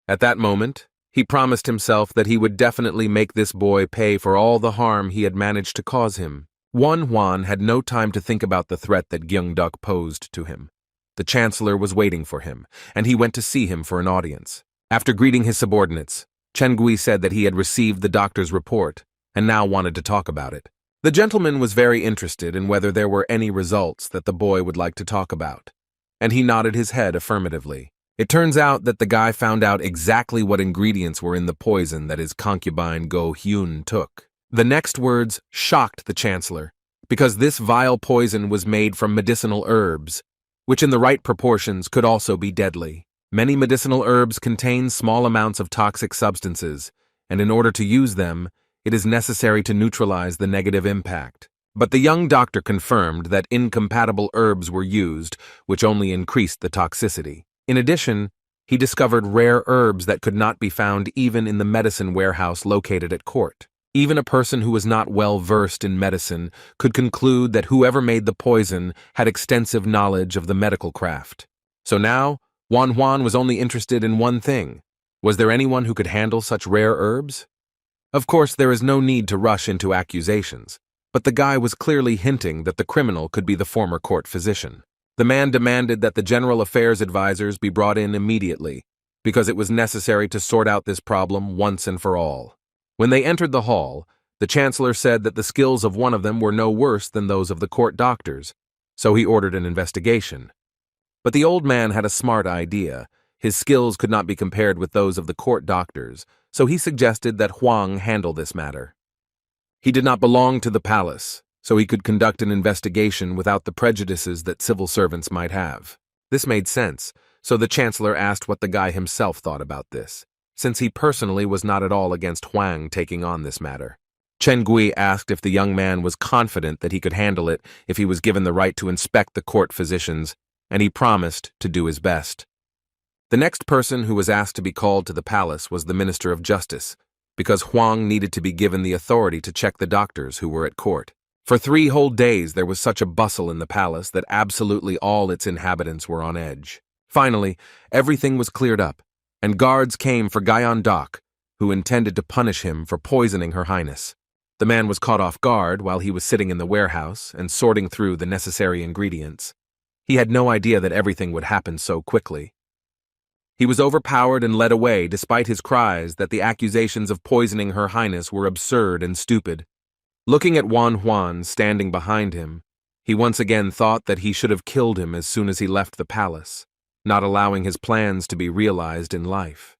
At that moment, he promised himself that he would definitely make this boy pay for all the harm he had managed to cause him. Wan Huan had no time to think about the threat that Gyeong-dok posed to him. The chancellor was waiting for him, and he went to see him for an audience. After greeting his subordinates, Chen Gui said that he had received the doctor's report and now wanted to talk about it. The gentleman was very interested in whether there were any results that the boy would like to talk about, and he nodded his head affirmatively. It turns out that the guy found out exactly what ingredients were in the poison that his concubine Go Hyun took. The next words shocked the chancellor, because this vile poison was made from medicinal herbs, which in the right proportions could also be deadly. Many medicinal herbs contain small amounts of toxic substances, and in order to use them, it is necessary to neutralize the negative impact. But the young doctor confirmed that incompatible herbs were used, which only increased the toxicity. In addition, he discovered rare herbs that could not be found even in the medicine warehouse located at court. Even a person who was not well versed in medicine could conclude that whoever made the poison had extensive knowledge of the medical craft. So now, Wan Huan was only interested in one thing. Was there anyone who could handle such rare herbs? Of course, there is no need to rush into accusations, but the guy was clearly hinting that the criminal could be the former court physician. The man demanded that the general affairs advisors be brought in immediately, because it was necessary to sort out this problem once and for all. When they entered the hall, the chancellor said that the skills of one of them were no worse than those of the court doctors, so he ordered an investigation. But the old man had a smart idea. His skills could not be compared with those of the court doctors, so he suggested that Huang handle this matter. He did not belong to the palace, so he could conduct an investigation without the prejudices that civil servants might have. This made sense, so the chancellor asked what the guy himself thought about this, since he personally was not at all against Huang taking on this matter. Chen Gui asked if the young man was confident that he could handle it if he was given the right to inspect the court physicians, and he promised to do his best. The next person who was asked to be called to the palace was the Minister of Justice, because Huang needed to be given the authority to check the doctors who were at court. For 3 whole days there was such a bustle in the palace that absolutely all its inhabitants were on edge. Finally, everything was cleared up, and guards came for Gyeong-dok, who intended to punish him for poisoning Her Highness. The man was caught off guard while he was sitting in the warehouse and sorting through the necessary ingredients. He had no idea that everything would happen so quickly. He was overpowered and led away despite his cries that the accusations of poisoning Her Highness were absurd and stupid. Looking at Wan Huan standing behind him, he once again thought that he should have killed him as soon as he left the palace, not allowing his plans to be realized in life.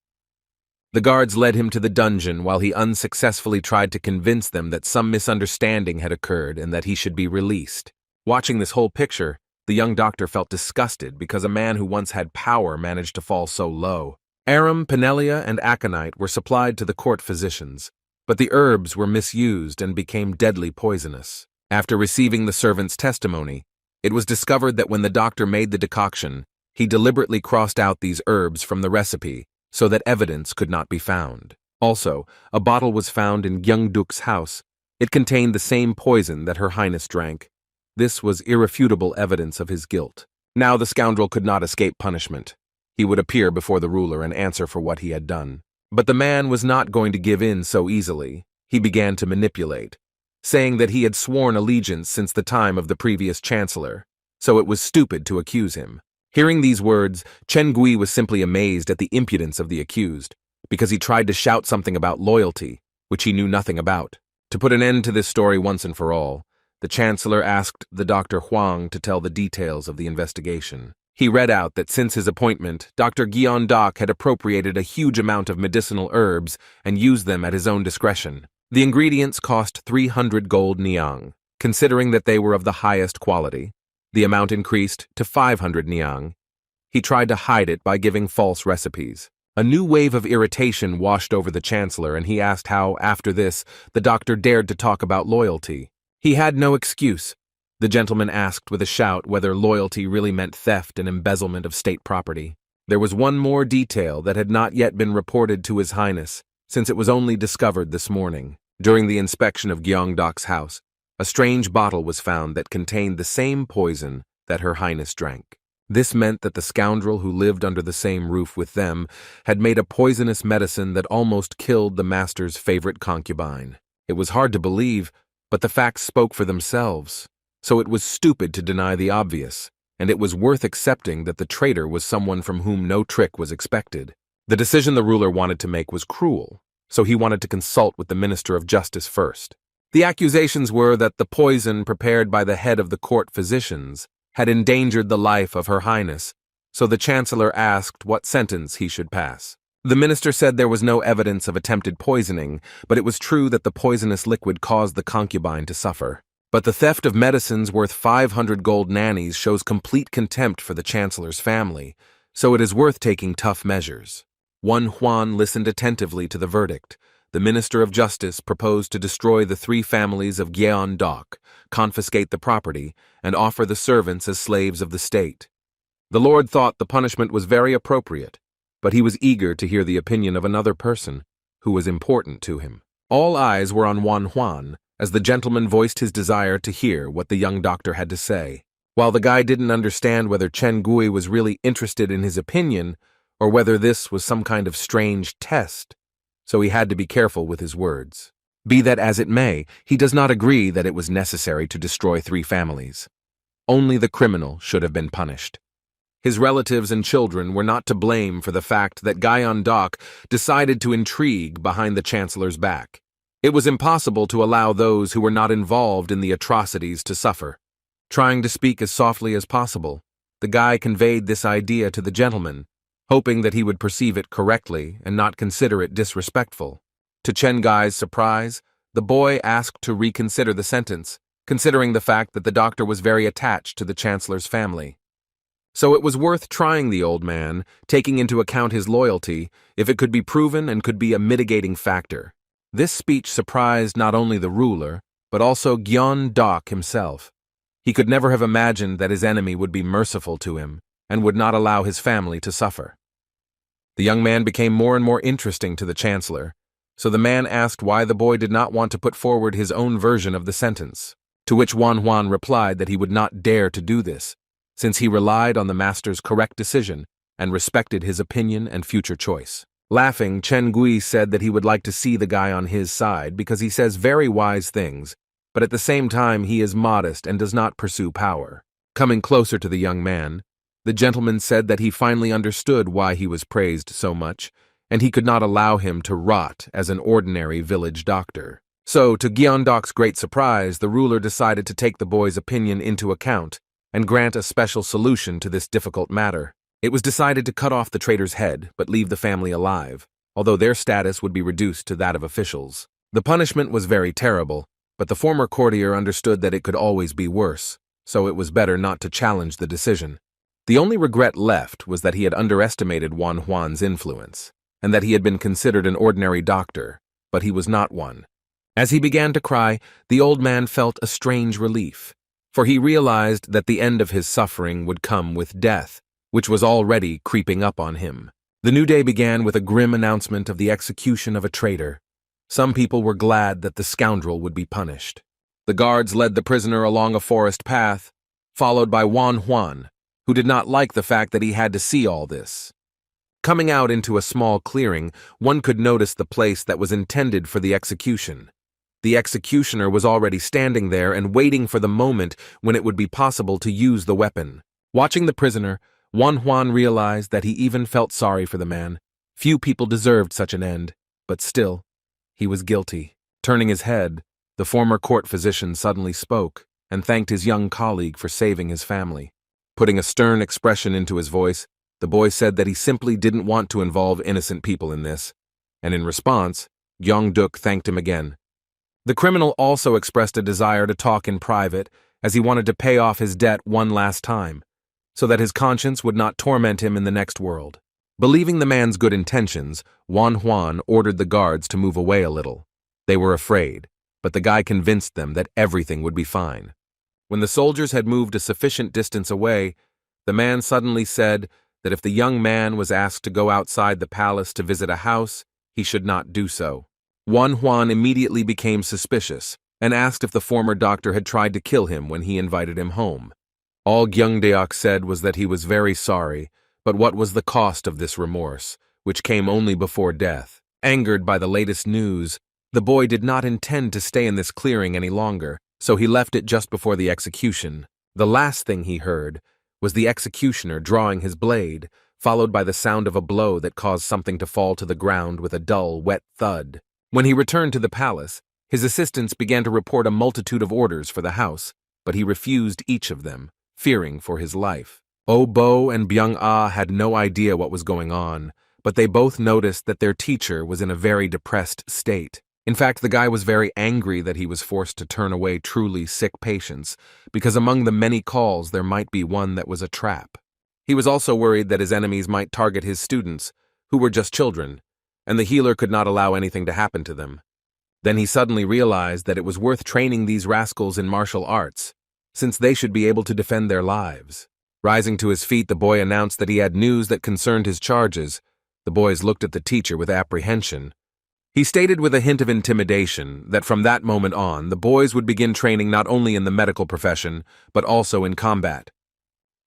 The guards led him to the dungeon while he unsuccessfully tried to convince them that some misunderstanding had occurred and that he should be released. Watching this whole picture, the young doctor felt disgusted because a man who once had power managed to fall so low. Arum, Pinellia, and aconite were supplied to the court physicians, but the herbs were misused and became deadly poisonous. After receiving the servant's testimony, it was discovered that when the doctor made the decoction, he deliberately crossed out these herbs from the recipe so that evidence could not be found. Also, a bottle was found in Gyeongduk's house. It contained the same poison that Her Highness drank. This was irrefutable evidence of his guilt. Now the scoundrel could not escape punishment. He would appear before the ruler and answer for what he had done. But the man was not going to give in so easily. He began to manipulate, saying that he had sworn allegiance since the time of the previous chancellor, so it was stupid to accuse him. Hearing these words, Chen Gui was simply amazed at the impudence of the accused, because he tried to shout something about loyalty, which he knew nothing about. To put an end to this story once and for all, the chancellor asked the Dr. Huang to tell the details of the investigation. He read out that since his appointment, Dr. Gyeongdok had appropriated a huge amount of medicinal herbs and used them at his own discretion. The ingredients cost 300 gold niang. Considering that they were of the highest quality, the amount increased to 500 niang. He tried to hide it by giving false recipes. A new wave of irritation washed over the chancellor, and he asked how, after this, the doctor dared to talk about loyalty. He had no excuse. The gentleman asked with a shout whether loyalty really meant theft and embezzlement of state property. There was one more detail that had not yet been reported to His Highness, since it was only discovered this morning. During the inspection of Gyeongdok's house, a strange bottle was found that contained the same poison that Her Highness drank. This meant that the scoundrel who lived under the same roof with them had made a poisonous medicine that almost killed the master's favorite concubine. It was hard to believe, but the facts spoke for themselves. So it was stupid to deny the obvious, and it was worth accepting that the traitor was someone from whom no trick was expected. The decision the ruler wanted to make was cruel, so he wanted to consult with the Minister of Justice first. The accusations were that the poison prepared by the head of the court physicians had endangered the life of Her Highness, so the chancellor asked what sentence he should pass. The minister said there was no evidence of attempted poisoning, but it was true that the poisonous liquid caused the concubine to suffer. But the theft of medicines worth 500 gold nannies shows complete contempt for the chancellor's family, so it is worth taking tough measures. One Huan listened attentively to the verdict. The Minister of Justice proposed to destroy the 3 families of Gyeongdok, confiscate the property, and offer the servants as slaves of the state. The Lord thought the punishment was very appropriate, but he was eager to hear the opinion of another person who was important to him. All eyes were on Wan Huan, as the gentleman voiced his desire to hear what the young doctor had to say. While the guy didn't understand whether Chen Gui was really interested in his opinion or whether this was some kind of strange test, so he had to be careful with his words. Be that as it may, he does not agree that it was necessary to destroy 3 families. Only the criminal should have been punished. His relatives and children were not to blame for the fact that Gyeongdok decided to intrigue behind the chancellor's back. It was impossible to allow those who were not involved in the atrocities to suffer. Trying to speak as softly as possible, the guy conveyed this idea to the gentleman, hoping that he would perceive it correctly and not consider it disrespectful. To Chen Gai's surprise, the boy asked to reconsider the sentence, considering the fact that the doctor was very attached to the chancellor's family. So it was worth trying the old man, taking into account his loyalty, if it could be proven and could be a mitigating factor. This speech surprised not only the ruler, but also Gyeongdok himself. He could never have imagined that his enemy would be merciful to him and would not allow his family to suffer. The young man became more and more interesting to the chancellor, so the man asked why the boy did not want to put forward his own version of the sentence, to which Wan Huan replied that he would not dare to do this, since he relied on the master's correct decision and respected his opinion and future choice. Laughing, Chen Gui said that he would like to see the guy on his side because he says very wise things, but at the same time he is modest and does not pursue power. Coming closer to the young man, the gentleman said that he finally understood why he was praised so much, and he could not allow him to rot as an ordinary village doctor. So, to Gyeongdok's great surprise, the ruler decided to take the boy's opinion into account and grant a special solution to this difficult matter. It was decided to cut off the traitor's head, but leave the family alive, although their status would be reduced to that of officials. The punishment was very terrible, but the former courtier understood that it could always be worse, so it was better not to challenge the decision. The only regret left was that he had underestimated Wan Huan's influence, and that he had been considered an ordinary doctor, but he was not one. As he began to cry, the old man felt a strange relief, for he realized that the end of his suffering would come with death, which was already creeping up on him. The new day began with a grim announcement of the execution of a traitor. Some people were glad that the scoundrel would be punished. The guards led the prisoner along a forest path, followed by Wan Huan, who did not like the fact that he had to see all this. Coming out into a small clearing, one could notice the place that was intended for the execution. The executioner was already standing there and waiting for the moment when it would be possible to use the weapon. Watching the prisoner, Wan Huan realized that he even felt sorry for the man. Few people deserved such an end, but still, he was guilty. Turning his head, the former court physician suddenly spoke and thanked his young colleague for saving his family. Putting a stern expression into his voice, the boy said that he simply didn't want to involve innocent people in this, and in response, Gyeong-duk thanked him again. The criminal also expressed a desire to talk in private, as he wanted to pay off his debt one last time, so that his conscience would not torment him in the next world. Believing the man's good intentions, Wan Huan ordered the guards to move away a little. They were afraid, but the guy convinced them that everything would be fine. When the soldiers had moved a sufficient distance away, the man suddenly said that if the young man was asked to go outside the palace to visit a house, he should not do so. Wan Huan immediately became suspicious and asked if the former doctor had tried to kill him when he invited him home. All Gyeongdeok said was that he was very sorry, but what was the cost of this remorse, which came only before death? Angered by the latest news, the boy did not intend to stay in this clearing any longer, so he left it just before the execution. The last thing he heard was the executioner drawing his blade, followed by the sound of a blow that caused something to fall to the ground with a dull, wet thud. When he returned to the palace, his assistants began to report a multitude of orders for the house, but he refused each of them, fearing for his life. Oh-bo and Byung-ah had no idea what was going on, but they both noticed that their teacher was in a very depressed state. In fact, the guy was very angry that he was forced to turn away truly sick patients, because among the many calls there might be one that was a trap. He was also worried that his enemies might target his students, who were just children, and the healer could not allow anything to happen to them. Then he suddenly realized that it was worth training these rascals in martial arts, since they should be able to defend their lives. Rising to his feet, the boy announced that he had news that concerned his charges. The boys looked at the teacher with apprehension. He stated with a hint of intimidation that from that moment on, the boys would begin training not only in the medical profession, but also in combat.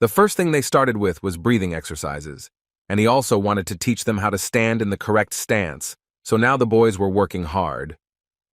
The first thing they started with was breathing exercises, and he also wanted to teach them how to stand in the correct stance, so now the boys were working hard.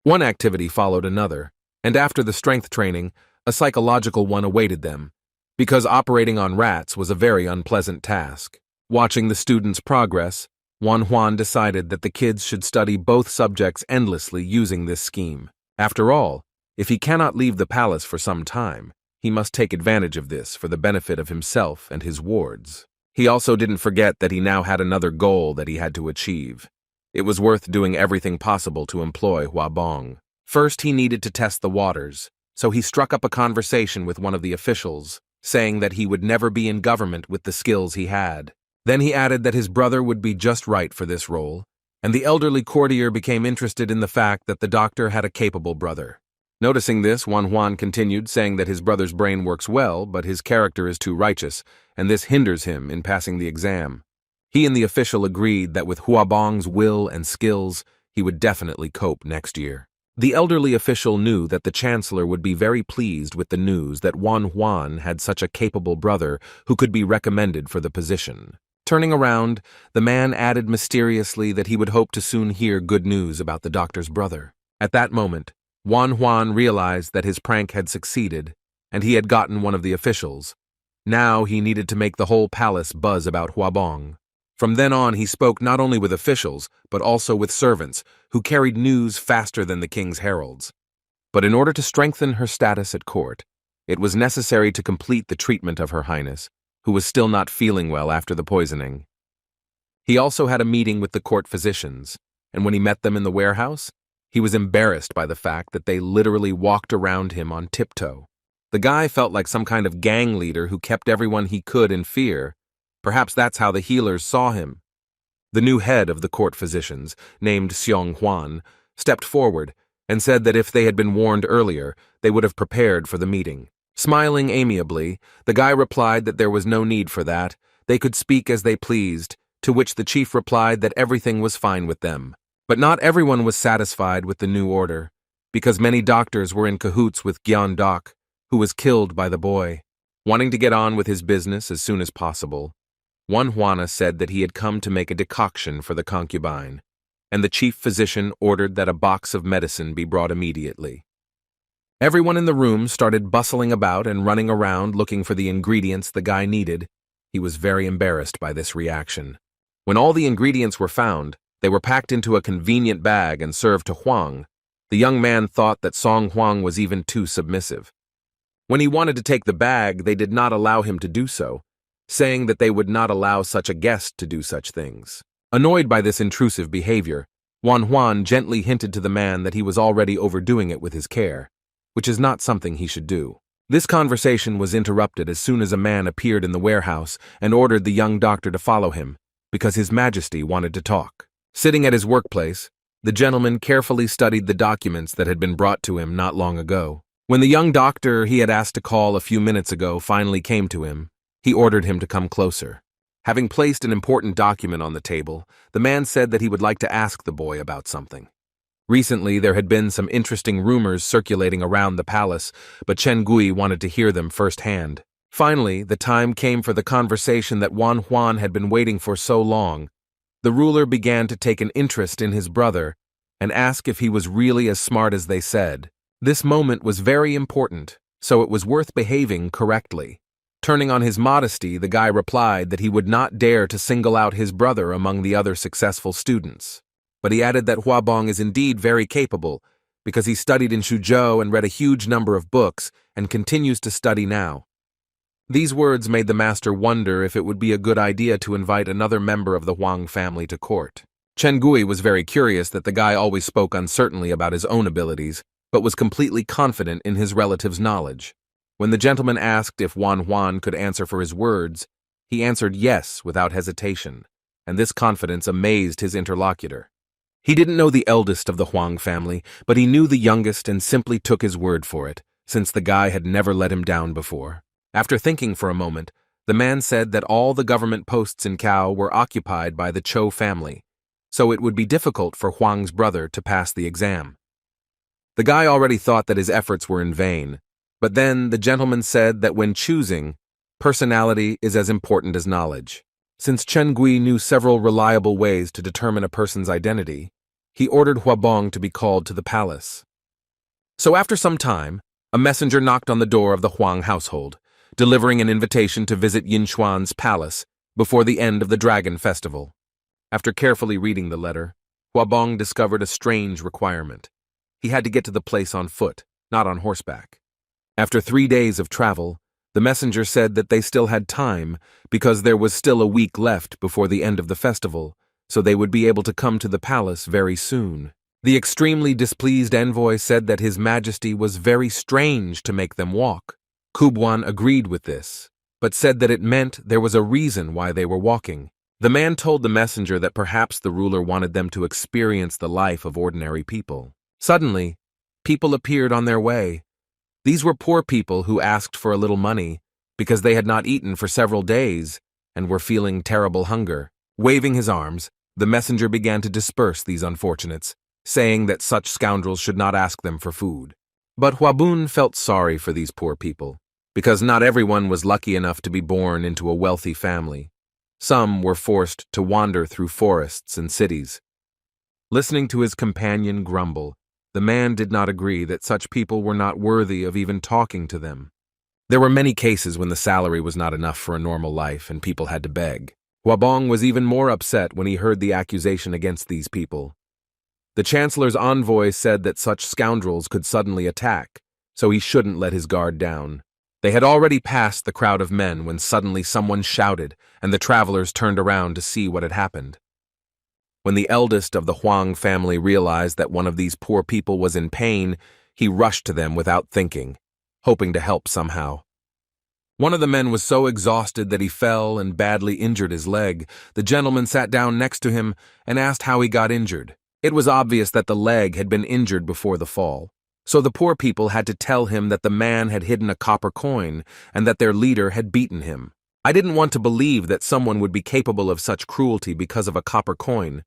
One activity followed another, and after the strength training, a psychological one awaited them, because operating on rats was a very unpleasant task. Watching the students' progress, Wan Huan decided that the kids should study both subjects endlessly using this scheme. After all, if he cannot leave the palace for some time, he must take advantage of this for the benefit of himself and his wards. He also didn't forget that he now had another goal that he had to achieve. It was worth doing everything possible to employ Huabong. First, he needed to test the waters, so he struck up a conversation with one of the officials, saying that he would never be in government with the skills he had. Then he added that his brother would be just right for this role, and the elderly courtier became interested in the fact that the doctor had a capable brother. Noticing this, Wan Huan continued, saying that his brother's brain works well, but his character is too righteous, and this hinders him in passing the exam. He and the official agreed that with Huabong's will and skills, he would definitely cope next year. The elderly official knew that the chancellor would be very pleased with the news that Wan Huan had such a capable brother who could be recommended for the position. Turning around, the man added mysteriously that he would hope to soon hear good news about the doctor's brother. At that moment, Wan Huan realized that his prank had succeeded, and he had gotten one of the officials. Now he needed to make the whole palace buzz about Huabong. From then on, he spoke not only with officials, but also with servants, who carried news faster than the king's heralds. But in order to strengthen her status at court, it was necessary to complete the treatment of Her Highness, who was still not feeling well after the poisoning. He also had a meeting with the court physicians, and when he met them in the warehouse, he was embarrassed by the fact that they literally walked around him on tiptoe. The guy felt like some kind of gang leader who kept everyone he could in fear. Perhaps that's how the healers saw him. The new head of the court physicians, named Xiong Huan, stepped forward and said that if they had been warned earlier, they would have prepared for the meeting. Smiling amiably, the guy replied that there was no need for that, they could speak as they pleased, to which the chief replied that everything was fine with them. But not everyone was satisfied with the new order, because many doctors were in cahoots with Gyan Dok, who was killed by the boy. Wanting to get on with his business as soon as possible, one Huana said that he had come to make a decoction for the concubine, and the chief physician ordered that a box of medicine be brought immediately. Everyone in the room started bustling about and running around looking for the ingredients the guy needed. He was very embarrassed by this reaction. When all the ingredients were found, they were packed into a convenient bag and served to Huang. The young man thought that Song Huang was even too submissive. When he wanted to take the bag, they did not allow him to do so, saying that they would not allow such a guest to do such things. Annoyed by this intrusive behavior, Wan Huan gently hinted to the man that he was already overdoing it with his care, which is not something he should do. This conversation was interrupted as soon as a man appeared in the warehouse and ordered the young doctor to follow him, because His Majesty wanted to talk. Sitting at his workplace, the gentleman carefully studied the documents that had been brought to him not long ago. When the young doctor he had asked to call a few minutes ago finally came to him, he ordered him to come closer. Having placed an important document on the table, the man said that he would like to ask the boy about something. Recently, there had been some interesting rumors circulating around the palace, but Chen Gui wanted to hear them firsthand. Finally, the time came for the conversation that Wan Huan had been waiting for so long. The ruler began to take an interest in his brother and ask if he was really as smart as they said. This moment was very important, so it was worth behaving correctly. Turning on his modesty, the guy replied that he would not dare to single out his brother among the other successful students. But he added that Huabong is indeed very capable, because he studied in Suzhou and read a huge number of books and continues to study now. These words made the master wonder if it would be a good idea to invite another member of the Huang family to court. Chen Gui was very curious that the guy always spoke uncertainly about his own abilities, but was completely confident in his relative's knowledge. When the gentleman asked if Wan Huan could answer for his words, he answered yes without hesitation, and this confidence amazed his interlocutor. He didn't know the eldest of the Huang family, but he knew the youngest and simply took his word for it, since the guy had never let him down before. After thinking for a moment, the man said that all the government posts in Cao were occupied by the Chou family, so it would be difficult for Huang's brother to pass the exam. The guy already thought that his efforts were in vain, but then the gentleman said that when choosing, personality is as important as knowledge. Since Chen Gui knew several reliable ways to determine a person's identity, he ordered Huabong to be called to the palace. So after some time, a messenger knocked on the door of the Huang household, delivering an invitation to visit Yinchuan's palace before the end of the Dragon Festival. After carefully reading the letter, Huabong discovered a strange requirement. He had to get to the place on foot, not on horseback. After 3 days of travel, the messenger said that they still had time because there was still a week left before the end of the festival, so they would be able to come to the palace very soon. The extremely displeased envoy said that His Majesty was very strange to make them walk. Kubuan agreed with this, but said that it meant there was a reason why they were walking. The man told the messenger that perhaps the ruler wanted them to experience the life of ordinary people. Suddenly, people appeared on their way. These were poor people who asked for a little money because they had not eaten for several days and were feeling terrible hunger. Waving his arms, the messenger began to disperse these unfortunates, saying that such scoundrels should not ask them for food. But Huabun felt sorry for these poor people, because not everyone was lucky enough to be born into a wealthy family. Some were forced to wander through forests and cities. Listening to his companion grumble, the man did not agree that such people were not worthy of even talking to them. There were many cases when the salary was not enough for a normal life and people had to beg. Huabong was even more upset when he heard the accusation against these people. The chancellor's envoy said that such scoundrels could suddenly attack, so he shouldn't let his guard down. They had already passed the crowd of men when suddenly someone shouted, and the travelers turned around to see what had happened. When the eldest of the Huang family realized that one of these poor people was in pain, he rushed to them without thinking, hoping to help somehow. One of the men was so exhausted that he fell and badly injured his leg. The gentleman sat down next to him and asked how he got injured. It was obvious that the leg had been injured before the fall. So the poor people had to tell him that the man had hidden a copper coin and that their leader had beaten him. I didn't want to believe that someone would be capable of such cruelty because of a copper coin,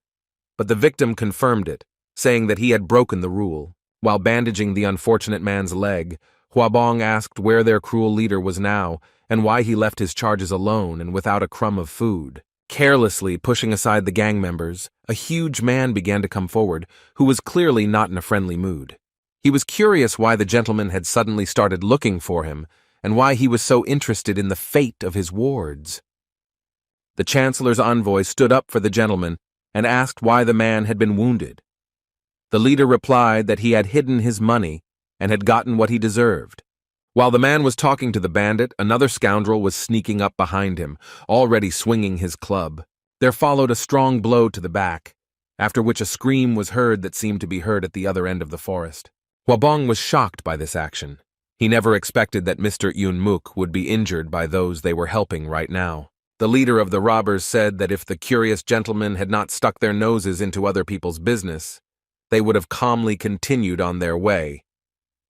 but the victim confirmed it, saying that he had broken the rule. While bandaging the unfortunate man's leg, Huabong asked where their cruel leader was now and why he left his charges alone and without a crumb of food. Carelessly pushing aside the gang members, a huge man began to come forward, who was clearly not in a friendly mood. He was curious why the gentleman had suddenly started looking for him, and why he was so interested in the fate of his wards. The chancellor's envoy stood up for the gentleman and asked why the man had been wounded. The leader replied that he had hidden his money and had gotten what he deserved. While the man was talking to the bandit, another scoundrel was sneaking up behind him, already swinging his club. There followed a strong blow to the back, after which a scream was heard that seemed to be heard at the other end of the forest. Huabong was shocked by this action. He never expected that Mr. Yunmuk would be injured by those they were helping right now. The leader of the robbers said that if the curious gentlemen had not stuck their noses into other people's business, they would have calmly continued on their way.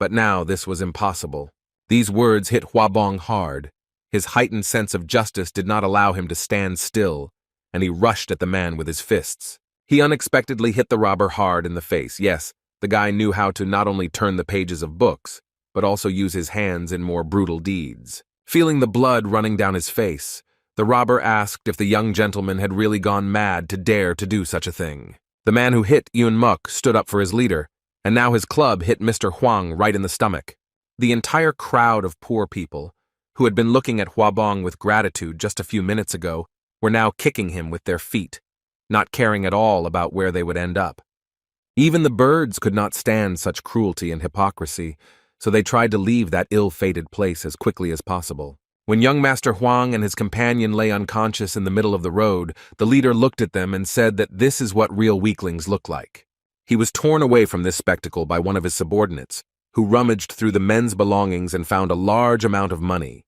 But now this was impossible. These words hit Huabong hard. His heightened sense of justice did not allow him to stand still, and he rushed at the man with his fists. He unexpectedly hit the robber hard in the face. Yes, the guy knew how to not only turn the pages of books, but also use his hands in more brutal deeds. Feeling the blood running down his face, the robber asked if the young gentleman had really gone mad to dare to do such a thing. The man who hit Yunmuk stood up for his leader, and now his club hit Mr. Huang right in the stomach. The entire crowd of poor people, who had been looking at Huabong with gratitude just a few minutes ago, were now kicking him with their feet, not caring at all about where they would end up. Even the birds could not stand such cruelty and hypocrisy, so they tried to leave that ill-fated place as quickly as possible. When young Master Huang and his companion lay unconscious in the middle of the road, the leader looked at them and said that this is what real weaklings look like. He was torn away from this spectacle by one of his subordinates, who rummaged through the men's belongings and found a large amount of money.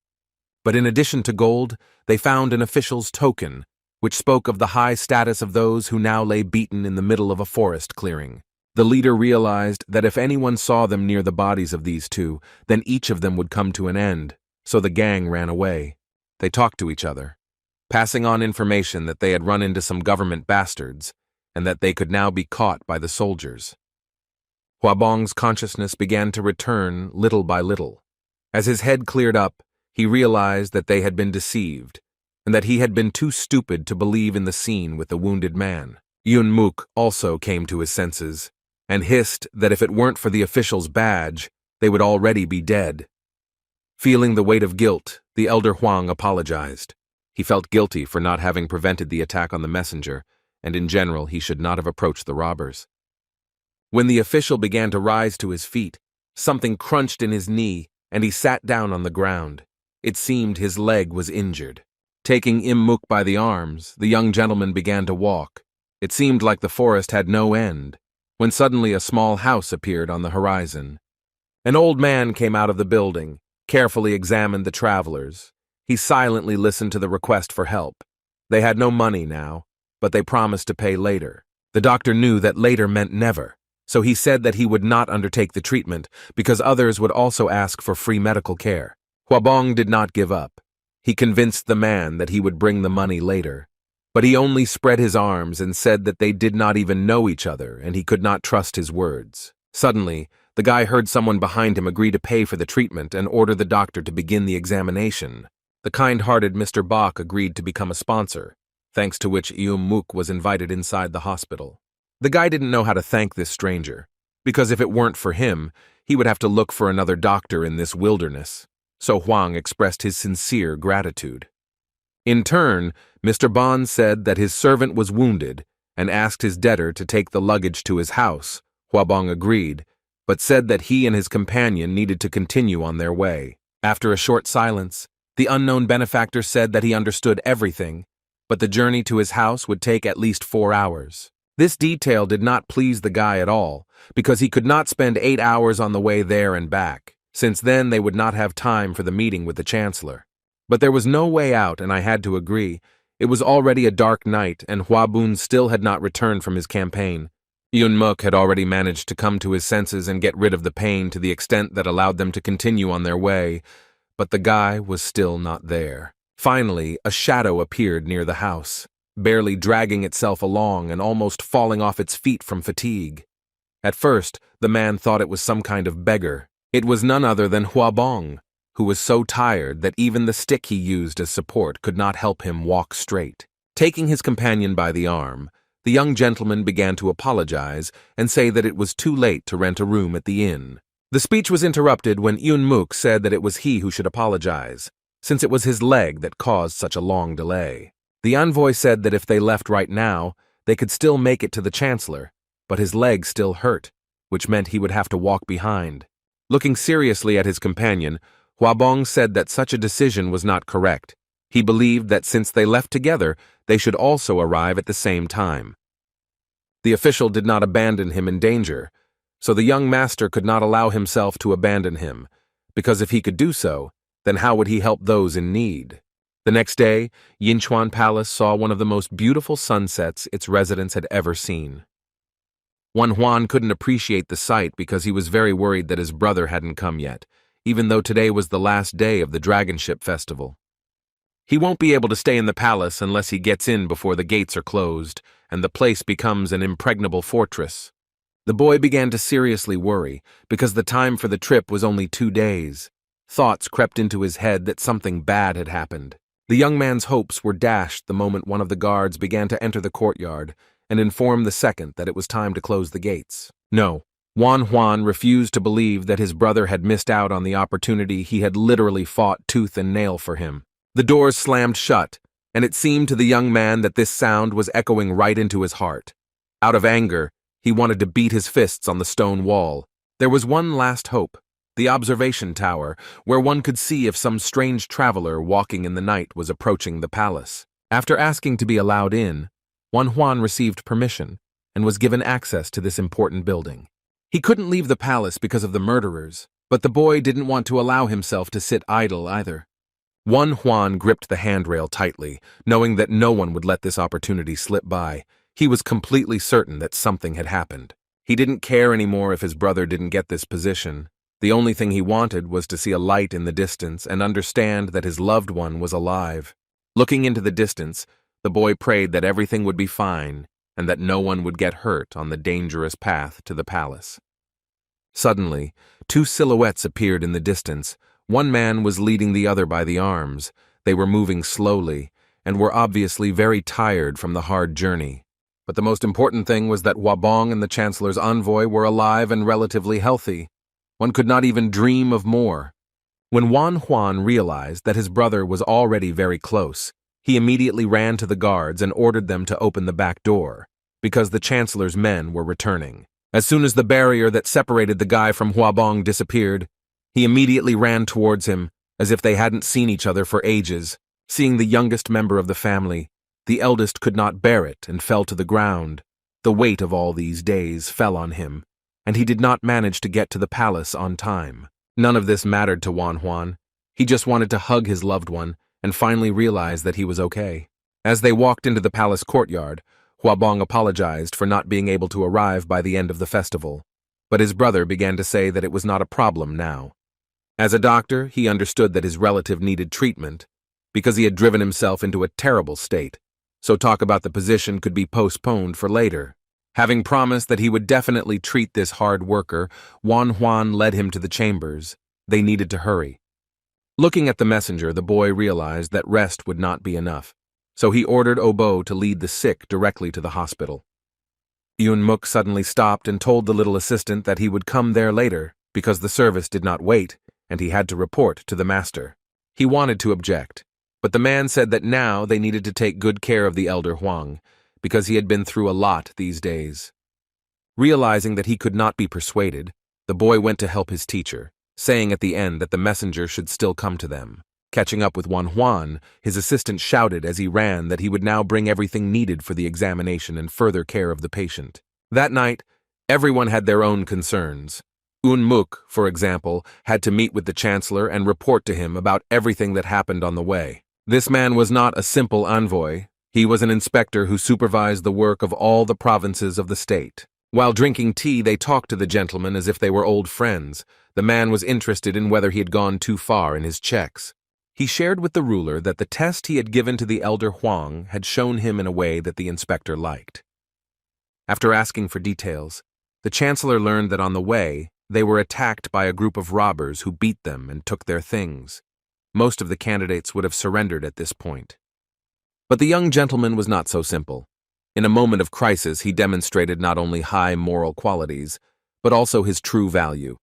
But in addition to gold, they found an official's token, which spoke of the high status of those who now lay beaten in the middle of a forest clearing. The leader realized that if anyone saw them near the bodies of these two, then each of them would come to an end, so the gang ran away. They talked to each other, passing on information that they had run into some government bastards, and that they could now be caught by the soldiers. Huabong's consciousness began to return little by little. As his head cleared up, he realized that they had been deceived, and that he had been too stupid to believe in the scene with the wounded man. Yunmuk also came to his senses, and hissed that if it weren't for the official's badge, they would already be dead. Feeling the weight of guilt, the elder Huang apologized. He felt guilty for not having prevented the attack on the messenger, and in general he should not have approached the robbers. When the official began to rise to his feet, something crunched in his knee, and he sat down on the ground. It seemed his leg was injured. Taking Yunmuk by the arms, the young gentleman began to walk. It seemed like the forest had no end, when suddenly a small house appeared on the horizon. An old man came out of the building, carefully examined the travelers. He silently listened to the request for help. They had no money now, but they promised to pay later. The doctor knew that later meant never, so he said that he would not undertake the treatment because others would also ask for free medical care. Huabong did not give up. He convinced the man that he would bring the money later, but he only spread his arms and said that they did not even know each other and he could not trust his words. Suddenly, the guy heard someone behind him agree to pay for the treatment and order the doctor to begin the examination. The kind-hearted Mr. Bach agreed to become a sponsor, thanks to which Yunmuk was invited inside the hospital. The guy didn't know how to thank this stranger, because if it weren't for him, he would have to look for another doctor in this wilderness. So Huang expressed his sincere gratitude. In turn, Mr. Bond said that his servant was wounded and asked his debtor to take the luggage to his house. Huabong agreed, but said that he and his companion needed to continue on their way. After a short silence, the unknown benefactor said that he understood everything, but the journey to his house would take at least 4 hours. This detail did not please the guy at all, because he could not spend 8 hours on the way there and back, since then they would not have time for the meeting with the Chancellor. But there was no way out, and I had to agree. It was already a dark night, and Hua Bun still had not returned from his campaign. Yun Muk had already managed to come to his senses and get rid of the pain to the extent that allowed them to continue on their way, but the guy was still not there. Finally, a shadow appeared near the house, barely dragging itself along and almost falling off its feet from fatigue. At first, the man thought it was some kind of beggar. It was none other than Hua Bong, who was so tired that even the stick he used as support could not help him walk straight. Taking his companion by the arm, the young gentleman began to apologize and say that it was too late to rent a room at the inn. The speech was interrupted when Yun Muk said that it was he who should apologize, since it was his leg that caused such a long delay. The envoy said that if they left right now, they could still make it to the Chancellor, but his leg still hurt, which meant he would have to walk behind. Looking seriously at his companion, Hua Bong said that such a decision was not correct. He believed that since they left together, they should also arrive at the same time. The official did not abandon him in danger, so the young master could not allow himself to abandon him, because if he could do so, then how would he help those in need? The next day, Yinchuan Palace saw one of the most beautiful sunsets its residents had ever seen. Huan couldn't appreciate the sight because he was very worried that his brother hadn't come yet, even though today was the last day of the Dragonship Festival. He won't be able to stay in the palace unless he gets in before the gates are closed and the place becomes an impregnable fortress. The boy began to seriously worry because the time for the trip was only 2 days. Thoughts crept into his head that something bad had happened. The young man's hopes were dashed the moment one of the guards began to enter the courtyard and inform the second that it was time to close the gates. No, Huan refused to believe that his brother had missed out on the opportunity he had literally fought tooth and nail for him. The doors slammed shut, and it seemed to the young man that this sound was echoing right into his heart. Out of anger, he wanted to beat his fists on the stone wall. There was one last hope, the observation tower, where one could see if some strange traveler walking in the night was approaching the palace. After asking to be allowed in, Huan received permission and was given access to this important building. He couldn't leave the palace because of the murderers, but the boy didn't want to allow himself to sit idle either. Huan gripped the handrail tightly, knowing that no one would let this opportunity slip by. He was completely certain that something had happened. He didn't care anymore if his brother didn't get this position. The only thing he wanted was to see a light in the distance and understand that his loved one was alive. Looking into the distance, the boy prayed that everything would be fine and that no one would get hurt on the dangerous path to the palace. Suddenly, 2 silhouettes appeared in the distance. One man was leading the other by the arms. They were moving slowly and were obviously very tired from the hard journey. But the most important thing was that Hua Bong and the Chancellor's envoy were alive and relatively healthy. One could not even dream of more. When Huan realized that his brother was already very close, he immediately ran to the guards and ordered them to open the back door, because the Chancellor's men were returning. As soon as the barrier that separated the guy from Hua Bong disappeared, he immediately ran towards him, as if they hadn't seen each other for ages. Seeing the youngest member of the family, the eldest could not bear it and fell to the ground. The weight of all these days fell on him, and he did not manage to get to the palace on time. None of this mattered to Huan. He just wanted to hug his loved one and finally realized that he was okay. As they walked into the palace courtyard, Hua Bong apologized for not being able to arrive by the end of the festival, but his brother began to say that it was not a problem now. As a doctor, he understood that his relative needed treatment because he had driven himself into a terrible state, so talk about the position could be postponed for later. Having promised that he would definitely treat this hard worker, Huan led him to the chambers. They needed to hurry. Looking at the messenger, the boy realized that rest would not be enough, so he ordered Obo to lead the sick directly to the hospital. Yun Muk suddenly stopped and told the little assistant that he would come there later because the service did not wait and he had to report to the master. He wanted to object, but the man said that now they needed to take good care of the elder Huang because he had been through a lot these days. Realizing that he could not be persuaded, the boy went to help his teacher. saying at the end that the messenger should still come to them. Catching up with Juan, his assistant shouted as he ran that he would now bring everything needed for the examination and further care of the patient. That night, everyone had their own concerns. Muk, for example, had to meet with the chancellor and report to him about everything that happened on the way. This man was not a simple envoy. He was an inspector who supervised the work of all the provinces of the state. While drinking tea, they talked to the gentleman as if they were old friends. The man was interested in whether he had gone too far in his checks. He shared with the ruler that the test he had given to the elder Huang had shown him in a way that the inspector liked. After asking for details, the chancellor learned that on the way, they were attacked by a group of robbers who beat them and took their things. Most of the candidates would have surrendered at this point. But the young gentleman was not so simple. In a moment of crisis, he demonstrated not only high moral qualities, but also his true value.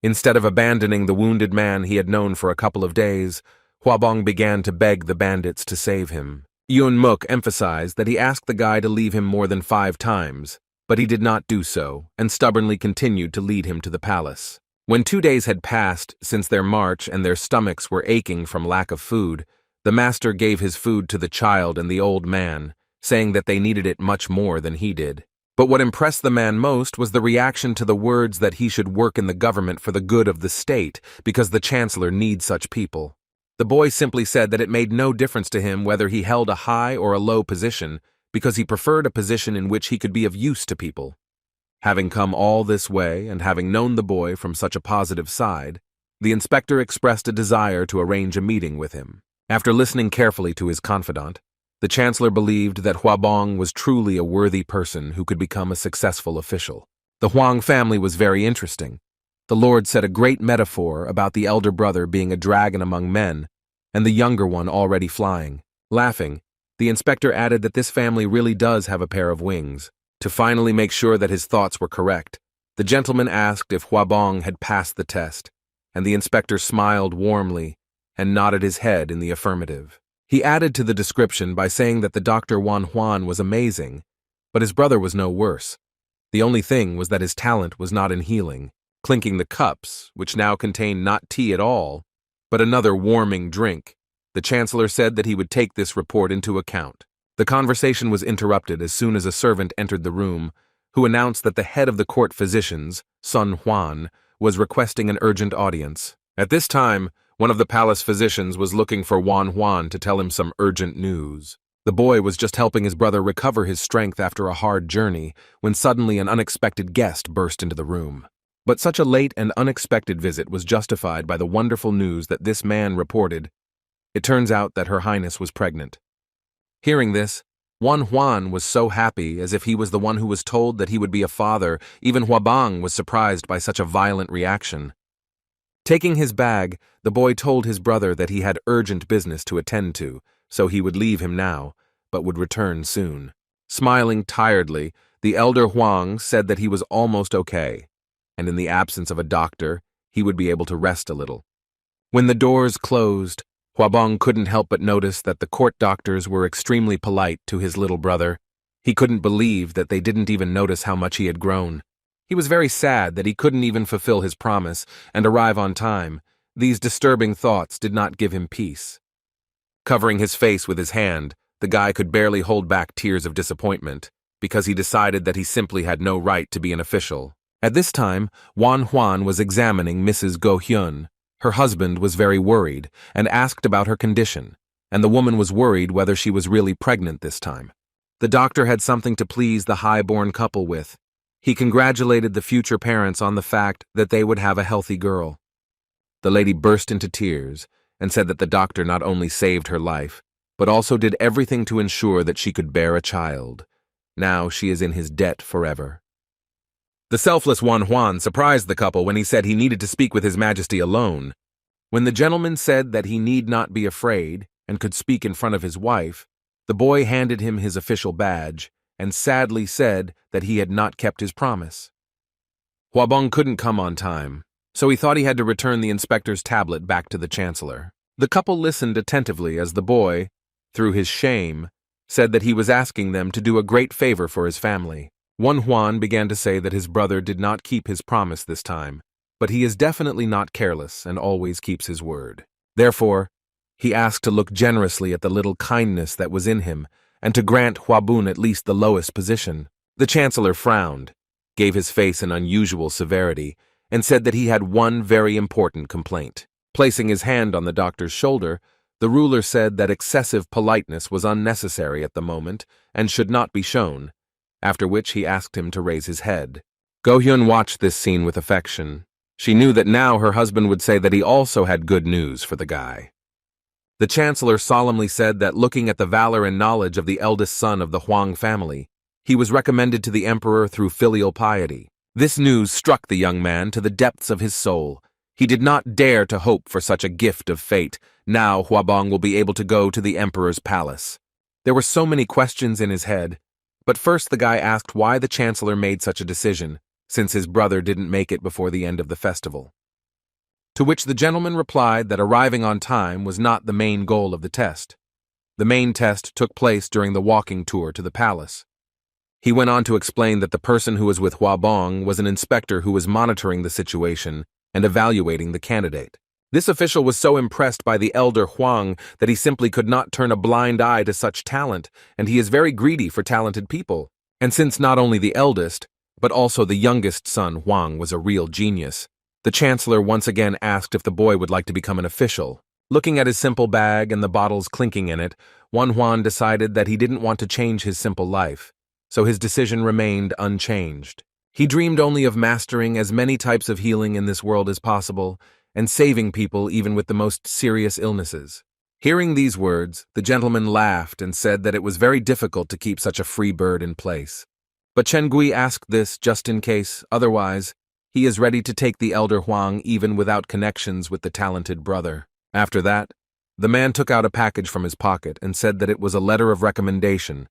Instead of abandoning the wounded man he had known for a couple of days, Huabong began to beg the bandits to save him. Muk emphasized that he asked the guy to leave him more than 5 times, but he did not do so and stubbornly continued to lead him to the palace. When 2 days had passed since their march and their stomachs were aching from lack of food, the master gave his food to the child and the old man, saying that they needed it much more than he did. But what impressed the man most was the reaction to the words that he should work in the government for the good of the state because the chancellor needs such people. The boy simply said that it made no difference to him whether he held a high or a low position because he preferred a position in which he could be of use to people. Having come all this way and having known the boy from such a positive side, the inspector expressed a desire to arrange a meeting with him. After listening carefully to his confidant, the chancellor believed that Huabong was truly a worthy person who could become a successful official. The Huang family was very interesting. The Lord said a great metaphor about the elder brother being a dragon among men and the younger one already flying. Laughing, the inspector added that this family really does have a pair of wings. To finally make sure that his thoughts were correct, the gentleman asked if Huabong had passed the test, and the inspector smiled warmly and nodded his head in the affirmative. He added to the description by saying that the Dr. Huan was amazing, but his brother was no worse. The only thing was that his talent was not in healing, clinking the cups, which now contained not tea at all, but another warming drink. The chancellor said that he would take this report into account. The conversation was interrupted as soon as a servant entered the room, who announced that the head of the court physicians, Sun Huan, was requesting an urgent audience. At this time, one of the palace physicians was looking for Huan to tell him some urgent news. The boy was just helping his brother recover his strength after a hard journey when suddenly an unexpected guest burst into the room. But such a late and unexpected visit was justified by the wonderful news that this man reported. It turns out that Her Highness was pregnant. Hearing this, Huan was so happy as if he was the one who was told that he would be a father. Even Huabong was surprised by such a violent reaction. Taking his bag, the boy told his brother that he had urgent business to attend to, so he would leave him now, but would return soon. Smiling tiredly, the elder Huang said that he was almost okay, and in the absence of a doctor, he would be able to rest a little. When the doors closed, Huabong couldn't help but notice that the court doctors were extremely polite to his little brother. He couldn't believe that they didn't even notice how much he had grown. He was very sad that he couldn't even fulfill his promise and arrive on time. These disturbing thoughts did not give him peace. Covering his face with his hand, the guy could barely hold back tears of disappointment because he decided that he simply had no right to be an official. At this time, Huan was examining Mrs. Go Hyun. Her husband was very worried and asked about her condition, and the woman was worried whether she was really pregnant this time. The doctor had something to please the high-born couple with. He congratulated the future parents on the fact that they would have a healthy girl. The lady burst into tears and said that the doctor not only saved her life, but also did everything to ensure that she could bear a child. Now she is in his debt forever. The selfless Huan surprised the couple when he said he needed to speak with His Majesty alone. When the gentleman said that he need not be afraid and could speak in front of his wife, the boy handed him his official badge and sadly said that he had not kept his promise. Huabong couldn't come on time, so he thought he had to return the inspector's tablet back to the chancellor. The couple listened attentively as the boy, through his shame, said that he was asking them to do a great favor for his family. Huan began to say that his brother did not keep his promise this time, but he is definitely not careless and always keeps his word. Therefore, he asked to look generously at the little kindness that was in him and to grant Huabun at least the lowest position. The chancellor frowned, gave his face an unusual severity, and said that he had one very important complaint. Placing his hand on the doctor's shoulder, the ruler said that excessive politeness was unnecessary at the moment and should not be shown, after which he asked him to raise his head. Go-hyun watched this scene with affection. She knew that now her husband would say that he also had good news for the guy. The chancellor solemnly said that looking at the valor and knowledge of the eldest son of the Huang family, he was recommended to the emperor through filial piety. This news struck the young man to the depths of his soul. He did not dare to hope for such a gift of fate. Now Huabong will be able to go to the emperor's palace. There were so many questions in his head, but first the guy asked why the chancellor made such a decision, since his brother didn't make it before the end of the festival. To which the gentleman replied that arriving on time was not the main goal of the test. The main test took place during the walking tour to the palace. He went on to explain that the person who was with Huabong was an inspector who was monitoring the situation and evaluating the candidate. This official was so impressed by the elder Huang that he simply could not turn a blind eye to such talent, and he is very greedy for talented people. And since not only the eldest, but also the youngest son Huang was a real genius, the chancellor once again asked if the boy would like to become an official. Looking at his simple bag and the bottles clinking in it, Huan decided that he didn't want to change his simple life, so his decision remained unchanged. He dreamed only of mastering as many types of healing in this world as possible, and saving people even with the most serious illnesses. Hearing these words, the gentleman laughed and said that it was very difficult to keep such a free bird in place. But Chen Gui asked this just in case, otherwise, he is ready to take the elder Huang even without connections with the talented brother. After that, the man took out a package from his pocket and said that it was a letter of recommendation,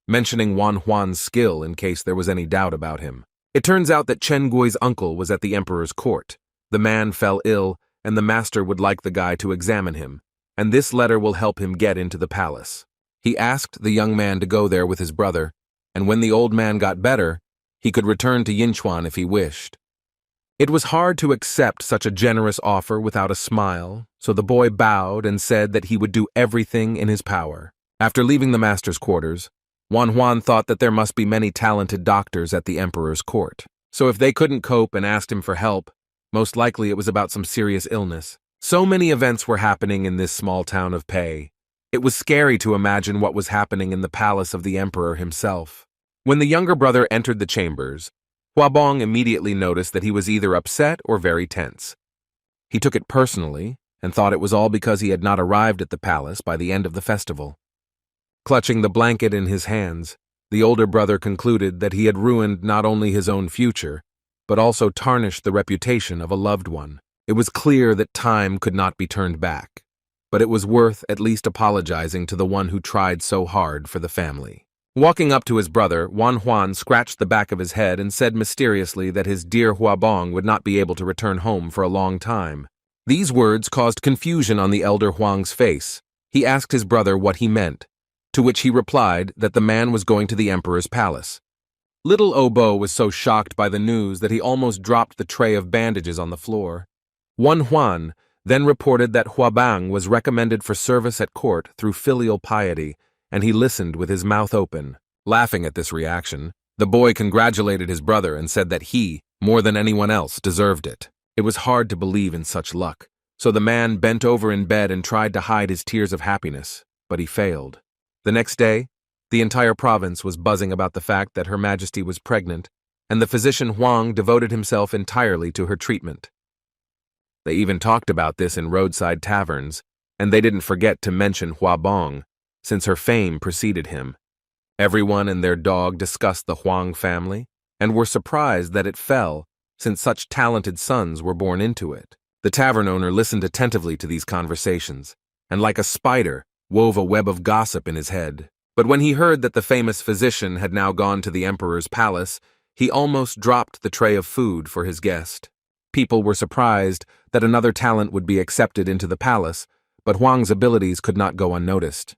mentioning Huan's skill in case there was any doubt about him. It turns out that Chen Gui's uncle was at the emperor's court. The man fell ill, and the master would like the guy to examine him, and this letter will help him get into the palace. He asked the young man to go there with his brother, and when the old man got better, he could return to Yinchuan if he wished. It was hard to accept such a generous offer without a smile, so the boy bowed and said that he would do everything in his power. After leaving the master's quarters, Huan thought that there must be many talented doctors at the emperor's court, so if they couldn't cope and asked him for help, most likely it was about some serious illness. So many events were happening in this small town of Pei. It was scary to imagine what was happening in the palace of the emperor himself. When the younger brother entered the chambers, Huabong immediately noticed that he was either upset or very tense. He took it personally and thought it was all because he had not arrived at the palace by the end of the festival. Clutching the blanket in his hands, the older brother concluded that he had ruined not only his own future, but also tarnished the reputation of a loved one. It was clear that time could not be turned back, but it was worth at least apologizing to the one who tried so hard for the family. Walking up to his brother, Huan scratched the back of his head and said mysteriously that his dear Huabong would not be able to return home for a long time. These words caused confusion on the elder Huang's face. He asked his brother what he meant, to which he replied that the man was going to the emperor's palace. Little Obo was so shocked by the news that he almost dropped the tray of bandages on the floor. Huan then reported that Huabang was recommended for service at court through filial piety, and he listened with his mouth open. Laughing at this reaction, the boy congratulated his brother and said that he, more than anyone else, deserved it. It was hard to believe in such luck, so the man bent over in bed and tried to hide his tears of happiness, but he failed. The next day, the entire province was buzzing about the fact that Her Majesty was pregnant, and the physician Huang devoted himself entirely to her treatment. They even talked about this in roadside taverns, and they didn't forget to mention Huabong, since her fame preceded him. Everyone and their dog discussed the Huang family, and were surprised that it fell, since such talented sons were born into it. The tavern owner listened attentively to these conversations, and like a spider, wove a web of gossip in his head. But when he heard that the famous physician had now gone to the emperor's palace, he almost dropped the tray of food for his guest. People were surprised that another talent would be accepted into the palace, but Huang's abilities could not go unnoticed.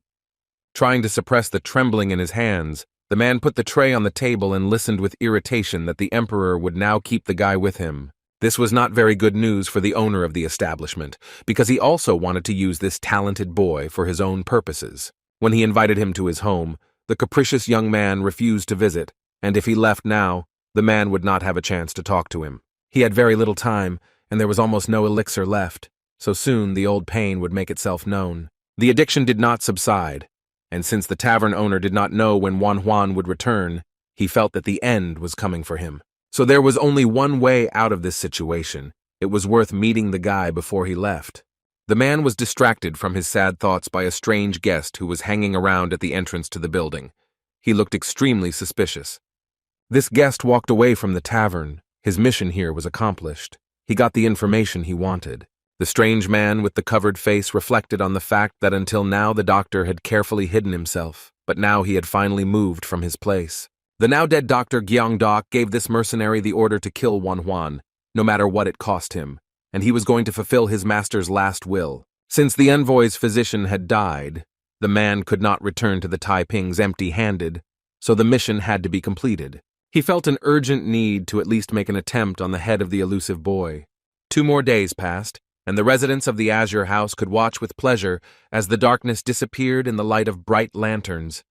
Trying to suppress the trembling in his hands, the man put the tray on the table and listened with irritation that the emperor would now keep the guy with him. This was not very good news for the owner of the establishment, because he also wanted to use this talented boy for his own purposes. When he invited him to his home, the capricious young man refused to visit, and if he left now, the man would not have a chance to talk to him. He had very little time, and there was almost no elixir left, so soon the old pain would make itself known. The addiction did not subside, and since the tavern owner did not know when Juan would return, he felt that the end was coming for him. So there was only one way out of this situation. It was worth meeting the guy before he left. The man was distracted from his sad thoughts by a strange guest who was hanging around at the entrance to the building. He looked extremely suspicious. This guest walked away from the tavern. His mission here was accomplished. He got the information he wanted. The strange man with the covered face reflected on the fact that until now the doctor had carefully hidden himself, but now he had finally moved from his place. The now-dead Dr. Gyeongdok gave this mercenary the order to kill Juan, no matter what it cost him, and he was going to fulfill his master's last will. Since the envoy's physician had died, the man could not return to the Taipings empty-handed, so the mission had to be completed. He felt an urgent need to at least make an attempt on the head of the elusive boy. 2 more days passed, and the residents of the Azure House could watch with pleasure as the darkness disappeared in the light of bright lanterns.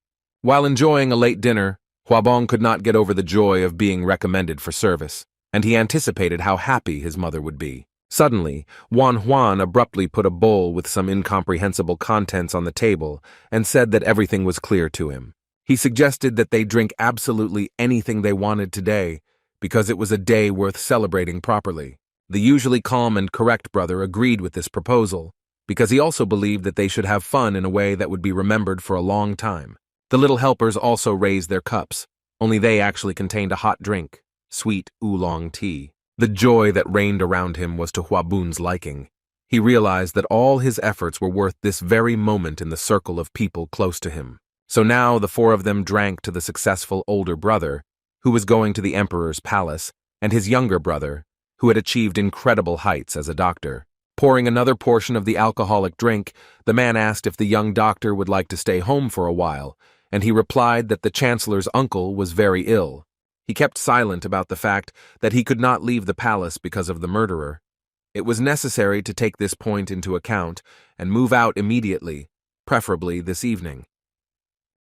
While enjoying a late dinner, Hwabong could not get over the joy of being recommended for service, and he anticipated how happy his mother would be. Suddenly, Juan abruptly put a bowl with some incomprehensible contents on the table and said that everything was clear to him. He suggested that they drink absolutely anything they wanted today, because it was a day worth celebrating properly. The usually calm and correct brother agreed with this proposal, because he also believed that they should have fun in a way that would be remembered for a long time. The little helpers also raised their cups, only they actually contained a hot drink, sweet oolong tea. The joy that reigned around him was to Hwabun's liking. He realized that all his efforts were worth this very moment in the circle of people close to him. So now the 4 of them drank to the successful older brother, who was going to the emperor's palace, and his younger brother, who had achieved incredible heights as a doctor. Pouring another portion of the alcoholic drink, the man asked if the young doctor would like to stay home for a while, and he replied that the chancellor's uncle was very ill. He kept silent about the fact that he could not leave the palace because of the murderer. It was necessary to take this point into account and move out immediately, preferably this evening.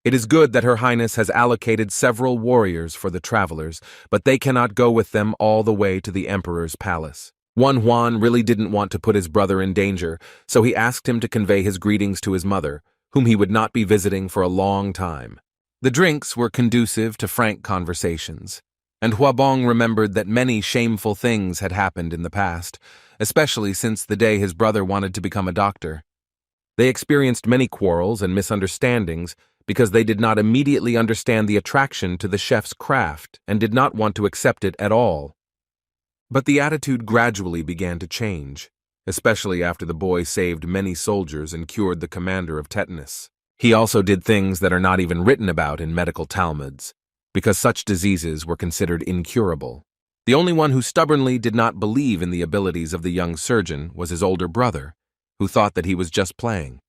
It is good that Her Highness has allocated several warriors for the travelers, but they cannot go with them all the way to the emperor's palace. Juan really didn't want to put his brother in danger, so he asked him to convey his greetings to his mother, whom he would not be visiting for a long time. The drinks were conducive to frank conversations, and Hwabong remembered that many shameful things had happened in the past, especially since the day his brother wanted to become a doctor. They experienced many quarrels and misunderstandings because they did not immediately understand the attraction to the chef's craft and did not want to accept it at all. But the attitude gradually began to change, especially after the boy saved many soldiers and cured the commander of tetanus. He also did things that are not even written about in medical Talmuds, because such diseases were considered incurable. The only one who stubbornly did not believe in the abilities of the young surgeon was his older brother, who thought that he was just playing.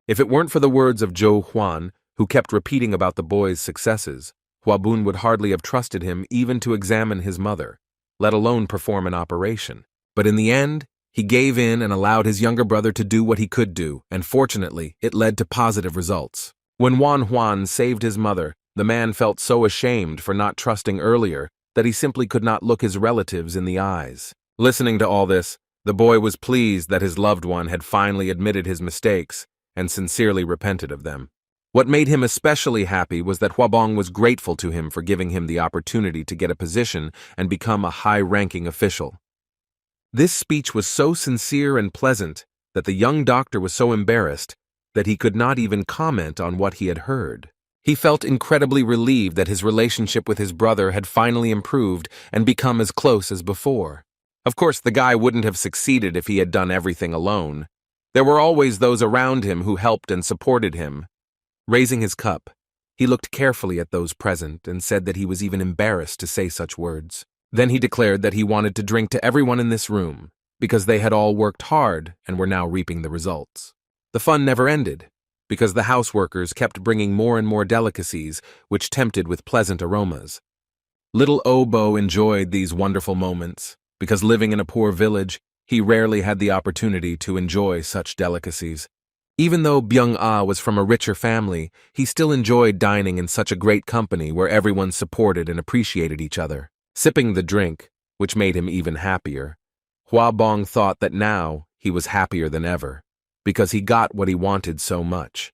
If it weren't for the words of Zhou Huan, who kept repeating about the boy's successes, Hwabun would hardly have trusted him even to examine his mother, let alone perform an operation. But in the end, he gave in and allowed his younger brother to do what he could do, and fortunately, it led to positive results. When Juan saved his mother, the man felt so ashamed for not trusting earlier that he simply could not look his relatives in the eyes. Listening to all this, the boy was pleased that his loved one had finally admitted his mistakes and sincerely repented of them. What made him especially happy was that Hwabong was grateful to him for giving him the opportunity to get a position and become a high-ranking official. This speech was so sincere and pleasant that the young doctor was so embarrassed that he could not even comment on what he had heard. He felt incredibly relieved that his relationship with his brother had finally improved and become as close as before. Of course, the guy wouldn't have succeeded if he had done everything alone. There were always those around him who helped and supported him. Raising his cup, he looked carefully at those present and said that he was even embarrassed to say such words. Then he declared that he wanted to drink to everyone in this room, because they had all worked hard and were now reaping the results. The fun never ended, because the house workers kept bringing more and more delicacies, which tempted with pleasant aromas. Little Obo enjoyed these wonderful moments. because living in a poor village, he rarely had the opportunity to enjoy such delicacies. Even though Byung-ah was from a richer family, he still enjoyed dining in such a great company where everyone supported and appreciated each other. Sipping the drink, which made him even happier, Hua Bong thought that now he was happier than ever, because he got what he wanted so much.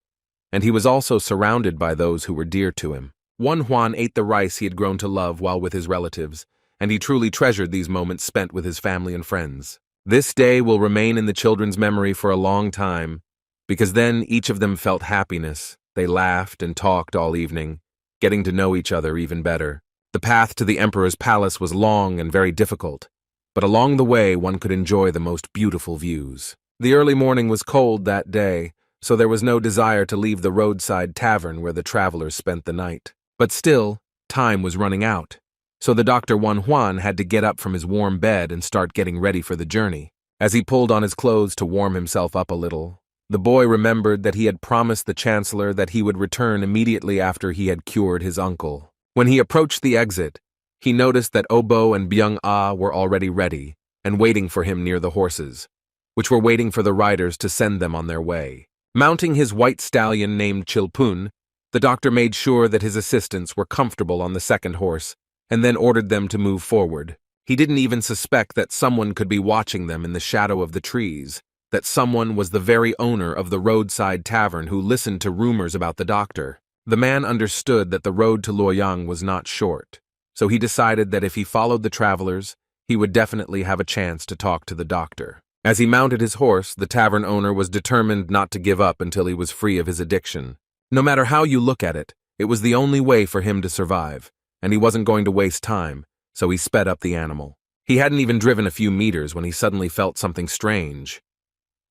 And he was also surrounded by those who were dear to him. Huan ate the rice he had grown to love while with his relatives, and he truly treasured these moments spent with his family and friends. This day will remain in the children's memory for a long time, because then each of them felt happiness. They laughed and talked all evening, getting to know each other even better. The path to the emperor's palace was long and very difficult, but along the way one could enjoy the most beautiful views. The early morning was cold that day, so there was no desire to leave the roadside tavern where the travelers spent the night. But still, time was running out, so the Dr. Huan had to get up from his warm bed and start getting ready for the journey. As he pulled on his clothes to warm himself up a little, the boy remembered that he had promised the chancellor that he would return immediately after he had cured his uncle. When he approached the exit, he noticed that Obo and Byung-ah were already ready and waiting for him near the horses, which were waiting for the riders to send them on their way. Mounting his white stallion named Chilpun, the doctor made sure that his assistants were comfortable on the second horse and then ordered them to move forward. He didn't even suspect that someone could be watching them in the shadow of the trees, that someone was the very owner of the roadside tavern who listened to rumors about the doctor. The man understood that the road to Luoyang was not short, so he decided that if he followed the travelers, he would definitely have a chance to talk to the doctor. As he mounted his horse, the tavern owner was determined not to give up until he was free of his addiction. No matter how you look at it, it was the only way for him to survive, and he wasn't going to waste time, so he sped up the animal. He hadn't even driven a few meters when he suddenly felt something strange.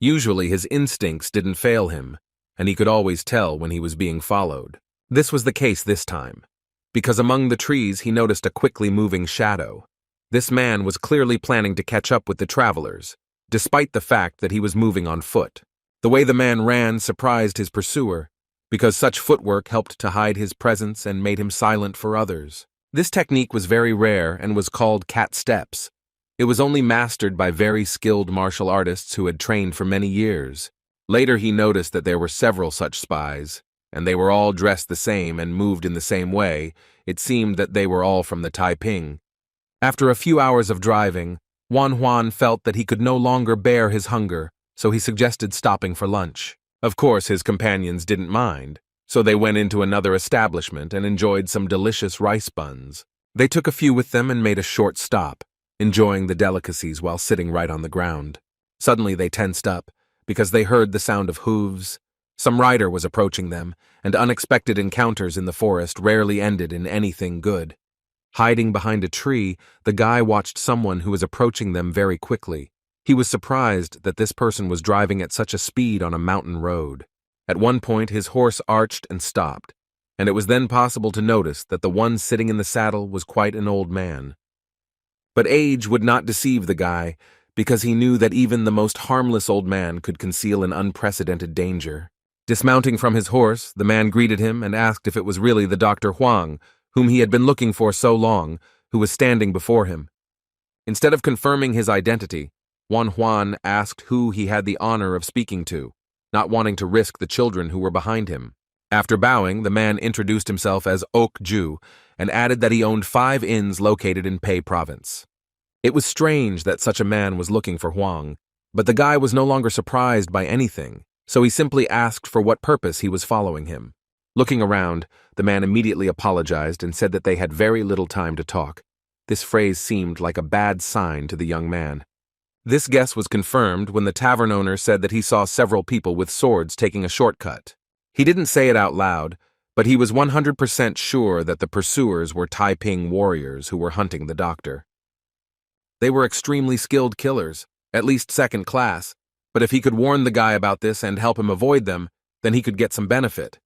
Usually his instincts didn't fail him, and he could always tell when he was being followed. This was the case this time, because among the trees he noticed a quickly moving shadow. This man was clearly planning to catch up with the travelers, despite the fact that he was moving on foot. The way the man ran surprised his pursuer, because such footwork helped to hide his presence and made him silent for others. This technique was very rare and was called cat steps. It was only mastered by very skilled martial artists who had trained for many years. Later he noticed that there were several such spies, and they were all dressed the same and moved in the same way. It seemed that they were all from the Taiping. After a few hours of driving, Huan felt that he could no longer bear his hunger, so he suggested stopping for lunch. Of course, his companions didn't mind, so they went into another establishment and enjoyed some delicious rice buns. They took a few with them and made a short stop, enjoying the delicacies while sitting right on the ground. Suddenly they tensed up, because they heard the sound of hooves. Some rider was approaching them, and unexpected encounters in the forest rarely ended in anything good. Hiding behind a tree, the guy watched someone who was approaching them very quickly. He was surprised that this person was driving at such a speed on a mountain road. At one point, his horse arched and stopped, and it was then possible to notice that the one sitting in the saddle was quite an old man. But age would not deceive the guy, because he knew that even the most harmless old man could conceal an unprecedented danger. Dismounting from his horse, the man greeted him and asked if it was really the Dr. Huang, whom he had been looking for so long, who was standing before him. Instead of confirming his identity, Huan asked who he had the honor of speaking to, not wanting to risk the children who were behind him. After bowing, the man introduced himself as Ok Ju and added that he owned 5 inns located in Pei Province. It was strange that such a man was looking for Huang, but the guy was no longer surprised by anything, so he simply asked for what purpose he was following him. Looking around, the man immediately apologized and said that they had very little time to talk. This phrase seemed like a bad sign to the young man. This guess was confirmed when the tavern owner said that he saw several people with swords taking a shortcut. He didn't say it out loud, but he was 100% sure that the pursuers were Taiping warriors who were hunting the doctor. They were extremely skilled killers, at least second class, but if he could warn the guy about this and help him avoid them, then he could get some benefit.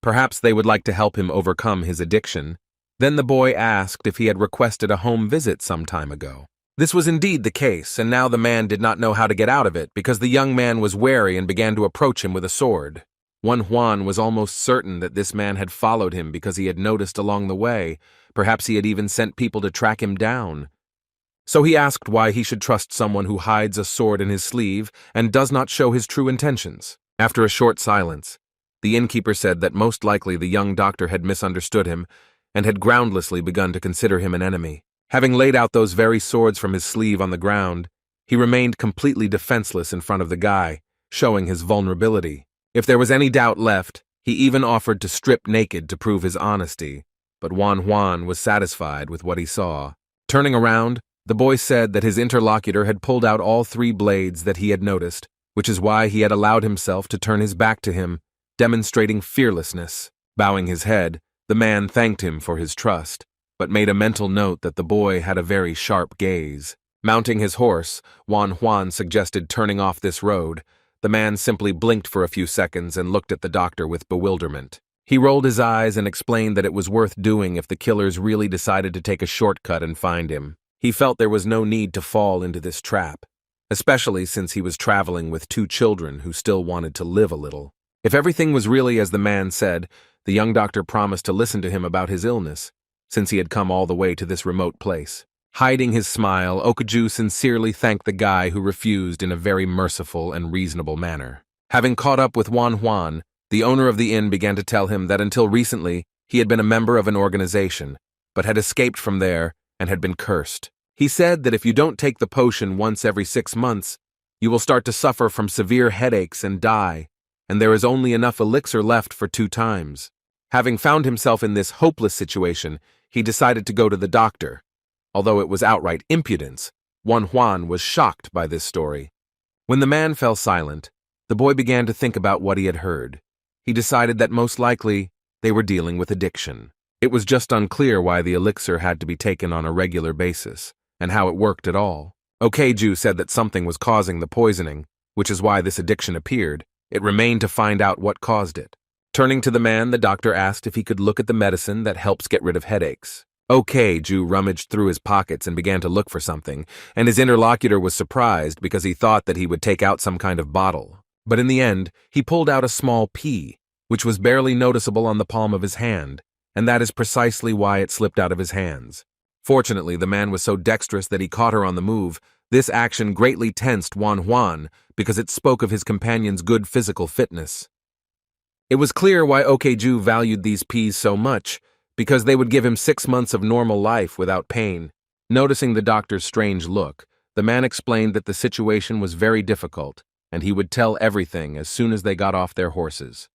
Perhaps they would like to help him overcome his addiction. Then the boy asked if he had requested a home visit some time ago. This was indeed the case, and now the man did not know how to get out of it because the young man was wary and began to approach him with a sword. Huan was almost certain that this man had followed him because he had noticed along the way. Perhaps he had even sent people to track him down. So he asked why he should trust someone who hides a sword in his sleeve and does not show his true intentions. After a short silence, the innkeeper said that most likely the young doctor had misunderstood him and had groundlessly begun to consider him an enemy. Having laid out those very swords from his sleeve on the ground, he remained completely defenseless in front of the guy, showing his vulnerability. If there was any doubt left, he even offered to strip naked to prove his honesty, but Juan was satisfied with what he saw. Turning around, the boy said that his interlocutor had pulled out all 3 blades that he had noticed, which is why he had allowed himself to turn his back to him, demonstrating fearlessness. Bowing his head, the man thanked him for his trust, but made a mental note that the boy had a very sharp gaze. Mounting his horse, Juan suggested turning off this road. The man simply blinked for a few seconds and looked at the doctor with bewilderment. He rolled his eyes and explained that it was worth doing if the killers really decided to take a shortcut and find him. He felt there was no need to fall into this trap, especially since he was traveling with 2 children who still wanted to live a little. If everything was really as the man said, the young doctor promised to listen to him about his illness, since he had come all the way to this remote place. Hiding his smile, Okaju sincerely thanked the guy who refused in a very merciful and reasonable manner. Having caught up with Juan, the owner of the inn began to tell him that until recently he had been a member of an organization, but had escaped from there and had been cursed. He said that if you don't take the potion once every 6 months, you will start to suffer from severe headaches and die, and there is only enough elixir left for 2 times. Having found himself in this hopeless situation, he decided to go to the doctor. Although it was outright impudence, Juan was shocked by this story. When the man fell silent, the boy began to think about what he had heard. He decided that most likely they were dealing with addiction. It was just unclear why the elixir had to be taken on a regular basis, and how it worked at all. Okaju said that something was causing the poisoning, which is why this addiction appeared. It remained to find out what caused it. Turning to the man, the doctor asked if he could look at the medicine that helps get rid of headaches. Okaju rummaged through his pockets and began to look for something, and his interlocutor was surprised because he thought that he would take out some kind of bottle. But in the end, he pulled out a small pea, which was barely noticeable on the palm of his hand, and that is precisely why it slipped out of his hands. Fortunately, the man was so dexterous that he caught her on the move. This action greatly tensed Juan because it spoke of his companion's good physical fitness. It was clear why Okaju valued these peas so much, because they would give him 6 months of normal life without pain. Noticing the doctor's strange look, the man explained that the situation was very difficult, and he would tell everything as soon as they got off their horses.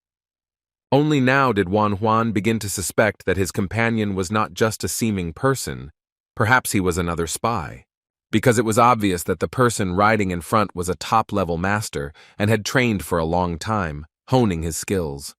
Only now did Juan begin to suspect that his companion was not just a seeming person, perhaps he was another spy, because it was obvious that the person riding in front was a top-level master and had trained for a long time, honing his skills.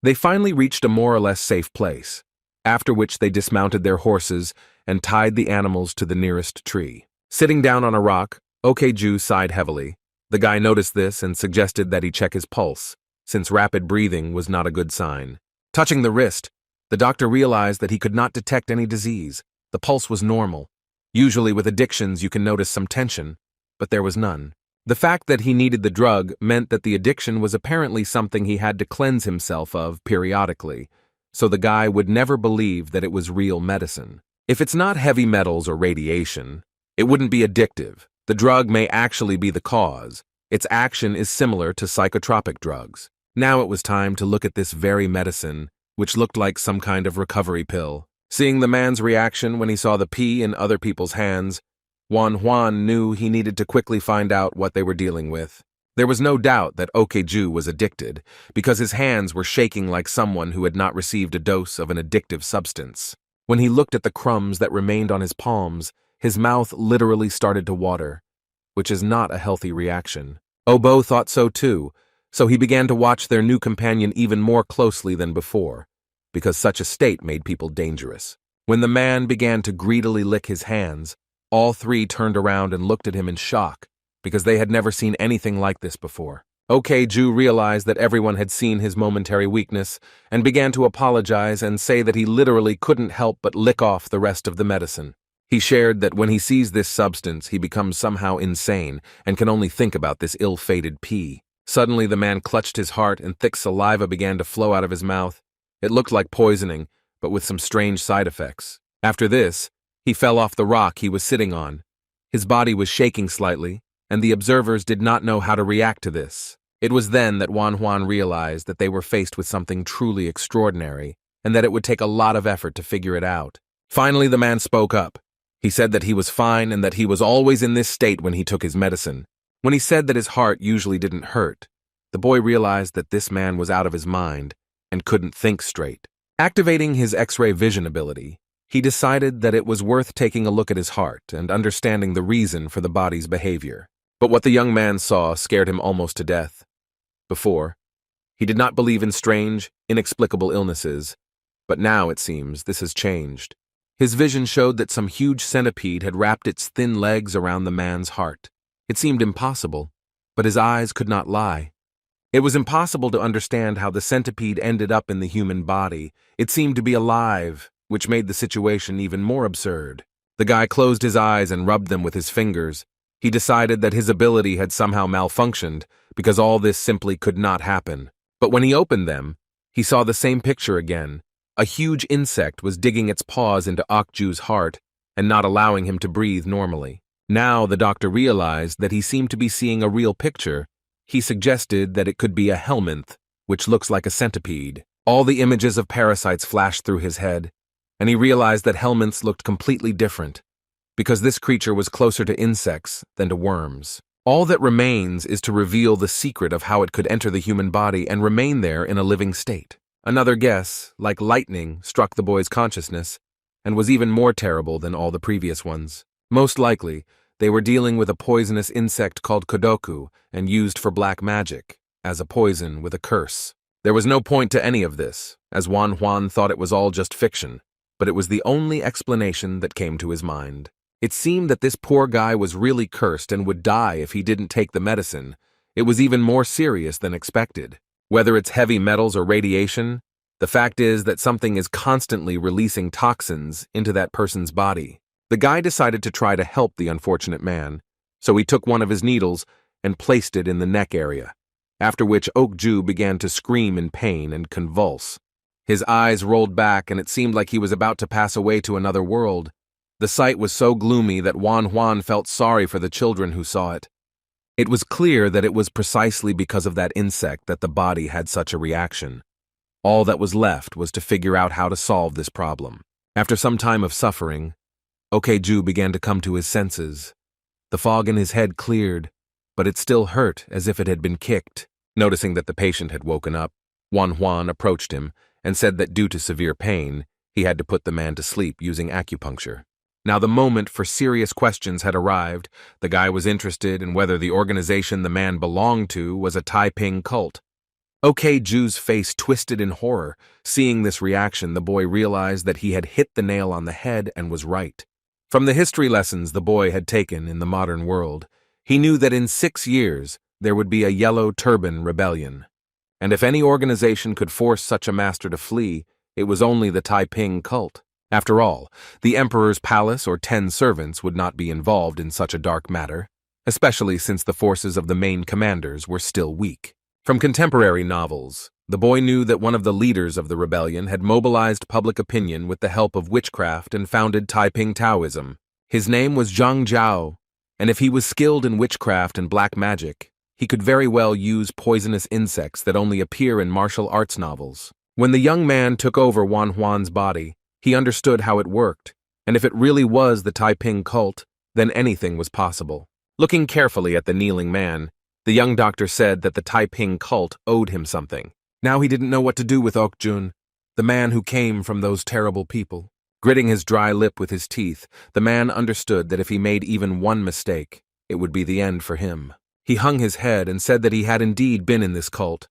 They finally reached a more or less safe place, after which they dismounted their horses and tied the animals to the nearest tree. Sitting down on a rock, Okaju sighed heavily. The guy noticed this and suggested that he check his pulse, since rapid breathing was not a good sign. Touching the wrist, the doctor realized that he could not detect any disease. The pulse was normal. Usually with addictions you can notice some tension, but there was none. The fact that he needed the drug meant that the addiction was apparently something he had to cleanse himself of periodically, so the guy would never believe that it was real medicine. If it's not heavy metals or radiation, it wouldn't be addictive. The drug may actually be the cause. Its action is similar to psychotropic drugs. Now it was time to look at this very medicine, which looked like some kind of recovery pill. Seeing the man's reaction when he saw the pea in other people's hands, Juan knew he needed to quickly find out what they were dealing with. There was no doubt that Okaju was addicted, because his hands were shaking like someone who had not received a dose of an addictive substance. When he looked at the crumbs that remained on his palms, his mouth literally started to water, which is not a healthy reaction. Obo thought so too, so he began to watch their new companion even more closely than before, because such a state made people dangerous. When the man began to greedily lick his hands, all 3 turned around and looked at him in shock, because they had never seen anything like this before. Okaju realized that everyone had seen his momentary weakness and began to apologize and say that he literally couldn't help but lick off the rest of the medicine. He shared that when he sees this substance, he becomes somehow insane and can only think about this ill-fated pea. Suddenly, the man clutched his heart and thick saliva began to flow out of his mouth. It looked like poisoning, but with some strange side effects. After this, He fell off the rock he was sitting on. His body was shaking slightly, and the observers did not know how to react to this. It was then that Juan realized that they were faced with something truly extraordinary, and that it would take a lot of effort to figure it out. Finally, the man spoke up. He said that he was fine and that he was always in this state when he took his medicine. When he said that his heart usually didn't hurt, the boy realized that this man was out of his mind and couldn't think straight. Activating his X-ray vision ability, he decided that it was worth taking a look at his heart and understanding the reason for the body's behavior. But what the young man saw scared him almost to death. Before, he did not believe in strange, inexplicable illnesses, but now, it seems, this has changed. His vision showed that some huge centipede had wrapped its thin legs around the man's heart. It seemed impossible, but his eyes could not lie. It was impossible to understand how the centipede ended up in the human body. It seemed to be alive, which made the situation even more absurd. The guy closed his eyes and rubbed them with his fingers. He decided that his ability had somehow malfunctioned because all this simply could not happen. But when he opened them, he saw the same picture again. A huge insect was digging its paws into Okju's heart and not allowing him to breathe normally. Now the doctor realized that he seemed to be seeing a real picture. He suggested that it could be a helminth, which looks like a centipede. All the images of parasites flashed through his head, and he realized that helminths looked completely different, because this creature was closer to insects than to worms. All that remains is to reveal the secret of how it could enter the human body and remain there in a living state. Another guess, like lightning, struck the boy's consciousness, and was even more terrible than all the previous ones. Most likely, they were dealing with a poisonous insect called kodoku and used for black magic, as a poison with a curse. There was no point to any of this, as Juan thought it was all just fiction, but it was the only explanation that came to his mind. It seemed that this poor guy was really cursed and would die if he didn't take the medicine. It was even more serious than expected. Whether it's heavy metals or radiation, the fact is that something is constantly releasing toxins into that person's body. The guy decided to try to help the unfortunate man, so he took one of his needles and placed it in the neck area, after which Okju began to scream in pain and convulse. His eyes rolled back and it seemed like he was about to pass away to another world. The sight was so gloomy that Juan felt sorry for the children who saw it. It was clear that it was precisely because of that insect that the body had such a reaction. All that was left was to figure out how to solve this problem. After some time of suffering, Okju began to come to his senses. The fog in his head cleared, but it still hurt as if it had been kicked. Noticing that the patient had woken up, Juan approached him and said that due to severe pain, he had to put the man to sleep using acupuncture. Now the moment for serious questions had arrived. The guy was interested in whether the organization the man belonged to was a Taiping cult. Okju's face twisted in horror. Seeing this reaction, the boy realized that he had hit the nail on the head and was right. From the history lessons the boy had taken in the modern world, he knew that in 6 years there would be a Yellow Turban Rebellion. And if any organization could force such a master to flee, it was only the Taiping cult. After all, the Emperor's palace or 10 servants would not be involved in such a dark matter, especially since the forces of the main commanders were still weak. From contemporary novels, the boy knew that one of the leaders of the rebellion had mobilized public opinion with the help of witchcraft and founded Taiping Taoism. His name was Zhang Zhao, and if he was skilled in witchcraft and black magic, he could very well use poisonous insects that only appear in martial arts novels. When the young man took over Juan's body, he understood how it worked, and if it really was the Taiping cult, then anything was possible. Looking carefully at the kneeling man, the young doctor said that the Taiping cult owed him something. Now he didn't know what to do with Okjun, the man who came from those terrible people. Gritting his dry lip with his teeth, the man understood that if he made even one mistake, it would be the end for him. He hung his head and said that he had indeed been in this cult,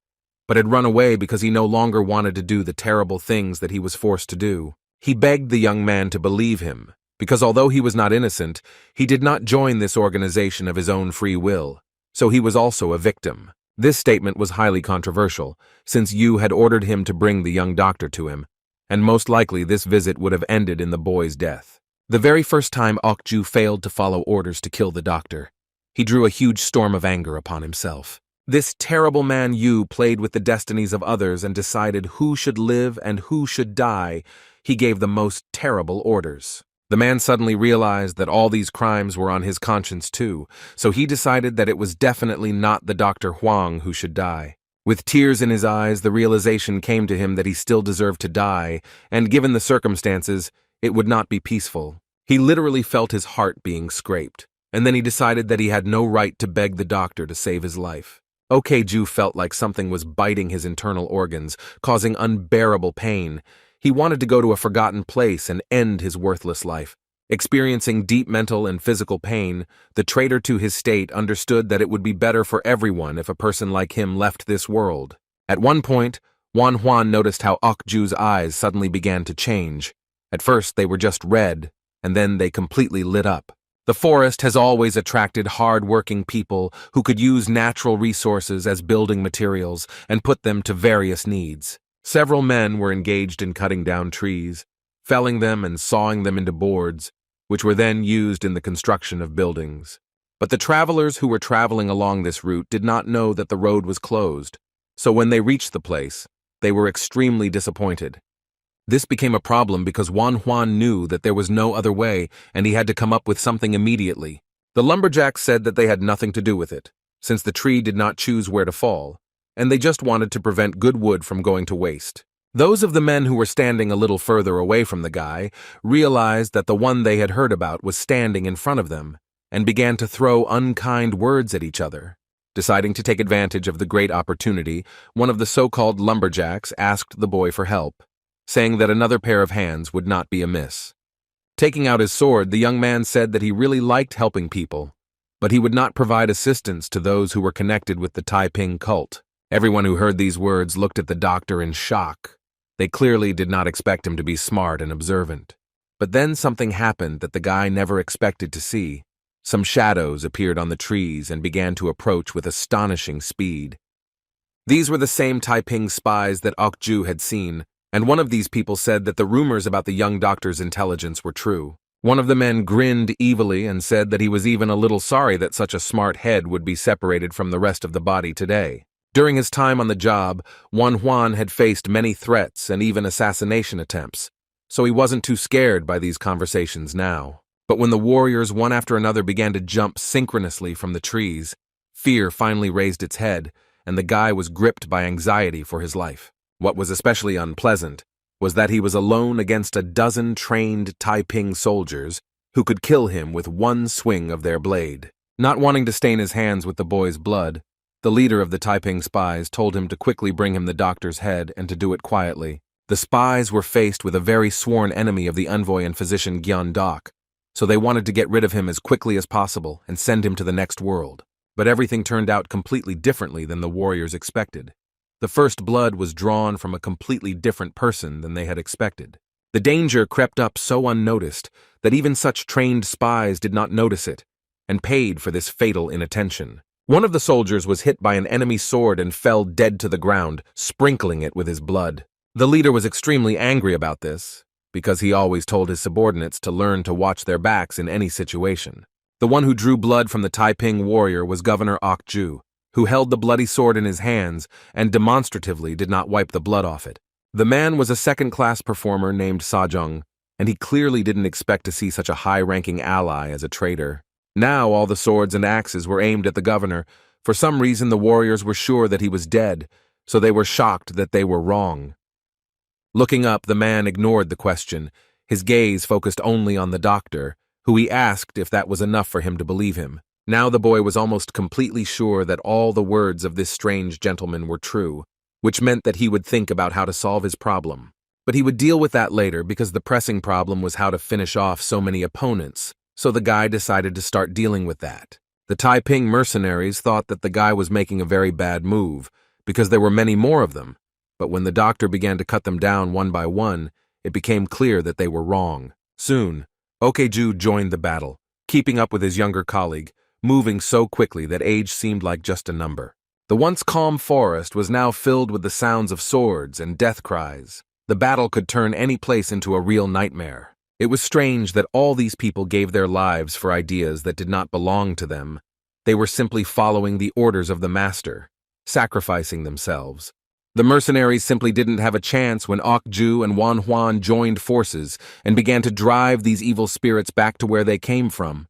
but had run away because he no longer wanted to do the terrible things that he was forced to do. He begged the young man to believe him, because although he was not innocent, he did not join this organization of his own free will, so he was also a victim. This statement was highly controversial, since Yu had ordered him to bring the young doctor to him, and most likely this visit would have ended in the boy's death. The very first time Okju failed to follow orders to kill the doctor, he drew a huge storm of anger upon himself. This terrible man Yu played with the destinies of others and decided who should live and who should die. He gave the most terrible orders. The man suddenly realized that all these crimes were on his conscience too, so he decided that it was definitely not the Dr. Huang who should die. With tears in his eyes, the realization came to him that he still deserved to die, and given the circumstances, it would not be peaceful. He literally felt his heart being scraped, and then he decided that he had no right to beg the doctor to save his life. Ju felt like something was biting his internal organs, causing unbearable pain. He wanted to go to a forgotten place and end his worthless life. Experiencing deep mental and physical pain, the traitor to his state understood that it would be better for everyone if a person like him left this world. At one point, Wan Huan noticed how Ju's eyes suddenly began to change. At first, they were just red, and then they completely lit up. The forest has always attracted hard-working people who could use natural resources as building materials and put them to various needs. Several men were engaged in cutting down trees, felling them and sawing them into boards, which were then used in the construction of buildings. But the travelers who were traveling along this route did not know that the road was closed, so when they reached the place, they were extremely disappointed. This became a problem because Wan Huan knew that there was no other way and he had to come up with something immediately. The lumberjacks said that they had nothing to do with it, since the tree did not choose where to fall, and they just wanted to prevent good wood from going to waste. Those of the men who were standing a little further away from the guy realized that the one they had heard about was standing in front of them and began to throw unkind words at each other. Deciding to take advantage of the great opportunity, one of the so-called lumberjacks asked the boy for help, saying that another pair of hands would not be amiss. Taking out his sword, the young man said that he really liked helping people, but he would not provide assistance to those who were connected with the Taiping cult. Everyone who heard these words looked at the doctor in shock. They clearly did not expect him to be smart and observant. But then something happened that the guy never expected to see. Some shadows appeared on the trees and began to approach with astonishing speed. These were the same Taiping spies that Ju had seen, and one of these people said that the rumors about the young doctor's intelligence were true. One of the men grinned evilly and said that he was even a little sorry that such a smart head would be separated from the rest of the body today. During his time on the job, Wan Huan had faced many threats and even assassination attempts, so he wasn't too scared by these conversations now. But when the warriors one after another began to jump synchronously from the trees, fear finally raised its head, and the guy was gripped by anxiety for his life. What was especially unpleasant was that he was alone against a dozen trained Taiping soldiers who could kill him with one swing of their blade. Not wanting to stain his hands with the boy's blood, the leader of the Taiping spies told him to quickly bring him the doctor's head and to do it quietly. The spies were faced with a very sworn enemy of the envoy and physician Gyan Dak, so they wanted to get rid of him as quickly as possible and send him to the next world. But everything turned out completely differently than the warriors expected. The first blood was drawn from a completely different person than they had expected. The danger crept up so unnoticed that even such trained spies did not notice it and paid for this fatal inattention. One of the soldiers was hit by an enemy sword and fell dead to the ground, sprinkling it with his blood. The leader was extremely angry about this, because he always told his subordinates to learn to watch their backs in any situation. The one who drew blood from the Taiping warrior was Governor Ju, who held the bloody sword in his hands and demonstratively did not wipe the blood off it. The man was a second-class performer named Sajong, and he clearly didn't expect to see such a high-ranking ally as a traitor. Now all the swords and axes were aimed at the governor. For some reason the warriors were sure that he was dead, so they were shocked that they were wrong. Looking up, the man ignored the question. His gaze focused only on the doctor, who he asked if that was enough for him to believe him. Now the boy was almost completely sure that all the words of this strange gentleman were true, which meant that he would think about how to solve his problem. But he would deal with that later because the pressing problem was how to finish off so many opponents. So the guy decided to start dealing with that. The Taiping mercenaries thought that the guy was making a very bad move, because there were many more of them, but when the doctor began to cut them down one by one, it became clear that they were wrong. Soon, Ju joined the battle, keeping up with his younger colleague, moving so quickly that age seemed like just a number. The once calm forest was now filled with the sounds of swords and death cries. The battle could turn any place into a real nightmare. It was strange that all these people gave their lives for ideas that did not belong to them. They were simply following the orders of the master, sacrificing themselves. The mercenaries simply didn't have a chance when Okju and Wan Huan joined forces and began to drive these evil spirits back to where they came from.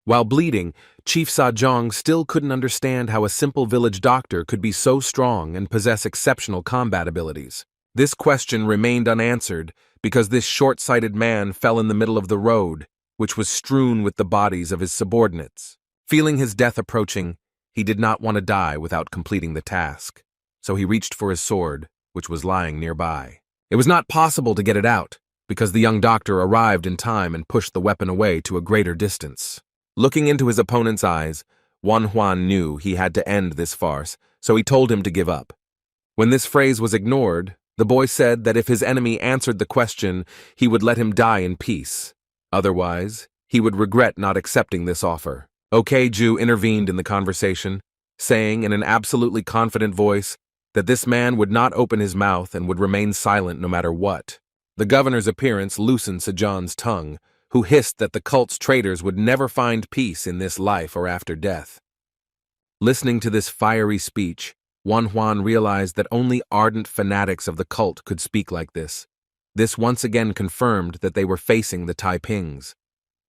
While bleeding, Chief Sajong still couldn't understand how a simple village doctor could be so strong and possess exceptional combat abilities. This question remained unanswered because this short-sighted man fell in the middle of the road, which was strewn with the bodies of his subordinates. Feeling his death approaching, he did not want to die without completing the task, so he reached for his sword, which was lying nearby. It was not possible to get it out, because the young doctor arrived in time and pushed the weapon away to a greater distance. Looking into his opponent's eyes, Wan Huan knew he had to end this farce, so he told him to give up. When this phrase was ignored, the boy said that if his enemy answered the question, he would let him die in peace. Otherwise, he would regret not accepting this offer. Okju intervened in the conversation, saying in an absolutely confident voice that this man would not open his mouth and would remain silent no matter what. The governor's appearance loosened Sajong's tongue, who hissed that the cult's traitors would never find peace in this life or after death. Listening to this fiery speech, Wan Huan realized that only ardent fanatics of the cult could speak like this. This once again confirmed that they were facing the Taipings.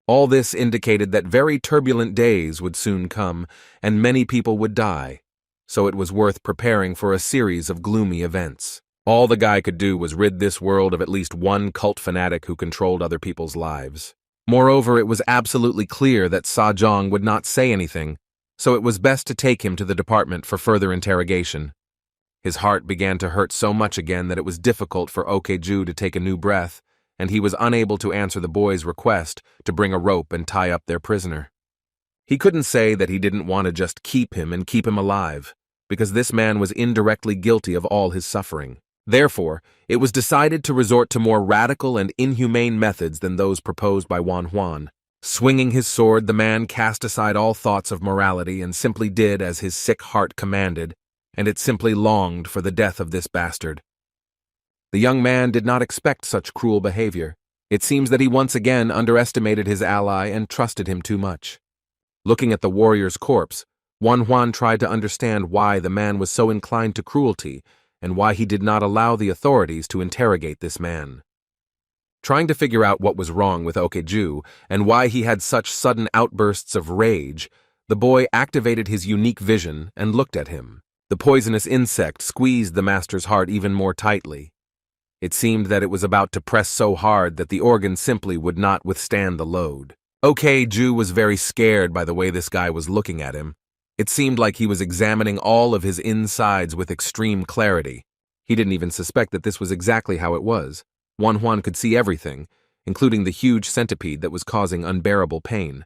All this indicated that very turbulent days would soon come, and many people would die, so it was worth preparing for a series of gloomy events. All the guy could do was rid this world of at least one cult fanatic who controlled other people's lives. Moreover, it was absolutely clear that Sajong would not say anything, so it was best to take him to the department for further interrogation. His heart began to hurt so much again that it was difficult for Okju to take a new breath, and he was unable to answer the boy's request to bring a rope and tie up their prisoner. He couldn't say that he didn't want to just keep him and keep him alive, because this man was indirectly guilty of all his suffering. Therefore, it was decided to resort to more radical and inhumane methods than those proposed by Wan Huan. Swinging his sword, the man cast aside all thoughts of morality and simply did as his sick heart commanded, and it simply longed for the death of this bastard. The young man did not expect such cruel behavior. It seems that he once again underestimated his ally and trusted him too much. Looking at the warrior's corpse, Wan Huan tried to understand why the man was so inclined to cruelty and why he did not allow the authorities to interrogate this man. Trying to figure out what was wrong with Okju and why he had such sudden outbursts of rage, the boy activated his unique vision and looked at him. The poisonous insect squeezed the master's heart even more tightly. It seemed that it was about to press so hard that the organ simply would not withstand the load. Okju was very scared by the way this guy was looking at him. It seemed like he was examining all of his insides with extreme clarity. He didn't even suspect that this was exactly how it was. Wan Huan could see everything, including the huge centipede that was causing unbearable pain.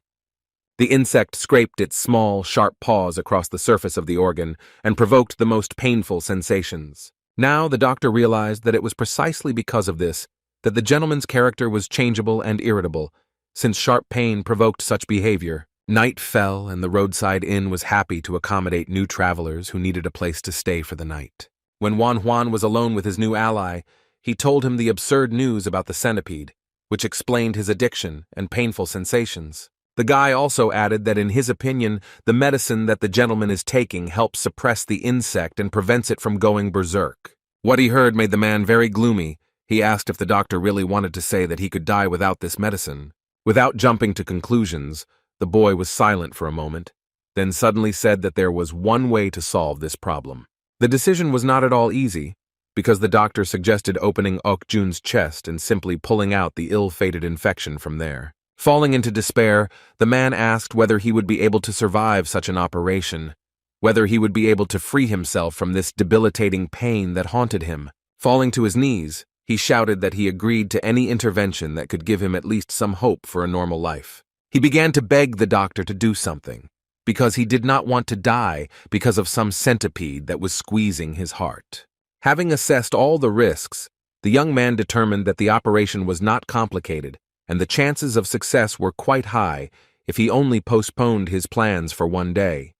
The insect scraped its small, sharp paws across the surface of the organ and provoked the most painful sensations. Now the doctor realized that it was precisely because of this that the gentleman's character was changeable and irritable, since sharp pain provoked such behavior. Night fell, and the roadside inn was happy to accommodate new travelers who needed a place to stay for the night. When Wan Huan was alone with his new ally, he told him the absurd news about the centipede, which explained his addiction and painful sensations. The guy also added that in his opinion, the medicine that the gentleman is taking helps suppress the insect and prevents it from going berserk. What he heard made the man very gloomy. He asked if the doctor really wanted to say that he could die without this medicine. Without jumping to conclusions, the boy was silent for a moment, then suddenly said that there was one way to solve this problem. The decision was not at all easy, because the doctor suggested opening Okjun's chest and simply pulling out the ill-fated infection from there. Falling into despair, the man asked whether he would be able to survive such an operation, whether he would be able to free himself from this debilitating pain that haunted him. Falling to his knees, he shouted that he agreed to any intervention that could give him at least some hope for a normal life. He began to beg the doctor to do something, because he did not want to die because of some centipede that was squeezing his heart. Having assessed all the risks, the young man determined that the operation was not complicated, and the chances of success were quite high if he only postponed his plans for one day.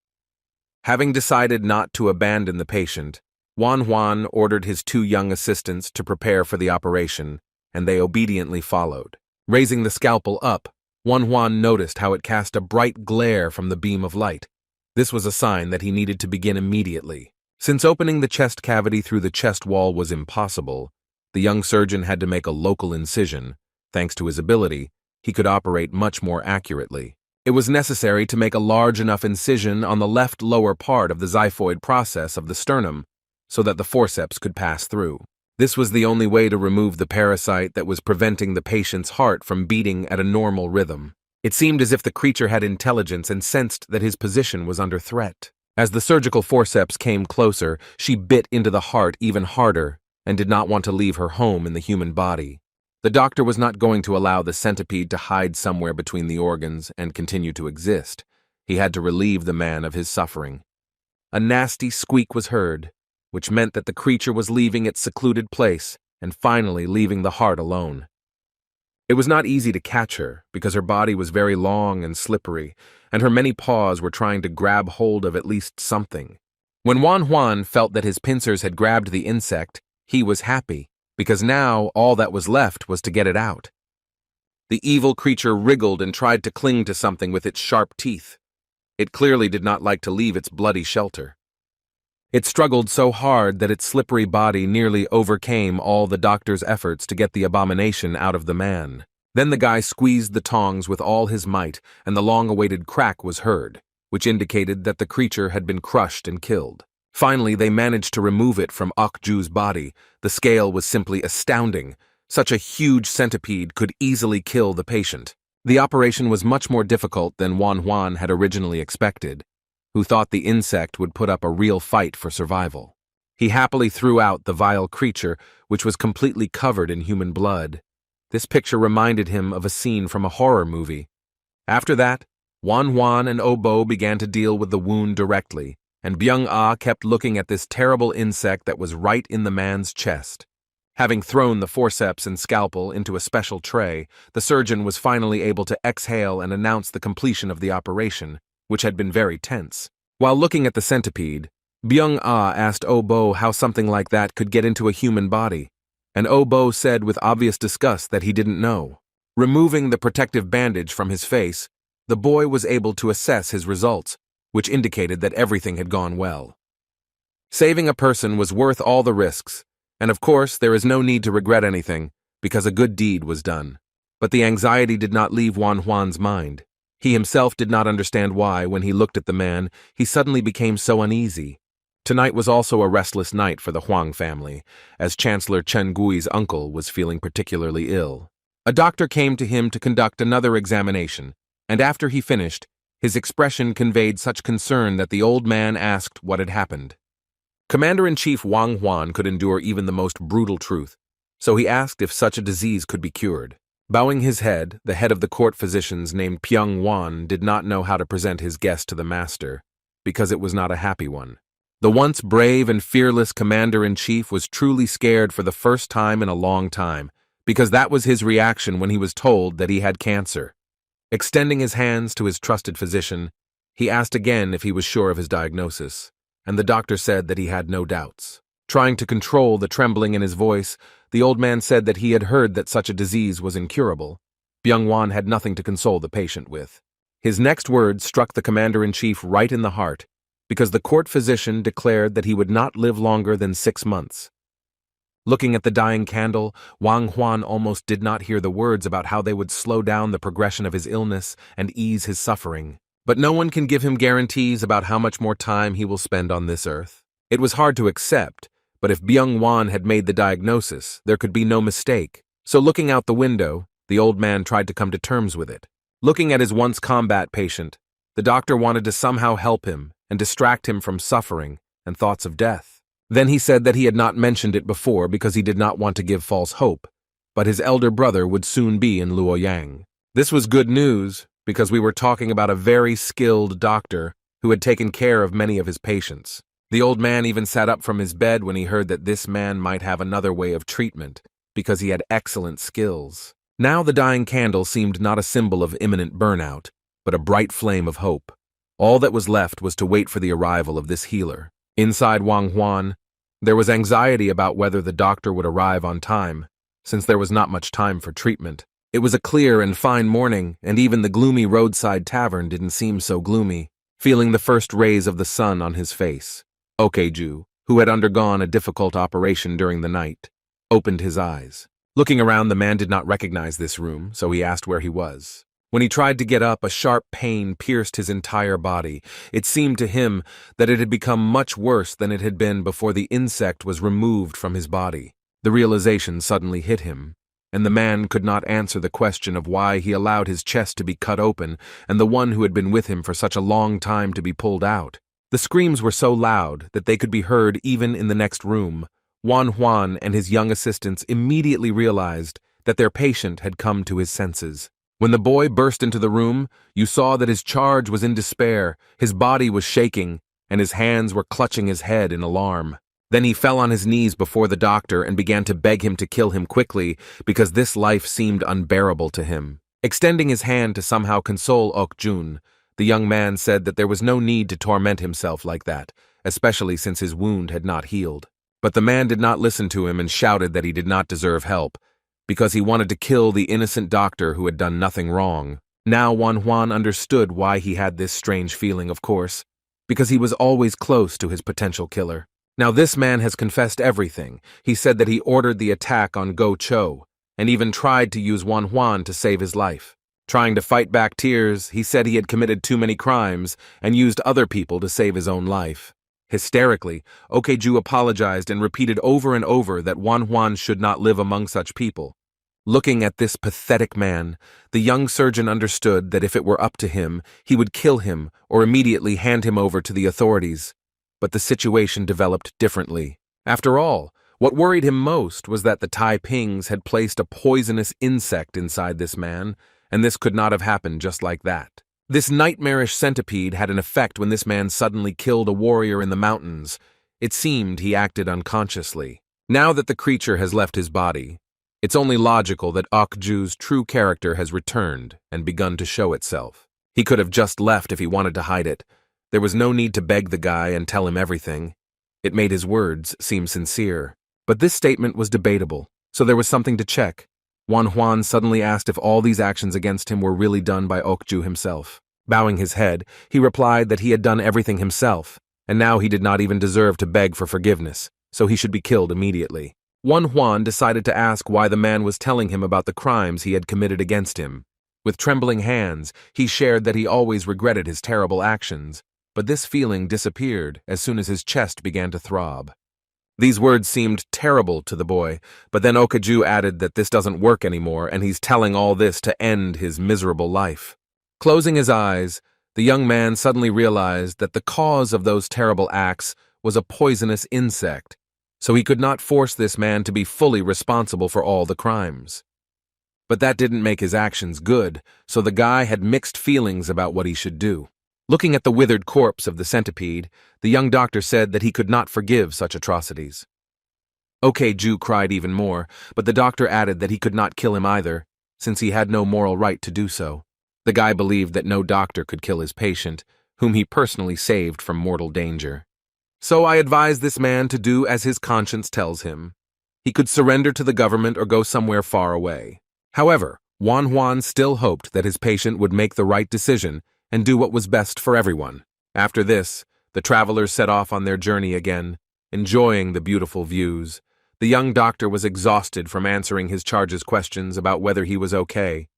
Having decided not to abandon the patient, Wan Huan ordered his two young assistants to prepare for the operation, and they obediently followed. Raising the scalpel up, Wan Huan noticed how it cast a bright glare from the beam of light. This was a sign that he needed to begin immediately. Since opening the chest cavity through the chest wall was impossible, the young surgeon had to make a local incision. Thanks to his ability, he could operate much more accurately. It was necessary to make a large enough incision on the left lower part of the xiphoid process of the sternum so that the forceps could pass through. This was the only way to remove the parasite that was preventing the patient's heart from beating at a normal rhythm. It seemed as if the creature had intelligence and sensed that his position was under threat. As the surgical forceps came closer, she bit into the heart even harder and did not want to leave her home in the human body. The doctor was not going to allow the centipede to hide somewhere between the organs and continue to exist. He had to relieve the man of his suffering. A nasty squeak was heard, which meant that the creature was leaving its secluded place and finally leaving the heart alone. It was not easy to catch her because her body was very long and slippery, and her many paws were trying to grab hold of at least something. When Juan felt that his pincers had grabbed the insect, he was happy, because now all that was left was to get it out. The evil creature wriggled and tried to cling to something with its sharp teeth. It clearly did not like to leave its bloody shelter. It struggled so hard that its slippery body nearly overcame all the doctor's efforts to get the abomination out of the man. Then the guy squeezed the tongs with all his might, and the long-awaited crack was heard, which indicated that the creature had been crushed and killed. Finally, they managed to remove it from Okju's body. The scale was simply astounding. Such a huge centipede could easily kill the patient. The operation was much more difficult than Juan had originally expected, who thought the insect would put up a real fight for survival. He happily threw out the vile creature, which was completely covered in human blood. This picture reminded him of a scene from a horror movie. After that, Juan and Obo began to deal with the wound directly, and Byung-ah kept looking at this terrible insect that was right in the man's chest. Having thrown the forceps and scalpel into a special tray, the surgeon was finally able to exhale and announce the completion of the operation, which had been very tense. While looking at the centipede, Byung-ah asked Obo how something like that could get into a human body, and Obo said with obvious disgust that he didn't know. Removing the protective bandage from his face, the boy was able to assess his results, which indicated that everything had gone well. Saving a person was worth all the risks, and of course there is no need to regret anything, because a good deed was done. But the anxiety did not leave Juan's mind. He himself did not understand why, when he looked at the man, he suddenly became so uneasy. Tonight was also a restless night for the Huang family, as Chancellor Chen Gui's uncle was feeling particularly ill. A doctor came to him to conduct another examination, and after he finished, his expression conveyed such concern that the old man asked what had happened. Commander-in-Chief Wang Huan could endure even the most brutal truth, so he asked if such a disease could be cured. Bowing his head, the head of the court physicians named Pyong Wan did not know how to present his guest to the master, because it was not a happy one. The once brave and fearless commander-in-chief was truly scared for the first time in a long time, because that was his reaction when he was told that he had cancer. Extending his hands to his trusted physician, he asked again if he was sure of his diagnosis, and the doctor said that he had no doubts. Trying to control the trembling in his voice, the old man said that he had heard that such a disease was incurable. Byung-Wan had nothing to console the patient with. His next words struck the commander-in-chief right in the heart, because the court physician declared that he would not live longer than 6 months. Looking at the dying candle, Wang Huan almost did not hear the words about how they would slow down the progression of his illness and ease his suffering. But no one can give him guarantees about how much more time he will spend on this earth. It was hard to accept, but if Byung-Wan had made the diagnosis, there could be no mistake. So looking out the window, the old man tried to come to terms with it. Looking at his once combat patient, the doctor wanted to somehow help him and distract him from suffering and thoughts of death. Then he said that he had not mentioned it before because he did not want to give false hope, but his elder brother would soon be in Luoyang. This was good news because we were talking about a very skilled doctor who had taken care of many of his patients. The old man even sat up from his bed when he heard that this man might have another way of treatment, because he had excellent skills. Now the dying candle seemed not a symbol of imminent burnout, but a bright flame of hope. All that was left was to wait for the arrival of this healer. Inside Wang Huan, there was anxiety about whether the doctor would arrive on time, since there was not much time for treatment. It was a clear and fine morning, and even the gloomy roadside tavern didn't seem so gloomy, feeling the first rays of the sun on his face. Okeju, who had undergone a difficult operation during the night, opened his eyes. Looking around, the man did not recognize this room, so he asked where he was. When he tried to get up, a sharp pain pierced his entire body. It seemed to him that it had become much worse than it had been before the insect was removed from his body. The realization suddenly hit him, and the man could not answer the question of why he allowed his chest to be cut open and the one who had been with him for such a long time to be pulled out. The screams were so loud that they could be heard even in the next room. Juan and his young assistants immediately realized that their patient had come to his senses. When the boy burst into the room, you saw that his charge was in despair, his body was shaking, and his hands were clutching his head in alarm. Then he fell on his knees before the doctor and began to beg him to kill him quickly because this life seemed unbearable to him. Extending his hand to somehow console Okjun, the young man said that there was no need to torment himself like that, especially since his wound had not healed. But the man did not listen to him and shouted that he did not deserve help, because he wanted to kill the innocent doctor who had done nothing wrong. Now Juan understood why he had this strange feeling, of course, because he was always close to his potential killer. Now this man has confessed everything. He said that he ordered the attack on Go Cho, and even tried to use Juan to save his life. Trying to fight back tears, he said he had committed too many crimes and used other people to save his own life. Hysterically, Okeju apologized and repeated over and over that Juan should not live among such people. Looking at this pathetic man, the young surgeon understood that if it were up to him, he would kill him or immediately hand him over to the authorities. But the situation developed differently. After all, what worried him most was that the Taipings had placed a poisonous insect inside this man, and this could not have happened just like that. This nightmarish centipede had an effect when this man suddenly killed a warrior in the mountains. It seemed he acted unconsciously. Now that the creature has left his body, it's only logical that Okju's true character has returned and begun to show itself. He could have just left if he wanted to hide it. There was no need to beg the guy and tell him everything. It made his words seem sincere. But this statement was debatable, so there was something to check. Juan suddenly asked if all these actions against him were really done by Okju himself. Bowing his head, he replied that he had done everything himself, and now he did not even deserve to beg for forgiveness, so he should be killed immediately. Juan decided to ask why the man was telling him about the crimes he had committed against him. With trembling hands, he shared that he always regretted his terrible actions, but this feeling disappeared as soon as his chest began to throb. These words seemed terrible to the boy, but then Okeju added that this doesn't work anymore and he's telling all this to end his miserable life. Closing his eyes, the young man suddenly realized that the cause of those terrible acts was a poisonous insect, so he could not force this man to be fully responsible for all the crimes. But that didn't make his actions good, so the guy had mixed feelings about what he should do. Looking at the withered corpse of the centipede, the young doctor said that he could not forgive such atrocities. Okeju cried even more, but the doctor added that he could not kill him either, since he had no moral right to do so. The guy believed that no doctor could kill his patient, whom he personally saved from mortal danger. So I advise this man to do as his conscience tells him. He could surrender to the government or go somewhere far away. However, Juan still hoped that his patient would make the right decision and do what was best for everyone. After this, the travelers set off on their journey again, enjoying the beautiful views. The young doctor was exhausted from answering his charge's questions about whether he was okay.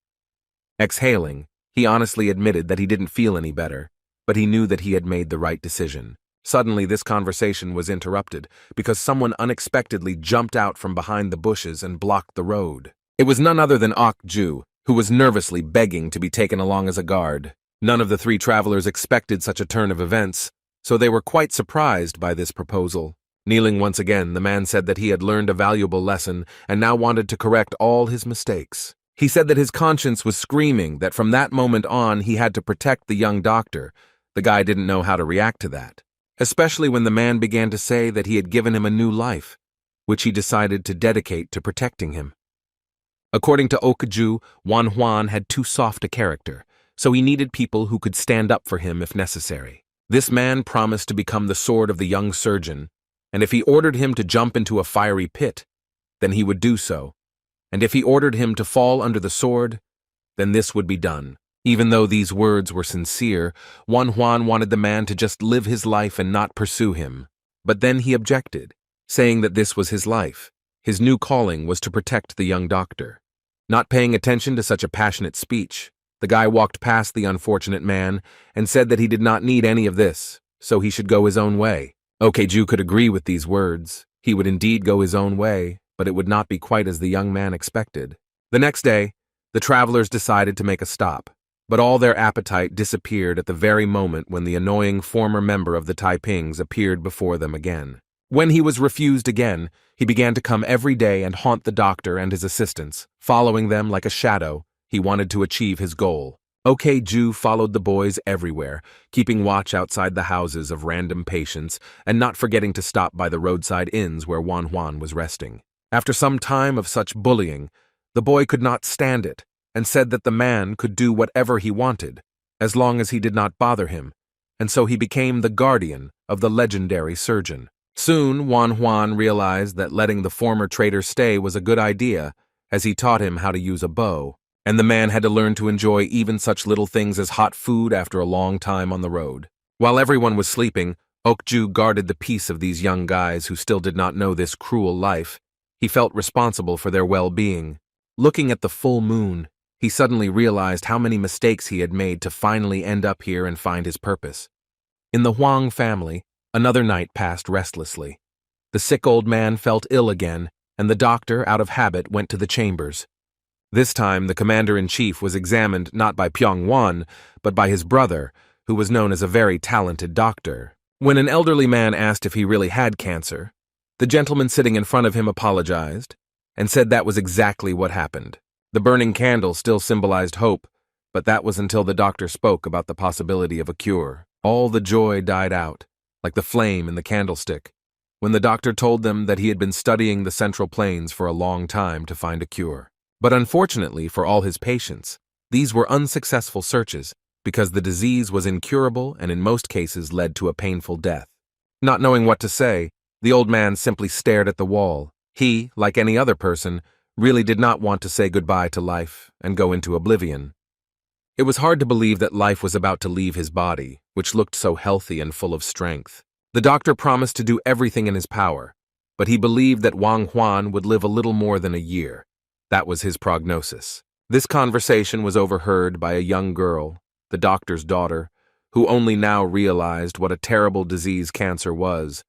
Exhaling, he honestly admitted that he didn't feel any better, but he knew that he had made the right decision. Suddenly, this conversation was interrupted because someone unexpectedly jumped out from behind the bushes and blocked the road. It was none other than Okju, who was nervously begging to be taken along as a guard. None of the three travelers expected such a turn of events, so they were quite surprised by this proposal. Kneeling once again, the man said that he had learned a valuable lesson and now wanted to correct all his mistakes. He said that his conscience was screaming that from that moment on he had to protect the young doctor. The guy didn't know how to react to that, especially when the man began to say that he had given him a new life, which he decided to dedicate to protecting him. According to Okeju, Juan had too soft a character, so he needed people who could stand up for him if necessary. This man promised to become the sword of the young surgeon, and if he ordered him to jump into a fiery pit, then he would do so, and if he ordered him to fall under the sword, then this would be done. Even though these words were sincere, Juan wanted the man to just live his life and not pursue him. But then he objected, saying that this was his life. His new calling was to protect the young doctor. Not paying attention to such a passionate speech, the guy walked past the unfortunate man and said that he did not need any of this, so he should go his own way. Okju could agree with these words. He would indeed go his own way, but it would not be quite as the young man expected. The next day, the travelers decided to make a stop, but all their appetite disappeared at the very moment when the annoying former member of the Taipings appeared before them again. When he was refused again, he began to come every day and haunt the doctor and his assistants, following them like a shadow. He wanted to achieve his goal. Okju followed the boys everywhere, keeping watch outside the houses of random patients and not forgetting to stop by the roadside inns where Juan was resting. After some time of such bullying, the boy could not stand it and said that the man could do whatever he wanted, as long as he did not bother him, and so he became the guardian of the legendary surgeon. Soon, Juan realized that letting the former traitor stay was a good idea, as he taught him how to use a bow, and the man had to learn to enjoy even such little things as hot food after a long time on the road. While everyone was sleeping, Okju guarded the peace of these young guys who still did not know this cruel life. He felt responsible for their well-being. Looking at the full moon, he suddenly realized how many mistakes he had made to finally end up here and find his purpose. In the Huang family, another night passed restlessly. The sick old man felt ill again, and the doctor, out of habit, went to the chambers. This time, the commander-in-chief was examined not by Pyongwon, but by his brother, who was known as a very talented doctor. When an elderly man asked if he really had cancer, the gentleman sitting in front of him apologized and said that was exactly what happened. The burning candle still symbolized hope, but that was until the doctor spoke about the possibility of a cure. All the joy died out, like the flame in the candlestick, when the doctor told them that he had been studying the Central Plains for a long time to find a cure. But unfortunately for all his patients, these were unsuccessful searches because the disease was incurable and in most cases led to a painful death. Not knowing what to say, the old man simply stared at the wall. He, like any other person, really did not want to say goodbye to life and go into oblivion. It was hard to believe that life was about to leave his body, which looked so healthy and full of strength. The doctor promised to do everything in his power, but he believed that Wang Huan would live a little more than a year. That was his prognosis. This conversation was overheard by a young girl, the doctor's daughter, who only now realized what a terrible disease cancer was,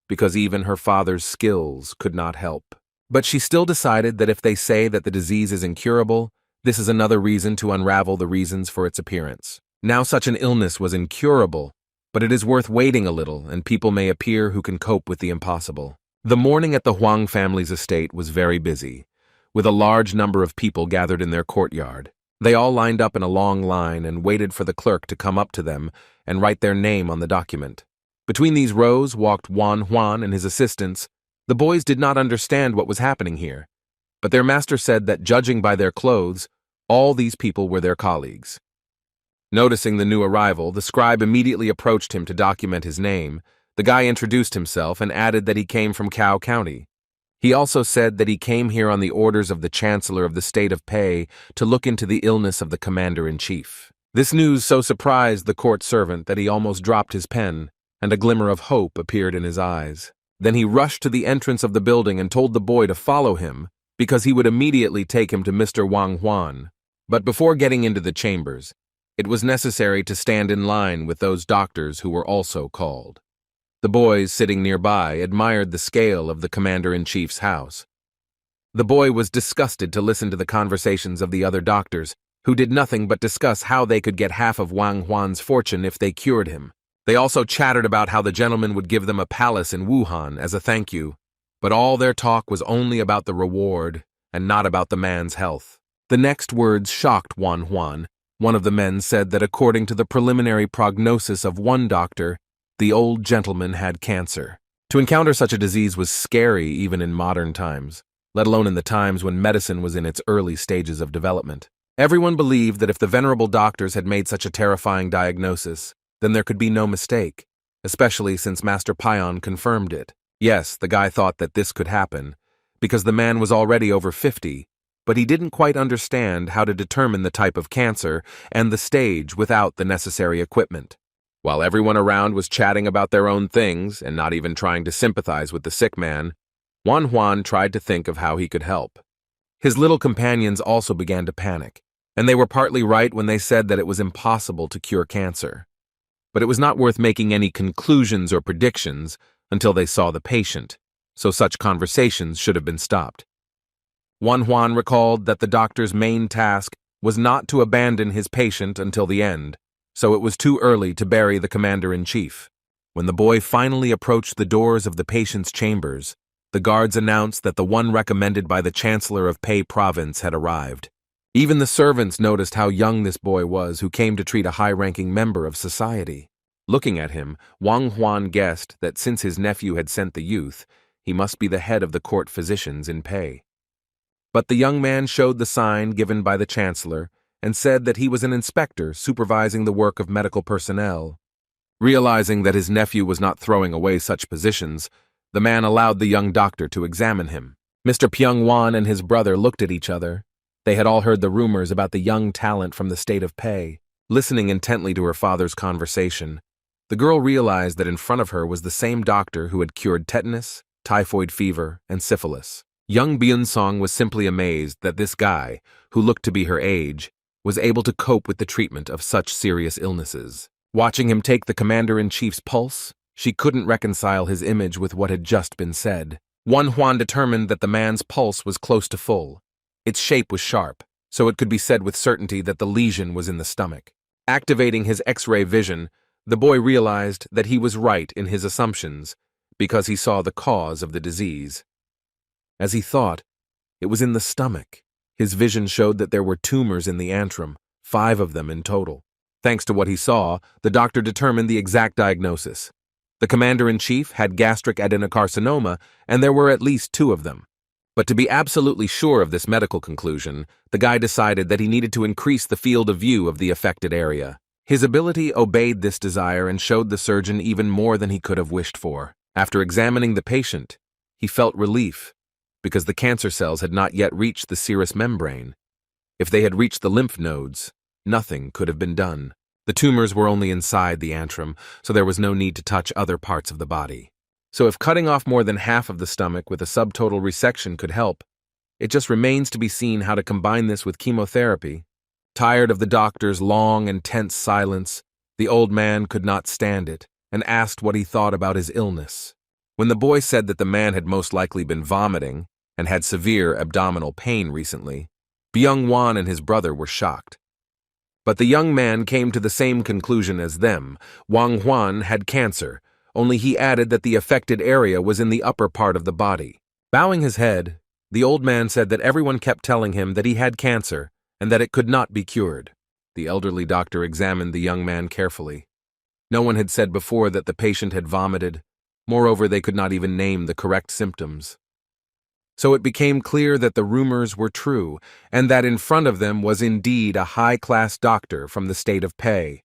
because even her father's skills could not help. But she still decided that if they say that the disease is incurable, this is another reason to unravel the reasons for its appearance. Now such an illness was incurable, but it is worth waiting a little, and people may appear who can cope with the impossible. The morning at the Huang family's estate was very busy, with a large number of people gathered in their courtyard. They all lined up in a long line and waited for the clerk to come up to them and write their name on the document. Between these rows walked Juan and his assistants. The boys did not understand what was happening here, but their master said that judging by their clothes, all these people were their colleagues. Noticing the new arrival, the scribe immediately approached him to document his name. The guy introduced himself and added that he came from Cao County. He also said that he came here on the orders of the Chancellor of the State of Pei to look into the illness of the Commander-in-Chief. This news so surprised the court servant that he almost dropped his pen, and a glimmer of hope appeared in his eyes. Then he rushed to the entrance of the building and told the boy to follow him, because he would immediately take him to Mr. Wang Huan. But before getting into the chambers, it was necessary to stand in line with those doctors who were also called. The boys sitting nearby admired the scale of the Commander-in-Chief's house. The boy was disgusted to listen to the conversations of the other doctors, who did nothing but discuss how they could get half of Wang Huan's fortune if they cured him. They also chattered about how the gentleman would give them a palace in Wuhan as a thank you, but all their talk was only about the reward and not about the man's health. The next words shocked Wang Huan. One of the men said that according to the preliminary prognosis of one doctor, the old gentleman had cancer. To encounter such a disease was scary even in modern times, let alone in the times when medicine was in its early stages of development. Everyone believed that if the venerable doctors had made such a terrifying diagnosis, then there could be no mistake, especially since Master Payan confirmed it. Yes, the guy thought that this could happen, because the man was already over 50, but he didn't quite understand how to determine the type of cancer and the stage without the necessary equipment. While everyone around was chatting about their own things and not even trying to sympathize with the sick man, Juan tried to think of how he could help. His little companions also began to panic, and they were partly right when they said that it was impossible to cure cancer. But it was not worth making any conclusions or predictions until they saw the patient, so such conversations should have been stopped. Juan recalled that the doctor's main task was not to abandon his patient until the end, so it was too early to bury the commander-in-chief. When the boy finally approached the doors of the patient's chambers, the guards announced that the one recommended by the Chancellor of Pei Province had arrived. Even the servants noticed how young this boy was who came to treat a high-ranking member of society. Looking at him, Juan guessed that since his nephew had sent the youth, he must be the head of the court physicians in Pei. But the young man showed the sign given by the Chancellor and said that he was an inspector supervising the work of medical personnel. Realizing that his nephew was not throwing away such positions, the man allowed the young doctor to examine him. Mr. Pyong-wan and his brother looked at each other. They had all heard the rumors about the young talent from the state of Pei. Listening intently to her father's conversation, the girl realized that in front of her was the same doctor who had cured tetanus, typhoid fever, and syphilis. Young Byun-song was simply amazed that this guy, who looked to be her age, was able to cope with the treatment of such serious illnesses. Watching him take the commander-in-chief's pulse, she couldn't reconcile his image with what had just been said. Juan determined that the man's pulse was close to full. Its shape was sharp, so it could be said with certainty that the lesion was in the stomach. Activating his X-ray vision, the boy realized that he was right in his assumptions because he saw the cause of the disease. As he thought, it was in the stomach. His vision showed that there were tumors in the antrum, 5 of them in total. Thanks to what he saw, the doctor determined the exact diagnosis. The commander-in-chief had gastric adenocarcinoma, and there were at least 2 of them. But to be absolutely sure of this medical conclusion, the guy decided that he needed to increase the field of view of the affected area. His ability obeyed this desire and showed the surgeon even more than he could have wished for. After examining the patient, he felt relief, because the cancer cells had not yet reached the serous membrane. If they had reached the lymph nodes, nothing could have been done. The tumors were only inside the antrum, so there was no need to touch other parts of the body. So if cutting off more than half of the stomach with a subtotal resection could help, it just remains to be seen how to combine this with chemotherapy. Tired of the doctor's long and tense silence, the old man could not stand it and asked what he thought about his illness. When the boy said that the man had most likely been vomiting and had severe abdominal pain recently, Byung-wan and his brother were shocked. But the young man came to the same conclusion as them. Wang-hwan had cancer, only he added that the affected area was in the upper part of the body. Bowing his head, the old man said that everyone kept telling him that he had cancer and that it could not be cured. The elderly doctor examined the young man carefully. No one had said before that the patient had vomited. Moreover, they could not even name the correct symptoms. So it became clear that the rumors were true, and that in front of them was indeed a high-class doctor from the state of Pei.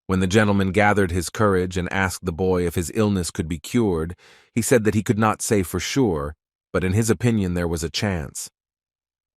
When the gentleman gathered his courage and asked the boy if his illness could be cured, he said that he could not say for sure, but in his opinion there was a chance.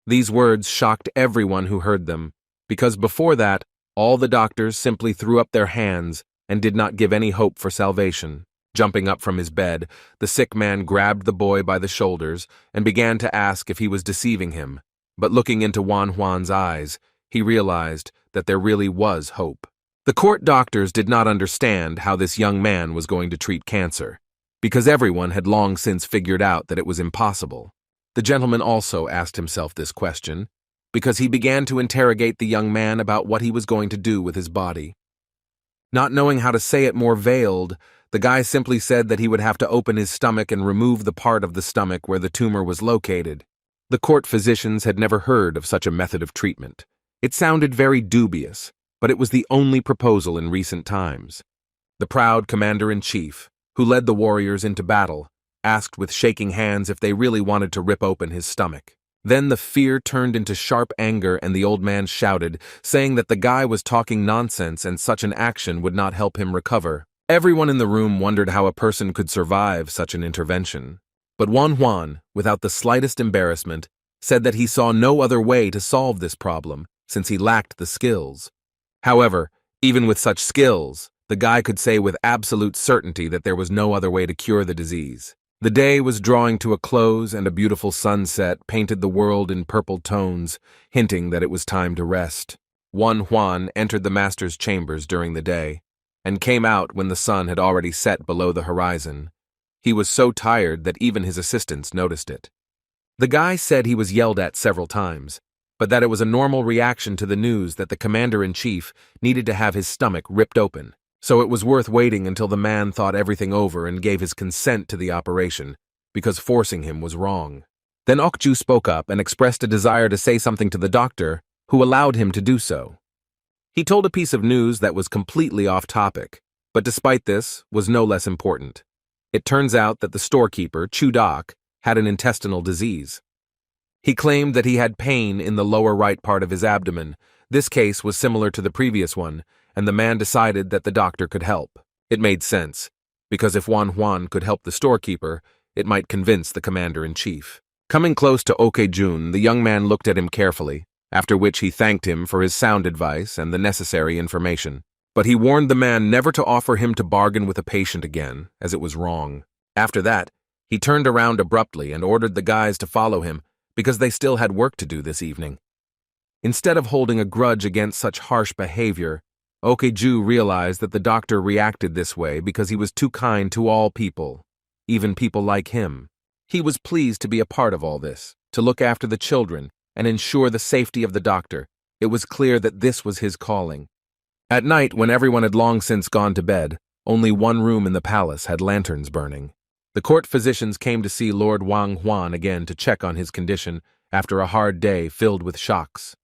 These words shocked everyone who heard them, because before that, all the doctors simply threw up their hands and did not give any hope for salvation. Jumping up from his bed, the sick man grabbed the boy by the shoulders and began to ask if he was deceiving him, but looking into Wang-hwan's eyes, he realized that there really was hope. The court doctors did not understand how this young man was going to treat cancer, because everyone had long since figured out that it was impossible. The gentleman also asked himself this question, because he began to interrogate the young man about what he was going to do with his body. Not knowing how to say it more veiled, the guy simply said that he would have to open his stomach and remove the part of the stomach where the tumor was located. The court physicians had never heard of such a method of treatment. It sounded very dubious, but it was the only proposal in recent times. The proud commander-in-chief, who led the warriors into battle, asked with shaking hands if they really wanted to rip open his stomach. Then the fear turned into sharp anger and the old man shouted, saying that the guy was talking nonsense and such an action would not help him recover. Everyone in the room wondered how a person could survive such an intervention. But Wang-hwan, without the slightest embarrassment, said that he saw no other way to solve this problem, since he lacked the skills. However, even with such skills, The guy could say with absolute certainty that there was no other way to cure the disease. The day was drawing to a close, and a beautiful sunset painted the world in purple tones, hinting that it was time to rest. Juan entered the master's chambers during the day, and came out when the sun had already set below the horizon. He was so tired that even his assistants noticed it. The guy said he was yelled at several times, but that it was a normal reaction to the news that the commander-in-chief needed to have his stomach ripped open. So it was worth waiting until the man thought everything over and gave his consent to the operation, because forcing him was wrong. Then Okju spoke up and expressed a desire to say something to the doctor, who allowed him to do so. He told a piece of news that was completely off topic, but despite this, was no less important. It turns out that the storekeeper, Chudak, had an intestinal disease. He claimed that he had pain in the lower right part of his abdomen. This case was similar to the previous one, and the man decided that the doctor could help. It made sense, because if Juan could help the storekeeper, it might convince the commander-in-chief. Coming close to Okejun, the young man looked at him carefully, after which he thanked him for his sound advice and the necessary information. But he warned the man never to offer him to bargain with a patient again, as it was wrong. After that, he turned around abruptly and ordered the guys to follow him, because they still had work to do this evening. Instead of holding a grudge against such harsh behavior, Okeju realized that the doctor reacted this way because he was too kind to all people, even people like him. He was pleased to be a part of all this, to look after the children and ensure the safety of the doctor. It was clear that this was his calling. At night, when everyone had long since gone to bed, only one room in the palace had lanterns burning. The court physicians came to see Lord Wang Huan again to check on his condition after a hard day filled with shocks.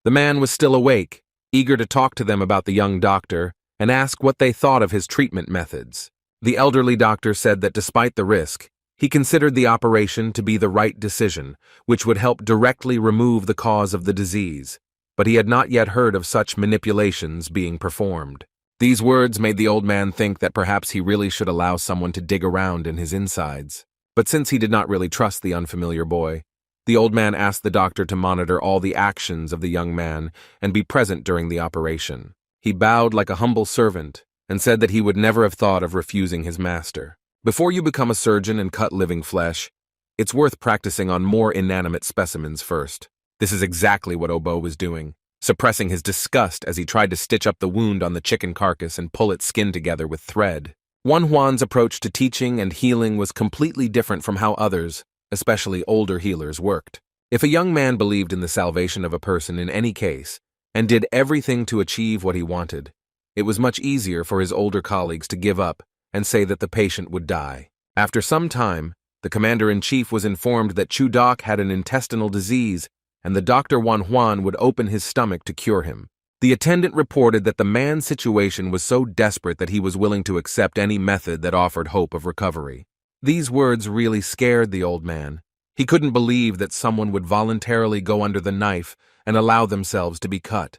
The man was still awake, eager to talk to them about the young doctor and ask what they thought of his treatment methods. The elderly doctor said that despite the risk, he considered the operation to be the right decision, which would help directly remove the cause of the disease, but he had not yet heard of such manipulations being performed. These words made the old man think that perhaps he really should allow someone to dig around in his insides. But since he did not really trust the unfamiliar boy, the old man asked the doctor to monitor all the actions of the young man and be present during the operation. He bowed like a humble servant and said that he would never have thought of refusing his master. Before you become a surgeon and cut living flesh, it's worth practicing on more inanimate specimens first. This is exactly what Obo was doing, suppressing his disgust as he tried to stitch up the wound on the chicken carcass and pull its skin together with thread. Juan's approach to teaching and healing was completely different from how others, especially older healers, worked. If a young man believed in the salvation of a person in any case and did everything to achieve what he wanted, it was much easier for his older colleagues to give up and say that the patient would die. After some time, the commander-in-chief was informed that Chudak had an intestinal disease and the Dr. Juan would open his stomach to cure him. The attendant reported that the man's situation was so desperate that he was willing to accept any method that offered hope of recovery. These words really scared the old man. He couldn't believe that someone would voluntarily go under the knife and allow themselves to be cut.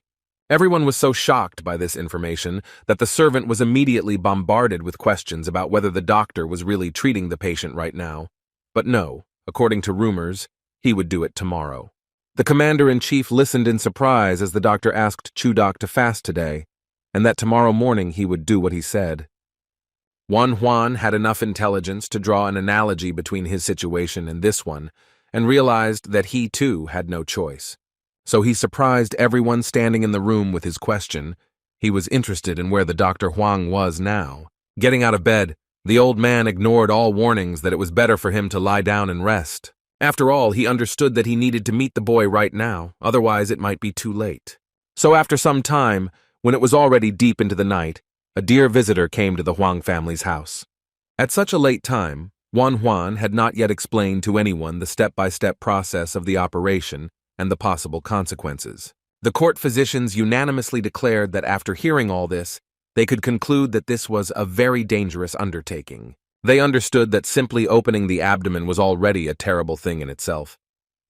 Everyone was so shocked by this information that the servant was immediately bombarded with questions about whether the doctor was really treating the patient right now. But no, according to rumors, he would do it tomorrow. The commander-in-chief listened in surprise as the doctor asked Chudak to fast today, and that tomorrow morning he would do what he said. Juan had enough intelligence to draw an analogy between his situation and this one, and realized that he too had no choice. So he surprised everyone standing in the room with his question. He was interested in where the Dr. Huang was now. Getting out of bed, the old man ignored all warnings that it was better for him to lie down and rest. After all, he understood that he needed to meet the boy right now, otherwise it might be too late. So after some time, when it was already deep into the night, a dear visitor came to the Huang family's house. At such a late time, Juan had not yet explained to anyone the step-by-step process of the operation and the possible consequences. The court physicians unanimously declared that after hearing all this, they could conclude that this was a very dangerous undertaking. They understood that simply opening the abdomen was already a terrible thing in itself,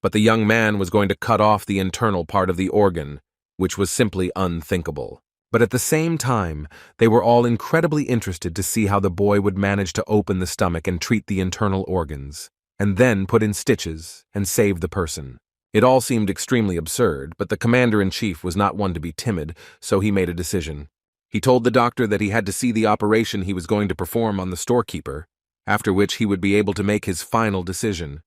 but the young man was going to cut off the internal part of the organ, which was simply unthinkable. But at the same time, they were all incredibly interested to see how the boy would manage to open the stomach and treat the internal organs, and then put in stitches and save the person. It all seemed extremely absurd, but the commander-in-chief was not one to be timid, so he made a decision. He told the doctor that he had to see the operation he was going to perform on the storekeeper, after which he would be able to make his final decision.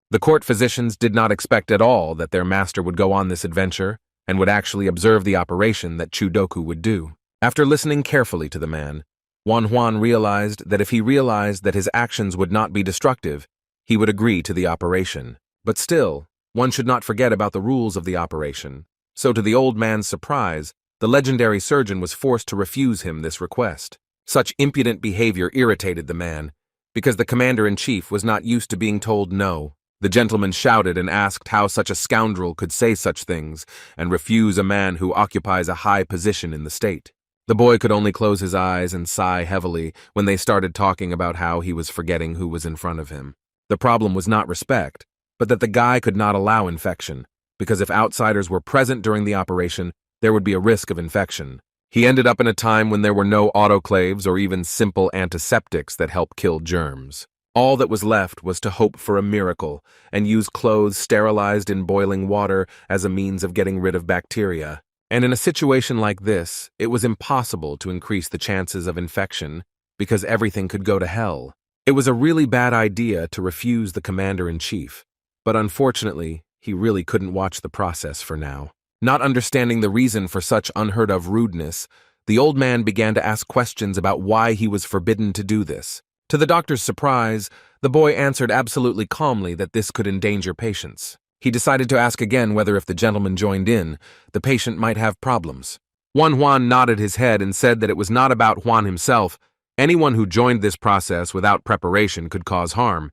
The court physicians did not expect at all that their master would go on this adventure and would actually observe the operation that Chudoku would do. After listening carefully to the man, Juan realized that if he realized that his actions would not be destructive, he would agree to the operation. But still, one should not forget about the rules of the operation. So to the old man's surprise, the legendary surgeon was forced to refuse him this request. Such impudent behavior irritated the man, because the commander-in-chief was not used to being told no. The gentleman shouted and asked how such a scoundrel could say such things and refuse a man who occupies a high position in the state. The boy could only close his eyes and sigh heavily when they started talking about how he was forgetting who was in front of him. The problem was not respect, but that the guy could not allow infection, because if outsiders were present during the operation, there would be a risk of infection. He ended up in a time when there were no autoclaves or even simple antiseptics that help kill germs. All that was left was to hope for a miracle and use clothes sterilized in boiling water as a means of getting rid of bacteria. And in a situation like this, it was impossible to increase the chances of infection because everything could go to hell. It was a really bad idea to refuse the commander-in-chief, but unfortunately, he really couldn't watch the process for now. Not understanding the reason for such unheard-of rudeness, the old man began to ask questions about why he was forbidden to do this. To the doctor's surprise, the boy answered absolutely calmly that this could endanger patients. He decided to ask again whether if the gentleman joined in, the patient might have problems. Juan nodded his head and said that it was not about Juan himself. Anyone who joined this process without preparation could cause harm.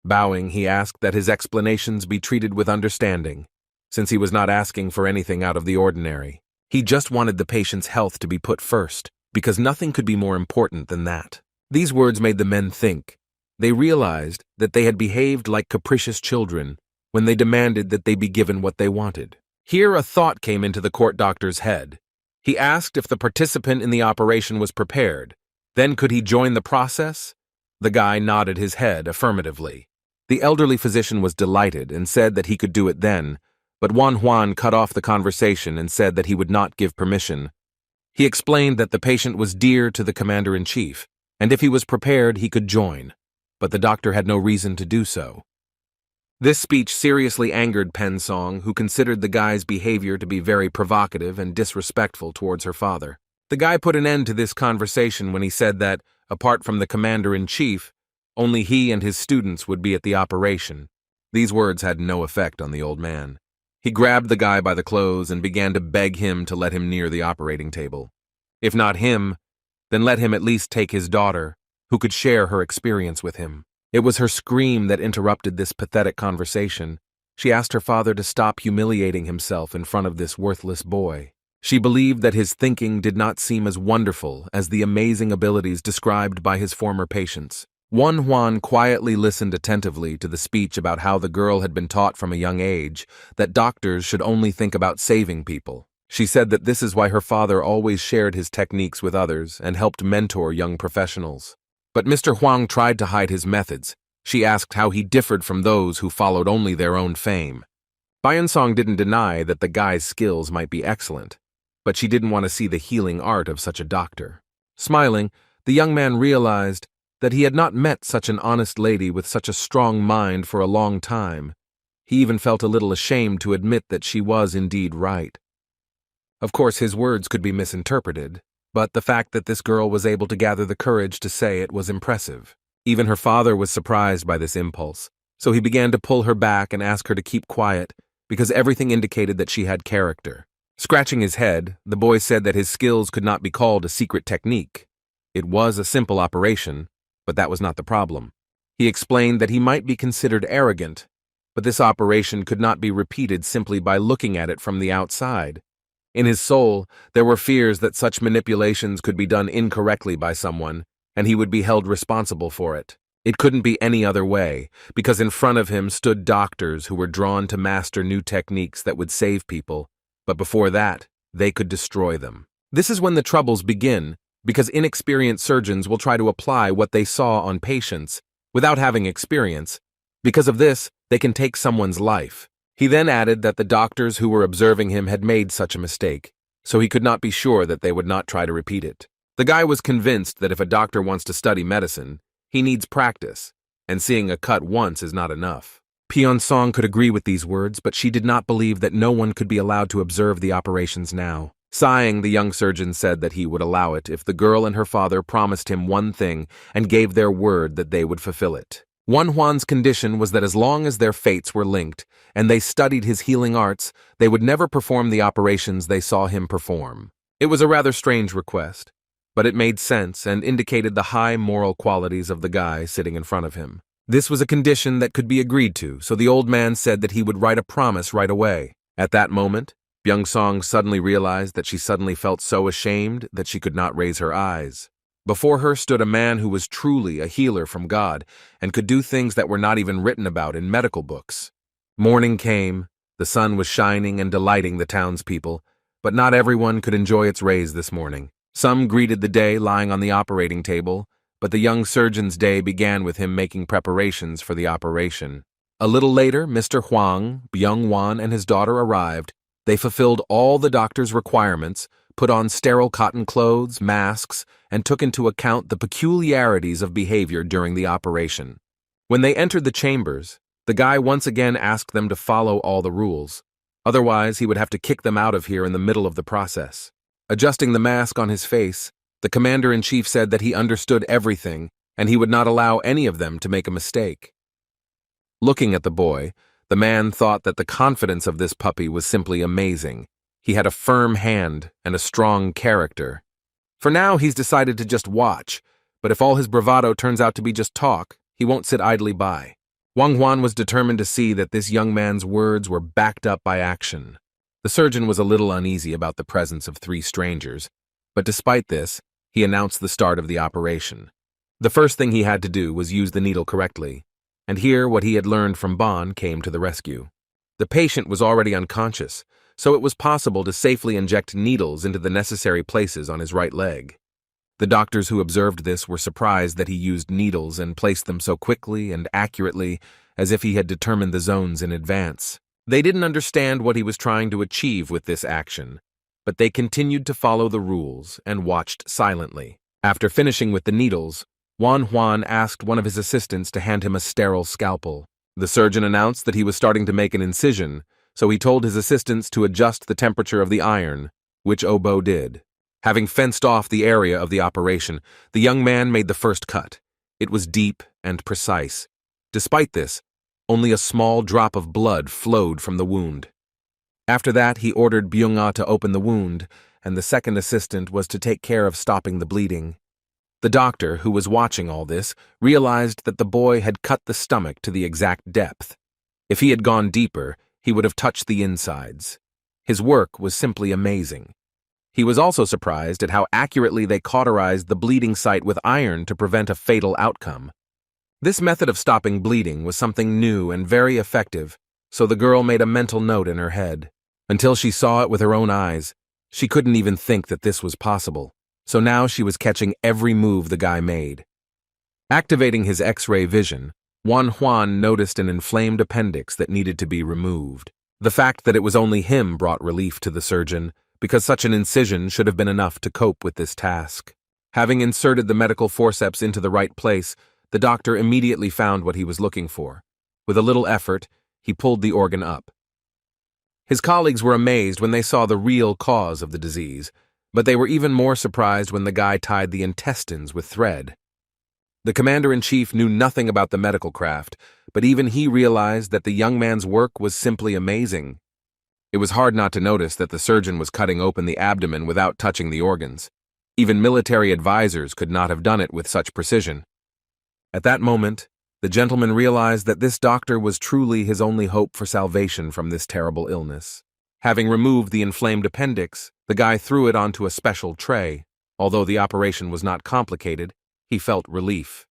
Bowing, he asked that his explanations be treated with understanding, since he was not asking for anything out of the ordinary. He just wanted the patient's health to be put first, because nothing could be more important than that. These words made the men think. They realized that they had behaved like capricious children when they demanded that they be given what they wanted. Here a thought came into the court doctor's head. He asked if the participant in the operation was prepared. Then could he join the process? The guy nodded his head affirmatively. The elderly physician was delighted and said that he could do it then, but Juan cut off the conversation and said that he would not give permission. He explained that the patient was dear to the commander-in-chief, and if he was prepared, he could join, but the doctor had no reason to do so. This speech seriously angered Pensong, who considered the guy's behavior to be very provocative and disrespectful towards her father. The guy put an end to this conversation when he said that, apart from the commander-in-chief, only he and his students would be at the operation. These words had no effect on the old man. He grabbed the guy by the clothes and began to beg him to let him near the operating table. If not him, then let him at least take his daughter, who could share her experience with him. It was her scream that interrupted this pathetic conversation. She asked her father to stop humiliating himself in front of this worthless boy. She believed that his thinking did not seem as wonderful as the amazing abilities described by his former patients. Juan quietly listened attentively to the speech about how the girl had been taught from a young age that doctors should only think about saving people. She said that this is why her father always shared his techniques with others and helped mentor young professionals. But Mr. Huang tried to hide his methods. She asked how he differed from those who followed only their own fame. Byun-song didn't deny that the guy's skills might be excellent, but she didn't want to see the healing art of such a doctor. Smiling, the young man realized that he had not met such an honest lady with such a strong mind for a long time. He even felt a little ashamed to admit that she was indeed right. Of course, his words could be misinterpreted, but the fact that this girl was able to gather the courage to say it was impressive. Even her father was surprised by this impulse, so he began to pull her back and ask her to keep quiet, because everything indicated that she had character. Scratching his head, the boy said that his skills could not be called a secret technique. It was a simple operation, but that was not the problem. He explained that he might be considered arrogant, but this operation could not be repeated simply by looking at it from the outside. In his soul, there were fears that such manipulations could be done incorrectly by someone, and he would be held responsible for it. It couldn't be any other way, because in front of him stood doctors who were drawn to master new techniques that would save people, but before that, they could destroy them. This is when the troubles begin, because inexperienced surgeons will try to apply what they saw on patients without having experience. Because of this, they can take someone's life. He then added that the doctors who were observing him had made such a mistake, so he could not be sure that they would not try to repeat it. The guy was convinced that if a doctor wants to study medicine, he needs practice, and seeing a cut once is not enough. Pyeong-song could agree with these words, but she did not believe that no one could be allowed to observe the operations now. Sighing, the young surgeon said that he would allow it if the girl and her father promised him one thing and gave their word that they would fulfill it. Won-hwan's condition was that as long as their fates were linked and they studied his healing arts, they would never perform the operations they saw him perform. It was a rather strange request, but it made sense and indicated the high moral qualities of the guy sitting in front of him. This was a condition that could be agreed to, so the old man said that he would write a promise right away. At that moment, Pyeong-song suddenly realized that she suddenly felt so ashamed that she could not raise her eyes. Before her stood a man who was truly a healer from God and could do things that were not even written about in medical books. Morning came, the sun was shining and delighting the townspeople, but not everyone could enjoy its rays this morning. Some greeted the day lying on the operating table, but the young surgeon's day began with him making preparations for the operation. A little later, Mr. Hwang, Byung-won, and his daughter arrived. They fulfilled all the doctor's requirements, put on sterile cotton clothes, masks, and took into account the peculiarities of behavior during the operation. When they entered the chambers, the guy once again asked them to follow all the rules. Otherwise, he would have to kick them out of here in the middle of the process. Adjusting the mask on his face, the commander-in-chief said that he understood everything and he would not allow any of them to make a mistake. Looking at the boy, the man thought that the confidence of this puppy was simply amazing. He had a firm hand and a strong character. For now, he's decided to just watch, but if all his bravado turns out to be just talk, he won't sit idly by. Wang Huan was determined to see that this young man's words were backed up by action. The surgeon was a little uneasy about the presence of 3 strangers, but despite this, he announced the start of the operation. The first thing he had to do was use the needle correctly, and here what he had learned from Bon came to the rescue. The patient was already unconscious, so it was possible to safely inject needles into the necessary places on his right leg. The doctors who observed this were surprised that he used needles and placed them so quickly and accurately as if he had determined the zones in advance. They didn't understand what he was trying to achieve with this action, but they continued to follow the rules and watched silently. After finishing with the needles, Wan Huan asked one of his assistants to hand him a sterile scalpel. The surgeon announced that he was starting to make an incision, so he told his assistants to adjust the temperature of the iron, which Obo did. Having fenced off the area of the operation, the young man made the first cut. It was deep and precise. Despite this, only a small drop of blood flowed from the wound. After that, he ordered Byung-ah to open the wound, and the second assistant was to take care of stopping the bleeding. The doctor, who was watching all this, realized that the boy had cut the stomach to the exact depth. If he had gone deeper, he would have touched the insides. His work was simply amazing. He was also surprised at how accurately they cauterized the bleeding site with iron to prevent a fatal outcome. This method of stopping bleeding was something new and very effective, so the girl made a mental note in her head. Until she saw it with her own eyes, she couldn't even think that this was possible, so now she was catching every move the guy made. Activating his X-ray vision, Wan Huan noticed an inflamed appendix that needed to be removed. The fact that it was only him brought relief to the surgeon, because such an incision should have been enough to cope with this task. Having inserted the medical forceps into the right place, the doctor immediately found what he was looking for. With a little effort, he pulled the organ up. His colleagues were amazed when they saw the real cause of the disease, but they were even more surprised when the guy tied the intestines with thread. The commander-in-chief knew nothing about the medical craft, but even he realized that the young man's work was simply amazing. It was hard not to notice that the surgeon was cutting open the abdomen without touching the organs. Even military advisors could not have done it with such precision. At that moment, the gentleman realized that this doctor was truly his only hope for salvation from this terrible illness. Having removed the inflamed appendix, the guy threw it onto a special tray. Although the operation was not complicated, he felt relief.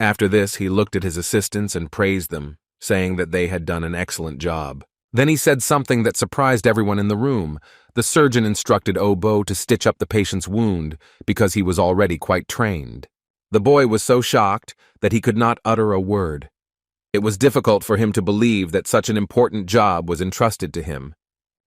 After this, he looked at his assistants and praised them, saying that they had done an excellent job. Then he said something that surprised everyone in the room. The surgeon instructed Obo to stitch up the patient's wound because he was already quite trained. The boy was so shocked that he could not utter a word. It was difficult for him to believe that such an important job was entrusted to him.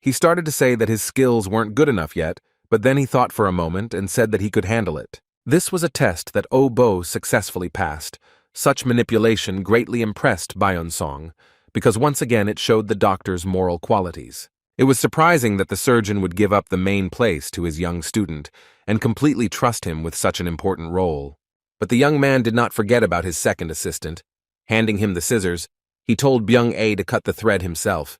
He started to say that his skills weren't good enough yet, but then he thought for a moment and said that he could handle it. This was a test that Oh Bo successfully passed. Such manipulation greatly impressed Byun-song, because once again it showed the doctor's moral qualities. It was surprising that the surgeon would give up the main place to his young student and completely trust him with such an important role. But the young man did not forget about his second assistant. Handing him the scissors, he told Byung-ae to cut the thread himself.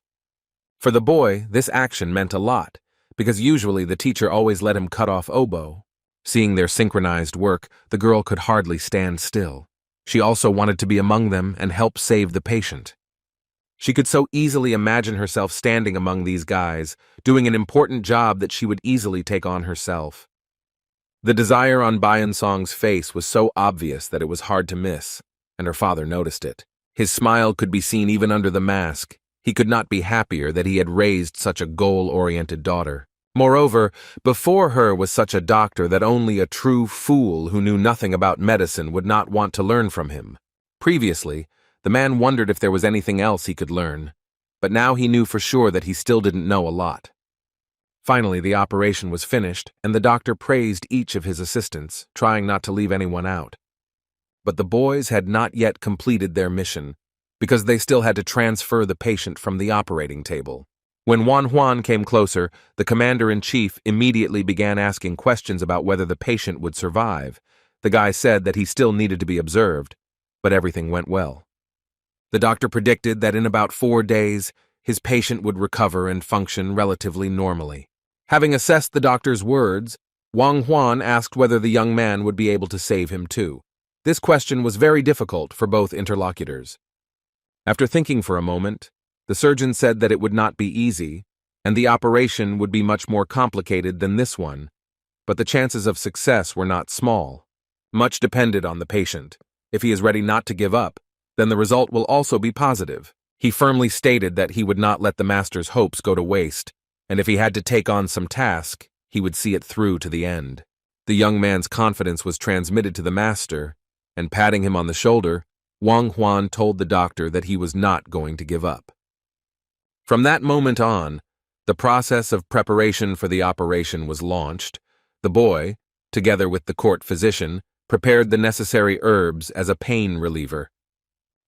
For the boy, this action meant a lot, because usually the teacher always let him cut off oboe. Seeing their synchronized work, the girl could hardly stand still. She also wanted to be among them and help save the patient. She could so easily imagine herself standing among these guys, doing an important job that she would easily take on herself. The desire on Byun-song's face was so obvious that it was hard to miss, and her father noticed it. His smile could be seen even under the mask. He could not be happier that he had raised such a goal-oriented daughter. Moreover, before her was such a doctor that only a true fool who knew nothing about medicine would not want to learn from him. Previously, the man wondered if there was anything else he could learn, but now he knew for sure that he still didn't know a lot. Finally, the operation was finished, and the doctor praised each of his assistants, trying not to leave anyone out. But the boys had not yet completed their mission, because they still had to transfer the patient from the operating table. When Wan Huan came closer, the commander-in-chief immediately began asking questions about whether the patient would survive. The guy said that he still needed to be observed, but everything went well. The doctor predicted that in about 4 days, his patient would recover and function relatively normally. Having assessed the doctor's words, Wang Huan asked whether the young man would be able to save him too. This question was very difficult for both interlocutors. After thinking for a moment, the surgeon said that it would not be easy, and the operation would be much more complicated than this one, but the chances of success were not small. Much depended on the patient. If he is ready not to give up, then the result will also be positive. He firmly stated that he would not let the master's hopes go to waste, and if he had to take on some task, he would see it through to the end. The young man's confidence was transmitted to the master, and patting him on the shoulder, Wang Huan told the doctor that he was not going to give up. From that moment on, the process of preparation for the operation was launched. The boy, together with the court physician, prepared the necessary herbs as a pain reliever.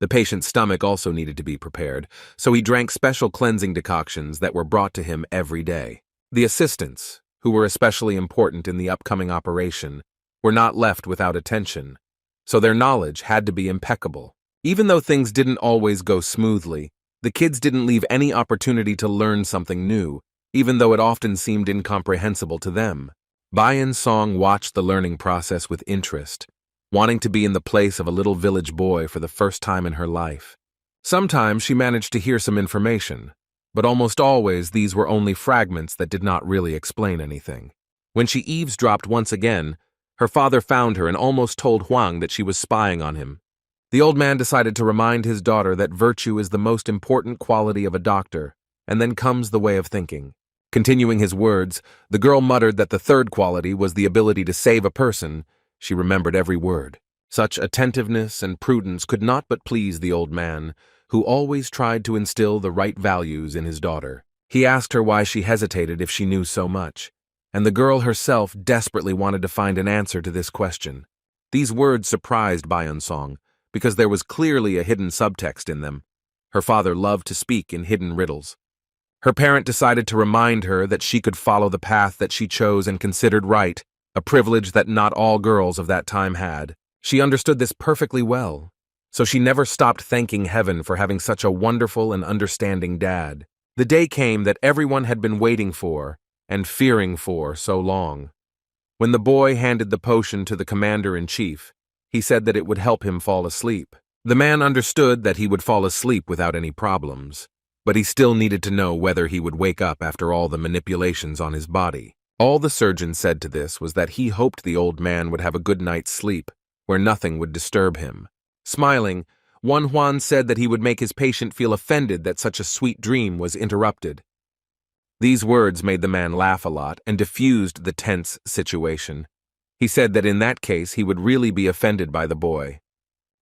The patient's stomach also needed to be prepared, so he drank special cleansing decoctions that were brought to him every day. The assistants, who were especially important in the upcoming operation, were not left without attention, so their knowledge had to be impeccable. Even though things didn't always go smoothly, the kids didn't leave any opportunity to learn something new, even though it often seemed incomprehensible to them. Byun-song watched the learning process with interest, wanting to be in the place of a little village boy for the first time in her life. Sometimes she managed to hear some information, but almost always these were only fragments that did not really explain anything. When she eavesdropped once again, her father found her and almost told Huang that she was spying on him. The old man decided to remind his daughter that virtue is the most important quality of a doctor, and then comes the way of thinking. Continuing his words, the girl muttered that the third quality was the ability to save a person. She remembered every word. Such attentiveness and prudence could not but please the old man, who always tried to instill the right values in his daughter. He asked her why she hesitated if she knew so much, and the girl herself desperately wanted to find an answer to this question. These words surprised Byun-song, because there was clearly a hidden subtext in them. Her father loved to speak in hidden riddles. Her parent decided to remind her that she could follow the path that she chose and considered right, a privilege that not all girls of that time had. She understood this perfectly well, so she never stopped thanking heaven for having such a wonderful and understanding dad. The day came that everyone had been waiting for and fearing for so long. When the boy handed the potion to the commander-in-chief, he said that it would help him fall asleep. The man understood that he would fall asleep without any problems, but he still needed to know whether he would wake up after all the manipulations on his body. All the surgeon said to this was that he hoped the old man would have a good night's sleep, where nothing would disturb him. Smiling, Wan Huan said that he would make his patient feel offended that such a sweet dream was interrupted. These words made the man laugh a lot and diffused the tense situation. He said that in that case he would really be offended by the boy.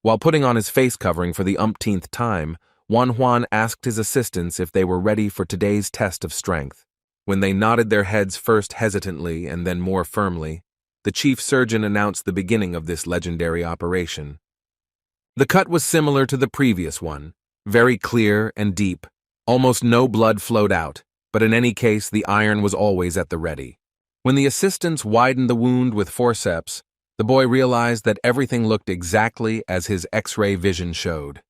While putting on his face covering for the umpteenth time, Juan asked his assistants if they were ready for today's test of strength. When they nodded their heads first hesitantly and then more firmly, the chief surgeon announced the beginning of this legendary operation. The cut was similar to the previous one, very clear and deep. Almost no blood flowed out, but in any case the iron was always at the ready. When the assistants widened the wound with forceps, the boy realized that everything looked exactly as his X-ray vision showed.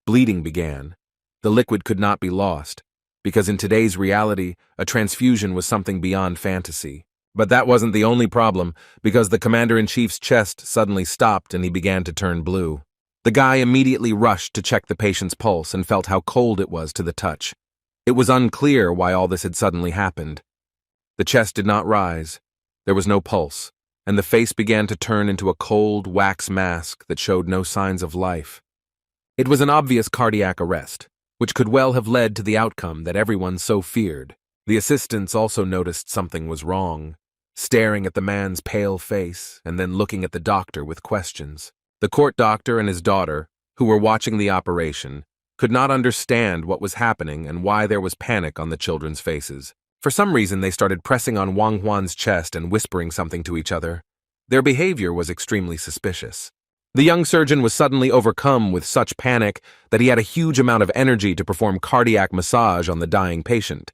Bleeding began. The liquid could not be lost, because in today's reality, a transfusion was something beyond fantasy. But that wasn't the only problem, because the commander-in-chief's chest suddenly stopped and he began to turn blue. The guy immediately rushed to check the patient's pulse and felt how cold it was to the touch. It was unclear why all this had suddenly happened. The chest did not rise, there was no pulse, and the face began to turn into a cold wax mask that showed no signs of life. It was an obvious cardiac arrest, which could well have led to the outcome that everyone so feared. The assistants also noticed something was wrong, staring at the man's pale face and then looking at the doctor with questions. The court doctor and his daughter, who were watching the operation, could not understand what was happening and why there was panic on the children's faces. For some reason, they started pressing on Juan's chest and whispering something to each other. Their behavior was extremely suspicious. The young surgeon was suddenly overcome with such panic that he had a huge amount of energy to perform cardiac massage on the dying patient.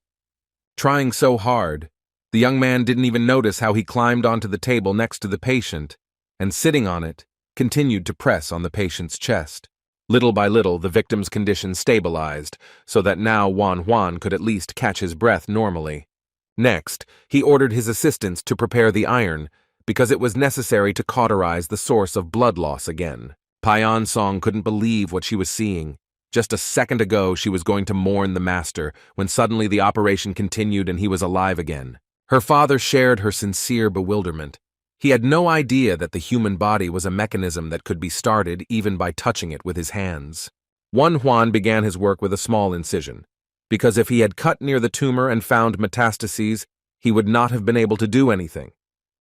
Trying so hard, the young man didn't even notice how he climbed onto the table next to the patient and, sitting on it, continued to press on the patient's chest. Little by little, the victim's condition stabilized, so that now Juan could at least catch his breath normally. Next, he ordered his assistants to prepare the iron, because it was necessary to cauterize the source of blood loss again. Payan Song couldn't believe what she was seeing. Just a second ago, she was going to mourn the master, when suddenly the operation continued and he was alive again. Her father shared her sincere bewilderment. He had no idea that the human body was a mechanism that could be started even by touching it with his hands. Juan began his work with a small incision, because if he had cut near the tumor and found metastases, he would not have been able to do anything.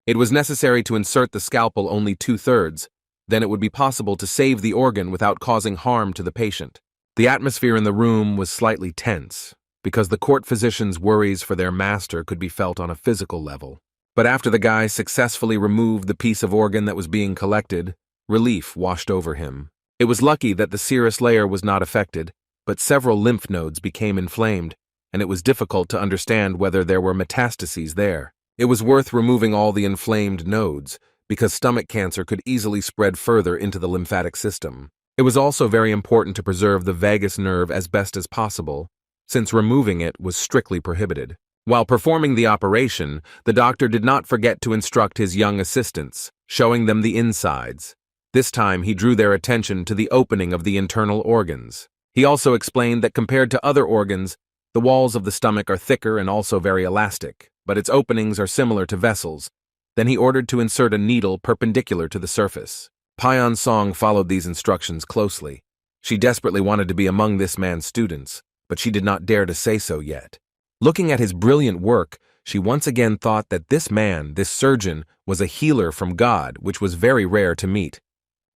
It was necessary to insert the scalpel only 2/3, then it would be possible to save the organ without causing harm to the patient. The atmosphere in the room was slightly tense, because the court physicians' worries for their master could be felt on a physical level. But after the guy successfully removed the piece of organ that was being collected, relief washed over him. It was lucky that the serous layer was not affected, but several lymph nodes became inflamed, and it was difficult to understand whether there were metastases there. It was worth removing all the inflamed nodes, because stomach cancer could easily spread further into the lymphatic system. It was also very important to preserve the vagus nerve as best as possible, since removing it was strictly prohibited. While performing the operation, the doctor did not forget to instruct his young assistants, showing them the insides. This time he drew their attention to the opening of the internal organs. He also explained that compared to other organs, the walls of the stomach are thicker and also very elastic, but its openings are similar to vessels. Then he ordered to insert a needle perpendicular to the surface. Payan Song followed these instructions closely. She desperately wanted to be among this man's students, but she did not dare to say so yet. Looking at his brilliant work, she once again thought that this man, this surgeon, was a healer from God, which was very rare to meet.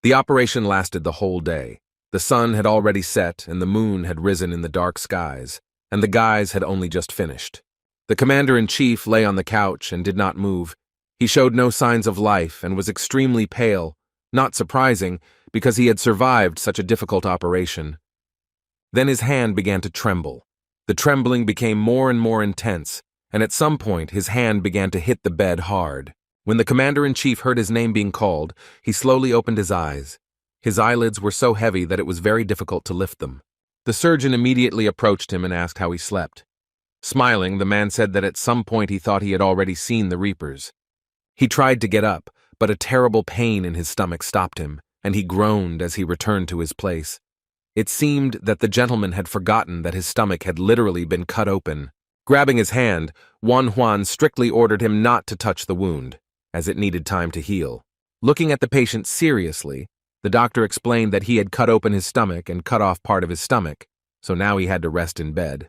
The operation lasted the whole day. The sun had already set and the moon had risen in the dark skies, and the guys had only just finished. The commander-in-chief lay on the couch and did not move. He showed no signs of life and was extremely pale, not surprising because he had survived such a difficult operation. Then his hand began to tremble. The trembling became more and more intense, and at some point his hand began to hit the bed hard. When the commander-in-chief heard his name being called, he slowly opened his eyes. His eyelids were so heavy that it was very difficult to lift them. The surgeon immediately approached him and asked how he slept. Smiling, the man said that at some point he thought he had already seen the Reapers. He tried to get up, but a terrible pain in his stomach stopped him, and he groaned as he returned to his place. It seemed that the gentleman had forgotten that his stomach had literally been cut open. Grabbing his hand, Juan strictly ordered him not to touch the wound, as it needed time to heal. Looking at the patient seriously, the doctor explained that he had cut open his stomach and cut off part of his stomach, so now he had to rest in bed.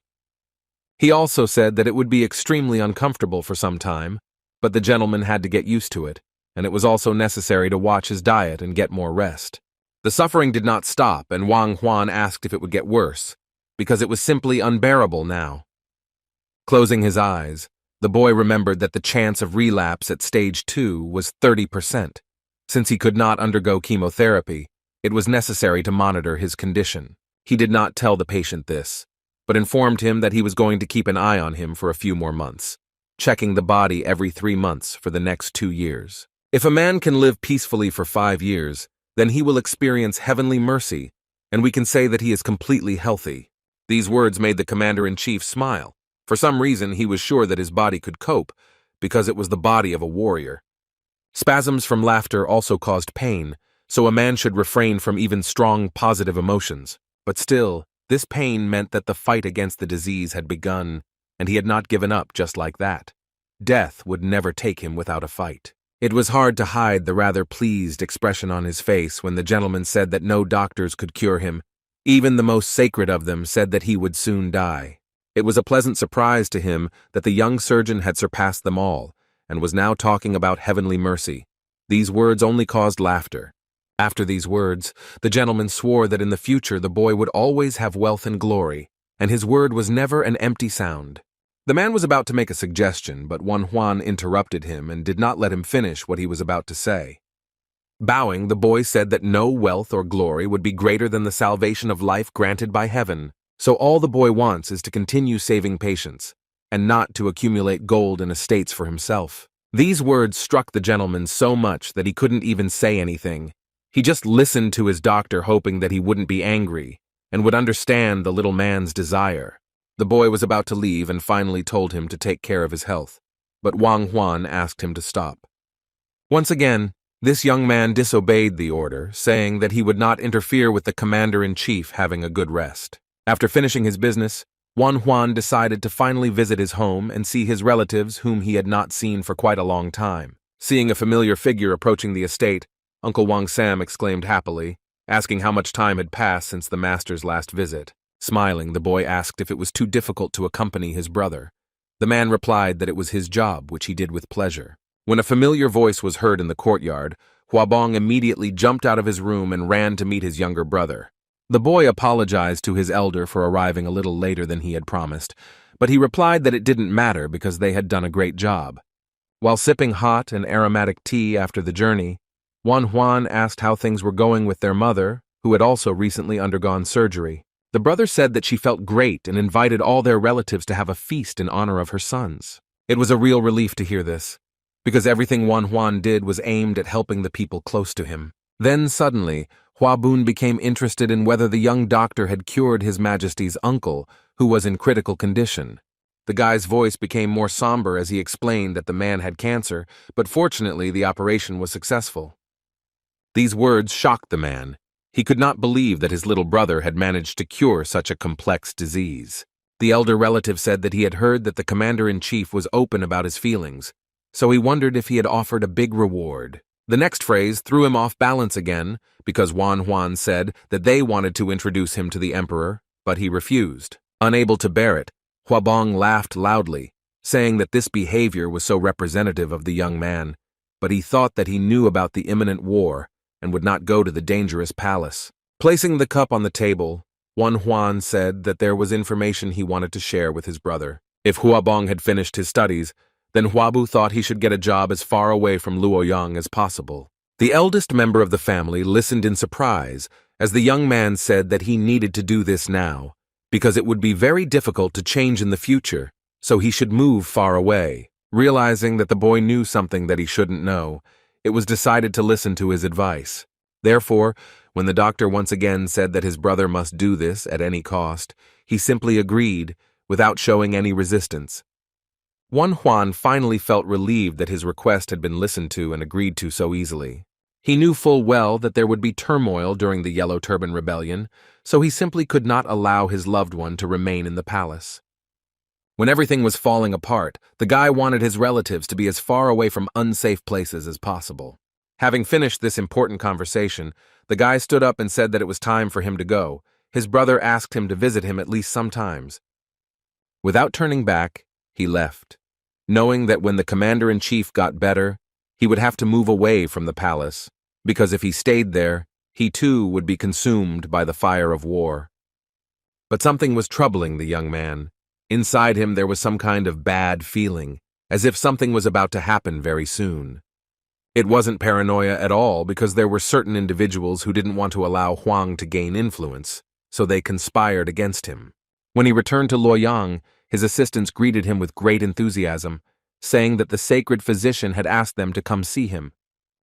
He also said that it would be extremely uncomfortable for some time, but the gentleman had to get used to it, and it was also necessary to watch his diet and get more rest. The suffering did not stop, and Juan asked if it would get worse, because it was simply unbearable now. Closing his eyes, the boy remembered that the chance of relapse at stage 2 was 30%. Since he could not undergo chemotherapy, it was necessary to monitor his condition. He did not tell the patient this, but informed him that he was going to keep an eye on him for a few more months, checking the body every 3 months for the next 2 years. If a man can live peacefully for 5 years, then he will experience heavenly mercy, and we can say that he is completely healthy. These words made the commander-in-chief smile. For some reason, he was sure that his body could cope, because it was the body of a warrior. Spasms from laughter also caused pain, so a man should refrain from even strong positive emotions. But still, this pain meant that the fight against the disease had begun, and he had not given up just like that. Death would never take him without a fight. It was hard to hide the rather pleased expression on his face when the gentleman said that no doctors could cure him. Even the most sacred of them said that he would soon die. It was a pleasant surprise to him that the young surgeon had surpassed them all, and was now talking about heavenly mercy. These words only caused laughter. After these words, the gentleman swore that in the future the boy would always have wealth and glory, and his word was never an empty sound. The man was about to make a suggestion, but Juan interrupted him and did not let him finish what he was about to say. Bowing, the boy said that no wealth or glory would be greater than the salvation of life granted by heaven. So all the boy wants is to continue saving patients, and not to accumulate gold and estates for himself. These words struck the gentleman so much that he couldn't even say anything. He just listened to his doctor, hoping that he wouldn't be angry, and would understand the little man's desire. The boy was about to leave and finally told him to take care of his health, but Juan asked him to stop. Once again, this young man disobeyed the order, saying that he would not interfere with the commander-in-chief having a good rest. After finishing his business, Juan decided to finally visit his home and see his relatives whom he had not seen for quite a long time. Seeing a familiar figure approaching the estate, Uncle Wang Sam exclaimed happily, asking how much time had passed since the master's last visit. Smiling, the boy asked if it was too difficult to accompany his brother. The man replied that it was his job, which he did with pleasure. When a familiar voice was heard in the courtyard, Huabong immediately jumped out of his room and ran to meet his younger brother. The boy apologized to his elder for arriving a little later than he had promised, but he replied that it didn't matter because they had done a great job. While sipping hot and aromatic tea after the journey, Juan asked how things were going with their mother, who had also recently undergone surgery. The brother said that she felt great and invited all their relatives to have a feast in honor of her sons. It was a real relief to hear this, because everything Juan did was aimed at helping the people close to him. Then suddenly, Huabun became interested in whether the young doctor had cured His Majesty's uncle, who was in critical condition. The guy's voice became more somber as he explained that the man had cancer, but fortunately the operation was successful. These words shocked the man. He could not believe that his little brother had managed to cure such a complex disease. The elder relative said that he had heard that the commander-in-chief was open about his feelings, so he wondered if he had offered a big reward. The next phrase threw him off balance again, because Juan said that they wanted to introduce him to the emperor, but he refused. Unable to bear it, Huabong laughed loudly, saying that this behavior was so representative of the young man, but he thought that he knew about the imminent war and would not go to the dangerous palace. Placing the cup on the table, Juan said that there was information he wanted to share with his brother. If Huabong had finished his studies, then Huabu thought he should get a job as far away from Luoyang as possible. The eldest member of the family listened in surprise as the young man said that he needed to do this now, because it would be very difficult to change in the future, so he should move far away. Realizing that the boy knew something that he shouldn't know, it was decided to listen to his advice. Therefore, when the doctor once again said that his brother must do this at any cost, he simply agreed, without showing any resistance. Juan finally felt relieved that his request had been listened to and agreed to so easily. He knew full well that there would be turmoil during the Yellow Turban Rebellion, so he simply could not allow his loved one to remain in the palace. When everything was falling apart, the guy wanted his relatives to be as far away from unsafe places as possible. Having finished this important conversation, the guy stood up and said that it was time for him to go. His brother asked him to visit him at least sometimes. Without turning back, he left, knowing that when the commander-in-chief got better, he would have to move away from the palace, because if he stayed there, he too would be consumed by the fire of war. But something was troubling the young man. Inside him there was some kind of bad feeling, as if something was about to happen very soon. It wasn't paranoia at all, because there were certain individuals who didn't want to allow Huang to gain influence, so they conspired against him. When he returned to Luoyang, his assistants greeted him with great enthusiasm, saying that the sacred physician had asked them to come see him.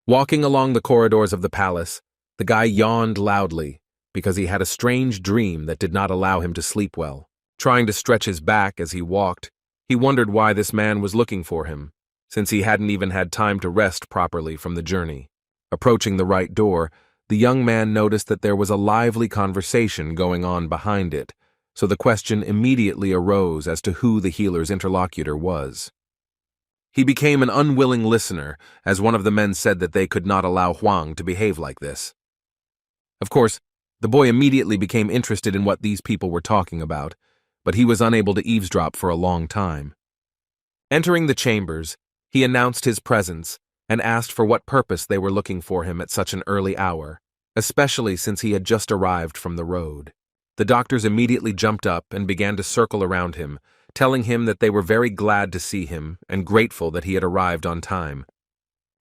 Walking along the corridors of the palace, the guy yawned loudly, because he had a strange dream that did not allow him to sleep well. Trying to stretch his back as he walked, he wondered why this man was looking for him, since he hadn't even had time to rest properly from the journey. Approaching the right door, the young man noticed that there was a lively conversation going on behind it, so the question immediately arose as to who the healer's interlocutor was. He became an unwilling listener, as one of the men said that they could not allow Huang to behave like this. Of course, the boy immediately became interested in what these people were talking about, but he was unable to eavesdrop for a long time. Entering the chambers, he announced his presence and asked for what purpose they were looking for him at such an early hour, especially since he had just arrived from the road. The doctors immediately jumped up and began to circle around him, telling him that they were very glad to see him and grateful that he had arrived on time.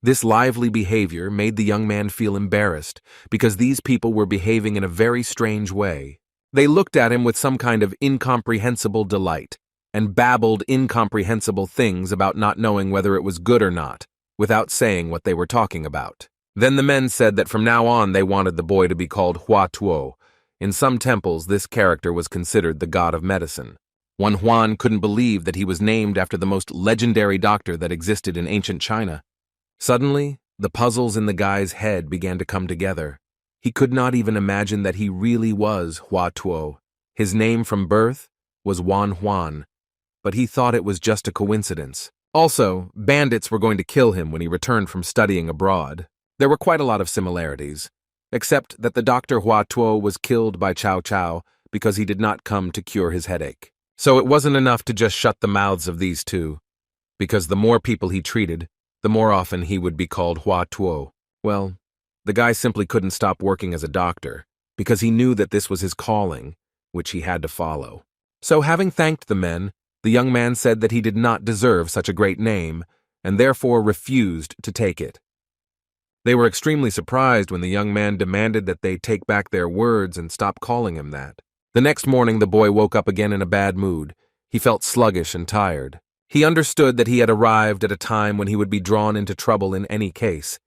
This lively behavior made the young man feel embarrassed, because these people were behaving in a very strange way. They looked at him with some kind of incomprehensible delight, and babbled incomprehensible things about not knowing whether it was good or not, without saying what they were talking about. Then the men said that from now on they wanted the boy to be called Hua Tuo. In some temples, this character was considered the god of medicine. One Huan couldn't believe that he was named after the most legendary doctor that existed in ancient China. Suddenly, the puzzles in the guy's head began to come together. He could not even imagine that he really was Hua Tuo. His name from birth was Wan Huan, but he thought it was just a coincidence. Also, bandits were going to kill him when he returned from studying abroad. There were quite a lot of similarities, except that the Dr. Hua Tuo was killed by Cao Cao because he did not come to cure his headache. So it wasn't enough to just shut the mouths of these two, because the more people he treated, the more often he would be called Hua Tuo. Well, the guy simply couldn't stop working as a doctor, because he knew that this was his calling, which he had to follow. So having thanked the men, the young man said that he did not deserve such a great name, and therefore refused to take it. They were extremely surprised when the young man demanded that they take back their words and stop calling him that. The next morning the boy woke up again in a bad mood. He felt sluggish and tired. He understood that he had arrived at a time when he would be drawn into trouble in any case,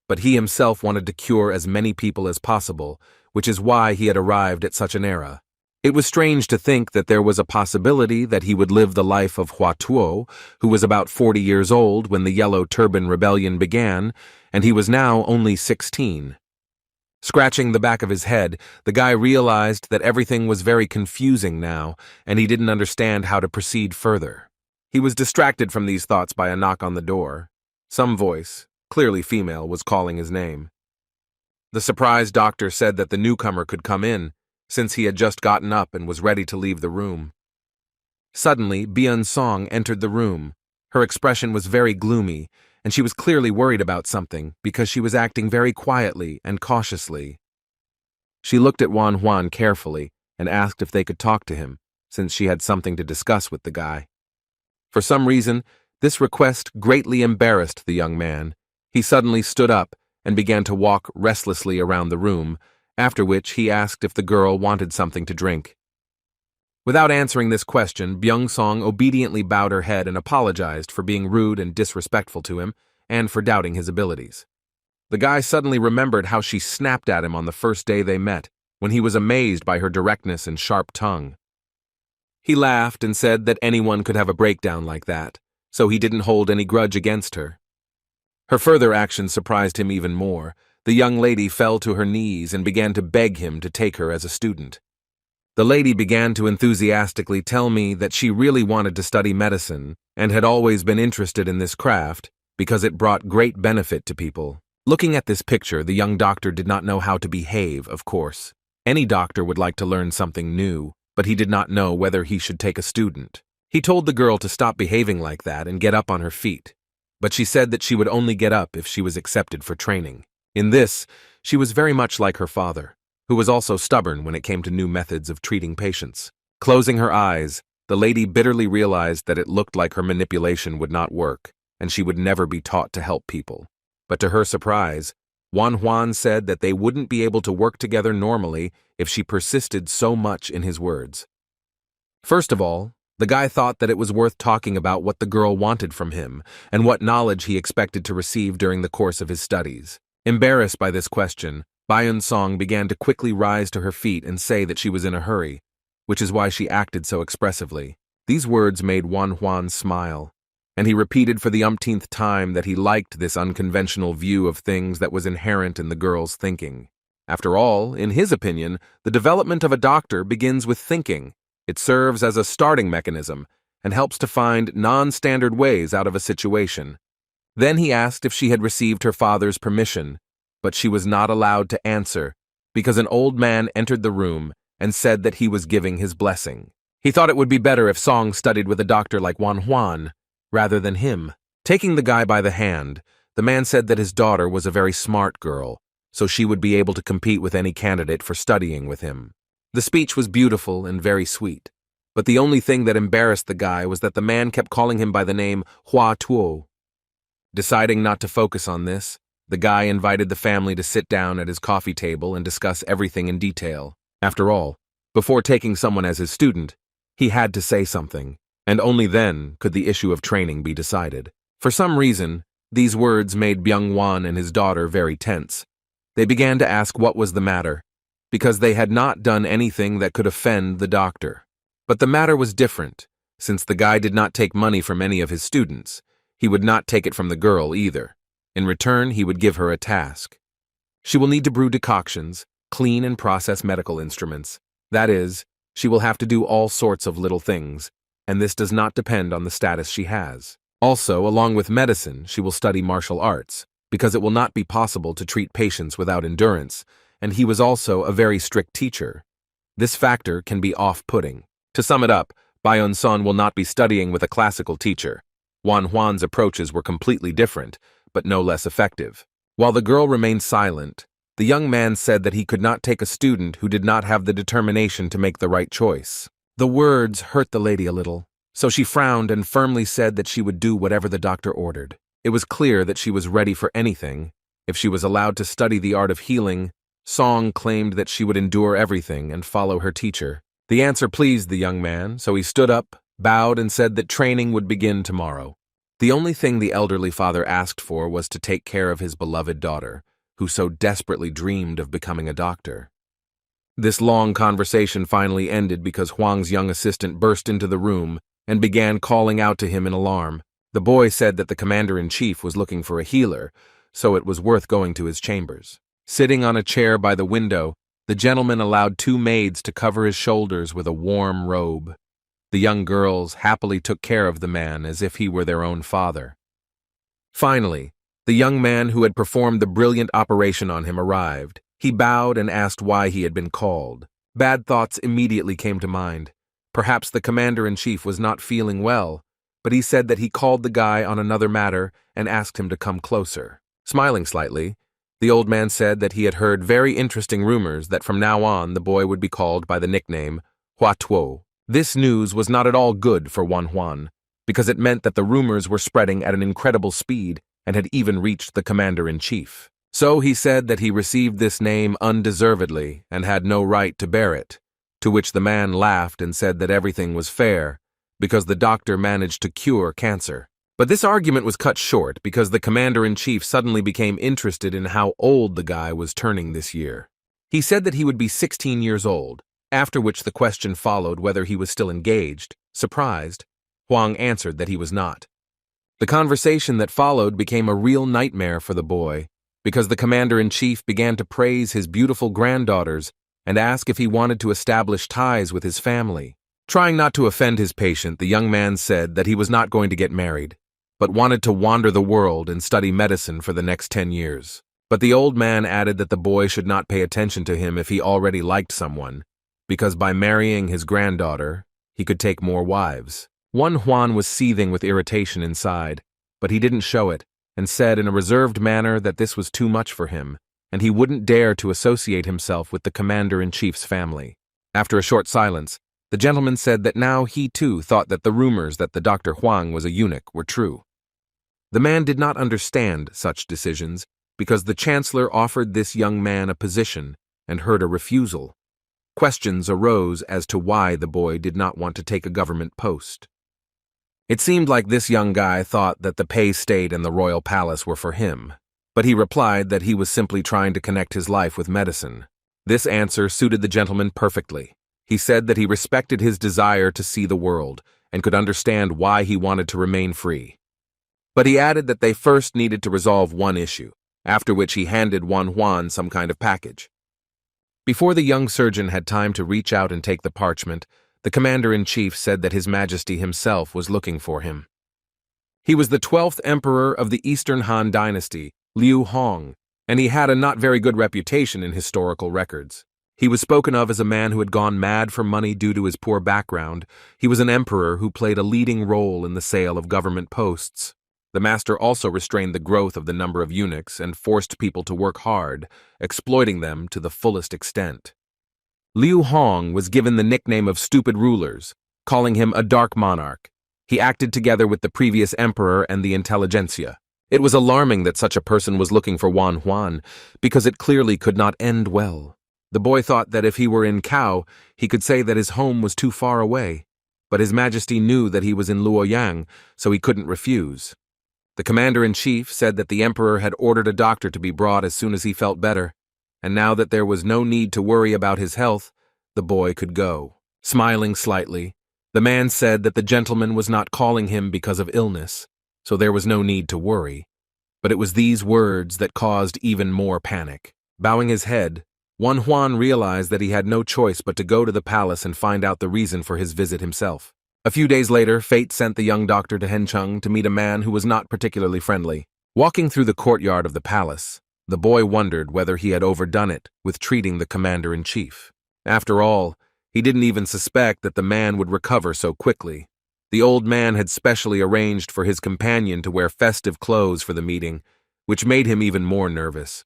but he himself wanted to cure as many people as possible, which is why he had arrived at such an era. It was strange to think that there was a possibility that he would live the life of Hua Tuo, who was about 40 years old when the Yellow Turban Rebellion began, and he was now only 16. Scratching the back of his head, the guy realized that everything was very confusing now, and he didn't understand how to proceed further. He was distracted from these thoughts by a knock on the door. Some voice, clearly female, was calling his name. The surprised doctor said that the newcomer could come in, since he had just gotten up and was ready to leave the room. Suddenly, Byun Song entered the room. Her expression was very gloomy, and she was clearly worried about something because she was acting very quietly and cautiously. She looked at Wan Huan carefully and asked if they could talk to him, since she had something to discuss with the guy. For some reason, this request greatly embarrassed the young man. He suddenly stood up and began to walk restlessly around the room, after which he asked if the girl wanted something to drink. Without answering this question, Byung Song obediently bowed her head and apologized for being rude and disrespectful to him and for doubting his abilities. The guy suddenly remembered how she snapped at him on the first day they met, when he was amazed by her directness and sharp tongue. He laughed and said that anyone could have a breakdown like that, so he didn't hold any grudge against her. Her further actions surprised him even more. The young lady fell to her knees and began to beg him to take her as a student. The lady began to enthusiastically tell me that she really wanted to study medicine and had always been interested in this craft because it brought great benefit to people. Looking at this picture, the young doctor did not know how to behave, of course. Any doctor would like to learn something new, but he did not know whether he should take a student. He told the girl to stop behaving like that and get up on her feet, but she said that she would only get up if she was accepted for training. In this, she was very much like her father, who was also stubborn when it came to new methods of treating patients. Closing her eyes, the lady bitterly realized that it looked like her manipulation would not work, and she would never be taught to help people. But to her surprise, Juan said that they wouldn't be able to work together normally if she persisted so much in his words. First of all, the guy thought that it was worth talking about what the girl wanted from him and what knowledge he expected to receive during the course of his studies. Embarrassed by this question, Byun-song began to quickly rise to her feet and say that she was in a hurry, which is why she acted so expressively. These words made Juan smile, and he repeated for the umpteenth time that he liked this unconventional view of things that was inherent in the girl's thinking. After all, in his opinion, the development of a doctor begins with thinking. It serves as a starting mechanism and helps to find non-standard ways out of a situation. Then he asked if she had received her father's permission, but she was not allowed to answer because an old man entered the room and said that he was giving his blessing. He thought it would be better if Song studied with a doctor like Juan rather than him. Taking the guy by the hand, the man said that his daughter was a very smart girl, so she would be able to compete with any candidate for studying with him. The speech was beautiful and very sweet, but the only thing that embarrassed the guy was that the man kept calling him by the name Hua Tuo. Deciding not to focus on this, the guy invited the family to sit down at his coffee table and discuss everything in detail. After all, before taking someone as his student, he had to say something, and only then could the issue of training be decided. For some reason, these words made Byung-won and his daughter very tense. They began to ask what was the matter, because they had not done anything that could offend the doctor. But the matter was different, since the guy did not take money from any of his students. He would not take it from the girl either. In return, he would give her a task. She will need to brew decoctions, clean and process medical instruments. That is, she will have to do all sorts of little things, and this does not depend on the status she has. Also, along with medicine, she will study martial arts, because it will not be possible to treat patients without endurance, and he was also a very strict teacher. This factor can be off-putting. To sum it up, Byun-son will not be studying with a classical teacher. Juan's approaches were completely different, but no less effective. While the girl remained silent, the young man said that he could not take a student who did not have the determination to make the right choice. The words hurt the lady a little, so she frowned and firmly said that she would do whatever the doctor ordered. It was clear that she was ready for anything. If she was allowed to study the art of healing, Song claimed that she would endure everything and follow her teacher. The answer pleased the young man, so he stood up, bowed, and said that training would begin tomorrow. The only thing the elderly father asked for was to take care of his beloved daughter, who so desperately dreamed of becoming a doctor. This long conversation finally ended because Huang's young assistant burst into the room and began calling out to him in alarm. The boy said that the commander-in-chief was looking for a healer, so it was worth going to his chambers. Sitting on a chair by the window, the gentleman allowed 2 maids to cover his shoulders with a warm robe. The young girls happily took care of the man as if he were their own father. Finally, the young man who had performed the brilliant operation on him arrived. He bowed and asked why he had been called. Bad thoughts immediately came to mind. Perhaps the commander-in-chief was not feeling well, but he said that he called the guy on another matter and asked him to come closer. Smiling slightly, the old man said that he had heard very interesting rumors that from now on the boy would be called by the nickname Hua Tuo. This news was not at all good for Juan, because it meant that the rumors were spreading at an incredible speed and had even reached the commander-in-chief. So he said that he received this name undeservedly and had no right to bear it, to which the man laughed and said that everything was fair, because the doctor managed to cure cancer. But this argument was cut short because the commander-in-chief suddenly became interested in how old the guy was turning this year. He said that he would be 16 years old, after which the question followed whether he was still engaged. Surprised, Huang answered that he was not. The conversation that followed became a real nightmare for the boy, because the commander-in-chief began to praise his beautiful granddaughters and ask if he wanted to establish ties with his family. Trying not to offend his patient, the young man said that he was not going to get married, but wanted to wander the world and study medicine for the next 10 years. But the old man added that the boy should not pay attention to him if he already liked someone, because by marrying his granddaughter, he could take more wives. Juan was seething with irritation inside, but he didn't show it, and said in a reserved manner that this was too much for him, and he wouldn't dare to associate himself with the commander-in-chief's family. After a short silence, The gentleman said that now he too thought that the rumors that the Dr. Huang was a eunuch were true. The man did not understand such decisions because the chancellor offered this young man a position and heard a refusal. Questions arose as to why the boy did not want to take a government post. It seemed like this young guy thought that the Pei State and the royal palace were for him, but he replied that he was simply trying to connect his life with medicine. This answer suited the gentleman perfectly. He said that he respected his desire to see the world and could understand why he wanted to remain free. But he added that they first needed to resolve one issue, after which he handed Huan some kind of package. Before the young surgeon had time to reach out and take the parchment, the commander-in-chief said that His Majesty himself was looking for him. He was the 12th emperor of the Eastern Han dynasty, Liu Hong, and he had a not very good reputation in historical records. He was spoken of as a man who had gone mad for money due to his poor background. He was an emperor who played a leading role in the sale of government posts. The master also restrained the growth of the number of eunuchs and forced people to work hard, exploiting them to the fullest extent. Liu Hong was given the nickname of Stupid Rulers, calling him a dark monarch. He acted together with the previous emperor and the intelligentsia. It was alarming that such a person was looking for Huan, because it clearly could not end well. The boy thought that if he were in Cao, he could say that his home was too far away, but His Majesty knew that he was in Luoyang, so he couldn't refuse. The commander-in-chief said that the emperor had ordered a doctor to be brought as soon as he felt better, and now that there was no need to worry about his health, the boy could go. Smiling slightly, the man said that the gentleman was not calling him because of illness, so there was no need to worry. But it was these words that caused even more panic. Bowing his head, Huan realized that he had no choice but to go to the palace and find out the reason for his visit himself. A few days later, fate sent the young doctor to Hencheng to meet a man who was not particularly friendly. Walking through the courtyard of the palace, the boy wondered whether he had overdone it with treating the commander-in-chief. After all, he didn't even suspect that the man would recover so quickly. The old man had specially arranged for his companion to wear festive clothes for the meeting, which made him even more nervous.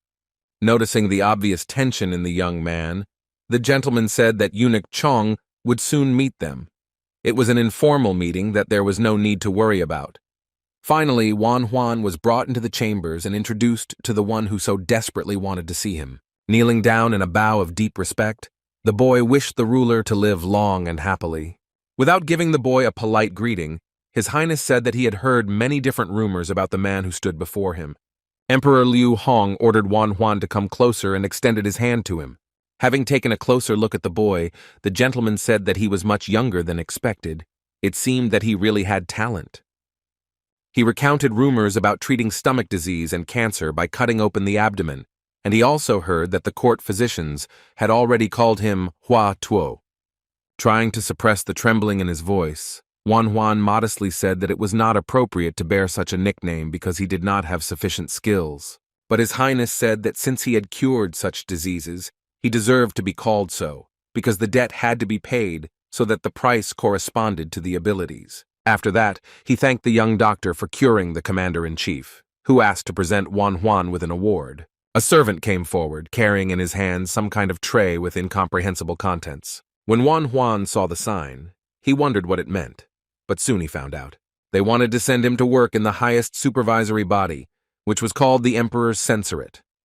Noticing the obvious tension in the young man, the gentleman said that eunuch Chong would soon meet them. It was an informal meeting that there was no need to worry about. Finally, Huan was brought into the chambers and introduced to the one who so desperately wanted to see him. Kneeling down in a bow of deep respect, the boy wished the ruler to live long and happily. Without giving the boy a polite greeting, His Highness said that he had heard many different rumors about the man who stood before him. Emperor Liu Hong ordered Huan to come closer and extended his hand to him. Having taken a closer look at the boy, the gentleman said that he was much younger than expected. It seemed that he really had talent. He recounted rumors about treating stomach disease and cancer by cutting open the abdomen, and he also heard that the court physicians had already called him Hua Tuo. Trying to suppress the trembling in his voice, Huan modestly said that it was not appropriate to bear such a nickname because he did not have sufficient skills. But His Highness said that since he had cured such diseases, he deserved to be called so, because the debt had to be paid so that the price corresponded to the abilities. After that, he thanked the young doctor for curing the commander-in-chief, who asked to present Huan with an award. A servant came forward, carrying in his hands some kind of tray with incomprehensible contents. When Huan saw the sign, he wondered what it meant, but soon he found out. They wanted to send him to work in the highest supervisory body, which was called the Emperor's Censorate.